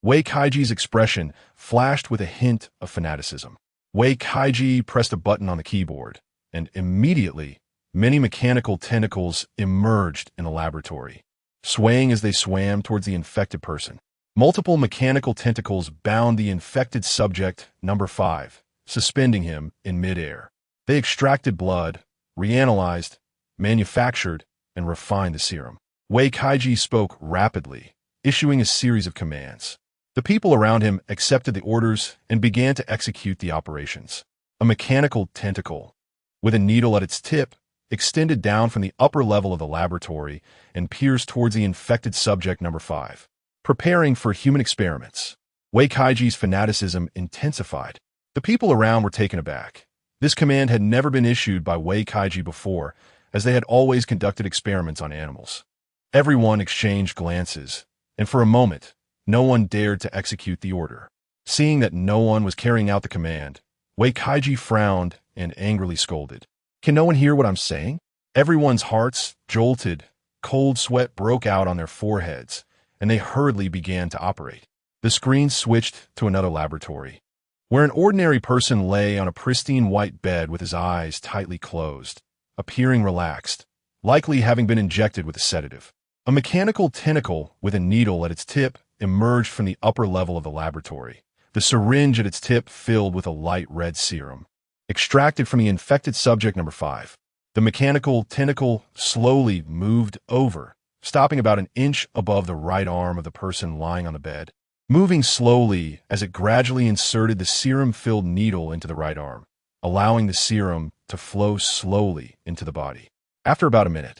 Wei Kaiji's expression flashed with a hint of fanaticism. Wei Kaiji pressed a button on the keyboard, and immediately, many mechanical tentacles emerged in the laboratory, swaying as they swam towards the infected person. Multiple mechanical tentacles bound the infected subject, number 5, suspending him in midair. They extracted blood, reanalyzed, manufactured, and refined the serum. Wei Kaiji spoke rapidly, issuing a series of commands. The people around him accepted the orders and began to execute the operations. A mechanical tentacle, with a needle at its tip, extended down from the upper level of the laboratory and pierced towards the infected subject number 5. Preparing for human experiments. Wei Kaiji's fanaticism intensified. The people around were taken aback. This command had never been issued by Wei Kaiji before, as they had always conducted experiments on animals. Everyone exchanged glances, and for a moment, no one dared to execute the order. Seeing that no one was carrying out the command, Wei Kaiji frowned and angrily scolded. "Can no one hear what I'm saying?" Everyone's hearts jolted, cold sweat broke out on their foreheads, and they hurriedly began to operate. The screen switched to another laboratory, where an ordinary person lay on a pristine white bed with his eyes tightly closed, appearing relaxed, likely having been injected with a sedative. A mechanical tentacle with a needle at its tip emerged from the upper level of the laboratory, the syringe at its tip filled with a light red serum, extracted from the infected subject number 5. The mechanical tentacle slowly moved over, stopping about an inch above the right arm of the person lying on the bed, moving slowly as it gradually inserted the serum-filled needle into the right arm, allowing the serum to flow slowly into the body. After about a minute,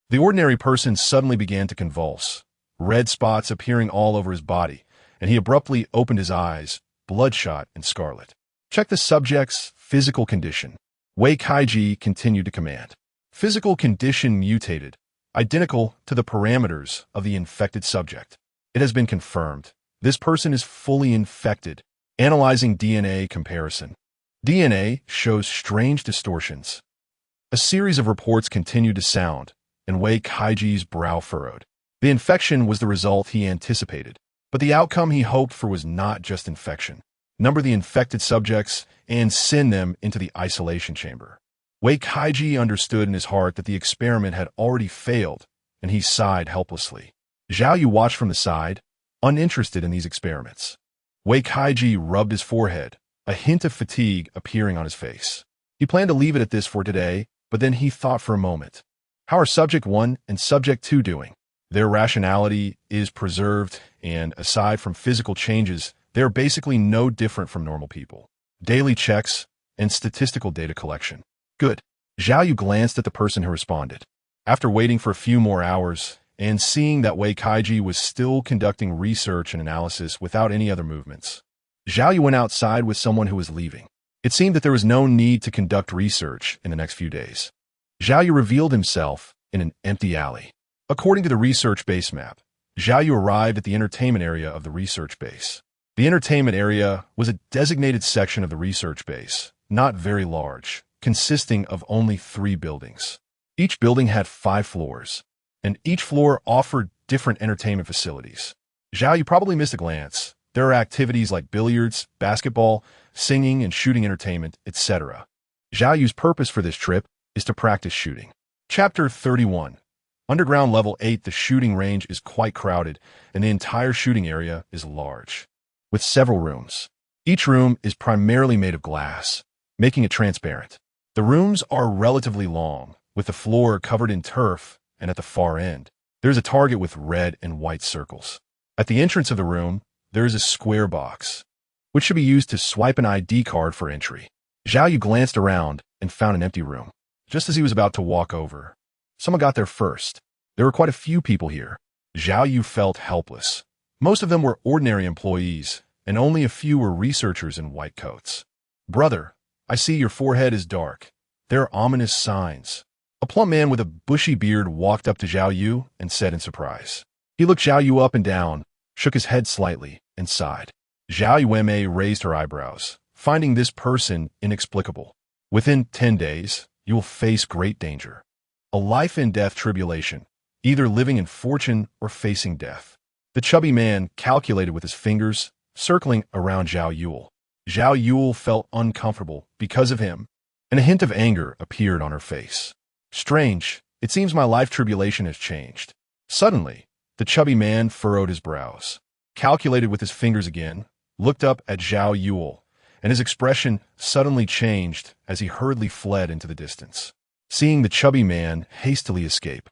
the ordinary person suddenly began to convulse, red spots appearing all over his body, and he abruptly opened his eyes, bloodshot and scarlet. Check the subject's physical condition. Wei Kaiji continued to command. Physical condition mutated, identical to the parameters of the infected subject. It has been confirmed. This person is fully infected. Analyzing DNA comparison. DNA shows strange distortions. A series of reports continued to sound, and Wei Kaiji's brow furrowed. The infection was the result he anticipated, but the outcome he hoped for was not just infection. Number the infected subjects and send them into the isolation chamber. Wei Kaiji understood in his heart that the experiment had already failed, and he sighed helplessly. Zhao Yu watched from the side, uninterested in these experiments. Wei Kaiji rubbed his forehead, a hint of fatigue appearing on his face. He planned to leave it at this for today, but then he thought for a moment. How are Subject 1 and Subject 2 doing? Their rationality is preserved, and aside from physical changes, they are basically no different from normal people. Daily checks and statistical data collection. Good. Zhao Yu glanced at the person who responded. After waiting for a few more hours, and seeing that Wei Kaiji was still conducting research and analysis without any other movements, Zhao Yu went outside with someone who was leaving. It seemed that there was no need to conduct research in the next few days. Zhao Yu revealed himself in an empty alley. According to the research base map, Zhao Yu arrived at the entertainment area of the research base. The entertainment area was a designated section of the research base, not very large, consisting of only 3 buildings. Each building had 5 floors, and each floor offered different entertainment facilities. Zhao Yu probably missed a glance. There are activities like billiards, basketball, singing and shooting entertainment, etc. Zhao Yu's purpose for this trip is to practice shooting. Chapter 31. Underground Level 8. The shooting range is quite crowded, and the entire shooting area is large, with several rooms. Each room is primarily made of glass, making it transparent. The rooms are relatively long, with the floor covered in turf, and at the far end, there is a target with red and white circles. At the entrance of the room, there is a square box, which should be used to swipe an ID card for entry. Zhao Yu glanced around and found an empty room. Just as he was about to walk over, someone got there first. There were quite a few people here. Zhao Yu felt helpless. Most of them were ordinary employees, and only a few were researchers in white coats. Brother, I see your forehead is dark. There are ominous signs. A plump man with a bushy beard walked up to Zhao Yu and said in surprise. He looked Zhao Yu up and down, shook his head slightly, and sighed. Zhao Yu raised her eyebrows, finding this person inexplicable. Within 10 days, you will face great danger. A life-and-death tribulation, either living in fortune or facing death. The chubby man calculated with his fingers, circling around Zhao Yule. Zhao Yule felt uncomfortable because of him, and a hint of anger appeared on her face. Strange, it seems my life tribulation has changed. Suddenly, the chubby man furrowed his brows, calculated with his fingers again, looked up at Zhao Yule, and his expression suddenly changed as he hurriedly fled into the distance. Seeing the chubby man hastily escape,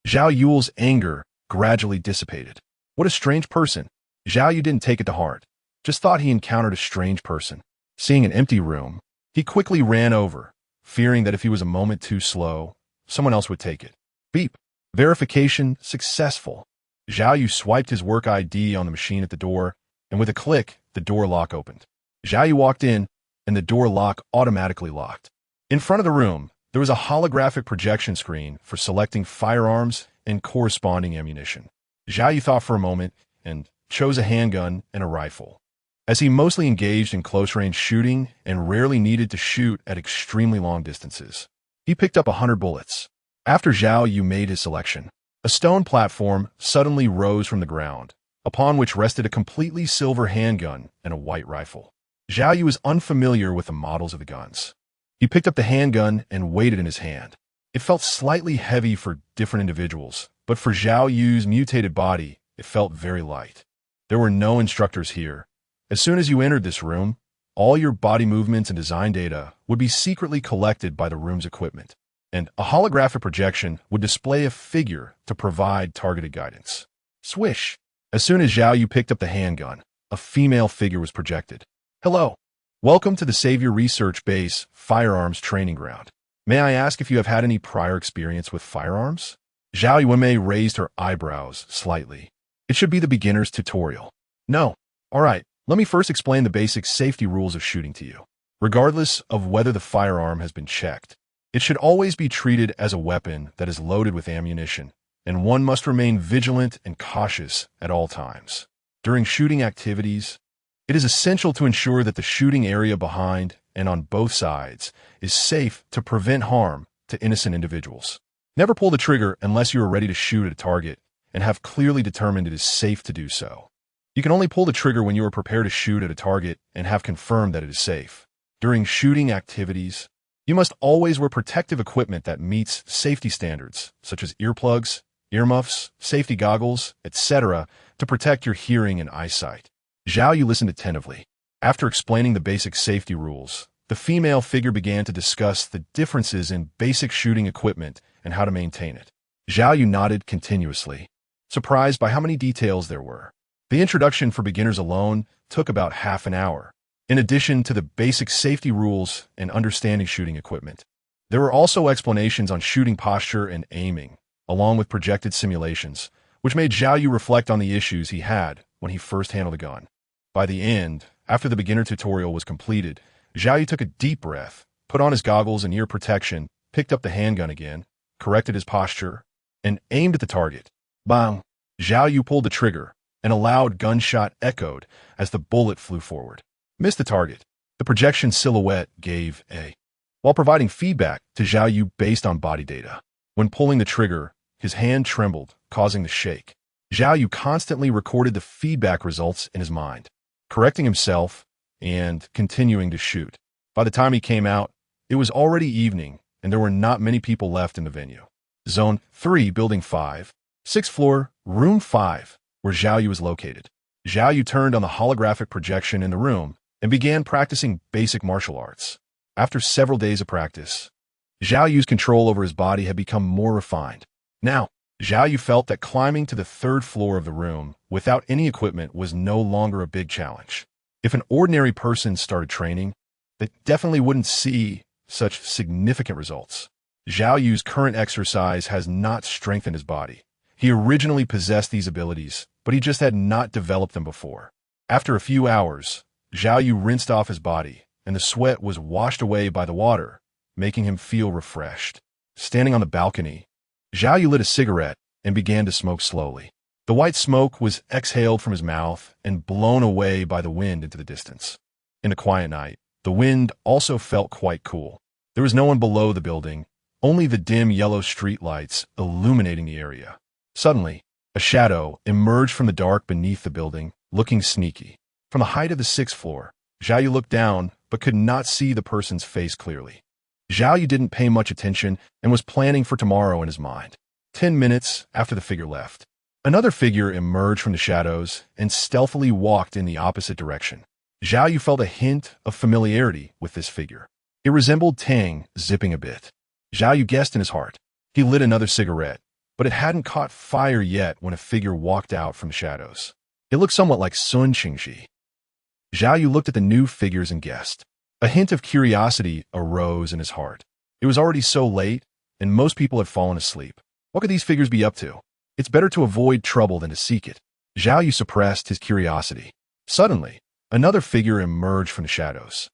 Zhao Yule's anger gradually dissipated. What a strange person. Zhao Yu didn't take it to heart, just thought he encountered a strange person. Seeing an empty room, he quickly ran over, fearing that if he was a moment too slow, someone else would take it. Beep. Verification successful. Zhao Yu swiped his work ID on the machine at the door, and with a click, the door lock opened. Zhao Yu walked in, and the door lock automatically locked. In front of the room, there was a holographic projection screen for selecting firearms and corresponding ammunition. Zhao Yu thought for a moment and chose a handgun and a rifle, as he mostly engaged in close-range shooting and rarely needed to shoot at extremely long distances. He picked up 100 bullets. After Zhao Yu made his selection, a stone platform suddenly rose from the ground, upon which rested a completely silver handgun and a white rifle. Zhao Yu was unfamiliar with the models of the guns. He picked up the handgun and weighed it in his hand. It felt slightly heavy for different individuals, but for Zhao Yu's mutated body, it felt very light. There were no instructors here. As soon as you entered this room, all your body movements and design data would be secretly collected by the room's equipment, and a holographic projection would display a figure to provide targeted guidance. Swish! As soon as Zhao Yu picked up the handgun, a female figure was projected. Hello. Welcome to the Savior Research Base Firearms Training Ground. May I ask if you have had any prior experience with firearms? Zhao Yuanmei raised her eyebrows slightly. It should be the beginner's tutorial. No. All right, let me first explain the basic safety rules of shooting to you. Regardless of whether the firearm has been checked, it should always be treated as a weapon that is loaded with ammunition, and one must remain vigilant and cautious at all times. During shooting activities, it is essential to ensure that the shooting area behind and on both sides is safe to prevent harm to innocent individuals. Never pull the trigger unless you are ready to shoot at a target and have clearly determined it is safe to do so. You can only pull the trigger when you are prepared to shoot at a target and have confirmed that it is safe. During shooting activities, you must always wear protective equipment that meets safety standards, such as earplugs, earmuffs, safety goggles, etc., to protect your hearing and eyesight. Zhao Yu listened attentively. After explaining the basic safety rules, the female figure began to discuss the differences in basic shooting equipment and how to maintain it. Zhao Yu nodded continuously, surprised by how many details there were. The introduction for beginners alone took about half an hour. In addition to the basic safety rules and understanding shooting equipment, there were also explanations on shooting posture and aiming, along with projected simulations, which made Zhao Yu reflect on the issues he had when he first handled a gun. By the end, after the beginner tutorial was completed, Zhao Yu took a deep breath, put on his goggles and ear protection, picked up the handgun again, corrected his posture, and aimed at the target. Bang! Zhao Yu pulled the trigger, and a loud gunshot echoed as the bullet flew forward. Missed the target. The projection silhouette gave a, while providing feedback to Zhao Yu based on body data. When pulling the trigger, his hand trembled, causing the shake. Zhao Yu constantly recorded the feedback results in his mind, correcting himself and continuing to shoot. By the time he came out, it was already evening, and there were not many people left in the venue. Zone 3, Building 5, 6th floor, Room 5, where Zhao Yu was located. Zhao Yu turned on the holographic projection in the room and began practicing basic martial arts. After several days of practice, Zhao Yu's control over his body had become more refined. Now, Zhao Yu felt that climbing to the 3rd floor of the room without any equipment was no longer a big challenge. If an ordinary person started training, they definitely wouldn't see such significant results. Zhao Yu's current exercise has not strengthened his body. He originally possessed these abilities, but he just had not developed them before. After a few hours, Zhao Yu rinsed off his body, and the sweat was washed away by the water, making him feel refreshed. Standing on the balcony, Zhao Yu lit a cigarette and began to smoke slowly. The white smoke was exhaled from his mouth and blown away by the wind into the distance. In a quiet night, the wind also felt quite cool. There was no one below the building, only the dim yellow street lights illuminating the area. Suddenly, a shadow emerged from the dark beneath the building, looking sneaky. From the height of the 6th floor, Zhao Yu looked down but could not see the person's face clearly. Zhao Yu didn't pay much attention and was planning for tomorrow in his mind. 10 minutes after the figure left, another figure emerged from the shadows and stealthily walked in the opposite direction. Zhao Yu felt a hint of familiarity with this figure. It resembled Tang zipping a bit. Zhao Yu guessed in his heart. He lit another cigarette, but it hadn't caught fire yet when a figure walked out from the shadows. It looked somewhat like Sun Qingxi. Zhao Yu looked at the new figures and guessed. A hint of curiosity arose in his heart. It was already so late, and most people had fallen asleep. What could these figures be up to? It's better to avoid trouble than to seek it. Zhao Yu suppressed his curiosity. Suddenly, another figure emerged from the shadows.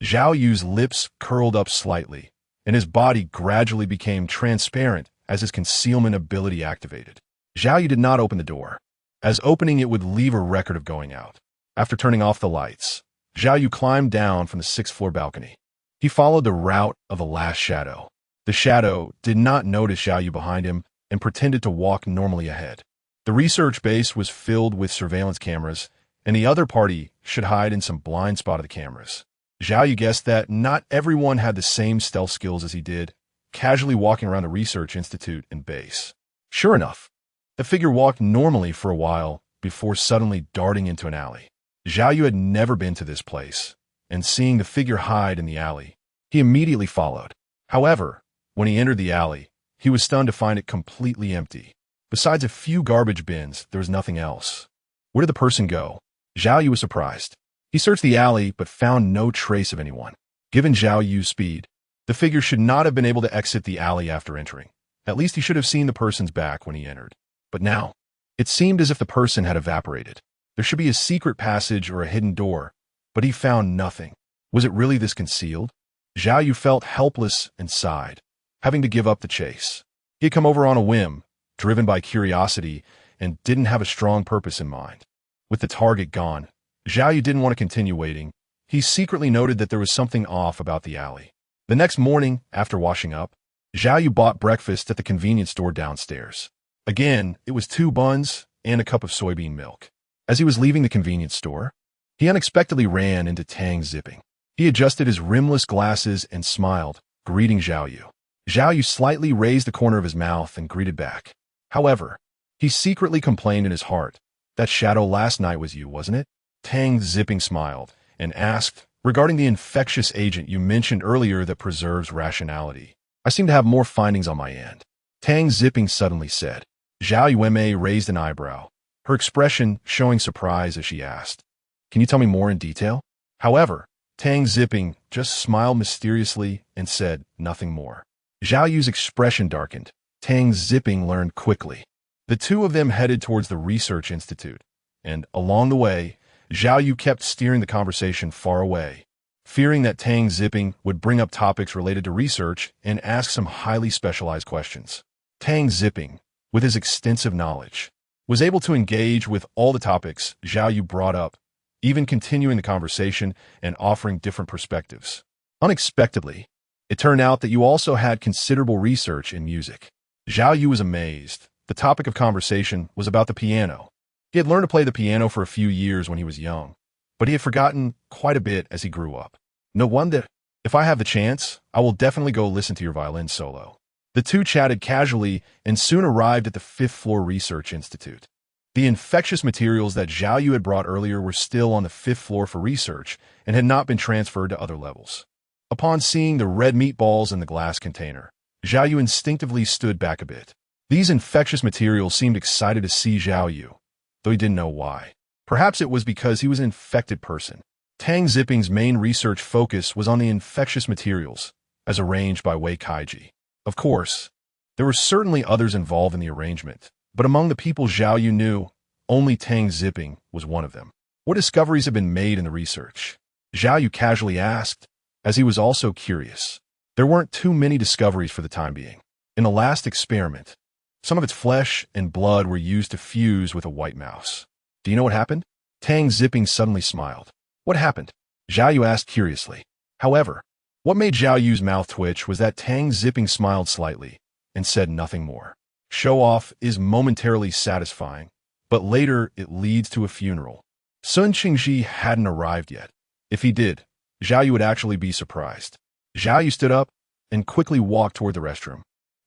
Zhao Yu's lips curled up slightly, and his body gradually became transparent as his concealment ability activated. Zhao Yu did not open the door, as opening it would leave a record of going out. After turning off the lights, Zhao Yu climbed down from the 6th floor balcony. He followed the route of the last shadow. The shadow did not notice Zhao Yu behind him and pretended to walk normally ahead. The research base was filled with surveillance cameras, and the other party should hide in some blind spot of the cameras. Zhao Yu guessed that not everyone had the same stealth skills as he did, casually walking around the research institute and base. Sure enough, the figure walked normally for a while before suddenly darting into an alley. Zhao Yu had never been to this place, and seeing the figure hide in the alley, he immediately followed. However, when he entered the alley, he was stunned to find it completely empty. Besides a few garbage bins, there was nothing else. Where did the person go? Zhao Yu was surprised. He searched the alley but found no trace of anyone. Given Zhao Yu's speed, the figure should not have been able to exit the alley after entering. At least he should have seen the person's back when he entered. But now, it seemed as if the person had evaporated. There should be a secret passage or a hidden door, but he found nothing. Was it really this concealed? Zhao Yu felt helpless and sighed, having to give up the chase. He had come over on a whim, driven by curiosity, and didn't have a strong purpose in mind. With the target gone, Zhao Yu didn't want to continue waiting. He secretly noted that there was something off about the alley. The next morning, after washing up, Zhao Yu bought breakfast at the convenience store downstairs. Again, it was 2 buns and a cup of soybean milk. As he was leaving the convenience store, he unexpectedly ran into Tang Zipping. He adjusted his rimless glasses and smiled, greeting Zhao Yu. Zhao Yu slightly raised the corner of his mouth and greeted back. However, he secretly complained in his heart, "That shadow last night was you, wasn't it?" Tang Zipping smiled and asked, "Regarding the infectious agent you mentioned earlier that preserves rationality, I seem to have more findings on my end." Tang Zipping suddenly said. Zhao Yu raised an eyebrow, her expression showing surprise as she asked, "Can you tell me more in detail?" However, Tang Zipping just smiled mysteriously and said nothing more. Zhao Yu's expression darkened. Tang Zipping learned quickly. The two of them headed towards the research institute, and along the way, Zhao Yu kept steering the conversation far away, fearing that Tang Zipping would bring up topics related to research and ask some highly specialized questions. Tang Zipping, with his extensive knowledge, was able to engage with all the topics Zhao Yu brought up, even continuing the conversation and offering different perspectives. Unexpectedly, it turned out that you also had considerable research in music. Zhao Yu was amazed. The topic of conversation was about the piano. He had learned to play the piano for a few years when he was young, but he had forgotten quite a bit as he grew up. No wonder. If I have the chance, I will definitely go listen to your violin solo. The two chatted casually and soon arrived at the 5th floor research institute. The infectious materials that Zhao Yu had brought earlier were still on the 5th floor for research and had not been transferred to other levels. Upon seeing the red meatballs in the glass container, Zhao Yu instinctively stood back a bit. These infectious materials seemed excited to see Zhao Yu, though he didn't know why. Perhaps it was because he was an infected person. Tang Zipping's main research focus was on the infectious materials, as arranged by Wei Kaiji. Of course, there were certainly others involved in the arrangement, but among the people Zhao Yu knew, only Tang Zipping was one of them. What discoveries have been made in the research? Zhao Yu casually asked, as he was also curious. There weren't too many discoveries for the time being. In the last experiment, some of its flesh and blood were used to fuse with a white mouse. Do you know what happened? Tang Zipping suddenly smiled. What happened? Zhao Yu asked curiously. However, what made Zhao Yu's mouth twitch was that Tang Zipping smiled slightly and said nothing more. Show-off is momentarily satisfying, but later it leads to a funeral. Sun Qingji hadn't arrived yet. If he did, Zhao Yu would actually be surprised. Zhao Yu stood up and quickly walked toward the restroom,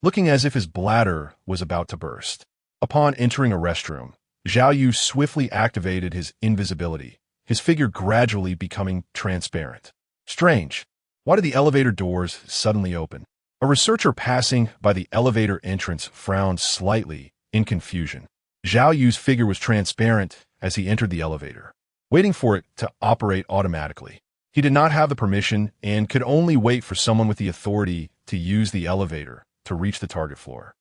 looking as if his bladder was about to burst. Upon entering a restroom, Zhao Yu swiftly activated his invisibility, his figure gradually becoming transparent. Strange. Why did the elevator doors suddenly open? A researcher passing by the elevator entrance frowned slightly in confusion. Zhao Yu's figure was transparent as he entered the elevator, waiting for it to operate automatically. He did not have the permission and could only wait for someone with the authority to use the elevator to reach the target floor.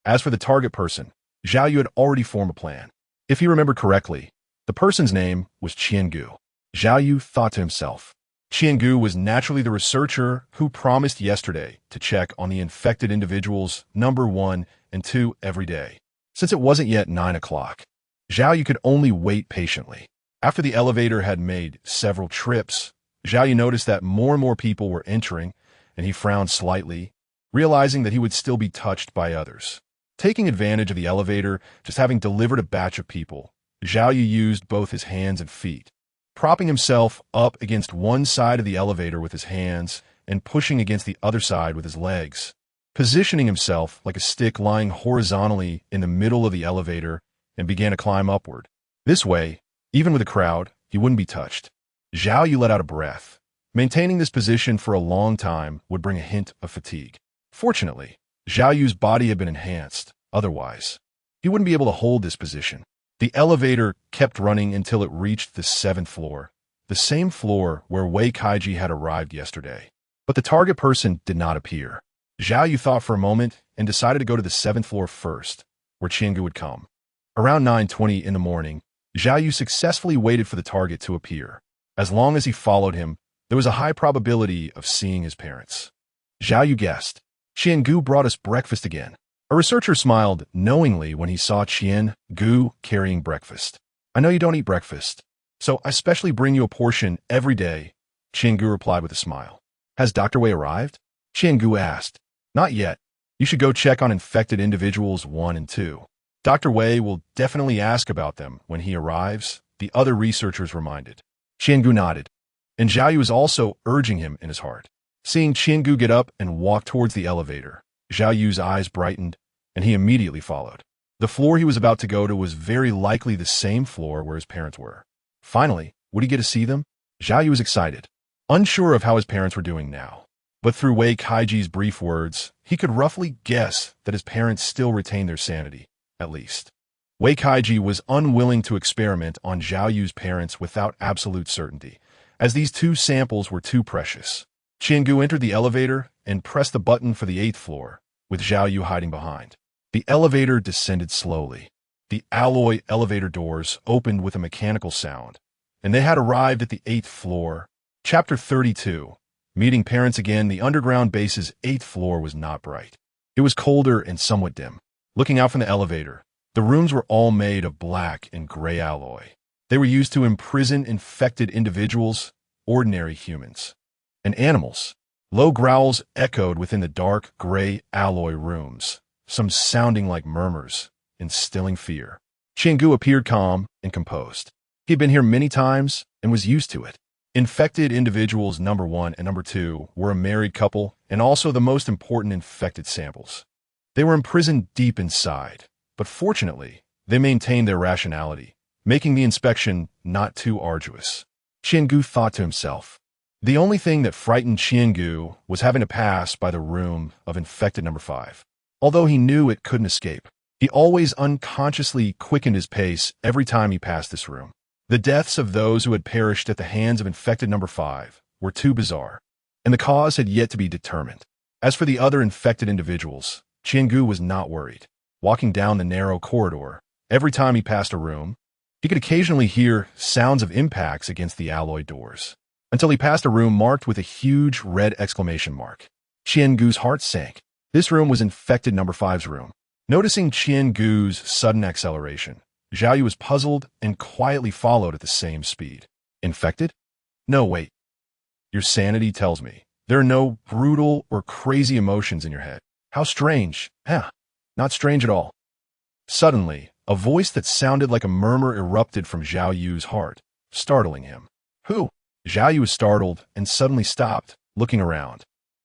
As for the target person, Zhao Yu had already formed a plan. If he remembered correctly, the person's name was Qiangu. Zhao Yu thought to himself. Qiangu was naturally the researcher who promised yesterday to check on the infected individuals number 1 and 2 every day. Since it wasn't yet 9 o'clock, Zhao Yu could only wait patiently. After the elevator had made several trips, Zhao Yu noticed that more and more people were entering, and he frowned slightly, realizing that he would still be touched by others. Taking advantage of the elevator, just having delivered a batch of people, Zhao Yu used both his hands and feet, propping himself up against one side of the elevator with his hands and pushing against the other side with his legs, positioning himself like a stick lying horizontally in the middle of the elevator, and began to climb upward. This way, even with a crowd, he wouldn't be touched. Zhao Yu let out a breath. Maintaining this position for a long time would bring a hint of fatigue. Fortunately, Zhao Yu's body had been enhanced. Otherwise, he wouldn't be able to hold this position. The elevator kept running until it reached the 7th floor, the same floor where Wei Kaiji had arrived yesterday. But the target person did not appear. Zhao Yu thought for a moment and decided to go to the 7th floor first, where Qiangu would come. Around 9:20 in the morning, Zhao Yu successfully waited for the target to appear. As long as he followed him, there was a high probability of seeing his parents. Zhao Yu guessed. Qiangu brought us breakfast again. A researcher smiled knowingly when he saw Qiangu carrying breakfast. I know you don't eat breakfast, so I specially bring you a portion every day, Qiangu replied with a smile. Has Dr. Wei arrived? Qiangu asked. Not yet. You should go check on infected individuals 1 and 2. Dr. Wei will definitely ask about them when he arrives, the other researchers reminded. Qiangu nodded, and Zhao Yu was also urging him in his heart. Seeing Qiangu get up and walk towards the elevator, Zhao Yu's eyes brightened, and he immediately followed. The floor he was about to go to was very likely the same floor where his parents were. Finally, would he get to see them? Zhao Yu was excited, unsure of how his parents were doing now. But through Wei Kaiji's brief words, he could roughly guess that his parents still retained their sanity, at least. Wei Kaiji was unwilling to experiment on Zhao Yu's parents without absolute certainty, as these 2 samples were too precious. Qiangu entered the elevator and pressed the button for the 8th floor, with Zhao Yu hiding behind. The elevator descended slowly. The alloy elevator doors opened with a mechanical sound, and they had arrived at the 8th floor. Chapter 32. Meeting parents again. The underground base's 8th floor was not bright. It was colder and somewhat dim. Looking out from the elevator, the rooms were all made of black and gray alloy. They were used to imprison infected individuals, ordinary humans, and animals. Low growls echoed within the dark, gray alloy rooms, some sounding like murmurs, instilling fear. Qiangu appeared calm and composed. He had been here many times and was used to it. Infected individuals number 1 and number 2 were a married couple and also the most important infected samples. They were imprisoned deep inside, but fortunately, they maintained their rationality, making the inspection not too arduous. Qiangu thought to himself. The only thing that frightened Qiangu was having to pass by the room of infected number 5. Although he knew it couldn't escape, he always unconsciously quickened his pace every time he passed this room. The deaths of those who had perished at the hands of infected number 5 were too bizarre, and the cause had yet to be determined. As for the other infected individuals, Qiangu was not worried. Walking down the narrow corridor, every time he passed a room, he could occasionally hear sounds of impacts against the alloy doors, until he passed a room marked with a huge red exclamation mark. Qiangu's heart sank. This room was infected number 5's room. Noticing Qiangu's sudden acceleration, Zhao Yu was puzzled and quietly followed at the same speed. Infected? No, wait. Your sanity tells me there are no brutal or crazy emotions in your head. How strange. Not strange at all. Suddenly, a voice that sounded like a murmur erupted from Zhao Yu's heart, startling him. Who? Zhao Yu was startled and suddenly stopped, looking around.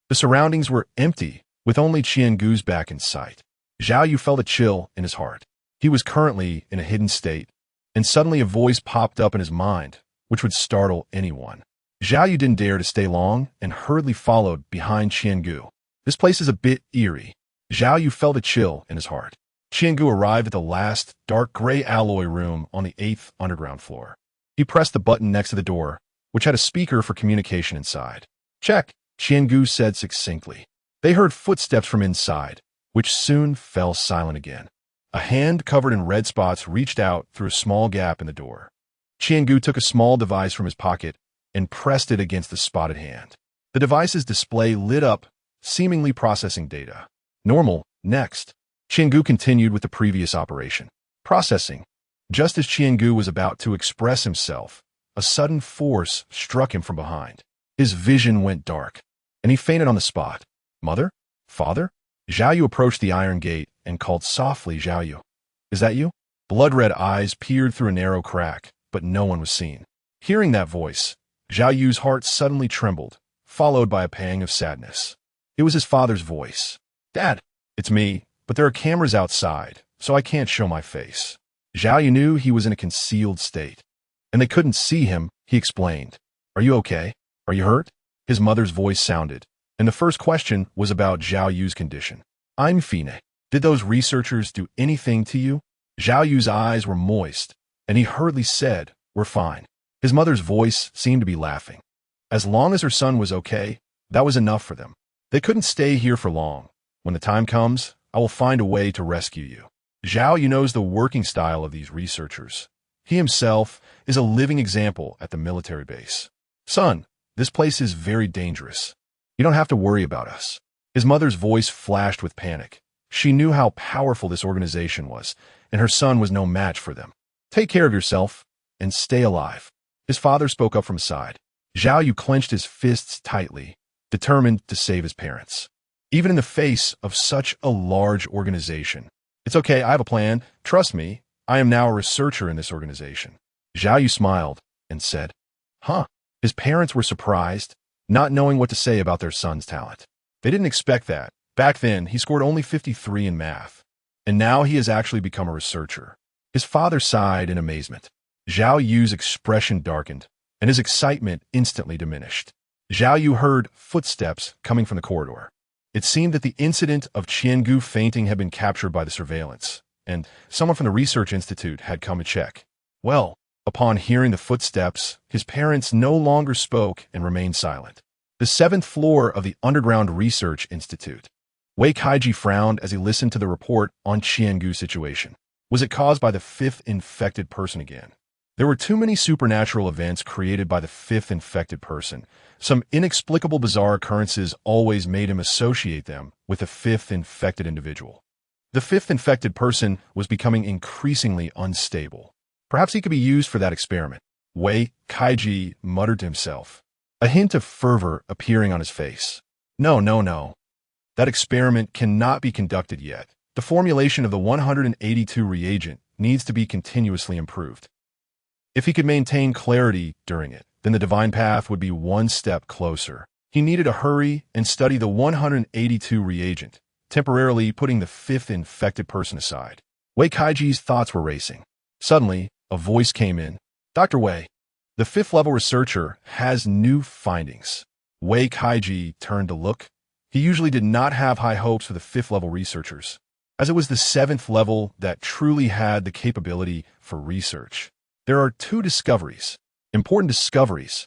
The surroundings were empty, with only Qiangu's back in sight. Zhao Yu felt a chill in his heart. He was currently in a hidden state, and suddenly a voice popped up in his mind, which would startle anyone. Zhao Yu didn't dare to stay long and hurriedly followed behind Qiangu. This place is a bit eerie. Zhao Yu felt a chill in his heart. Qiangu arrived at the last dark gray alloy room on the 8th underground floor. He pressed the button next to the door, which had a speaker for communication inside. Check, Qiangu said succinctly. They heard footsteps from inside, which soon fell silent again. A hand covered in red spots reached out through a small gap in the door. Qiangu took a small device from his pocket and pressed it against the spotted hand. The device's display lit up, seemingly processing data. Normal. Next. Qiangu continued with the previous operation. Processing. Just as Qiangu was about to express himself, a sudden force struck him from behind. His vision went dark, and he fainted on the spot. Mother? Father? Zhao Yu approached the iron gate and called softly, "Zhao Yu, is that you?" Blood-red eyes peered through a narrow crack, but no one was seen. Hearing that voice, Zhao Yu's heart suddenly trembled, followed by a pang of sadness. It was his father's voice. "Dad, it's me, but there are cameras outside, so I can't show my face." Zhao Yu knew he was in a concealed state, and they couldn't see him. He explained, "Are you okay? Are you hurt?" His mother's voice sounded, and the first question was about Zhao Yu's condition. "I'm fine. Did those researchers do anything to you?" Zhao Yu's eyes were moist, and he hurriedly said, "We're fine." His mother's voice seemed to be laughing. As long as her son was okay, that was enough for them. They couldn't stay here for long. "When the time comes, I will find a way to rescue you." Zhao Yu knows the working style of these researchers. He himself is a living example at the military base. "Son, this place is very dangerous. You don't have to worry about us." His mother's voice flashed with panic. She knew how powerful this organization was, and her son was no match for them. "Take care of yourself and stay alive." His father spoke up from his side. Zhao Yu clenched his fists tightly, determined to save his parents. Even in the face of such a large organization. "It's okay, I have a plan. Trust me, I am now a researcher in this organization." Zhao Yu smiled and said, "Huh." His parents were surprised, not knowing what to say about their son's talent. They didn't expect that. Back then, he scored only 53 in math, and now he has actually become a researcher. His father sighed in amazement. Zhao Yu's expression darkened, and his excitement instantly diminished. Zhao Yu heard footsteps coming from the corridor. It seemed that the incident of Qiangu fainting had been captured by the surveillance, and someone from the research institute had come to check. Well, upon hearing the footsteps, his parents no longer spoke and remained silent. The 7th floor of the Underground Research Institute. Wei Kaiji frowned as he listened to the report on Qiangu's situation. Was it caused by the 5th infected person again? There were too many supernatural events created by the 5th infected person. Some inexplicable bizarre occurrences always made him associate them with the 5th infected individual. The 5th infected person was becoming increasingly unstable. Perhaps he could be used for that experiment. Wei Kaiji muttered to himself, a hint of fervor appearing on his face. No. That experiment cannot be conducted yet. The formulation of the 182 reagent needs to be continuously improved. If he could maintain clarity during it, then the divine path would be one step closer. He needed to hurry and study the 182 reagent, temporarily putting the 5th infected person aside. Wei Kaiji's thoughts were racing. Suddenly, a voice came in. "Dr. Wei, the 5th level researcher has new findings." Wei Kaiji turned to look. He usually did not have high hopes for the 5th level researchers, as it was the 7th level that truly had the capability for research. There are 2 discoveries, important discoveries.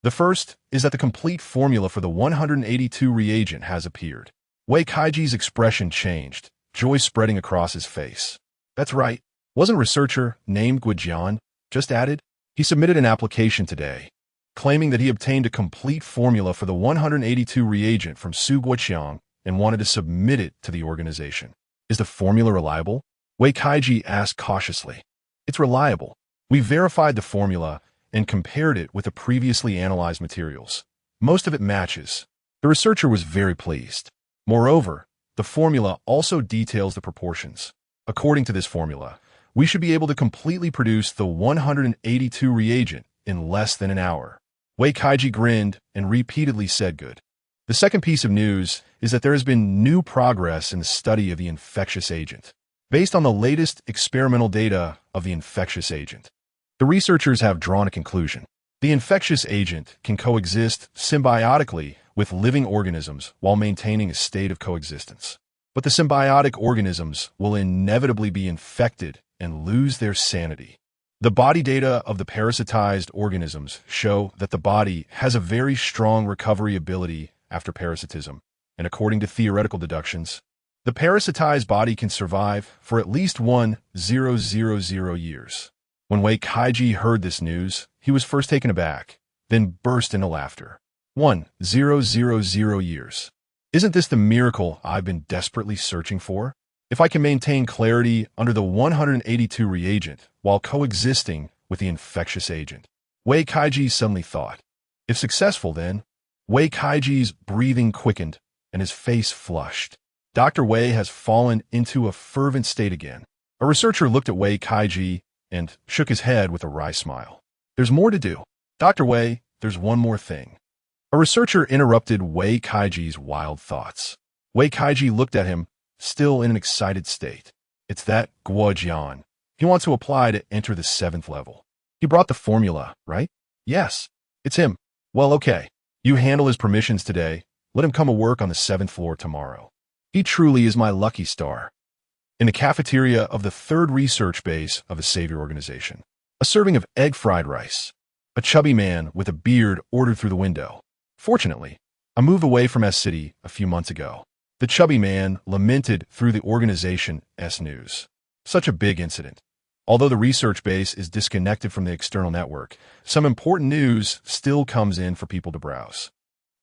The first is that the complete formula for the 182 reagent has appeared. Wei Kaiji's expression changed, joy spreading across his face. That's right. Wasn't a researcher named Guijian just added? He submitted an application today, claiming that he obtained a complete formula for the 182 reagent from Su Guoqiang and wanted to submit it to the organization. Is the formula reliable? Wei Kaiji asked cautiously. It's reliable. We verified the formula and compared it with the previously analyzed materials. Most of it matches. The researcher was very pleased. Moreover, the formula also details the proportions. According to this formula, we should be able to completely produce the 182 reagent in less than an hour. Wei Kaiji grinned and repeatedly said good. The second piece of news is that there has been new progress in the study of the infectious agent. Based on the latest experimental data of the infectious agent, the researchers have drawn a conclusion. The infectious agent can coexist symbiotically with living organisms while maintaining a state of coexistence. But the symbiotic organisms will inevitably be infected and lose their sanity. The body data of the parasitized organisms show that the body has a very strong recovery ability after parasitism, and according to theoretical deductions, the parasitized body can survive for at least 1,000 years. When Wei Kaiji heard this news, he was first taken aback, then burst into laughter. 1,000 years. Isn't this the miracle I've been desperately searching for? If I can maintain clarity under the 182 reagent while coexisting with the infectious agent. Wei Kaiji suddenly thought. If successful then, Wei Kaiji's breathing quickened and his face flushed. Dr. Wei has fallen into a fervent state again. A researcher looked at Wei Kaiji and shook his head with a wry smile. There's more to do. Dr. Wei, there's one more thing. A researcher interrupted Wei Kaiji's wild thoughts. Wei Kaiji looked at him, still in an excited state. It's that Guojian. He wants to apply to enter the 7th level. He brought the formula, right? Yes, it's him. Well, okay. You handle his permissions today. Let him come to work on the 7th floor tomorrow. He truly is my lucky star. In the cafeteria of the 3rd research base of the Savior Organization, a serving of egg fried rice. A chubby man with a beard ordered through the window. Fortunately, I moved away from S-City a few months ago. The chubby man lamented through the organization's news. Such a big incident. Although the research base is disconnected from the external network, some important news still comes in for people to browse.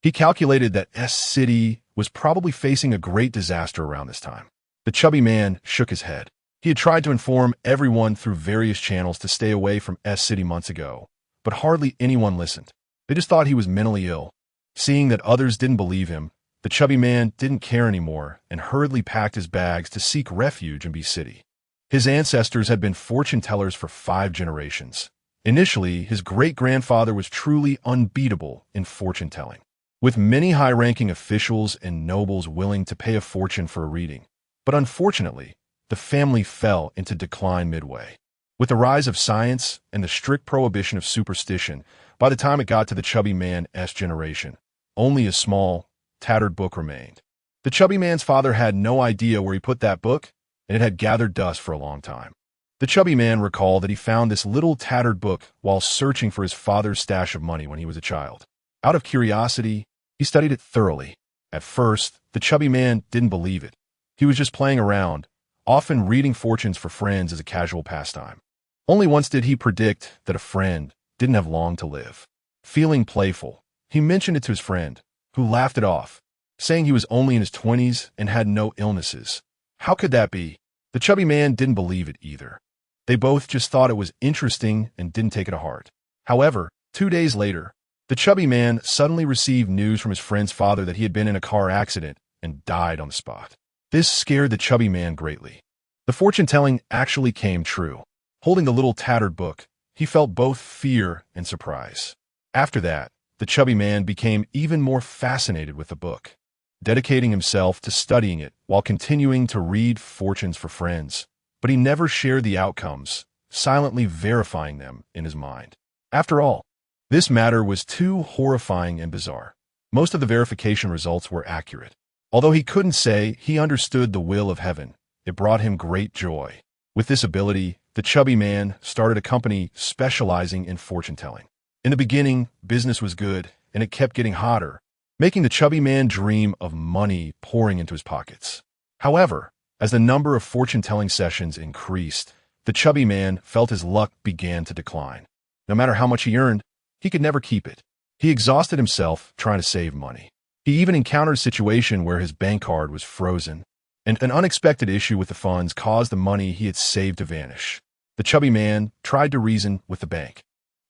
He calculated that S-City was probably facing a great disaster around this time. The chubby man shook his head. He had tried to inform everyone through various channels to stay away from S-City months ago, but hardly anyone listened. They just thought he was mentally ill. Seeing that others didn't believe him, the chubby man didn't care anymore and hurriedly packed his bags to seek refuge in B-City. His ancestors had been fortune tellers for 5 generations. Initially, his great-grandfather was truly unbeatable in fortune-telling, with many high-ranking officials and nobles willing to pay a fortune for a reading. But unfortunately, the family fell into decline midway. With the rise of science and the strict prohibition of superstition, by the time it got to the chubby man's generation, only a small, tattered book remained. The chubby man's father had no idea where he put that book, and it had gathered dust for a long time. The chubby man recalled that he found this little tattered book while searching for his father's stash of money when he was a child. Out of curiosity, he studied it thoroughly. At first, the chubby man didn't believe it. He was just playing around, often reading fortunes for friends as a casual pastime. Only once did he predict that a friend didn't have long to live. Feeling playful, he mentioned it to his friend, who laughed it off, saying he was only in his 20s and had no illnesses. How could that be? The chubby man didn't believe it either. They both just thought it was interesting and didn't take it to heart. However, 2 days later, the chubby man suddenly received news from his friend's father that he had been in a car accident and died on the spot. This scared the chubby man greatly. The fortune-telling actually came true. Holding the little tattered book, he felt both fear and surprise. After that, the chubby man became even more fascinated with the book, dedicating himself to studying it while continuing to read fortunes for friends. But he never shared the outcomes, silently verifying them in his mind. After all, this matter was too horrifying and bizarre. Most of the verification results were accurate. Although he couldn't say he understood the will of heaven, it brought him great joy. With this ability, the chubby man started a company specializing in fortune-telling. In the beginning, business was good, and it kept getting hotter, making the chubby man dream of money pouring into his pockets. However, as the number of fortune-telling sessions increased, the chubby man felt his luck began to decline. No matter how much he earned, he could never keep it. He exhausted himself trying to save money. He even encountered a situation where his bank card was frozen, and an unexpected issue with the funds caused the money he had saved to vanish. The chubby man tried to reason with the bank,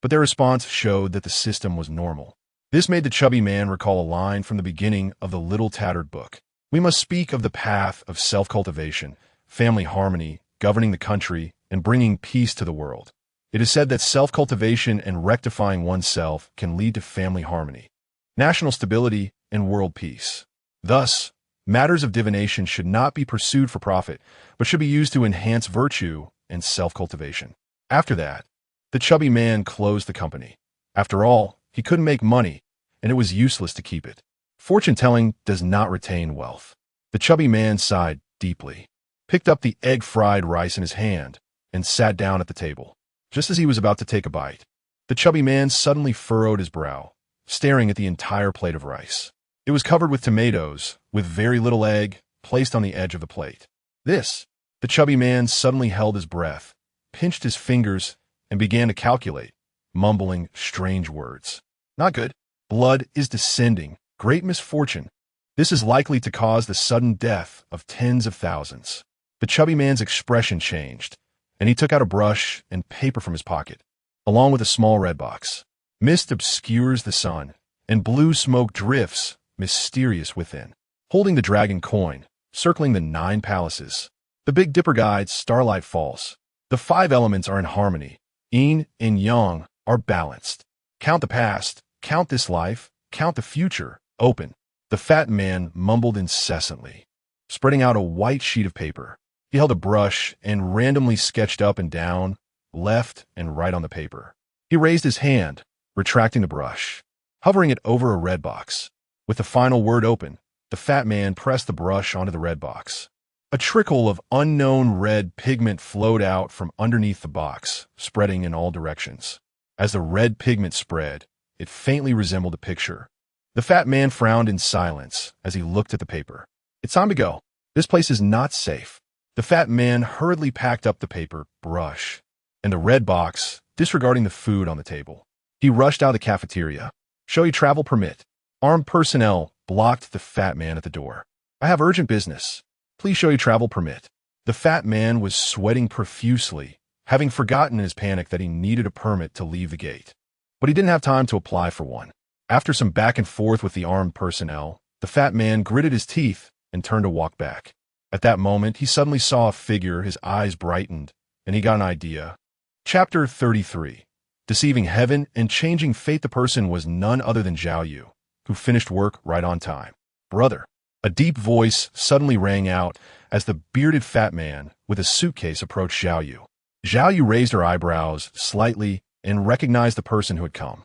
but their response showed that the system was normal. This made the chubby man recall a line from the beginning of the little tattered book. We must speak of the path of self-cultivation, family harmony, governing the country, and bringing peace to the world. It is said that self-cultivation and rectifying oneself can lead to family harmony, national stability, and world peace. Thus, matters of divination should not be pursued for profit, but should be used to enhance virtue and self-cultivation. After that, the chubby man closed the company. After all, he couldn't make money, and it was useless to keep it. Fortune-telling does not retain wealth. The chubby man sighed deeply, picked up the egg-fried rice in his hand, and sat down at the table. Just as he was about to take a bite, the chubby man suddenly furrowed his brow, staring at the entire plate of rice. It was covered with tomatoes, with very little egg, placed on the edge of the plate. The chubby man suddenly held his breath, pinched his fingers, and began to calculate, mumbling strange words. Not good. Blood is descending. Great misfortune. This is likely to cause the sudden death of tens of thousands. The chubby man's expression changed, and he took out a brush and paper from his pocket, along with a small red box. Mist obscures the sun, and blue smoke drifts, mysterious within. Holding the dragon coin, circling the 9 palaces. The Big Dipper guides Starlight Falls. The 5 elements are in harmony. Yin and Yang are balanced. Count the past, count this life, count the future. Open. The fat man mumbled incessantly, spreading out a white sheet of paper. He held a brush and randomly sketched up and down, left and right on the paper. He raised his hand, retracting the brush, hovering it over a red box. With the final word open, the fat man pressed the brush onto the red box. A trickle of unknown red pigment flowed out from underneath the box, spreading in all directions. As the red pigment spread, it faintly resembled a picture. The fat man frowned in silence as he looked at the paper. It's time to go. This place is not safe. The fat man hurriedly packed up the paper, brush, and the red box, disregarding the food on the table. He rushed out of the cafeteria. Show you travel permit. Armed personnel blocked the fat man at the door. I have urgent business. Please show you travel permit. The fat man was sweating profusely, having forgotten in his panic that he needed a permit to leave the gate. But he didn't have time to apply for one. After some back and forth with the armed personnel, the fat man gritted his teeth and turned to walk back. At that moment, he suddenly saw a figure, his eyes brightened, and he got an idea. Chapter 33. Deceiving heaven and changing fate. The person was none other than Zhao Yu, who finished work right on time. Brother. A deep voice suddenly rang out as the bearded fat man with a suitcase approached Zhao Yu. Zhao Yu raised her eyebrows slightly and recognized the person who had come.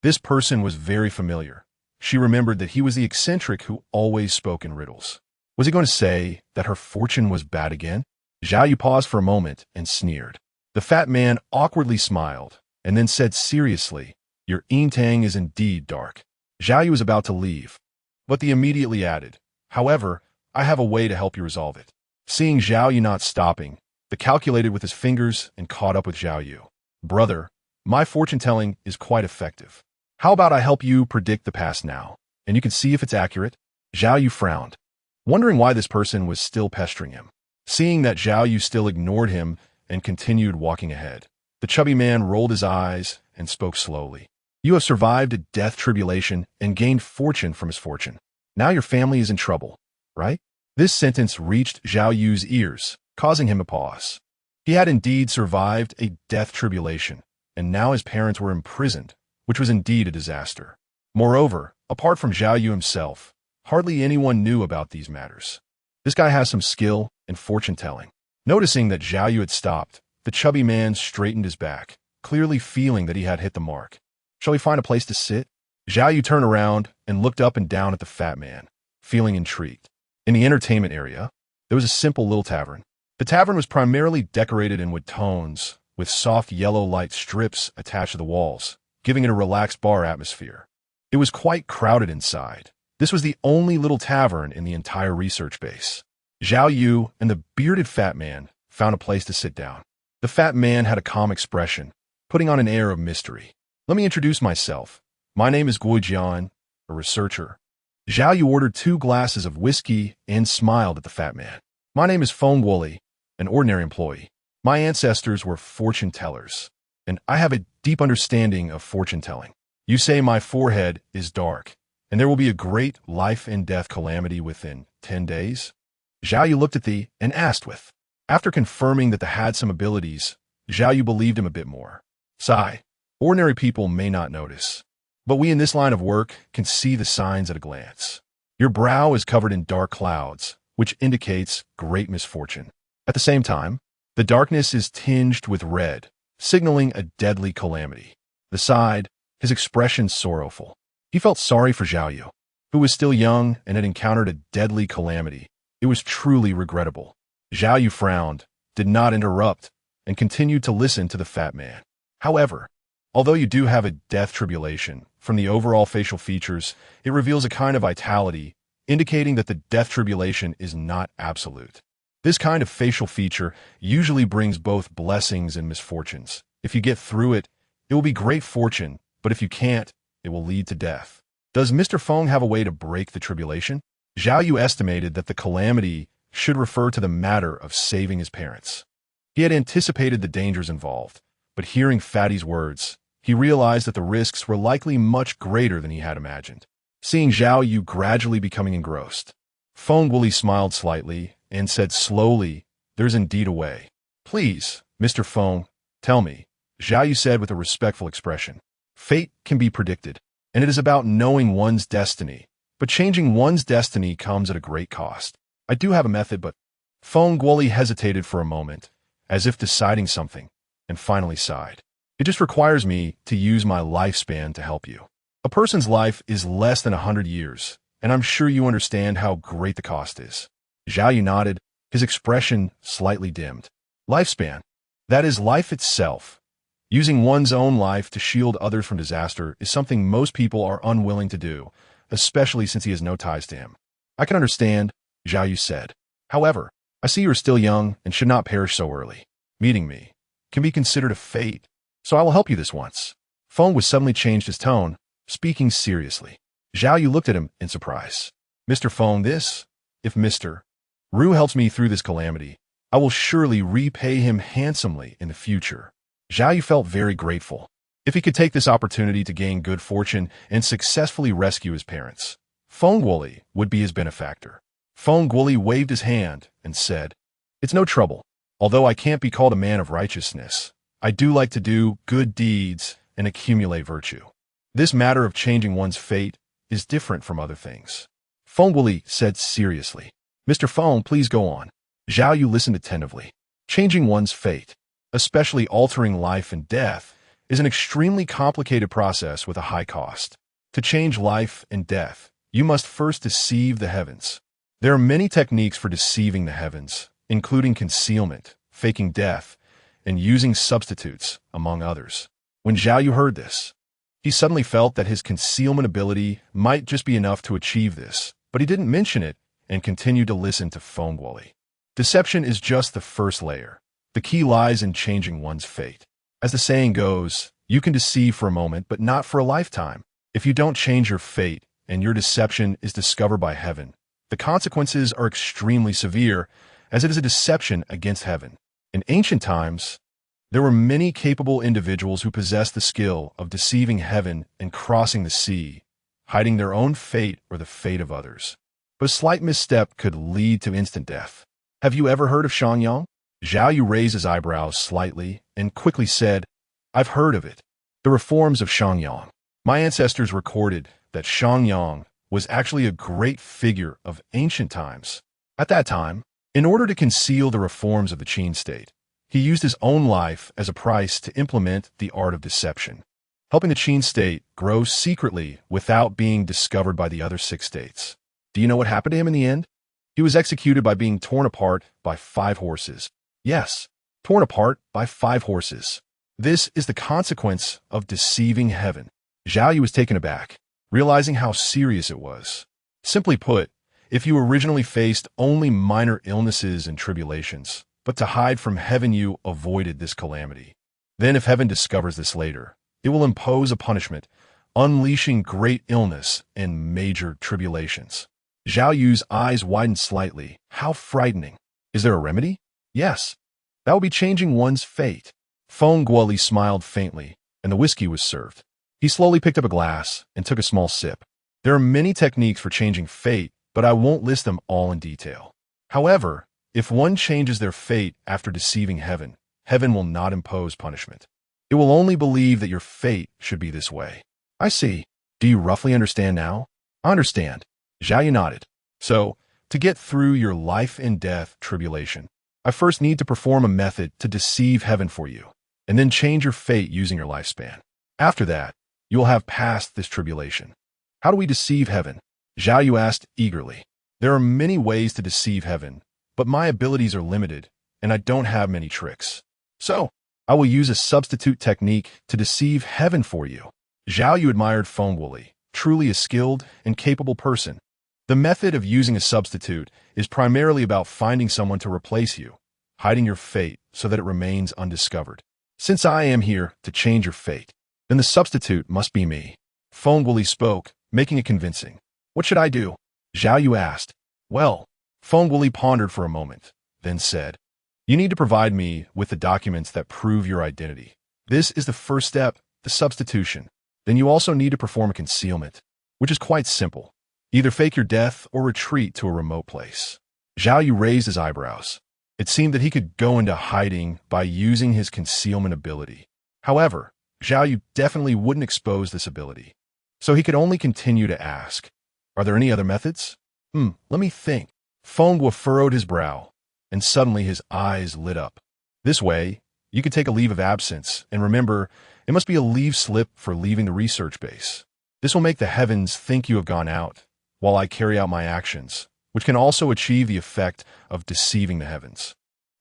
This person was very familiar. She remembered that he was the eccentric who always spoke in riddles. Was he going to say that her fortune was bad again? Zhao Yu paused for a moment and sneered. The fat man awkwardly smiled and then said seriously, "Your Eentang is indeed dark." Zhao Yu was about to leave, but he immediately added, "However, I have a way to help you resolve it." Seeing Zhao Yu not stopping, he calculated with his fingers and caught up with Zhao Yu. "Brother, my fortune-telling is quite effective. How about I help you predict the past now, and you can see if it's accurate?" Zhao Yu frowned, wondering why this person was still pestering him. Seeing that Zhao Yu still ignored him and continued walking ahead, the chubby man rolled his eyes and spoke slowly. "You have survived a death tribulation and gained fortune from misfortune. Now your family is in trouble, right?" This sentence reached Zhao Yu's ears, causing him to pause. He had indeed survived a death tribulation, and now his parents were imprisoned, which was indeed a disaster. Moreover, apart from Zhao Yu himself, hardly anyone knew about these matters. This guy has some skill in fortune-telling. Noticing that Zhao Yu had stopped, the chubby man straightened his back, clearly feeling that he had hit the mark. "Shall we find a place to sit?" Zhao Yu turned around and looked up and down at the fat man, feeling intrigued. In the entertainment area, there was a simple little tavern. The tavern was primarily decorated in wood tones, with soft yellow light strips attached to the walls, giving it a relaxed bar atmosphere. It was quite crowded inside. This was the only little tavern in the entire research base. Zhao Yu and the bearded fat man found a place to sit down. The fat man had a calm expression, putting on an air of mystery. "Let me introduce myself. My name is Guijian, a researcher." Zhao Yu ordered 2 glasses of whiskey and smiled at the fat man. "My name is Feng Woli, an ordinary employee. My ancestors were fortune tellers, and I have a deep understanding of fortune telling. You say my forehead is dark, and there will be a great life and death calamity within 10 days? Zhao Yu looked at thee and asked with. After confirming that the had some abilities, Zhao Yu believed him a bit more. Sigh, ordinary people may not notice, but we in this line of work can see the signs at a glance. Your brow is covered in dark clouds, which indicates great misfortune. At the same time, the darkness is tinged with red, signaling a deadly calamity. The side, his expression sorrowful. He felt sorry for Zhao Yu, who was still young and had encountered a deadly calamity. It was truly regrettable. Zhao Yu frowned, did not interrupt, and continued to listen to the fat man. However, although you do have a death tribulation, from the overall facial features, it reveals a kind of vitality, indicating that the death tribulation is not absolute. This kind of facial feature usually brings both blessings and misfortunes. If you get through it, it will be great fortune, but if you can't, it will lead to death. Does Mr. Feng have a way to break the tribulation? Zhao Yu estimated that the calamity should refer to the matter of saving his parents. He had anticipated the dangers involved, but hearing Fatty's words, he realized that the risks were likely much greater than he had imagined. Seeing Zhao Yu gradually becoming engrossed, Feng Wuli smiled slightly and said slowly, "There's indeed a way." "Please, Mr. Feng, tell me," Zhao Yu said with a respectful expression. "Fate can be predicted, and it is about knowing one's destiny. But changing one's destiny comes at a great cost. I do have a method, but—" Feng Wuli hesitated for a moment, as if deciding something, and finally sighed. "It just requires me to use my lifespan to help you. A person's life is less than 100 years, and I'm sure you understand how great the cost is." Zhao Yu nodded, his expression slightly dimmed. Lifespan. That is life itself. Using one's own life to shield others from disaster is something most people are unwilling to do, especially since he has no ties to him. "I can understand," Zhao Yu said. "However, I see you are still young and should not perish so early. Meeting me can be considered a fate, so I will help you this once." Feng was suddenly changed his tone, speaking seriously. Zhao Yu looked at him in surprise. "Mr. Feng, if Mr. Ru helps me through this calamity, I will surely repay him handsomely in the future." Zhao Yu felt very grateful. If he could take this opportunity to gain good fortune and successfully rescue his parents, Feng Wuli would be his benefactor. Feng Wuli waved his hand and said, "It's no trouble. Although I can't be called a man of righteousness, I do like to do good deeds and accumulate virtue. This matter of changing one's fate is different from other things." Feng Wuli said seriously. "Mr. Feng, please go on." Zhao Yu listened attentively. Changing one's fate, especially altering life and death, is an extremely complicated process with a high cost. To change life and death, you must first deceive the heavens. There are many techniques for deceiving the heavens, including concealment, faking death, and using substitutes, among others. When Zhao Yu heard this, he suddenly felt that his concealment ability might just be enough to achieve this, but he didn't mention it and continued to listen to Feng Wuli. Deception is just the first layer. The key lies in changing one's fate. As the saying goes, you can deceive for a moment, but not for a lifetime. If you don't change your fate and your deception is discovered by heaven, the consequences are extremely severe, as it is a deception against heaven. In ancient times, there were many capable individuals who possessed the skill of deceiving heaven and crossing the sea, hiding their own fate or the fate of others. But a slight misstep could lead to instant death. Have you ever heard of Shangyang? Zhao Yu raised his eyebrows slightly and quickly said, "I've heard of it. The reforms of Shangyang. My ancestors recorded that Shangyang was actually a great figure of ancient times. At that time, in order to conceal the reforms of the Qin state, he used his own life as a price to implement the art of deception, helping the Qin state grow secretly without being discovered by the other 6 states. Do you know what happened to him in the end? He was executed by being torn apart by 5 horses. Yes, torn apart by 5 horses. This is the consequence of deceiving heaven." Zhao Yu was taken aback, realizing how serious it was. Simply put, if you originally faced only minor illnesses and tribulations, but to hide from heaven you avoided this calamity, then if heaven discovers this later, it will impose a punishment, unleashing great illness and major tribulations. Zhao Yu's eyes widened slightly. How frightening. Is there a remedy? Yes. That would be changing one's fate. Feng Wuli smiled faintly, and the whiskey was served. He slowly picked up a glass and took a small sip. There are many techniques for changing fate, but I won't list them all in detail. However, if one changes their fate after deceiving heaven, heaven will not impose punishment. It will only believe that your fate should be this way. I see. Do you roughly understand now? I understand. Zhao Yu nodded. So, to get through your life and death tribulation, I first need to perform a method to deceive heaven for you, and then change your fate using your lifespan. After that, you will have passed this tribulation. How do we deceive heaven? Zhao Yu asked eagerly. There are many ways to deceive heaven, but my abilities are limited, and I don't have many tricks. So, I will use a substitute technique to deceive heaven for you. Zhao Yu admired Feng Wuli, truly a skilled and capable person. The method of using a substitute is primarily about finding someone to replace you, hiding your fate so that it remains undiscovered. Since I am here to change your fate, then the substitute must be me. Feng Wuli spoke, making it convincing. What should I do? Zhao Yu asked. Well, Feng Wuli pondered for a moment, then said, you need to provide me with the documents that prove your identity. This is the first step, the substitution. Then you also need to perform a concealment, which is quite simple. Either fake your death or retreat to a remote place. Zhao Yu raised his eyebrows. It seemed that he could go into hiding by using his concealment ability. However, Zhao Yu definitely wouldn't expose this ability. So he could only continue to ask, "Are there any other methods?" Let me think. Feng Guo furrowed his brow, and suddenly his eyes lit up. This way, you could take a leave of absence, and remember, it must be a leave slip for leaving the research base. This will make the heavens think you have gone out, while I carry out my actions, which can also achieve the effect of deceiving the heavens.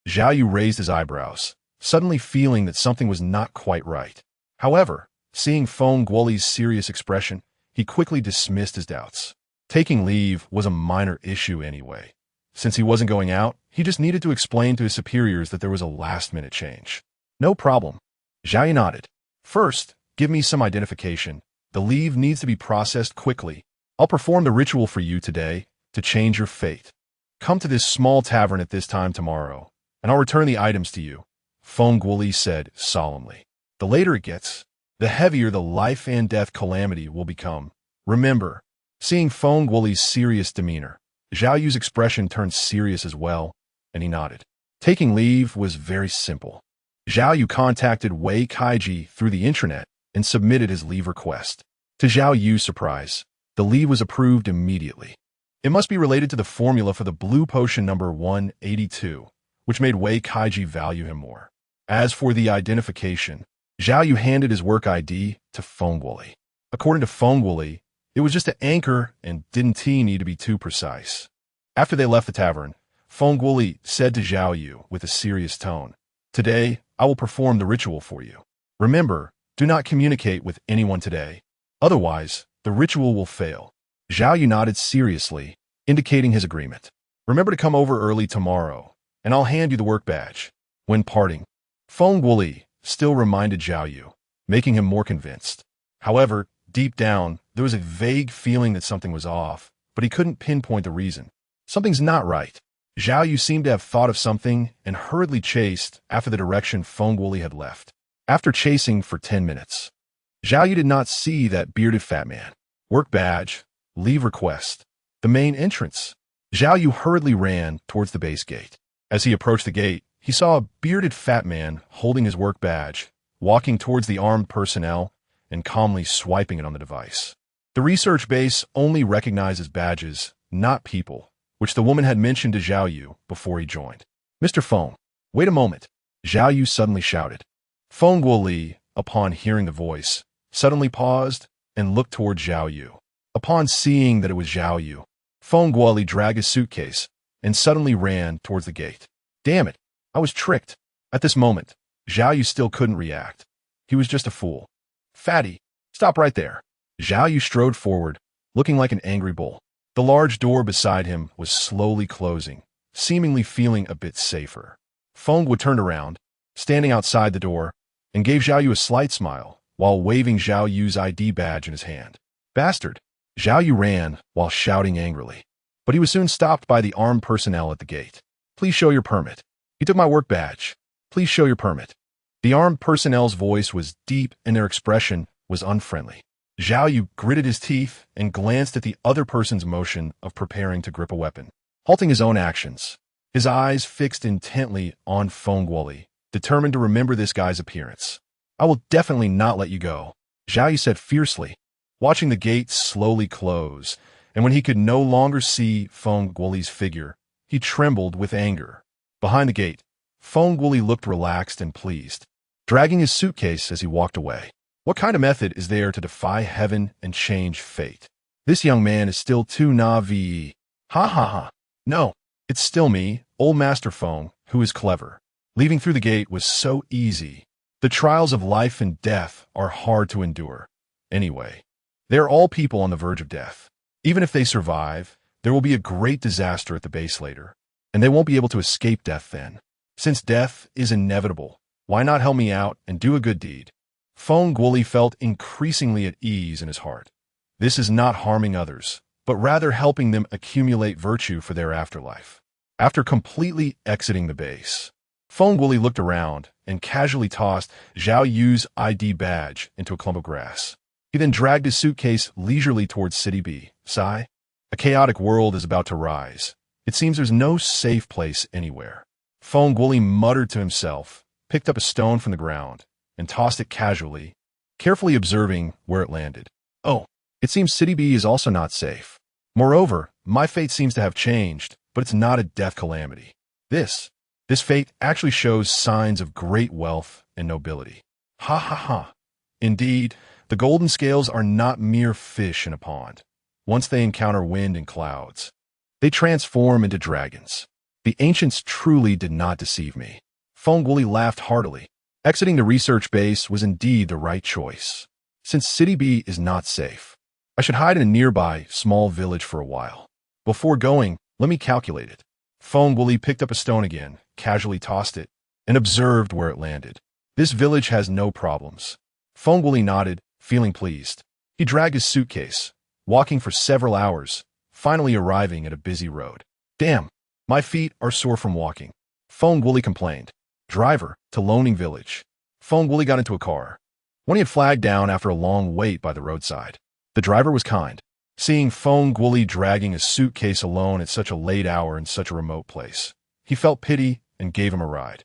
Zhao Yu raised his eyebrows, suddenly feeling that something was not quite right. However, seeing Feng Guoli's serious expression, he quickly dismissed his doubts. Taking leave was a minor issue anyway. Since he wasn't going out, he just needed to explain to his superiors that there was a last-minute change. No problem. Zhao Yu nodded. First, give me some identification. The leave needs to be processed quickly. I'll perform the ritual for you today to change your fate. Come to this small tavern at this time tomorrow, and I'll return the items to you, Feng Guoli said solemnly. The later it gets, the heavier the life and death calamity will become. Remember, seeing Feng Guoli's serious demeanor, Zhao Yu's expression turned serious as well, and he nodded. Taking leave was very simple. Zhao Yu contacted Wei Kaiji through the intranet and submitted his leave request. To Zhao Yu's surprise, the leave was approved immediately. It must be related to the formula for the blue potion number 182, which made Wei Kaiji value him more. As for the identification, Zhao Yu handed his work ID to Feng Guoli. According to Feng Guoli, it was just an anchor and didn't need to be too precise. After they left the tavern, Feng Guoli said to Zhao Yu with a serious tone, "Today, I will perform the ritual for you. Remember, do not communicate with anyone today. Otherwise, the ritual will fail." Zhao Yu nodded seriously, indicating his agreement. "Remember to come over early tomorrow, and I'll hand you the work badge." When parting, Feng Guoli still reminded Zhao Yu, making him more convinced. However, deep down, there was a vague feeling that something was off, but he couldn't pinpoint the reason. Something's not right. Zhao Yu seemed to have thought of something and hurriedly chased after the direction Feng Guoli had left. After chasing for 10 minutes, Zhao Yu did not see that bearded fat man. Work badge, leave request, the main entrance. Zhao Yu hurriedly ran towards the base gate. As he approached the gate, he saw a bearded fat man holding his work badge, walking towards the armed personnel and calmly swiping it on the device. The research base only recognizes badges, not people, which the woman had mentioned to Zhao Yu before he joined. "Mr. Feng, wait a moment," Zhao Yu suddenly shouted. Feng Guoli, upon hearing the voice, suddenly paused and looked toward Zhao Yu. Upon seeing that it was Zhao Yu, Feng Guoli dragged his suitcase and suddenly ran towards the gate. Damn it, I was tricked. At this moment, Zhao Yu still couldn't react. He was just a fool. "Fatty, stop right there." Zhao Yu strode forward, looking like an angry bull. The large door beside him was slowly closing, seemingly feeling a bit safer. Feng Guo turned around, standing outside the door, and gave Zhao Yu a slight smile while waving Zhao Yu's ID badge in his hand. "Bastard!" Zhao Yu ran while shouting angrily, but he was soon stopped by the armed personnel at the gate. "Please show your permit." "He took my work badge. Please show your permit." The armed personnel's voice was deep and their expression was unfriendly. Zhao Yu gritted his teeth and glanced at the other person's motion of preparing to grip a weapon, halting his own actions. His eyes fixed intently on Feng Guoli, determined to remember this guy's appearance. "I will definitely not let you go," Zhao Yu said fiercely, watching the gate slowly close, and when he could no longer see Feng Guoli's figure, he trembled with anger. Behind the gate, Feng Guoli looked relaxed and pleased, dragging his suitcase as he walked away. What kind of method is there to defy heaven and change fate? This young man is still too naive. Ha ha ha. No, it's still me, old Master Feng, who is clever. Leaving through the gate was so easy. The trials of life and death are hard to endure. Anyway, they are all people on the verge of death. Even if they survive, there will be a great disaster at the base later, and they won't be able to escape death then. Since death is inevitable, why not help me out and do a good deed? Feng Guoli felt increasingly at ease in his heart. This is not harming others, but rather helping them accumulate virtue for their afterlife. After completely exiting the base, Feng Guoli looked around and casually tossed Zhao Yu's ID badge into a clump of grass. He then dragged his suitcase leisurely towards City B. Sigh. A chaotic world is about to rise. It seems there's no safe place anywhere. Feng Guoli muttered to himself, picked up a stone from the ground, and tossed it casually, carefully observing where it landed. Oh, it seems City B is also not safe. Moreover, my fate seems to have changed, but it's not a death calamity. This fate actually shows signs of great wealth and nobility. Ha ha ha. Indeed, the golden scales are not mere fish in a pond. Once they encounter wind and clouds, they transform into dragons. The ancients truly did not deceive me. Feng Guoli laughed heartily. Exiting the research base was indeed the right choice. Since City B is not safe, I should hide in a nearby small village for a while. Before going, let me calculate it. Feng Guoli picked up a stone again, casually tossed it, and observed where it landed. This village has no problems. Feng Guoli nodded, feeling pleased. He dragged his suitcase, walking for several hours, finally arriving at a busy road. Damn, my feet are sore from walking. Feng Guoli complained. Driver, to Loaning Village. Feng Guoli got into a car. When he had flagged down after a long wait by the roadside, the driver was kind. Seeing Feng Guoli dragging a suitcase alone at such a late hour in such a remote place, he felt pity and gave him a ride.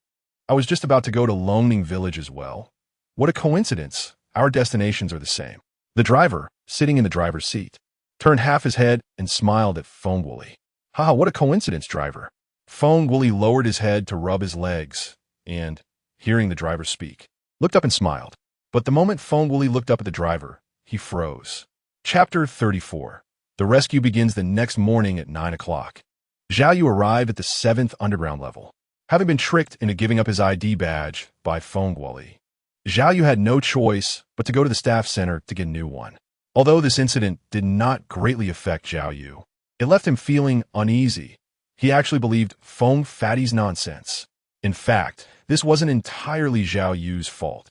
I was just about to go to Loaning Village as well. What a coincidence. Our destinations are the same. The driver, sitting in the driver's seat, turned half his head and smiled at Feng Guoli. Ha, what a coincidence, driver. Feng Guoli lowered his head to rub his legs and, hearing the driver speak, looked up and smiled. But the moment Feng Guoli looked up at the driver, he froze. Chapter 34. The rescue begins the next morning at 9 o'clock. Zhao Yu arrived at the 7th underground level, having been tricked into giving up his ID badge by Feng Guoli. Zhao Yu had no choice but to go to the staff center to get a new one. Although this incident did not greatly affect Zhao Yu, it left him feeling uneasy. He actually believed Feng Fatty's nonsense. In fact, this wasn't entirely Zhao Yu's fault.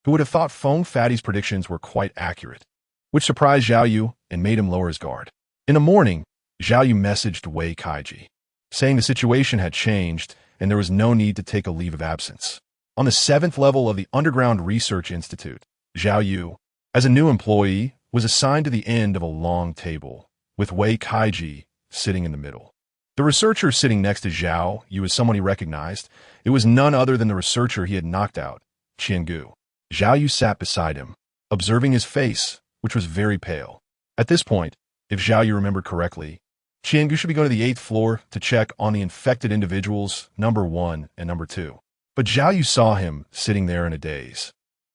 Who would have thought Feng Fatty's predictions were quite accurate, which surprised Zhao Yu and made him lower his guard. In the morning, Zhao Yu messaged Wei Kaiji, saying the situation had changed and there was no need to take a leave of absence. On the 7th level of the Underground Research Institute, Zhao Yu, as a new employee, was assigned to the end of a long table, with Wei Kaiji sitting in the middle. The researcher sitting next to Zhao Yu was someone he recognized. It was none other than the researcher he had knocked out, Qiangu. Zhao Yu sat beside him, observing his face, which was very pale. At this point, if Zhao Yu remembered correctly, Qiangu should be going to the 8th floor to check on the infected individuals, number 1 and number 2. But Zhao Yu saw him sitting there in a daze,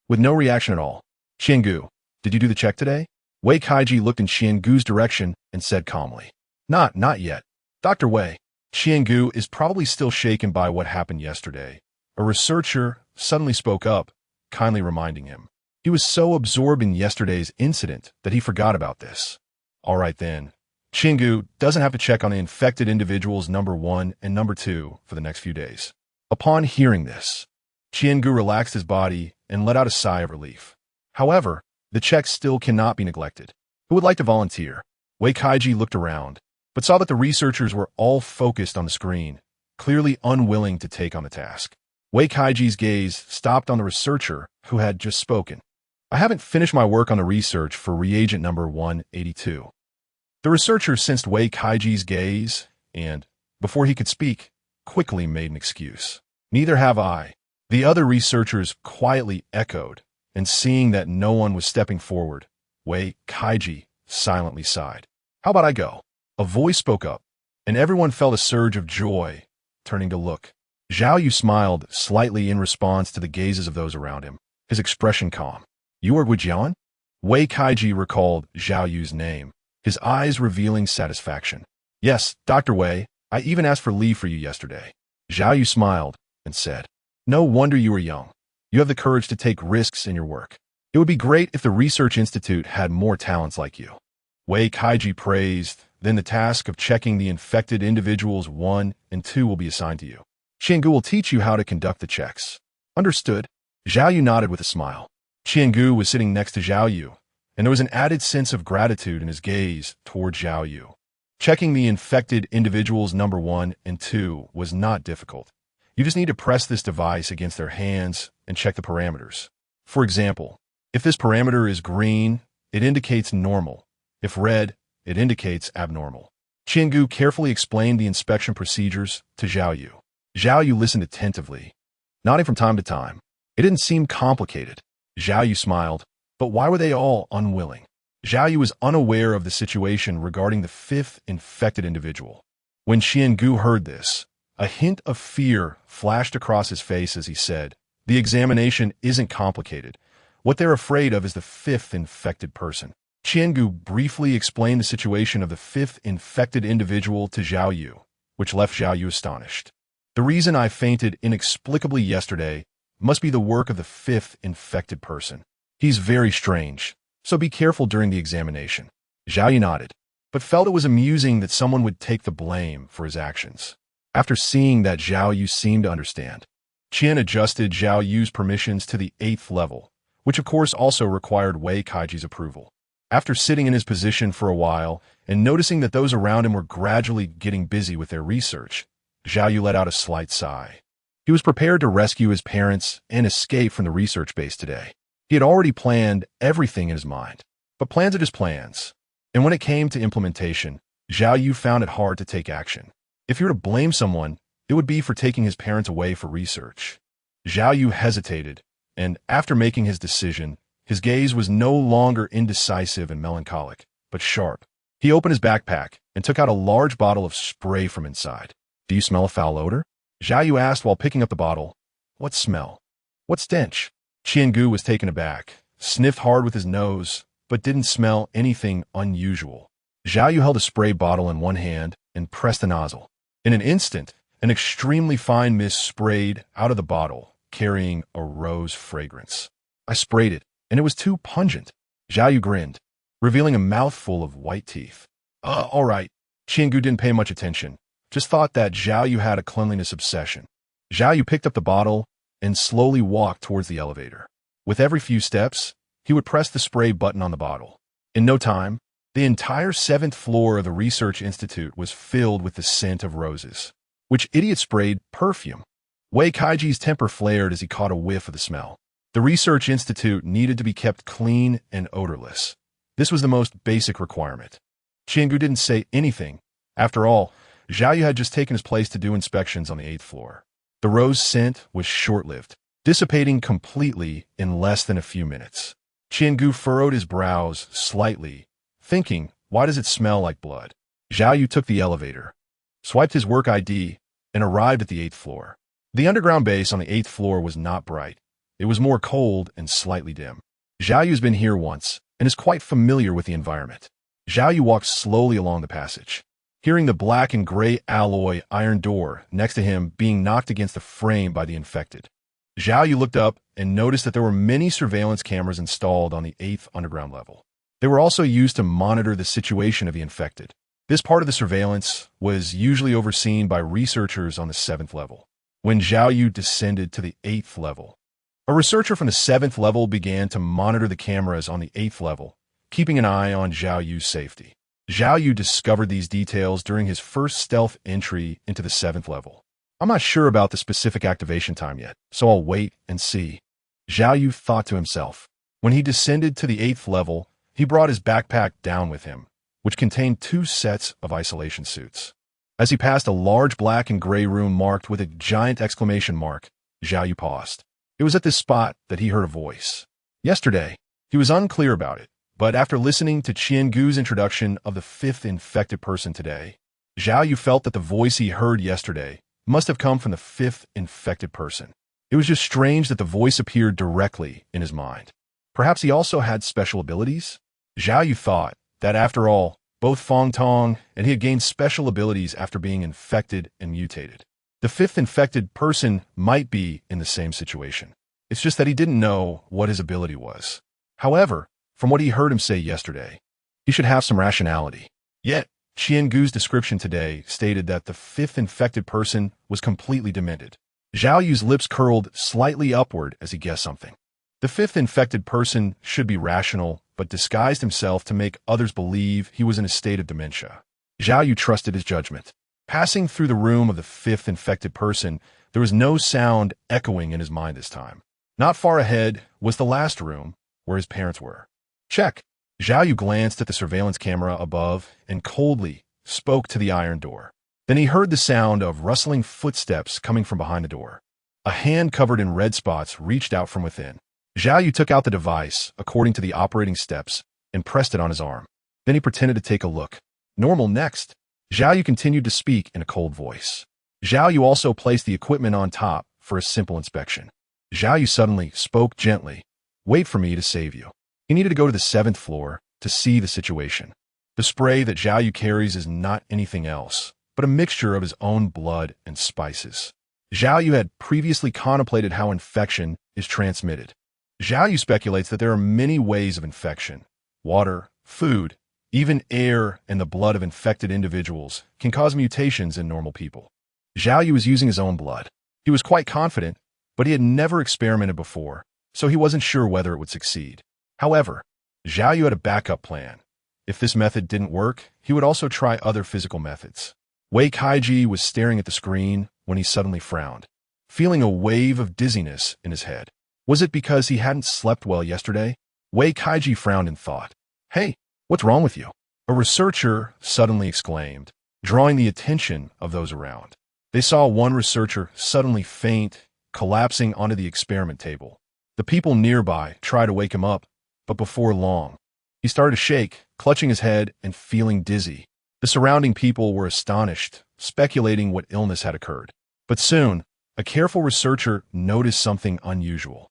with no reaction at all. Qiangu, did you do the check today? Wei Kaiji looked in Qiangu's direction and said calmly, Not yet. Dr. Wei, Qiangu is probably still shaken by what happened yesterday. A researcher suddenly spoke up, kindly reminding him. He was so absorbed in yesterday's incident that he forgot about this. All right then. Qiangu doesn't have to check on the infected individuals number 1 and number 2 for the next few days. Upon hearing this, Qiangu relaxed his body and let out a sigh of relief. However, the check still cannot be neglected. Who would like to volunteer? Wei Kaiji looked around, but saw that the researchers were all focused on the screen, clearly unwilling to take on the task. Wei Kaiji's gaze stopped on the researcher who had just spoken. I haven't finished my work on the research for reagent number 182. The researcher sensed Wei Kaiji's gaze and, before he could speak, quickly made an excuse. Neither have I. The other researchers quietly echoed, and seeing that no one was stepping forward, Wei Kaiji silently sighed. How about I go? A voice spoke up, and everyone felt a surge of joy, turning to look. Zhao Yu smiled slightly in response to the gazes of those around him, his expression calm. You are Gujian? Wei Kaiji recalled Zhao Yu's name, his eyes revealing satisfaction. Yes, Dr. Wei, I even asked for leave for you yesterday. Zhao Yu smiled and said, No wonder you are young. You have the courage to take risks in your work. It would be great if the Research Institute had more talents like you. Wei Kaiji praised. Then the task of checking the infected individuals 1 and 2 will be assigned to you. Qiangu will teach you how to conduct the checks. Understood. Zhao Yu nodded with a smile. Qiangu was sitting next to Zhao Yu, and there was an added sense of gratitude in his gaze toward Zhao Yu. Checking the infected individuals number 1 and 2 was not difficult. You just need to press this device against their hands and check the parameters. For example, if this parameter is green, it indicates normal. If red, It indicates abnormal. Qiangu carefully explained the inspection procedures to Zhao Yu. Zhao Yu listened attentively, nodding from time to time. It didn't seem complicated. Zhao Yu smiled, but why were they all unwilling? Zhao Yu was unaware of the situation regarding the fifth infected individual. When Qiangu heard this, a hint of fear flashed across his face as he said, "The examination isn't complicated. What they're afraid of is the fifth infected person." Qiangu briefly explained the situation of the fifth infected individual to Zhao Yu, which left Zhao Yu astonished. "The reason I fainted inexplicably yesterday must be the work of the fifth infected person. He's very strange, so be careful during the examination." Zhao Yu nodded, but felt it was amusing that someone would take the blame for his actions. After seeing that Zhao Yu seemed to understand, Qian adjusted Zhao Yu's permissions to the 8th level, which of course also required Wei Kaiji's approval. After sitting in his position for a while and noticing that those around him were gradually getting busy with their research, Zhao Yu let out a slight sigh. He was prepared to rescue his parents and escape from the research base today. He had already planned everything in his mind, but plans are just plans. And when it came to implementation, Zhao Yu found it hard to take action. If he were to blame someone, it would be for taking his parents away for research. Zhao Yu hesitated, and after making his decision, his gaze was no longer indecisive and melancholic, but sharp. He opened his backpack and took out a large bottle of spray from inside. "Do you smell a foul odor?" Zhao Yu asked while picking up the bottle. "What smell? What stench?" Qiangu was taken aback, sniffed hard with his nose, but didn't smell anything unusual. Zhao Yu held a spray bottle in one hand and pressed the nozzle. In an instant, an extremely fine mist sprayed out of the bottle, carrying a rose fragrance. "I sprayed it, and it was too pungent." Zhao Yu grinned, revealing a mouthful of white teeth. All right." Qiangu didn't pay much attention, just thought that Zhao Yu had a cleanliness obsession. Zhao Yu picked up the bottle and slowly walked towards the elevator. With every few steps, he would press the spray button on the bottle. In no time, the entire 7th floor of the Research Institute was filled with the scent of roses, which idiot sprayed perfume. Wei Kaiji's temper flared as he caught a whiff of the smell. The Research Institute needed to be kept clean and odorless. This was the most basic requirement. Qiangu didn't say anything. After all, Zhao Yu had just taken his place to do inspections on the 8th floor. The rose scent was short-lived, dissipating completely in less than a few minutes. Qiangu furrowed his brows slightly, thinking, why does it smell like blood? Zhao Yu took the elevator, swiped his work ID, and arrived at the 8th floor. The underground base on the 8th floor was not bright. It was more cold and slightly dim. Zhao Yu's been here once and is quite familiar with the environment. Zhao Yu walked slowly along the passage, hearing the black and gray alloy iron door next to him being knocked against the frame by the infected. Zhao Yu looked up and noticed that there were many surveillance cameras installed on the 8th underground level. They were also used to monitor the situation of the infected. This part of the surveillance was usually overseen by researchers on the 7th level. When Zhao Yu descended to the 8th level, a researcher from the 7th level began to monitor the cameras on the 8th level, keeping an eye on Zhao Yu's safety. Zhao Yu discovered these details during his first stealth entry into the 7th level. "I'm not sure about the specific activation time yet, so I'll wait and see," Zhao Yu thought to himself. When he descended to the 8th level, he brought his backpack down with him, which contained 2 sets of isolation suits. As he passed a large black and gray room marked with a giant exclamation mark, Zhao Yu paused. It was at this spot that he heard a voice. Yesterday, he was unclear about it, but after listening to Qiangu's introduction of the 5th infected person today, Zhao Yu felt that the voice he heard yesterday must have come from the 5th infected person. It was just strange that the voice appeared directly in his mind. Perhaps he also had special abilities? Zhao Yu thought that after all, both Feng Tong and he had gained special abilities after being infected and mutated. The 5th infected person might be in the same situation. It's just that he didn't know what his ability was. However, from what he heard him say yesterday, he should have some rationality. Yet, Qiangu's description today stated that the 5th infected person was completely demented. Zhao Yu's lips curled slightly upward as he guessed something. The 5th infected person should be rational, but disguised himself to make others believe he was in a state of dementia. Zhao Yu trusted his judgment. Passing through the room of the 5th infected person, there was no sound echoing in his mind this time. Not far ahead was the last room, where his parents were. Check. Zhao Yu glanced at the surveillance camera above and coldly spoke to the iron door. Then he heard the sound of rustling footsteps coming from behind the door. A hand covered in red spots reached out from within. Zhao Yu took out the device, according to the operating steps, and pressed it on his arm. Then he pretended to take a look. Normal next. Zhao Yu continued to speak in a cold voice. Zhao Yu also placed the equipment on top for a simple inspection. Zhao Yu suddenly spoke gently. Wait for me to save you. He needed to go to the 7th floor to see the situation. The spray that Zhao Yu carries is not anything else, but a mixture of his own blood and spices. Zhao Yu had previously contemplated how infection is transmitted. Zhao Yu speculates that there are many ways of infection. Water, food, even air and the blood of infected individuals can cause mutations in normal people. Zhao Yu was using his own blood. He was quite confident, but he had never experimented before, so he wasn't sure whether it would succeed. However, Zhao Yu had a backup plan. If this method didn't work, he would also try other physical methods. Wei Kaiji was staring at the screen when he suddenly frowned, feeling a wave of dizziness in his head. Was it because he hadn't slept well yesterday? Wei Kaiji frowned in thought. Hey, what's wrong with you? A researcher suddenly exclaimed, drawing the attention of those around. They saw one researcher suddenly faint, collapsing onto the experiment table. The people nearby tried to wake him up, but before long, he started to shake, clutching his head and feeling dizzy. The surrounding people were astonished, speculating what illness had occurred. But soon, a careful researcher noticed something unusual.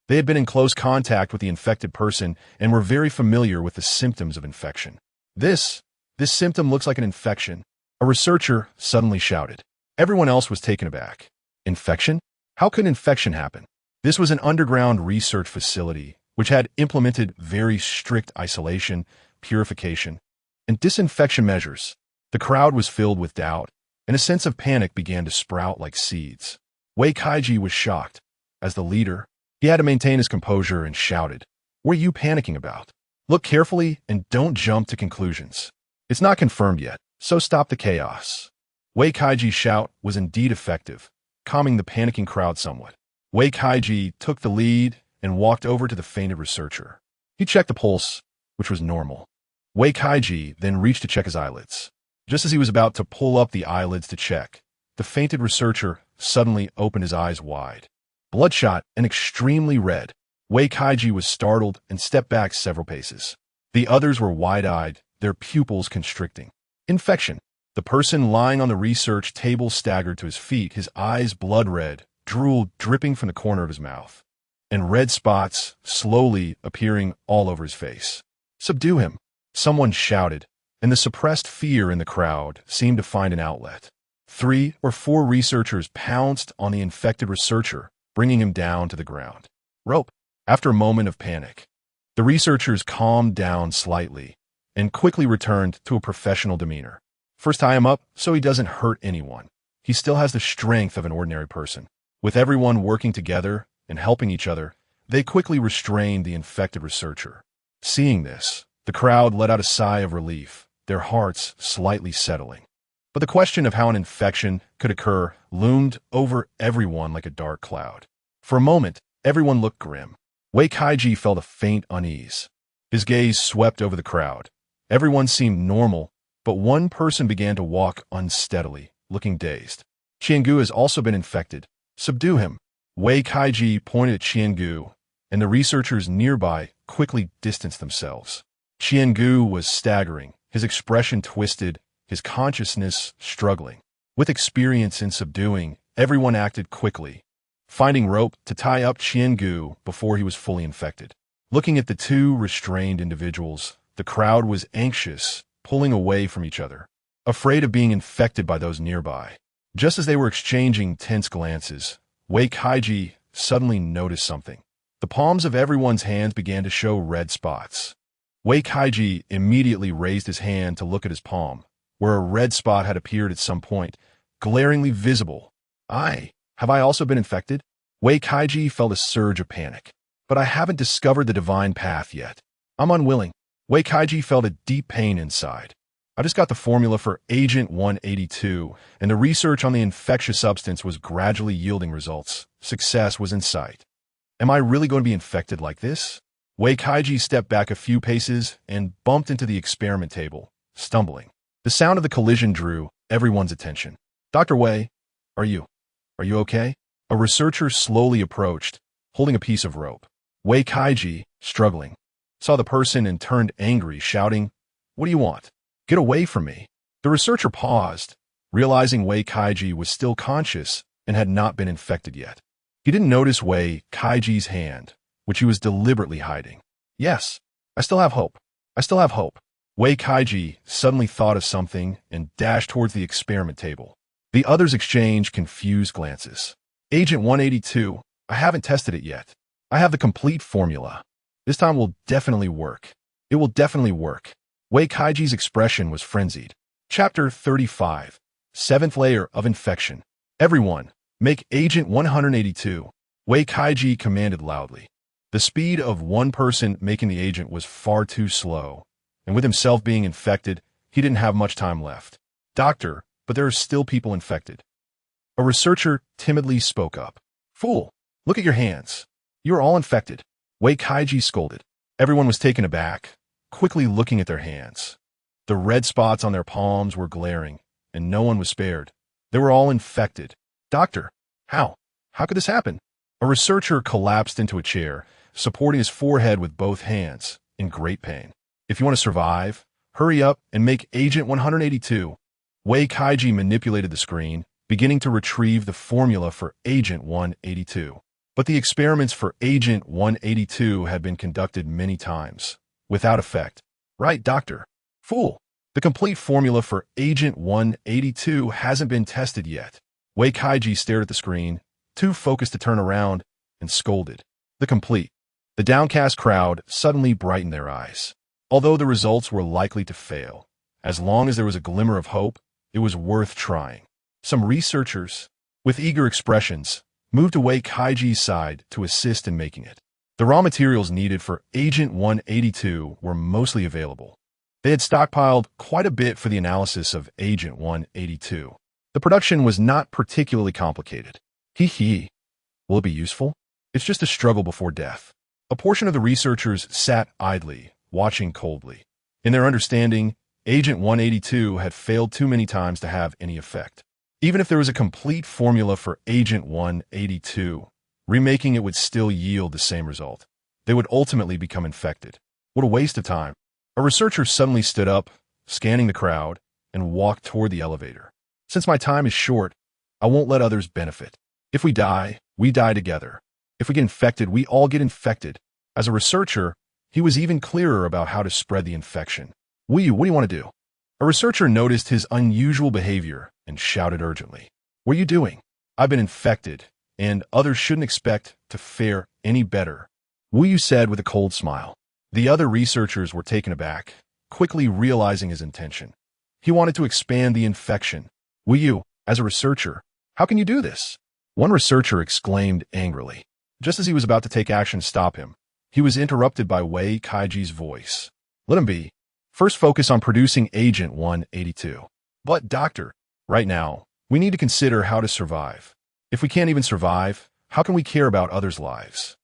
They had been in close contact with the infected person and were very familiar with the symptoms of infection. This symptom looks like an infection, a researcher suddenly shouted. Everyone else was taken aback. Infection? How could infection happen? This was an underground research facility which had implemented very strict isolation, purification, and disinfection measures. The crowd was filled with doubt, and a sense of panic began to sprout like seeds. Wei Kaiji was shocked. As the leader, he had to maintain his composure and shouted, "What are you panicking about? Look carefully and don't jump to conclusions. It's not confirmed yet, so stop the chaos." Wei Kaiji's shout was indeed effective, calming the panicking crowd somewhat. Wei Kaiji took the lead and walked over to the fainted researcher. He checked the pulse, which was normal. Wei Kaiji then reached to check his eyelids. Just as he was about to pull up the eyelids to check, the fainted researcher suddenly opened his eyes wide. Bloodshot and extremely red, Wei Kaiji was startled and stepped back several paces. The others were wide-eyed, their pupils constricting. Infection. The person lying on the research table staggered to his feet, his eyes blood-red, drool dripping from the corner of his mouth, and red spots slowly appearing all over his face. "Subdue him," someone shouted, and the suppressed fear in the crowd seemed to find an outlet. 3 or 4 researchers pounced on the infected researcher, bringing him down to the ground. Rope. After a moment of panic, the researchers calmed down slightly and quickly returned to a professional demeanor. First tie him up so he doesn't hurt anyone. He still has the strength of an ordinary person. With everyone working together and helping each other, they quickly restrained the infected researcher. Seeing this, the crowd let out a sigh of relief, their hearts slightly settling. But the question of how an infection could occur loomed over everyone like a dark cloud. For a moment, everyone looked grim. Wei Kaiji felt a faint unease. His gaze swept over the crowd. Everyone seemed normal, but one person began to walk unsteadily, looking dazed. Qiangu has also been infected. Subdue him. Wei Kaiji pointed at Qiangu, and the researchers nearby quickly distanced themselves. Qiangu was staggering, his expression twisted, his consciousness struggling. With experience in subduing, everyone acted quickly, finding rope to tie up Qiangu before he was fully infected. Looking at the 2 restrained individuals, the crowd was anxious, pulling away from each other, afraid of being infected by those nearby. Just as they were exchanging tense glances, Wei Kaiji suddenly noticed something. The palms of everyone's hands began to show red spots. Wei Kaiji immediately raised his hand to look at his palm, where a red spot had appeared at some point, glaringly visible. Have I also been infected? Wei Kaiji felt a surge of panic. But I haven't discovered the divine path yet. I'm unwilling. Wei Kaiji felt a deep pain inside. I just got the formula for Agent 182, and the research on the infectious substance was gradually yielding results. Success was in sight. Am I really going to be infected like this? Wei Kaiji stepped back a few paces and bumped into the experiment table, stumbling. The sound of the collision drew everyone's attention. Dr. Wei, are you okay? A researcher slowly approached, holding a piece of rope. Wei Kaiji, struggling, saw the person and turned angry, shouting, "What do you want? Get away from me." The researcher paused, realizing Wei Kaiji was still conscious and had not been infected yet. He didn't notice Wei Kaiji's hand, which he was deliberately hiding. "Yes, I still have hope. I still have hope." Wei Kaiji suddenly thought of something and dashed towards the experiment table. The others exchanged confused glances. "Agent 182, I haven't tested it yet. I have the complete formula. This time will definitely work. It will definitely work." Wei Kaiji's expression was frenzied. Chapter 35, 7th Layer of Infection. "Everyone, make Agent 182. Wei Kaiji commanded loudly. The speed of one person making the agent was far too slow, and with himself being infected, he didn't have much time left. "Doctor, but there are still people infected." A researcher timidly spoke up. "Fool, look at your hands. You are all infected." Wei Kaiji scolded. Everyone was taken aback, quickly looking at their hands. The red spots on their palms were glaring, and no one was spared. They were all infected. "Doctor, how? How could this happen?" A researcher collapsed into a chair, supporting his forehead with both hands, in great pain. "If you want to survive, hurry up and make Agent 182. Wei Kaiji manipulated the screen, beginning to retrieve the formula for Agent 182. But the experiments for Agent 182 had been conducted many times, without effect. "Right, Doctor." "Fool, the complete formula for Agent 182 hasn't been tested yet." Wei Kaiji stared at the screen, too focused to turn around, and scolded. "The complete." The downcast crowd suddenly brightened their eyes. Although the results were likely to fail, as long as there was a glimmer of hope, it was worth trying. Some researchers, with eager expressions, moved Wei Kaiji's side to assist in making it. The raw materials needed for Agent 182 were mostly available. They had stockpiled quite a bit for the analysis of Agent 182. The production was not particularly complicated. Hee. Will it be useful? It's just a struggle before death. A portion of the researchers sat idly, watching coldly. In their understanding, Agent 182 had failed too many times to have any effect. Even if there was a complete formula for Agent 182, remaking it would still yield the same result. They would ultimately become infected. What a waste of time. A researcher suddenly stood up, scanning the crowd, and walked toward the elevator. "Since my time is short, I won't let others benefit. If we die, we die together. If we get infected, we all get infected." As a researcher, he was even clearer about how to spread the infection. What do you want to do?" A researcher noticed his unusual behavior and shouted urgently. "What are you doing? I've been infected, and others shouldn't expect to fare any better." Wu Yu said with a cold smile. The other researchers were taken aback, quickly realizing his intention. He wanted to expand the infection. "Wu Yu, as a researcher, how can you do this?" One researcher exclaimed angrily. Just as he was about to take action to stop him, he was interrupted by Wei Kaiji's voice. "Let him be. First focus on producing Agent 182. "But, Doctor, right now, we need to consider how to survive. If we can't even survive, how can we care about others' lives?"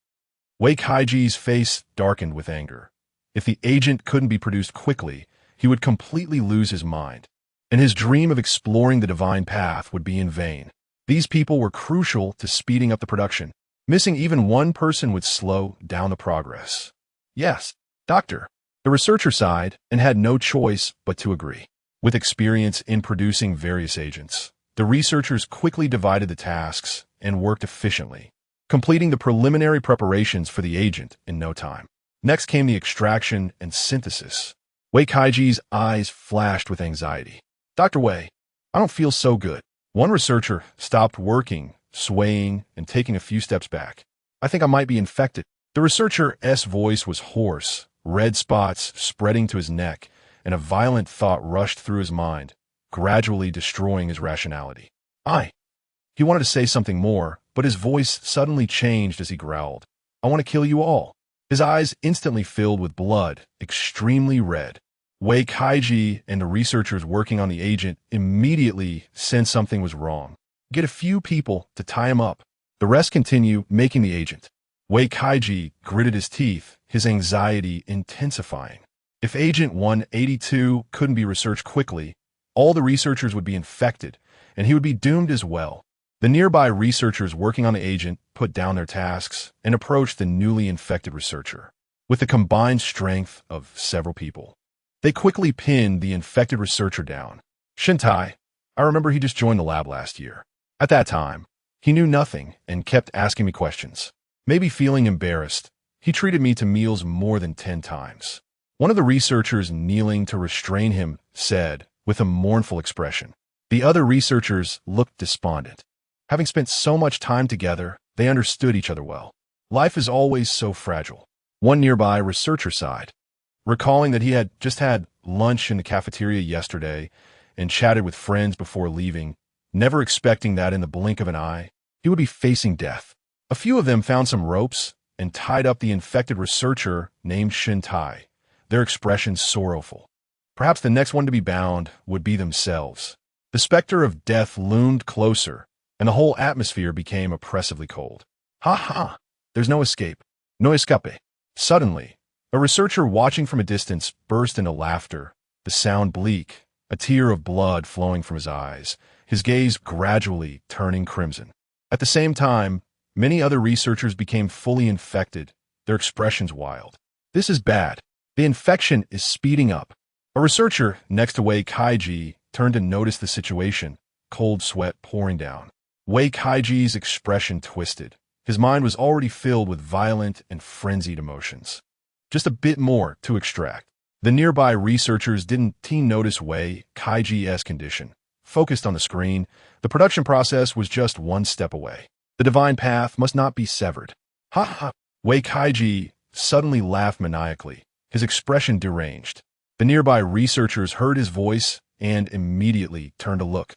Wei Kaiji's face darkened with anger. If the agent couldn't be produced quickly, he would completely lose his mind, and his dream of exploring the divine path would be in vain. These people were crucial to speeding up the production. Missing even one person would slow down the progress. "Yes, Doctor." The researcher sighed and had no choice but to agree. With experience in producing various agents, the researchers quickly divided the tasks and worked efficiently, completing the preliminary preparations for the agent in no time. Next came the extraction and synthesis. Wei Kaiji's eyes flashed with anxiety. "Dr. Wei, I don't feel so good." One researcher stopped working, swaying, and taking a few steps back. "I think I might be infected." The researcher's voice was hoarse, red spots spreading to his neck, and a violent thought rushed through his mind, gradually destroying his rationality. He wanted to say something more, but his voice suddenly changed as he growled. "I want to kill you all." His eyes instantly filled with blood, extremely red. Wei Kaiji and the researchers working on the agent immediately sensed something was wrong. "Get a few people to tie him up. The rest continue making the agent." Wei Kaiji gritted his teeth, his anxiety intensifying. If Agent 182 couldn't be researched quickly, all the researchers would be infected, and he would be doomed as well. The nearby researchers working on the agent put down their tasks and approached the newly infected researcher. With the combined strength of several people, they quickly pinned the infected researcher down. Shintai, I remember he just joined the lab last year. At that time, he knew nothing and kept asking me questions. Maybe feeling embarrassed, he treated me to meals more than 10 times. One of the researchers kneeling to restrain him said, with a mournful expression. The other researchers looked despondent. Having spent so much time together, they understood each other well. Life is always so fragile. One nearby researcher sighed, recalling that he had just had lunch in the cafeteria yesterday and chatted with friends before leaving, never expecting that in the blink of an eye, he would be facing death. A few of them found some ropes and tied up the infected researcher named Shintai, their expressions sorrowful. Perhaps the next one to be bound would be themselves. The specter of death loomed closer, and the whole atmosphere became oppressively cold. Ha ha! There's no escape. No escape. Suddenly, a researcher watching from a distance burst into laughter, the sound bleak, a tear of blood flowing from his eyes, his gaze gradually turning crimson. At the same time, many other researchers became fully infected, their expressions wild. This is bad. The infection is speeding up. A researcher next to Wei Kaiji turned to notice the situation, cold sweat pouring down. Wei Kaiji's expression twisted. His mind was already filled with violent and frenzied emotions. Just a bit more to extract. The nearby researchers didn't notice Wei Kaiji's condition. Focused on the screen, the production process was just one step away. The divine path must not be severed. Ha ha! Wei Kaiji suddenly laughed maniacally, his expression deranged. The nearby researchers heard his voice and immediately turned to look.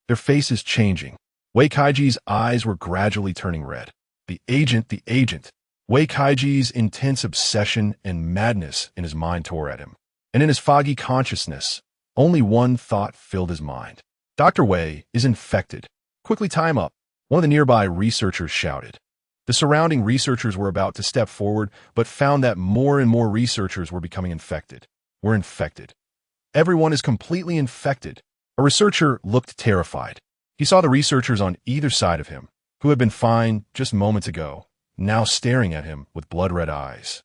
Their faces changing. Wei Kaiji's eyes were gradually turning red. The agent, the agent. Wei Kaiji's intense obsession and madness in his mind tore at him. And in his foggy consciousness, only one thought filled his mind. Dr. Wei is infected. Quickly tie him up, one of the nearby researchers shouted. The surrounding researchers were about to step forward, but found that more and more researchers were becoming infected. Were infected. Everyone is completely infected. A researcher looked terrified. He saw the researchers on either side of him, who had been fine just moments ago, now staring at him with blood-red eyes.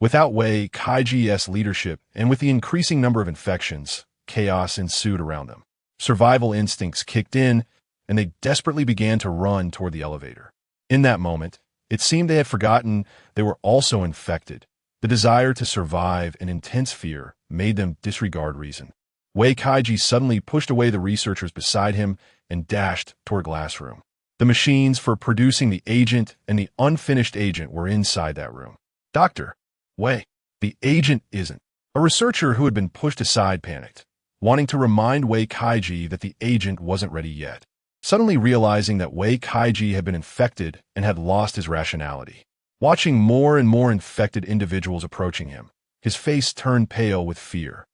Without Wei Kaiji's leadership and with the increasing number of infections, chaos ensued around them. Survival instincts kicked in, and they desperately began to run toward the elevator. In that moment, it seemed they had forgotten they were also infected. The desire to survive and intense fear made them disregard reason. Wei Kaiji suddenly pushed away the researchers beside him and dashed toward a glass room. The machines for producing the agent and the unfinished agent were inside that room. Dr. Wei, the agent isn't. A researcher who had been pushed aside panicked, wanting to remind Wei Kaiji that the agent wasn't ready yet. Suddenly realizing that Wei Kaiji had been infected and had lost his rationality. Watching more and more infected individuals approaching him, his face turned pale with fear.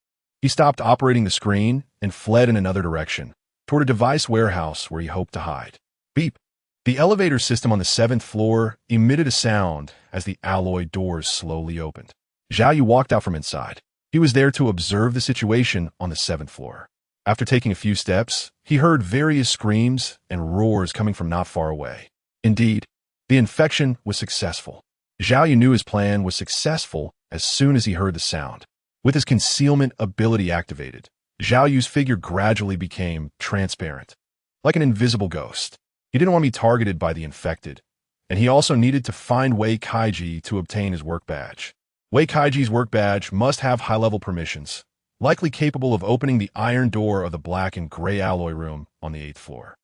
He stopped operating the screen and fled in another direction, toward a device warehouse where he hoped to hide. Beep. The elevator system on the 7th floor emitted a sound as the alloy doors slowly opened. Zhao Yu walked out from inside. He was there to observe the situation on the 7th floor. After taking a few steps, he heard various screams and roars coming from not far away. Indeed, the infection was successful. Zhao Yu knew his plan was successful as soon as he heard the sound. With his concealment ability activated, Zhao Yu's figure gradually became transparent, like an invisible ghost. He didn't want to be targeted by the infected, and he also needed to find Wei Kaiji to obtain his work badge. Wei Kaiji's work badge must have high-level permissions, likely capable of opening the iron door of the black and gray alloy room on the 8th floor.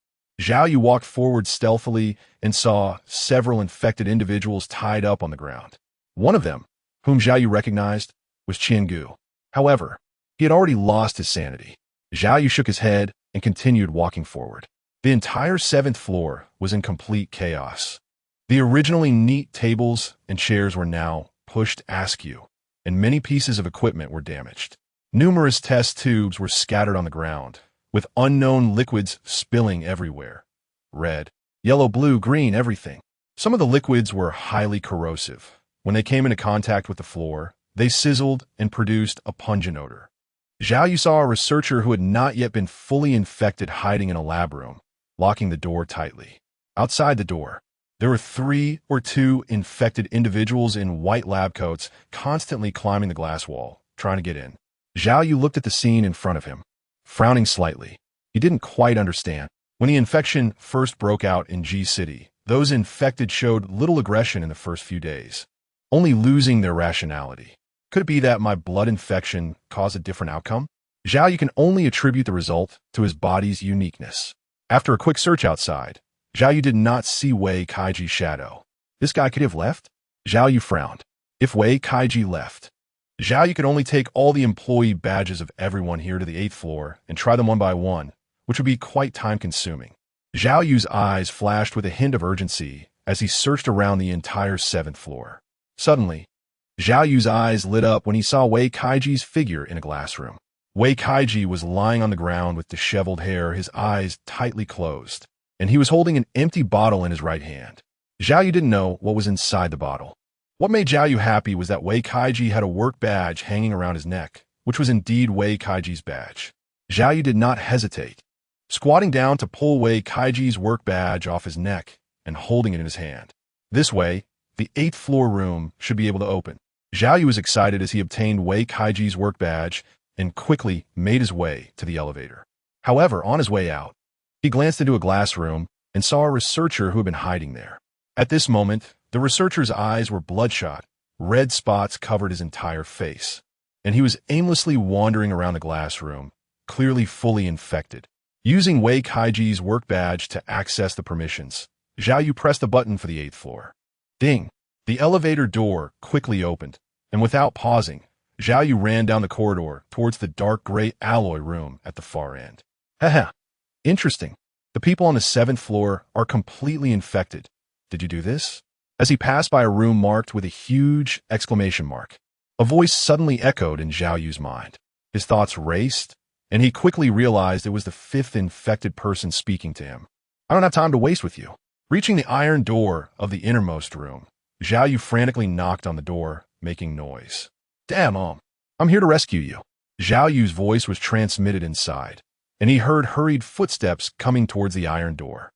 Zhao Yu walked forward stealthily and saw several infected individuals tied up on the ground. One of them, whom Zhao Yu recognized, was Qiangu. However, he had already lost his sanity. Zhao Yu shook his head and continued walking forward. The entire 7th floor was in complete chaos. The originally neat tables and chairs were now pushed askew, and many pieces of equipment were damaged. Numerous test tubes were scattered on the ground, with unknown liquids spilling everywhere. Red, yellow, blue, green, everything. Some of the liquids were highly corrosive, When they came into contact with the floor, they sizzled and produced a pungent odor. Zhao Yu saw a researcher who had not yet been fully infected hiding in a lab room, locking the door tightly. Outside the door, there were 3 or 2 infected individuals in white lab coats constantly climbing the glass wall, trying to get in. Zhao Yu looked at the scene in front of him, frowning slightly. He didn't quite understand. When the infection first broke out in G City, those infected showed little aggression in the first few days, only losing their rationality. Could it be that my blood infection caused a different outcome? Zhao Yu can only attribute the result to his body's uniqueness. After a quick search outside, Zhao Yu did not see Wei Kaiji's shadow. This guy could have left? Zhao Yu frowned. If Wei Kaiji left, Zhao Yu could only take all the employee badges of everyone here to the 8th floor and try them one by one, which would be quite time-consuming. Zhao Yu's eyes flashed with a hint of urgency as he searched around the entire 7th floor. Suddenly, Zhao Yu's eyes lit up when he saw Wei Kaiji's figure in a glass room. Wei Kaiji was lying on the ground with disheveled hair, his eyes tightly closed, and he was holding an empty bottle in his right hand. Zhao Yu didn't know what was inside the bottle. What made Zhao Yu happy was that Wei Kaiji had a work badge hanging around his neck, which was indeed Wei Kaiji's badge. Zhao Yu did not hesitate, squatting down to pull Wei Kaiji's work badge off his neck and holding it in his hand. This way, the 8th floor room should be able to open. Zhao Yu was excited as he obtained Wei Kaiji's work badge and quickly made his way to the elevator. However, on his way out, he glanced into a glass room and saw a researcher who had been hiding there. At this moment, the researcher's eyes were bloodshot, red spots covered his entire face, and he was aimlessly wandering around the glass room, clearly fully infected. Using Wei Kaiji's work badge to access the permissions, Zhao Yu pressed a button for the 8th floor. Ding! The elevator door quickly opened, and without pausing, Zhao Yu ran down the corridor towards the dark gray alloy room at the far end. Haha, interesting. The people on the 7th floor are completely infected. Did you do this? As he passed by a room marked with a huge exclamation mark, a voice suddenly echoed in Zhao Yu's mind. His thoughts raced, and he quickly realized it was the 5th infected person speaking to him. I don't have time to waste with you. Reaching the iron door of the innermost room, Zhao Yu frantically knocked on the door, making noise. Damn, Mom, I'm here to rescue you. Zhao Yu's voice was transmitted inside, and he heard hurried footsteps coming towards the iron door.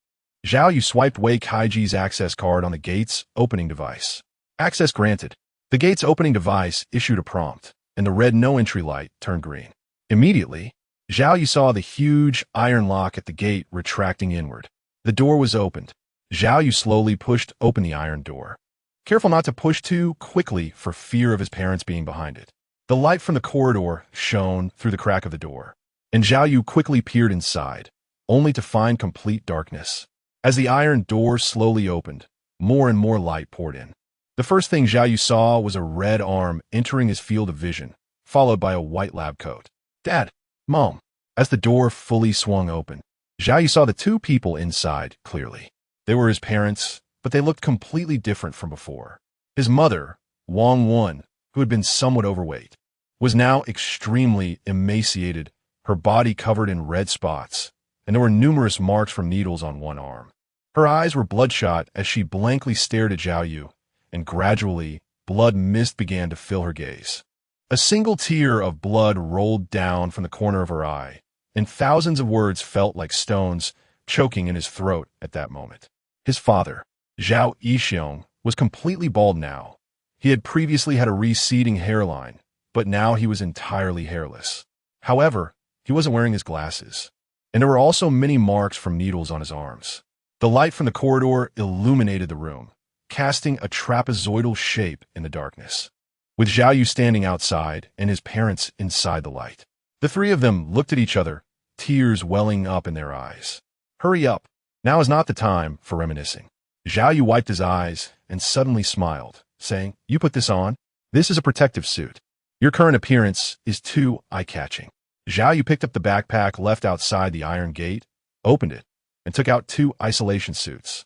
Zhao Yu swiped Wei Kaiji's access card on the gate's opening device. Access granted. The gate's opening device issued a prompt, and the red no-entry light turned green. Immediately, Zhao Yu saw the huge iron lock at the gate retracting inward. The door was opened. Zhao Yu slowly pushed open the iron door, careful not to push too quickly for fear of his parents being behind it. The light from the corridor shone through the crack of the door, and Zhao Yu quickly peered inside, only to find complete darkness. As the iron door slowly opened, more and more light poured in. The first thing Zhao Yu saw was a red arm entering his field of vision, followed by a white lab coat. Dad, Mom. As the door fully swung open, Zhao Yu saw the 2 people inside clearly. They were his parents, but they looked completely different from before. His mother, Wang Wen, who had been somewhat overweight, was now extremely emaciated, her body covered in red spots, and there were numerous marks from needles on one arm. Her eyes were bloodshot as she blankly stared at Zhao Yu, and gradually, blood mist began to fill her gaze. A single tear of blood rolled down from the corner of her eye, and thousands of words felt like stones choking in his throat at that moment. His father, Zhao Yixiong, was completely bald now. He had previously had a receding hairline, but now he was entirely hairless. However, he wasn't wearing his glasses, and there were also many marks from needles on his arms. The light from the corridor illuminated the room, casting a trapezoidal shape in the darkness, with Zhao Yu standing outside and his parents inside the light. The 3 of them looked at each other, tears welling up in their eyes. Hurry up. Now is not the time for reminiscing. Zhao Yu wiped his eyes and suddenly smiled, saying, You put this on? This is a protective suit. Your current appearance is too eye-catching. Zhao Yu picked up the backpack left outside the iron gate, opened it, and took out 2 isolation suits.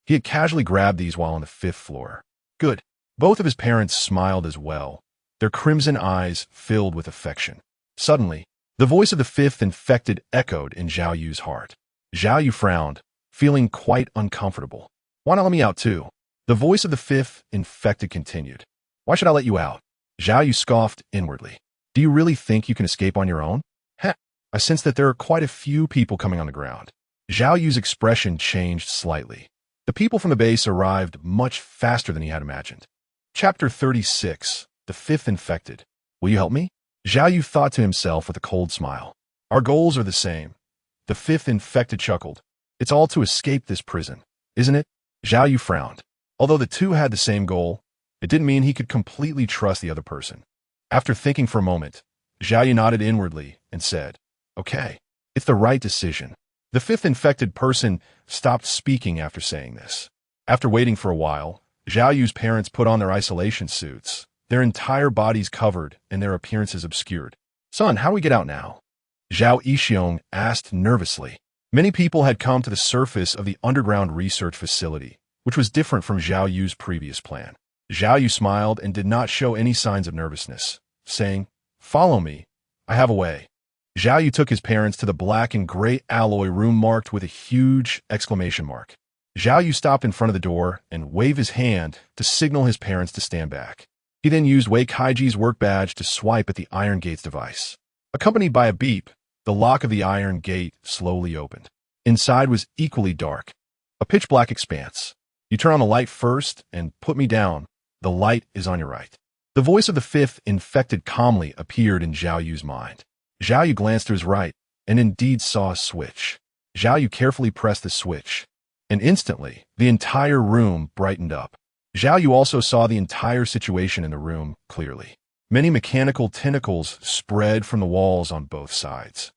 He had casually grabbed these while on the 5th floor. Good. Both of his parents smiled as well, their crimson eyes filled with affection. Suddenly, the voice of the 5th infected echoed in Zhao Yu's heart. Zhao Yu frowned, feeling quite uncomfortable. Why not let me out too? The voice of the fifth infected continued. Why should I let you out? Zhao Yu scoffed inwardly. Do you really think you can escape on your own? Heh, I sense that there are quite a few people coming on the ground. Zhao Yu's expression changed slightly. The people from the base arrived much faster than he had imagined. Chapter 36. The Fifth Infected. Will you help me? Zhao Yu thought to himself with a cold smile. Our goals are the same. The fifth infected chuckled. It's all to escape this prison, isn't it? Zhao Yu frowned. Although the two had the same goal, it didn't mean he could completely trust the other person. After thinking for a moment, Zhao Yu nodded inwardly and said, Okay, it's the right decision. The fifth infected person stopped speaking after saying this. After waiting for a while, Zhao Yu's parents put on their isolation suits, their entire bodies covered and their appearances obscured. Son, how do we get out now? Zhao Yixiong asked nervously. Many people had come to the surface of the underground research facility, which was different from Zhao Yu's previous plan. Zhao Yu smiled and did not show any signs of nervousness, saying, Follow me. I have a way. Zhao Yu took his parents to the black and gray alloy room marked with a huge exclamation mark. Zhao Yu stopped in front of the door and waved his hand to signal his parents to stand back. He then used Wei Kaiji's work badge to swipe at the iron gate's device. Accompanied by a beep, the lock of the iron gate slowly opened. Inside was equally dark, a pitch-black expanse. You turn on the light first and put me down. The light is on your right. The voice of the fifth infected calmly appeared in Zhao Yu's mind. Zhao Yu glanced to his right and indeed saw a switch. Zhao Yu carefully pressed the switch, and instantly, the entire room brightened up. Zhao Yu also saw the entire situation in the room clearly. Many mechanical tentacles spread from the walls on both sides,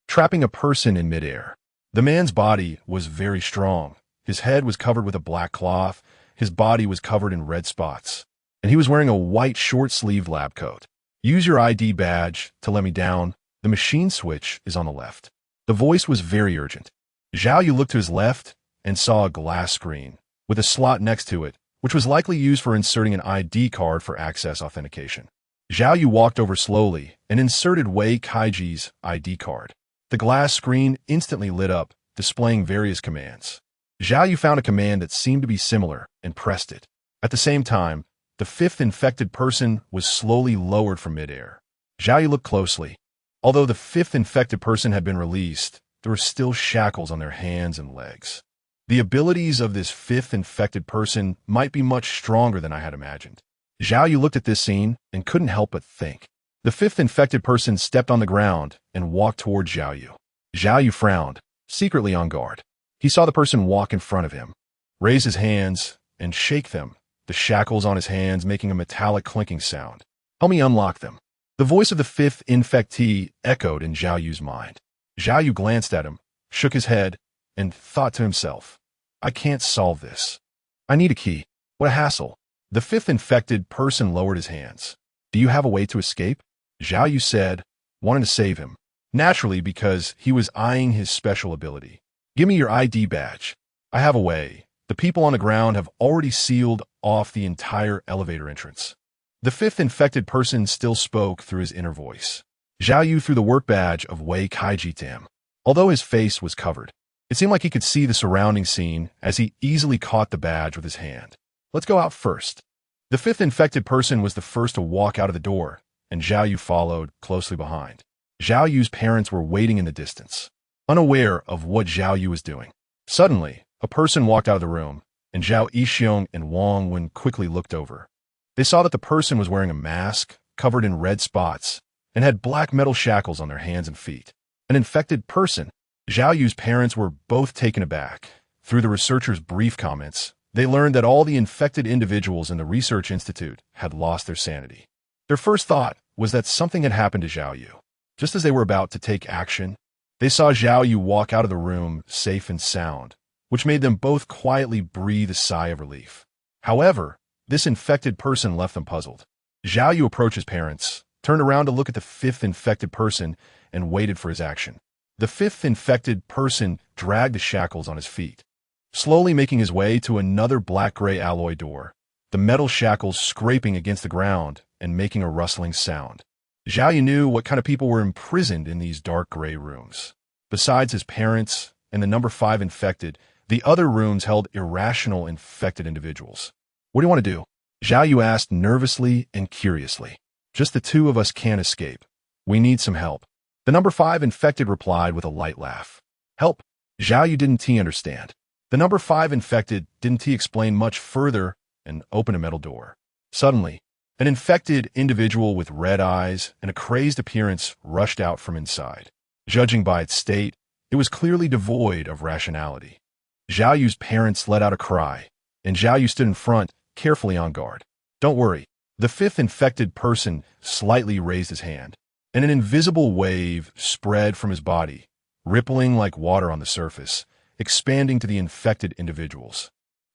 trapping a person in midair. The man's body was very strong. His head was covered with a black cloth, his body was covered in red spots, and he was wearing a white short-sleeved lab coat. Use your ID badge to let me down. The machine switch is on the left. The voice was very urgent. Zhao Yu looked to his left and saw a glass screen with a slot next to it, which was likely used for inserting an ID card for access authentication. Zhao Yu walked over slowly and inserted Wei Kaiji's ID card. The glass screen instantly lit up, displaying various commands. Zhao Yu found a command that seemed to be similar and pressed it. At the same time, the fifth infected person was slowly lowered from midair. Zhao Yu looked closely. Although the fifth infected person had been released, there were still shackles on their hands and legs. The abilities of this fifth infected person might be much stronger than I had imagined. Zhao Yu looked at this scene and couldn't help but think. The fifth infected person stepped on the ground and walked toward Zhao Yu. Zhao Yu frowned, secretly on guard. He saw the person walk in front of him, raise his hands, and shake them, the shackles on his hands making a metallic clinking sound. Help me unlock them. The voice of the fifth infectee echoed in Zhao Yu's mind. Zhao Yu glanced at him, shook his head, and thought to himself, I can't solve this. I need a key. What a hassle. The fifth infected person lowered his hands. Do you have a way to escape? Zhao Yu said, wanting to save him, naturally because he was eyeing his special ability. Give me your ID badge. I have a way. The people on the ground have already sealed off the entire elevator entrance. The fifth infected person still spoke through his inner voice. Zhao Yu threw the work badge of Wei Kaiji to him. Although his face was covered, it seemed like he could see the surrounding scene as he easily caught the badge with his hand. Let's go out first. The fifth infected person was the first to walk out of the door, and Zhao Yu followed closely behind. Zhao Yu's parents were waiting in the distance, unaware of what Zhao Yu was doing. Suddenly, a person walked out of the room, and Zhao Yixiong and Wang Wen quickly looked over. They saw that the person was wearing a mask, covered in red spots, and had black metal shackles on their hands and feet. An infected person. Zhao Yu's parents were both taken aback. Through the researchers' brief comments, they learned that all the infected individuals in the research institute had lost their sanity. Their first thought was that something had happened to Zhao Yu. Just as they were about to take action, they saw Zhao Yu walk out of the room safe and sound, which made them both quietly breathe a sigh of relief. However, this infected person left them puzzled. Zhao Yu approached his parents, turned around to look at the fifth infected person, and waited for his action. The fifth infected person dragged the shackles on his feet, slowly making his way to another black-gray alloy door, the metal shackles scraping against the ground and making a rustling sound. Zhao Yu knew what kind of people were imprisoned in these dark gray rooms. Besides his parents and the number 5 infected, the other rooms held irrational infected individuals. What do you want to do? Zhao Yu asked nervously and curiously. Just the two of us can't escape. We need some help. The number 5 infected replied with a light laugh. Help? Zhao Yu didn't understand. The number 5 infected didn't explain much further and opened a metal door. Suddenly, an infected individual with red eyes and a crazed appearance rushed out from inside. Judging by its state, it was clearly devoid of rationality. Zhao Yu's parents let out a cry, and Zhao Yu stood in front, carefully on guard. Don't worry. The 5th infected person slightly raised his hand, and an invisible wave spread from his body, rippling like water on the surface, expanding to the infected individuals.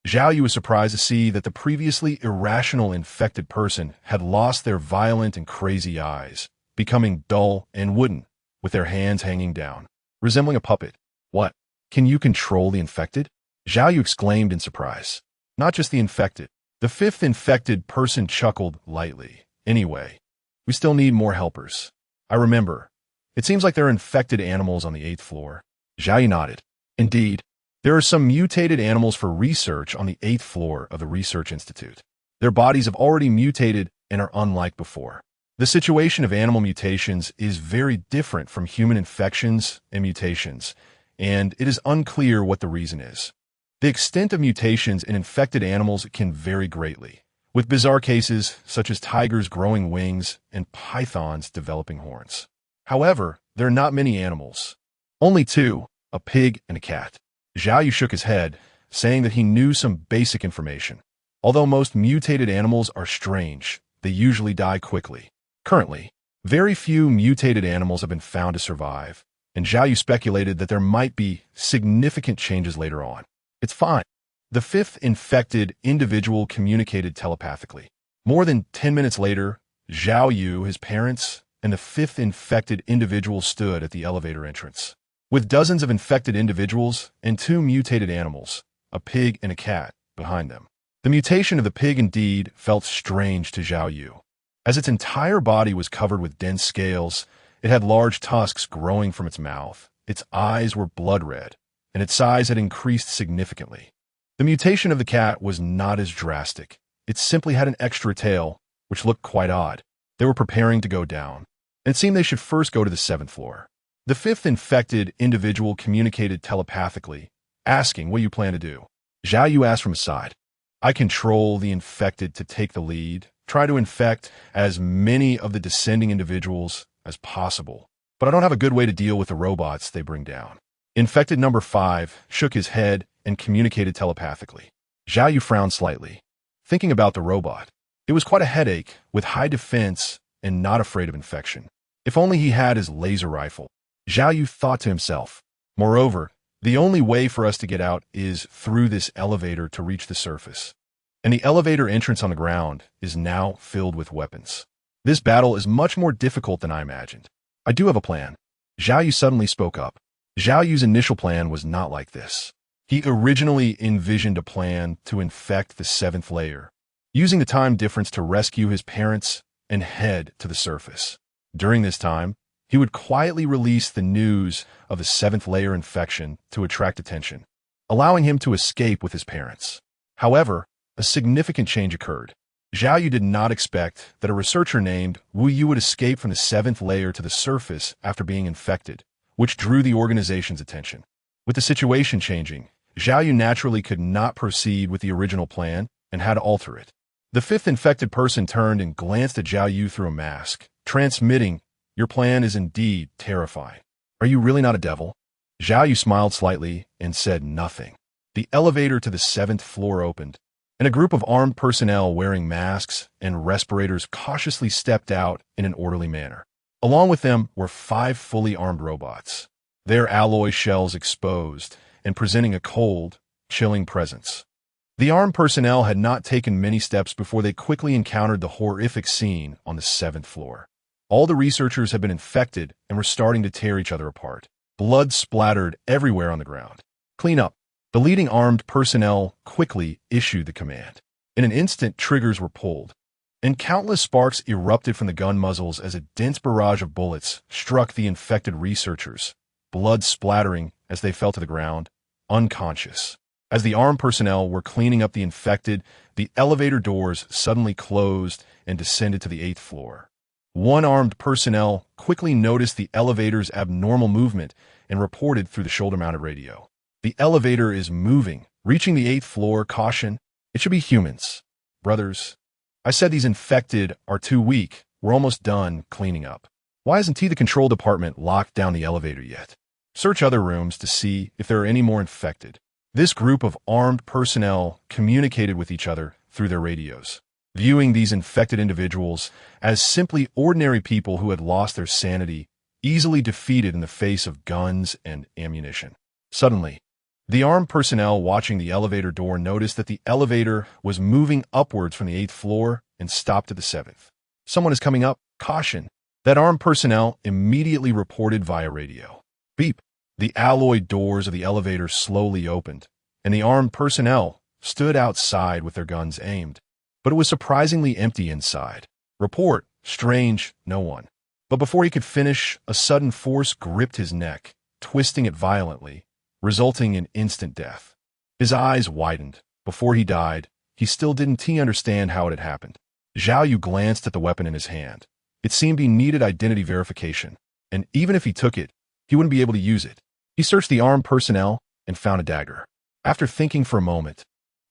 Zhao Yu was surprised to see that the previously irrational infected person had lost their violent and crazy eyes, becoming dull and wooden, with their hands hanging down, resembling a puppet. What? Can you control the infected? Zhao Yu exclaimed in surprise. Not just the infected. The 5th infected person chuckled lightly. Anyway, we still need more helpers. I remember. It seems like there are infected animals on the 8th floor. Zhao Yu nodded. Indeed. There are some mutated animals for research on the 8th floor of the Research Institute. Their bodies have already mutated and are unlike before. The situation of animal mutations is very different from human infections and mutations, and it is unclear what the reason is. The extent of mutations in infected animals can vary greatly, with bizarre cases such as tigers growing wings and pythons developing horns. However, there are not many animals. Only 2, a pig and a cat. Zhao Yu shook his head, saying that he knew some basic information. Although most mutated animals are strange, they usually die quickly. Currently, very few mutated animals have been found to survive, and Zhao Yu speculated that there might be significant changes later on. It's fine. The 5th infected individual communicated telepathically. More than 10 minutes later, Zhao Yu, his parents, and the 5th infected individual stood at the elevator entrance. With dozens of infected individuals and 2 mutated animals, a pig and a cat, behind them. The mutation of the pig indeed felt strange to Zhao Yu. As its entire body was covered with dense scales, it had large tusks growing from its mouth, its eyes were blood red, and its size had increased significantly. The mutation of the cat was not as drastic. It simply had an extra tail, which looked quite odd. They were preparing to go down, and it seemed they should first go to the 7th floor. The 5th infected individual communicated telepathically, asking what you plan to do. Zhao Yu asked from his side. I control the infected to take the lead, try to infect as many of the descending individuals as possible, but I don't have a good way to deal with the robots they bring down. Infected number 5 shook his head and communicated telepathically. Zhao Yu frowned slightly, thinking about the robot. It was quite a headache, with high defense and not afraid of infection. If only he had his laser rifle. Zhao Yu thought to himself. Moreover, the only way for us to get out is through this elevator to reach the surface. And the elevator entrance on the ground is now filled with weapons. This battle is much more difficult than I imagined. I do have a plan. Zhao Yu suddenly spoke up. Zhao Yu's initial plan was not like this. He originally envisioned a plan to infect the 7th layer, using the time difference to rescue his parents and head to the surface. During this time, he would quietly release the news of the 7th layer infection to attract attention, allowing him to escape with his parents. However, a significant change occurred. Zhao Yu did not expect that a researcher named Wu Yu would escape from the 7th layer to the surface after being infected, which drew the organization's attention. With the situation changing, Zhao Yu naturally could not proceed with the original plan and had to alter it. The 5th infected person turned and glanced at Zhao Yu through a mask, transmitting, "Your plan is indeed terrifying. Are you really not a devil?" Zhao Yu smiled slightly and said nothing. The elevator to the 7th floor opened, and a group of armed personnel wearing masks and respirators cautiously stepped out in an orderly manner. Along with them were 5 fully armed robots, their alloy shells exposed and presenting a cold, chilling presence. The armed personnel had not taken many steps before they quickly encountered the horrific scene on the 7th floor. All the researchers had been infected and were starting to tear each other apart. Blood splattered everywhere on the ground. Clean up. The leading armed personnel quickly issued the command. In an instant, triggers were pulled, and countless sparks erupted from the gun muzzles as a dense barrage of bullets struck the infected researchers, blood splattering as they fell to the ground, unconscious. As the armed personnel were cleaning up the infected, the elevator doors suddenly closed and descended to the 8th floor. One armed personnel quickly noticed the elevator's abnormal movement and reported through the shoulder-mounted radio. The elevator is moving, reaching the 8th floor. Caution, it should be humans. Brothers, I said these infected are too weak. We're almost done cleaning up. Why hasn't the control department locked down the elevator yet? Search other rooms to see if there are any more infected. This group of armed personnel communicated with each other through their radios, viewing these infected individuals as simply ordinary people who had lost their sanity, easily defeated in the face of guns and ammunition. Suddenly, the armed personnel watching the elevator door noticed that the elevator was moving upwards from the 8th floor and stopped at the 7th. Someone is coming up. Caution. That armed personnel immediately reported via radio. Beep. The alloy doors of the elevator slowly opened, and the armed personnel stood outside with their guns aimed. But it was surprisingly empty inside. Report. Strange. No one. But before he could finish, a sudden force gripped his neck, twisting it violently, resulting in instant death. His eyes widened. Before he died, he still didn't understand how it had happened. Zhao Yu glanced at the weapon in his hand. It seemed he needed identity verification, and even if he took it, he wouldn't be able to use it. He searched the armed personnel and found a dagger. After thinking for a moment,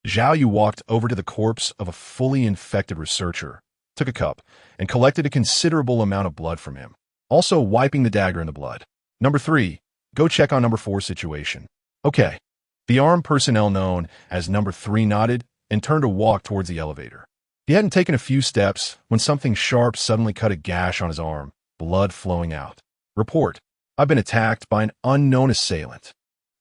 Zhao Yu walked over to the corpse of a fully infected researcher, took a cup, and collected a considerable amount of blood from him, also wiping the dagger in the blood. Number 3, go check on number 4's situation. Okay. The armed personnel known as number 3 nodded and turned to walk towards the elevator. He hadn't taken a few steps when something sharp suddenly cut a gash on his arm, blood flowing out. Report. I've been attacked by an unknown assailant.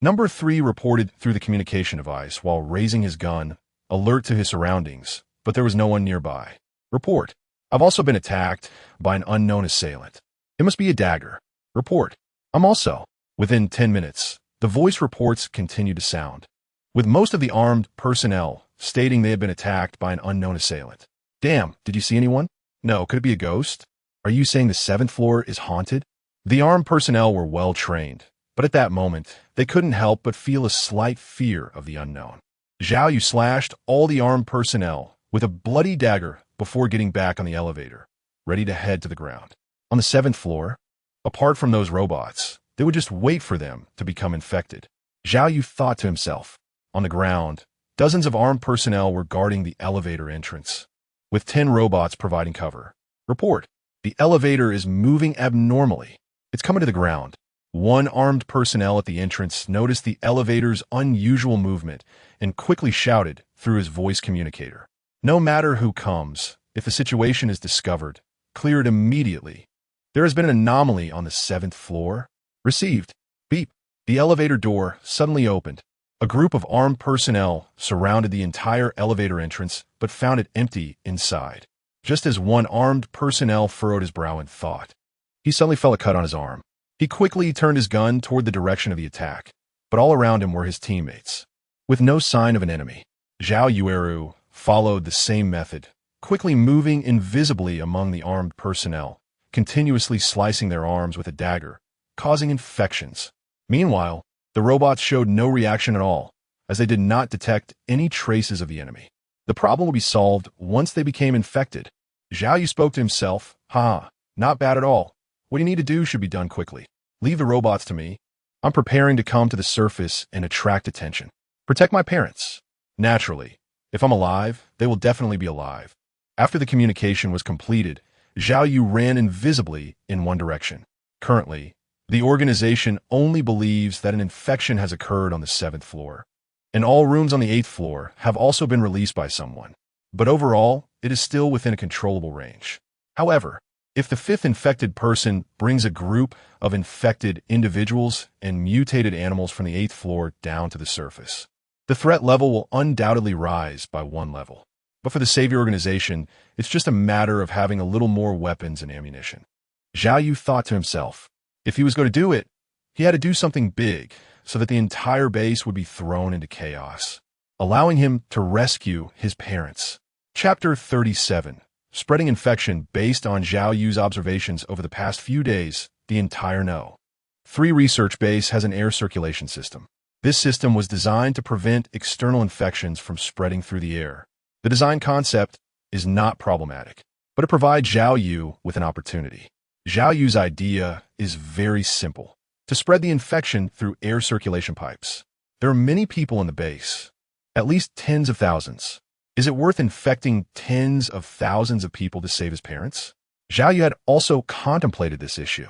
Number 3 reported through the communication device while raising his gun, alert to his surroundings, but there was no one nearby. Report. I've also been attacked by an unknown assailant. It must be a dagger. Report. I'm also. Within 10 minutes, the voice reports continued to sound, with most of the armed personnel stating they had been attacked by an unknown assailant. Damn, did you see anyone? No, could it be a ghost? Are you saying the 7th floor is haunted? The armed personnel were well trained, but at that moment, they couldn't help but feel a slight fear of the unknown. Zhao Yu slashed all the armed personnel with a bloody dagger before getting back on the elevator, ready to head to the ground. On the 7th floor, apart from those robots, they would just wait for them to become infected. Zhao Yu thought to himself. On the ground, dozens of armed personnel were guarding the elevator entrance, with 10 robots providing cover. Report. The elevator is moving abnormally. It's coming to the ground. One armed personnel at the entrance noticed the elevator's unusual movement and quickly shouted through his voice communicator. No matter who comes, if the situation is discovered, clear it immediately. There has been an anomaly on the 7th floor. Received. Beep. The elevator door suddenly opened. A group of armed personnel surrounded the entire elevator entrance but found it empty inside. Just as one armed personnel furrowed his brow in thought, he suddenly felt a cut on his arm. He quickly turned his gun toward the direction of the attack, but all around him were his teammates. With no sign of an enemy, Zhao Yueru followed the same method, quickly moving invisibly among the armed personnel, continuously slicing their arms with a dagger, causing infections. Meanwhile, the robots showed no reaction at all, as they did not detect any traces of the enemy. The problem would be solved once they became infected. Zhao Yu spoke to himself. Not bad at all. What you need to do should be done quickly. Leave the robots to me. I'm preparing to come to the surface and attract attention. Protect my parents. Naturally, if I'm alive, they will definitely be alive. After the communication was completed, Zhao Yu ran invisibly in one direction. Currently, the organization only believes that an infection has occurred on the 7th floor, and all rooms on the 8th floor have also been released by someone. But overall, it is still within a controllable range. However, if the 5th infected person brings a group of infected individuals and mutated animals from the 8th floor down to the surface, the threat level will undoubtedly rise by 1 level. But for the Savior organization, it's just a matter of having a little more weapons and ammunition. Zhao Yu thought to himself, if he was going to do it, he had to do something big so that the entire base would be thrown into chaos, allowing him to rescue his parents. Chapter 37. Spreading infection based on Zhao Yu's observations over the past few days, the entire No. 3 research base has an air circulation system. This system was designed to prevent external infections from spreading through the air. The design concept is not problematic, but it provides Zhao Yu with an opportunity. Zhao Yu's idea is very simple: to spread the infection through air circulation pipes. There are many people in the base, at least tens of thousands. Is it worth infecting tens of thousands of people to save his parents? Zhao Yu had also contemplated this issue.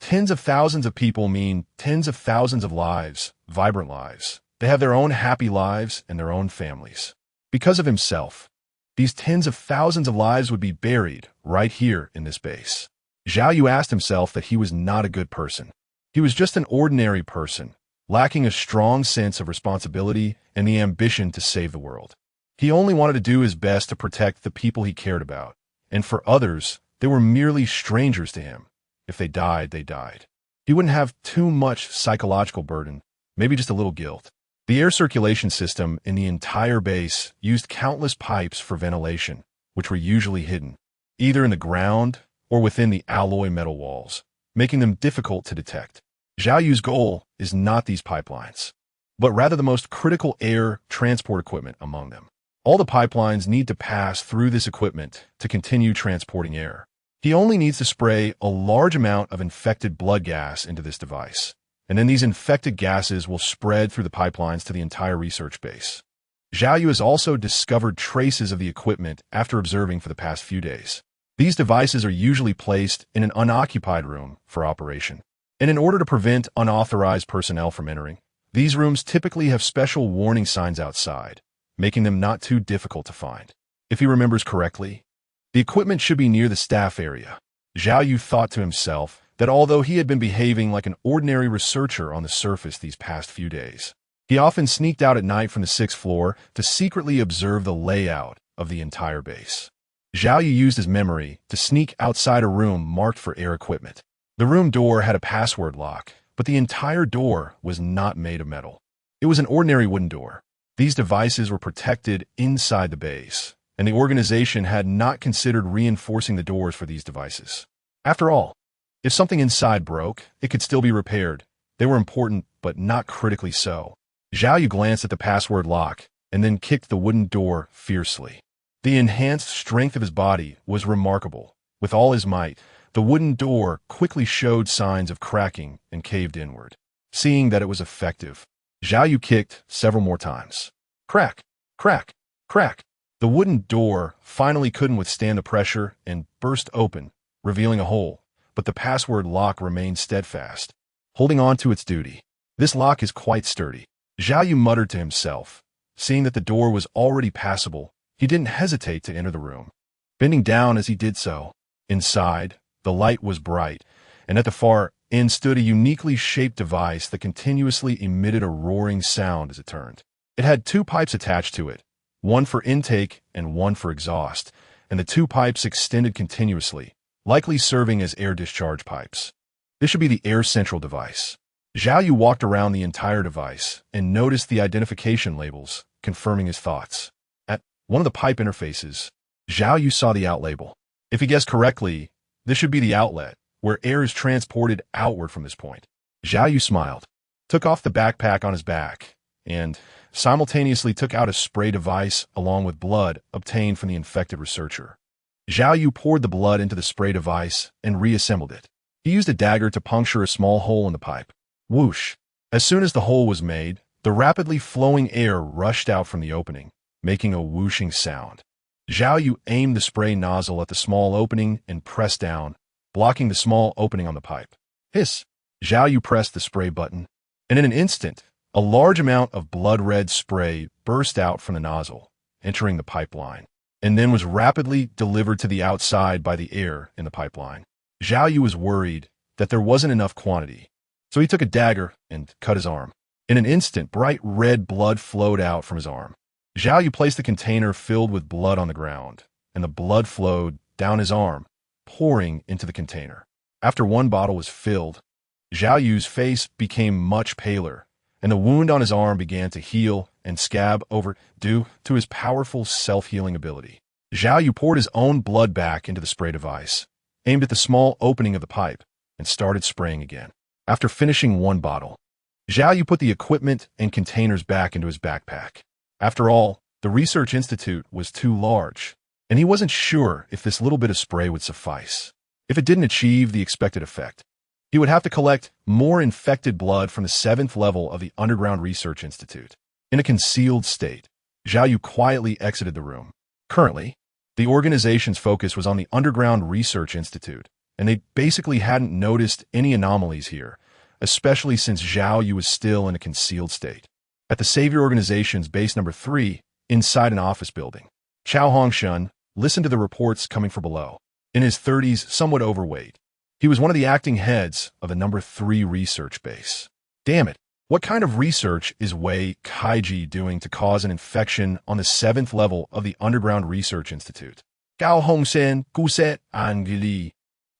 Tens of thousands of people mean tens of thousands of lives, vibrant lives. They have their own happy lives and their own families. Because of himself, these tens of thousands of lives would be buried right here in this base. Zhao Yu asked himself that he was not a good person. He was just an ordinary person, lacking a strong sense of responsibility and the ambition to save the world. He only wanted to do his best to protect the people he cared about, and for others, they were merely strangers to him. If they died, they died. He wouldn't have too much psychological burden, maybe just a little guilt. The air circulation system in the entire base used countless pipes for ventilation, which were usually hidden, either in the ground or within the alloy metal walls, making them difficult to detect. Zhao Yu's goal is not these pipelines, but rather the most critical air transport equipment among them. All the pipelines need to pass through this equipment to continue transporting air. He only needs to spray a large amount of infected blood gas into this device, and then these infected gases will spread through the pipelines to the entire research base. Zhao Yu has also discovered traces of the equipment after observing for the past few days. These devices are usually placed in an unoccupied room for operation. And in order to prevent unauthorized personnel from entering, these rooms typically have special warning signs outside, making them not too difficult to find. If he remembers correctly, the equipment should be near the staff area. Zhao Yu thought to himself that although he had been behaving like an ordinary researcher on the surface these past few days, he often sneaked out at night from the 6th floor to secretly observe the layout of the entire base. Zhao Yu used his memory to sneak outside a room marked for air equipment. The room door had a password lock, but the entire door was not made of metal. It was an ordinary wooden door. These devices were protected inside the base, and the organization had not considered reinforcing the doors for these devices. After all, if something inside broke, it could still be repaired. They were important, but not critically so. Zhao Yu glanced at the password lock and then kicked the wooden door fiercely. The enhanced strength of his body was remarkable. With all his might, the wooden door quickly showed signs of cracking and caved inward. Seeing that it was effective, Zhao Yu kicked several more times. Crack, crack, crack. The wooden door finally couldn't withstand the pressure and burst open, revealing a hole, but the password lock remained steadfast, holding on to its duty. This lock is quite sturdy. Zhao Yu muttered to himself. Seeing that the door was already passable, he didn't hesitate to enter the room. Bending down as he did so, inside, the light was bright, and at the far end stood a uniquely shaped device that continuously emitted a roaring sound as it turned. It had 2 pipes attached to it, one for intake and one for exhaust, and the 2 pipes extended continuously, likely serving as air discharge pipes. This should be the air central device. Zhao Yu walked around the entire device and noticed the identification labels, confirming his thoughts. At one of the pipe interfaces, Zhao Yu saw the out label. If he guessed correctly, this should be the outlet, where air is transported outward from this point. Zhao Yu smiled, took off the backpack on his back, and simultaneously took out a spray device along with blood obtained from the infected researcher. Zhao Yu poured the blood into the spray device and reassembled it. He used a dagger to puncture a small hole in the pipe. Whoosh! As soon as the hole was made, the rapidly flowing air rushed out from the opening, making a whooshing sound. Zhao Yu aimed the spray nozzle at the small opening and pressed down, blocking the small opening on the pipe. Hiss! Zhao Yu pressed the spray button, and in an instant, a large amount of blood-red spray burst out from the nozzle, entering the pipeline, and then was rapidly delivered to the outside by the air in the pipeline. Zhao Yu was worried that there wasn't enough quantity, so he took a dagger and cut his arm. In an instant, bright red blood flowed out from his arm. Zhao Yu placed the container filled with blood on the ground, and the blood flowed down his arm, pouring into the container. After one bottle was filled, Zhao Yu's face became much paler, and the wound on his arm began to heal and scab over due to his powerful self-healing ability. Zhao Yu poured his own blood back into the spray device, aimed at the small opening of the pipe, and started spraying again. After finishing one bottle, Zhao Yu put the equipment and containers back into his backpack. After all, the research institute was too large, and he wasn't sure if this little bit of spray would suffice. If it didn't achieve the expected effect, he would have to collect more infected blood from the 7th level of the Underground Research Institute. In a concealed state, Zhao Yu quietly exited the room. Currently, the organization's focus was on the Underground Research Institute, and they basically hadn't noticed any anomalies here, especially since Zhao Yu was still in a concealed state. At the Savior Organization's base number 3, inside an office building, Chao Hongshun listened to the reports coming from below. In his 30s, somewhat overweight, he was one of the acting heads of the number 3 research base. Damn it, what kind of research is Wei Kaiji doing to cause an infection on the 7th level of the Underground Research Institute? Gao Hongsen Guset Angli.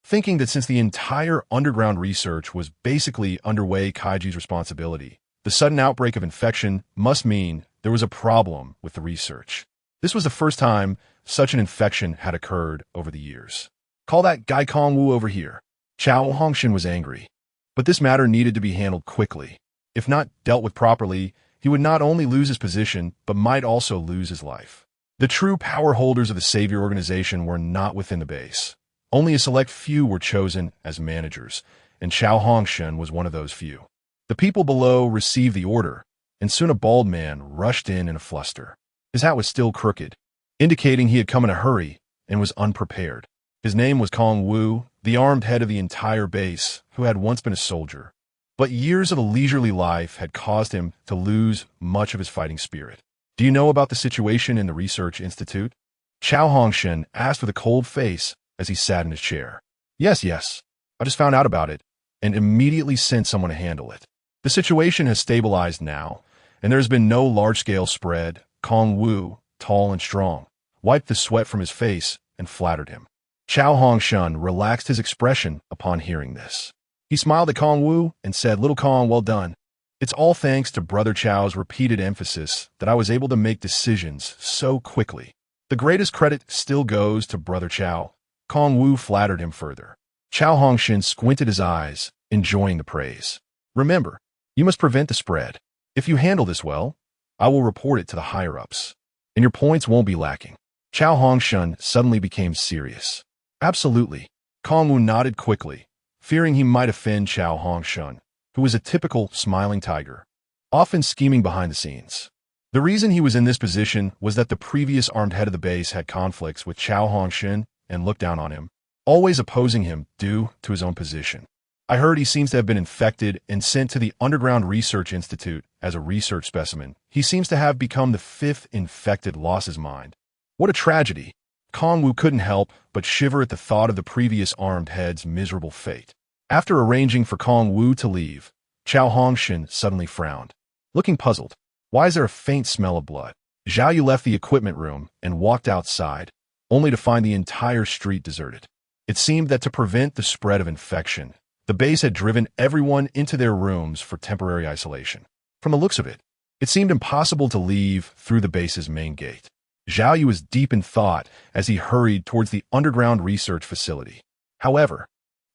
Thinking that since the entire underground research was basically under Wei Kaiji's responsibility, the sudden outbreak of infection must mean there was a problem with the research. This was the first time such an infection had occurred over the years. Call that Gai Kongwu over here. Chao Hongshin was angry, but this matter needed to be handled quickly. If not dealt with properly, he would not only lose his position, but might also lose his life. The true power holders of the Savior Organization were not within the base. Only a select few were chosen as managers, and Chao Hongshin was one of those few. The people below received the order, and soon a bald man rushed in a fluster. His hat was still crooked, indicating he had come in a hurry and was unprepared. His name was Kong Wu, the armed head of the entire base, who had once been a soldier. But years of a leisurely life had caused him to lose much of his fighting spirit. Do you know about the situation in the Research Institute? Chao Hongshin asked with a cold face as he sat in his chair. Yes. I just found out about it and immediately sent someone to handle it. The situation has stabilized now, and there has been no large-scale spread. Kong Wu, tall and strong, wiped the sweat from his face and flattered him. Chao Hongshan relaxed his expression upon hearing this. He smiled at Kong Wu and said, "Little Kong, well done. It's all thanks to Brother Chao's repeated emphasis that I was able to make decisions so quickly. The greatest credit still goes to Brother Chao." Kong Wu flattered him further. Chao Hongshin squinted his eyes, enjoying the praise. "Remember, you must prevent the spread. If you handle this well, I will report it to the higher-ups, and your points won't be lacking." Chao Hongshan suddenly became serious. "Absolutely." Kong Wu nodded quickly, fearing he might offend Chao Hongshan, who was a typical smiling tiger, often scheming behind the scenes. The reason he was in this position was that the previous armed head of the base had conflicts with Chao Hongshan and looked down on him, always opposing him due to his own position. "I heard he seems to have been infected and sent to the Underground Research Institute as a research specimen. He seems to have become the 5th infected, lost his mind. What a tragedy." Kong Wu couldn't help but shiver at the thought of the previous armed head's miserable fate. After arranging for Kong Wu to leave, Chao Hongshin suddenly frowned, looking puzzled. Why is there a faint smell of blood? Zhao Yu left the equipment room and walked outside, only to find the entire street deserted. It seemed that to prevent the spread of infection, the base had driven everyone into their rooms for temporary isolation. From the looks of it, it seemed impossible to leave through the base's main gate. Zhao Yu was deep in thought as he hurried towards the underground research facility. However,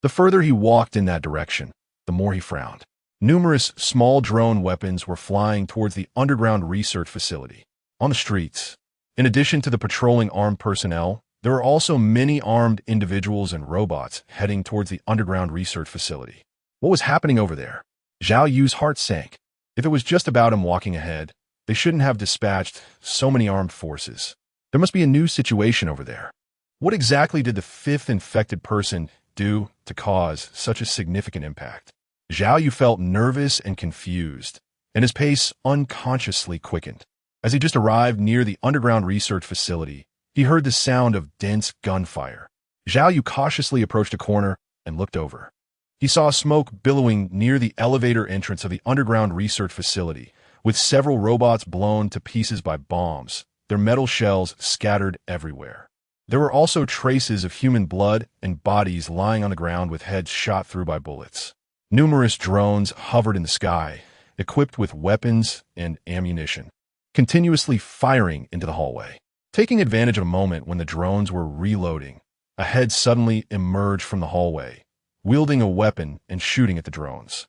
the further he walked in that direction, the more he frowned. Numerous small drone weapons were flying towards the underground research facility. On the streets, in addition to the patrolling armed personnel, there were also many armed individuals and robots heading towards the underground research facility. What was happening over there? Zhao Yu's heart sank. If it was just about him walking ahead, they shouldn't have dispatched so many armed forces. There must be a new situation over there. What exactly did the 5th infected person do to cause such a significant impact? Zhao Yu felt nervous and confused, and his pace unconsciously quickened. As he just arrived near the underground research facility, he heard the sound of dense gunfire. Zhao Yu cautiously approached a corner and looked over. He saw smoke billowing near the elevator entrance of the underground research facility, with several robots blown to pieces by bombs, their metal shells scattered everywhere. There were also traces of human blood and bodies lying on the ground with heads shot through by bullets. Numerous drones hovered in the sky, equipped with weapons and ammunition, continuously firing into the hallway. Taking advantage of a moment when the drones were reloading, a head suddenly emerged from the hallway, wielding a weapon and shooting at the drones.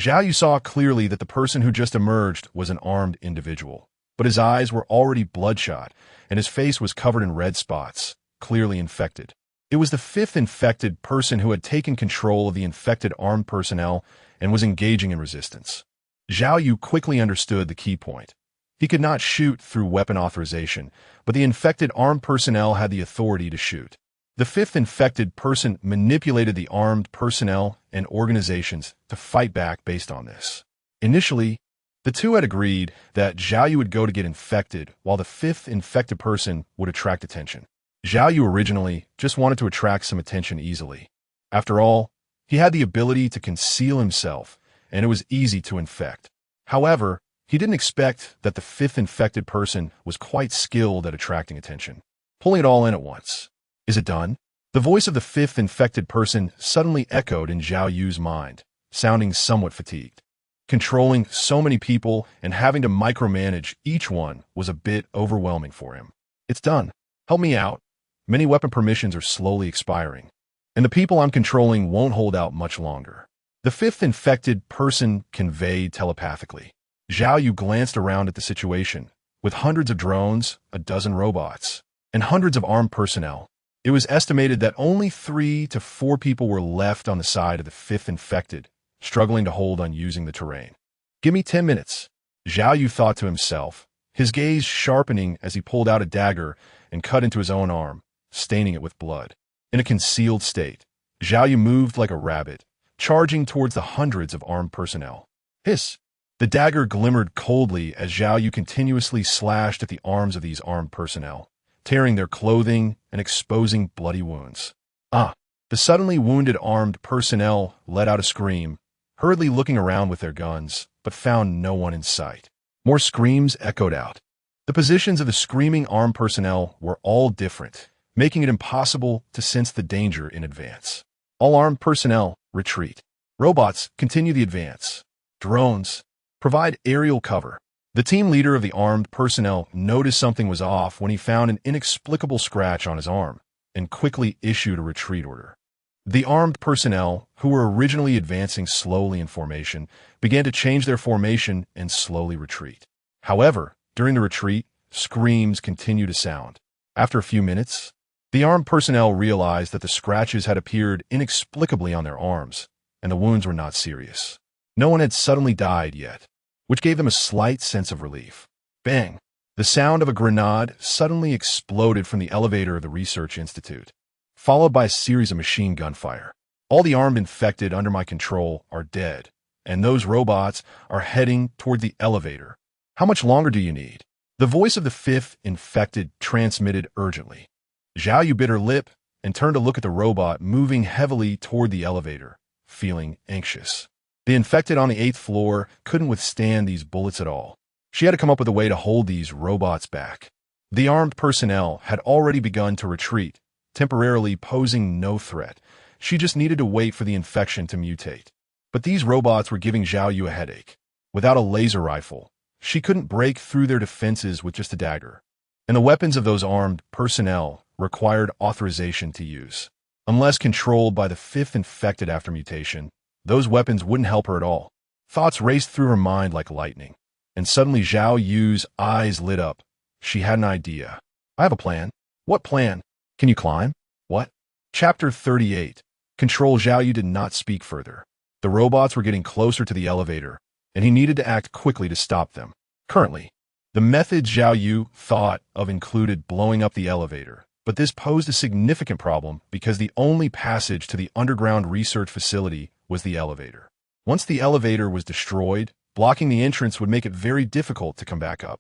Zhao Yu saw clearly that the person who just emerged was an armed individual, but his eyes were already bloodshot, and his face was covered in red spots, clearly infected. It was the fifth infected person who had taken control of the infected armed personnel and was engaging in resistance. Zhao Yu quickly understood the key point. He could not shoot through weapon authorization, but the infected armed personnel had the authority to shoot. The fifth infected person manipulated the armed personnel and organizations to fight back based on this. Initially, the two had agreed that Zhao Yu would go to get infected, while the fifth infected person would attract attention. Zhao Yu originally just wanted to attract some attention easily. After all, he had the ability to conceal himself, and it was easy to infect. However, he didn't expect that the fifth infected person was quite skilled at attracting attention. Pulling it all in at once. Is it done? The voice of the fifth infected person suddenly echoed in Zhao Yu's mind, sounding somewhat fatigued. Controlling so many people and having to micromanage each one was a bit overwhelming for him. It's done. Help me out. Many weapon permissions are slowly expiring, and the people I'm controlling won't hold out much longer. The fifth infected person conveyed telepathically. Zhao Yu glanced around at the situation. With hundreds of drones, a dozen robots, and hundreds of armed personnel, it was estimated that only 3 to 4 people were left on the side of the fifth infected, struggling to hold on using the terrain. Give me 10 minutes, Zhao Yu thought to himself, his gaze sharpening as he pulled out a dagger and cut into his own arm, staining it with blood. In a concealed state, Zhao Yu moved like a rabbit, charging towards the hundreds of armed personnel. Hiss! The dagger glimmered coldly as Zhao Yu continuously slashed at the arms of these armed personnel, tearing their clothing and exposing bloody wounds. The suddenly wounded armed personnel let out a scream, hurriedly looking around with their guns, but found no one in sight. More screams echoed out. The positions of the screaming armed personnel were all different, making it impossible to sense the danger in advance. All armed personnel, retreat. Robots, continue the advance. Drones, provide aerial cover. The team leader of the armed personnel noticed something was off when he found an inexplicable scratch on his arm and quickly issued a retreat order. The armed personnel, who were originally advancing slowly in formation, began to change their formation and slowly retreat. However, during the retreat, screams continued to sound. After a few minutes, the armed personnel realized that the scratches had appeared inexplicably on their arms, and the wounds were not serious. No one had suddenly died yet, which gave them a slight sense of relief. Bang! The sound of a grenade suddenly exploded from the elevator of the research institute, followed by a series of machine gun fire. All the armed infected under my control are dead, and those robots are heading toward the elevator. How much longer do you need? The voice of the fifth infected transmitted urgently. Zhao Yu bit her lip and turned to look at the robot moving heavily toward the elevator, feeling anxious. The infected on the 8th floor couldn't withstand these bullets at all. She had to come up with a way to hold these robots back. The armed personnel had already begun to retreat, temporarily posing no threat. She just needed to wait for the infection to mutate. But these robots were giving Zhao Yu a headache. Without a laser rifle, she couldn't break through their defenses with just a dagger. And the weapons of those armed personnel required authorization to use. Unless controlled by the fifth infected after mutation, those weapons wouldn't help her at all. Thoughts raced through her mind like lightning. And suddenly Zhao Yu's eyes lit up. She had an idea. I have a plan. What plan? Can you climb? What? Chapter 38. Control. Zhao Yu did not speak further. The robots were getting closer to the elevator, and he needed to act quickly to stop them. Currently, the methods Zhao Yu thought of included blowing up the elevator, but this posed a significant problem because the only passage to the underground research facility was the elevator. Once the elevator was destroyed, blocking the entrance would make it very difficult to come back up.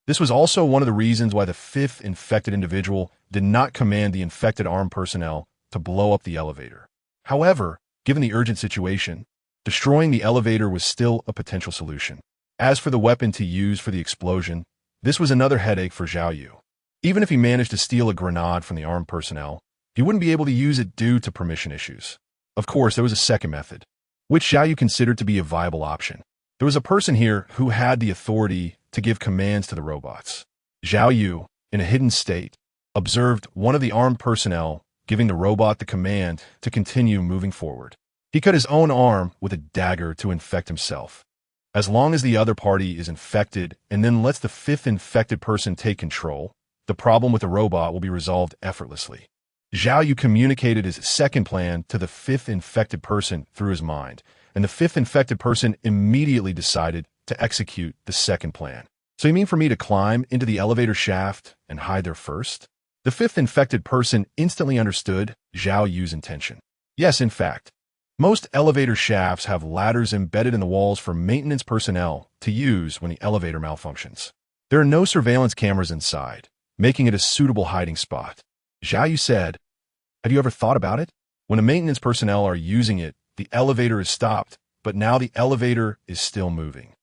This was also one of the reasons why the fifth infected individual did not command the infected armed personnel to blow up the elevator. However, given the urgent situation, destroying the elevator was still a potential solution. As for the weapon to use for the explosion, this was another headache for Zhao Yu. Even if he managed to steal a grenade from the armed personnel, he wouldn't be able to use it due to permission issues. Of course, there was a second method, which Zhao Yu considered to be a viable option. There was a person here who had the authority to give commands to the robots. Zhao Yu, in a hidden state, observed one of the armed personnel giving the robot the command to continue moving forward. He cut his own arm with a dagger to infect himself. As long as the other party is infected and then lets the fifth infected person take control, the problem with the robot will be resolved effortlessly. Zhao Yu communicated his second plan to the fifth infected person through his mind, and the fifth infected person immediately decided to execute the second plan. So you mean for me to climb into the elevator shaft and hide there first? The fifth infected person instantly understood Zhao Yu's intention. Yes, in fact, most elevator shafts have ladders embedded in the walls for maintenance personnel to use when the elevator malfunctions. There are no surveillance cameras inside, making it a suitable hiding spot. Zhao Yu said, "Have you ever thought about it? When the maintenance personnel are using it, the elevator is stopped, but now the elevator is still moving.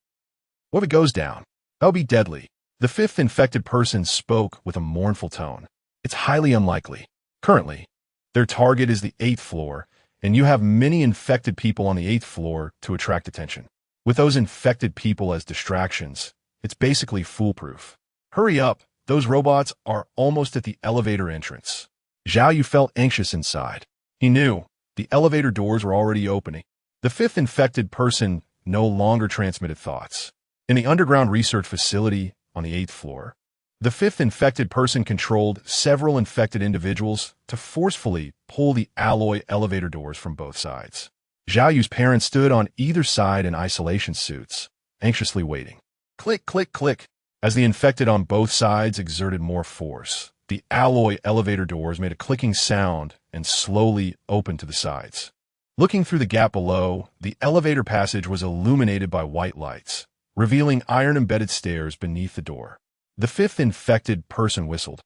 What if it goes down? That would be deadly." The fifth infected person spoke with a mournful tone. "It's highly unlikely. Currently, their target is the 8th floor, and you have many infected people on the 8th floor to attract attention. With those infected people as distractions, it's basically foolproof. Hurry up, those robots are almost at the elevator entrance." Zhao Yu felt anxious inside. He knew the elevator doors were already opening. The fifth infected person no longer transmitted thoughts. In the underground research facility on the 8th floor, the fifth infected person controlled several infected individuals to forcefully pull the alloy elevator doors from both sides. Zhao Yu's parents stood on either side in isolation suits, anxiously waiting. Click, click, click. As the infected on both sides exerted more force, the alloy elevator doors made a clicking sound and slowly opened to the sides. Looking through the gap below, the elevator passage was illuminated by white lights, revealing iron-embedded stairs beneath the door. The fifth infected person whistled,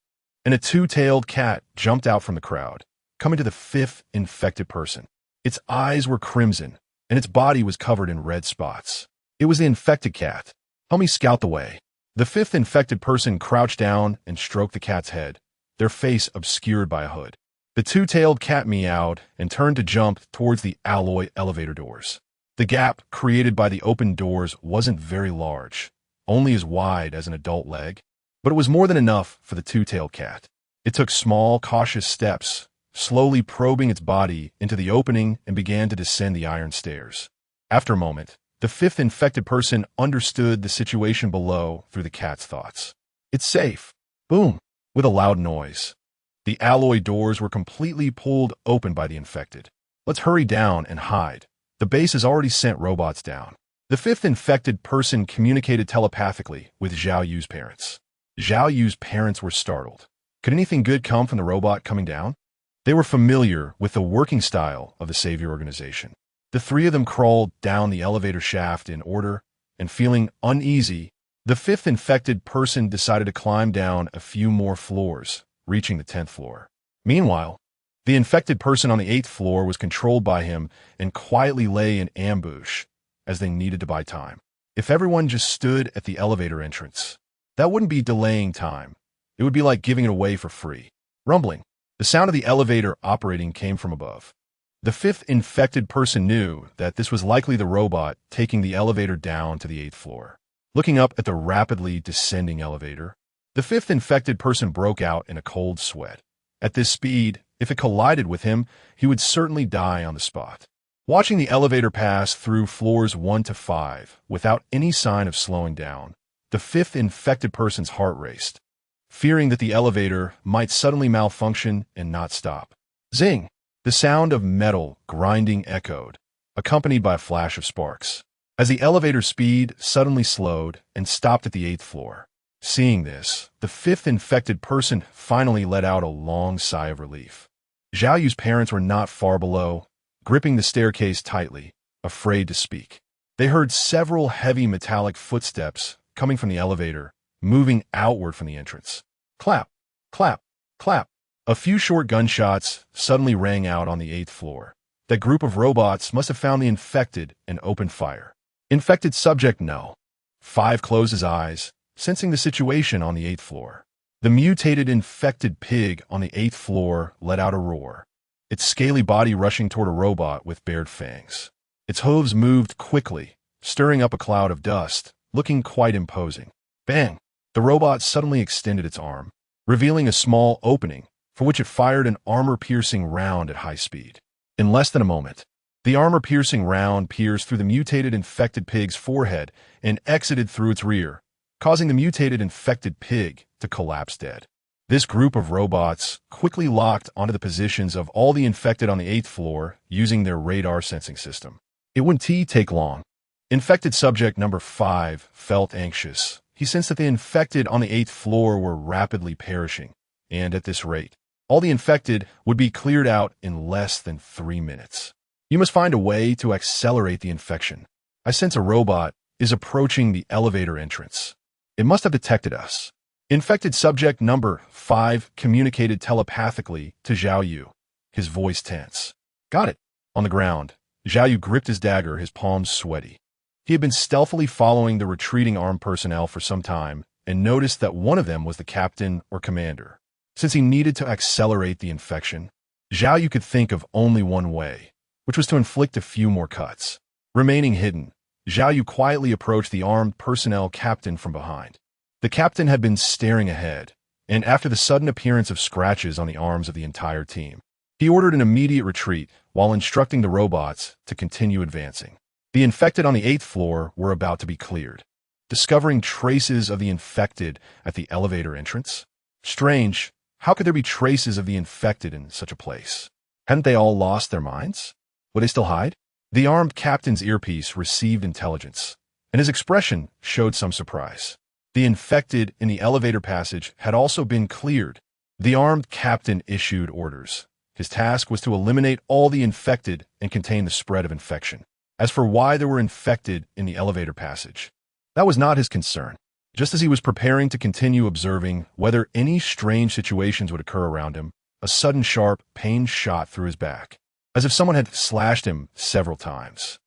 and a two-tailed cat jumped out from the crowd, coming to the fifth infected person. Its eyes were crimson, and its body was covered in red spots. It was the infected cat. "Help me scout the way." The fifth infected person crouched down and stroked the cat's head, their face obscured by a hood. The two-tailed cat meowed and turned to jump towards the alloy elevator doors. The gap created by the open doors wasn't very large, only as wide as an adult leg, but it was more than enough for the two-tailed cat. It took small, cautious steps, slowly probing its body into the opening and began to descend the iron stairs. After a moment, the fifth infected person understood the situation below through the cat's thoughts. "It's safe." Boom! With a loud noise, the alloy doors were completely pulled open by the infected. "Let's hurry down and hide. The base has already sent robots down." The fifth infected person communicated telepathically with Zhao Yu's parents. Zhao Yu's parents were startled. Could anything good come from the robot coming down? They were familiar with the working style of the Savior organization. The three of them crawled down the elevator shaft in order, and feeling uneasy, the fifth infected person decided to climb down a few more floors, reaching the 10th floor. Meanwhile, the infected person on the 8th floor was controlled by him and quietly lay in ambush as they needed to buy time. If everyone just stood at the elevator entrance, that wouldn't be delaying time. It would be like giving it away for free. Rumbling. The sound of the elevator operating came from above. The fifth infected person knew that this was likely the robot taking the elevator down to the 8th floor. Looking up at the rapidly descending elevator, the fifth infected person broke out in a cold sweat. At this speed, if it collided with him, he would certainly die on the spot. Watching the elevator pass through floors 1 to 5 without any sign of slowing down, the fifth infected person's heart raced, fearing that the elevator might suddenly malfunction and not stop. Zing! The sound of metal grinding echoed, accompanied by a flash of sparks, as the elevator speed suddenly slowed and stopped at the 8th floor. Seeing this, the fifth infected person finally let out a long sigh of relief. Zhao Yu's parents were not far below, gripping the staircase tightly, afraid to speak. They heard several heavy metallic footsteps coming from the elevator, moving outward from the entrance. Clap, clap, clap. A few short gunshots suddenly rang out on the 8th floor. That group of robots must have found the infected and opened fire. Infected subject no. 5 closed his eyes, sensing the situation on the 8th floor. The mutated infected pig on the 8th floor let out a roar, its scaly body rushing toward a robot with bared fangs. Its hooves moved quickly, stirring up a cloud of dust, looking quite imposing. Bang! The robot suddenly extended its arm, revealing a small opening, from which it fired an armor-piercing round at high speed. In less than a moment, The armor-piercing round pierced through the mutated infected pig's forehead and exited through its rear, causing the mutated infected pig to collapse dead. This group of robots quickly locked onto the positions of all the infected on the 8th floor using their radar sensing system. It wouldn't take long. Infected subject number 5 felt anxious. He sensed that the infected on the 8th floor were rapidly perishing, and at this rate, all the infected would be cleared out in less than 3 minutes. You must find a way to accelerate the infection. I sense a robot is approaching the elevator entrance. It must have detected us. Infected subject number 5 communicated telepathically to Zhao Yu, his voice tense. Got it. On the ground, Zhao Yu gripped his dagger, his palms sweaty. He had been stealthily following the retreating armed personnel for some time and noticed that one of them was the captain or commander. Since he needed to accelerate the infection, Zhao Yu could think of only one way, which was to inflict a few more cuts. Remaining hidden, Zhao Yu quietly approached the armed personnel captain from behind. The captain had been staring ahead, and after the sudden appearance of scratches on the arms of the entire team, he ordered an immediate retreat while instructing the robots to continue advancing. The infected on the 8th floor were about to be cleared. Discovering traces of the infected at the elevator entrance? Strange, how could there be traces of the infected in such a place? Hadn't they all lost their minds? Would they still hide? The armed captain's earpiece received intelligence, and his expression showed some surprise. The infected in the elevator passage had also been cleared. The armed captain issued orders. His task was to eliminate all the infected and contain the spread of infection. As for why there were infected in the elevator passage, that was not his concern. Just as he was preparing to continue observing whether any strange situations would occur around him, a sudden sharp pain shot through his back, as if someone had slashed him several times.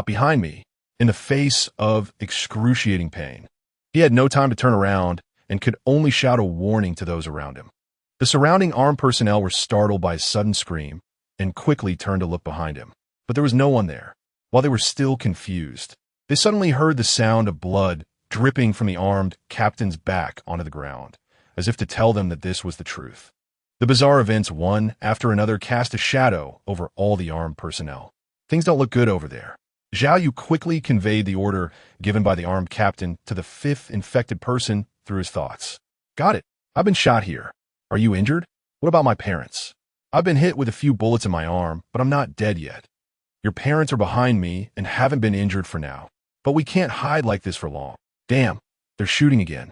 Behind me, in the face of excruciating pain. He had no time to turn around and could only shout a warning to those around him. The surrounding armed personnel were startled by a sudden scream and quickly turned to look behind him. But there was no one there. While they were still confused, they suddenly heard the sound of blood dripping from the armed captain's back onto the ground, as if to tell them that this was the truth. The bizarre events, one after another, cast a shadow over all the armed personnel. Things don't look good over there. Zhao Yu quickly conveyed the order given by the armed captain to the 5th infected person through his thoughts. Got it. I've been shot here. Are you injured? What about my parents? I've been hit with a few bullets in my arm, but I'm not dead yet. Your parents are behind me and haven't been injured for now. But we can't hide like this for long. Damn, they're shooting again.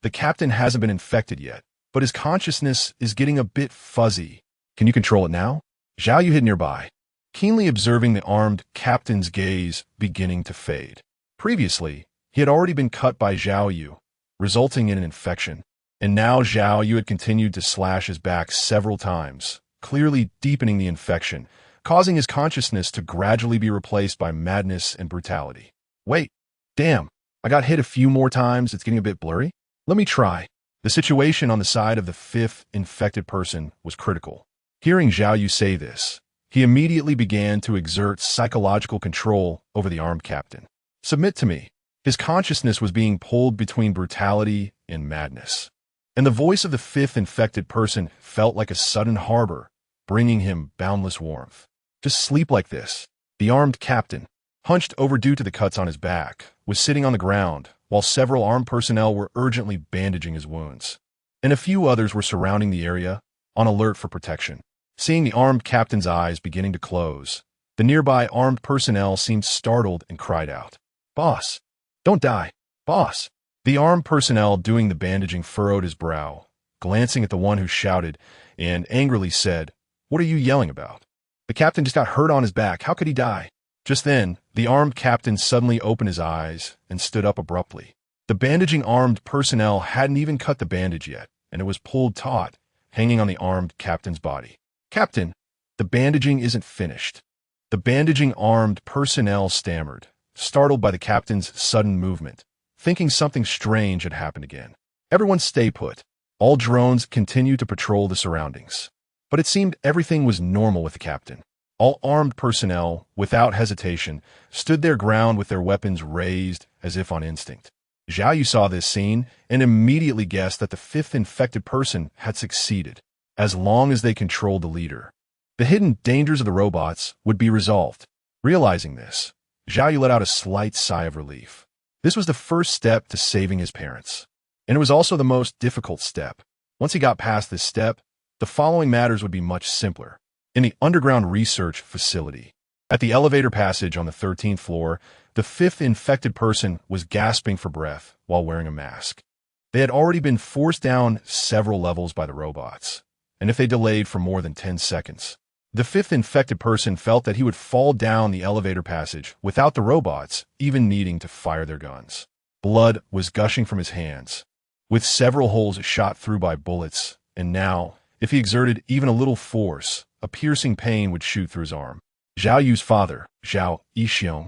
The captain hasn't been infected yet, but his consciousness is getting a bit fuzzy. Can you control it now? Zhao Yu hid nearby, keenly observing the armed captain's gaze beginning to fade. Previously, he had already been cut by Zhao Yu, resulting in an infection, and now Zhao Yu had continued to slash his back several times, clearly deepening the infection, causing his consciousness to gradually be replaced by madness and brutality. Wait, damn, I got hit a few more times, it's getting a bit blurry. Let me try. The situation on the side of the 5th infected person was critical. Hearing Zhao Yu say this, he immediately began to exert psychological control over the armed captain. Submit to me. His consciousness was being pulled between brutality and madness. And the voice of the 5th infected person felt like a sudden harbor, bringing him boundless warmth. Just sleep like this. The armed captain, hunched over due to the cuts on his back, was sitting on the ground, while several armed personnel were urgently bandaging his wounds. And a few others were surrounding the area, on alert for protection. Seeing the armed captain's eyes beginning to close, the nearby armed personnel seemed startled and cried out, "Boss, don't die, boss." The armed personnel doing the bandaging furrowed his brow, glancing at the one who shouted, and angrily said, "What are you yelling about? The captain just got hurt on his back. How could he die?" Just then, the armed captain suddenly opened his eyes and stood up abruptly. The bandaging armed personnel hadn't even cut the bandage yet, and it was pulled taut, hanging on the armed captain's body. "Captain, the bandaging isn't finished." The bandaging armed personnel stammered, startled by the captain's sudden movement, thinking something strange had happened again. Everyone stay put. All drones continued to patrol the surroundings. But it seemed everything was normal with the captain. All armed personnel, without hesitation, stood their ground with their weapons raised as if on instinct. Zhao Yu saw this scene and immediately guessed that the 5th infected person had succeeded, as long as they controlled the leader. The hidden dangers of the robots would be resolved. Realizing this, Zhao Yu let out a slight sigh of relief. This was the first step to saving his parents. And it was also the most difficult step. Once he got past this step, the following matters would be much simpler. In the underground research facility, at the elevator passage on the 13th floor, the fifth infected person was gasping for breath while wearing a mask. They had already been forced down several levels by the robots, and if they delayed for more than 10 seconds, the fifth infected person felt that he would fall down the elevator passage without the robots even needing to fire their guns. Blood was gushing from his hands, with several holes shot through by bullets, and now, if he exerted even a little force, a piercing pain would shoot through his arm. Zhao Yu's father, Zhao Yixiong,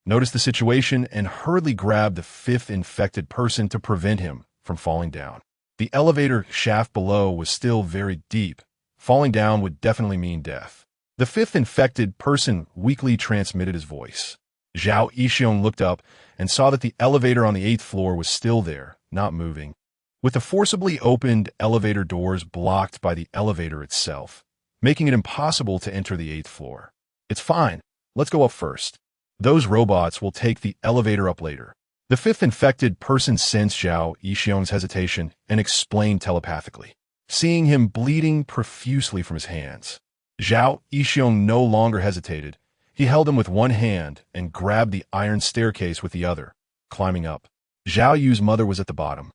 noticed the situation and hurriedly grabbed the fifth infected person to prevent him from falling down. The elevator shaft below was still very deep. Falling down would definitely mean death. The fifth infected person weakly transmitted his voice. Zhao Yixiong looked up and saw that the elevator on the 8th floor was still there, not moving. With the forcibly opened elevator doors blocked by the elevator itself, making it impossible to enter the 8th floor. It's fine. Let's go up first. Those robots will take the elevator up later. The fifth infected person sensed Zhao Yixiong's hesitation and explained telepathically, seeing him bleeding profusely from his hands. Zhao Yixiong no longer hesitated. He held him with one hand and grabbed the iron staircase with the other, climbing up. Zhao Yu's mother was at the bottom,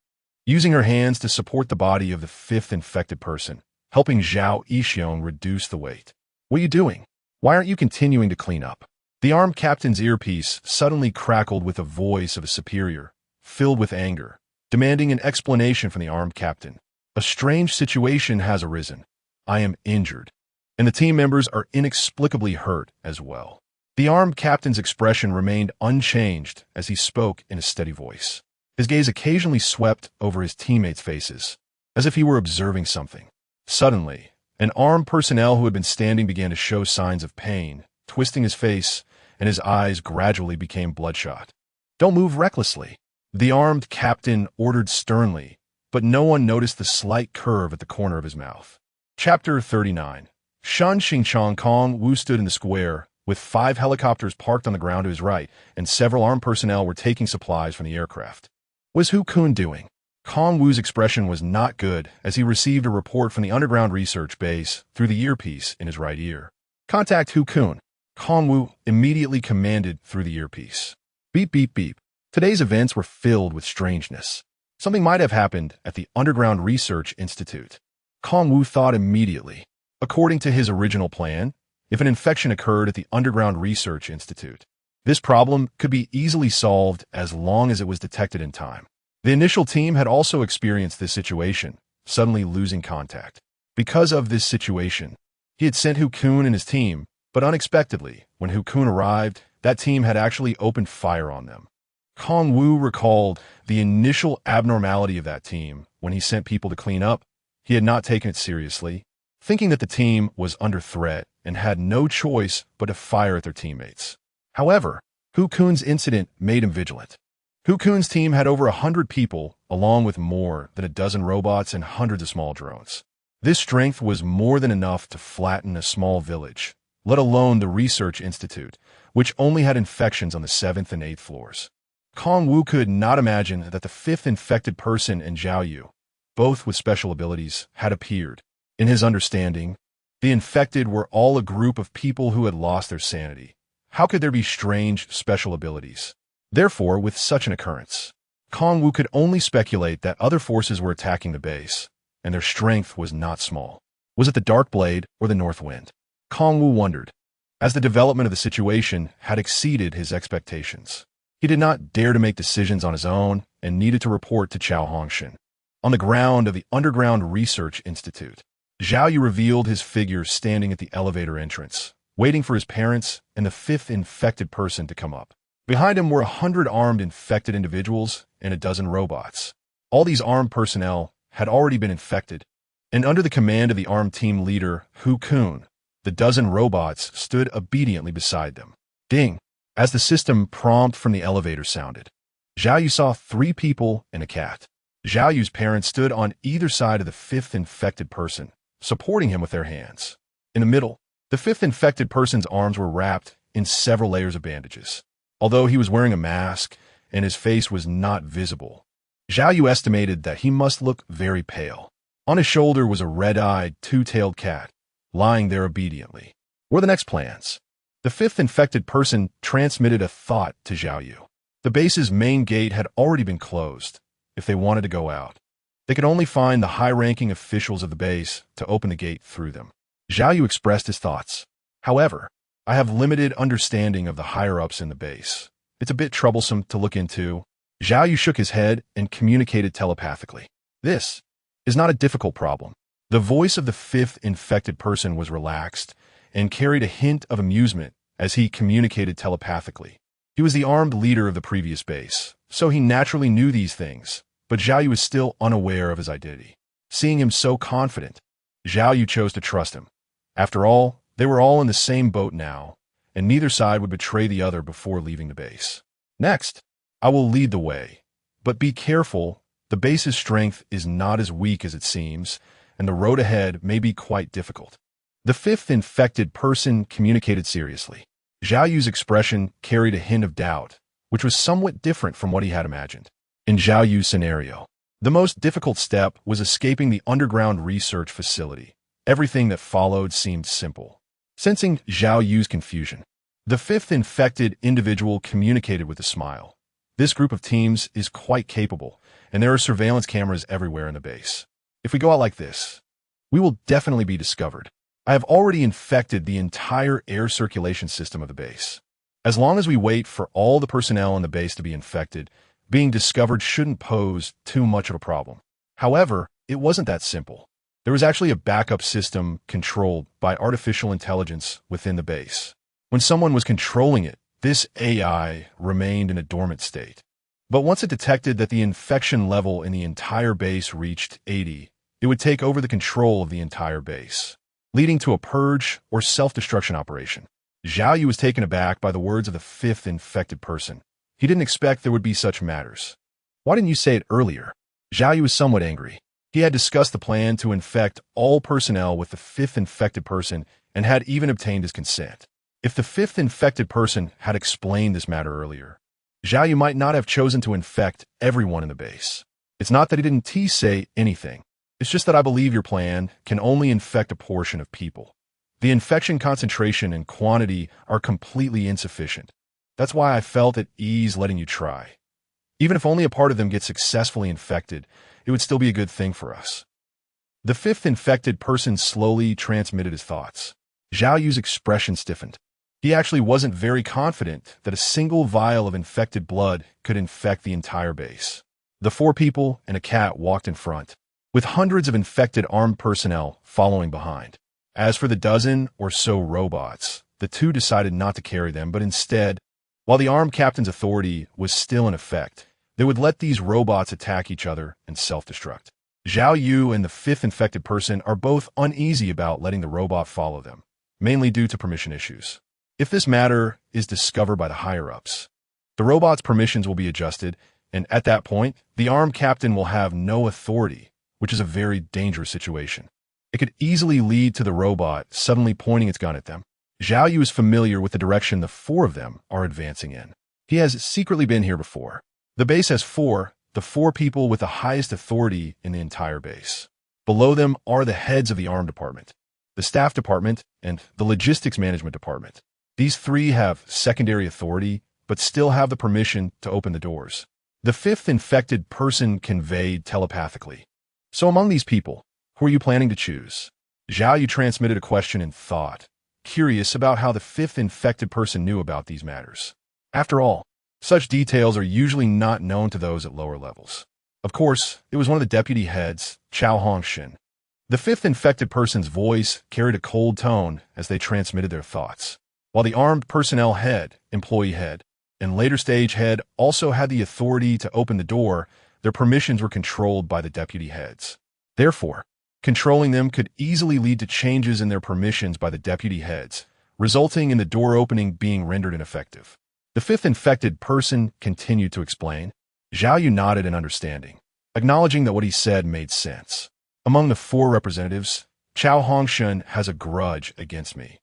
using her hands to support the body of the fifth infected person, helping Zhao Yixiong reduce the weight. What are you doing? Why aren't you continuing to clean up? The armed captain's earpiece suddenly crackled with the voice of a superior, filled with anger, demanding an explanation from the armed captain. A strange situation has arisen. I am injured, and the team members are inexplicably hurt as well. The armed captain's expression remained unchanged as he spoke in a steady voice. His gaze occasionally swept over his teammates' faces, as if he were observing something. Suddenly, an armed personnel who had been standing began to show signs of pain, twisting his face, and his eyes gradually became bloodshot. Don't move recklessly, the armed captain ordered sternly, but no one noticed the slight curve at the corner of his mouth. Chapter 39. Shan Xingchang Kong Wu stood in the square, with 5 helicopters parked on the ground to his right, and several armed personnel were taking supplies from the aircraft. What is Hu Kun doing? Kong Wu's expression was not good as he received a report from the underground research base through the earpiece in his right ear. Contact Hu Kun, Kong Wu immediately commanded through the earpiece. Beep, beep, beep. Today's events were filled with strangeness. Something might have happened at the Underground Research Institute. Kong Wu thought immediately. According to his original plan, if an infection occurred at the Underground Research Institute, this problem could be easily solved as long as it was detected in time. The initial team had also experienced this situation, suddenly losing contact. Because of this situation, he had sent Hu Kun and his team, but unexpectedly, when Hu Kun arrived, that team had actually opened fire on them. Kong Wu recalled the initial abnormality of that team when he sent people to clean up. He had not taken it seriously, thinking that the team was under threat and had no choice but to fire at their teammates. However, Hu Kun's incident made him vigilant. Hu Kun's team had over 100 people, along with more than a dozen robots and hundreds of small drones. This strength was more than enough to flatten a small village, let alone the research institute, which only had infections on the 7th and 8th floors. Kong Wu could not imagine that the 5th infected person and Zhao Yu, both with special abilities, had appeared. In his understanding, the infected were all a group of people who had lost their sanity. How could there be strange special abilities? Therefore, with such an occurrence, Kong Wu could only speculate that other forces were attacking the base, and their strength was not small. Was it the Dark Blade or the North Wind? Kong Wu wondered, as the development of the situation had exceeded his expectations. He did not dare to make decisions on his own and needed to report to Chao Hongshan. On the ground of the Underground Research Institute, Zhao Yu revealed his figure standing at the elevator entrance, waiting for his parents and the 5th infected person to come up. Behind him were 100 armed infected individuals and a dozen robots. All these armed personnel had already been infected, and under the command of the armed team leader, Hu Kun, the dozen robots stood obediently beside them. Ding! As the system prompt from the elevator sounded, Zhao Yu saw 3 people and a cat. Zhao Yu's parents stood on either side of the 5th infected person, supporting him with their hands. In the middle, The fifth infected person's arms were wrapped in several layers of bandages. Although he was wearing a mask and his face was not visible, Zhao Yu estimated that he must look very pale. On his shoulder was a red-eyed, two-tailed cat, lying there obediently. What were the next plans? The fifth infected person transmitted a thought to Zhao Yu. The base's main gate had already been closed. If they wanted to go out, they could only find the high-ranking officials of the base to open the gate through them. Zhao Yu expressed his thoughts. However, I have limited understanding of the higher-ups in the base. It's a bit troublesome to look into. Zhao Yu shook his head and communicated telepathically. This is not a difficult problem. The voice of the fifth infected person was relaxed and carried a hint of amusement as he communicated telepathically. He was the armed leader of the previous base, so he naturally knew these things, but Zhao Yu was still unaware of his identity. Seeing him so confident, Zhao Yu chose to trust him. After all, they were all in the same boat now, and neither side would betray the other before leaving the base. Next, I will lead the way. But be careful, the base's strength is not as weak as it seems, and the road ahead may be quite difficult. The fifth infected person communicated seriously. Zhao Yu's expression carried a hint of doubt, which was somewhat different from what he had imagined. In Zhao Yu's scenario, the most difficult step was escaping the underground research facility. Everything that followed seemed simple. Sensing Zhao Yu's confusion, the fifth infected individual communicated with a smile. This group of teams is quite capable, and there are surveillance cameras everywhere in the base. If we go out like this, we will definitely be discovered. I have already infected the entire air circulation system of the base. As long as we wait for all the personnel in the base to be infected, being discovered shouldn't pose too much of a problem. However, it wasn't that simple. There was actually a backup system controlled by artificial intelligence within the base. When someone was controlling it, this AI remained in a dormant state. But once it detected that the infection level in the entire base reached 80, it would take over the control of the entire base, leading to a purge or self-destruction operation. Zhao Yu was taken aback by the words of the fifth infected person. He didn't expect there would be such matters. Why didn't you say it earlier? Zhao Yu was somewhat angry. He had discussed the plan to infect all personnel with the fifth infected person and had even obtained his consent. If the fifth infected person had explained this matter earlier, Zhao Yu might not have chosen to infect everyone in the base. It's not that he didn't say anything. It's just that I believe your plan can only infect a portion of people. The infection concentration and quantity are completely insufficient. That's why I felt at ease letting you try. Even if only a part of them gets successfully infected, it would still be a good thing for us. The fifth infected person slowly transmitted his thoughts. Zhao Yu's expression stiffened. He actually wasn't very confident that a single vial of infected blood could infect the entire base. The 4 people and a cat walked in front, with hundreds of infected armed personnel following behind. As for the dozen or so robots, the 2 decided not to carry them, but instead, while the armed captain's authority was still in effect, they would let these robots attack each other and self-destruct. Zhao Yu and the fifth infected person are both uneasy about letting the robot follow them, mainly due to permission issues. If this matter is discovered by the higher-ups, the robot's permissions will be adjusted, and at that point, the armed captain will have no authority, which is a very dangerous situation. It could easily lead to the robot suddenly pointing its gun at them. Zhao Yu is familiar with the direction the 4 of them are advancing in. He has secretly been here before. The base has the 4 people with the highest authority in the entire base. Below them are the heads of the armed department, the staff department, and the logistics management department. These 3 have secondary authority, but still have the permission to open the doors. The fifth infected person conveyed telepathically. So among these people, who are you planning to choose? Zhao Yu transmitted a question in thought, curious about how the fifth infected person knew about these matters. After all, such details are usually not known to those at lower levels. Of course, it was one of the deputy heads, Chao Hongshin. The fifth infected person's voice carried a cold tone as they transmitted their thoughts. While the armed personnel head, employee head, and later stage head also had the authority to open the door, their permissions were controlled by the deputy heads. Therefore, controlling them could easily lead to changes in their permissions by the deputy heads, resulting in the door opening being rendered ineffective. The fifth infected person continued to explain. Zhao Yu nodded in understanding, acknowledging that what he said made sense. Among the 4 representatives, Chao Hongshin has a grudge against me.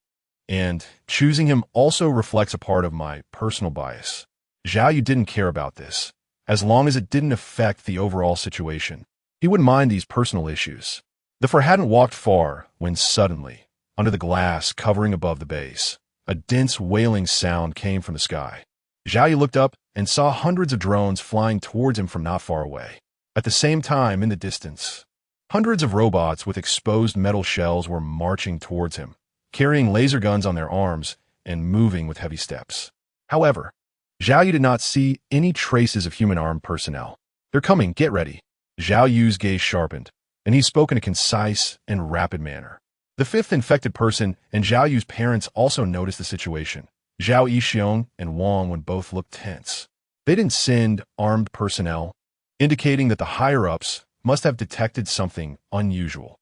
and choosing him also reflects a part of my personal bias. Zhao Yu didn't care about this, as long as it didn't affect the overall situation. He wouldn't mind these personal issues. The four hadn't walked far when suddenly, under the glass covering above the base, a dense wailing sound came from the sky. Zhao Yu looked up and saw hundreds of drones flying towards him from not far away. At the same time, in the distance, hundreds of robots with exposed metal shells were marching towards him, carrying laser guns on their arms and moving with heavy steps. However, Zhao Yu did not see any traces of human armed personnel. "They're coming, get ready." Zhao Yu's gaze sharpened, and he spoke in a concise and rapid manner. The fifth infected person and Zhao Yu's parents also noticed the situation. Zhao Yixiong and Wang Wen both looked tense. They didn't send armed personnel, indicating that the higher-ups must have detected something unusual.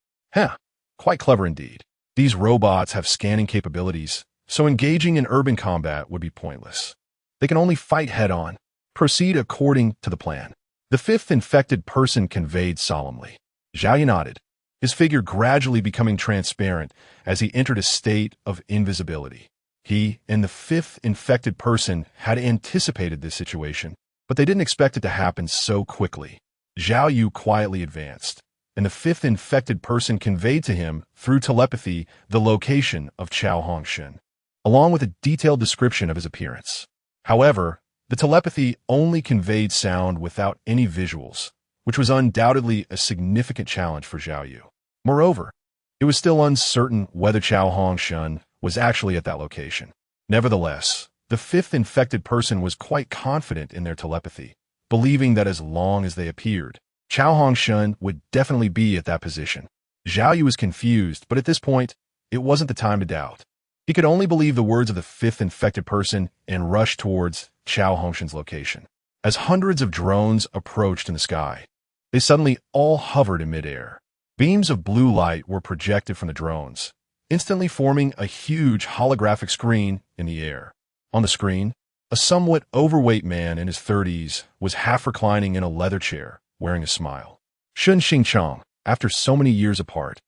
Quite clever indeed. These robots have scanning capabilities, so engaging in urban combat would be pointless. They can only fight head-on. Proceed according to the plan. The fifth infected person conveyed solemnly. Zhao Yu nodded, his figure gradually becoming transparent as he entered a state of invisibility. He and the fifth infected person had anticipated this situation, but they didn't expect it to happen so quickly. Zhao Yu quietly advanced, and the fifth infected person conveyed to him, through telepathy, the location of Chao Hongshan, along with a detailed description of his appearance. However, the telepathy only conveyed sound without any visuals, which was undoubtedly a significant challenge for Zhao Yu. Moreover, it was still uncertain whether Chao Hongshan was actually at that location. Nevertheless, the fifth infected person was quite confident in their telepathy, believing that as long as they appeared, Chao Hongshan would definitely be at that position. Zhao Yu was confused, but at this point, it wasn't the time to doubt. He could only believe the words of the fifth infected person and rush towards Chao Hongshan's location. As hundreds of drones approached in the sky, they suddenly all hovered in midair. Beams of blue light were projected from the drones, instantly forming a huge holographic screen in the air. On the screen, a somewhat overweight man in his 30s was half reclining in a leather chair, wearing a smile. Shun Xingchang, after so many years apart,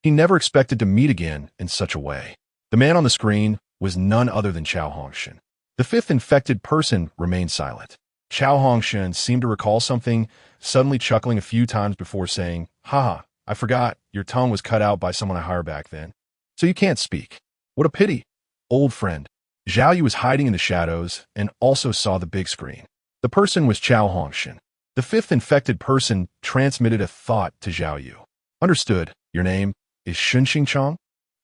he never expected to meet again in such a way. The man on the screen was none other than Chao Hongshan. The fifth infected person remained silent. Chao Hongshan seemed to recall something, suddenly chuckling a few times before saying, "Haha, I forgot, your tongue was cut out by someone I hired back then. So you can't speak. What a pity. Old friend." Zhao Yu was hiding in the shadows and also saw the big screen. The person was Chao Hongshan. The fifth infected person transmitted a thought to Zhao Yu. "Understood. Your name is Shun Xingchang?"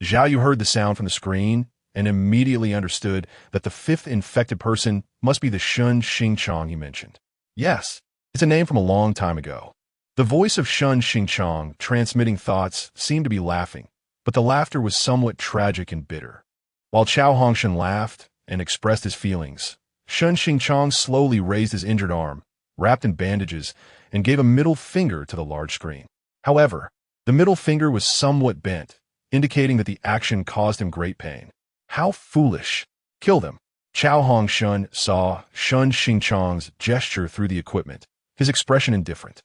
Zhao Yu heard the sound from the screen and immediately understood that the fifth infected person must be the Shun Xingchang he mentioned. "Yes, it's a name from a long time ago." The voice of Shun Xingchang transmitting thoughts seemed to be laughing, but the laughter was somewhat tragic and bitter. While Chao Hongshan laughed and expressed his feelings, Shun Xingchang slowly raised his injured arm, wrapped in bandages, and gave a middle finger to the large screen. However, the middle finger was somewhat bent, indicating that the action caused him great pain. How foolish. Kill them. Chao Hongshan saw Shun Xingchang's gesture through the equipment, his expression indifferent,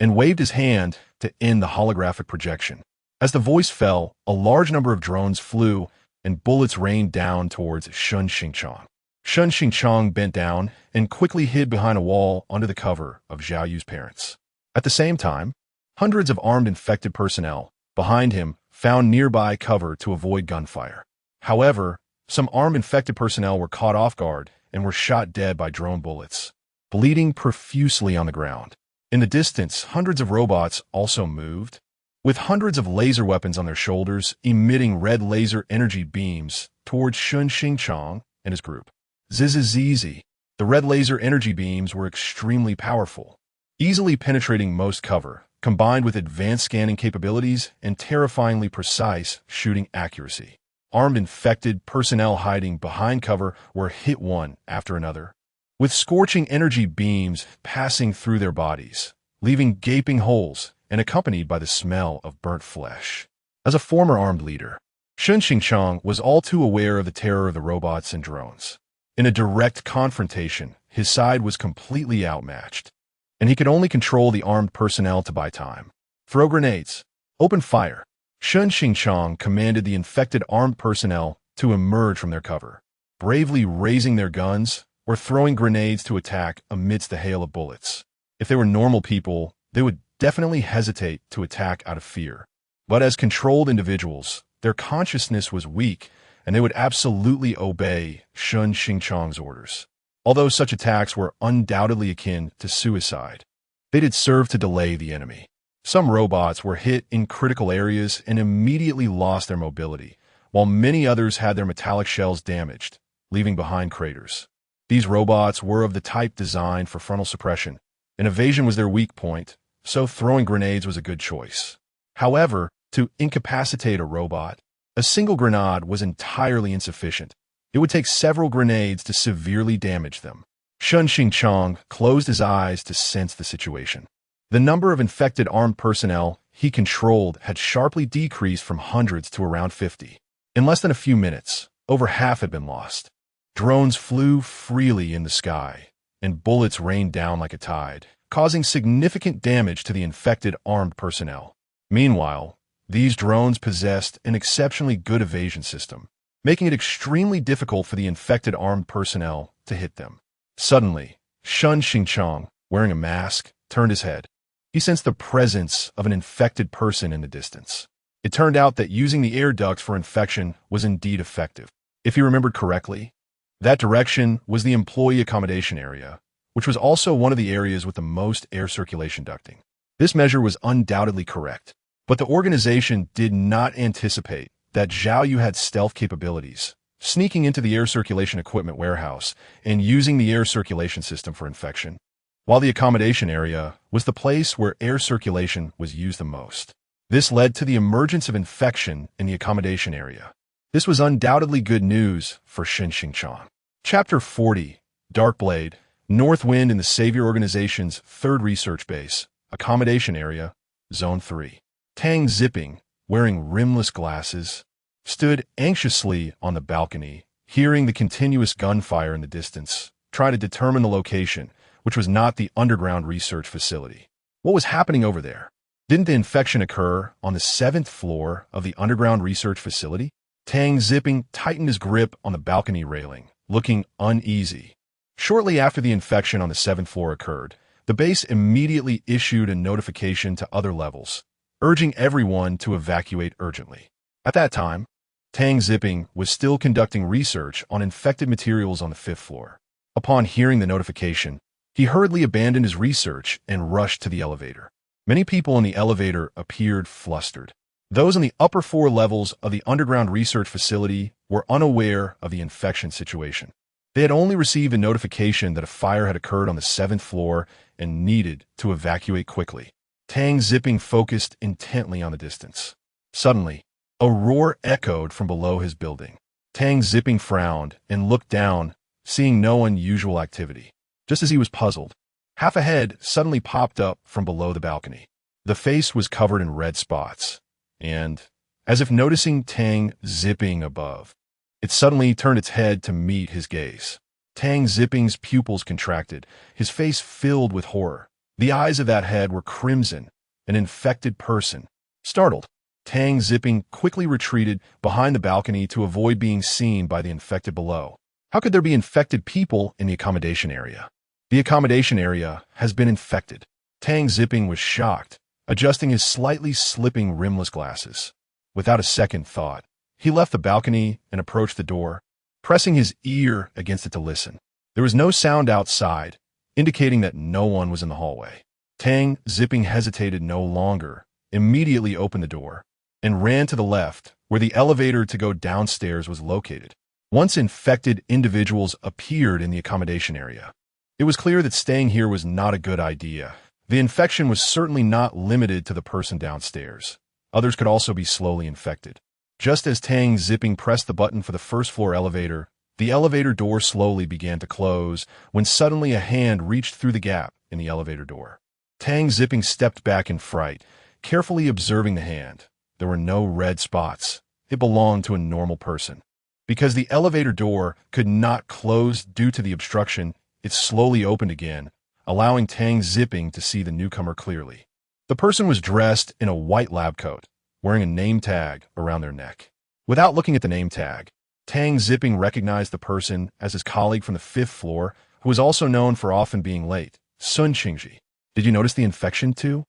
and waved his hand to end the holographic projection. As the voice fell, a large number of drones flew, and bullets rained down towards Shun Xingchang. Shun Xingchang bent down and quickly hid behind a wall under the cover of Zhao Yu's parents. At the same time, hundreds of armed infected personnel behind him found nearby cover to avoid gunfire. However, some armed infected personnel were caught off guard and were shot dead by drone bullets, bleeding profusely on the ground. In the distance, hundreds of robots also moved, with hundreds of laser weapons on their shoulders emitting red laser energy beams towards Shun Xingchang and his group. Zizizizi. The red laser energy beams were extremely powerful, easily penetrating most cover, combined with advanced scanning capabilities and terrifyingly precise shooting accuracy. Armed infected personnel hiding behind cover were hit one after another, with scorching energy beams passing through their bodies, leaving gaping holes and accompanied by the smell of burnt flesh. As a former armed leader, Shun Xingchang was all too aware of the terror of the robots and drones. In a direct confrontation, his side was completely outmatched, and he could only control the armed personnel to buy time. "Throw grenades. Open fire." Shun Xingchang commanded the infected armed personnel to emerge from their cover, bravely raising their guns or throwing grenades to attack amidst the hail of bullets. If they were normal people, they would definitely hesitate to attack out of fear. But as controlled individuals, their consciousness was weak, and they would absolutely obey Shun Xingchang's orders. Although such attacks were undoubtedly akin to suicide, they did serve to delay the enemy. Some robots were hit in critical areas and immediately lost their mobility, while many others had their metallic shells damaged, leaving behind craters. These robots were of the type designed for frontal suppression, and evasion was their weak point, so throwing grenades was a good choice. However, to incapacitate a robot, a single grenade was entirely insufficient. It would take several grenades to severely damage them. Shun Xingchang closed his eyes to sense the situation. The number of infected armed personnel he controlled had sharply decreased from hundreds to around 50. In less than a few minutes, over half had been lost. Drones flew freely in the sky, and bullets rained down like a tide, causing significant damage to the infected armed personnel. Meanwhile, these drones possessed an exceptionally good evasion system, making it extremely difficult for the infected armed personnel to hit them. Suddenly, Shun Xingchang, wearing a mask, turned his head. He sensed the presence of an infected person in the distance. It turned out that using the air ducts for infection was indeed effective. If he remembered correctly, that direction was the employee accommodation area, which was also one of the areas with the most air circulation ducting. This measure was undoubtedly correct, but the organization did not anticipate that Zhao Yu had stealth capabilities, sneaking into the air circulation equipment warehouse and using the air circulation system for infection, while the accommodation area was the place where air circulation was used the most. This led to the emergence of infection in the accommodation area. This was undoubtedly good news for Shun Xingchang. Chapter 40, Darkblade, Northwind in the Savior Organization's third research base, accommodation area, Zone 3. Tang Zipping, wearing rimless glasses, stood anxiously on the balcony, hearing the continuous gunfire in the distance, trying to determine the location, which was not the underground research facility. What was happening over there? Didn't the infection occur on the 7th floor of the underground research facility? Tang Zipping tightened his grip on the balcony railing, looking uneasy. Shortly after the infection on the 7th floor occurred, the base immediately issued a notification to other levels, urging everyone to evacuate urgently. At that time, Tang Zipping was still conducting research on infected materials on the 5th floor. Upon hearing the notification, he hurriedly abandoned his research and rushed to the elevator. Many people in the elevator appeared flustered. Those in the upper 4 levels of the underground research facility were unaware of the infection situation. They had only received a notification that a fire had occurred on the 7th floor and needed to evacuate quickly. Tang Zipping focused intently on the distance. Suddenly, a roar echoed from below his building. Tang Zipping frowned and looked down, seeing no unusual activity. Just as he was puzzled, half a head suddenly popped up from below the balcony. The face was covered in red spots, and, as if noticing Tang Zipping above, it suddenly turned its head to meet his gaze. Tang Zipping's pupils contracted, his face filled with horror. The eyes of that head were crimson, an infected person. Startled, Tang Zipping quickly retreated behind the balcony to avoid being seen by the infected below. How could there be infected people in the accommodation area? The accommodation area has been infected. Tang Zipping was shocked, adjusting his slightly slipping rimless glasses. Without a second thought, he left the balcony and approached the door, pressing his ear against it to listen. There was no sound outside, indicating that no one was in the hallway. Tang Zipping hesitated no longer, immediately opened the door, and ran to the left, where the elevator to go downstairs was located. Once infected individuals appeared in the accommodation area, it was clear that staying here was not a good idea. The infection was certainly not limited to the person downstairs. Others could also be slowly infected. Just as Tang Zipping pressed the button for the first floor elevator, the elevator door slowly began to close when suddenly a hand reached through the gap in the elevator door. Tang Zipping stepped back in fright, carefully observing the hand. There were no red spots. It belonged to a normal person. Because the elevator door could not close due to the obstruction, it slowly opened again, allowing Tang Zipping to see the newcomer clearly. The person was dressed in a white lab coat, wearing a name tag around their neck. Without looking at the name tag, Tang Zipping recognized the person as his colleague from the fifth floor, who was also known for often being late, Sun Qingji. Did you notice the infection too?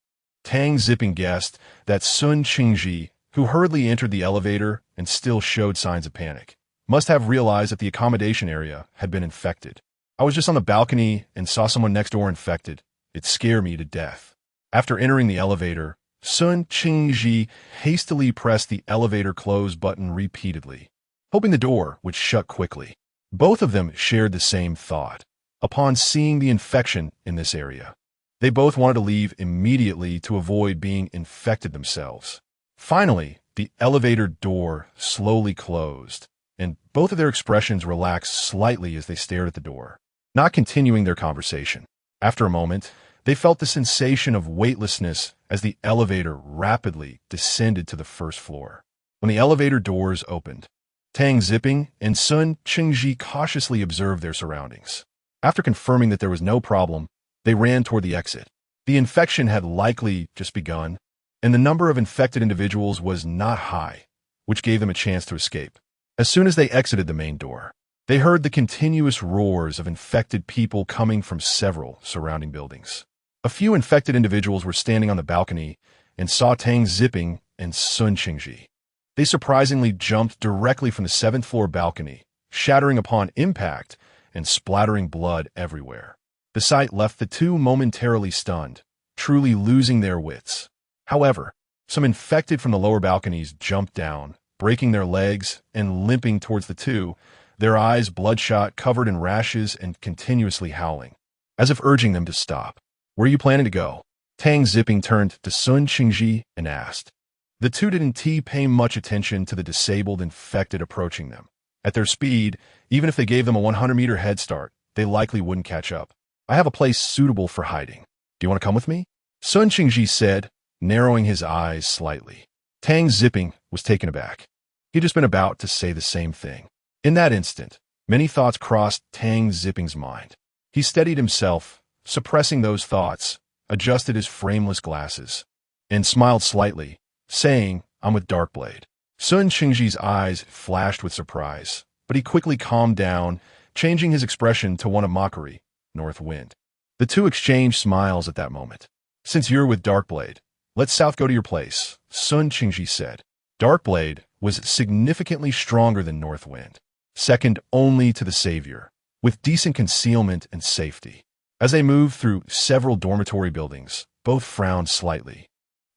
Tang Zipping guessed that Sun Qingji, who hurriedly entered the elevator and still showed signs of panic, must have realized that the accommodation area had been infected. I was just on the balcony and saw someone next door infected. It scared me to death. After entering the elevator, Sun Qingji hastily pressed the elevator close button repeatedly, hoping the door would shut quickly. Both of them shared the same thought. Upon seeing the infection in this area, they both wanted to leave immediately to avoid being infected themselves. Finally, the elevator door slowly closed, and both of their expressions relaxed slightly as they stared at the door, not continuing their conversation. After a moment, they felt the sensation of weightlessness as the elevator rapidly descended to the first floor. When the elevator doors opened, Tang Zipping and Sun Qingji cautiously observed their surroundings. After confirming that there was no problem, they ran toward the exit. The infection had likely just begun, and the number of infected individuals was not high, which gave them a chance to escape. As soon as they exited the main door, they heard the continuous roars of infected people coming from several surrounding buildings. A few infected individuals were standing on the balcony and saw Tang Zipping and Sun Qingji. They surprisingly jumped directly from the seventh floor balcony, shattering upon impact and splattering blood everywhere. The sight left the two momentarily stunned, truly losing their wits. However, some infected from the lower balconies jumped down, breaking their legs and limping towards the two, their eyes bloodshot, covered in rashes, and continuously howling, as if urging them to stop. "Where are you planning to go?" Tang Zipping turned to Sun Qingji and asked. The two didn't pay much attention to the disabled infected approaching them. At their speed, even if they gave them a 100-meter head start, they likely wouldn't catch up. "I have a place suitable for hiding. Do you want to come with me?" Sun Qingji said, narrowing his eyes slightly. Tang Zipping was taken aback. He'd just been about to say the same thing. In that instant, many thoughts crossed Tang Zipping's mind. He steadied himself, suppressing those thoughts, adjusted his frameless glasses, and smiled slightly, saying, "I'm with Darkblade." Sun Qingji's eyes flashed with surprise, but he quickly calmed down, changing his expression to one of mockery, North Wind. The two exchanged smiles at that moment. "Since you're with Darkblade, let South go to your place," Sun Qingji said. Darkblade was significantly stronger than North Wind, second only to the Savior, with decent concealment and safety. As they moved through several dormitory buildings, both frowned slightly.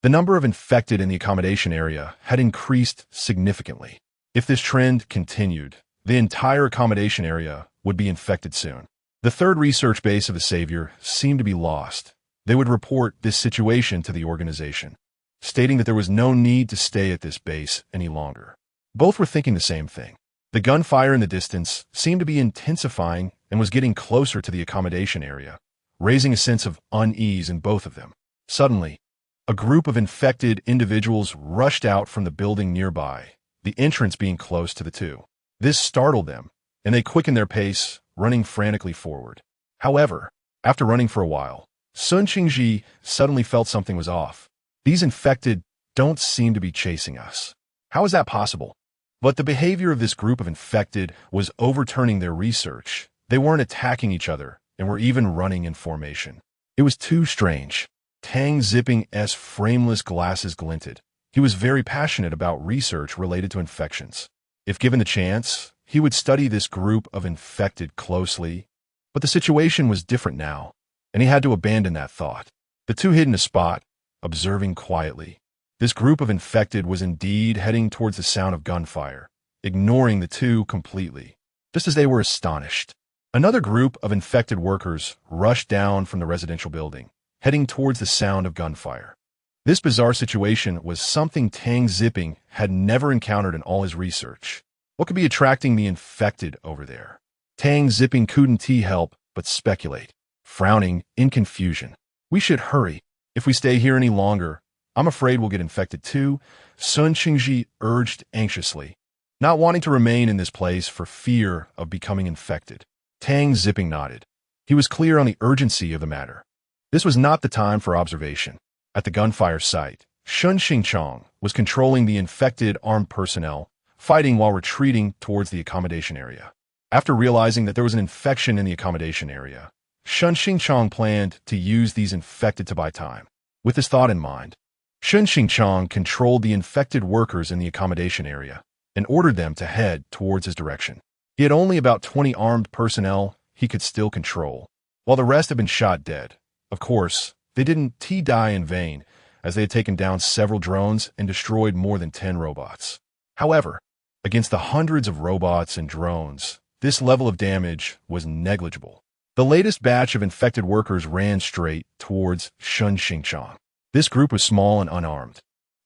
The number of infected in the accommodation area had increased significantly. If this trend continued, the entire accommodation area would be infected soon. The third research base of the Savior seemed to be lost. They would report this situation to the organization, stating that there was no need to stay at this base any longer. Both were thinking the same thing. The gunfire in the distance seemed to be intensifying and was getting closer to the accommodation area, raising a sense of unease in both of them. Suddenly, a group of infected individuals rushed out from the building nearby, the entrance being close to the two. This startled them, and they quickened their pace, running frantically forward. However, after running for a while, Sun Qingji suddenly felt something was off. "These infected don't seem to be chasing us. How is that possible?" But the behavior of this group of infected was overturning their research. They weren't attacking each other and were even running in formation. It was too strange. Tang Zipping's frameless glasses glinted. He was very passionate about research related to infections. If given the chance, he would study this group of infected closely. But the situation was different now, and he had to abandon that thought. The two hid in a spot, observing quietly. This group of infected was indeed heading towards the sound of gunfire, ignoring the two completely, just as they were astonished. Another group of infected workers rushed down from the residential building, heading towards the sound of gunfire. This bizarre situation was something Tang Zipping had never encountered in all his research. What could be attracting the infected over there? Tang Zipping couldn't help but speculate, frowning in confusion. "We should hurry. If we stay here any longer, I'm afraid we'll get infected too," Sun Qingji urged anxiously, not wanting to remain in this place for fear of becoming infected. Tang Zipping nodded. He was clear on the urgency of the matter. This was not the time for observation. At the gunfire site, Shun Xingchong was controlling the infected armed personnel, fighting while retreating towards the accommodation area. After realizing that there was an infection in the accommodation area, Sun Xingchong planned to use these infected to buy time. With this thought in mind, Sun Xingchong controlled the infected workers in the accommodation area and ordered them to head towards his direction. He had only about 20 armed personnel he could still control, while the rest had been shot dead. Of course, they didn't die in vain, as they had taken down several drones and destroyed more than 10 robots. However, against the hundreds of robots and drones, this level of damage was negligible. The latest batch of infected workers ran straight towards Sun Xingchong. This group was small and unarmed,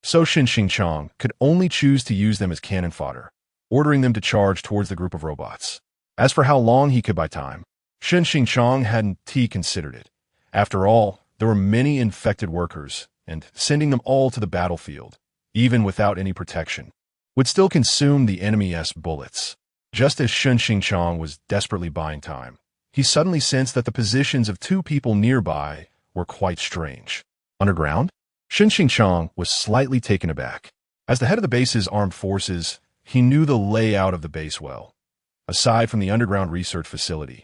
so Sun Xingchong could only choose to use them as cannon fodder, ordering them to charge towards the group of robots. As for how long he could buy time, Sun Xingchong hadn't considered it. After all, there were many infected workers, and sending them all to the battlefield, even without any protection, would still consume the enemy's bullets. Just as Sun Xingchong was desperately buying time, he suddenly sensed that the positions of two people nearby were quite strange. Underground? Sun Xingchong was slightly taken aback. As the head of the base's armed forces, he knew the layout of the base well. Aside from the underground research facility,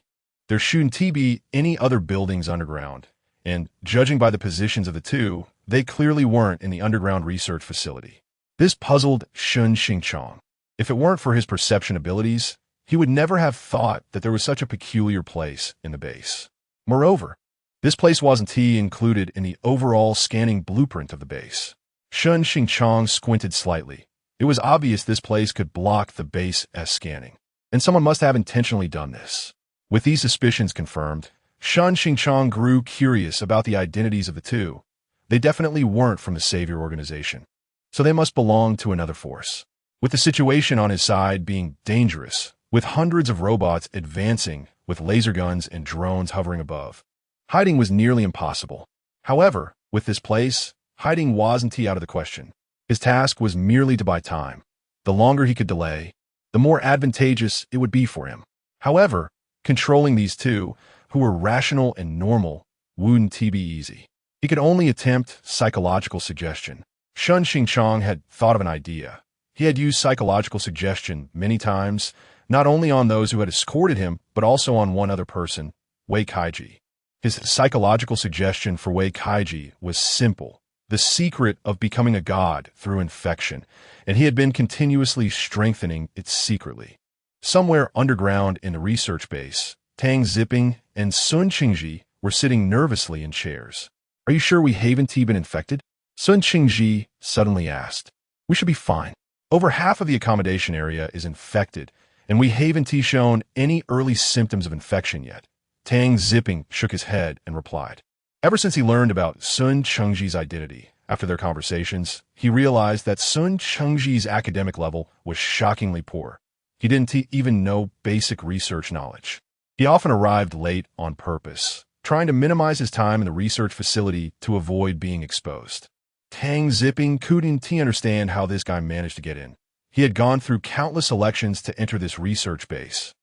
there shouldn't be any other buildings underground, and judging by the positions of the two, they clearly weren't in the underground research facility. This puzzled Sun Xingchong. If it weren't for his perception abilities, he would never have thought that there was such a peculiar place in the base. Moreover, this place wasn't included in the overall scanning blueprint of the base. Sun Xingchong squinted slightly. It was obvious this place could block the base's scanning, and someone must have intentionally done this. With these suspicions confirmed, Sun Xingchong grew curious about the identities of the two. They definitely weren't from the Savior organization, so they must belong to another force. With the situation on his side being dangerous, with hundreds of robots advancing with laser guns and drones hovering above, hiding was nearly impossible. However, with this place, hiding wasn't out of the question. His task was merely to buy time. The longer he could delay, the more advantageous it would be for him. However, controlling these two, who were rational and normal, wouldn't be easy. He could only attempt psychological suggestion. Sun Xingchong had thought of an idea. He had used psychological suggestion many times, not only on those who had escorted him, but also on one other person, Wei Kaiji. His psychological suggestion for Wei Kaiji was simple: the secret of becoming a god through infection, and he had been continuously strengthening it secretly. Somewhere underground in the research base, Tang Zipping and Sun Qingji were sitting nervously in chairs. "Are you sure we haven't been infected?" Sun Qingji suddenly asked. "We should be fine. Over half of the accommodation area is infected, and we haven't shown any early symptoms of infection yet." Tang Zipping shook his head and replied. Ever since he learned about Sun Qingji's identity, after their conversations, he realized that Sun Qingji's academic level was shockingly poor. He didn't even know basic research knowledge. He often arrived late on purpose, trying to minimize his time in the research facility to avoid being exposed. Tang Zipping couldn't understand how this guy managed to get in. He had gone through countless elections to enter this research base,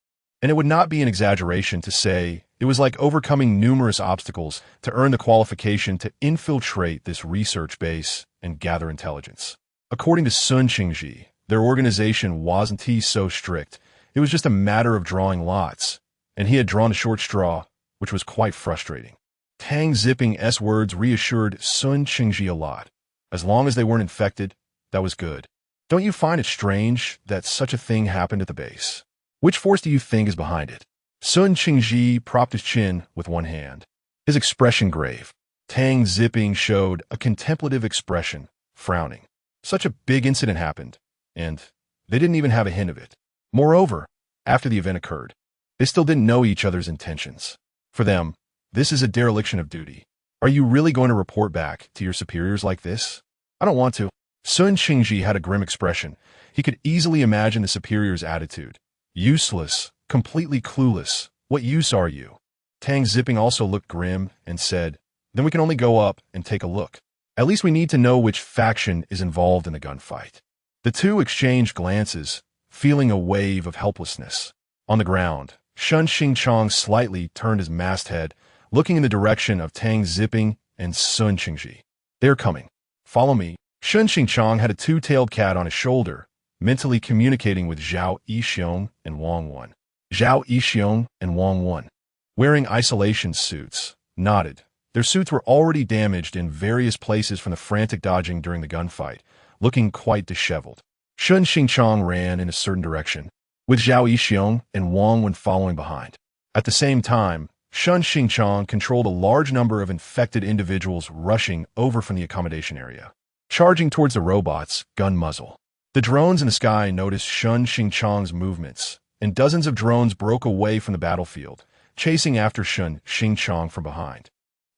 and it would not be an exaggeration to say it was like overcoming numerous obstacles to earn the qualification to infiltrate this research base and gather intelligence. According to Sun Qingji, their organization wasn't so strict. It was just a matter of drawing lots, and he had drawn a short straw, which was quite frustrating. Tang Zipping's words reassured Sun Qingji a lot. As long as they weren't infected, that was good. Don't you find it strange that such a thing happened at the base? Which force do you think is behind it? Sun Qingji propped his chin with one hand, his expression grave. Tang Zipping showed a contemplative expression, frowning. Such a big incident happened, and they didn't even have a hint of it. Moreover, after the event occurred, they still didn't know each other's intentions. For them, this is a dereliction of duty. Are you really going to report back to your superiors like this? I don't want to. Sun Qingji had a grim expression. He could easily imagine the superior's attitude. Useless, completely clueless. What use are you? Tang Zipping also looked grim and said, "Then we can only go up and take a look. At least we need to know which faction is involved in the gunfight." The two exchanged glances, feeling a wave of helplessness. On the ground, Sun Xingchong slightly turned his masthead, looking in the direction of Tang Zipping and Sun Qingji. "They're coming. Follow me." Sun Xingchong had a two-tailed cat on his shoulder, mentally communicating with Zhao Yixiong and Wang Wan. Zhao Yixiong and Wang Wan, wearing isolation suits, nodded. Their suits were already damaged in various places from the frantic dodging during the gunfight, looking quite disheveled. Shun Xingchang ran in a certain direction, with Zhao Yixiong and Wang Wan following behind. At the same time, Shun Xingchang controlled a large number of infected individuals rushing over from the accommodation area, charging towards the robots, gun muzzle. The drones in the sky noticed Shun Xingchang's movements, and dozens of drones broke away from the battlefield, chasing after Shun Xingchang from behind.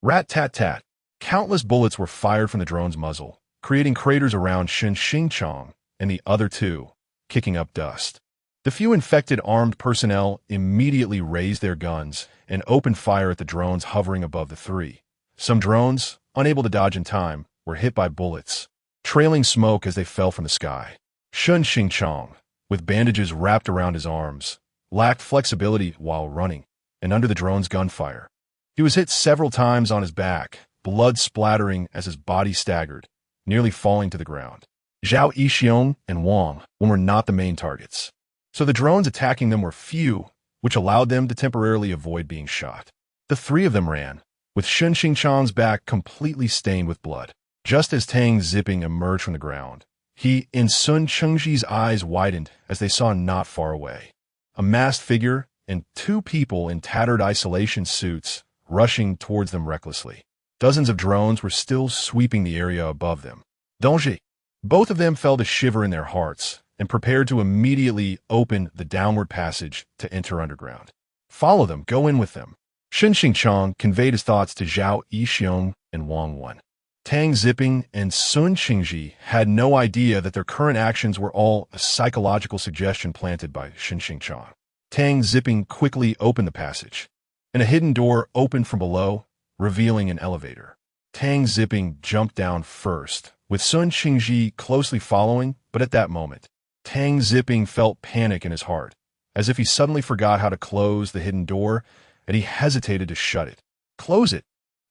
Rat-tat-tat. Countless bullets were fired from the drone's muzzle, creating craters around Shun Xingchang and the other two, kicking up dust. The few infected armed personnel immediately raised their guns and opened fire at the drones hovering above the three. Some drones, unable to dodge in time, were hit by bullets, trailing smoke as they fell from the sky. Shun Xingchang, with bandages wrapped around his arms, lacked flexibility while running, and under the drone's gunfire. He was hit several times on his back, blood splattering as his body staggered, nearly falling to the ground. Zhao Yixiong and Wang were not the main targets, so the drones attacking them were few, which allowed them to temporarily avoid being shot. The three of them ran, with Shun Xingchang's back completely stained with blood. Just as Tang Zipping emerged from the ground, he and Sun Chengji's eyes widened as they saw not far away a masked figure and two people in tattered isolation suits rushing towards them recklessly. Dozens of drones were still sweeping the area above them. Danger! Both of them felt a shiver in their hearts and prepared to immediately open the downward passage to enter underground. Follow them, go in with them. Shun Xingchang conveyed his thoughts to Zhao Yixiong and Wang Wan. Tang Zipping and Sun Qingji had no idea that their current actions were all a psychological suggestion planted by Shun Xingchang. Tang Zipping quickly opened the passage, and a hidden door opened from below, revealing an elevator. Tang Zipping jumped down first, with Sun Qingji closely following, but at that moment, Tang Zipping felt panic in his heart, as if he suddenly forgot how to close the hidden door, and he hesitated to shut it. Close it!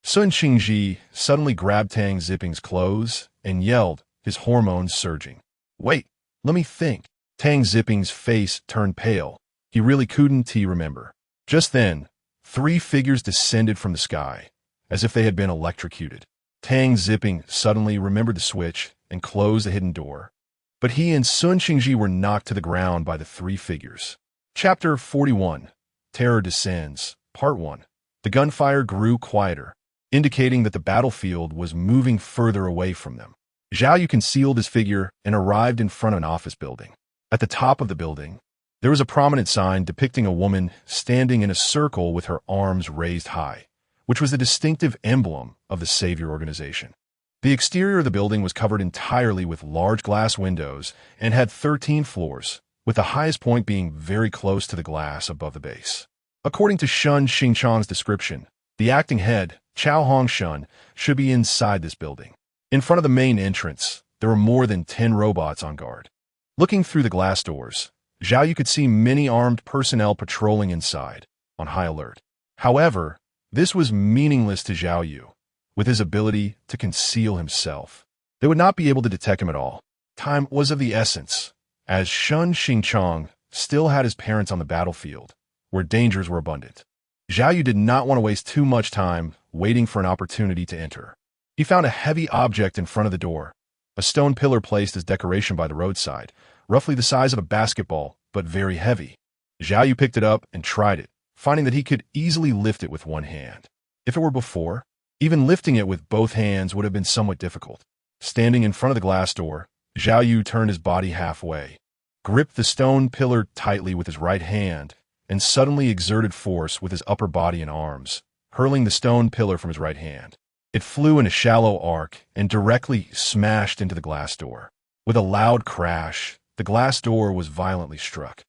Sun Qingji suddenly grabbed Tang Zipping's clothes and yelled, his hormones surging. Wait, let me think. Tang Zipping's face turned pale. He really couldn't remember. Just then, three figures descended from the sky, as if they had been electrocuted. Tang Zipping suddenly remembered the switch and closed the hidden door, but he and Sun Qingji were knocked to the ground by the three figures. Chapter 41. Terror Descends, Part 1. The gunfire grew quieter, indicating that the battlefield was moving further away from them. Zhao Yu concealed his figure and arrived in front of an office building. At the top of the building, there was a prominent sign depicting a woman standing in a circle with her arms raised high, which was the distinctive emblem of the Savior organization. The exterior of the building was covered entirely with large glass windows and had 13 floors, with the highest point being very close to the glass above the base. According to Shun Xingchang's description, the acting head, Chao Hongshun, should be inside this building. In front of the main entrance, there were more than 10 robots on guard. Looking through the glass doors, Zhao Yu could see many armed personnel patrolling inside, on high alert. However, this was meaningless to Zhao Yu, with his ability to conceal himself. They would not be able to detect him at all. Time was of the essence, as Shun Xingchang still had his parents on the battlefield, where dangers were abundant. Zhao Yu did not want to waste too much time waiting for an opportunity to enter. He found a heavy object in front of the door, a stone pillar placed as decoration by the roadside, roughly the size of a basketball, but very heavy. Zhao Yu picked it up and tried it, finding that he could easily lift it with one hand. If it were before, even lifting it with both hands would have been somewhat difficult. Standing in front of the glass door, Zhao Yu turned his body halfway, gripped the stone pillar tightly with his right hand, and suddenly exerted force with his upper body and arms, hurling the stone pillar from his right hand. It flew in a shallow arc and directly smashed into the glass door. With a loud crash, the glass door was violently struck,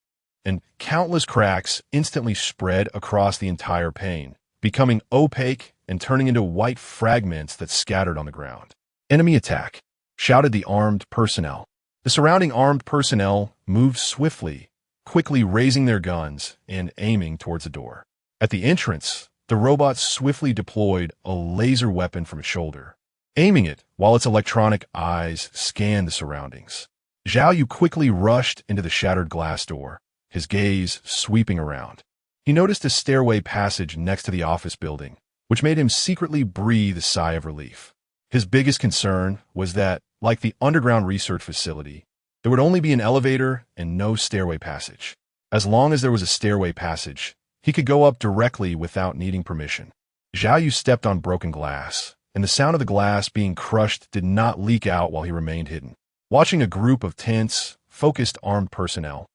and countless cracks instantly spread across the entire pane, becoming opaque and turning into white fragments that scattered on the ground. Enemy attack! Shouted the armed personnel. The surrounding armed personnel moved swiftly, quickly raising their guns and aiming towards the door. At the entrance, the robot swiftly deployed a laser weapon from its shoulder, aiming it while its electronic eyes scanned the surroundings. Zhao Yu quickly rushed into the shattered glass door, his gaze sweeping around. He noticed a stairway passage next to the office building, which made him secretly breathe a sigh of relief. His biggest concern was that, like the underground research facility, there would only be an elevator and no stairway passage. As long as there was a stairway passage, he could go up directly without needing permission. Zhao Yu stepped on broken glass, and the sound of the glass being crushed did not leak out while he remained hidden. Watching a group of tense, focused armed personnel,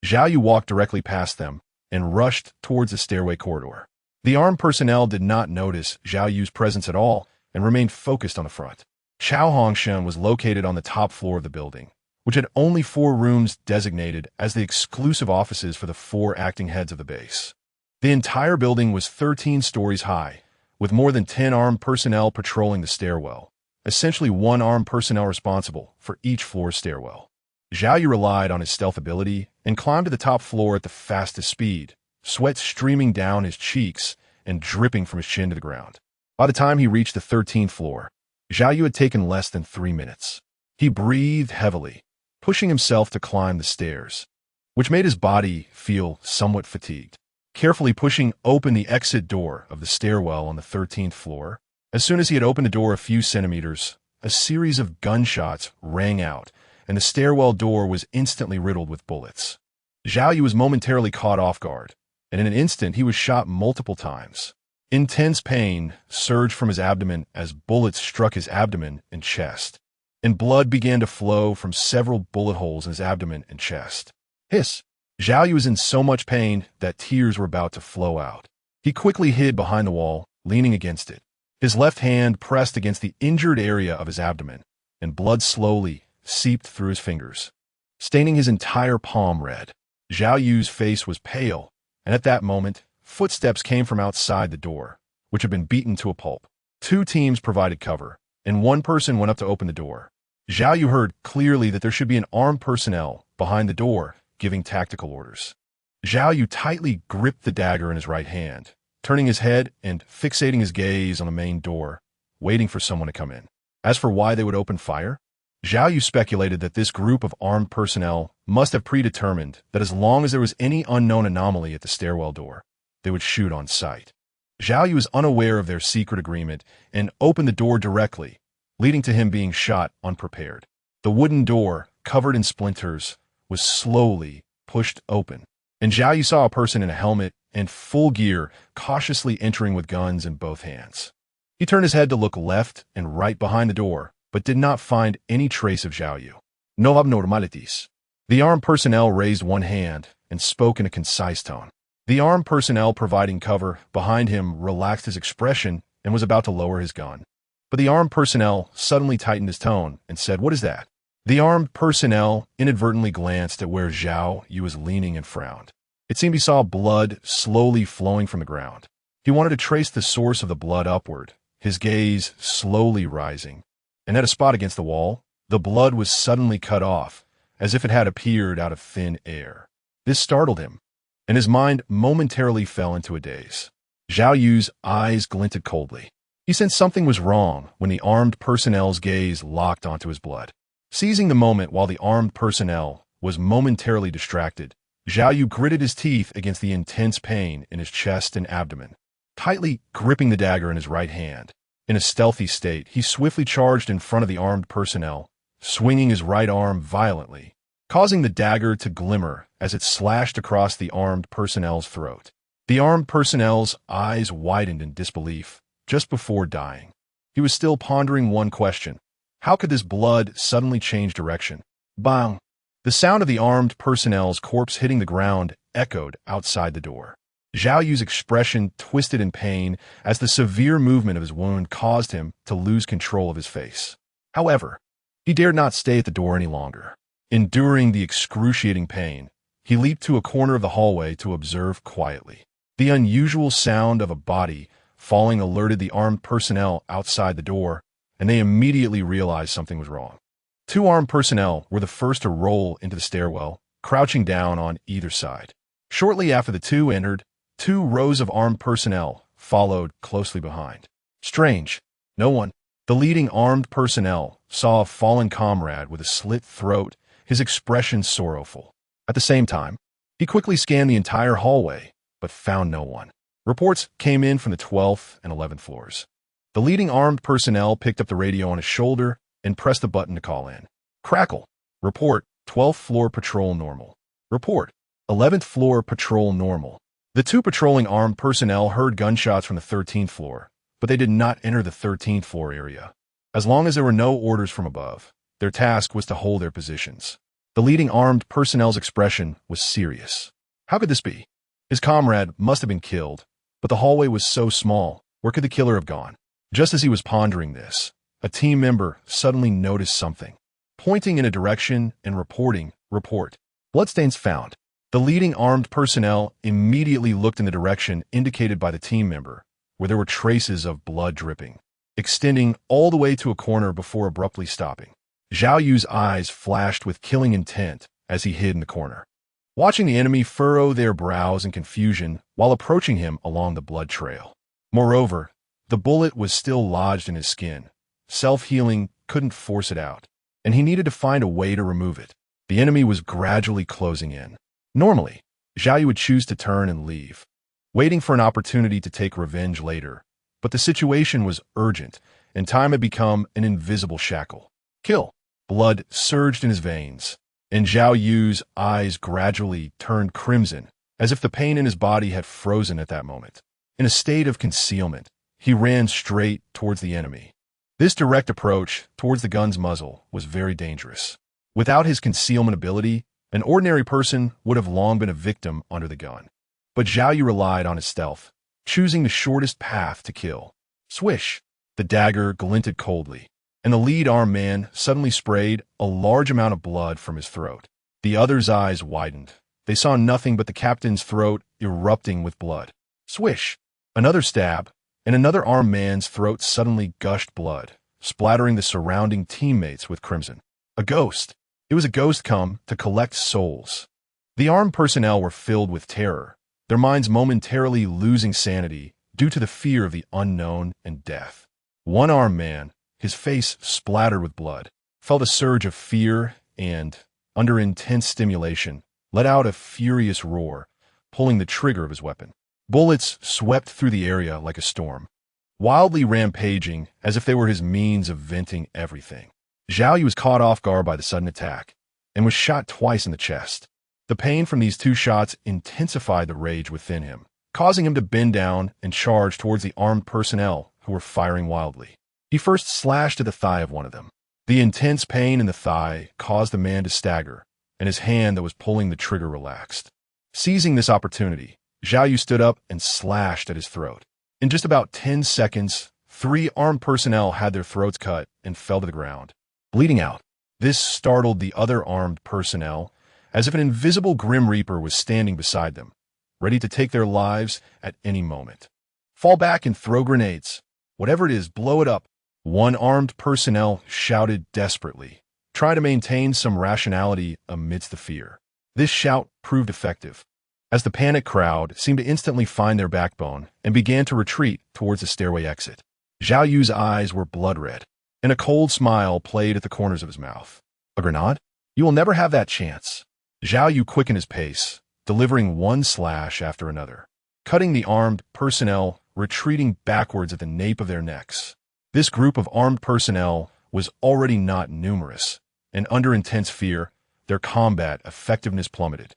Zhao Yu walked directly past them and rushed towards the stairway corridor. The armed personnel did not notice Zhao Yu's presence at all and remained focused on the front. Chao Hongshan was located on the top floor of the building, which had only 4 rooms designated as the exclusive offices for the 4 acting heads of the base. The entire building was 13 stories high, with more than 10 armed personnel patrolling the stairwell, essentially 1 armed personnel responsible for each floor stairwell. Zhao Yu relied on his stealth ability and climbed to the top floor at the fastest speed, sweat streaming down his cheeks and dripping from his chin to the ground. By the time he reached the 13th floor, Zhao Yu had taken less than 3 minutes. He breathed heavily, pushing himself to climb the stairs, which made his body feel somewhat fatigued. Carefully pushing open the exit door of the stairwell on the 13th floor, as soon as he had opened the door a few centimeters, a series of gunshots rang out, and the stairwell door was instantly riddled with bullets. Zhao Yu was momentarily caught off guard, and in an instant he was shot multiple times. Intense pain surged from his abdomen as bullets struck his abdomen and chest, and blood began to flow from several bullet holes in his abdomen and chest. Hiss! Zhao Yu was in so much pain that tears were about to flow out. He quickly hid behind the wall, leaning against it. His left hand pressed against the injured area of his abdomen, and blood slowly seeped through his fingers, staining his entire palm red. Zhao Yu's face was pale, and at that moment, footsteps came from outside the door, which had been beaten to a pulp. 2 teams provided cover, and 1 person went up to open the door. Zhao Yu heard clearly that there should be an armed personnel behind the door, giving tactical orders. Zhao Yu tightly gripped the dagger in his right hand, turning his head and fixating his gaze on the main door, waiting for someone to come in. As for why they would open fire, Zhao Yu speculated that this group of armed personnel must have predetermined that as long as there was any unknown anomaly at the stairwell door, they would shoot on sight. Zhao Yu was unaware of their secret agreement and opened the door directly, leading to him being shot unprepared. The wooden door, covered in splinters, was slowly pushed open, and Zhao Yu saw a person in a helmet and full gear cautiously entering with guns in both hands. He turned his head to look left and right behind the door, but did not find any trace of Zhao Yu. No abnormalities. The armed personnel raised one hand and spoke in a concise tone. The armed personnel providing cover behind him relaxed his expression and was about to lower his gun. But the armed personnel suddenly tightened his tone and said, "What is that?" The armed personnel inadvertently glanced at where Zhao Yu was leaning and frowned. It seemed he saw blood slowly flowing from the ground. He wanted to trace the source of the blood upward, his gaze slowly rising. And at a spot against the wall, the blood was suddenly cut off, as if it had appeared out of thin air. This startled him, and his mind momentarily fell into a daze. Zhao Yu's eyes glinted coldly. He sensed something was wrong when the armed personnel's gaze locked onto his blood. Seizing the moment while the armed personnel was momentarily distracted, Zhao Yu gritted his teeth against the intense pain in his chest and abdomen, tightly gripping the dagger in his right hand. In a stealthy state, he swiftly charged in front of the armed personnel, swinging his right arm violently, causing the dagger to glimmer as it slashed across the armed personnel's throat. The armed personnel's eyes widened in disbelief just before dying. He was still pondering one question. How could this blood suddenly change direction? Bang! The sound of the armed personnel's corpse hitting the ground echoed outside the door. Zhao Yu's expression twisted in pain as the severe movement of his wound caused him to lose control of his face. However, he dared not stay at the door any longer. Enduring the excruciating pain, he leaped to a corner of the hallway to observe quietly. The unusual sound of a body falling alerted the armed personnel outside the door, and they immediately realized something was wrong. 2 armed personnel were the first to roll into the stairwell, crouching down on either side. Shortly after the 2 entered, 2 rows of armed personnel followed closely behind. Strange. No one. The leading armed personnel saw a fallen comrade with a slit throat his expression sorrowful. At the same time, he quickly scanned the entire hallway, but found no one. Reports came in from the 12th and 11th floors. The leading armed personnel picked up the radio on his shoulder and pressed the button to call in. Crackle. Report, 12th floor patrol normal. Report, 11th floor patrol normal. The two patrolling armed personnel heard gunshots from the 13th floor, but they did not enter the 13th floor area. As long as there were no orders from above, their task was to hold their positions. The leading armed personnel's expression was serious. How could this be? His comrade must have been killed, but the hallway was so small. Where could the killer have gone? Just as he was pondering this, a team member suddenly noticed something. Pointing in a direction and reporting, report. Bloodstains found. The leading armed personnel immediately looked in the direction indicated by the team member, where there were traces of blood dripping, extending all the way to a corner before abruptly stopping. Zhao Yu's eyes flashed with killing intent as he hid in the corner, watching the enemy furrow their brows in confusion while approaching him along the blood trail. Moreover, the bullet was still lodged in his skin. Self-healing couldn't force it out, and he needed to find a way to remove it. The enemy was gradually closing in. Normally, Zhao Yu would choose to turn and leave, waiting for an opportunity to take revenge later. But the situation was urgent, and time had become an invisible shackle. Kill! Blood surged in his veins, and Zhao Yu's eyes gradually turned crimson, as if the pain in his body had frozen at that moment. In a state of concealment, he ran straight towards the enemy. This direct approach towards the gun's muzzle was very dangerous. Without his concealment ability, an ordinary person would have long been a victim under the gun. But Zhao Yu relied on his stealth, choosing the shortest path to kill. Swish! The dagger glinted coldly, and the lead armed man suddenly sprayed a large amount of blood from his throat. The other's eyes widened. They saw nothing but the captain's throat erupting with blood. Swish! Another stab, and another armed man's throat suddenly gushed blood, splattering the surrounding teammates with crimson. A ghost! It was a ghost come to collect souls. The armed personnel were filled with terror, their minds momentarily losing sanity due to the fear of the unknown and death. One armed man, his face splattered with blood, felt a surge of fear and, under intense stimulation, let out a furious roar, pulling the trigger of his weapon. Bullets swept through the area like a storm, wildly rampaging as if they were his means of venting everything. Zhao Yu was caught off guard by the sudden attack and was shot twice in the chest. The pain from these two shots intensified the rage within him, causing him to bend down and charge towards the armed personnel who were firing wildly. He first slashed at the thigh of one of them. The intense pain in the thigh caused the man to stagger, and his hand that was pulling the trigger relaxed. Seizing this opportunity, Zhao Yu stood up and slashed at his throat. In just about 10 seconds, 3 armed personnel had their throats cut and fell to the ground, bleeding out. This startled the other armed personnel, as if an invisible Grim Reaper was standing beside them, ready to take their lives at any moment. Fall back and throw grenades. Whatever it is, blow it up. One armed personnel shouted desperately, trying to maintain some rationality amidst the fear. This shout proved effective, as the panicked crowd seemed to instantly find their backbone and began to retreat towards the stairway exit. Zhao Yu's eyes were blood red, and a cold smile played at the corners of his mouth. A grenade? You will never have that chance. Zhao Yu quickened his pace, delivering one slash after another, cutting the armed personnel, retreating backwards at the nape of their necks. This group of armed personnel was already not numerous, and under intense fear, their combat effectiveness plummeted.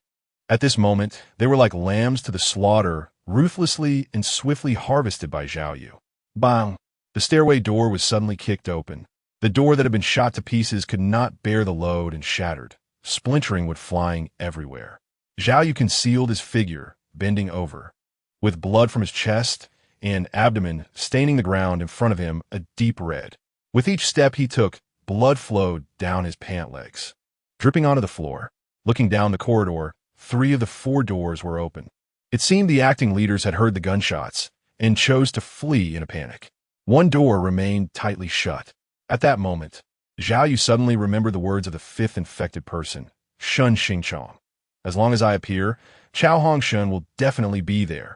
At this moment, they were like lambs to the slaughter, ruthlessly and swiftly harvested by Zhao Yu. Bang! The stairway door was suddenly kicked open. The door that had been shot to pieces could not bear the load and shattered, splintering wood flying everywhere. Zhao Yu concealed his figure, bending over, with blood from his chest and abdomen staining the ground in front of him a deep red. With each step he took, blood flowed down his pant legs, dripping onto the floor. Looking down the corridor, 3 of the 4 doors were open. It seemed the acting leaders had heard the gunshots and chose to flee in a panic. One door remained tightly shut. At that moment, Zhao Yu suddenly remembered the words of the 5th infected person, Shun Xingchong. As long as I appear, Chao Hongshun will definitely be there.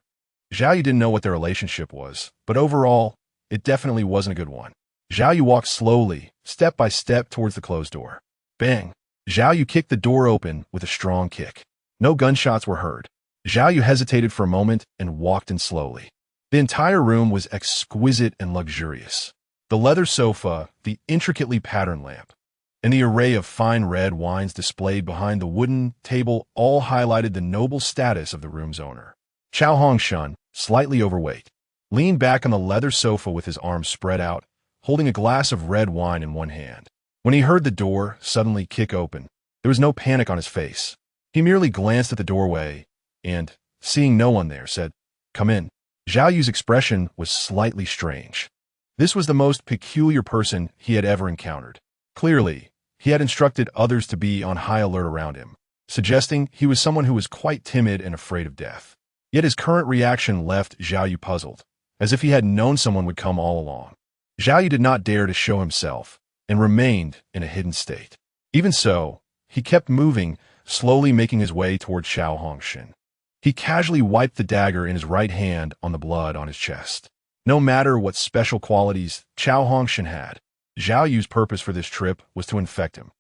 Zhao Yu didn't know what their relationship was, but overall, it definitely wasn't a good one. Zhao Yu walked slowly, step by step towards the closed door. Bang! Zhao Yu kicked the door open with a strong kick. No gunshots were heard. Zhao Yu hesitated for a moment and walked in slowly. The entire room was exquisite and luxurious. The leather sofa, the intricately patterned lamp, and the array of fine red wines displayed behind the wooden table all highlighted the noble status of the room's owner. Chao Hongshan, slightly overweight, leaned back on the leather sofa with his arms spread out, holding a glass of red wine in one hand. When he heard the door suddenly kick open, there was no panic on his face. He merely glanced at the doorway and, seeing no one there, said, "Come in." Zhao Yu's expression was slightly strange. This was the most peculiar person he had ever encountered. Clearly, he had instructed others to be on high alert around him, suggesting he was someone who was quite timid and afraid of death. Yet his current reaction left Zhao Yu puzzled, as if he had known someone would come all along. Zhao Yu did not dare to show himself, and remained in a hidden state. Even so, he kept moving, slowly making his way toward Chao Hongshan. He casually wiped the dagger in his right hand on the blood on his chest. No matter what special qualities Chao Hongshan had, Zhao Yu's purpose for this trip was to infect him.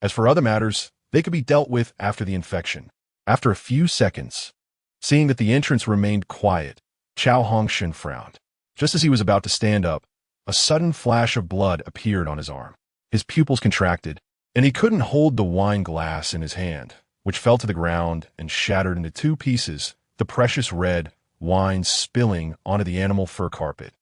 As for other matters, they could be dealt with after the infection. After a few seconds, seeing that the entrance remained quiet, Chao Hongshan frowned. Just as he was about to stand up, a sudden flash of blood appeared on his arm. His pupils contracted, and he couldn't hold the wine glass in his hand, which fell to the ground and shattered into two pieces, the precious red wine spilling onto the animal fur carpet,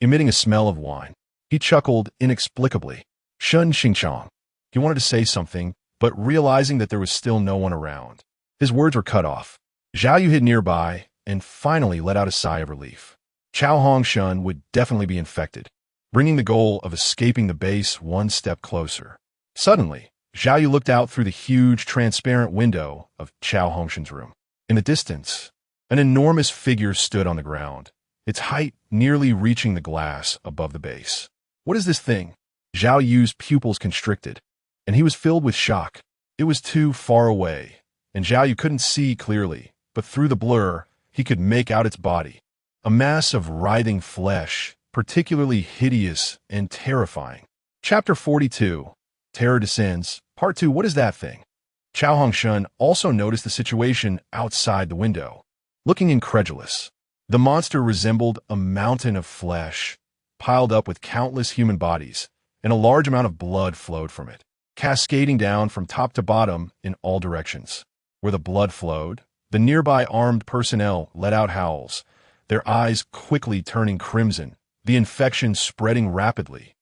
emitting a smell of wine. He chuckled inexplicably. Shun Xingchong. He wanted to say something, but realizing that there was still no one around, his words were cut off. Zhao Yu hid nearby and finally let out a sigh of relief. Chao Hongshan would definitely be infected, bringing the goal of escaping the base one step closer. Suddenly, Zhao Yu looked out through the huge, transparent window of Chao Hongshan's room. In the distance, an enormous figure stood on the ground, its height nearly reaching the glass above the base. What is this thing? Zhao Yu's pupils constricted, and he was filled with shock. It was too far away, and Zhao Yu couldn't see clearly, but through the blur, he could make out its body. A mass of writhing flesh, particularly hideous and terrifying. Chapter 42. Terror Descends. Part 2. What is that thing? Chao Hongshan also noticed the situation outside the window. Looking incredulous, the monster resembled a mountain of flesh, piled up with countless human bodies, and a large amount of blood flowed from it, cascading down from top to bottom in all directions. Where the blood flowed, the nearby armed personnel let out howls, their eyes quickly turning crimson, the infection spreading rapidly.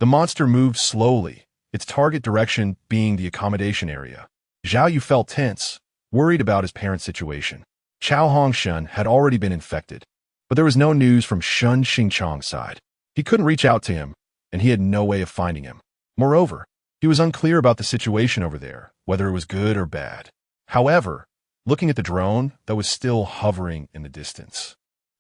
The monster moved slowly, its target direction being the accommodation area. Zhao Yu felt tense, worried about his parents' situation. Chao Hongshan had already been infected, but there was no news from Shun Xingchong's side. He couldn't reach out to him, and he had no way of finding him. Moreover, he was unclear about the situation over there, whether it was good or bad. However, looking at the drone that was still hovering in the distance,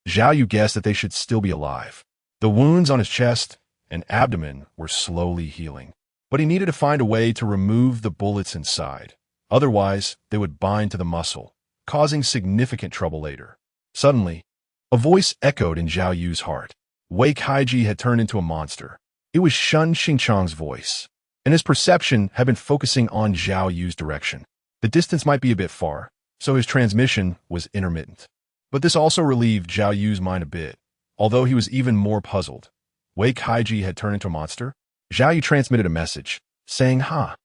Zhao Yu guessed that they should still be alive. The wounds on his chest and abdomen were slowly healing, but he needed to find a way to remove the bullets inside. Otherwise, they would bind to the muscle, causing significant trouble later. Suddenly, a voice echoed in Zhao Yu's heart. Wei Kaiji had turned into a monster. It was Shun Xingchong's voice, and his perception had been focusing on Zhao Yu's direction. The distance might be a bit far, so his transmission was intermittent. But this also relieved Zhao Yu's mind a bit, although he was even more puzzled. Wei Kaiji had turned into a monster? Zhao Yu transmitted a message, saying, at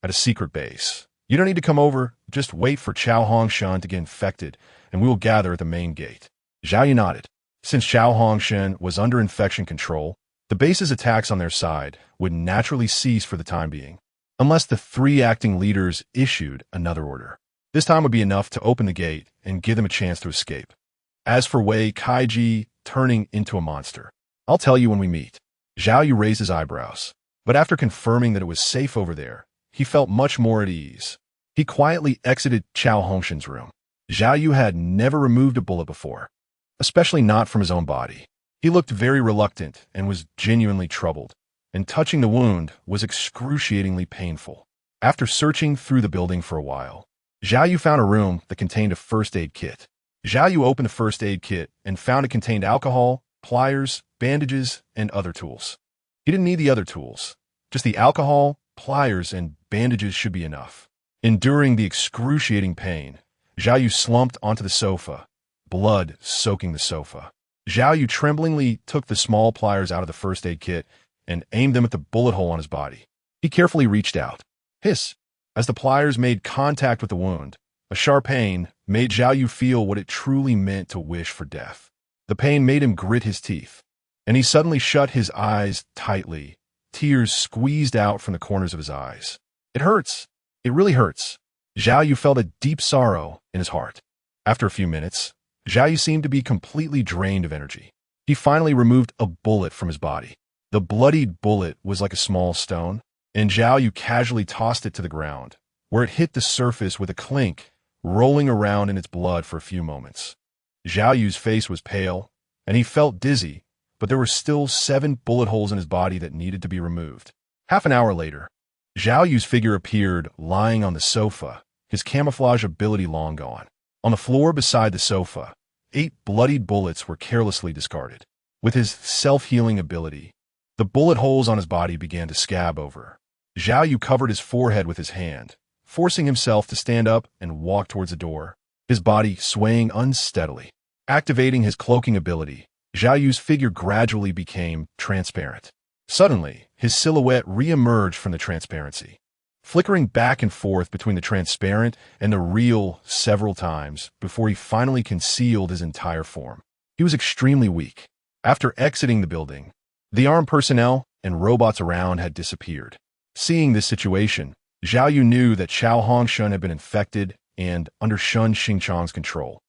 a secret base. You don't need to come over, just wait for Chao Hongshan to get infected, and we will gather at the main gate. Zhao Yu nodded. Since Chao Hongshan was under infection control, the base's attacks on their side would naturally cease for the time being, unless the three acting leaders issued another order. This time would be enough to open the gate and give them a chance to escape. As for Wei Kaiji turning into a monster, I'll tell you when we meet. Zhao Yu raised his eyebrows, but after confirming that it was safe over there, he felt much more at ease. He quietly exited Chao Hongshan's room. Zhao Yu had never removed a bullet before, especially not from his own body. He looked very reluctant and was genuinely troubled, and touching the wound was excruciatingly painful. After searching through the building for a while, Zhao Yu found a room that contained a first aid kit. Zhao Yu opened the first aid kit and found it contained alcohol, pliers, bandages, and other tools. He didn't need the other tools, just the alcohol, pliers, and bandages should be enough. Enduring the excruciating pain, Zhao Yu slumped onto the sofa, blood soaking the sofa. Zhao Yu tremblingly took the small pliers out of the first aid kit and aimed them at the bullet hole on his body. He carefully reached out. Hiss! As the pliers made contact with the wound, a sharp pain made Zhao Yu feel what it truly meant to wish for death. The pain made him grit his teeth, and he suddenly shut his eyes tightly. Tears squeezed out from the corners of his eyes. It hurts. It really hurts. Zhao Yu felt a deep sorrow in his heart. After a few minutes, Zhao Yu seemed to be completely drained of energy. He finally removed a bullet from his body. The bloodied bullet was like a small stone, and Zhao Yu casually tossed it to the ground, where it hit the surface with a clink, rolling around in its blood for a few moments. Zhao Yu's face was pale, and he felt dizzy, but there were still 7 bullet holes in his body that needed to be removed. Half an hour later, Zhao Yu's figure appeared lying on the sofa, his camouflage ability long gone. On the floor beside the sofa, 8 bloodied bullets were carelessly discarded. With his self-healing ability, the bullet holes on his body began to scab over. Zhao Yu covered his forehead with his hand, forcing himself to stand up and walk towards the door, his body swaying unsteadily. Activating his cloaking ability, Zhao Yu's figure gradually became transparent. Suddenly, his silhouette re-emerged from the transparency, flickering back and forth between the transparent and the real several times before he finally concealed his entire form. He was extremely weak. After exiting the building, the armed personnel and robots around had disappeared. Seeing this situation, Zhao Yu knew that Xiao Hongshun had been infected and, under Shun Xingchang's control,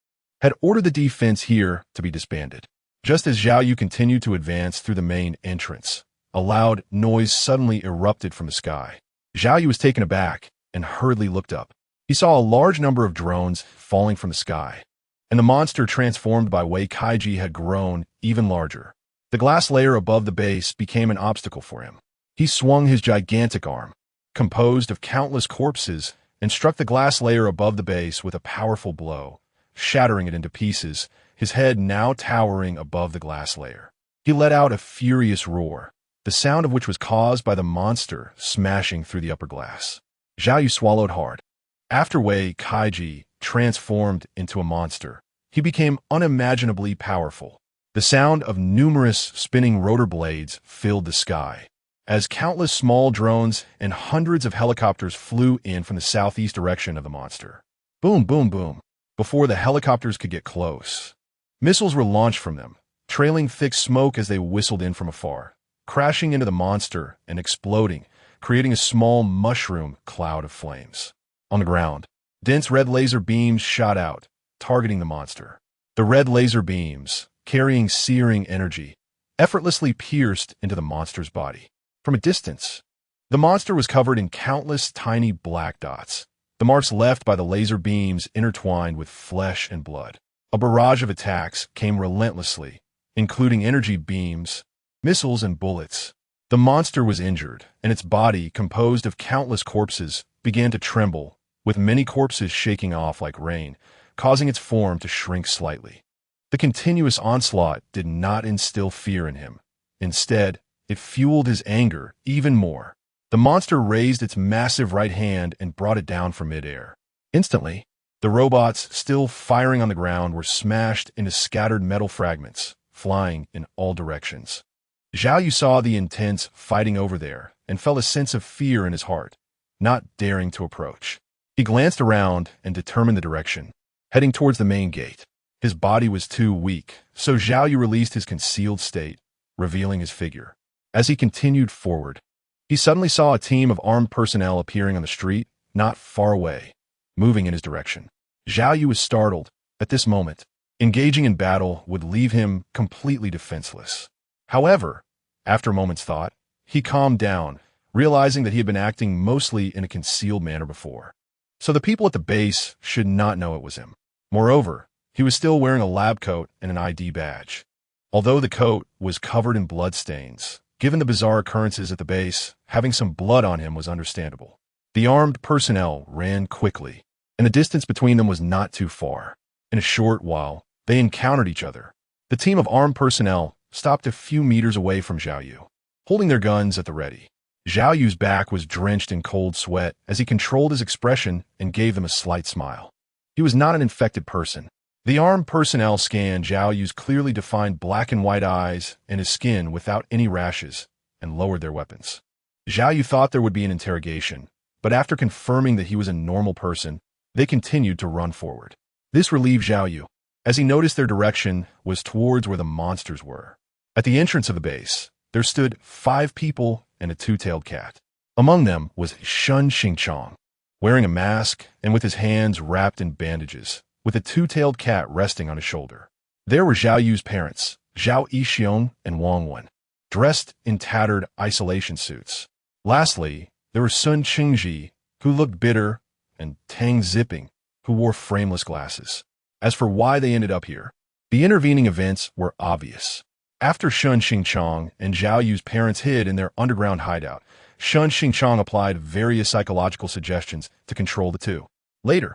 had ordered the defense here to be disbanded. Just as Zhao Yu continued to advance through the main entrance, a loud noise suddenly erupted from the sky. Zhao Yu was taken aback and hurriedly looked up. He saw a large number of drones falling from the sky, and the monster transformed by Wei Kaiji had grown even larger. The glass layer above the base became an obstacle for him. He swung his gigantic arm, composed of countless corpses, and struck the glass layer above the base with a powerful blow, shattering it into pieces, his head now towering above the glass layer. He let out a furious roar, the sound of which was caused by the monster smashing through the upper glass. Zhao Yu swallowed hard. After Wei Kaiji transformed into a monster, he became unimaginably powerful. The sound of numerous spinning rotor blades filled the sky, as countless small drones and hundreds of helicopters flew in from the southeast direction of the monster. Boom, boom, boom. Before the helicopters could get close, missiles were launched from them, trailing thick smoke as they whistled in from afar, crashing into the monster and exploding, creating a small mushroom cloud of flames. On the ground, dense red laser beams shot out, targeting the monster. The red laser beams, carrying searing energy, effortlessly pierced into the monster's body. From a distance, the monster was covered in countless tiny black dots, the marks left by the laser beams intertwined with flesh and blood. A barrage of attacks came relentlessly, including energy beams, missiles, and bullets. The monster was injured, and its body, composed of countless corpses, began to tremble, with many corpses shaking off like rain, causing its form to shrink slightly. The continuous onslaught did not instill fear in him. Instead, it fueled his anger even more. The monster raised its massive right hand and brought it down from midair. Instantly, the robots, still firing on the ground, were smashed into scattered metal fragments, flying in all directions. Zhao Yu saw the intense fighting over there and felt a sense of fear in his heart, not daring to approach. He glanced around and determined the direction, heading towards the main gate. His body was too weak, so Zhao Yu released his concealed state, revealing his figure. As he continued forward, he suddenly saw a team of armed personnel appearing on the street, not far away, moving in his direction. Zhao Yu was startled. At this moment, engaging in battle would leave him completely defenseless. However, after a moment's thought, he calmed down, realizing that he had been acting mostly in a concealed manner before. So the people at the base should not know it was him. Moreover, he was still wearing a lab coat and an ID badge. Although the coat was covered in bloodstains, given the bizarre occurrences at the base, having some blood on him was understandable. The armed personnel ran quickly, and the distance between them was not too far. In a short while, they encountered each other. The team of armed personnel stopped a few meters away from Zhao Yu, holding their guns at the ready. Zhao Yu's back was drenched in cold sweat as he controlled his expression and gave them a slight smile. He was not an infected person. The armed personnel scanned Zhao Yu's clearly defined black and white eyes and his skin without any rashes and lowered their weapons. Zhao Yu thought there would be an interrogation, but after confirming that he was a normal person, they continued to run forward. This relieved Zhao Yu, as he noticed their direction was towards where the monsters were. At the entrance of the base, there stood 5 people and a two-tailed cat. Among them was Shun Xingchong, wearing a mask and with his hands wrapped in bandages, with a two-tailed cat resting on his shoulder. There were Zhao Yu's parents, Zhao Yixiong and Wang Wen, dressed in tattered isolation suits. Lastly, there were Sun Qingji, who looked bitter, and Tang Zipping, who wore frameless glasses. As for why they ended up here, the intervening events were obvious. After Shun Xingchong and Zhao Yu's parents hid in their underground hideout, Shun Xingchong applied various psychological suggestions to control the two. Later,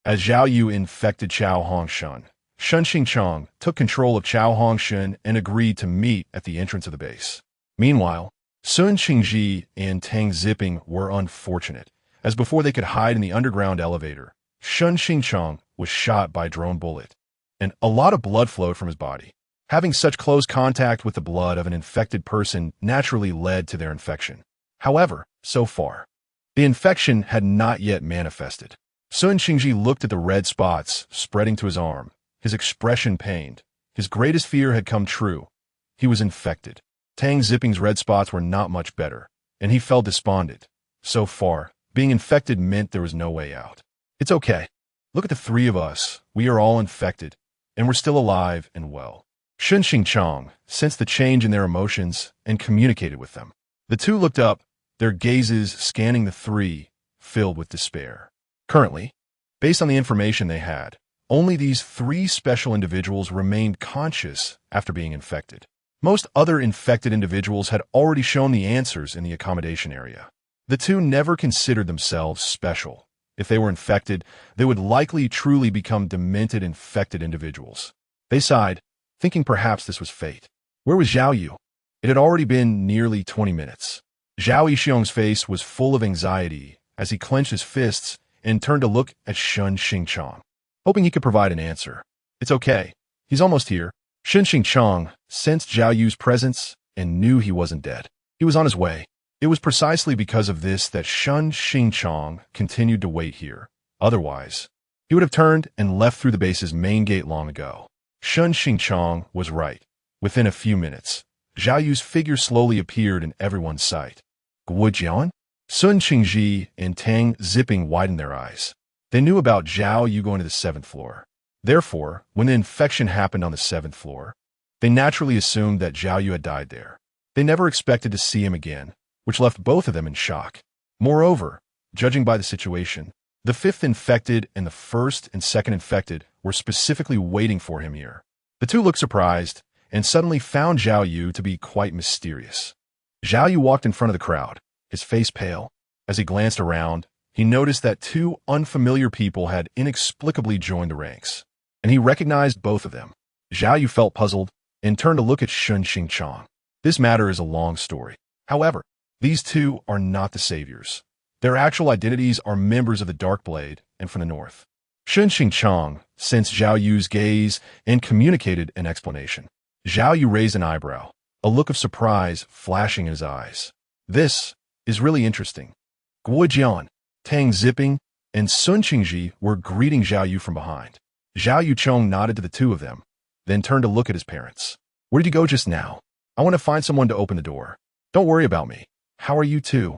as Zhao Yu infected Chao Hongshun, Shun Xingchong took control of Chao Hongshun and agreed to meet at the entrance of the base. Meanwhile, Sun Qingji and Tang Zipping were unfortunate, as before they could hide in the underground elevator, Shun Xingchong was shot by a drone bullet, and a lot of blood flowed from his body. Having such close contact with the blood of an infected person naturally led to their infection. However, so far, the infection had not yet manifested. Sun Qingji looked at the red spots spreading to his arm, his expression pained. His greatest fear had come true. He was infected. Tang Zipping's red spots were not much better, and he felt despondent. So far, being infected meant there was no way out. It's okay. Look at the 3 of us. We are all infected, and we're still alive and well. Shun Xingchong sensed the change in their emotions and communicated with them. The 2 looked up, their gazes scanning the 3, filled with despair. Currently, based on the information they had, only these 3 special individuals remained conscious after being infected. Most other infected individuals had already shown the answers in the accommodation area. The 2 never considered themselves special. If they were infected, they would likely truly become demented infected individuals. They sighed, thinking perhaps this was fate. Where was Zhao Yu? It had already been nearly 20 minutes. Zhao Yixiong's face was full of anxiety as he clenched his fists and turned to look at Shun Xingchong, hoping he could provide an answer. It's okay. He's almost here. Shun Xingchong sensed Zhao Yu's presence and knew he wasn't dead. He was on his way. It was precisely because of this that Shun Xingchong continued to wait here. Otherwise, he would have turned and left through the base's main gate long ago. Shun Xingchong was right. Within a few minutes, Zhao Yu's figure slowly appeared in everyone's sight. Guojian? Sun Qingji and Tang Zipping widened their eyes. They knew about Zhao Yu going to the 7th floor. Therefore, when the infection happened on the 7th floor, they naturally assumed that Zhao Yu had died there. They never expected to see him again, which left both of them in shock. Moreover, judging by the situation, the 5th infected and the 1st and 2nd infected were specifically waiting for him here. The 2 looked surprised and suddenly found Zhao Yu to be quite mysterious. Zhao Yu walked in front of the crowd, his face pale. As he glanced around, he noticed that 2 unfamiliar people had inexplicably joined the ranks, and he recognized both of them. Zhao Yu felt puzzled and turned to look at Shun Xingchong. This matter is a long story. However, these 2 are not the saviors. Their actual identities are members of the Dark Blade and from the north. Shun Xingchong sensed Zhao Yu's gaze and communicated an explanation. Zhao Yu raised an eyebrow, a look of surprise flashing in his eyes. This is really interesting. Guojian, Tang Zipping, and Sun Qingji were greeting Zhao Yu from behind. Zhao Yuchong nodded to the 2 of them, then turned to look at his parents. Where did you go just now? I want to find someone to open the door. Don't worry about me. How are you 2?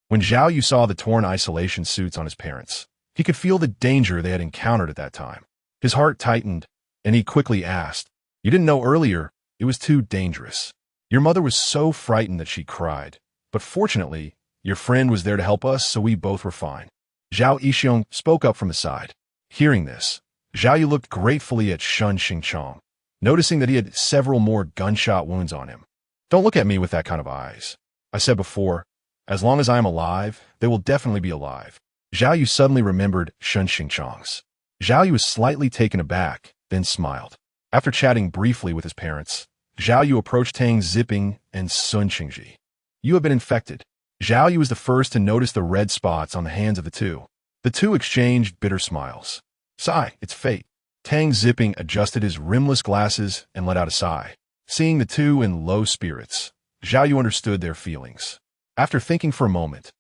When Zhao Yu saw the torn isolation suits on his parents, he could feel the danger they had encountered at that time. His heart tightened, and he quickly asked, You didn't know earlier it was too dangerous. Your mother was so frightened that she cried, but fortunately, your friend was there to help us, so we both were fine. Zhao Yixiong spoke up from the side. Hearing this, Zhao Yu looked gratefully at Shun Xingchong, noticing that he had several more gunshot wounds on him. Don't look at me with that kind of eyes. I said before, as long as I am alive, they will definitely be alive. Zhao Yu suddenly remembered Shun Xingchong's. Zhao Yu was slightly taken aback, then smiled. After chatting briefly with his parents, Zhao Yu approached Tang Zipping and Sun Qingji. You have been infected. Zhao Yu was the first to notice the red spots on the hands of the two. The two exchanged bitter smiles. Sigh, it's fate. Tang Zipping adjusted his rimless glasses and let out a sigh. Seeing the two in low spirits, Zhao Yu understood their feelings. After thinking for a moment,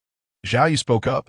Zhao Yu spoke up.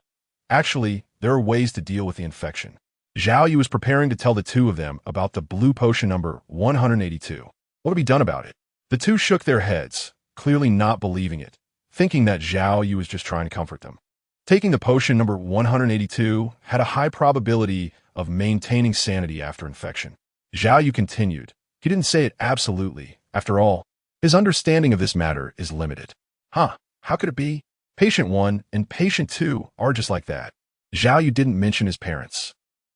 Actually, there are ways to deal with the infection. Zhao Yu was preparing to tell the two of them about the blue potion number 182. What would be done about it? The two shook their heads, clearly not believing it, thinking that Zhao Yu was just trying to comfort them. Taking the potion number 182 had a high probability of maintaining sanity after infection. Zhao Yu continued. He didn't say it absolutely. After all, his understanding of this matter is limited. Huh, how could it be? Patient 1 and Patient 2 are just like that. Zhao Yu didn't mention his parents.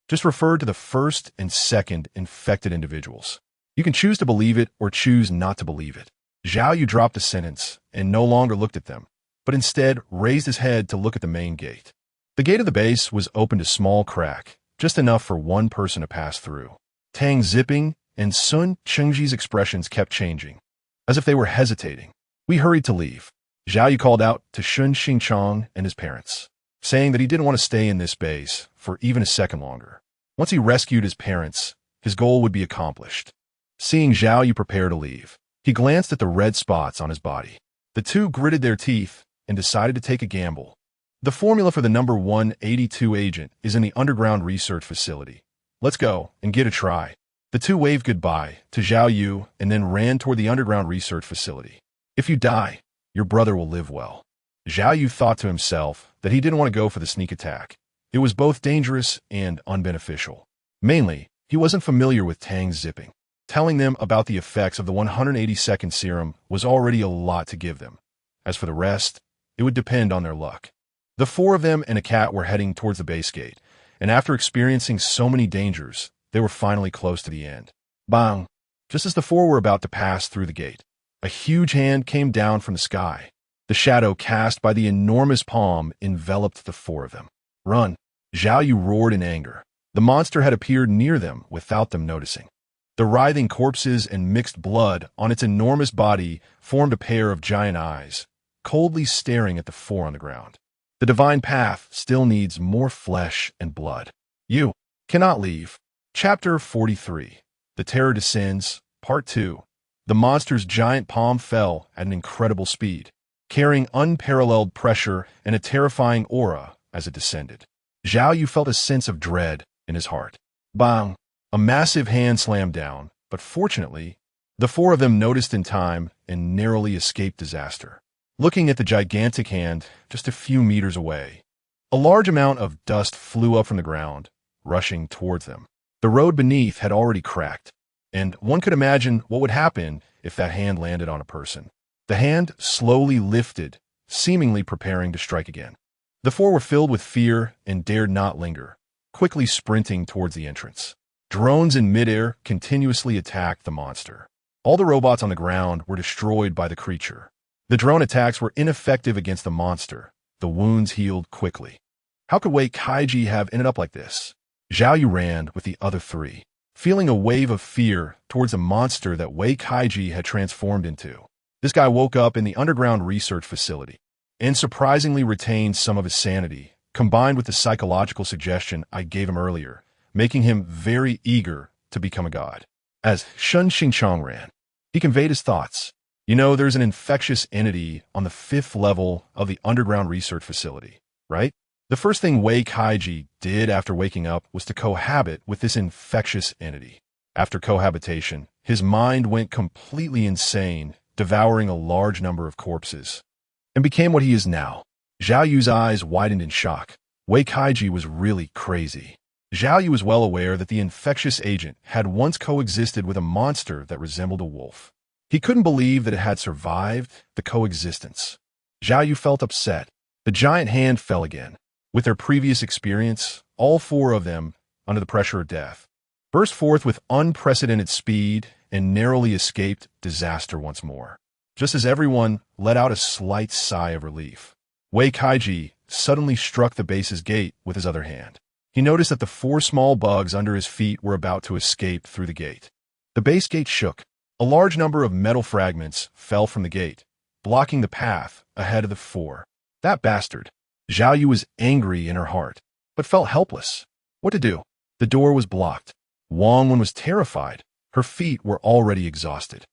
Just referred to the first and second infected individuals. You can choose to believe it or choose not to believe it. Zhao Yu dropped the sentence and no longer looked at them, but instead raised his head to look at the main gate. The gate of the base was opened a small crack, just enough for one person to pass through. Tang Zipping and Sun Chengji's expressions kept changing, as if they were hesitating. We hurried to leave. Zhao Yu called out to Shun Xingchong and his parents, saying that he didn't want to stay in this base for even a second longer. Once he rescued his parents, his goal would be accomplished. Seeing Zhao Yu prepare to leave, he glanced at the red spots on his body. The two gritted their teeth and decided to take a gamble. The formula for the number 182 agent is in the underground research facility. Let's go and get a try. The two waved goodbye to Zhao Yu and then ran toward the underground research facility. If you die, your brother will live well. Zhao Yu thought to himself that he didn't want to go for the sneak attack. It was both dangerous and unbeneficial. Mainly, he wasn't familiar with Tang Zipping. Telling them about the effects of the 182nd serum was already a lot to give them. As for the rest, it would depend on their luck. The four of them and a cat were heading towards the base gate, and after experiencing so many dangers, they were finally close to the end. Bang! Just as the four were about to pass through the gate, a huge hand came down from the sky. The shadow cast by the enormous palm enveloped the four of them. Run! Zhao Yu roared in anger. The monster had appeared near them without them noticing. The writhing corpses and mixed blood on its enormous body formed a pair of giant eyes, coldly staring at the four on the ground. The divine path still needs more flesh and blood. You cannot leave. Chapter 43. The Terror Descends, Part 2. The monster's giant palm fell at an incredible speed, carrying unparalleled pressure and a terrifying aura as it descended. Zhao Yu felt a sense of dread in his heart. Bang! A massive hand slammed down, but fortunately, the four of them noticed in time and narrowly escaped disaster. Looking at the gigantic hand just a few meters away, a large amount of dust flew up from the ground, rushing towards them. The road beneath had already cracked, and one could imagine what would happen if that hand landed on a person. The hand slowly lifted, seemingly preparing to strike again. The four were filled with fear and dared not linger, quickly sprinting towards the entrance. Drones in midair continuously attacked the monster. All the robots on the ground were destroyed by the creature. The drone attacks were ineffective against the monster. The wounds healed quickly. How could Wei Kaiji have ended up like this? Zhao Yu ran with the other three, feeling a wave of fear towards the monster that Wei Kaiji had transformed into. This guy woke up in the underground research facility and surprisingly retained some of his sanity, combined with the psychological suggestion I gave him earlier, making him very eager to become a god. As Shun Xingchong ran, he conveyed his thoughts. You know, there's an infectious entity on the 5th level of the underground research facility, right? The first thing Wei Kaiji did after waking up was to cohabit with this infectious entity. After cohabitation, his mind went completely insane, devouring a large number of corpses, and became what he is now. Zhao Yu's eyes widened in shock. Wei Kaiji was really crazy. Zhao Yu was well aware that the infectious agent had once coexisted with a monster that resembled a wolf. He couldn't believe that it had survived the coexistence. Zhao Yu felt upset. The giant hand fell again. With their previous experience, all four of them, under the pressure of death, burst forth with unprecedented speed and narrowly escaped disaster once more. Just as everyone let out a slight sigh of relief, Wei Kaiji suddenly struck the base's gate with his other hand. He noticed that the four small bugs under his feet were about to escape through the gate. The base gate shook. A large number of metal fragments fell from the gate, blocking the path ahead of the four. That bastard. Zhao Yu was angry in her heart, but felt helpless. What to do? The door was blocked. Wang Wen was terrified. Her feet were already exhausted.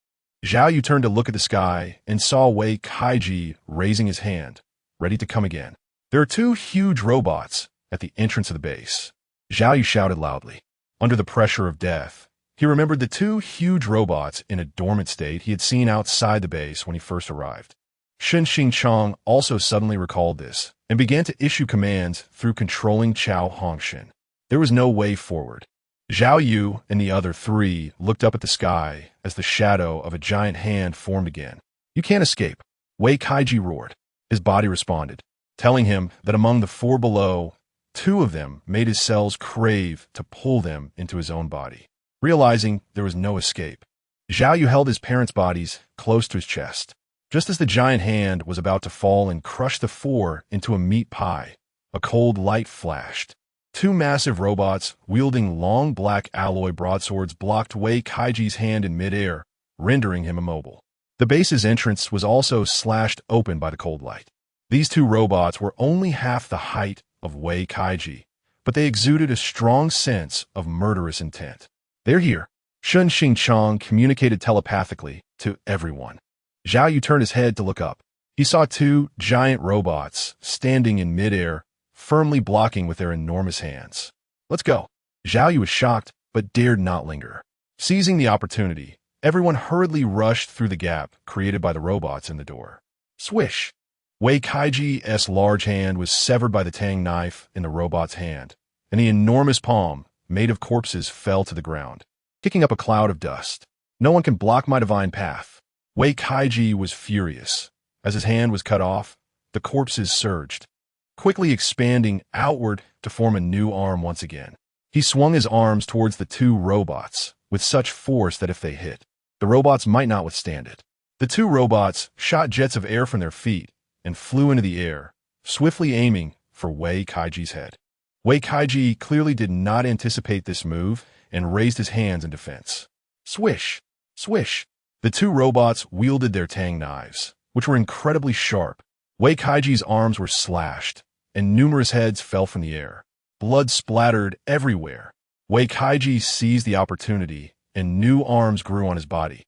Zhao Yu turned to look at the sky and saw Wei Kaiji raising his hand, ready to come again. There are two huge robots at the entrance of the base. Zhao Yu shouted loudly. Under the pressure of death, he remembered the two huge robots in a dormant state he had seen outside the base when he first arrived. Shen Xingchang also suddenly recalled this and began to issue commands through controlling Chao Hongshin. There was no way forward. Zhao Yu and the other three looked up at the sky as the shadow of a giant hand formed again. You can't escape, Wei Kaiji roared. His body responded, telling him that among the four below, two of them made his cells crave to pull them into his own body. Realizing there was no escape, Zhao Yu held his parents' bodies close to his chest. Just as the giant hand was about to fall and crush the four into a meat pie, a cold light flashed. Two massive robots wielding long black alloy broadswords blocked Wei Kaiji's hand in midair, rendering him immobile. The base's entrance was also slashed open by the cold light. These two robots were only half the height of Wei Kaiji, but they exuded a strong sense of murderous intent. They're here. Shen Xingchang communicated telepathically to everyone. Zhao Yu turned his head to look up. He saw two giant robots standing in midair, firmly blocking with their enormous hands. Let's go. Zhao Yu was shocked, but dared not linger. Seizing the opportunity, everyone hurriedly rushed through the gap created by the robots in the door. Swish! Wei Kaiji's large hand was severed by the tang knife in the robot's hand, and the enormous palm, made of corpses, fell to the ground, kicking up a cloud of dust. No one can block my divine path. Wei Kaiji was furious. As his hand was cut off, the corpses surged, quickly expanding outward to form a new arm once again. He swung his arms towards the two robots with such force that if they hit, the robots might not withstand it. The two robots shot jets of air from their feet and flew into the air, swiftly aiming for Wei Kaiji's head. Wei Kaiji clearly did not anticipate this move and raised his hands in defense. Swish! Swish! The two robots wielded their tang knives, which were incredibly sharp. Wei Kaiji's arms were slashed, and numerous heads fell from the air. Blood splattered everywhere. Wei Kaiji seized the opportunity, and new arms grew on his body,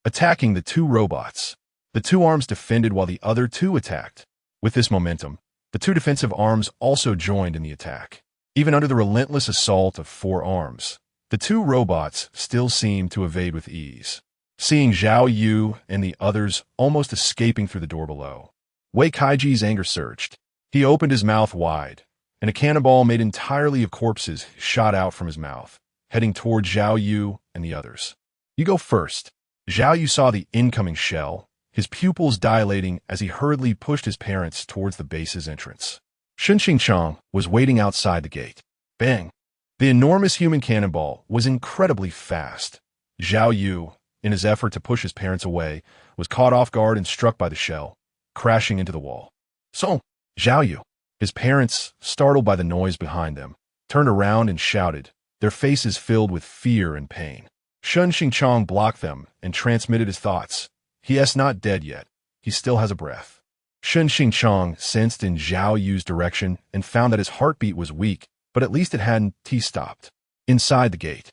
attacking the two robots. The two arms defended while the other two attacked. With this momentum, the two defensive arms also joined in the attack. Even under the relentless assault of four arms, the two robots still seemed to evade with ease. Seeing Zhao Yu and the others almost escaping through the door below, Wei Kaiji's anger surged. He opened his mouth wide, and a cannonball made entirely of corpses shot out from his mouth, heading toward Zhao Yu and the others. You go first. Zhao Yu saw the incoming shell, his pupils dilating as he hurriedly pushed his parents towards the base's entrance. Shen Xingchang was waiting outside the gate. Bang! The enormous human cannonball was incredibly fast. Zhao Yu, in his effort to push his parents away, was caught off guard and struck by the shell, crashing into the wall. So, Zhao Yu, his parents, startled by the noise behind them, turned around and shouted, their faces filled with fear and pain. Shen Xingchang blocked them and transmitted his thoughts. He is not dead yet. He still has a breath. Shen Xingchang sensed in Zhao Yu's direction and found that his heartbeat was weak, but at least it hadn't T-stopped. Inside the gate,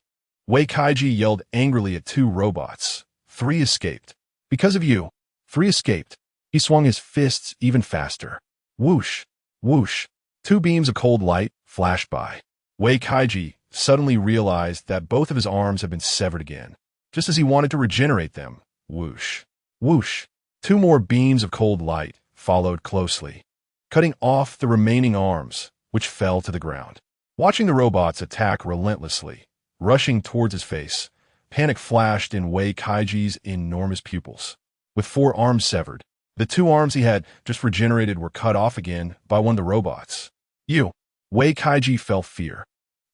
Wei Kaiji yelled angrily at two robots. 3 escaped. Because of you, 3 escaped. He swung his fists even faster. Whoosh! Whoosh! 2 beams of cold light flashed by. Wei Kaiji suddenly realized that both of his arms had been severed again, just as he wanted to regenerate them. Whoosh! Whoosh! 2 more beams of cold light followed closely, cutting off the remaining arms, which fell to the ground. Watching the robots attack relentlessly, rushing towards his face, panic flashed in Wei Kaiji's enormous pupils. With 4 arms severed, the 2 arms he had just regenerated were cut off again by one of the robots. Wei Kaiji felt fear.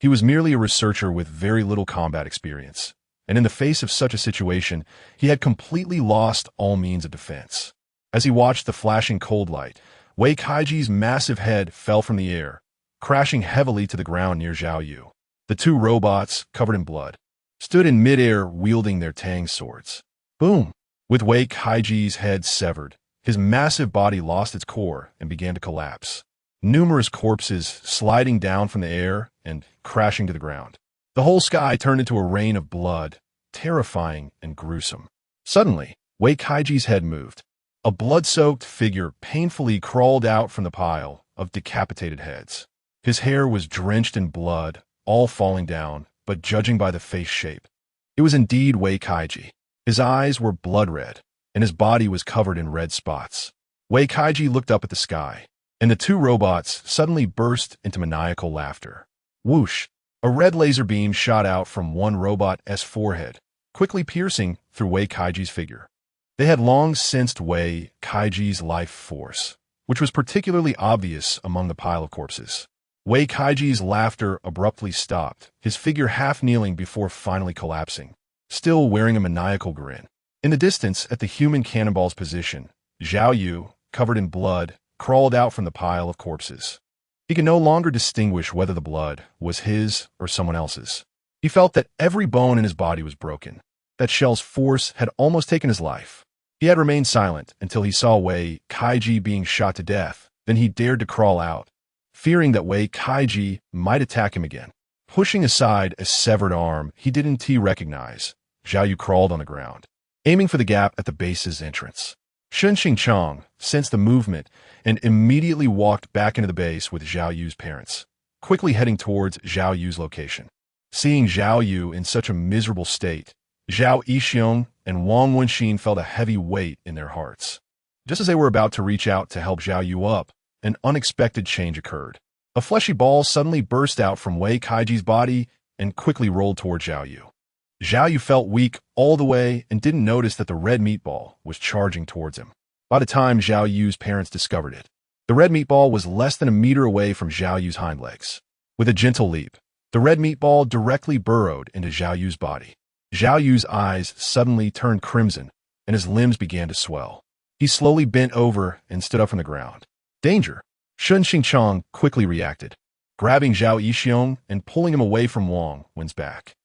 He was merely a researcher with very little combat experience, and in the face of such a situation, he had completely lost all means of defense. As he watched the flashing cold light, Wei Kaiji's massive head fell from the air, crashing heavily to the ground near Zhao Yu. The 2 robots, covered in blood, stood in midair wielding their tang swords. Boom! With Wei Kaiji's head severed, His massive body lost its core and began to collapse. Numerous corpses sliding down from the air and crashing to the ground. The whole sky turned into a rain of blood, terrifying and gruesome. Suddenly, Wei Kaiji's head moved. A blood-soaked figure painfully crawled out from the pile of decapitated heads. His hair was drenched in blood, all falling down, but judging by the face shape, it was indeed Wei Kaiji. His eyes were blood red, and his body was covered in red spots. Wei Kaiji looked up at the sky, and the two robots suddenly burst into maniacal laughter. Whoosh! A red laser beam shot out from one robot's forehead, quickly piercing through Wei Kaiji's figure. They had long sensed Wei Kaiji's life force, which was particularly obvious among the pile of corpses. Wei Kaiji's laughter abruptly stopped, his figure half kneeling before finally collapsing, still wearing a maniacal grin. In the distance, at the human cannonball's position, Zhao Yu, covered in blood, crawled out from the pile of corpses. He could no longer distinguish whether the blood was his or someone else's. He felt that every bone in his body was broken, that Shell's force had almost taken his life. He had remained silent until he saw Wei Kaiji being shot to death. Then he dared to crawl out, fearing that Wei Kaiji might attack him again. Pushing aside a severed arm he didn't recognize, Zhao Yu crawled on the ground, aiming for the gap at the base's entrance. Shun Xingchang sensed the movement and immediately walked back into the base with Zhao Yu's parents, quickly heading towards Zhao Yu's location. Seeing Zhao Yu in such a miserable state, Zhao Yixiong and Wang Wenxin felt a heavy weight in their hearts. Just as they were about to reach out to help Zhao Yu up, an unexpected change occurred. A fleshy ball suddenly burst out from Wei Kaiji's body and quickly rolled toward Zhao Yu. Zhao Yu felt weak all the way and didn't notice that the red meatball was charging towards him. By the time Zhao Yu's parents discovered it, the red meatball was less than a meter away from Zhao Yu's hind legs. With a gentle leap, the red meatball directly burrowed into Zhao Yu's body. Zhao Yu's eyes suddenly turned crimson, and his limbs began to swell. He slowly bent over and stood up from the ground. Danger! Shun Xingchang quickly reacted, grabbing Zhao Yixiong and pulling him away from Wang Wen's back.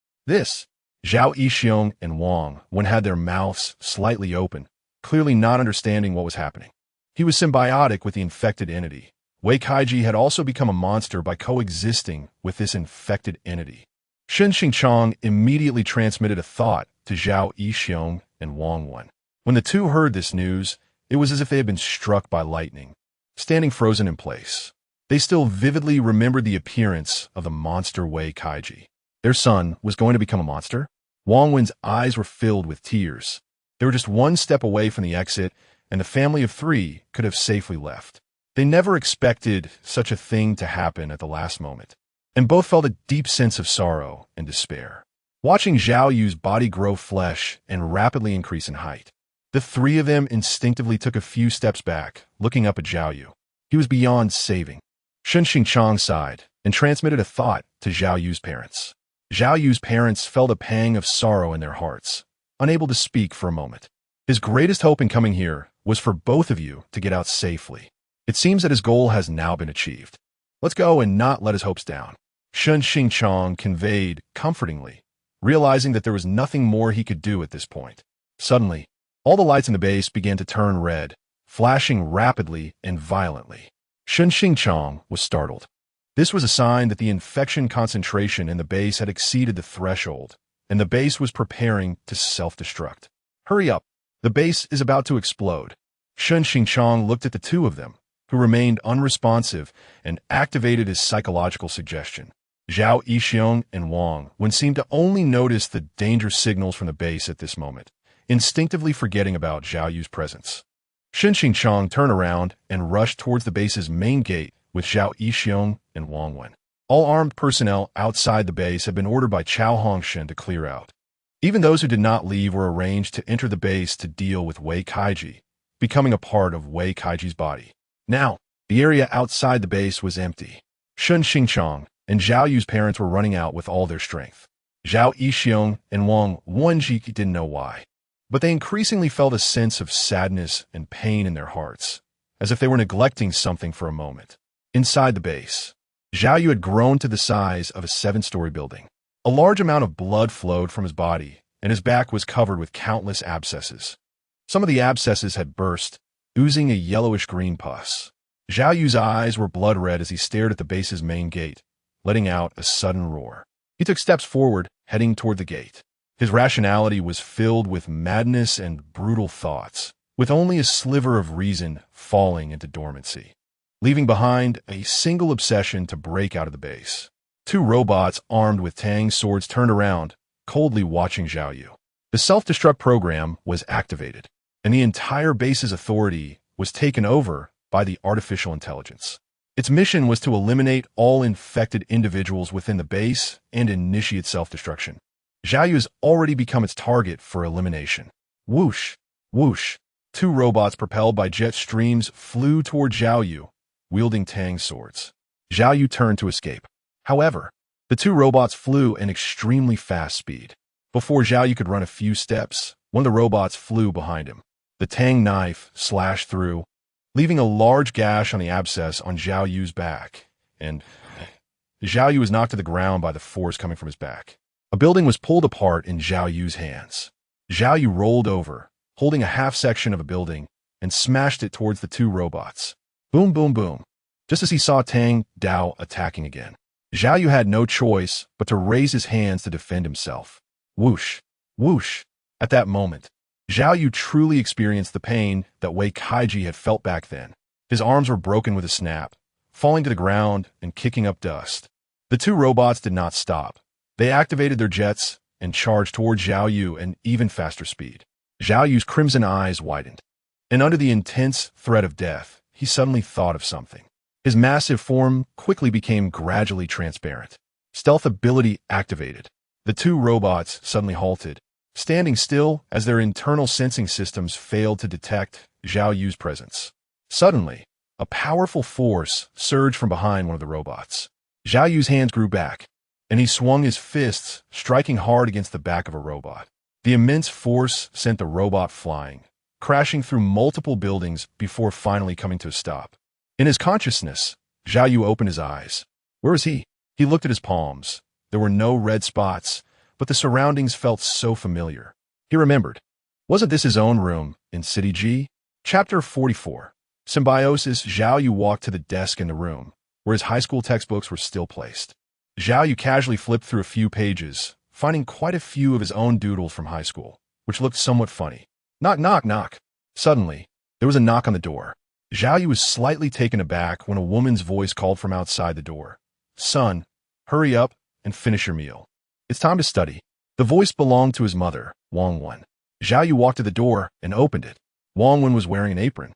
Zhao Yixiong and Wang Wen had their mouths slightly open, clearly not understanding what was happening. He was symbiotic with the infected entity. Wei Kaiji had also become a monster by coexisting with this infected entity. Shun Xingchang immediately transmitted a thought to Zhao Yixiong and Wang Wen. When the two heard this news, it was as if they had been struck by lightning, standing frozen in place. They still vividly remembered the appearance of the monster Wei Kaiji. Their son was going to become a monster? Wang Wen's eyes were filled with tears. They were just one step away from the exit, and the family of three could have safely left. They never expected such a thing to happen at the last moment, and both felt a deep sense of sorrow and despair. Watching Zhao Yu's body grow flesh and rapidly increase in height, the three of them instinctively took a few steps back, looking up at Zhao Yu. He was beyond saving. Shun Xingchang sighed and transmitted a thought to Zhao Yu's parents. Zhao Yu's parents felt a pang of sorrow in their hearts, unable to speak for a moment. His greatest hope in coming here was for both of you to get out safely. It seems that his goal has now been achieved. Let's go and not let his hopes down. Shun Xingchang conveyed comfortingly, realizing that there was nothing more he could do at this point. Suddenly, all the lights in the base began to turn red, flashing rapidly and violently. Shun Xingchang was startled. This was a sign that the infection concentration in the base had exceeded the threshold, and the base was preparing to self-destruct. Hurry up! The base is about to explode. Shun Xingchang looked at the two of them, who remained unresponsive, and activated his psychological suggestion. Zhao Yixiong and Wang Wen seemed to only notice the danger signals from the base at this moment, instinctively forgetting about Zhao Yu's presence. Shun Xingchang turned around and rushed towards the base's main gate with Zhao Yixiong and Wang Wen. All armed personnel outside the base had been ordered by Chao Hongshen to clear out. Even those who did not leave were arranged to enter the base to deal with Wei Kaiji, becoming a part of Wei Kaiji's body. Now, the area outside the base was empty. Shun Xingchang and Zhao Yu's parents were running out with all their strength. Zhao Yixiong and Wang Wenji didn't know why, but they increasingly felt a sense of sadness and pain in their hearts, as if they were neglecting something for a moment. Inside the base, Zhao Yu had grown to the size of a 7-story building. A large amount of blood flowed from his body, and his back was covered with countless abscesses. Some of the abscesses had burst, oozing a yellowish-green pus. Zhao Yu's eyes were blood red as he stared at the base's main gate, letting out a sudden roar. He took steps forward, heading toward the gate. His rationality was filled with madness and brutal thoughts, with only a sliver of reason falling into dormancy, leaving behind a single obsession to break out of the base. Two robots armed with Tang swords turned around, coldly watching Zhao Yu. The self-destruct program was activated, and the entire base's authority was taken over by the artificial intelligence. Its mission was to eliminate all infected individuals within the base and initiate self-destruction. Zhao Yu has already become its target for elimination. Whoosh! Whoosh! Two robots propelled by jet streams flew toward Zhao Yu, wielding Tang swords. Zhao Yu turned to escape. However, the two robots flew at extremely fast speed. Before Zhao Yu could run a few steps, one of the robots flew behind him. The Tang knife slashed through, leaving a large gash on the abscess on Zhao Yu's back, and Zhao Yu was knocked to the ground by the force coming from his back. A building was pulled apart in Zhao Yu's hands. Zhao Yu rolled over, holding a half-section of a building, and smashed it towards the two robots. Boom, boom, boom, just as he saw Tang Dao attacking again. Zhao Yu had no choice but to raise his hands to defend himself. Whoosh! Whoosh! At that moment, Zhao Yu truly experienced the pain that Wei Kaiji had felt back then. His arms were broken with a snap, falling to the ground and kicking up dust. The two robots did not stop. They activated their jets and charged toward Zhao Yu at even faster speed. Zhao Yu's crimson eyes widened, and under the intense threat of death, he suddenly thought of something. His massive form quickly became gradually transparent. Stealth ability activated. The two robots suddenly halted, standing still as their internal sensing systems failed to detect Zhao Yu's presence. Suddenly, a powerful force surged from behind one of the robots. Zhao Yu's hands grew back, and he swung his fists, striking hard against the back of a robot. The immense force sent the robot flying, crashing through multiple buildings before finally coming to a stop. In his consciousness, Zhao Yu opened his eyes. Where was he? He looked at his palms. There were no red spots, but the surroundings felt so familiar. He remembered. Wasn't this his own room in City G? Chapter 44. Symbiosis. Zhao Yu walked to the desk in the room, where his high school textbooks were still placed. Zhao Yu casually flipped through a few pages, finding quite a few of his own doodles from high school, which looked somewhat funny. Knock, knock, knock. Suddenly, there was a knock on the door. Zhao Yu was slightly taken aback when a woman's voice called from outside the door. Son, hurry up and finish your meal. It's time to study. The voice belonged to his mother, Wang Wen. Zhao Yu walked to the door and opened it. Wang Wen was wearing an apron,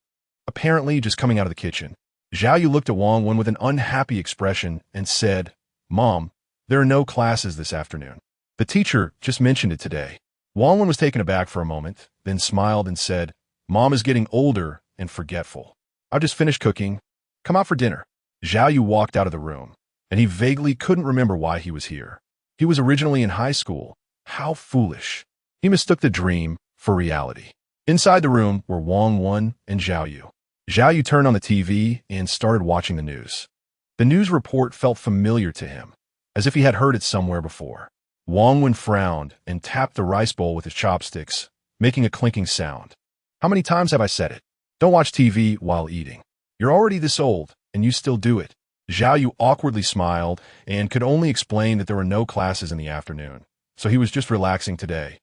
apparently just coming out of the kitchen. Zhao Yu looked at Wang Wen with an unhappy expression and said, Mom, there are no classes this afternoon. The teacher just mentioned it today. Wang Wen was taken aback for a moment, then smiled and said, Mom is getting older and forgetful. I've just finished cooking. Come out for dinner. Zhao Yu walked out of the room, and he vaguely couldn't remember why he was here. He was originally in high school. How foolish. He mistook the dream for reality. Inside the room were Wang Wen and Zhao Yu. Zhao Yu turned on the TV and started watching the news. The news report felt familiar to him, as if he had heard it somewhere before. Wang Wen frowned and tapped the rice bowl with his chopsticks, making a clinking sound. How many times have I said it? Don't watch TV while eating. You're already this old, and you still do it. Zhao Yu awkwardly smiled and could only explain that there were no classes in the afternoon, so he was just relaxing today.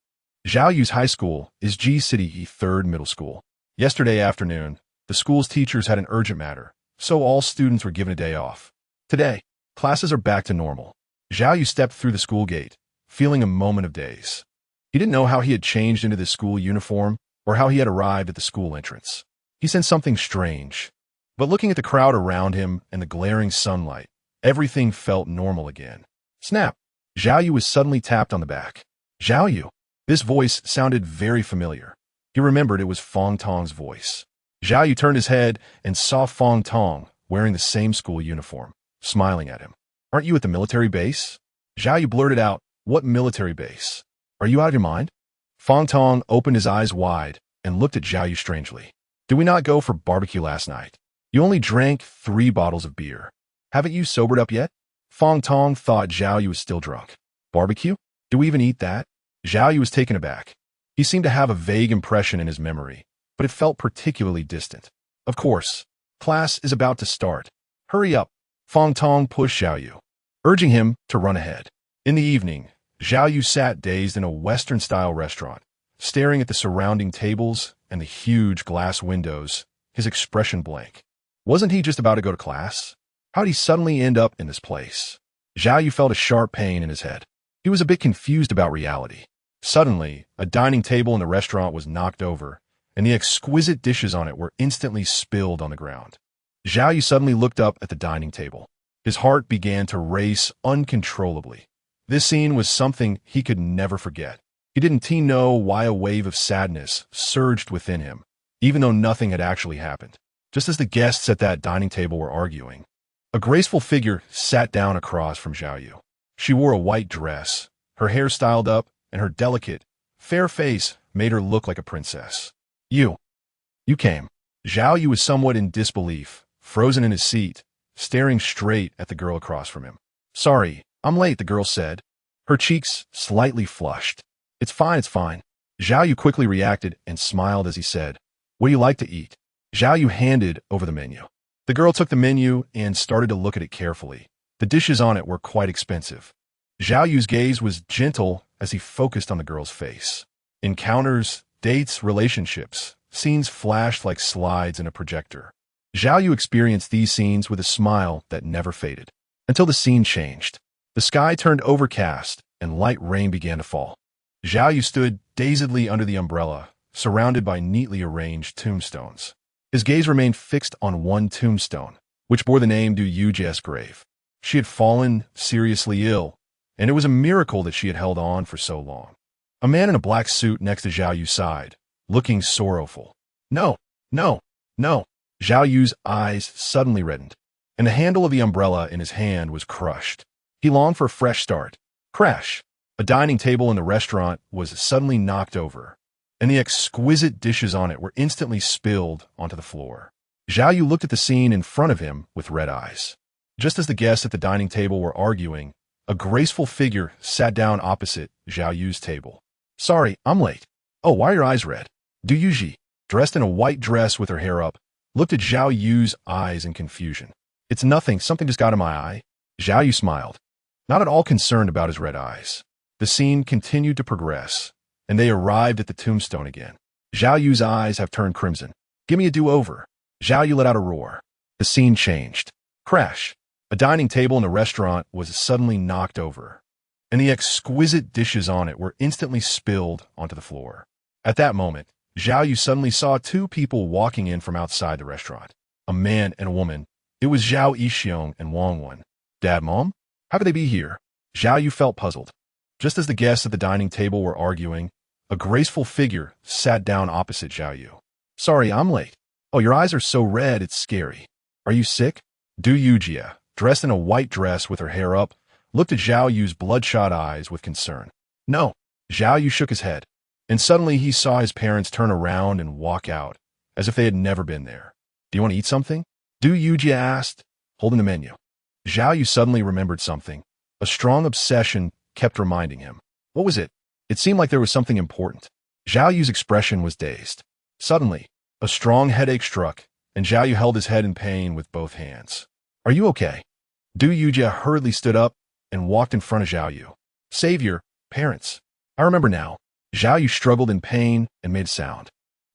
Zhao Yu's high school is G City 3rd Middle School. Yesterday afternoon, the school's teachers had an urgent matter, so all students were given a day off. Today, classes are back to normal. Zhao Yu stepped through the school gate, feeling a moment of daze. He didn't know how he had changed into the school uniform or how he had arrived at the school entrance. He sensed something strange, but looking at the crowd around him and the glaring sunlight, everything felt normal again. Snap! Zhao Yu was suddenly tapped on the back. Zhao Yu! This voice sounded very familiar. He remembered it was Fong Tong's voice. Zhao Yu turned his head and saw Fong Tong wearing the same school uniform, smiling at him. Aren't you at the military base? Zhao Yu blurted out, What military base? Are you out of your mind? Fong Tong opened his eyes wide and looked at Zhao Yu strangely. Did we not go for barbecue last night? You only drank 3 bottles of beer. Haven't you sobered up yet? Fong Tong thought Zhao Yu was still drunk. Barbecue? Do we even eat that? Zhao Yu was taken aback. He seemed to have a vague impression in his memory but it felt particularly distant. Of course, class is about to start. Hurry up. Fong Tong pushed Zhao Yu, urging him to run ahead. In the evening, Zhao Yu sat dazed in a Western-style restaurant, staring at the surrounding tables and the huge glass windows, his expression blank. Wasn't he just about to go to class? How'd he suddenly end up in this place? Zhao Yu felt a sharp pain in his head. He was a bit confused about reality. Suddenly, a dining table in the restaurant was knocked over, and the exquisite dishes on it were instantly spilled on the ground. Zhao Yu suddenly looked up at the dining table. His heart began to race uncontrollably. This scene was something he could never forget. He didn't know why a wave of sadness surged within him, even though nothing had actually happened. Just as the guests at that dining table were arguing, a graceful figure sat down across from Zhao Yu. She wore a white dress, her hair styled up, and her delicate, fair face made her look like a princess. You came. Zhao Yu was somewhat in disbelief, frozen in his seat, staring straight at the girl across from him. Sorry, I'm late, the girl said, her cheeks slightly flushed. It's fine, it's fine. Zhao Yu quickly reacted and smiled as he said, What do you like to eat? Zhao Yu handed over the menu. The girl took the menu and started to look at it carefully. The dishes on it were quite expensive. Zhao Yu's gaze was gentle as he focused on the girl's face. Encounters, dates, relationships, scenes flashed like slides in a projector. Zhao Yu experienced these scenes with a smile that never faded. Until the scene changed. The sky turned overcast and light rain began to fall. Zhao Yu stood dazedly under the umbrella, surrounded by neatly arranged tombstones. His gaze remained fixed on one tombstone, which bore the name Du Yuji's grave. She had fallen seriously ill, and it was a miracle that she had held on for so long. A man in a black suit next to Zhao Yu sighed, looking sorrowful. No, no, no. Zhao Yu's eyes suddenly reddened, and the handle of the umbrella in his hand was crushed. He longed for a fresh start. Crash! A dining table in the restaurant was suddenly knocked over, and the exquisite dishes on it were instantly spilled onto the floor. Zhao Yu looked at the scene in front of him with red eyes. Just as the guests at the dining table were arguing, a graceful figure sat down opposite Zhao Yu's table. Sorry, I'm late. Oh, why are your eyes red? Du Yuji, dressed in a white dress with her hair up, looked at Zhao Yu's eyes in confusion. It's nothing, something just got in my eye. Zhao Yu smiled, not at all concerned about his red eyes. The scene continued to progress, and they arrived at the tombstone again. Zhao Yu's eyes have turned crimson. Give me a do-over. Zhao Yu let out a roar. The scene changed. Crash! A dining table in the restaurant was suddenly knocked over, and the exquisite dishes on it were instantly spilled onto the floor. At that moment, Zhao Yu suddenly saw two people walking in from outside the restaurant. A man and a woman. It was Zhao Yixiong and Wang Wen. Dad, Mom? How could they be here? Zhao Yu felt puzzled. Just as the guests at the dining table were arguing, a graceful figure sat down opposite Zhao Yu. Sorry, I'm late. Oh, your eyes are so red, it's scary. Are you sick? Du Yujia, dressed in a white dress with her hair up, looked at Zhao Yu's bloodshot eyes with concern. No. Zhao Yu shook his head, and suddenly he saw his parents turn around and walk out, as if they had never been there. Do you want to eat something? Du Yujia asked, holding the menu. Zhao Yu suddenly remembered something. A strong obsession kept reminding him. What was it? It seemed like there was something important. Zhao Yu's expression was dazed. Suddenly, a strong headache struck, and Zhao Yu held his head in pain with both hands. Are you okay? Du Yujia hurriedly stood up and walked in front of Zhao Yu. Save your parents. I remember now. Zhao Yu struggled in pain and made a sound.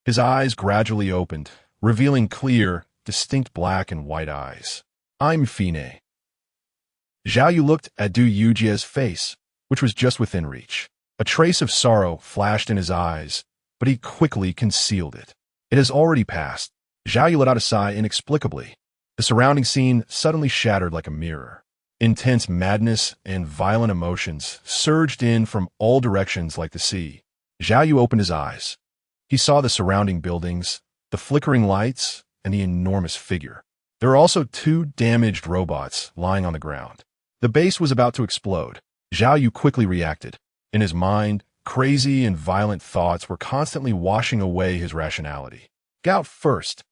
His eyes gradually opened, revealing clear, distinct black and white eyes. I'm Fine. Zhao Yu looked at Du Yujia's face, which was just within reach. A trace of sorrow flashed in his eyes, but he quickly concealed it. It has already passed. Zhao Yu let out a sigh inexplicably. The surrounding scene suddenly shattered like a mirror. Intense madness and violent emotions surged in from all directions like the sea. Zhao Yu opened his eyes. He saw the surrounding buildings, the flickering lights, and the enormous figure. There were also two damaged robots lying on the ground. The base was about to explode. Zhao Yu quickly reacted. In his mind, crazy and violent thoughts were constantly washing away his rationality. Gout first.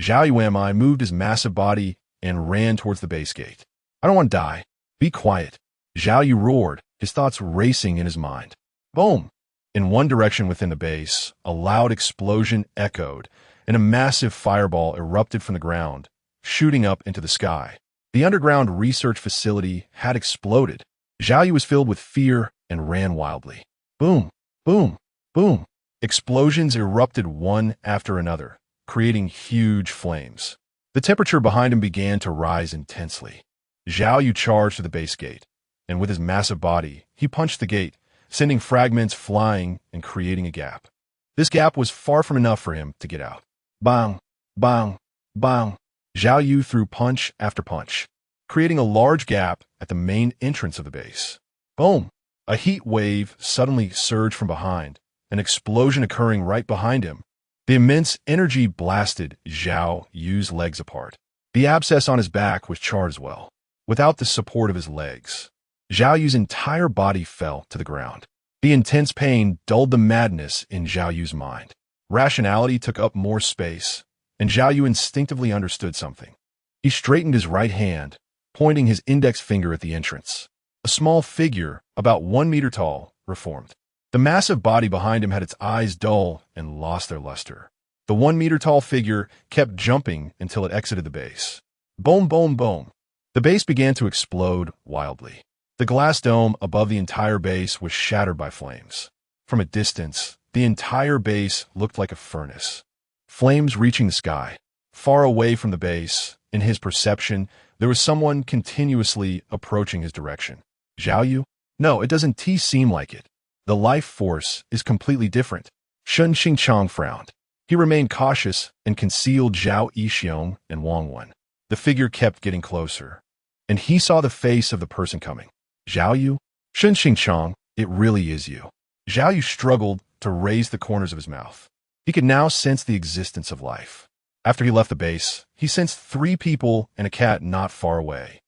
Zhao Yuanmai moved his massive body and ran towards the base gate. I don't want to die. Be quiet. Zhao Yu roared, his thoughts racing in his mind. Boom! In one direction within the base, a loud explosion echoed, and a massive fireball erupted from the ground, shooting up into the sky. The underground research facility had exploded. Zhao Yu was filled with fear and ran wildly. Boom, boom, boom. Explosions erupted one after another, creating huge flames. The temperature behind him began to rise intensely. Zhao Yu charged to the base gate, and with his massive body, he punched the gate, sending fragments flying and creating a gap. This gap was far from enough for him to get out. Bang, bang, bang. Zhao Yu threw punch after punch, creating a large gap at the main entrance of the base. Boom! A heat wave suddenly surged from behind, an explosion occurring right behind him. The immense energy blasted Zhao Yu's legs apart. The abscess on his back was charred as well. Without the support of his legs, Zhao Yu's entire body fell to the ground. The intense pain dulled the madness in Zhao Yu's mind. Rationality took up more space, and Zhao Yu instinctively understood something. He straightened his right hand, pointing his index finger at the entrance. A small figure, about 1 meter tall, reformed. The massive body behind him had its eyes dull and lost their luster. The 1 meter tall figure kept jumping until it exited the base. Boom, boom, boom. The base began to explode wildly. The glass dome above the entire base was shattered by flames. From a distance, the entire base looked like a furnace. Flames reaching the sky. Far away from the base, in his perception, there was someone continuously approaching his direction. Zhao Yu? No, it doesn't seem like it. The life force is completely different. Shun Xingchang frowned. He remained cautious and concealed Zhao Yixiong and Wang Wen. The figure kept getting closer, and he saw the face of the person coming. Zhao Yu? Shun Xingchang, it really is you. Zhao Yu struggled to raise the corners of his mouth. He could now sense the existence of life. After he left the base, he sensed 3 people and a cat not far away,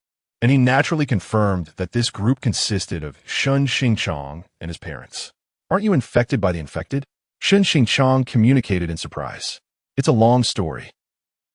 and he naturally confirmed that this group consisted of Shun Xingchang and his parents. Aren't you infected by the infected? Shun Xingchang communicated in surprise. It's a long story.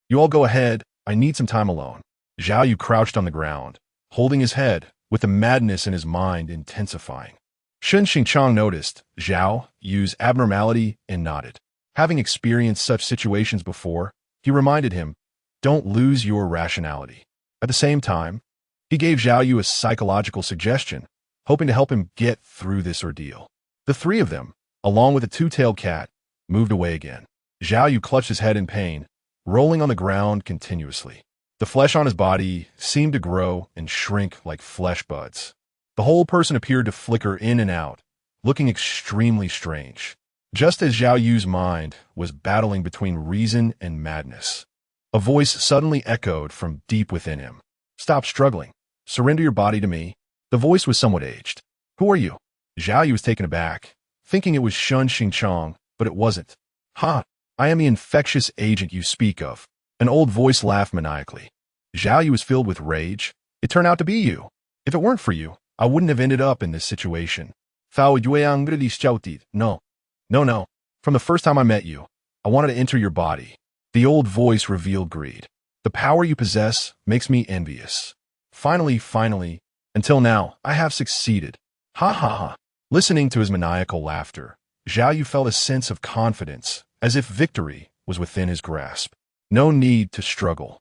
You all go ahead, I need some time alone. Zhao Yu crouched on the ground, holding his head, with the madness in his mind intensifying. Shun Xingchang noticed Zhao Yu's abnormality and nodded. Having experienced such situations before, he reminded him, don't lose your rationality. At the same time, he gave Zhao Yu a psychological suggestion, hoping to help him get through this ordeal. The 3 of them, along with the 2-tailed cat, moved away again. Zhao Yu clutched his head in pain, rolling on the ground continuously. The flesh on his body seemed to grow and shrink like flesh buds. The whole person appeared to flicker in and out, looking extremely strange. Just as Zhao Yu's mind was battling between reason and madness, a voice suddenly echoed from deep within him. Stop struggling. Surrender your body to me. The voice was somewhat aged. Who are you? Zhao Yu was taken aback, thinking it was Shun Xingchang, but it wasn't. Ha! I am the infectious agent you speak of. An old voice laughed maniacally. Zhao Yu was filled with rage. It turned out to be you. If it weren't for you, I wouldn't have ended up in this situation. No. No. From the first time I met you, I wanted to enter your body. The old voice revealed greed. The power you possess makes me envious. Finally, until now, I have succeeded. Ha ha ha. Listening to his maniacal laughter, Zhao Yu felt a sense of confidence, as if victory was within his grasp. No need to struggle.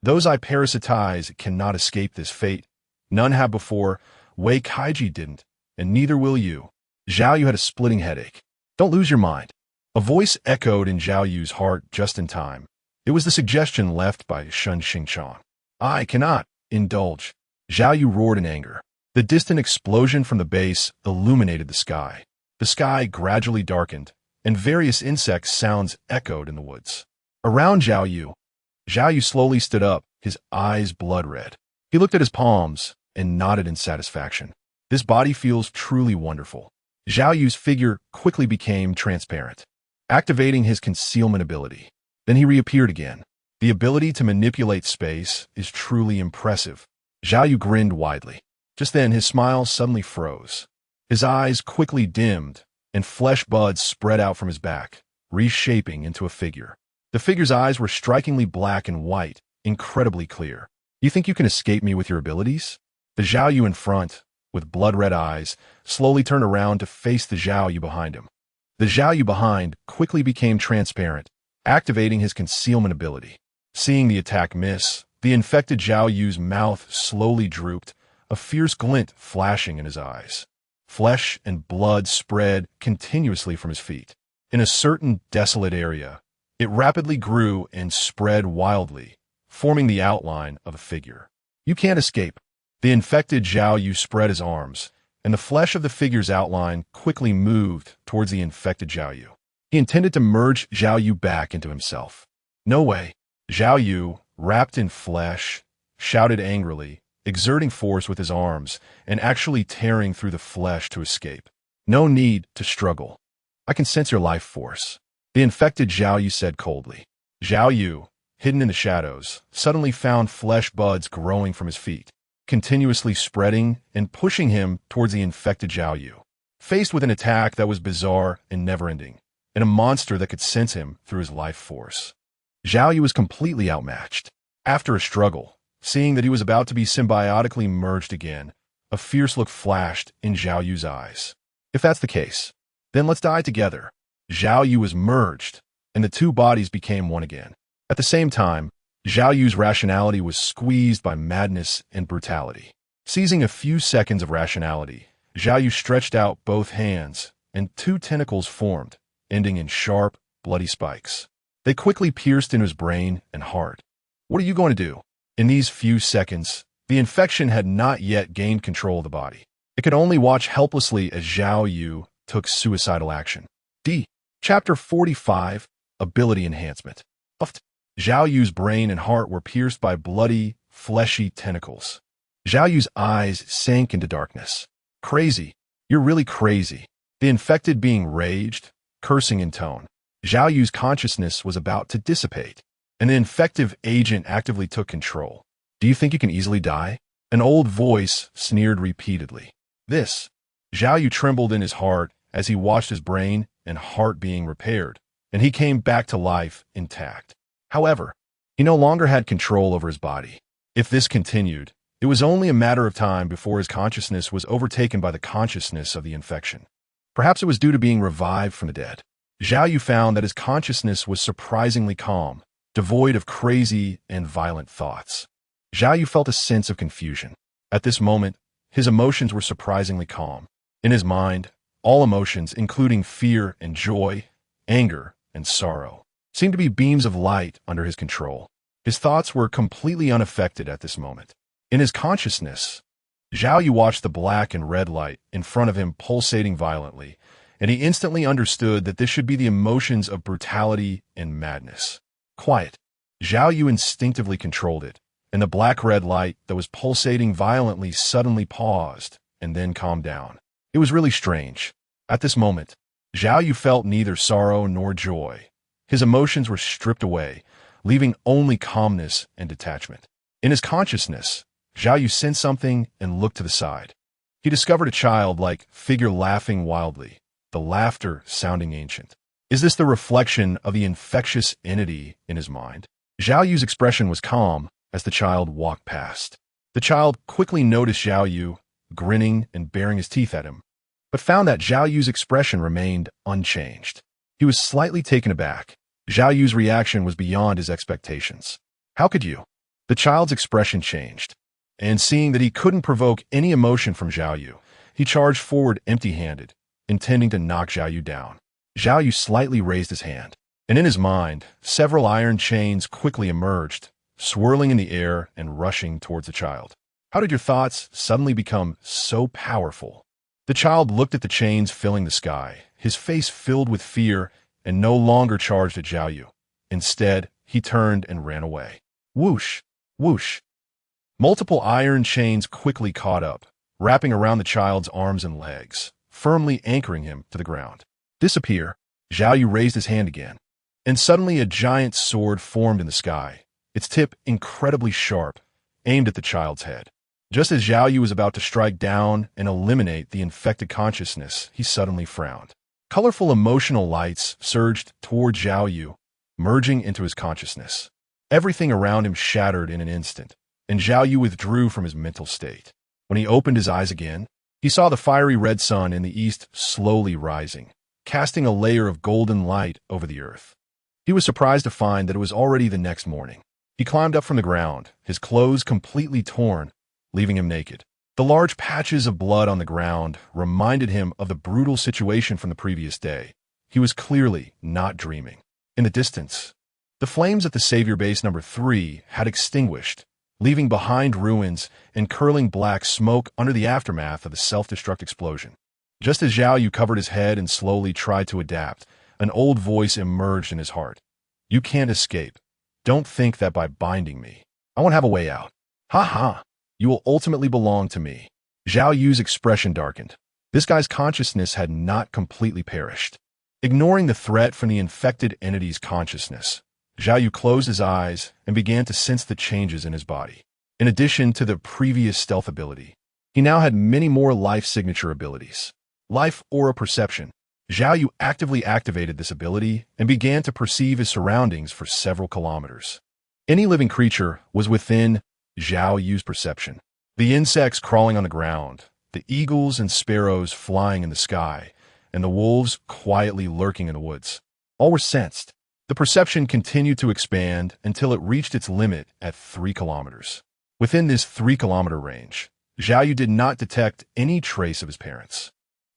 Those I parasitize cannot escape this fate. None have before. Wei Kaiji didn't, and neither will you. Zhao Yu had a splitting headache. Don't lose your mind. A voice echoed in Zhao Yu's heart just in time. It was the suggestion left by Shun Xingchang. I cannot indulge. Zhao Yu roared in anger. The distant explosion from the base illuminated the sky. The sky gradually darkened, and various insect sounds echoed in the woods. Around Zhao Yu slowly stood up, his eyes blood red. He looked at his palms and nodded in satisfaction. This body feels truly wonderful. Zhao Yu's figure quickly became transparent, activating his concealment ability. Then he reappeared again. The ability to manipulate space is truly impressive. Zhao Yu grinned widely. Just then, his smile suddenly froze. His eyes quickly dimmed, and flesh buds spread out from his back, reshaping into a figure. The figure's eyes were strikingly black and white, incredibly clear. You think you can escape me with your abilities? The Zhao Yu in front, with blood-red eyes, slowly turned around to face the Zhao Yu behind him. The Zhao Yu behind quickly became transparent, activating his concealment ability. Seeing the attack miss, the infected Zhao Yu's mouth slowly drooped, a fierce glint flashing in his eyes. Flesh and blood spread continuously from his feet. In a certain desolate area, it rapidly grew and spread wildly, forming the outline of a figure. You can't escape. The infected Zhao Yu spread his arms, and the flesh of the figure's outline quickly moved towards the infected Zhao Yu. He intended to merge Zhao Yu back into himself. No way. Zhao Yu, wrapped in flesh, shouted angrily, exerting force with his arms and actually tearing through the flesh to escape. No need to struggle. I can sense your life force. The infected Zhao Yu said coldly. Zhao Yu, hidden in the shadows, suddenly found flesh buds growing from his feet, continuously spreading and pushing him towards the infected Zhao Yu. Faced with an attack that was bizarre and never-ending, and a monster that could sense him through his life force, Zhao Yu was completely outmatched. After a struggle, seeing that he was about to be symbiotically merged again, a fierce look flashed in Zhao Yu's eyes. If that's the case, then let's die together. Zhao Yu was merged, and the two bodies became one again. At the same time, Zhao Yu's rationality was squeezed by madness and brutality. Seizing a few seconds of rationality, Zhao Yu stretched out both hands, and two tentacles formed, ending in sharp, bloody spikes. They quickly pierced into his brain and heart. What are you going to do? In these few seconds, the infection had not yet gained control of the body. It could only watch helplessly as Zhao Yu took suicidal action. Chapter 45, Ability Enhancement. Zhao Yu's brain and heart were pierced by bloody, fleshy tentacles. Zhao Yu's eyes sank into darkness. Crazy. You're really crazy. The infected being raged, cursing in tone. Zhao Yu's consciousness was about to dissipate, and the infective agent actively took control. Do you think you can easily die? An old voice sneered repeatedly. Zhao Yu trembled in his heart as he watched his brain and heart being repaired, and he came back to life intact. However, he no longer had control over his body. If this continued, it was only a matter of time before his consciousness was overtaken by the consciousness of the infection. Perhaps it was due to being revived from the dead. Zhao Yu found that his consciousness was surprisingly calm, devoid of crazy and violent thoughts. Zhao Yu felt a sense of confusion. At this moment, his emotions were surprisingly calm. In his mind, all emotions, including fear and joy, anger and sorrow, seemed to be beams of light under his control. His thoughts were completely unaffected at this moment. In his consciousness, Zhao Yu watched the black and red light in front of him pulsating violently, and he instantly understood that this should be the emotions of brutality and madness. Quiet. Zhao Yu instinctively controlled it, and the black-red light that was pulsating violently suddenly paused and then calmed down. It was really strange. At this moment, Zhao Yu felt neither sorrow nor joy. His emotions were stripped away, leaving only calmness and detachment. In his consciousness, Zhao Yu sensed something and looked to the side. He discovered a childlike figure laughing wildly, the laughter sounding ancient. Is this the reflection of the infectious entity in his mind? Zhao Yu's expression was calm as the child walked past. The child quickly noticed Zhao Yu, grinning and baring his teeth at him, but found that Zhao Yu's expression remained unchanged. He was slightly taken aback. Zhao Yu's reaction was beyond his expectations. How could you? The child's expression changed, and seeing that he couldn't provoke any emotion from Zhao Yu, he charged forward empty-handed, intending to knock Zhao Yu down. Zhao Yu slightly raised his hand, and in his mind, several iron chains quickly emerged, swirling in the air and rushing towards the child. How did your thoughts suddenly become so powerful? The child looked at the chains filling the sky, his face filled with fear, and no longer charged at Zhao Yu. Instead, he turned and ran away. Whoosh! Whoosh! Multiple iron chains quickly caught up, wrapping around the child's arms and legs, firmly anchoring him to the ground. Disappear! Zhao Yu raised his hand again, and suddenly a giant sword formed in the sky, its tip incredibly sharp, aimed at the child's head. Just as Zhao Yu was about to strike down and eliminate the infected consciousness, he suddenly frowned. Colorful emotional lights surged toward Zhao Yu, merging into his consciousness. Everything around him shattered in an instant, and Zhao Yu withdrew from his mental state. When he opened his eyes again, he saw the fiery red sun in the east slowly rising, casting a layer of golden light over the earth. He was surprised to find that it was already the next morning. He climbed up from the ground, his clothes completely torn, leaving him naked. The large patches of blood on the ground reminded him of the brutal situation from the previous day. He was clearly not dreaming. In the distance, the flames at the Savior Base number 3 had extinguished, leaving behind ruins and curling black smoke under the aftermath of the self-destruct explosion. Just as Zhao Yu covered his head and slowly tried to adapt, an old voice emerged in his heart. "You can't escape. Don't think that by binding me, I won't have a way out. Ha ha! You will ultimately belong to me." Zhao Yu's expression darkened. This guy's consciousness had not completely perished. Ignoring the threat from the infected entity's consciousness, Zhao Yu closed his eyes and began to sense the changes in his body. In addition to the previous stealth ability, he now had many more life signature abilities. Life Aura Perception. Zhao Yu actively activated this ability and began to perceive his surroundings for several kilometers. Any living creature was within Zhao Yu's perception. The insects crawling on the ground, the eagles and sparrows flying in the sky, and the wolves quietly lurking in the woods. All were sensed. The perception continued to expand until it reached its limit at 3 kilometers. Within this 3-kilometer range, Zhao Yu did not detect any trace of his parents.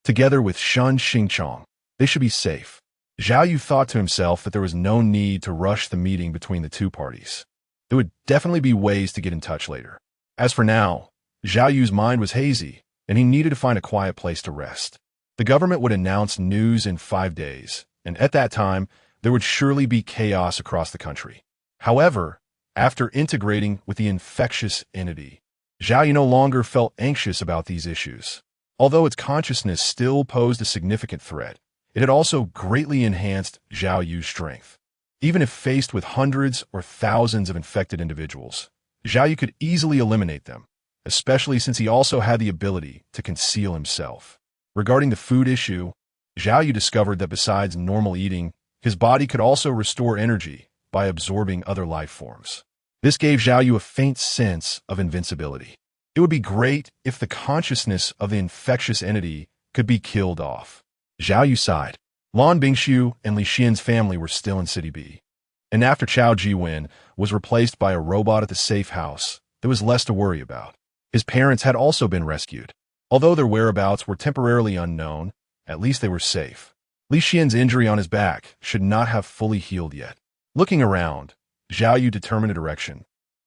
Together with Shun Xingchong, they should be safe. Zhao Yu thought to himself that there was no need to rush the meeting between the two parties. There would definitely be ways to get in touch later. As for now, Zhao Yu's mind was hazy, and he needed to find a quiet place to rest. The government would announce news in 5 days, and at that time, there would surely be chaos across the country. However, after integrating with the infectious entity, Zhao Yu no longer felt anxious about these issues. Although its consciousness still posed a significant threat, it had also greatly enhanced Zhao Yu's strength. Even if faced with hundreds or thousands of infected individuals, Zhao Yu could easily eliminate them, especially since he also had the ability to conceal himself. Regarding the food issue, Zhao Yu discovered that besides normal eating, his body could also restore energy by absorbing other life forms. This gave Zhao Yu a faint sense of invincibility. It would be great if the consciousness of the infectious entity could be killed off. Zhao Yu sighed. Lan Bingxiu and Li Xian's family were still in City B. And after Chao Jiwen was replaced by a robot at the safe house, there was less to worry about. His parents had also been rescued. Although their whereabouts were temporarily unknown, at least they were safe. Li Xian's injury on his back should not have fully healed yet. Looking around, Zhao Yu determined a direction,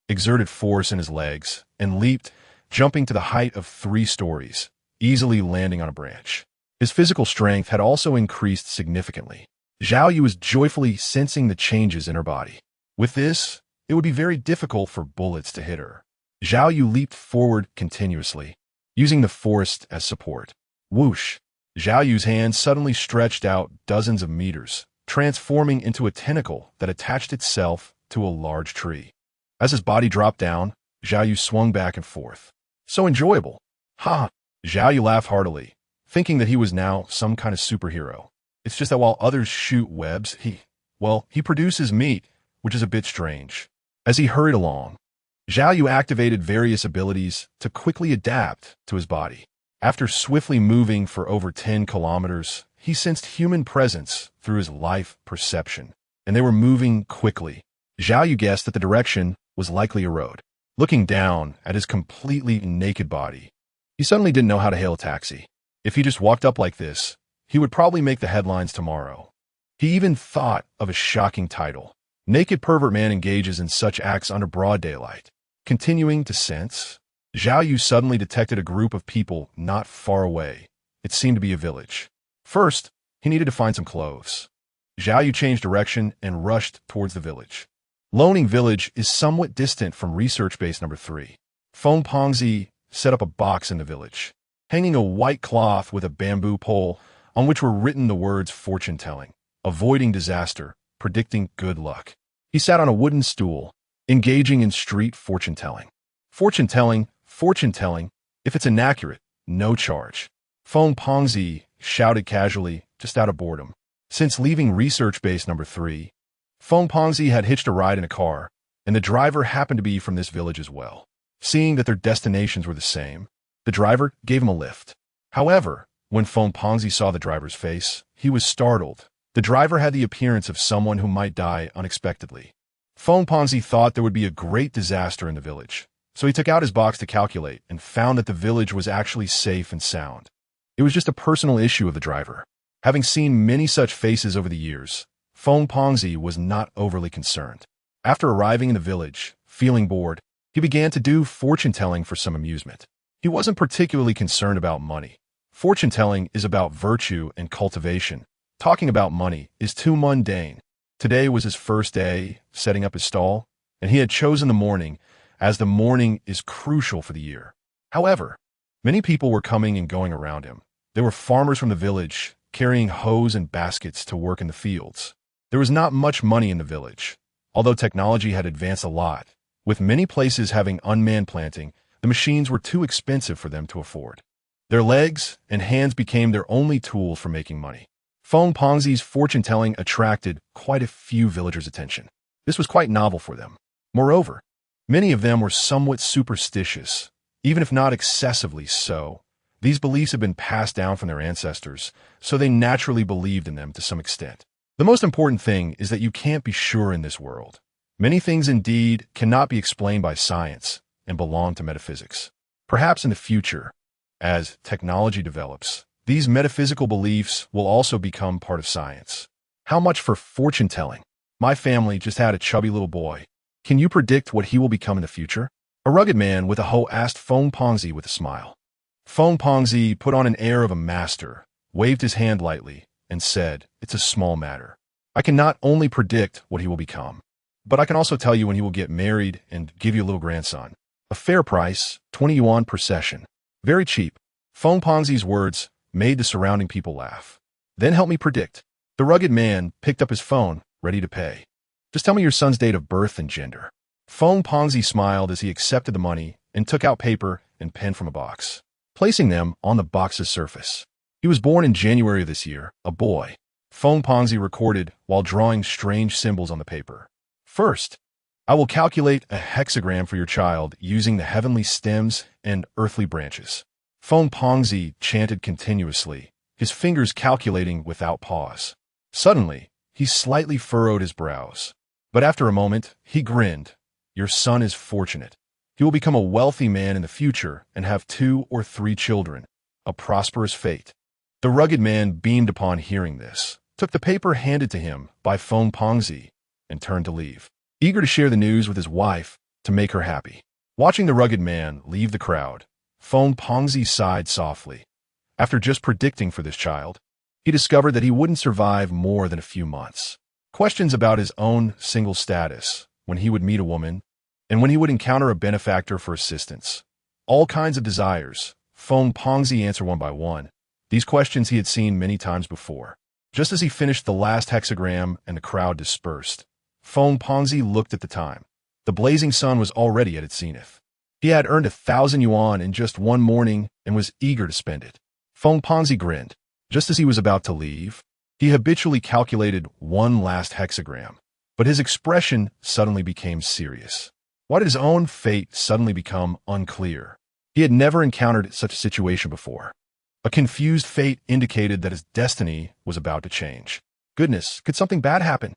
exerted force in his legs, and leaped, jumping to the height of 3 stories, easily landing on a branch. His physical strength had also increased significantly. Zhao Yu was joyfully sensing the changes in her body. With this, it would be very difficult for bullets to hit her. Zhao Yu leaped forward continuously, using the forest as support. Whoosh! Zhao Yu's hand suddenly stretched out dozens of meters, transforming into a tentacle that attached itself to a large tree. As his body dropped down, Zhao Yu swung back and forth. So enjoyable! Ha! Zhao Yu laughed heartily, thinking that he was now some kind of superhero. It's just that while others shoot webs, he produces meat, which is a bit strange. As he hurried along, Zhao Yu activated various abilities to quickly adapt to his body. After swiftly moving for over 10 kilometers, he sensed human presence through his life perception, and they were moving quickly. Zhao Yu guessed that the direction was likely a road. Looking down at his completely naked body, he suddenly didn't know how to hail a taxi. If he just walked up like this, he would probably make the headlines tomorrow. He even thought of a shocking title. Naked Pervert Man Engages in Such Acts Under Broad Daylight. Continuing to sense, Zhao Yu suddenly detected a group of people not far away. It seemed to be a village. First, he needed to find some clothes. Zhao Yu changed direction and rushed towards the village. Loaning Village is somewhat distant from Research Base number 3. Feng Pongzi set up a box in the village, hanging a white cloth with a bamboo pole on which were written the words fortune-telling, avoiding disaster, predicting good luck. He sat on a wooden stool, engaging in street fortune-telling. Fortune-telling, if it's inaccurate, no charge. Feng Pongzi shouted casually, just out of boredom. Since leaving Research Base number 3, Feng Pongzi had hitched a ride in a car, and the driver happened to be from this village as well. Seeing that their destinations were the same, the driver gave him a lift. However, When Feng Pongzi saw the driver's face, he was startled. The driver had the appearance of someone who might die unexpectedly. Feng Pongzi thought there would be a great disaster in the village, so he took out his box to calculate and found that the village was actually safe and sound. It was just a personal issue of the driver. Having seen many such faces over the years, Feng Pongzi was not overly concerned. After arriving in the village, feeling bored, he began to do fortune-telling for some amusement. He wasn't particularly concerned about money. Fortune-telling is about virtue and cultivation. Talking about money is too mundane. Today was his first day setting up his stall, and he had chosen the morning, as the morning is crucial for the year. However, many people were coming and going around him. There were farmers from the village, carrying hoes and baskets to work in the fields. There was not much money in the village, although technology had advanced a lot. With many places having unmanned planting, the machines were too expensive for them to afford. Their legs and hands became their only tools for making money. Feng Pongzi's fortune-telling attracted quite a few villagers' attention. This was quite novel for them. Moreover, many of them were somewhat superstitious, even if not excessively so. These beliefs had been passed down from their ancestors, so they naturally believed in them to some extent. The most important thing is that you can't be sure in this world. Many things indeed cannot be explained by science and belong to metaphysics. Perhaps in the future, as technology develops, these metaphysical beliefs will also become part of science. How much for fortune-telling? My family just had a chubby little boy. Can you predict what he will become in the future? A rugged man with a hoe asked Feng Pongzi with a smile. Feng Pongzi put on an air of a master, waved his hand lightly, and said, "It's a small matter. I can not only predict what he will become, but I can also tell you when he will get married and give you a little grandson. A fair price, 20 yuan per session. Very cheap." Feng Pongzi's words made the surrounding people laugh. "Then help me predict." The rugged man picked up his phone, ready to pay. "Just tell me your son's date of birth and gender." Feng Pongzi smiled as he accepted the money and took out paper and pen from a box, placing them on the box's surface. He was born in January of this year, a boy. Feng Pongzi recorded while drawing strange symbols on the paper. "First, I will calculate a hexagram for your child using the heavenly stems and earthly branches." Feng Pongzi chanted continuously, his fingers calculating without pause. Suddenly, he slightly furrowed his brows. But after a moment, he grinned. "Your son is fortunate. He will become a wealthy man in the future and have 2 or 3 children. A prosperous fate." The rugged man beamed upon hearing this, took the paper handed to him by Feng Pongzi, and turned to leave, eager to share the news with his wife to make her happy. Watching the rugged man leave the crowd, Feng Pongzi sighed softly. After just predicting for this child, he discovered that he wouldn't survive more than a few months. Questions about his own single status, when he would meet a woman, and when he would encounter a benefactor for assistance. All kinds of desires. Feng Pongzi answered one by one. These questions he had seen many times before. Just as he finished the last hexagram and the crowd dispersed, Feng Pongzi looked at the time. The blazing sun was already at its zenith. He had earned 1,000 yuan in just one morning and was eager to spend it. Feng Pongzi grinned. Just as he was about to leave, he habitually calculated one last hexagram, but his expression suddenly became serious. Why did his own fate suddenly become unclear? He had never encountered such a situation before. A confused fate indicated that his destiny was about to change. Goodness, could something bad happen?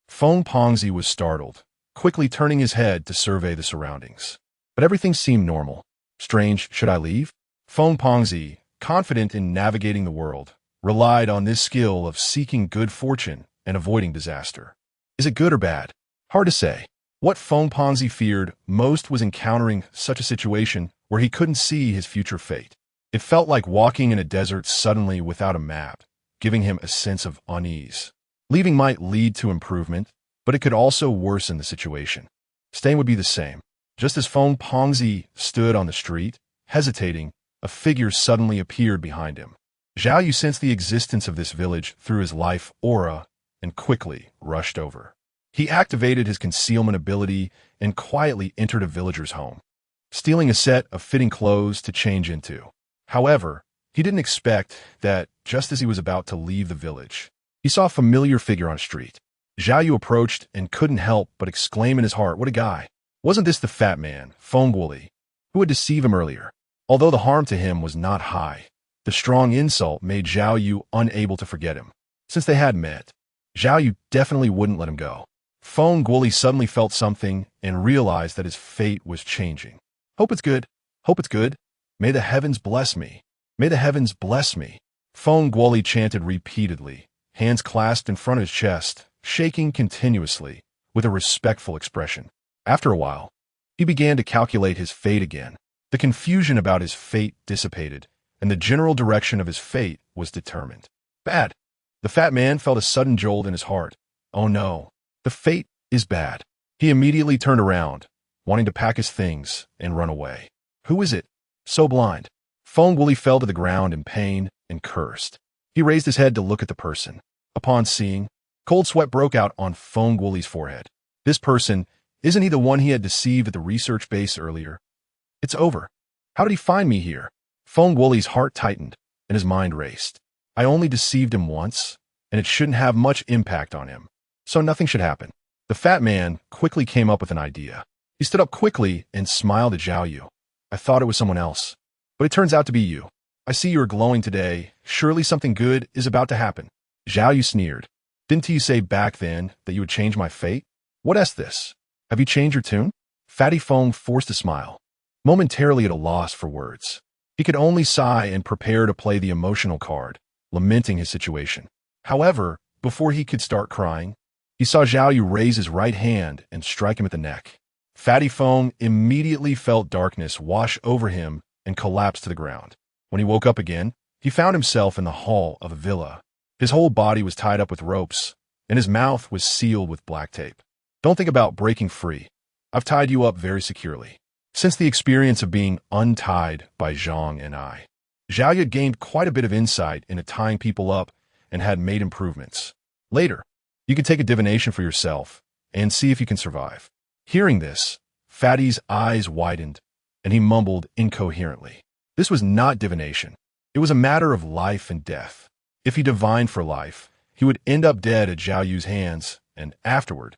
Feng Pongzi was startled, quickly turning his head to survey the surroundings. But everything seemed normal. Strange, should I leave? Feng Pongzi, confident in navigating the world, relied on this skill of seeking good fortune and avoiding disaster. Is it good or bad? Hard to say. What Feng Pongzi feared most was encountering such a situation where he couldn't see his future fate. It felt like walking in a desert suddenly without a map, giving him a sense of unease. Leaving might lead to improvement, but it could also worsen the situation. Staying would be the same. Just as Feng Pongzi stood on the street, hesitating, a figure suddenly appeared behind him. Zhao Yu sensed the existence of this village through his life aura and quickly rushed over. He activated his concealment ability and quietly entered a villager's home, stealing a set of fitting clothes to change into. However, he didn't expect that just as he was about to leave the village, he saw a familiar figure on a street. Zhao Yu approached and couldn't help but exclaim in his heart, "What a guy!" Wasn't this the fat man, Feng Guoli, who had deceived him earlier? Although the harm to him was not high, The strong insult made Zhao Yu unable to forget him. Since they had met, Zhao Yu definitely wouldn't let him go. Feng Guoli suddenly felt something and realized that his fate was changing. Hope it's good. Hope it's good. May the heavens bless me. May the heavens bless me. Feng Guoli chanted repeatedly, hands clasped in front of his chest, shaking continuously, with a respectful expression. After a while, he began to calculate his fate again. The confusion about his fate dissipated, and the general direction of his fate was determined. Bad. The fat man felt a sudden jolt in his heart. Oh no, the fate is bad. He immediately turned around, wanting to pack his things and run away. Who is it? So blind. Feng Guoli fell to the ground in pain and cursed. He raised his head to look at the person. Upon seeing, cold sweat broke out on Feng Guoli's forehead. This person, isn't he the one he had deceived at the research base earlier? It's over. How did he find me here? Feng Guoli's heart tightened, and his mind raced. I only deceived him once, and it shouldn't have much impact on him, so nothing should happen. The fat man quickly came up with an idea. He stood up quickly and smiled at Zhao Yu. I thought it was someone else, but it turns out to be you. I see you are glowing today. Surely something good is about to happen. Zhao Yu sneered. Didn't you say back then that you would change my fate? What is this? Have you changed your tune? Fatty Feng forced a smile, momentarily at a loss for words. He could only sigh and prepare to play the emotional card, lamenting his situation. However, before he could start crying, he saw Zhao Yu raise his right hand and strike him at the neck. Fatty Feng immediately felt darkness wash over him and collapsed to the ground. When he woke up again, he found himself in the hall of a villa. His whole body was tied up with ropes, and his mouth was sealed with black tape. Don't think about breaking free. I've tied you up very securely. Since the experience of being untied by Zhang and I, Zhao Yu had gained quite a bit of insight into tying people up and had made improvements. Later, you can take a divination for yourself and see if you can survive. Hearing this, Fatty's eyes widened, and he mumbled incoherently. This was not divination. It was a matter of life and death. If he divined for life, he would end up dead at Zhao Yu's hands, and afterward,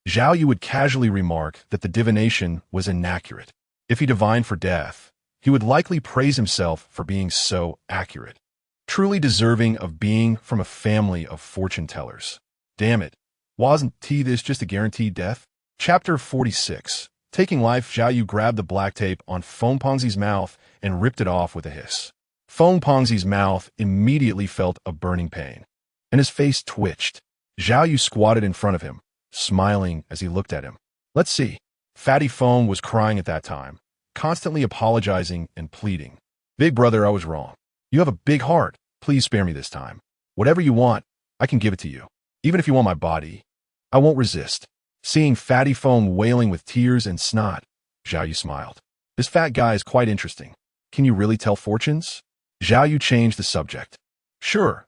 Zhao Yu would casually remark that the divination was inaccurate. If he divined for death, he would likely praise himself for being so accurate, truly deserving of being from a family of fortune tellers. Damn it, wasn't this just a guaranteed death? Chapter 46. Taking life, Zhao Yu grabbed the black tape on Feng Pengzi's mouth and ripped it off with a hiss. Feng Pengzi's mouth immediately felt a burning pain, and his face twitched. Zhao Yu squatted in front of him, smiling as he looked at him. Let's see. Fatty Feng was crying at that time, constantly apologizing and pleading. Big brother, I was wrong. You have a big heart. Please spare me this time. Whatever you want, I can give it to you. Even if you want my body, I won't resist. Seeing Fatty Feng wailing with tears and snot, Zhao Yu smiled. This fat guy is quite interesting. Can you really tell fortunes? Zhao Yu changed the subject. Sure.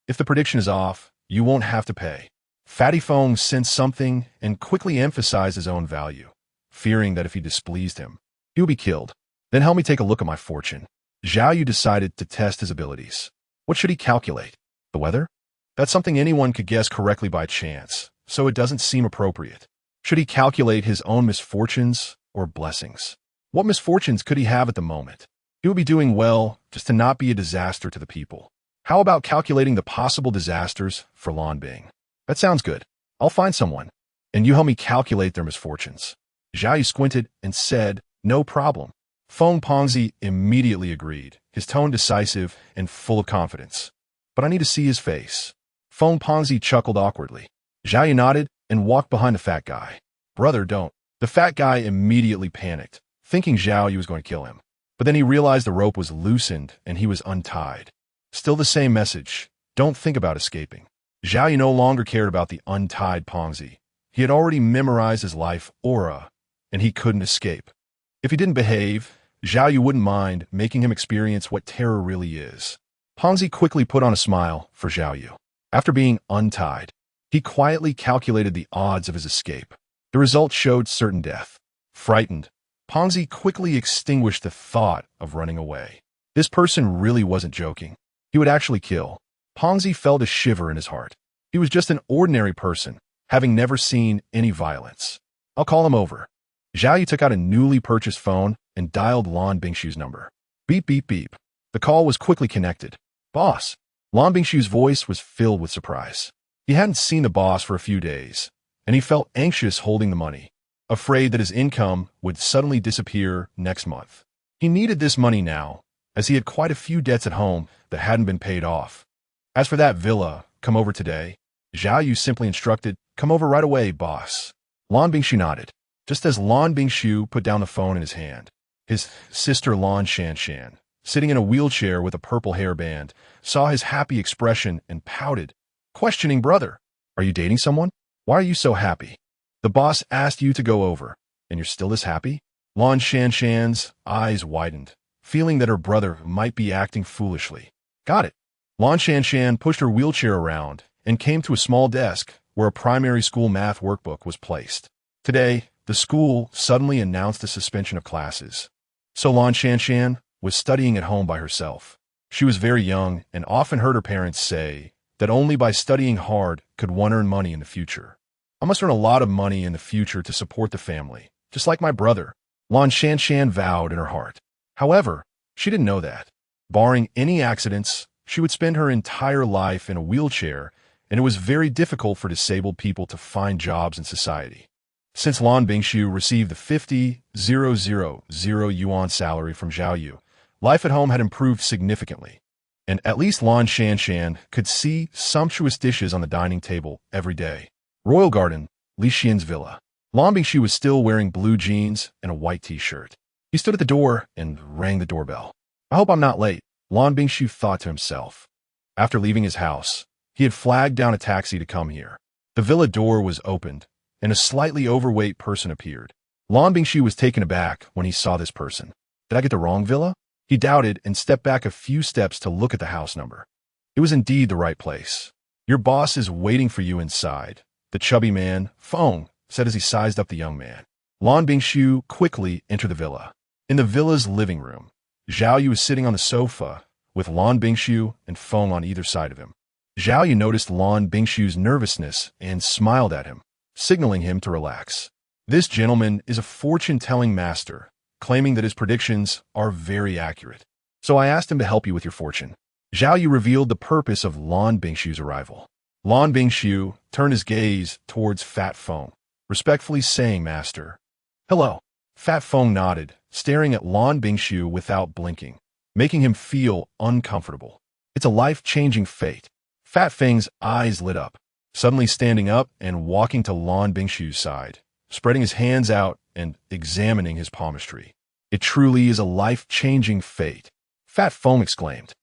If the prediction is off, you won't have to pay. Fatty Feng sensed something and quickly emphasized his own value, fearing that if he displeased him, he would be killed. Then help me take a look at my fortune. Zhao Yu decided to test his abilities. What should he calculate? The weather? That's something anyone could guess correctly by chance, so it doesn't seem appropriate. Should he calculate his own misfortunes or blessings? What misfortunes could he have at the moment? He would be doing well just to not be a disaster to the people. How about calculating the possible disasters for Lanbing? That sounds good. I'll find someone, and you help me calculate their misfortunes. Zhao Yu squinted and said, no problem. Feng Pengzi immediately agreed, his tone decisive and full of confidence. But I need to see his face. Feng Pengzi chuckled awkwardly. Zhao Yu nodded and walked behind the fat guy. Brother, don't. The fat guy immediately panicked, thinking Zhao Yu was going to kill him. But then he realized the rope was loosened and he was untied. Still the same message. Don't think about escaping. Zhao Yu no longer cared about the untied Pengzi. He had already memorized his life aura, and he couldn't escape. If he didn't behave, Zhao Yu wouldn't mind making him experience what terror really is. Pengzi quickly put on a smile for Zhao Yu. After being untied, he quietly calculated the odds of his escape. The result showed certain death. Frightened, Pengzi quickly extinguished the thought of running away. This person really wasn't joking. He would actually kill. Pengzi felt a shiver in his heart. He was just an ordinary person, having never seen any violence. I'll call him over. Zhao Yu took out a newly purchased phone and dialed Lan Bingshu's number. Beep, beep, beep. The call was quickly connected. Boss. Lan Bingshu's voice was filled with surprise. He hadn't seen the boss for a few days, and he felt anxious holding the money, afraid that his income would suddenly disappear next month. He needed this money now, as he had quite a few debts at home that hadn't been paid off. As for that villa, come over today. Zhao Yu simply instructed, come over right away, boss. Lan Bingshu nodded, just as Lan Bingshu put down the phone in his hand. His sister Lan Shanshan, sitting in a wheelchair with a purple hairband, saw his happy expression and pouted, questioning, brother, are you dating someone? Why are you so happy? The boss asked you to go over, and you're still this happy? Lan Shanshan's eyes widened, feeling that her brother might be acting foolishly. Got it. Lan Shanshan pushed her wheelchair around and came to a small desk where a primary school math workbook was placed. Today, the school suddenly announced the suspension of classes. So Lan Shanshan was studying at home by herself. She was very young and often heard her parents say that only by studying hard could one earn money in the future. I must earn a lot of money in the future to support the family, just like my brother, Lan Shanshan vowed in her heart. However, she didn't know that, barring any accidents, she would spend her entire life in a wheelchair, and it was very difficult for disabled people to find jobs in society. Since Lan Bingshu received the 50,000 yuan salary from Zhao Yu, life at home had improved significantly, and at least Lan Shanshan could see sumptuous dishes on the dining table every day. Royal Garden, Li Xian's villa. Lan Bingshu was still wearing blue jeans and a white t-shirt. He stood at the door and rang the doorbell. I hope I'm not late, Lan Bingshu thought to himself. After leaving his house, he had flagged down a taxi to come here. The villa door was opened, and a slightly overweight person appeared. Lan Bingshu was taken aback when he saw this person. Did I get the wrong villa? He doubted and stepped back a few steps to look at the house number. It was indeed the right place. Your boss is waiting for you inside, the chubby man, Feng, said as he sized up the young man. Lan Bingshu quickly entered the villa. In the villa's living room, Zhao Yu was sitting on the sofa, with Lan Bingshu and Feng on either side of him. Zhao Yu noticed Lan Bingshu's nervousness and smiled at him, signaling him to relax. This gentleman is a fortune-telling master, claiming that his predictions are very accurate. So I asked him to help you with your fortune. Zhao Yu revealed the purpose of Lan Bingshu's arrival. Lan Bingshu turned his gaze towards Fat Feng, respectfully saying, Master. Hello. Fat Feng nodded, staring at Lan Bingshu without blinking, making him feel uncomfortable. It's a life-changing fate. Fat Feng's eyes lit up, suddenly standing up and walking to Lan Bingshu's side, spreading his hands out and examining his palmistry. It truly is a life-changing fate, Fat Feng exclaimed.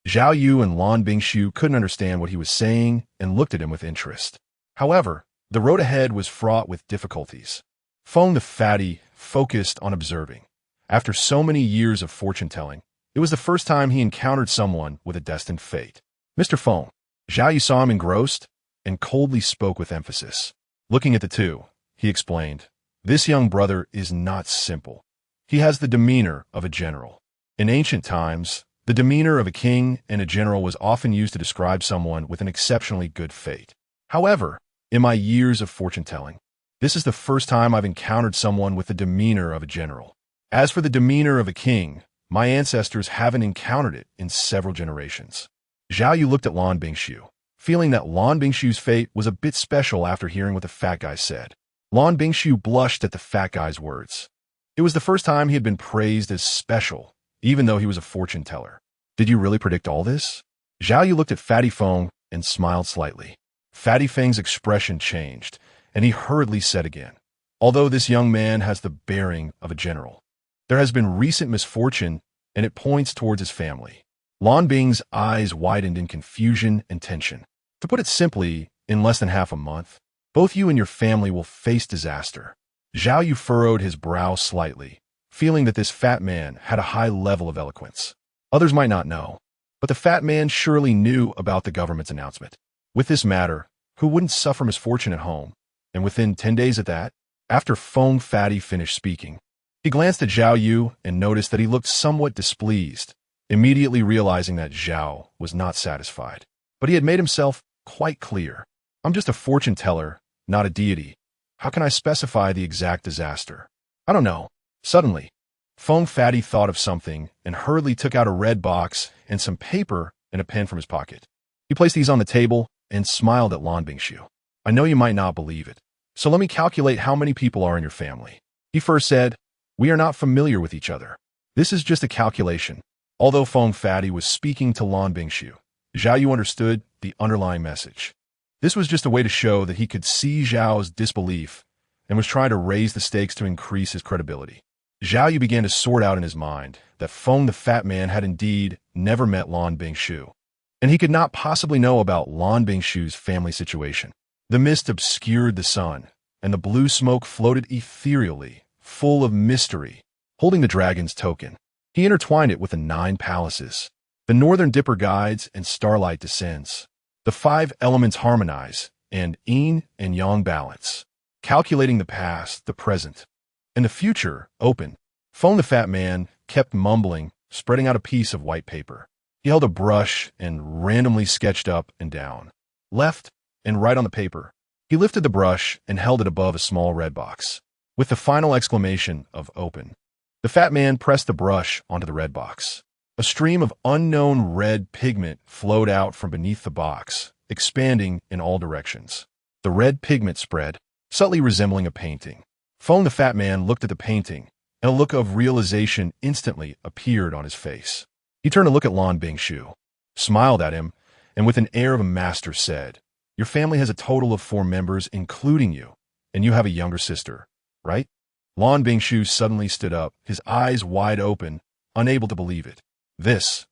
Zhao Yu and Lan Bingshu couldn't understand what he was saying and looked at him with interest. However, the road ahead was fraught with difficulties. Feng the fatty focused on observing. After so many years of fortune-telling, it was the first time he encountered someone with a destined fate. Mr. Feng. Zhao Yu saw him engrossed and coldly spoke with emphasis. Looking at the two, he explained, this young brother is not simple. He has the demeanor of a general. In ancient times, the demeanor of a king and a general was often used to describe someone with an exceptionally good fate. However, in my years of fortune-telling, this is the first time I've encountered someone with the demeanor of a general. As for the demeanor of a king, my ancestors haven't encountered it in several generations. Zhao Yu looked at Lan Bingshu, feeling that Lan Bingshu's fate was a bit special after hearing what the fat guy said. Lan Bingshu blushed at the fat guy's words. It was the first time he had been praised as special, even though he was a fortune teller. Did you really predict all this? Zhao Yu looked at Fatty Feng and smiled slightly. Fatty Feng's expression changed, and he hurriedly said again, although this young man has the bearing of a general, there has been recent misfortune, and it points towards his family. Lan Bing's eyes widened in confusion and tension. To put it simply, in less than half a month, both you and your family will face disaster. Zhao Yu furrowed his brow slightly, feeling that this fat man had a high level of eloquence. Others might not know, but the fat man surely knew about the government's announcement. With this matter, who wouldn't suffer misfortune at home? And within 10 days at that, after Feng Fatty finished speaking, he glanced at Zhao Yu and noticed that he looked somewhat displeased, immediately realizing that Zhao was not satisfied. But he had made himself quite clear. I'm just a fortune teller, not a deity. How can I specify the exact disaster? I don't know. Suddenly, Feng Fatty thought of something and hurriedly took out a red box and some paper and a pen from his pocket. He placed these on the table and smiled at Lan Bingshu. I know you might not believe it, so let me calculate how many people are in your family. He first said, we are not familiar with each other. This is just a calculation. Although Feng Fatty was speaking to Lan Bingshu, Zhao Yu understood the underlying message. This was just a way to show that he could see Zhao's disbelief and was trying to raise the stakes to increase his credibility. Zhao Yu began to sort out in his mind that Feng the Fat Man had indeed never met Lan Bingshu, and he could not possibly know about Lan Bingshu's family situation. The mist obscured the sun, and the blue smoke floated ethereally, full of mystery. Holding the dragon's token, he intertwined it with the 9 palaces. The Northern Dipper guides and starlight descends. The 5 elements harmonize, and yin and yang balance, calculating the past, the present, and the future open. Feng the Fat Man kept mumbling, spreading out a piece of white paper. He held a brush and randomly sketched up and down, left and right on the paper. He lifted the brush and held it above a small red box, with the final exclamation of open. The Fat Man pressed the brush onto the red box. A stream of unknown red pigment flowed out from beneath the box, expanding in all directions. The red pigment spread, subtly resembling a painting. Feng the Fat Man looked at the painting, and a look of realization instantly appeared on his face. He turned to look at Lan Bingshu, smiled at him, and with an air of a master said, your family has a total of 4 members, including you, and you have a younger sister, right? Lan Bingshu suddenly stood up, his eyes wide open, unable to believe it. This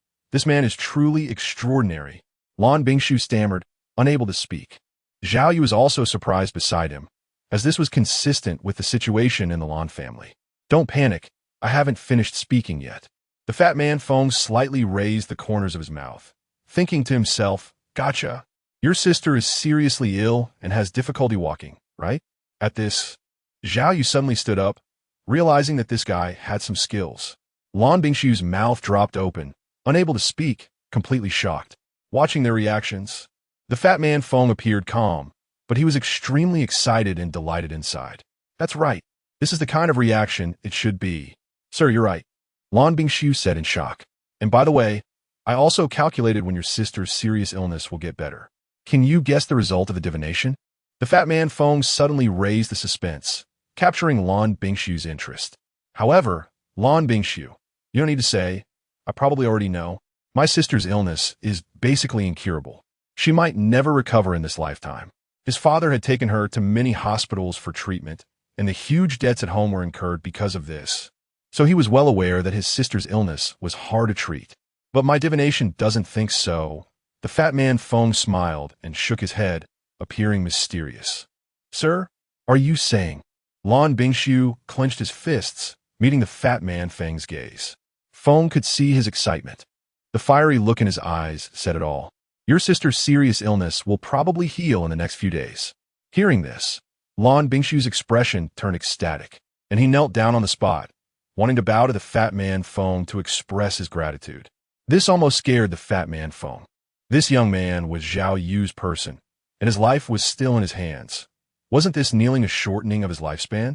man is truly extraordinary. Lan Bingshu stammered, unable to speak. Zhao Yu was also surprised beside him, as this was consistent with the situation in the Lan family. Don't panic, I haven't finished speaking yet. The Fat Man Feng slightly raised the corners of his mouth, thinking to himself, gotcha. Your sister is seriously ill and has difficulty walking, right? At this, Zhao Yu suddenly stood up, realizing that this guy had some skills. Lan Bingshu's mouth dropped open, unable to speak, completely shocked. Watching their reactions, the Fat Man Feng appeared calm, but he was extremely excited and delighted inside. That's right. This is the kind of reaction it should be. Sir, you're right. Lan Bingshu said in shock. And by the way, I also calculated when your sister's serious illness will get better. Can you guess the result of the divination? The Fat Man Feng suddenly raised the suspense, capturing Lan Bingshu's interest. However, Lan Bingshu, you don't need to say, I probably already know. My sister's illness is basically incurable. She might never recover in this lifetime. His father had taken her to many hospitals for treatment, and the huge debts at home were incurred because of this. So he was well aware that his sister's illness was hard to treat. But my divination doesn't think so. The Fat Man Feng smiled and shook his head, appearing mysterious. Sir, are you saying? Lan Bingshu clenched his fists, meeting the Fat Man Feng's gaze. Feng could see his excitement. The fiery look in his eyes said it all. Your sister's serious illness will probably heal in the next few days. Hearing this, Lan Bingshu's expression turned ecstatic, and he knelt down on the spot, wanting to bow to the Fat Man Feng to express his gratitude. This almost scared the Fat Man Feng. This young man was Zhao Yu's person, and his life was still in his hands. Wasn't this kneeling a shortening of his lifespan?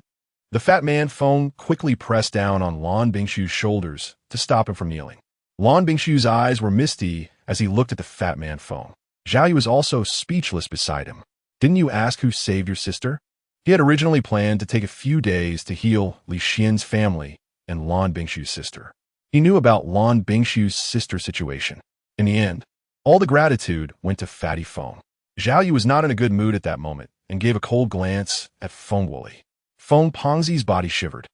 The Fat Man Feng quickly pressed down on Lan Bingshu's shoulders to stop him from kneeling. Lan Bingshu's eyes were misty as he looked at the Fat Man Feng. Zhao Yu was also speechless beside him. Didn't you ask who saved your sister? He had originally planned to take a few days to heal Li Xian's family and Lan Bingshu's sister. He knew about Lan Bingshu's sister situation. In the end, all the gratitude went to Fatty Feng. Zhao Yu was not in a good mood at that moment and gave a cold glance at Feng Wooly. Feng Pongzi's body shivered.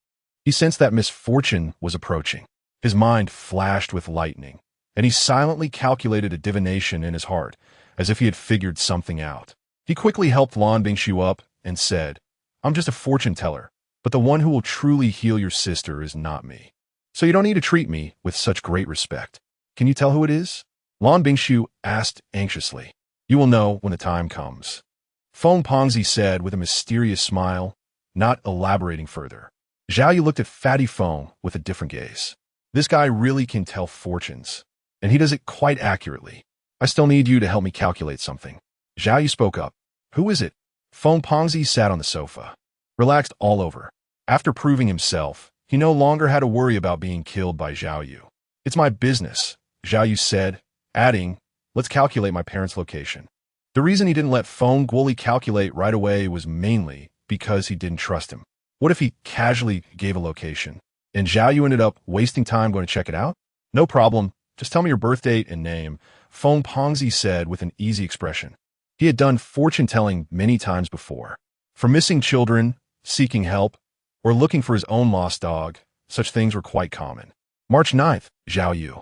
He sensed that misfortune was approaching. His mind flashed with lightning, and he silently calculated a divination in his heart, as if he had figured something out. He quickly helped Lan Bingshu up and said, I'm just a fortune teller, but the one who will truly heal your sister is not me. So you don't need to treat me with such great respect. Can you tell who it is? Lan Bingshu asked anxiously. You will know when the time comes. Feng Pongzi said with a mysterious smile, not elaborating further. Zhao Yu looked at Fatty Feng with a different gaze. This guy really can tell fortunes, and he does it quite accurately. I still need you to help me calculate something. Zhao Yu spoke up. Who is it? Feng Pongzi sat on the sofa, relaxed all over. After proving himself, He no longer had to worry about being killed by Zhao Yu. "It's my business," Zhao Yu said, adding, "Let's calculate my parents' location." The reason he didn't let Feng Guoli calculate right away was mainly because he didn't trust him. What if he casually gave a location, and Zhao Yu ended up wasting time going to check it out? "No problem. Just tell me your birth date and name," Feng Pongzi said with an easy expression. He had done fortune-telling many times before. For missing children, seeking help, or looking for his own lost dog, such things were quite common. "March 9th, Zhao Yu."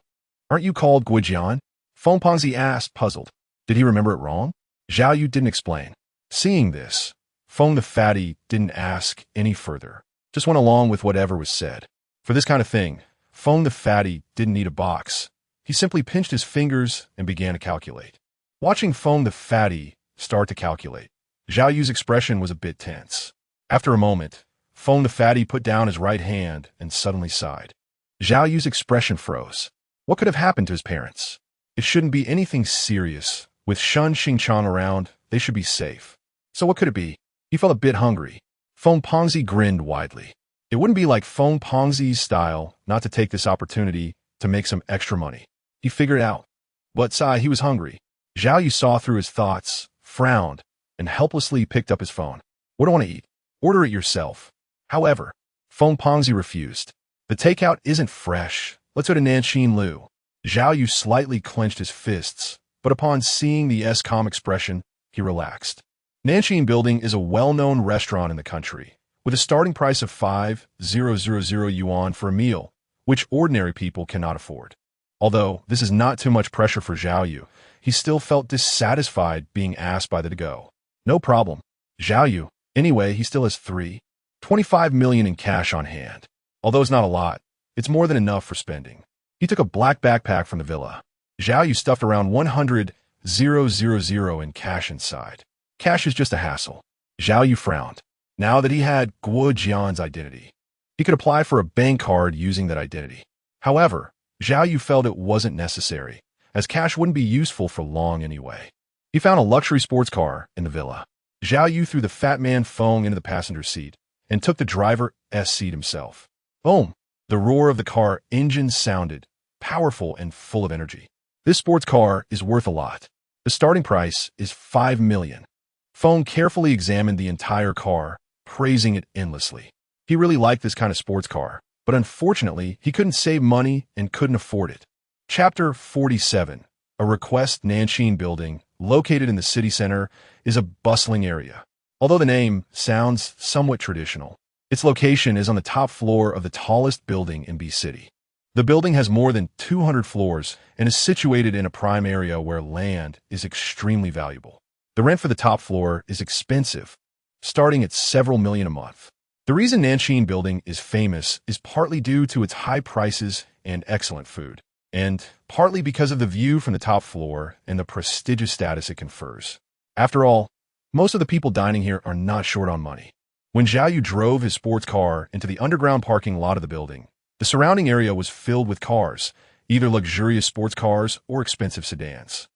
"Aren't you called Guijian?" Feng Pongzi asked, puzzled. Did he remember it wrong? Zhao Yu didn't explain. Seeing this, Feng the fatty didn't ask any further, just went along with whatever was said. For this kind of thing, Feng the fatty didn't need a box. He simply pinched his fingers and began to calculate. Watching Feng the fatty start to calculate, Zhao Yu's expression was a bit tense. After a moment, Feng the fatty put down his right hand and suddenly sighed. Zhao Yu's expression froze. What could have happened to his parents? It shouldn't be anything serious. With Shun Xingchang around, they should be safe. So what could it be? He felt a bit hungry. Feng Pongzi grinned widely. It wouldn't be like Feng Pongzi's style not to take this opportunity to make some extra money. He figured it out. But he was hungry. Zhao Yu saw through his thoughts, frowned, and helplessly picked up his phone. "What do I want to eat?" "Order it yourself." However, Feng Pongzi refused. "The takeout isn't fresh. Let's go to Nanxin Lu." Zhao Yu slightly clenched his fists, but upon seeing the calm expression, he relaxed. Nanxin Building is a well-known restaurant in the country, with a starting price of 5,000 yuan for a meal, which ordinary people cannot afford. Although this is not too much pressure for Zhao Yu, he still felt dissatisfied being asked by the to-go. "No problem, Zhao Yu." Anyway, he still has 3.25 million in cash on hand. Although it's not a lot, it's more than enough for spending. He took a black backpack from the villa. Zhao Yu stuffed around 100,000 in cash inside. Cash is just a hassle. Zhao Yu frowned. Now that he had Guo Jian's identity, he could apply for a bank card using that identity. However, Zhao Yu felt it wasn't necessary, as cash wouldn't be useful for long anyway. He found a luxury sports car in the villa. Zhao Yu threw the fat man Feng into the passenger seat and took the driver's seat himself. Boom! The roar of the car engine sounded, powerful and full of energy. This sports car is worth a lot. The starting price is 5 million. Feng carefully examined the entire car, praising it endlessly. He really liked this kind of sports car, but unfortunately, he couldn't save money and couldn't afford it. Chapter 47. A request. Nanxin Building, located in the city center, is a bustling area. Although the name sounds somewhat traditional, its location is on the top floor of the tallest building in B City. The building has more than 200 floors and is situated in a prime area where land is extremely valuable. The rent for the top floor is expensive, starting at several million a month. The reason Nanxin Building is famous is partly due to its high prices and excellent food, and partly because of the view from the top floor and the prestigious status it confers. After all, most of the people dining here are not short on money. When Zhao Yu drove his sports car into the underground parking lot of the building, the surrounding area was filled with cars, either luxurious sports cars or expensive sedans.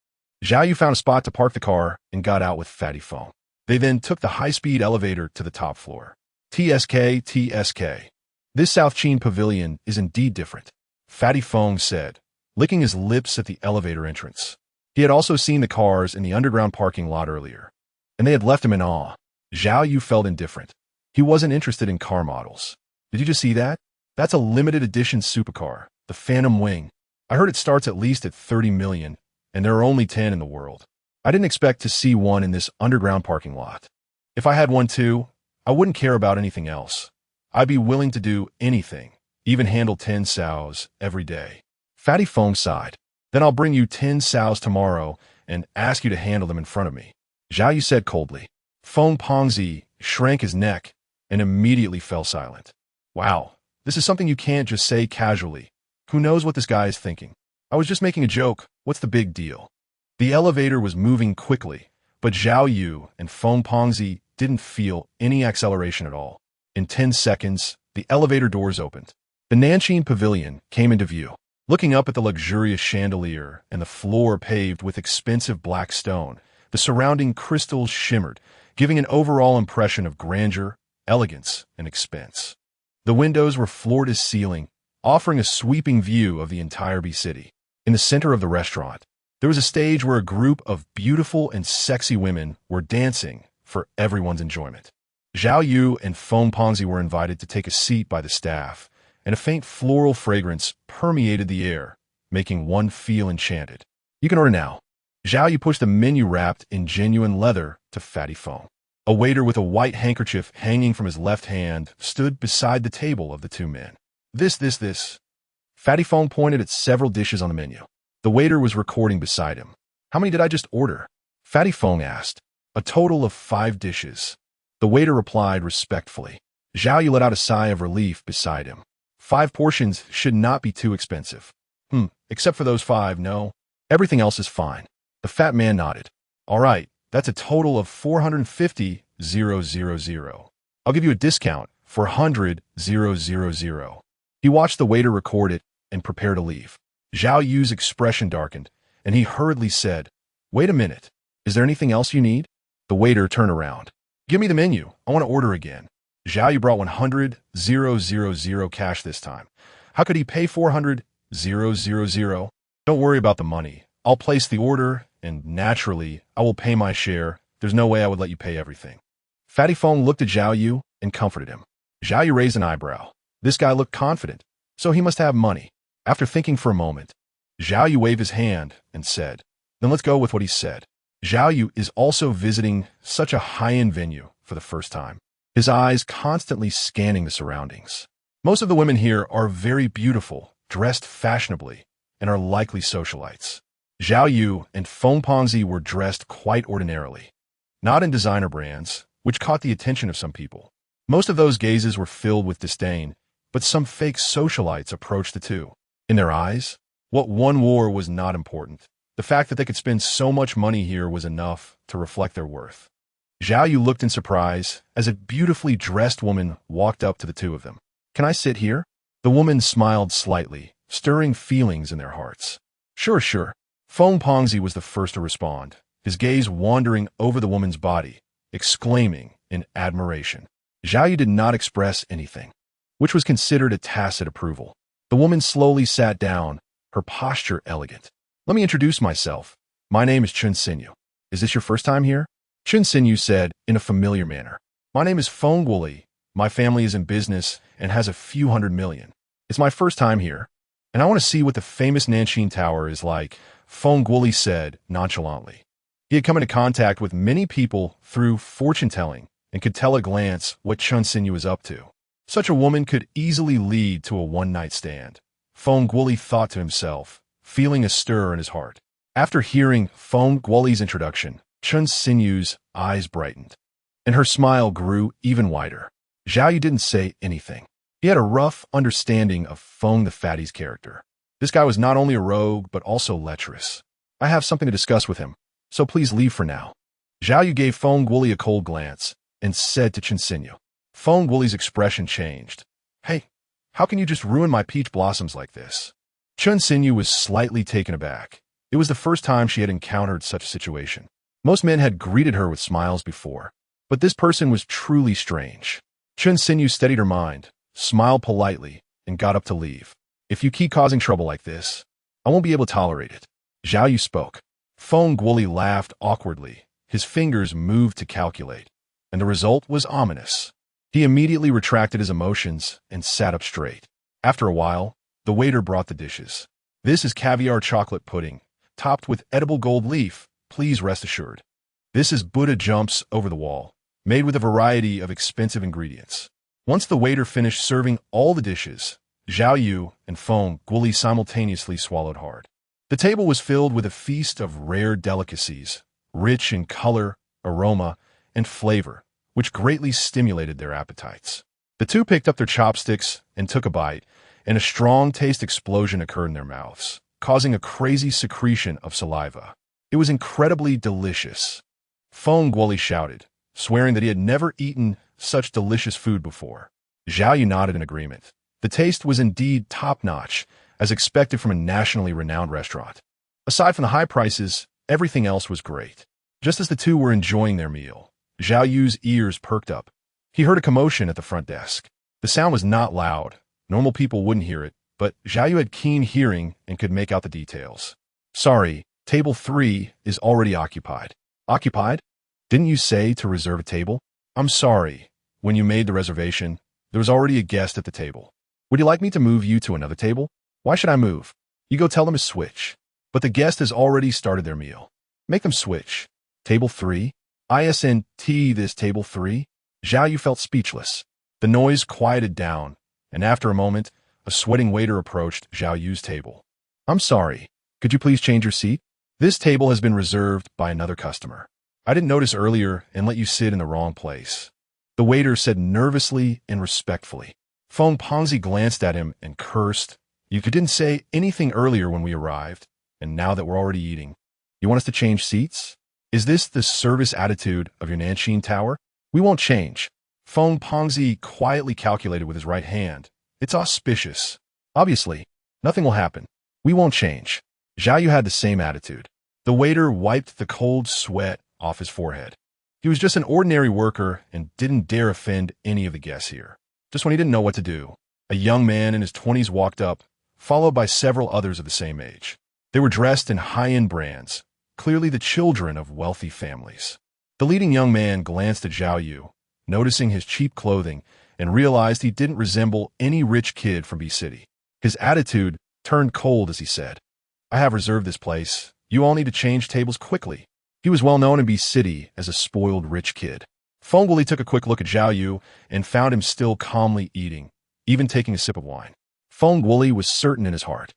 Zhao Yu found a spot to park the car and got out with Fatty Feng. They then took the high-speed elevator to the top floor. TSK. This South Chin pavilion is indeed different, Fatty Feng said, licking his lips at the elevator entrance. He had also seen the cars in the underground parking lot earlier, and they had left him in awe. Zhao Yu felt indifferent. He wasn't interested in car models. Did you just see that? That's a limited edition supercar, the Phantom Wing. I heard it starts at least at 30 million, and there are only 10 in the world. I didn't expect to see one in this underground parking lot. If I had one too, I wouldn't care about anything else. I'd be willing to do anything, even handle 10 sows every day. Fatty Feng sighed. Then I'll bring you 10 sows tomorrow and ask you to handle them in front of me, Zhao Yu said coldly. Feng Pongzi shrank his neck and immediately fell silent. Wow, this is something you can't just say casually. Who knows what this guy is thinking? I was just making a joke. What's the big deal? The elevator was moving quickly, but Zhao Yu and Feng Pongzi didn't feel any acceleration at all. In 10 seconds, the elevator doors opened. The Nanxin Pavilion came into view. Looking up at the luxurious chandelier and the floor paved with expensive black stone, the surrounding crystals shimmered, giving an overall impression of grandeur, elegance, and expense. The windows were floor to ceiling, offering a sweeping view of the entire city. In the center of the restaurant, there was a stage where a group of beautiful and sexy women were dancing for everyone's enjoyment. Zhao Yu and Feng Pongzi were invited to take a seat by the staff, and a faint floral fragrance permeated the air, making one feel enchanted. You can order now. Zhao Yu pushed a menu wrapped in genuine leather to Fatty Feng. A waiter with a white handkerchief hanging from his left hand stood beside the table of the two men. This. Fatty Feng pointed at several dishes on the menu. The waiter was recording beside him. How many did I just order? Fatty Feng asked. A total of 5 dishes. The waiter replied respectfully. Zhao Yu let out a sigh of relief beside him. 5 portions should not be too expensive. Except for those 5, no. Everything else is fine. The fat man nodded. All right, that's a total of 450,000. I'll give you a discount for 100,000. He watched the waiter record it and prepare to leave. Zhao Yu's expression darkened, and he hurriedly said, Wait a minute. Is there anything else you need? The waiter turned around. Give me the menu. I want to order again. Zhao Yu brought 100,000 cash this time. How could he pay 400,000? Don't worry about the money. I'll place the order, and naturally, I will pay my share. There's no way I would let you pay everything. Fatty Feng looked at Zhao Yu and comforted him. Zhao Yu raised an eyebrow. This guy looked confident, so he must have money. After thinking for a moment, Zhao Yu waved his hand and said, Then let's go with what he said. Zhao Yu is also visiting such a high-end venue for the first time, his eyes constantly scanning the surroundings. Most of the women here are very beautiful, dressed fashionably, and are likely socialites. Zhao Yu and Feng Pongzi were dressed quite ordinarily, not in designer brands, which caught the attention of some people. Most of those gazes were filled with disdain, but some fake socialites approached the two. In their eyes, what one wore was not important. The fact that they could spend so much money here was enough to reflect their worth. Zhao Yu looked in surprise as a beautifully dressed woman walked up to the two of them. Can I sit here? The woman smiled slightly, stirring feelings in their hearts. Sure. Feng Pongzi was the first to respond, his gaze wandering over the woman's body, exclaiming in admiration. Zhao Yu did not express anything, which was considered a tacit approval. The woman slowly sat down, her posture elegant. Let me introduce myself. My name is Chun Sinyu. Is this your first time here? Chun Sinyu said in a familiar manner. My name is Feng Guoli. My family is in business and has a few hundred million. It's my first time here, and I want to see what the famous Nanxin Tower is like, Feng Guoli said nonchalantly. He had come into contact with many people through fortune-telling and could tell at a glance what Chun Sinyu was up to. Such a woman could easily lead to a one-night stand. Feng Guoli thought to himself, feeling a stir in his heart. After hearing Feng Guoli's introduction, Chun Sinyu's eyes brightened, and her smile grew even wider. Zhao Yu didn't say anything. He had a rough understanding of Feng the Fatty's character. This guy was not only a rogue, but also lecherous. I have something to discuss with him, so please leave for now. Zhao Yu gave Feng Guoli a cold glance and said to Chun Sinyu. Feng Guoli's expression changed. Hey, how can you just ruin my peach blossoms like this? Chun Sinyu was slightly taken aback. It was the first time she had encountered such a situation. Most men had greeted her with smiles before, but this person was truly strange. Chun Sinyu steadied her mind, smiled politely, and got up to leave. If you keep causing trouble like this, I won't be able to tolerate it. Zhao Yu spoke. Feng Guoli laughed awkwardly. His fingers moved to calculate, and the result was ominous. He immediately retracted his emotions and sat up straight. After a while, the waiter brought the dishes. This is caviar chocolate pudding, topped with edible gold leaf, please rest assured. This is Buddha jumps over the wall, made with a variety of expensive ingredients. Once the waiter finished serving all the dishes, Zhao Yu and Feng Guoli simultaneously swallowed hard. The table was filled with a feast of rare delicacies, rich in color, aroma, and flavor, which greatly stimulated their appetites. The two picked up their chopsticks and took a bite, and a strong taste explosion occurred in their mouths, causing a crazy secretion of saliva. It was incredibly delicious. Feng Guoli shouted, swearing that he had never eaten such delicious food before. Zhao Yu nodded in agreement. The taste was indeed top-notch, as expected from a nationally renowned restaurant. Aside from the high prices, everything else was great. Just as the two were enjoying their meal, Zhao Yu's ears perked up. He heard a commotion at the front desk. The sound was not loud. Normal people wouldn't hear it, but Zhao Yu had keen hearing and could make out the details. Sorry, table 3 is already occupied. Occupied? Didn't you say to reserve a table? I'm sorry. When you made the reservation, there was already a guest at the table. Would you like me to move you to another table? Why should I move? You go tell them to switch. But the guest has already started their meal. Make them switch. Table 3? ISNT this table 3? Zhao Yu felt speechless. The noise quieted down, and after a moment, a sweating waiter approached Zhao Yu's table. I'm sorry. Could you please change your seat? This table has been reserved by another customer. I didn't notice earlier and let you sit in the wrong place. The waiter said nervously and respectfully. Feng Pongzi glanced at him and cursed. You didn't say anything earlier when we arrived, and now that we're already eating. You want us to change seats? Is this the service attitude of your Nanxin Tower? We won't change. Feng Pongzi quietly calculated with his right hand. It's auspicious. Obviously, nothing will happen. We won't change. Zhao Yu had the same attitude. The waiter wiped the cold sweat off his forehead. He was just an ordinary worker and didn't dare offend any of the guests here. Just when he didn't know what to do, a young man in his 20s walked up, followed by several others of the same age. They were dressed in high-end brands, clearly the children of wealthy families. The leading young man glanced at Zhao Yu, noticing his cheap clothing, and realized he didn't resemble any rich kid from B City. His attitude turned cold as he said, I have reserved this place. You all need to change tables quickly. He was well known in B City as a spoiled rich kid. Feng Wuli took a quick look at Zhao Yu and found him still calmly eating, even taking a sip of wine. Feng Wuli was certain in his heart.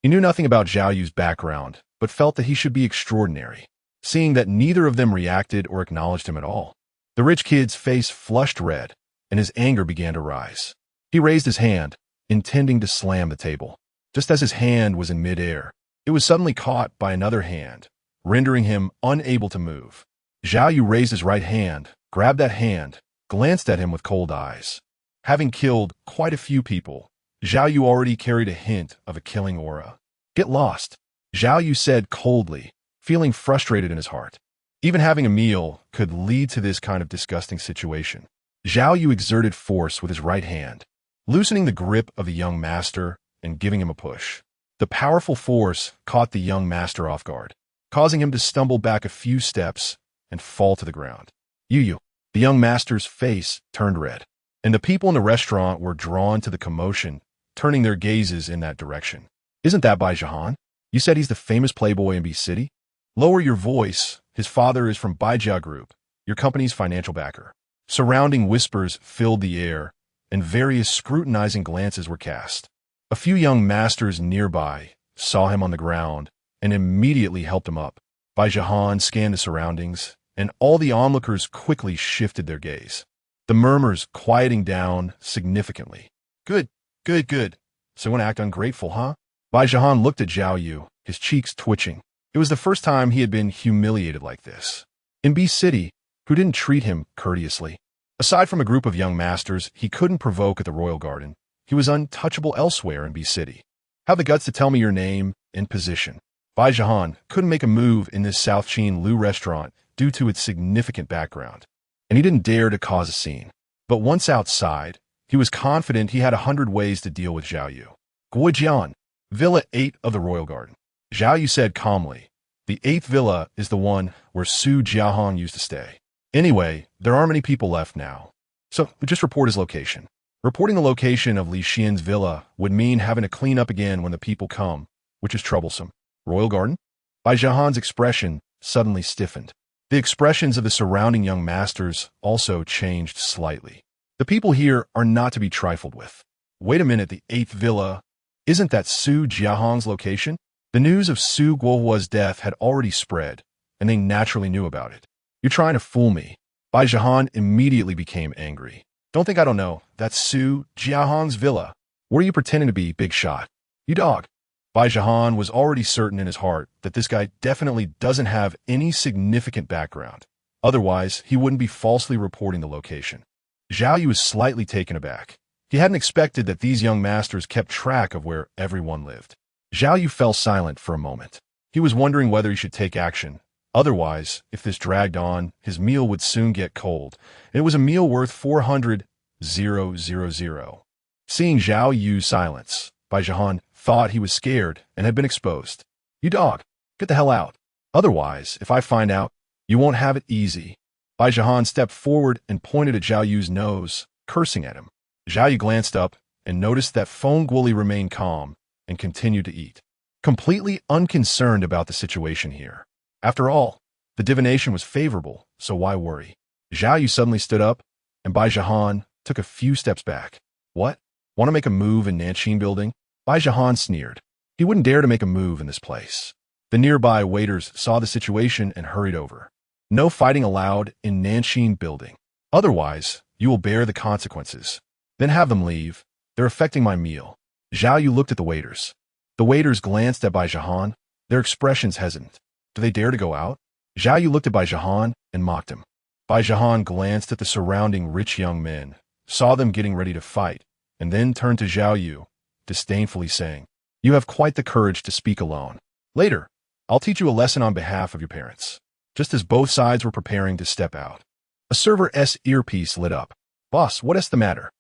He knew nothing about Zhao Yu's background, but felt that he should be extraordinary, seeing that neither of them reacted or acknowledged him at all. The rich kid's face flushed red, and his anger began to rise. He raised his hand, intending to slam the table. Just as his hand was in midair, it was suddenly caught by another hand, rendering him unable to move. Zhao Yu raised his right hand, grabbed that hand, glanced at him with cold eyes. Having killed quite a few people, Zhao Yu already carried a hint of a killing aura. Get lost, Zhao Yu said coldly, feeling frustrated in his heart. Even having a meal could lead to this kind of disgusting situation. Zhao Yu exerted force with his right hand, loosening the grip of the young master and giving him a push. The powerful force caught the young master off guard, causing him to stumble back a few steps and fall to the ground. Yu, the young master's face turned red, and the people in the restaurant were drawn to the commotion, turning their gazes in that direction. Isn't that Bai Zhehan? You said he's the famous playboy in B City? Lower your voice. His father is from Baijia Group, your company's financial backer. Surrounding whispers filled the air, and various scrutinizing glances were cast. A few young masters nearby saw him on the ground and immediately helped him up. Bai Zhehan scanned the surroundings, and all the onlookers quickly shifted their gaze, the murmurs quieting down significantly. Good. So you want to act ungrateful, huh? Bai Zhehan looked at Zhao Yu, his cheeks twitching. It was the first time he had been humiliated like this. In B City, who didn't treat him courteously. Aside from a group of young masters he couldn't provoke at the Royal Garden, he was untouchable elsewhere in B City. Have the guts to tell me your name and position. Bai Zhehan couldn't make a move in this South Chin Lu restaurant due to its significant background, and he didn't dare to cause a scene. But once outside, he was confident he had 100 ways to deal with Zhao Yu. Guojian, Villa 8 of the Royal Garden. Zhao Yu said calmly, the 8th villa is the one where Su Jiahong used to stay. Anyway, there aren't many people left now, so just report his location. Reporting the location of Li Xian's villa would mean having to clean up again when the people come, which is troublesome. Royal Garden? Bai Zhehan's expression suddenly stiffened. The expressions of the surrounding young masters also changed slightly. The people here are not to be trifled with. Wait a minute, the 8th villa. Isn't that Su Jiahong's location? The news of Su Guohua's death had already spread, and they naturally knew about it. You're trying to fool me. Bai Zhehan immediately became angry. Don't think I don't know. That's Su Jiahong's villa. What are you pretending to be, big shot? You dog. Bai Zhehan was already certain in his heart that this guy definitely doesn't have any significant background. Otherwise, he wouldn't be falsely reporting the location. Zhao Yu was slightly taken aback. He hadn't expected that these young masters kept track of where everyone lived. Zhao Yu fell silent for a moment. He was wondering whether he should take action. Otherwise, if this dragged on, his meal would soon get cold. And it was a meal worth 400 000. Seeing Zhao Yu's silence, Bai Zhehan thought he was scared and had been exposed. You dog, get the hell out. Otherwise, if I find out, you won't have it easy. Bai Zhehan stepped forward and pointed at Zhao Yu's nose, cursing at him. Zhao Yu glanced up and noticed that Feng Guoli remained calm and continued to eat, completely unconcerned about the situation here. After all, the divination was favorable, so why worry? Zhao Yu suddenly stood up, and Bai Zhehan took a few steps back. What? Want to make a move in Nanxin building? Bai Zhehan sneered. He wouldn't dare to make a move in this place. The nearby waiters saw the situation and hurried over. No fighting allowed in Nanxin building. Otherwise, you will bear the consequences. Then have them leave. They're affecting my meal. Zhao Yu looked at the waiters. The waiters glanced at Bai Zhehan, their expressions hesitant. Do they dare to go out? Zhao Yu looked at Bai Zhehan and mocked him. Bai Zhehan glanced at the surrounding rich young men, saw them getting ready to fight, and then turned to Zhao Yu, disdainfully saying, You have quite the courage to speak alone. Later, I'll teach you a lesson on behalf of your parents. Just as both sides were preparing to step out, a server's earpiece lit up. Boss, what is the matter?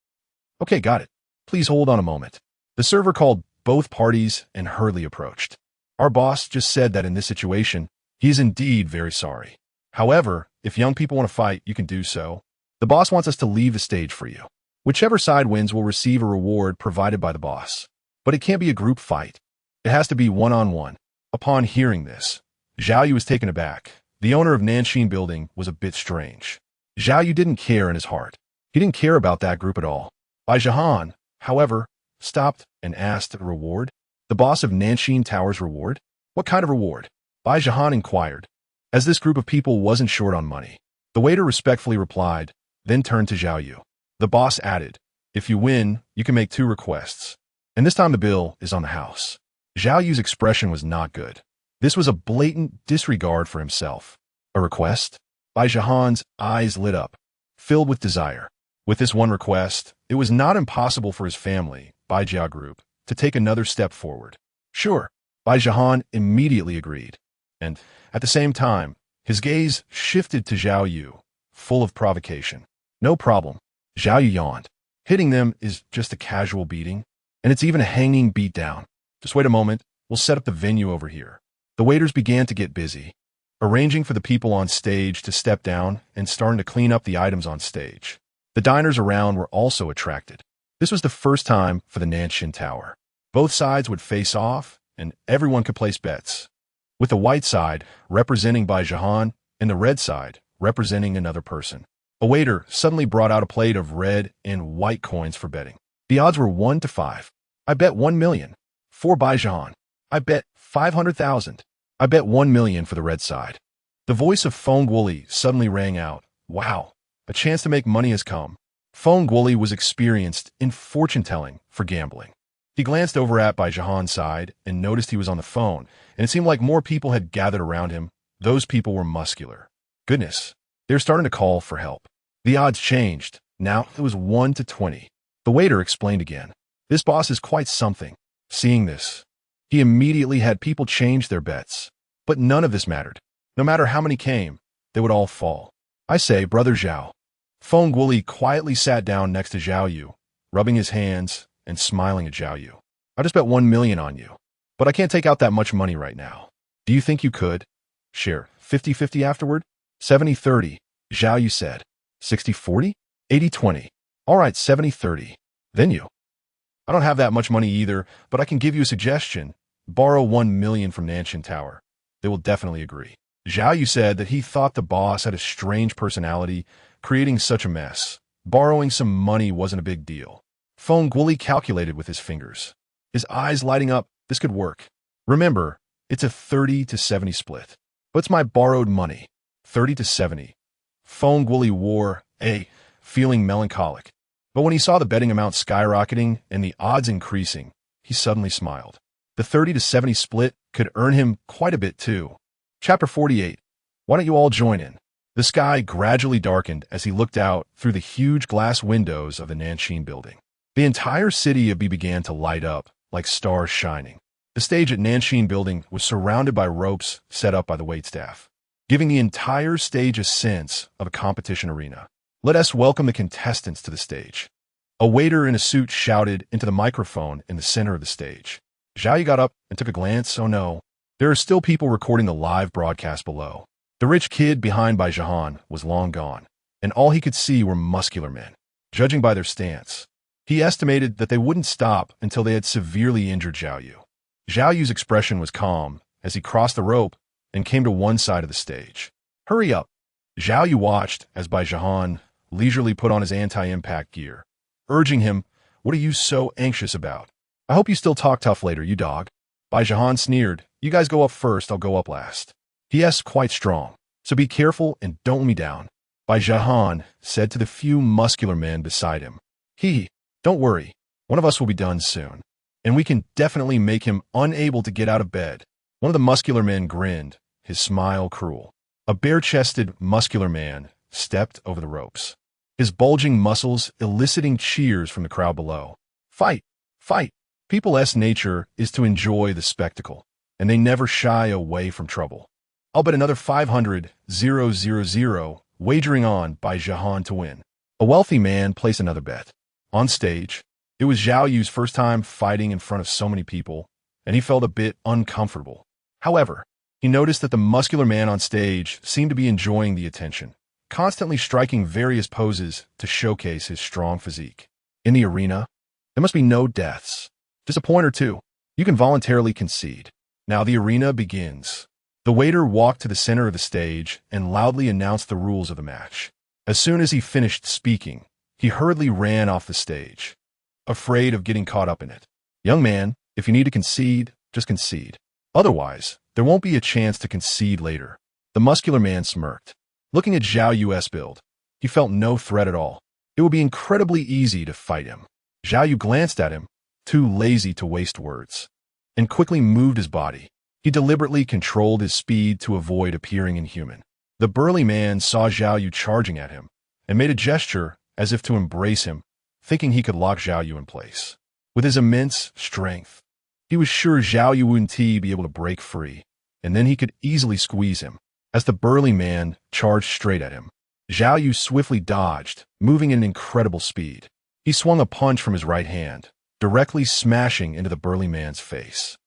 Okay, got it. Please hold on a moment. The server called both parties and hurriedly approached. Our boss just said that in this situation, he is indeed very sorry. However, if young people want to fight, you can do so. The boss wants us to leave the stage for you. Whichever side wins will receive a reward provided by the boss. But it can't be a group fight. It has to be one-on-one. Upon hearing this, Zhao Yu was taken aback. The owner of Nanxin building was a bit strange. Zhao Yu didn't care in his heart. He didn't care about that group at all. Bai Zhehan, however, stopped and asked a reward. The boss of Nanxin Tower's reward? What kind of reward? Bai Zhehan inquired. As this group of people wasn't short on money, the waiter respectfully replied, then turned to Zhao Yu. The boss added, If you win, you can make 2 requests. And this time the bill is on the house. Zhao Yu's expression was not good. This was a blatant disregard for himself. A request? Bai Zhehan's eyes lit up, filled with desire. With this one request, it was not impossible for his family, Bai Jia Group, to take another step forward. Sure, Bai Zhehan immediately agreed. And, at the same time, his gaze shifted to Zhao Yu, full of provocation. No problem. Zhao Yu yawned. Hitting them is just a casual beating, and it's even a hanging beatdown. Just wait a moment, we'll set up the venue over here. The waiters began to get busy, arranging for the people on stage to step down and starting to clean up the items on stage. The diners around were also attracted. This was the first time for the Nanxin Tower. Both sides would face off, and everyone could place bets, with the white side representing Bai Zhehan and the red side representing another person. A waiter suddenly brought out a plate of red and white coins for betting. The odds were 1 to 5. I bet 1 million. For Bai Zhehan. I bet 500,000. I bet 1 million for the red side. The voice of Feng Guoli suddenly rang out. Wow, a chance to make money has come. Feng Guoli was experienced in fortune-telling for gambling. He glanced over at Bai Zhehan's side and noticed he was on the phone, and it seemed like more people had gathered around him. Those people were muscular. Goodness, they were starting to call for help. The odds changed. Now it was 1 to 20. The waiter explained again. This boss is quite something. Seeing this, he immediately had people change their bets. But none of this mattered. No matter how many came, they would all fall. I say, Brother Zhao. Feng Guoli quietly sat down next to Zhao Yu, rubbing his hands and smiling at Zhao Yu. I just bet 1 million on you, but I can't take out that much money right now. Do you think you could? Share 50-50 afterward? 70-30, Zhao Yu said. 60-40? 80-20. All right, 70-30. Then you. I don't have that much money either, but I can give you a suggestion. Borrow 1 million from Nanxin Tower. They will definitely agree. Zhao Yu said that he thought the boss had a strange personality, creating such a mess. Borrowing some money wasn't a big deal. Feng Guoli calculated with his fingers, his eyes lighting up. This could work. Remember, it's a 30-70 split. But it's my borrowed money. 30-70. Feng Guoli wore a feeling melancholic. But when he saw the betting amount skyrocketing and the odds increasing, he suddenly smiled. The 30-70 split could earn him quite a bit too. Chapter 48. Why don't you all join in? The sky gradually darkened as he looked out through the huge glass windows of the Nanxin building. The entire city of B began to light up like stars shining. The stage at Nanxin building was surrounded by ropes set up by the waitstaff, giving the entire stage a sense of a competition arena. Let us welcome the contestants to the stage. A waiter in a suit shouted into the microphone in the center of the stage. Zhao Yu got up and took a glance. Oh no. There are still people recording the live broadcast below. The rich kid behind Bai Zhehan was long gone, and all he could see were muscular men. Judging by their stance, he estimated that they wouldn't stop until they had severely injured Zhao Yu. Zhao Yu's expression was calm as he crossed the rope and came to one side of the stage. Hurry up. Zhao Yu watched as Bai Zhehan leisurely put on his anti-impact gear, urging him, "What are you so anxious about? I hope you still talk tough later, you dog." Bai Zhehan sneered, "You guys go up first, I'll go up last." He is quite strong, so be careful and don't let me down. Bai Zhehan said to the few muscular men beside him. Don't worry, one of us will be done soon, and we can definitely make him unable to get out of bed." One of the muscular men grinned, his smile cruel. A bare-chested, muscular man stepped over the ropes, his bulging muscles eliciting cheers from the crowd below. Fight! Fight! People's nature is to enjoy the spectacle, and they never shy away from trouble. I'll bet another 500,000, wagering on Bai Zhehan to win. A wealthy man placed another bet. On stage, it was Zhao Yu's first time fighting in front of so many people, and he felt a bit uncomfortable. However, he noticed that the muscular man on stage seemed to be enjoying the attention, constantly striking various poses to showcase his strong physique. In the arena, there must be no deaths. Just a point or two. You can voluntarily concede. Now the arena begins. The waiter walked to the center of the stage and loudly announced the rules of the match. As soon as he finished speaking, he hurriedly ran off the stage, afraid of getting caught up in it. "Young man, if you need to concede, just concede. Otherwise, there won't be a chance to concede later." The muscular man smirked. Looking at Zhao Yu's build, he felt no threat at all. It would be incredibly easy to fight him. Zhao Yu glanced at him, too lazy to waste words, and quickly moved his body. He deliberately controlled his speed to avoid appearing inhuman. The burly man saw Zhao Yu charging at him and made a gesture as if to embrace him, thinking he could lock Zhao Yu in place. With his immense strength, he was sure Zhao Yu wouldn't be able to break free, and then he could easily squeeze him. As the burly man charged straight at him, Zhao Yu swiftly dodged, moving at an incredible speed. He swung a punch from his right hand, directly smashing into the burly man's face.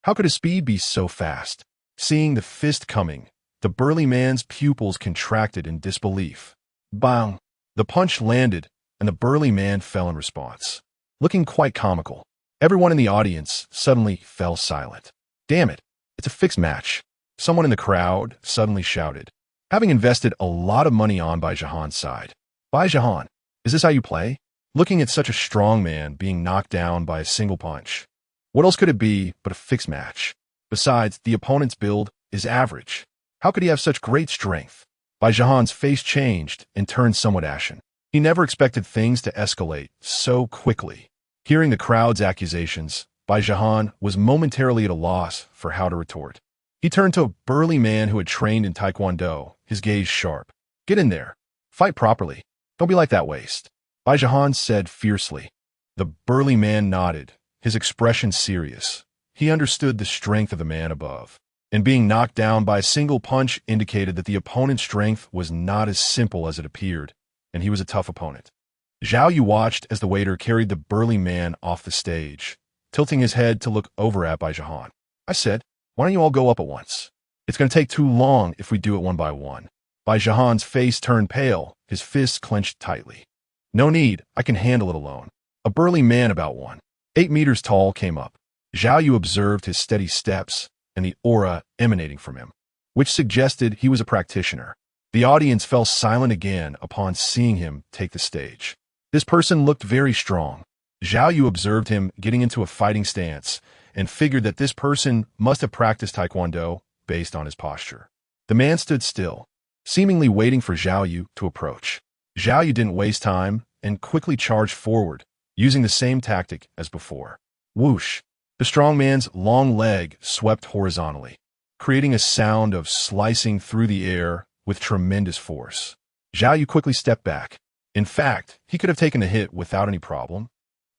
How could his speed be so fast? Seeing the fist coming, the burly man's pupils contracted in disbelief. Bang! The punch landed, and the burly man fell in response, looking quite comical. Everyone in the audience suddenly fell silent. "Damn it, it's a fixed match," someone in the crowd suddenly shouted, having invested a lot of money on Bai Zhehan's side. "Bai Zhehan, is this how you play?" Looking at such a strong man being knocked down by a single punch. What else could it be but a fixed match? Besides, the opponent's build is average. How could he have such great strength? Bai Zhehan's face changed and turned somewhat ashen. He never expected things to escalate so quickly. Hearing the crowd's accusations, Bai Zhehan was momentarily at a loss for how to retort. He turned to a burly man who had trained in Taekwondo, his gaze sharp. "Get in there. Fight properly. Don't be like that waste," Bai Zhehan said fiercely. The burly man nodded, his expression serious. He understood the strength of the man above, and being knocked down by a single punch indicated that the opponent's strength was not as simple as it appeared, and he was a tough opponent. Zhao Yu watched as the waiter carried the burly man off the stage, tilting his head to look over at Bai Zhehan. "I said, why don't you all go up at once? It's going to take too long if we do it one by one." Bai Zhehan's face turned pale, his fists clenched tightly. "No need, I can handle it alone." A burly man about 1.8 meters tall came up. Zhao Yu observed his steady steps and the aura emanating from him, which suggested he was a practitioner. The audience fell silent again upon seeing him take the stage. This person looked very strong. Zhao Yu observed him getting into a fighting stance and figured that this person must have practiced Taekwondo based on his posture. The man stood still, seemingly waiting for Zhao Yu to approach. Zhao Yu didn't waste time and quickly charged forward, using the same tactic as before. Whoosh! The strong man's long leg swept horizontally, creating a sound of slicing through the air with tremendous force. Zhao Yu quickly stepped back. In fact, he could have taken the hit without any problem,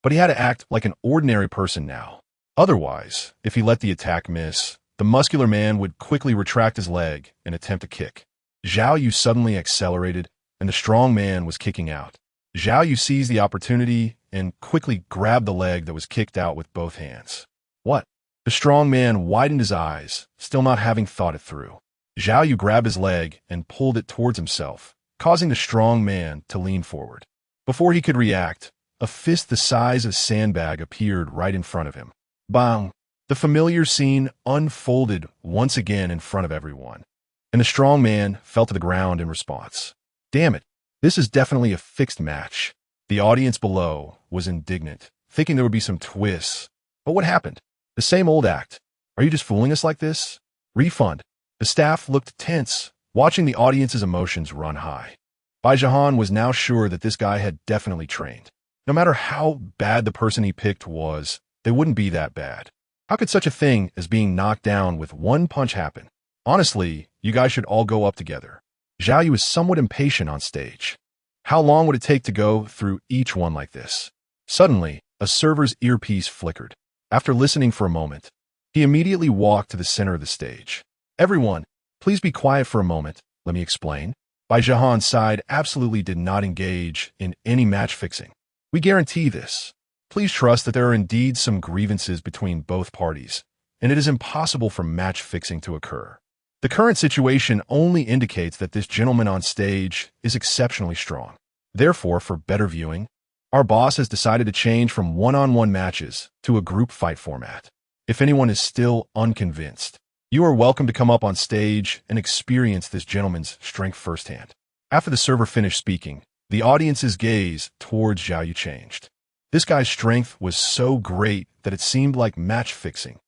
but he had to act like an ordinary person now. Otherwise, if he let the attack miss, the muscular man would quickly retract his leg and attempt a kick. Zhao Yu suddenly accelerated, and and the strong man was kicking out. Zhao Yu seized the opportunity and quickly grabbed the leg that was kicked out with both hands. What? The strong man widened his eyes, still not having thought it through. Zhao Yu grabbed his leg and pulled it towards himself, causing the strong man to lean forward. Before he could react, a fist the size of a sandbag appeared right in front of him. Bang! The familiar scene unfolded once again in front of everyone, and the strong man fell to the ground in response. Damn it! This is definitely a fixed match. The audience below was indignant, thinking there would be some twists. But what happened? The same old act. Are you just fooling us like this? Refund. The staff looked tense, watching the audience's emotions run high. Bai Zhehan was now sure that this guy had definitely trained. No matter how bad the person he picked was, they wouldn't be that bad. How could such a thing as being knocked down with one punch happen? Honestly, you guys should all go up together. Zhao Yu was somewhat impatient on stage. How long would it take to go through each one like this? Suddenly, a server's earpiece flickered. After listening for a moment, he immediately walked to the center of the stage. Everyone, please be quiet for a moment. Let me explain. Bai Zhehan's side absolutely did not engage in any match fixing. We guarantee this. Please trust that there are indeed some grievances between both parties, and it is impossible for match fixing to occur. The current situation only indicates that this gentleman on stage is exceptionally strong. Therefore, for better viewing, our boss has decided to change from one-on-one matches to a group fight format. If anyone is still unconvinced, you are welcome to come up on stage and experience this gentleman's strength firsthand. After the server finished speaking, the audience's gaze towards Zhao Yu changed. This guy's strength was so great that it seemed like match fixing.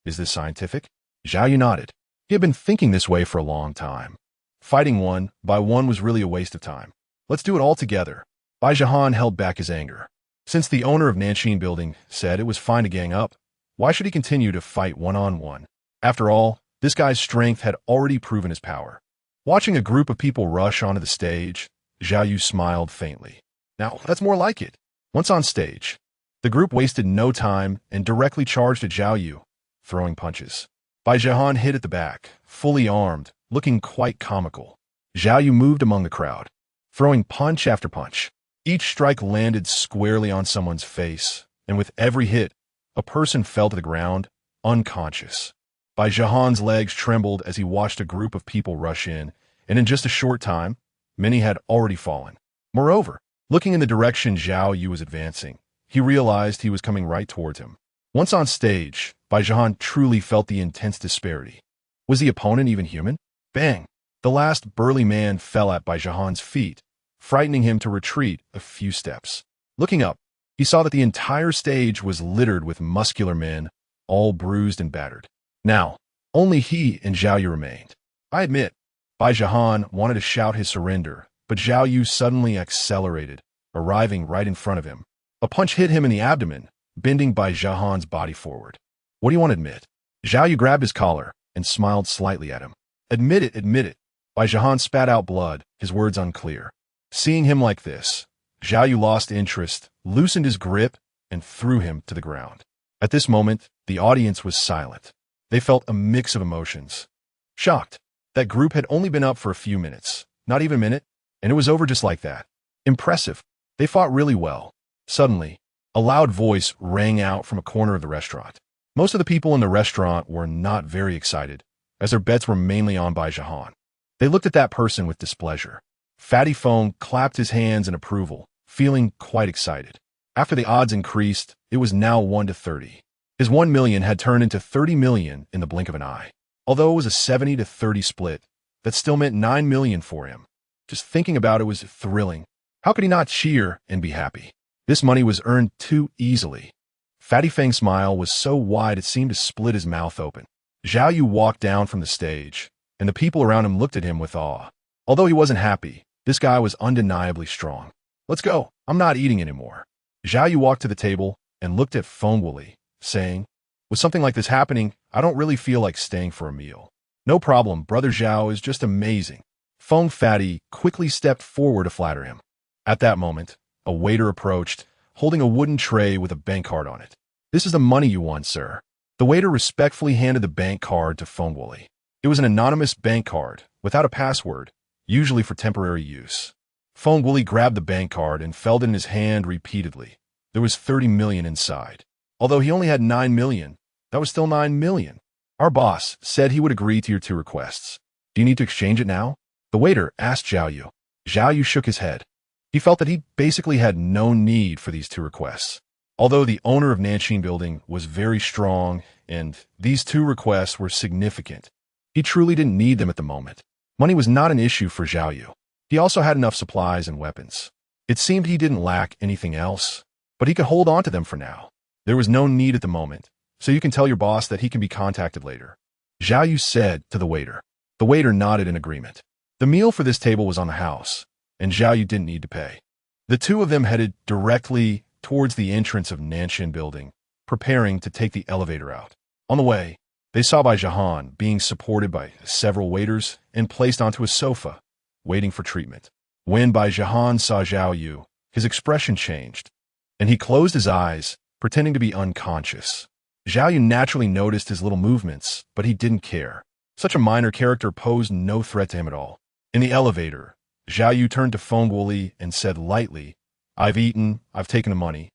Is this scientific? Zhao Yu nodded. He had been thinking this way for a long time. Fighting one by one was really a waste of time. Let's do it all together. Bai Zhehan held back his anger. Since the owner of Nanxin Building said it was fine to gang up, why should he continue to fight one-on-one? After all, this guy's strength had already proven his power. Watching a group of people rush onto the stage, Zhao Yu smiled faintly. Now, that's more like it. Once on stage, the group wasted no time and directly charged at Zhao Yu, throwing punches. Bai Zhehan hid at the back, fully armed, looking quite comical. Zhao Yu moved among the crowd, throwing punch after punch. Each strike landed squarely on someone's face, and with every hit, a person fell to the ground, unconscious. Bai Zhehan's legs trembled as he watched a group of people rush in, and in just a short time, many had already fallen. Moreover, looking in the direction Zhao Yu was advancing, he realized he was coming right towards him. Once on stage, Bai Zhehan truly felt the intense disparity. Was the opponent even human? Bang! The last burly man fell at Bai Zhehan's feet, frightening him to retreat a few steps. Looking up, he saw that the entire stage was littered with muscular men, all bruised and battered. Now, only he and Zhao Yu remained. I admit, Bai Zhehan wanted to shout his surrender, but Zhao Yu suddenly accelerated, arriving right in front of him. A punch hit him in the abdomen, bending Bai Zhehan's body forward. What do you want to admit? Zhao Yu grabbed his collar and smiled slightly at him. Admit it, admit it. Bai Zhehan spat out blood, his words unclear. Seeing him like this, Zhao Yu lost interest, loosened his grip, and threw him to the ground. At this moment, the audience was silent. They felt a mix of emotions. Shocked. That group had only been up for a few minutes, not even a minute, and it was over just like that. Impressive. They fought really well. Suddenly, a loud voice rang out from a corner of the restaurant. Most of the people in the restaurant were not very excited, as their bets were mainly on Bai Zhehan. They looked at that person with displeasure. Fatty Feng clapped his hands in approval, feeling quite excited. After the odds increased, it was now 1-30. His 1 million had turned into 30 million in the blink of an eye. Although it was a 70-30 split, that still meant 9 million for him. Just thinking about it was thrilling. How could he not cheer and be happy? This money was earned too easily. Fatty Feng's smile was so wide it seemed to split his mouth open. Zhao Yu walked down from the stage, and the people around him looked at him with awe. Although he wasn't happy, this guy was undeniably strong. Let's go. I'm not eating anymore. Zhao Yu walked to the table and looked at Feng Wuli, saying, with something like this happening, I don't really feel like staying for a meal. No problem, Brother Zhao is just amazing. Feng Fatty quickly stepped forward to flatter him. At that moment, a waiter approached, holding a wooden tray with a bank card on it. This is the money you won, sir. The waiter respectfully handed the bank card to Feng Wuli. It was an anonymous bank card, without a password, usually for temporary use. Feng Wuli grabbed the bank card and felt it in his hand repeatedly. There was 30 million inside. Although he only had 9 million, that was still 9 million. Our boss said he would agree to your 2 requests. Do you need to exchange it now? The waiter asked Zhao Yu. Zhao Yu shook his head. He felt that he basically had no need for these 2 requests. Although the owner of Nanxin Building was very strong and these 2 requests were significant, he truly didn't need them at the moment. Money was not an issue for Zhao Yu. He also had enough supplies and weapons. It seemed he didn't lack anything else, but he could hold on to them for now. There was no need at the moment, so you can tell your boss that he can be contacted later. Zhao Yu said to the waiter. The waiter nodded in agreement. The meal for this table was on the house, and Zhao Yu didn't need to pay. The 2 of them headed directly towards the entrance of Nanxin Building, preparing to take the elevator out. On the way, they saw Bai Jahan being supported by several waiters and placed onto a sofa, waiting for treatment. When Bai Jahan saw Zhao Yu, his expression changed, and he closed his eyes, pretending to be unconscious. Zhao Yu naturally noticed his little movements, but he didn't care. Such a minor character posed no threat to him at all. In the elevator, Zhao Yu turned to Feng Wuli and said lightly, I've eaten, I've taken the money.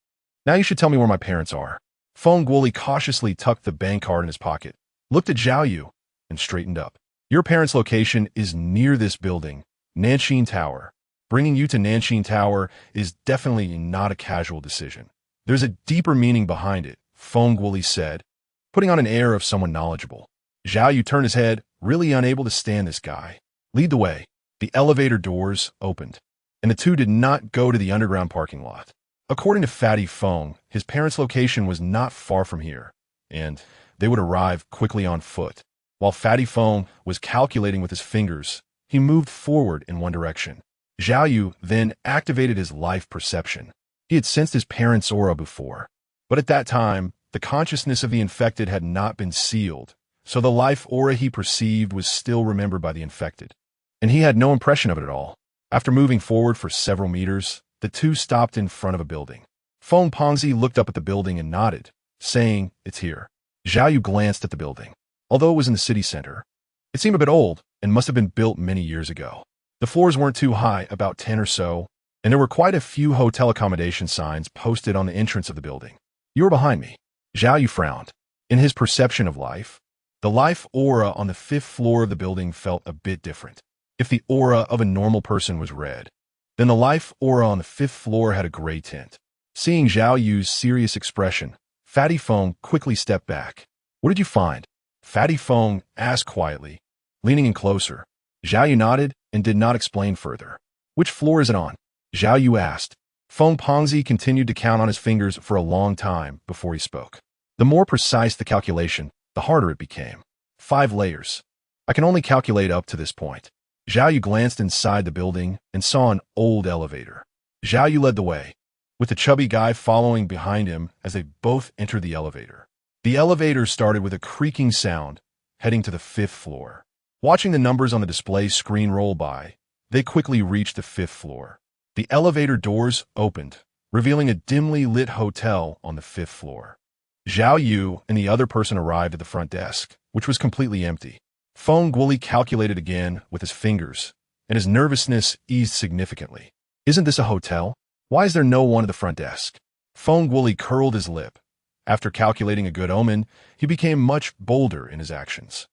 Now you should tell me where my parents are. Feng Wuli cautiously tucked the bank card in his pocket, looked at Zhao Yu, and straightened up. Your parents' location is near this building, Nanxin Tower. Bringing you to Nanxin Tower is definitely not a casual decision. There's a deeper meaning behind it, Feng Wuli said, putting on an air of someone knowledgeable. Zhao Yu turned his head, really unable to stand this guy. Lead the way. The elevator doors opened, and the 2 did not go to the underground parking lot. According to Fatty Feng, his parents' location was not far from here, and they would arrive quickly on foot. While Fatty Feng was calculating with his fingers, he moved forward in one direction. Zhao Yu then activated his life perception. He had sensed his parents' aura before, but at that time, the consciousness of the infected had not been sealed, so the life aura he perceived was still remembered by the infected, and he had no impression of it at all. After moving forward for several meters, the 2 stopped in front of a building. Feng Pongzi looked up at the building and nodded, saying, It's here. Zhao Yu glanced at the building. Although it was in the city center, it seemed a bit old and must have been built many years ago. The floors weren't too high, about 10 or so, and there were quite a few hotel accommodation signs posted on the entrance of the building. You were behind me. Zhao Yu frowned. In his perception of life, the life aura on the 5th floor of the building felt a bit different. If the aura of a normal person was red, then the life aura on the 5th floor had a gray tint. Seeing Zhao Yu's serious expression, Fatty Feng quickly stepped back. What did you find? Fatty Feng asked quietly, leaning in closer. Zhao Yu nodded and did not explain further. Which floor is it on? Zhao Yu asked. Feng Pongzi continued to count on his fingers for a long time before he spoke. The more precise the calculation, the harder it became. 5 layers. I can only calculate up to this point. Zhao Yu glanced inside the building and saw an old elevator. Zhao Yu led the way, with the chubby guy following behind him as they both entered the elevator. The elevator started with a creaking sound, heading to the 5th floor. Watching the numbers on the display screen roll by, they quickly reached the 5th floor. The elevator doors opened, revealing a dimly lit hotel on the 5th floor. Zhao Yu and the other person arrived at the front desk, which was completely empty. Feng Wuli calculated again with his fingers, and his nervousness eased significantly. Isn't this a hotel? Why is there no one at the front desk? Feng Wuli curled his lip. After calculating a good omen, he became much bolder in his actions.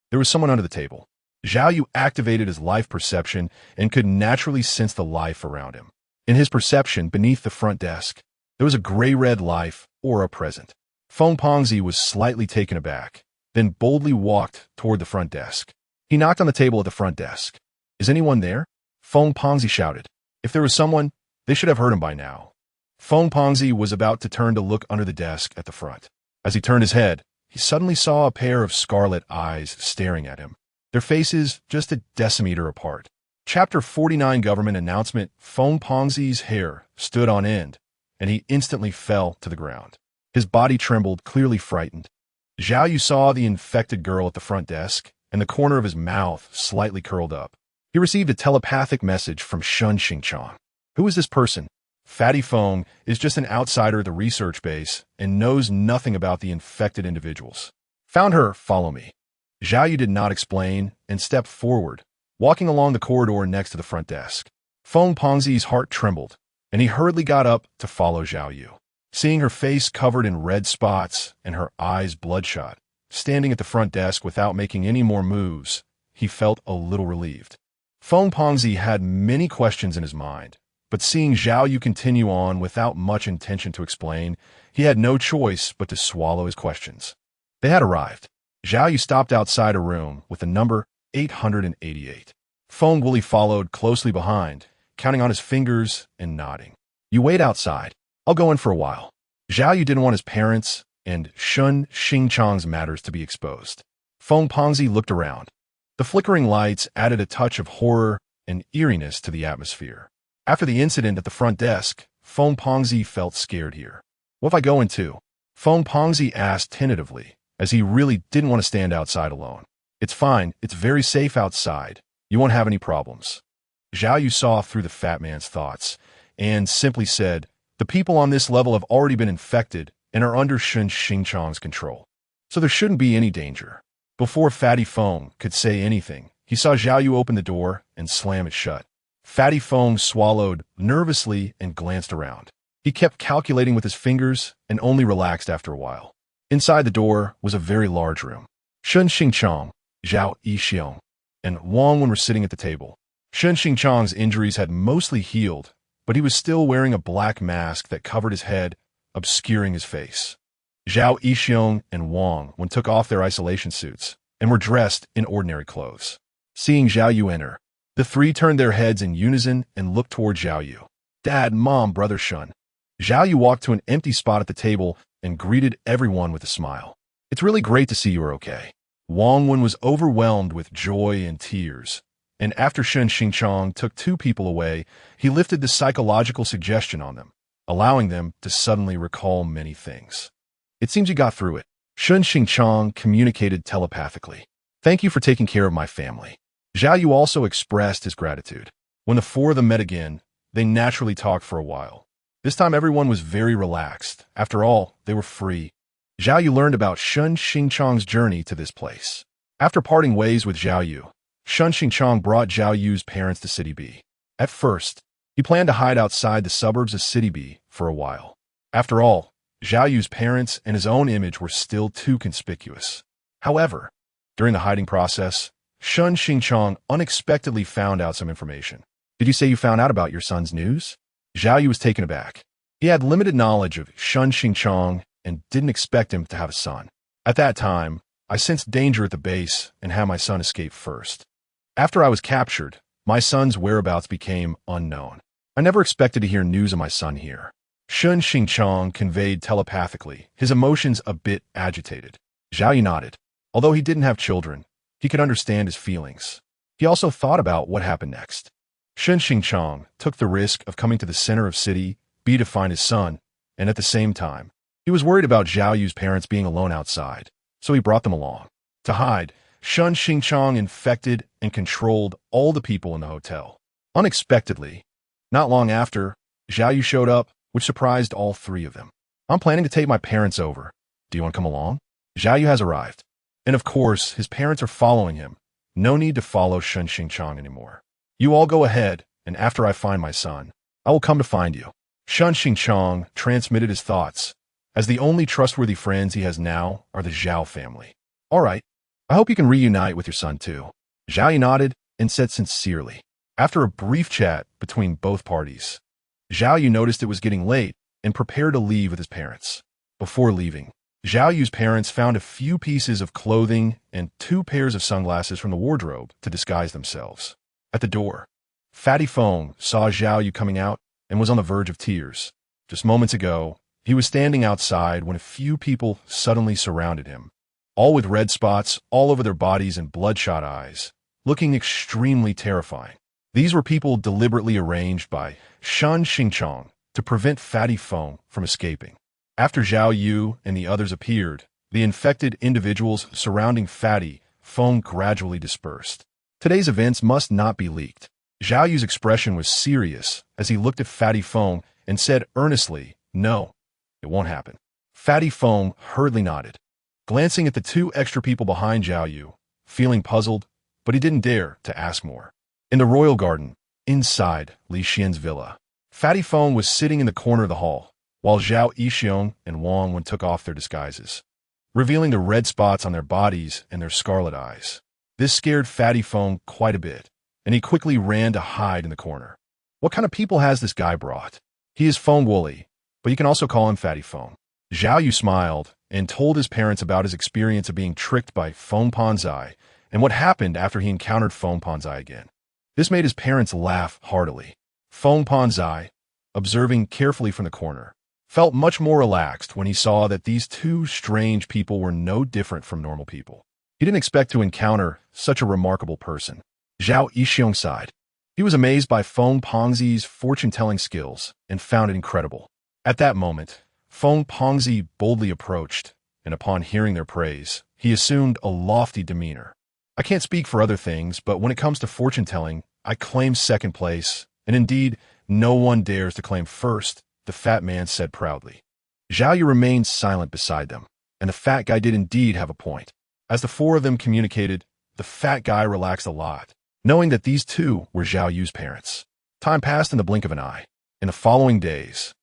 There was someone under the table. Zhao Yu activated his life perception and could naturally sense the life around him. In his perception, beneath the front desk, there was a gray-red life aura present. Feng Pongzi was slightly taken aback, then boldly walked toward the front desk. He knocked on the table at the front desk. Is anyone there? Feng Pongzi shouted. If there was someone, they should have heard him by now. Feng Pongzi was about to turn to look under the desk at the front. As he turned his head, he suddenly saw a pair of scarlet eyes staring at him, their faces just a decimeter apart. Chapter 49 Government Announcement. Feng Pongzi's hair stood on end, and he instantly fell to the ground. His body trembled, clearly frightened. Zhao Yu saw the infected girl at the front desk, and the corner of his mouth slightly curled up. He received a telepathic message from Shun Xingchang. Who is this person? Fatty Feng is just an outsider at the research base and knows nothing about the infected individuals. Found her, follow me. Zhao Yu did not explain and stepped forward, walking along the corridor next to the front desk. Feng Pengzi's heart trembled, and he hurriedly got up to follow Zhao Yu. Seeing her face covered in red spots and her eyes bloodshot, standing at the front desk without making any more moves, he felt a little relieved. Feng Pengzi had many questions in his mind, but seeing Zhao Yu continue on without much intention to explain, he had no choice but to swallow his questions. They had arrived. Zhao Yu stopped outside a room with the number 888. Feng Wuli followed closely behind, counting on his fingers and nodding. You wait outside. I'll go in for a while. Zhao Yu didn't want his parents and Shun Xingchang's matters to be exposed. Feng Pengzi looked around. The flickering lights added a touch of horror and eeriness to the atmosphere. After the incident at the front desk, Feng Pengzi felt scared here. What if I go in too? Feng Pengzi asked tentatively, as he really didn't want to stand outside alone. It's fine. It's very safe outside. You won't have any problems. Zhao Yu saw through the fat man's thoughts and simply said, the people on this level have already been infected and are under Shun Xingchang's control, so there shouldn't be any danger. Before Fatty Feng could say anything, he saw Zhao Yu open the door and slam it shut. Fatty Feng swallowed nervously and glanced around. He kept calculating with his fingers and only relaxed after a while. Inside the door was a very large room. Shun Xingchang, Zhao Yixiong, and Wang Wen were sitting at the table. Shun Xingchang's injuries had mostly healed, but he was still wearing a black mask that covered his head, obscuring his face. Zhao Yixiong and Wang Wen took off their isolation suits and were dressed in ordinary clothes. Seeing Zhao Yu enter, the three turned their heads in unison and looked toward Zhao Yu. Dad, Mom, Brother Shun. Zhao Yu walked to an empty spot at the table and greeted everyone with a smile. It's really great to see you are okay. Wang Wen was overwhelmed with joy and tears, and after Shun Xingchang took two people away, he lifted the psychological suggestion on them, allowing them to suddenly recall many things. It seems you got through it. Shun Xingchang communicated telepathically. Thank you for taking care of my family. Zhao Yu also expressed his gratitude. When the four of them met again, they naturally talked for a while. This time everyone was very relaxed. After all, they were free. Zhao Yu learned about Shun Xingchang's journey to this place. After parting ways with Zhao Yu, Shun Xingchang brought Zhao Yu's parents to City B. At first, he planned to hide outside the suburbs of City B for a while. After all, Zhao Yu's parents and his own image were still too conspicuous. However, during the hiding process, Shun Xingchang unexpectedly found out some information. Did you say you found out about your son's news? Zhao Yu was taken aback. He had limited knowledge of Shun Xingchang and didn't expect him to have a son. At that time, I sensed danger at the base and had my son escape first. After I was captured, my son's whereabouts became unknown. I never expected to hear news of my son here. Shun Xingchang conveyed telepathically, his emotions a bit agitated. Zhao Yu nodded. Although he didn't have children, he could understand his feelings. He also thought about what happened next. Shun Xingchang took the risk of coming to the center of City B to find his son, and at the same time, he was worried about Zhao Yu's parents being alone outside, so he brought them along. To hide, Shun Xingchang infected and controlled all the people in the hotel. Unexpectedly, not long after, Zhao Yu showed up, which surprised all three of them. I'm planning to take my parents over. Do you want to come along? Zhao Yu has arrived. And of course, his parents are following him. No need to follow Shun Xingchang anymore. You all go ahead, and after I find my son, I will come to find you. Shun Xingchang transmitted his thoughts, as the only trustworthy friends he has now are the Zhao family. All right, I hope you can reunite with your son too. Zhao Yu nodded and said sincerely. After a brief chat between both parties, Zhao Yu noticed it was getting late and prepared to leave with his parents. Before leaving, Zhao Yu's parents found a few pieces of clothing and 2 pairs of sunglasses from the wardrobe to disguise themselves. At the door, Fatty Feng saw Zhao Yu coming out and was on the verge of tears. Just moments ago, he was standing outside when a few people suddenly surrounded him, all with red spots all over their bodies and bloodshot eyes, looking extremely terrifying. These were people deliberately arranged by Shun Xingchang to prevent Fatty Feng from escaping. After Zhao Yu and the others appeared, the infected individuals surrounding Fatty Feng gradually dispersed. Today's events must not be leaked. Zhao Yu's expression was serious as he looked at Fatty Feng and said earnestly, "No, it won't happen." Fatty Feng hurriedly nodded, glancing at the 2 extra people behind Zhao Yu, feeling puzzled, but he didn't dare to ask more. In the royal garden, Inside Li Xian's villa, Fatty Feng was sitting in the corner of the hall, while Zhao Yixiong and Wang Wen took off their disguises, revealing the red spots on their bodies and their scarlet eyes. This scared Fatty Feng quite a bit, and he quickly ran to hide in the corner. What kind of people has this guy brought? He is Feng Wooly, but you can also call him Fatty Feng. Zhao Yu smiled and told his parents about his experience of being tricked by Feng Panzai and what happened after he encountered Feng Panzai again. This made his parents laugh heartily. Feng Panzai, observing carefully from the corner, felt much more relaxed when he saw that these two strange people were no different from normal people. He didn't expect to encounter such a remarkable person. Zhao Yixiong sighed. He was amazed by Feng Pengzi's fortune-telling skills and found it incredible. At that moment, Feng Pengzi boldly approached, and upon hearing their praise, he assumed a lofty demeanor. I can't speak for other things, but when it comes to fortune-telling, I claim second place, and indeed, no one dares to claim first, the fat man said proudly. Zhao Yu remained silent beside them, and the fat guy did indeed have a point. As the four of them communicated, the fat guy relaxed a lot, knowing that these two were Zhao Yu's parents. Time passed in the blink of an eye. In the following days,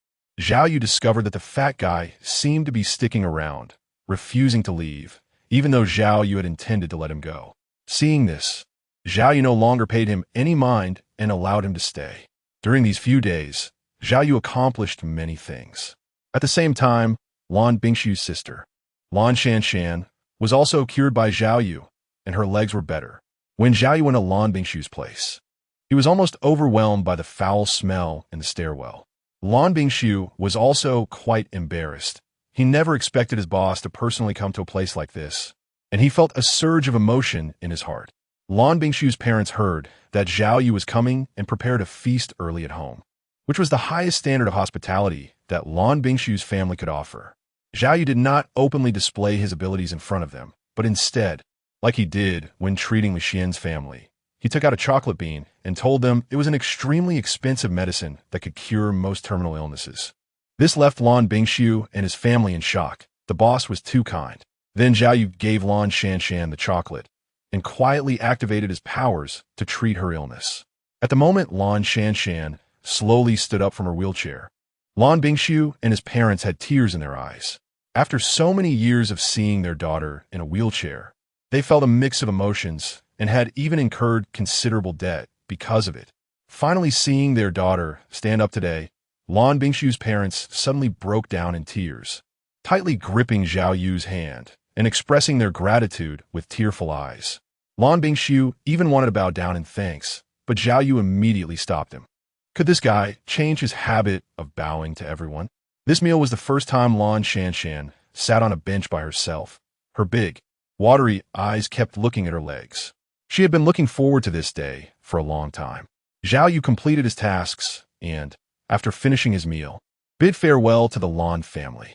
Zhao Yu discovered that the fat guy seemed to be sticking around, refusing to leave, even though Zhao Yu had intended to let him go. Seeing this, Zhao Yu no longer paid him any mind and allowed him to stay. During these few days, Zhao Yu accomplished many things. At the same time, Lan Bingshu's sister, Lan Shanshan, was also cured by Zhao Yu, and her legs were better. When Zhao Yu went to Lan Bingshu's place, he was almost overwhelmed by the foul smell in the stairwell. Lan Bingshu was also quite embarrassed. He never expected his boss to personally come to a place like this, and he felt a surge of emotion in his heart. Lan Bingshu's parents heard that Zhao Yu was coming and prepared a feast early at home, which was the highest standard of hospitality that Lan Bingshu's family could offer. Zhao Yu did not openly display his abilities in front of them, but instead, like he did when treating Li Xian's family, he took out a chocolate bean and told them it was an extremely expensive medicine that could cure most terminal illnesses. This left Lan Bingshu and his family in shock. The boss was too kind. Then Zhao Yu gave Lan Shanshan the chocolate and quietly activated his powers to treat her illness. At the moment, Lan Shanshan slowly stood up from her wheelchair. Lan Bingshu and his parents had tears in their eyes. After so many years of seeing their daughter in a wheelchair, they felt a mix of emotions and had even incurred considerable debt because of it. Finally seeing their daughter stand up today, Lan Bingshu's parents suddenly broke down in tears, tightly gripping Zhao Yu's hand and expressing their gratitude with tearful eyes. Lan Bingshu even wanted to bow down in thanks, but Zhao Yu immediately stopped him. Could this guy change his habit of bowing to everyone? This meal was the first time Lan Shanshan sat on a bench by herself. Her big, watery eyes kept looking at her legs. She had been looking forward to this day for a long time. Zhao Yu completed his tasks and, after finishing his meal, bid farewell to the Lan family.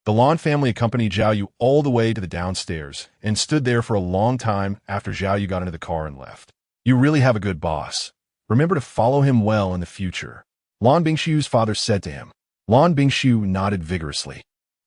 The Lan family accompanied Zhao Yu all the way to the downstairs and stood there for a long time after Zhao Yu got into the car and left. You really have a good boss. Remember to follow him well in the future, Lan Bingshu's father said to him. Lan Bingshu nodded vigorously.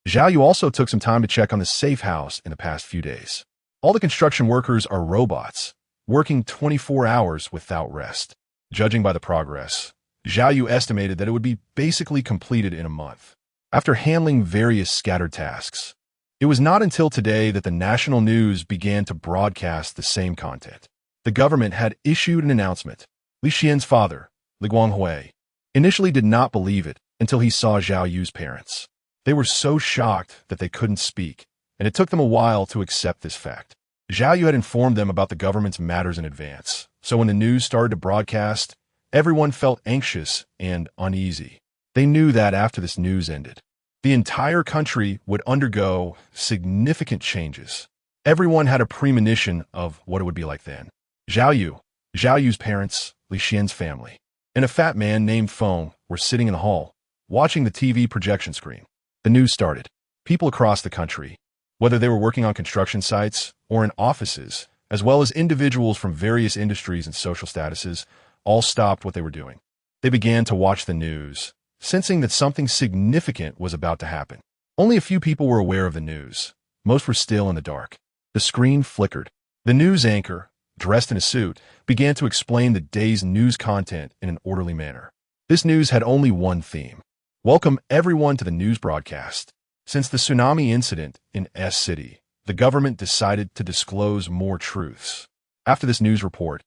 Zhao Yu also took some time to check on the safe house in the past few days. All the construction workers are robots, working 24 hours without rest. Judging by the progress, Zhao Yu estimated that it would be basically completed in a month. After handling various scattered tasks, it was not until today that the national news began to broadcast the same content. The government had issued an announcement. Li Xian's father, Li Guanghui, initially did not believe it until he saw Zhao Yu's parents. They were so shocked that they couldn't speak, and it took them a while to accept this fact. Zhao Yu had informed them about the government's matters in advance, so when the news started to broadcast, everyone felt anxious and uneasy. They knew that after this news ended, the entire country would undergo significant changes. Everyone had a premonition of what it would be like then. Zhao Yu's parents, Li Xian's family, and a fat man named Feng were sitting in the hall, watching the TV projection screen. The news started. People across the country, whether they were working on construction sites or in offices, as well as individuals from various industries and social statuses, all stopped what they were doing. They began to watch the news, sensing that something significant was about to happen. Only a few people were aware of the news. Most were still in the dark. The screen flickered. The news anchor, dressed in a suit, began to explain the day's news content in an orderly manner. This news had only one theme. Welcome everyone to the news broadcast. Since the tsunami incident in S City, the government decided to disclose more truths. After this news report,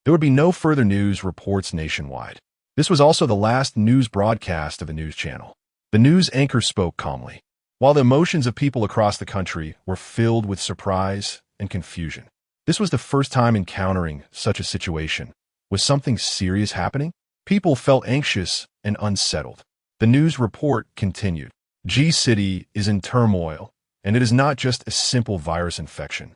there would be no further news reports nationwide. This was also the last news broadcast of the news channel. The news anchor spoke calmly, while the emotions of people across the country were filled with surprise and confusion. This was the first time encountering such a situation. Was something serious happening? People felt anxious and unsettled. The news report continued. G City is in turmoil, and it is not just a simple virus infection.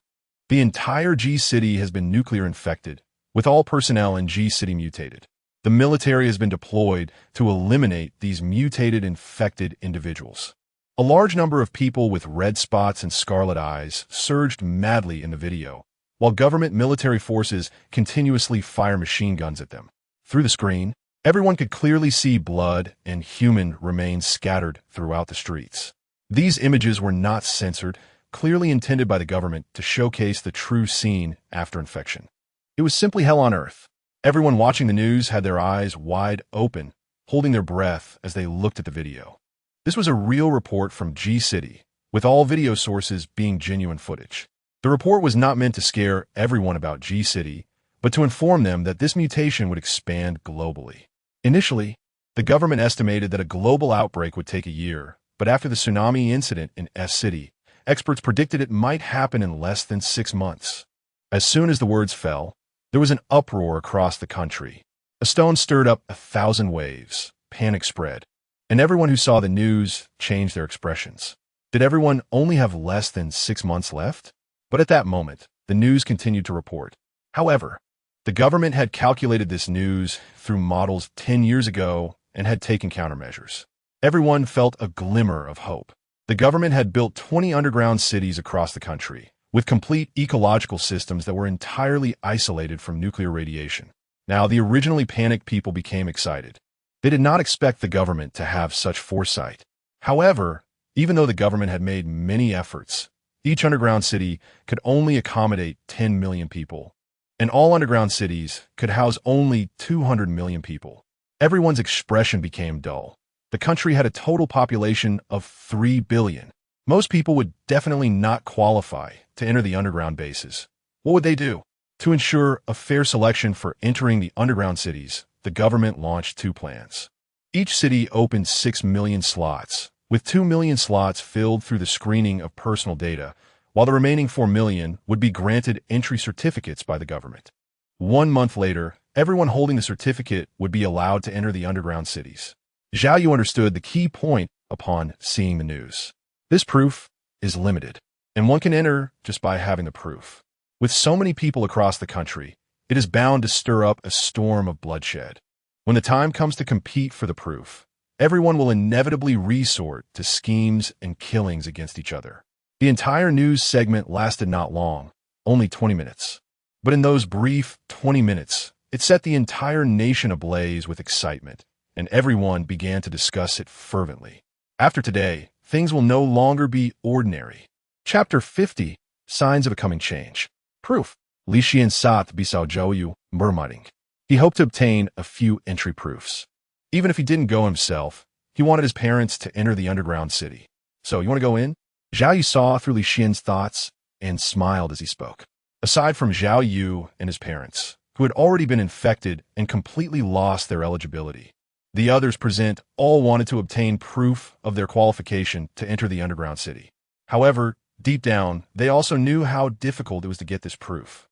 The entire G City has been nuclear infected, with all personnel in G City mutated. The military has been deployed to eliminate these mutated infected individuals. A large number of people with red spots and scarlet eyes surged madly in the video, while government military forces continuously fire machine guns at them. Through the screen, everyone could clearly see blood and human remains scattered throughout the streets. These images were not censored, clearly intended by the government to showcase the true scene after infection. It was simply hell on earth. Everyone watching the news had their eyes wide open, holding their breath as they looked at the video. This was a real report from G City, with all video sources being genuine footage. The report was not meant to scare everyone about G City, but to inform them that this mutation would expand globally. Initially, the government estimated that a global outbreak would take a year, but after the tsunami incident in S City, experts predicted it might happen in less than 6 months. As soon as the words fell, there was an uproar across the country. A stone stirred up 1,000 waves, panic spread, and everyone who saw the news changed their expressions. Did everyone only have less than 6 months left? But at that moment, the news continued to report. However, the government had calculated this news through models 10 years ago and had taken countermeasures. Everyone felt a glimmer of hope. The government had built 20 underground cities across the country, with complete ecological systems that were entirely isolated from nuclear radiation. Now, the originally panicked people became excited. They did not expect the government to have such foresight. However, even though the government had made many efforts, each underground city could only accommodate 10 million people, and all underground cities could house only 200 million people. Everyone's expression became dull. The country had a total population of 3 billion. Most people would definitely not qualify to enter the underground bases. What would they do? To ensure a fair selection for entering the underground cities, the government launched 2 plans. Each city opened 6 million slots, with 2 million slots filled through the screening of personal data, while the remaining 4 million would be granted entry certificates by the government. 1 month later, everyone holding the certificate would be allowed to enter the underground cities. Zhao Yu understood the key point upon seeing the news. This proof is limited, and one can enter just by having the proof. With so many people across the country, it is bound to stir up a storm of bloodshed. When the time comes to compete for the proof, everyone will inevitably resort to schemes and killings against each other. The entire news segment lasted not long, only 20 minutes. But in those brief 20 minutes, it set the entire nation ablaze with excitement, and everyone began to discuss it fervently. After today, things will no longer be ordinary. Chapter 50, Signs of a Coming Change. Proof. Li Xian Sat Bisao Zhou murmuring. He hoped to obtain a few entry proofs. Even if he didn't go himself, he wanted his parents to enter the underground city. So, you want to go in? Zhao Yu saw through Li Xian's thoughts and smiled as he spoke. Aside from Zhao Yu and his parents, who had already been infected and completely lost their eligibility, the others present all wanted to obtain proof of their qualification to enter the underground city. However, deep down, they also knew how difficult it was to get this proof.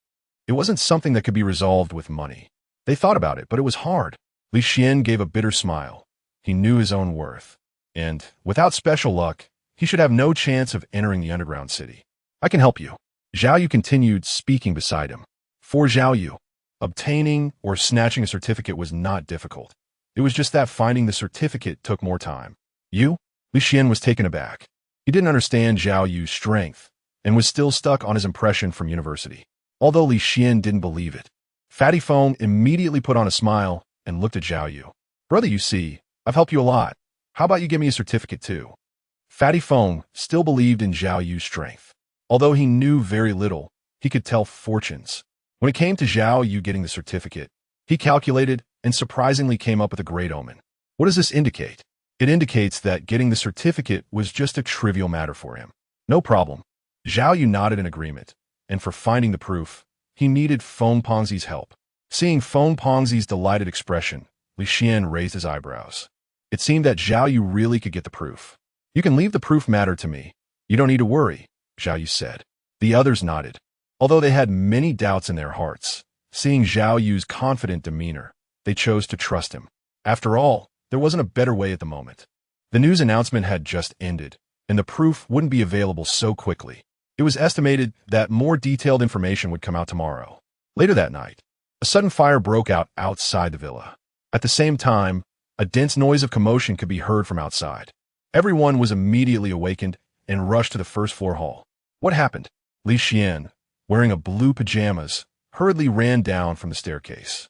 It wasn't something that could be resolved with money. They thought about it, but it was hard. Li Xian gave a bitter smile. He knew his own worth. And, without special luck, he should have no chance of entering the underground city. I can help you. Zhao Yu continued, speaking beside him. For Zhao Yu, obtaining or snatching a certificate was not difficult. It was just that finding the certificate took more time. You? Li Xian was taken aback. He didn't understand Zhao Yu's strength, and was still stuck on his impression from university. Although Li Xian didn't believe it. Fatty Fong immediately put on a smile and looked at Zhao Yu. Brother, you see, I've helped you a lot. How about you give me a certificate too? Fatty Fong still believed in Zhao Yu's strength. Although he knew very little, he could tell fortunes. When it came to Zhao Yu getting the certificate, he calculated and surprisingly came up with a great omen. What does this indicate? It indicates that getting the certificate was just a trivial matter for him. No problem. Zhao Yu nodded in agreement, and for finding the proof, he needed Feng Pengzi's help. Seeing Feng Pengzi's delighted expression, Li Xian raised his eyebrows. It seemed that Zhao Yu really could get the proof. You can leave the proof matter to me. You don't need to worry, Zhao Yu said. The others nodded. Although they had many doubts in their hearts, seeing Zhao Yu's confident demeanor, they chose to trust him. After all, there wasn't a better way at the moment. The news announcement had just ended, and the proof wouldn't be available so quickly. It was estimated that more detailed information would come out tomorrow. Later that night, a sudden fire broke out outside the villa. At the same time, a dense noise of commotion could be heard from outside. Everyone was immediately awakened and rushed to the first-floor hall. What happened? Li Xian, wearing a blue pajamas, hurriedly ran down from the staircase.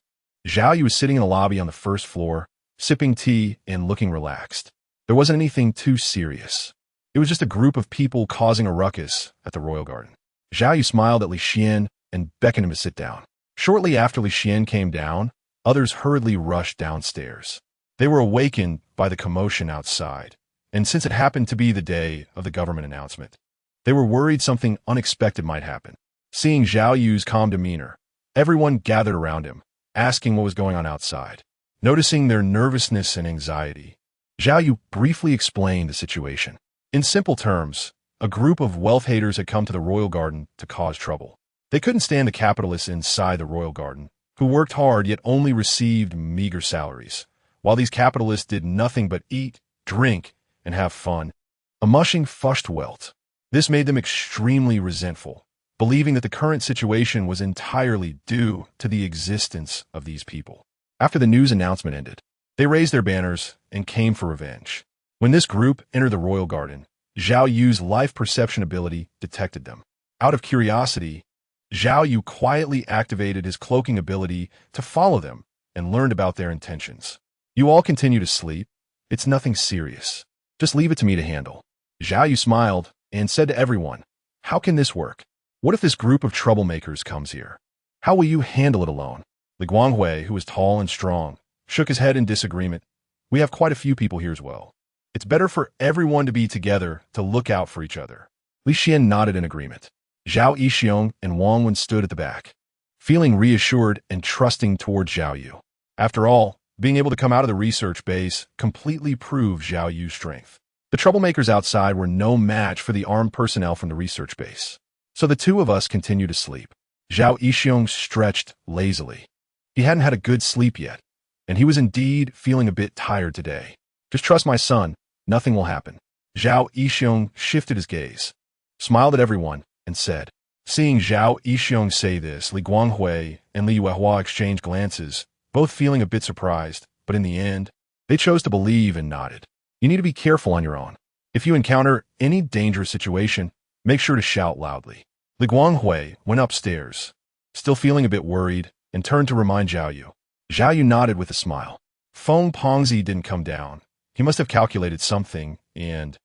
Zhao Yu was sitting in the lobby on the first floor, sipping tea and looking relaxed. There wasn't anything too serious. It was just a group of people causing a ruckus at the royal garden. Zhao Yu smiled at Li Xian and beckoned him to sit down. Shortly after Li Xian came down, others hurriedly rushed downstairs. They were awakened by the commotion outside, and since it happened to be the day of the government announcement, they were worried something unexpected might happen. Seeing Zhao Yu's calm demeanor, everyone gathered around him, asking what was going on outside. Noticing their nervousness and anxiety, Zhao Yu briefly explained the situation. In simple terms, a group of wealth haters had come to the royal garden to cause trouble. They couldn't stand the capitalists inside the royal garden, who worked hard yet only received meager salaries, while these capitalists did nothing but eat, drink, and have fun. A mushing Fürstwelt. This made them extremely resentful, believing that the current situation was entirely due to the existence of these people. After the news announcement ended, they raised their banners and came for revenge. When this group entered the royal garden, Zhao Yu's life perception ability detected them. Out of curiosity, Zhao Yu quietly activated his cloaking ability to follow them and learned about their intentions. You all continue to sleep. It's nothing serious. Just leave it to me to handle. Zhao Yu smiled and said to everyone, "How can this work? What if this group of troublemakers comes here? How will you handle it alone?" Li Guanghui, who was tall and strong, shook his head in disagreement. "We have quite a few people here as well. It's better for everyone to be together to look out for each other." Li Xian nodded in agreement. Zhao Yixiong and Wang Wen stood at the back, feeling reassured and trusting towards Zhao Yu. After all, being able to come out of the research base completely proved Zhao Yu's strength. The troublemakers outside were no match for the armed personnel from the research base. So the two of us continued to sleep. Zhao Yixiong stretched lazily. He hadn't had a good sleep yet, and he was indeed feeling a bit tired today. "Just trust my son, nothing will happen." Zhao Yixiong shifted his gaze, smiled at everyone, and said. Seeing Zhao Yixiong say this, Li Guanghui and Li Yuehua exchanged glances, both feeling a bit surprised, but in the end, they chose to believe and nodded. You need to be careful on your own. If you encounter any dangerous situation, make sure to shout loudly. Li Guanghui went upstairs, still feeling a bit worried, and turned to remind Zhao Yu. Zhao Yu nodded with a smile. Feng Pengzi didn't come down. He must have calculated something and,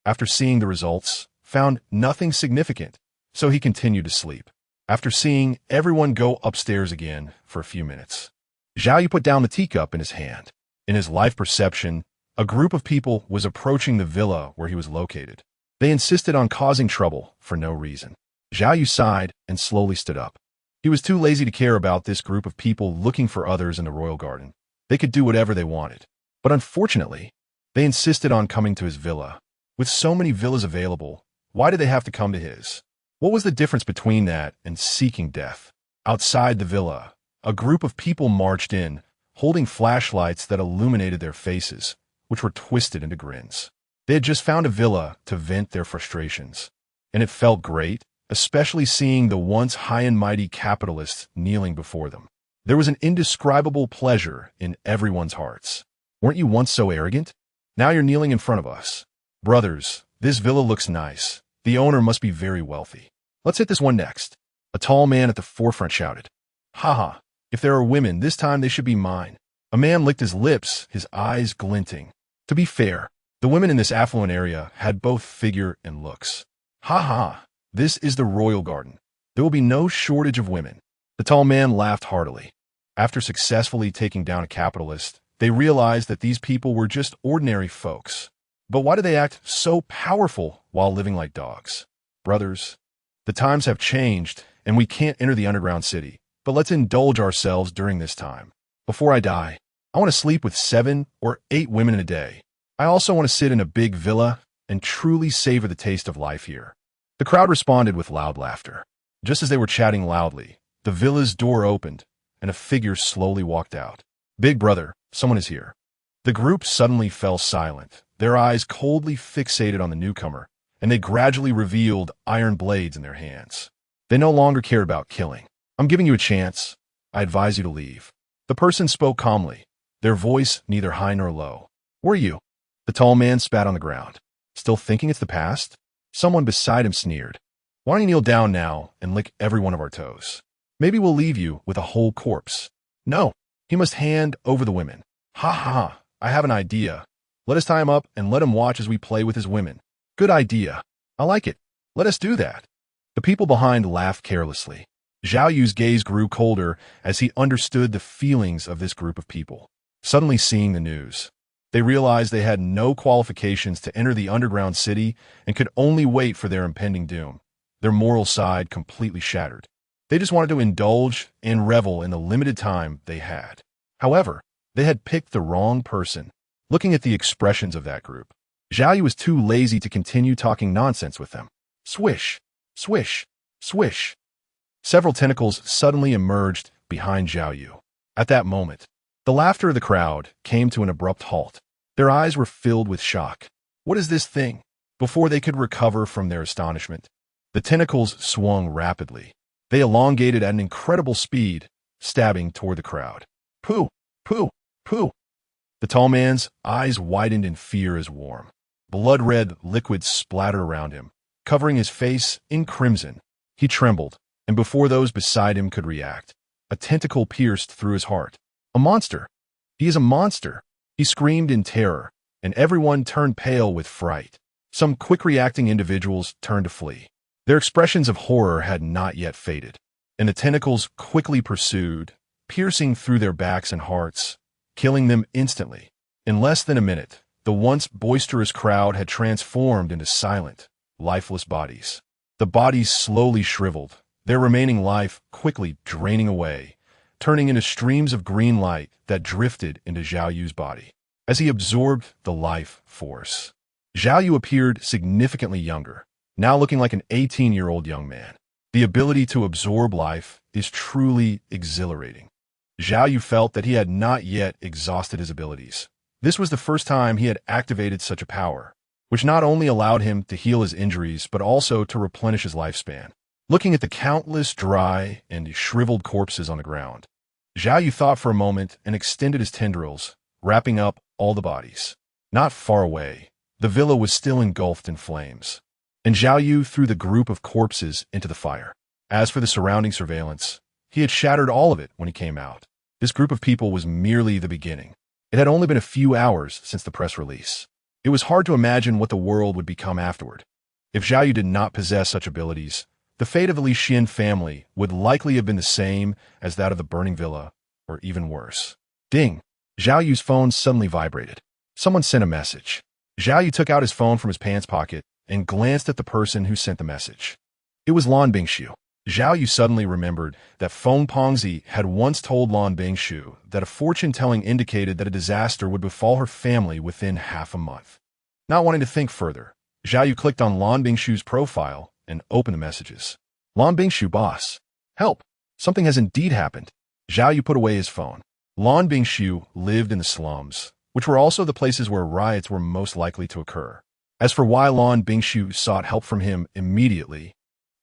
after seeing the results, found nothing significant, so he continued to sleep. After seeing everyone go upstairs again for a few minutes, Zhao Yu put down the teacup in his hand. In his life perception, a group of people was approaching the villa where he was located. They insisted on causing trouble for no reason. Zhao Yu sighed and slowly stood up. He was too lazy to care about this group of people looking for others in the royal garden. They could do whatever they wanted. But unfortunately, they insisted on coming to his villa. With so many villas available, why did they have to come to his? What was the difference between that and seeking death? Outside the villa, a group of people marched in, holding flashlights that illuminated their faces, which were twisted into grins. They had just found a villa to vent their frustrations. And it felt great, especially seeing the once high and mighty capitalists kneeling before them. There was an indescribable pleasure in everyone's hearts. Weren't you once so arrogant? Now you're kneeling in front of us. Brothers, this villa looks nice. The owner must be very wealthy. Let's hit this one next. A tall man at the forefront shouted. Haha, if there are women, this time they should be mine. A man licked his lips, his eyes glinting. To be fair, the women in this affluent area had both figure and looks. Haha, this is the royal garden. There will be no shortage of women. The tall man laughed heartily. After successfully taking down a capitalist, they realized that these people were just ordinary folks. But why do they act so powerful while living like dogs? Brothers, the times have changed, and we can't enter the underground city. But let's indulge ourselves during this time. Before I die, I want to sleep with 7 or 8 women in a day. I also want to sit in a big villa and truly savor the taste of life here. The crowd responded with loud laughter. Just as they were chatting loudly, the villa's door opened, and a figure slowly walked out. Big brother, someone is here. The group suddenly fell silent, their eyes coldly fixated on the newcomer, and they gradually revealed iron blades in their hands. They no longer cared about killing. I'm giving you a chance. I advise you to leave. The person spoke calmly, their voice neither high nor low. Who are you? The tall man spat on the ground. Still thinking it's the past? Someone beside him sneered. Why don't you kneel down now and lick every one of our toes? Maybe we'll leave you with a whole corpse. No, he must hand over the women. Ha ha, I have an idea. Let us tie him up and let him watch as we play with his women. Good idea. I like it. Let us do that. The people behind laughed carelessly. Zhao Yu's gaze grew colder as he understood the feelings of this group of people. Suddenly seeing the news, they realized they had no qualifications to enter the underground city and could only wait for their impending doom. Their moral side completely shattered. They just wanted to indulge and revel in the limited time they had. However, they had picked the wrong person. Looking at the expressions of that group, Zhao Yu was too lazy to continue talking nonsense with them. Swish, swish, swish. Several tentacles suddenly emerged behind Zhao Yu. At that moment, the laughter of the crowd came to an abrupt halt. Their eyes were filled with shock. What is this thing? Before they could recover from their astonishment, the tentacles swung rapidly. They elongated at an incredible speed, stabbing toward the crowd. Pooh, pooh, pooh. The tall man's eyes widened in fear as warm. Blood-red liquid splattered around him, covering his face in crimson. He trembled, and before those beside him could react, a tentacle pierced through his heart. A monster! He is a monster! He screamed in terror, and everyone turned pale with fright. Some quick-reacting individuals turned to flee. Their expressions of horror had not yet faded, and the tentacles quickly pursued, piercing through their backs and hearts, killing them instantly. In less than a minute, the once boisterous crowd had transformed into silent, lifeless bodies. The bodies slowly shriveled, their remaining life quickly draining away, turning into streams of green light that drifted into Zhao Yu's body. As he absorbed the life force, Zhao Yu appeared significantly younger, now looking like an 18-year-old young man. The ability to absorb life is truly exhilarating. Zhao Yu felt that he had not yet exhausted his abilities. This was the first time he had activated such a power, which not only allowed him to heal his injuries but also to replenish his lifespan. Looking at the countless dry and shriveled corpses on the ground, Zhao Yu thought for a moment and extended his tendrils, wrapping up all the bodies. Not far away, the villa was still engulfed in flames, and Zhao Yu threw the group of corpses into the fire. As for the surrounding surveillance, he had shattered all of it when he came out. This group of people was merely the beginning. It had only been a few hours since the press release. It was hard to imagine what the world would become afterward. If Zhao Yu did not possess such abilities, the fate of the Li Xian family would likely have been the same as that of the burning villa, or even worse. Ding! Zhao Yu's phone suddenly vibrated. Someone sent a message. Zhao Yu took out his phone from his pants pocket and glanced at the person who sent the message. It was Lan Bingshu. Zhao Yu suddenly remembered that Feng Pengzi had once told Lan Bingshu that a fortune-telling indicated that a disaster would befall her family within half a month. Not wanting to think further, Zhao Yu clicked on Lan Bingshu's profile and opened the messages. Lan Bingshu, boss. Help! Something has indeed happened. Zhao Yu put away his phone. Lan Bingshu lived in the slums, which were also the places where riots were most likely to occur. As for why Lan Bingshu sought help from him immediately,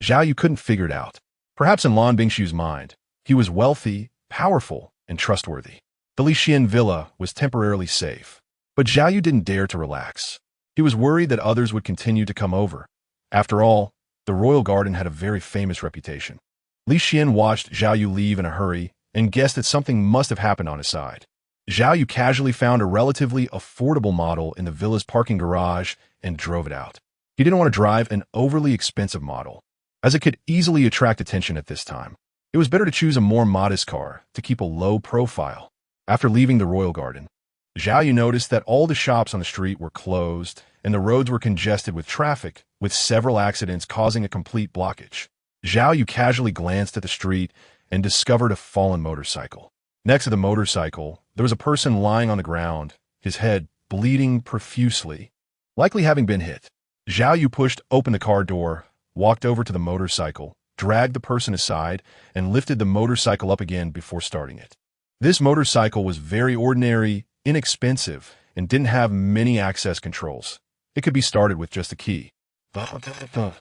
Zhao Yu couldn't figure it out. Perhaps in Lan Bingshu's mind, he was wealthy, powerful, and trustworthy. The Li Xian villa was temporarily safe, but Zhao Yu didn't dare to relax. He was worried that others would continue to come over. After all, the royal garden had a very famous reputation. Li Xian watched Zhao Yu leave in a hurry and guessed that something must have happened on his side. Zhao Yu casually found a relatively affordable model in the villa's parking garage and drove it out. He didn't want to drive an overly expensive model, as it could easily attract attention at this time. It was better to choose a more modest car to keep a low profile. After leaving the royal garden, Zhao Yu noticed that all the shops on the street were closed and the roads were congested with traffic, with several accidents causing a complete blockage. Zhao Yu casually glanced at the street and discovered a fallen motorcycle. Next to the motorcycle, there was a person lying on the ground, his head bleeding profusely, likely having been hit. Zhao Yu pushed open the car door, walked over to the motorcycle, dragged the person aside, and lifted the motorcycle up again before starting it. This motorcycle was very ordinary, inexpensive, and didn't have many access controls. It could be started with just a key. The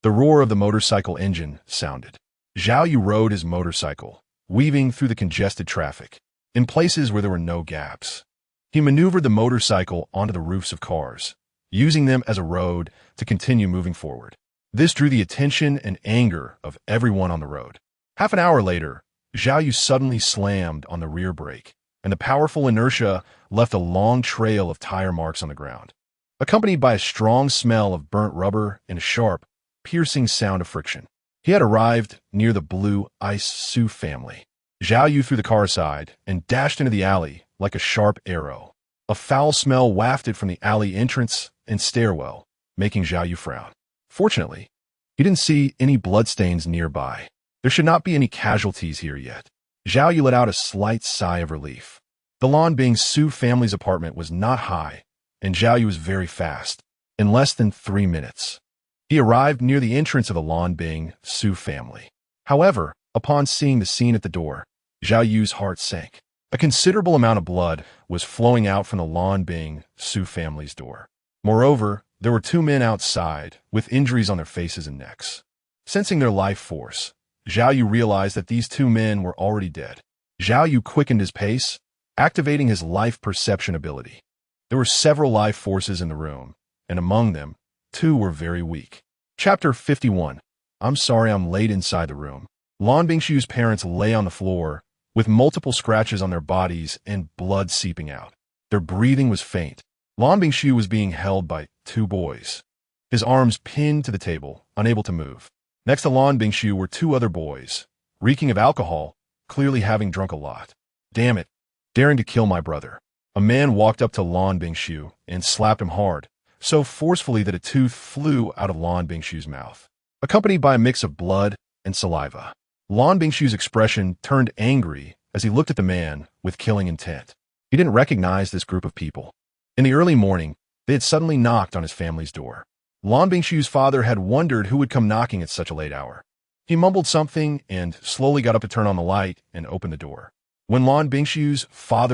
roar of the motorcycle engine sounded. Zhao Yu rode his motorcycle, weaving through the congested traffic, in places where there were no gaps. He maneuvered the motorcycle onto the roofs of cars, using them as a road to continue moving forward. This drew the attention and anger of everyone on the road. Half an hour later, Zhao Yu suddenly slammed on the rear brake, and the powerful inertia left a long trail of tire marks on the ground, accompanied by a strong smell of burnt rubber and a sharp, piercing sound of friction. He had arrived near the blue ice Su family. Zhao Yu threw the car aside and dashed into the alley like a sharp arrow. A foul smell wafted from the alley entrance and stairwell, making Zhao Yu frown. Fortunately, he didn't see any bloodstains nearby. There should not be any casualties here yet. Zhao Yu let out a slight sigh of relief. The Lanbing Su family's apartment was not high, and Zhao Yu was very fast. In less than 3 minutes, he arrived near the entrance of the Lanbing Su family. However, upon seeing the scene at the door, Zhao Yu's heart sank. A considerable amount of blood was flowing out from the Lanbing Su family's door. Moreover, there were 2 men outside with injuries on their faces and necks. Sensing their life force, Zhao Yu realized that these 2 men were already dead. Zhao Yu quickened his pace, activating his life perception ability. There were several life forces in the room, and among them, 2 were very weak. Chapter 51. I'm sorry I'm late inside the room. Lan Bingshu's parents lay on the floor, with multiple scratches on their bodies and blood seeping out. Their breathing was faint. Lan Bingshu was being held by 2 boys, his arms pinned to the table, unable to move. Next to Lan Bingshu were 2 other boys, reeking of alcohol, clearly having drunk a lot. Damn it, daring to kill my brother. A man walked up to Lan Bingshu and slapped him hard, so forcefully that a tooth flew out of Lan Bingshu's mouth, accompanied by a mix of blood and saliva. Lan Bingshu's expression turned angry as he looked at the man with killing intent. He didn't recognize this group of people. In the early morning, they had suddenly knocked on his family's door. Lan Bingshu's father had wondered who would come knocking at such a late hour. He mumbled something and slowly got up to turn on the light and open the door. When Lan Bingshu's father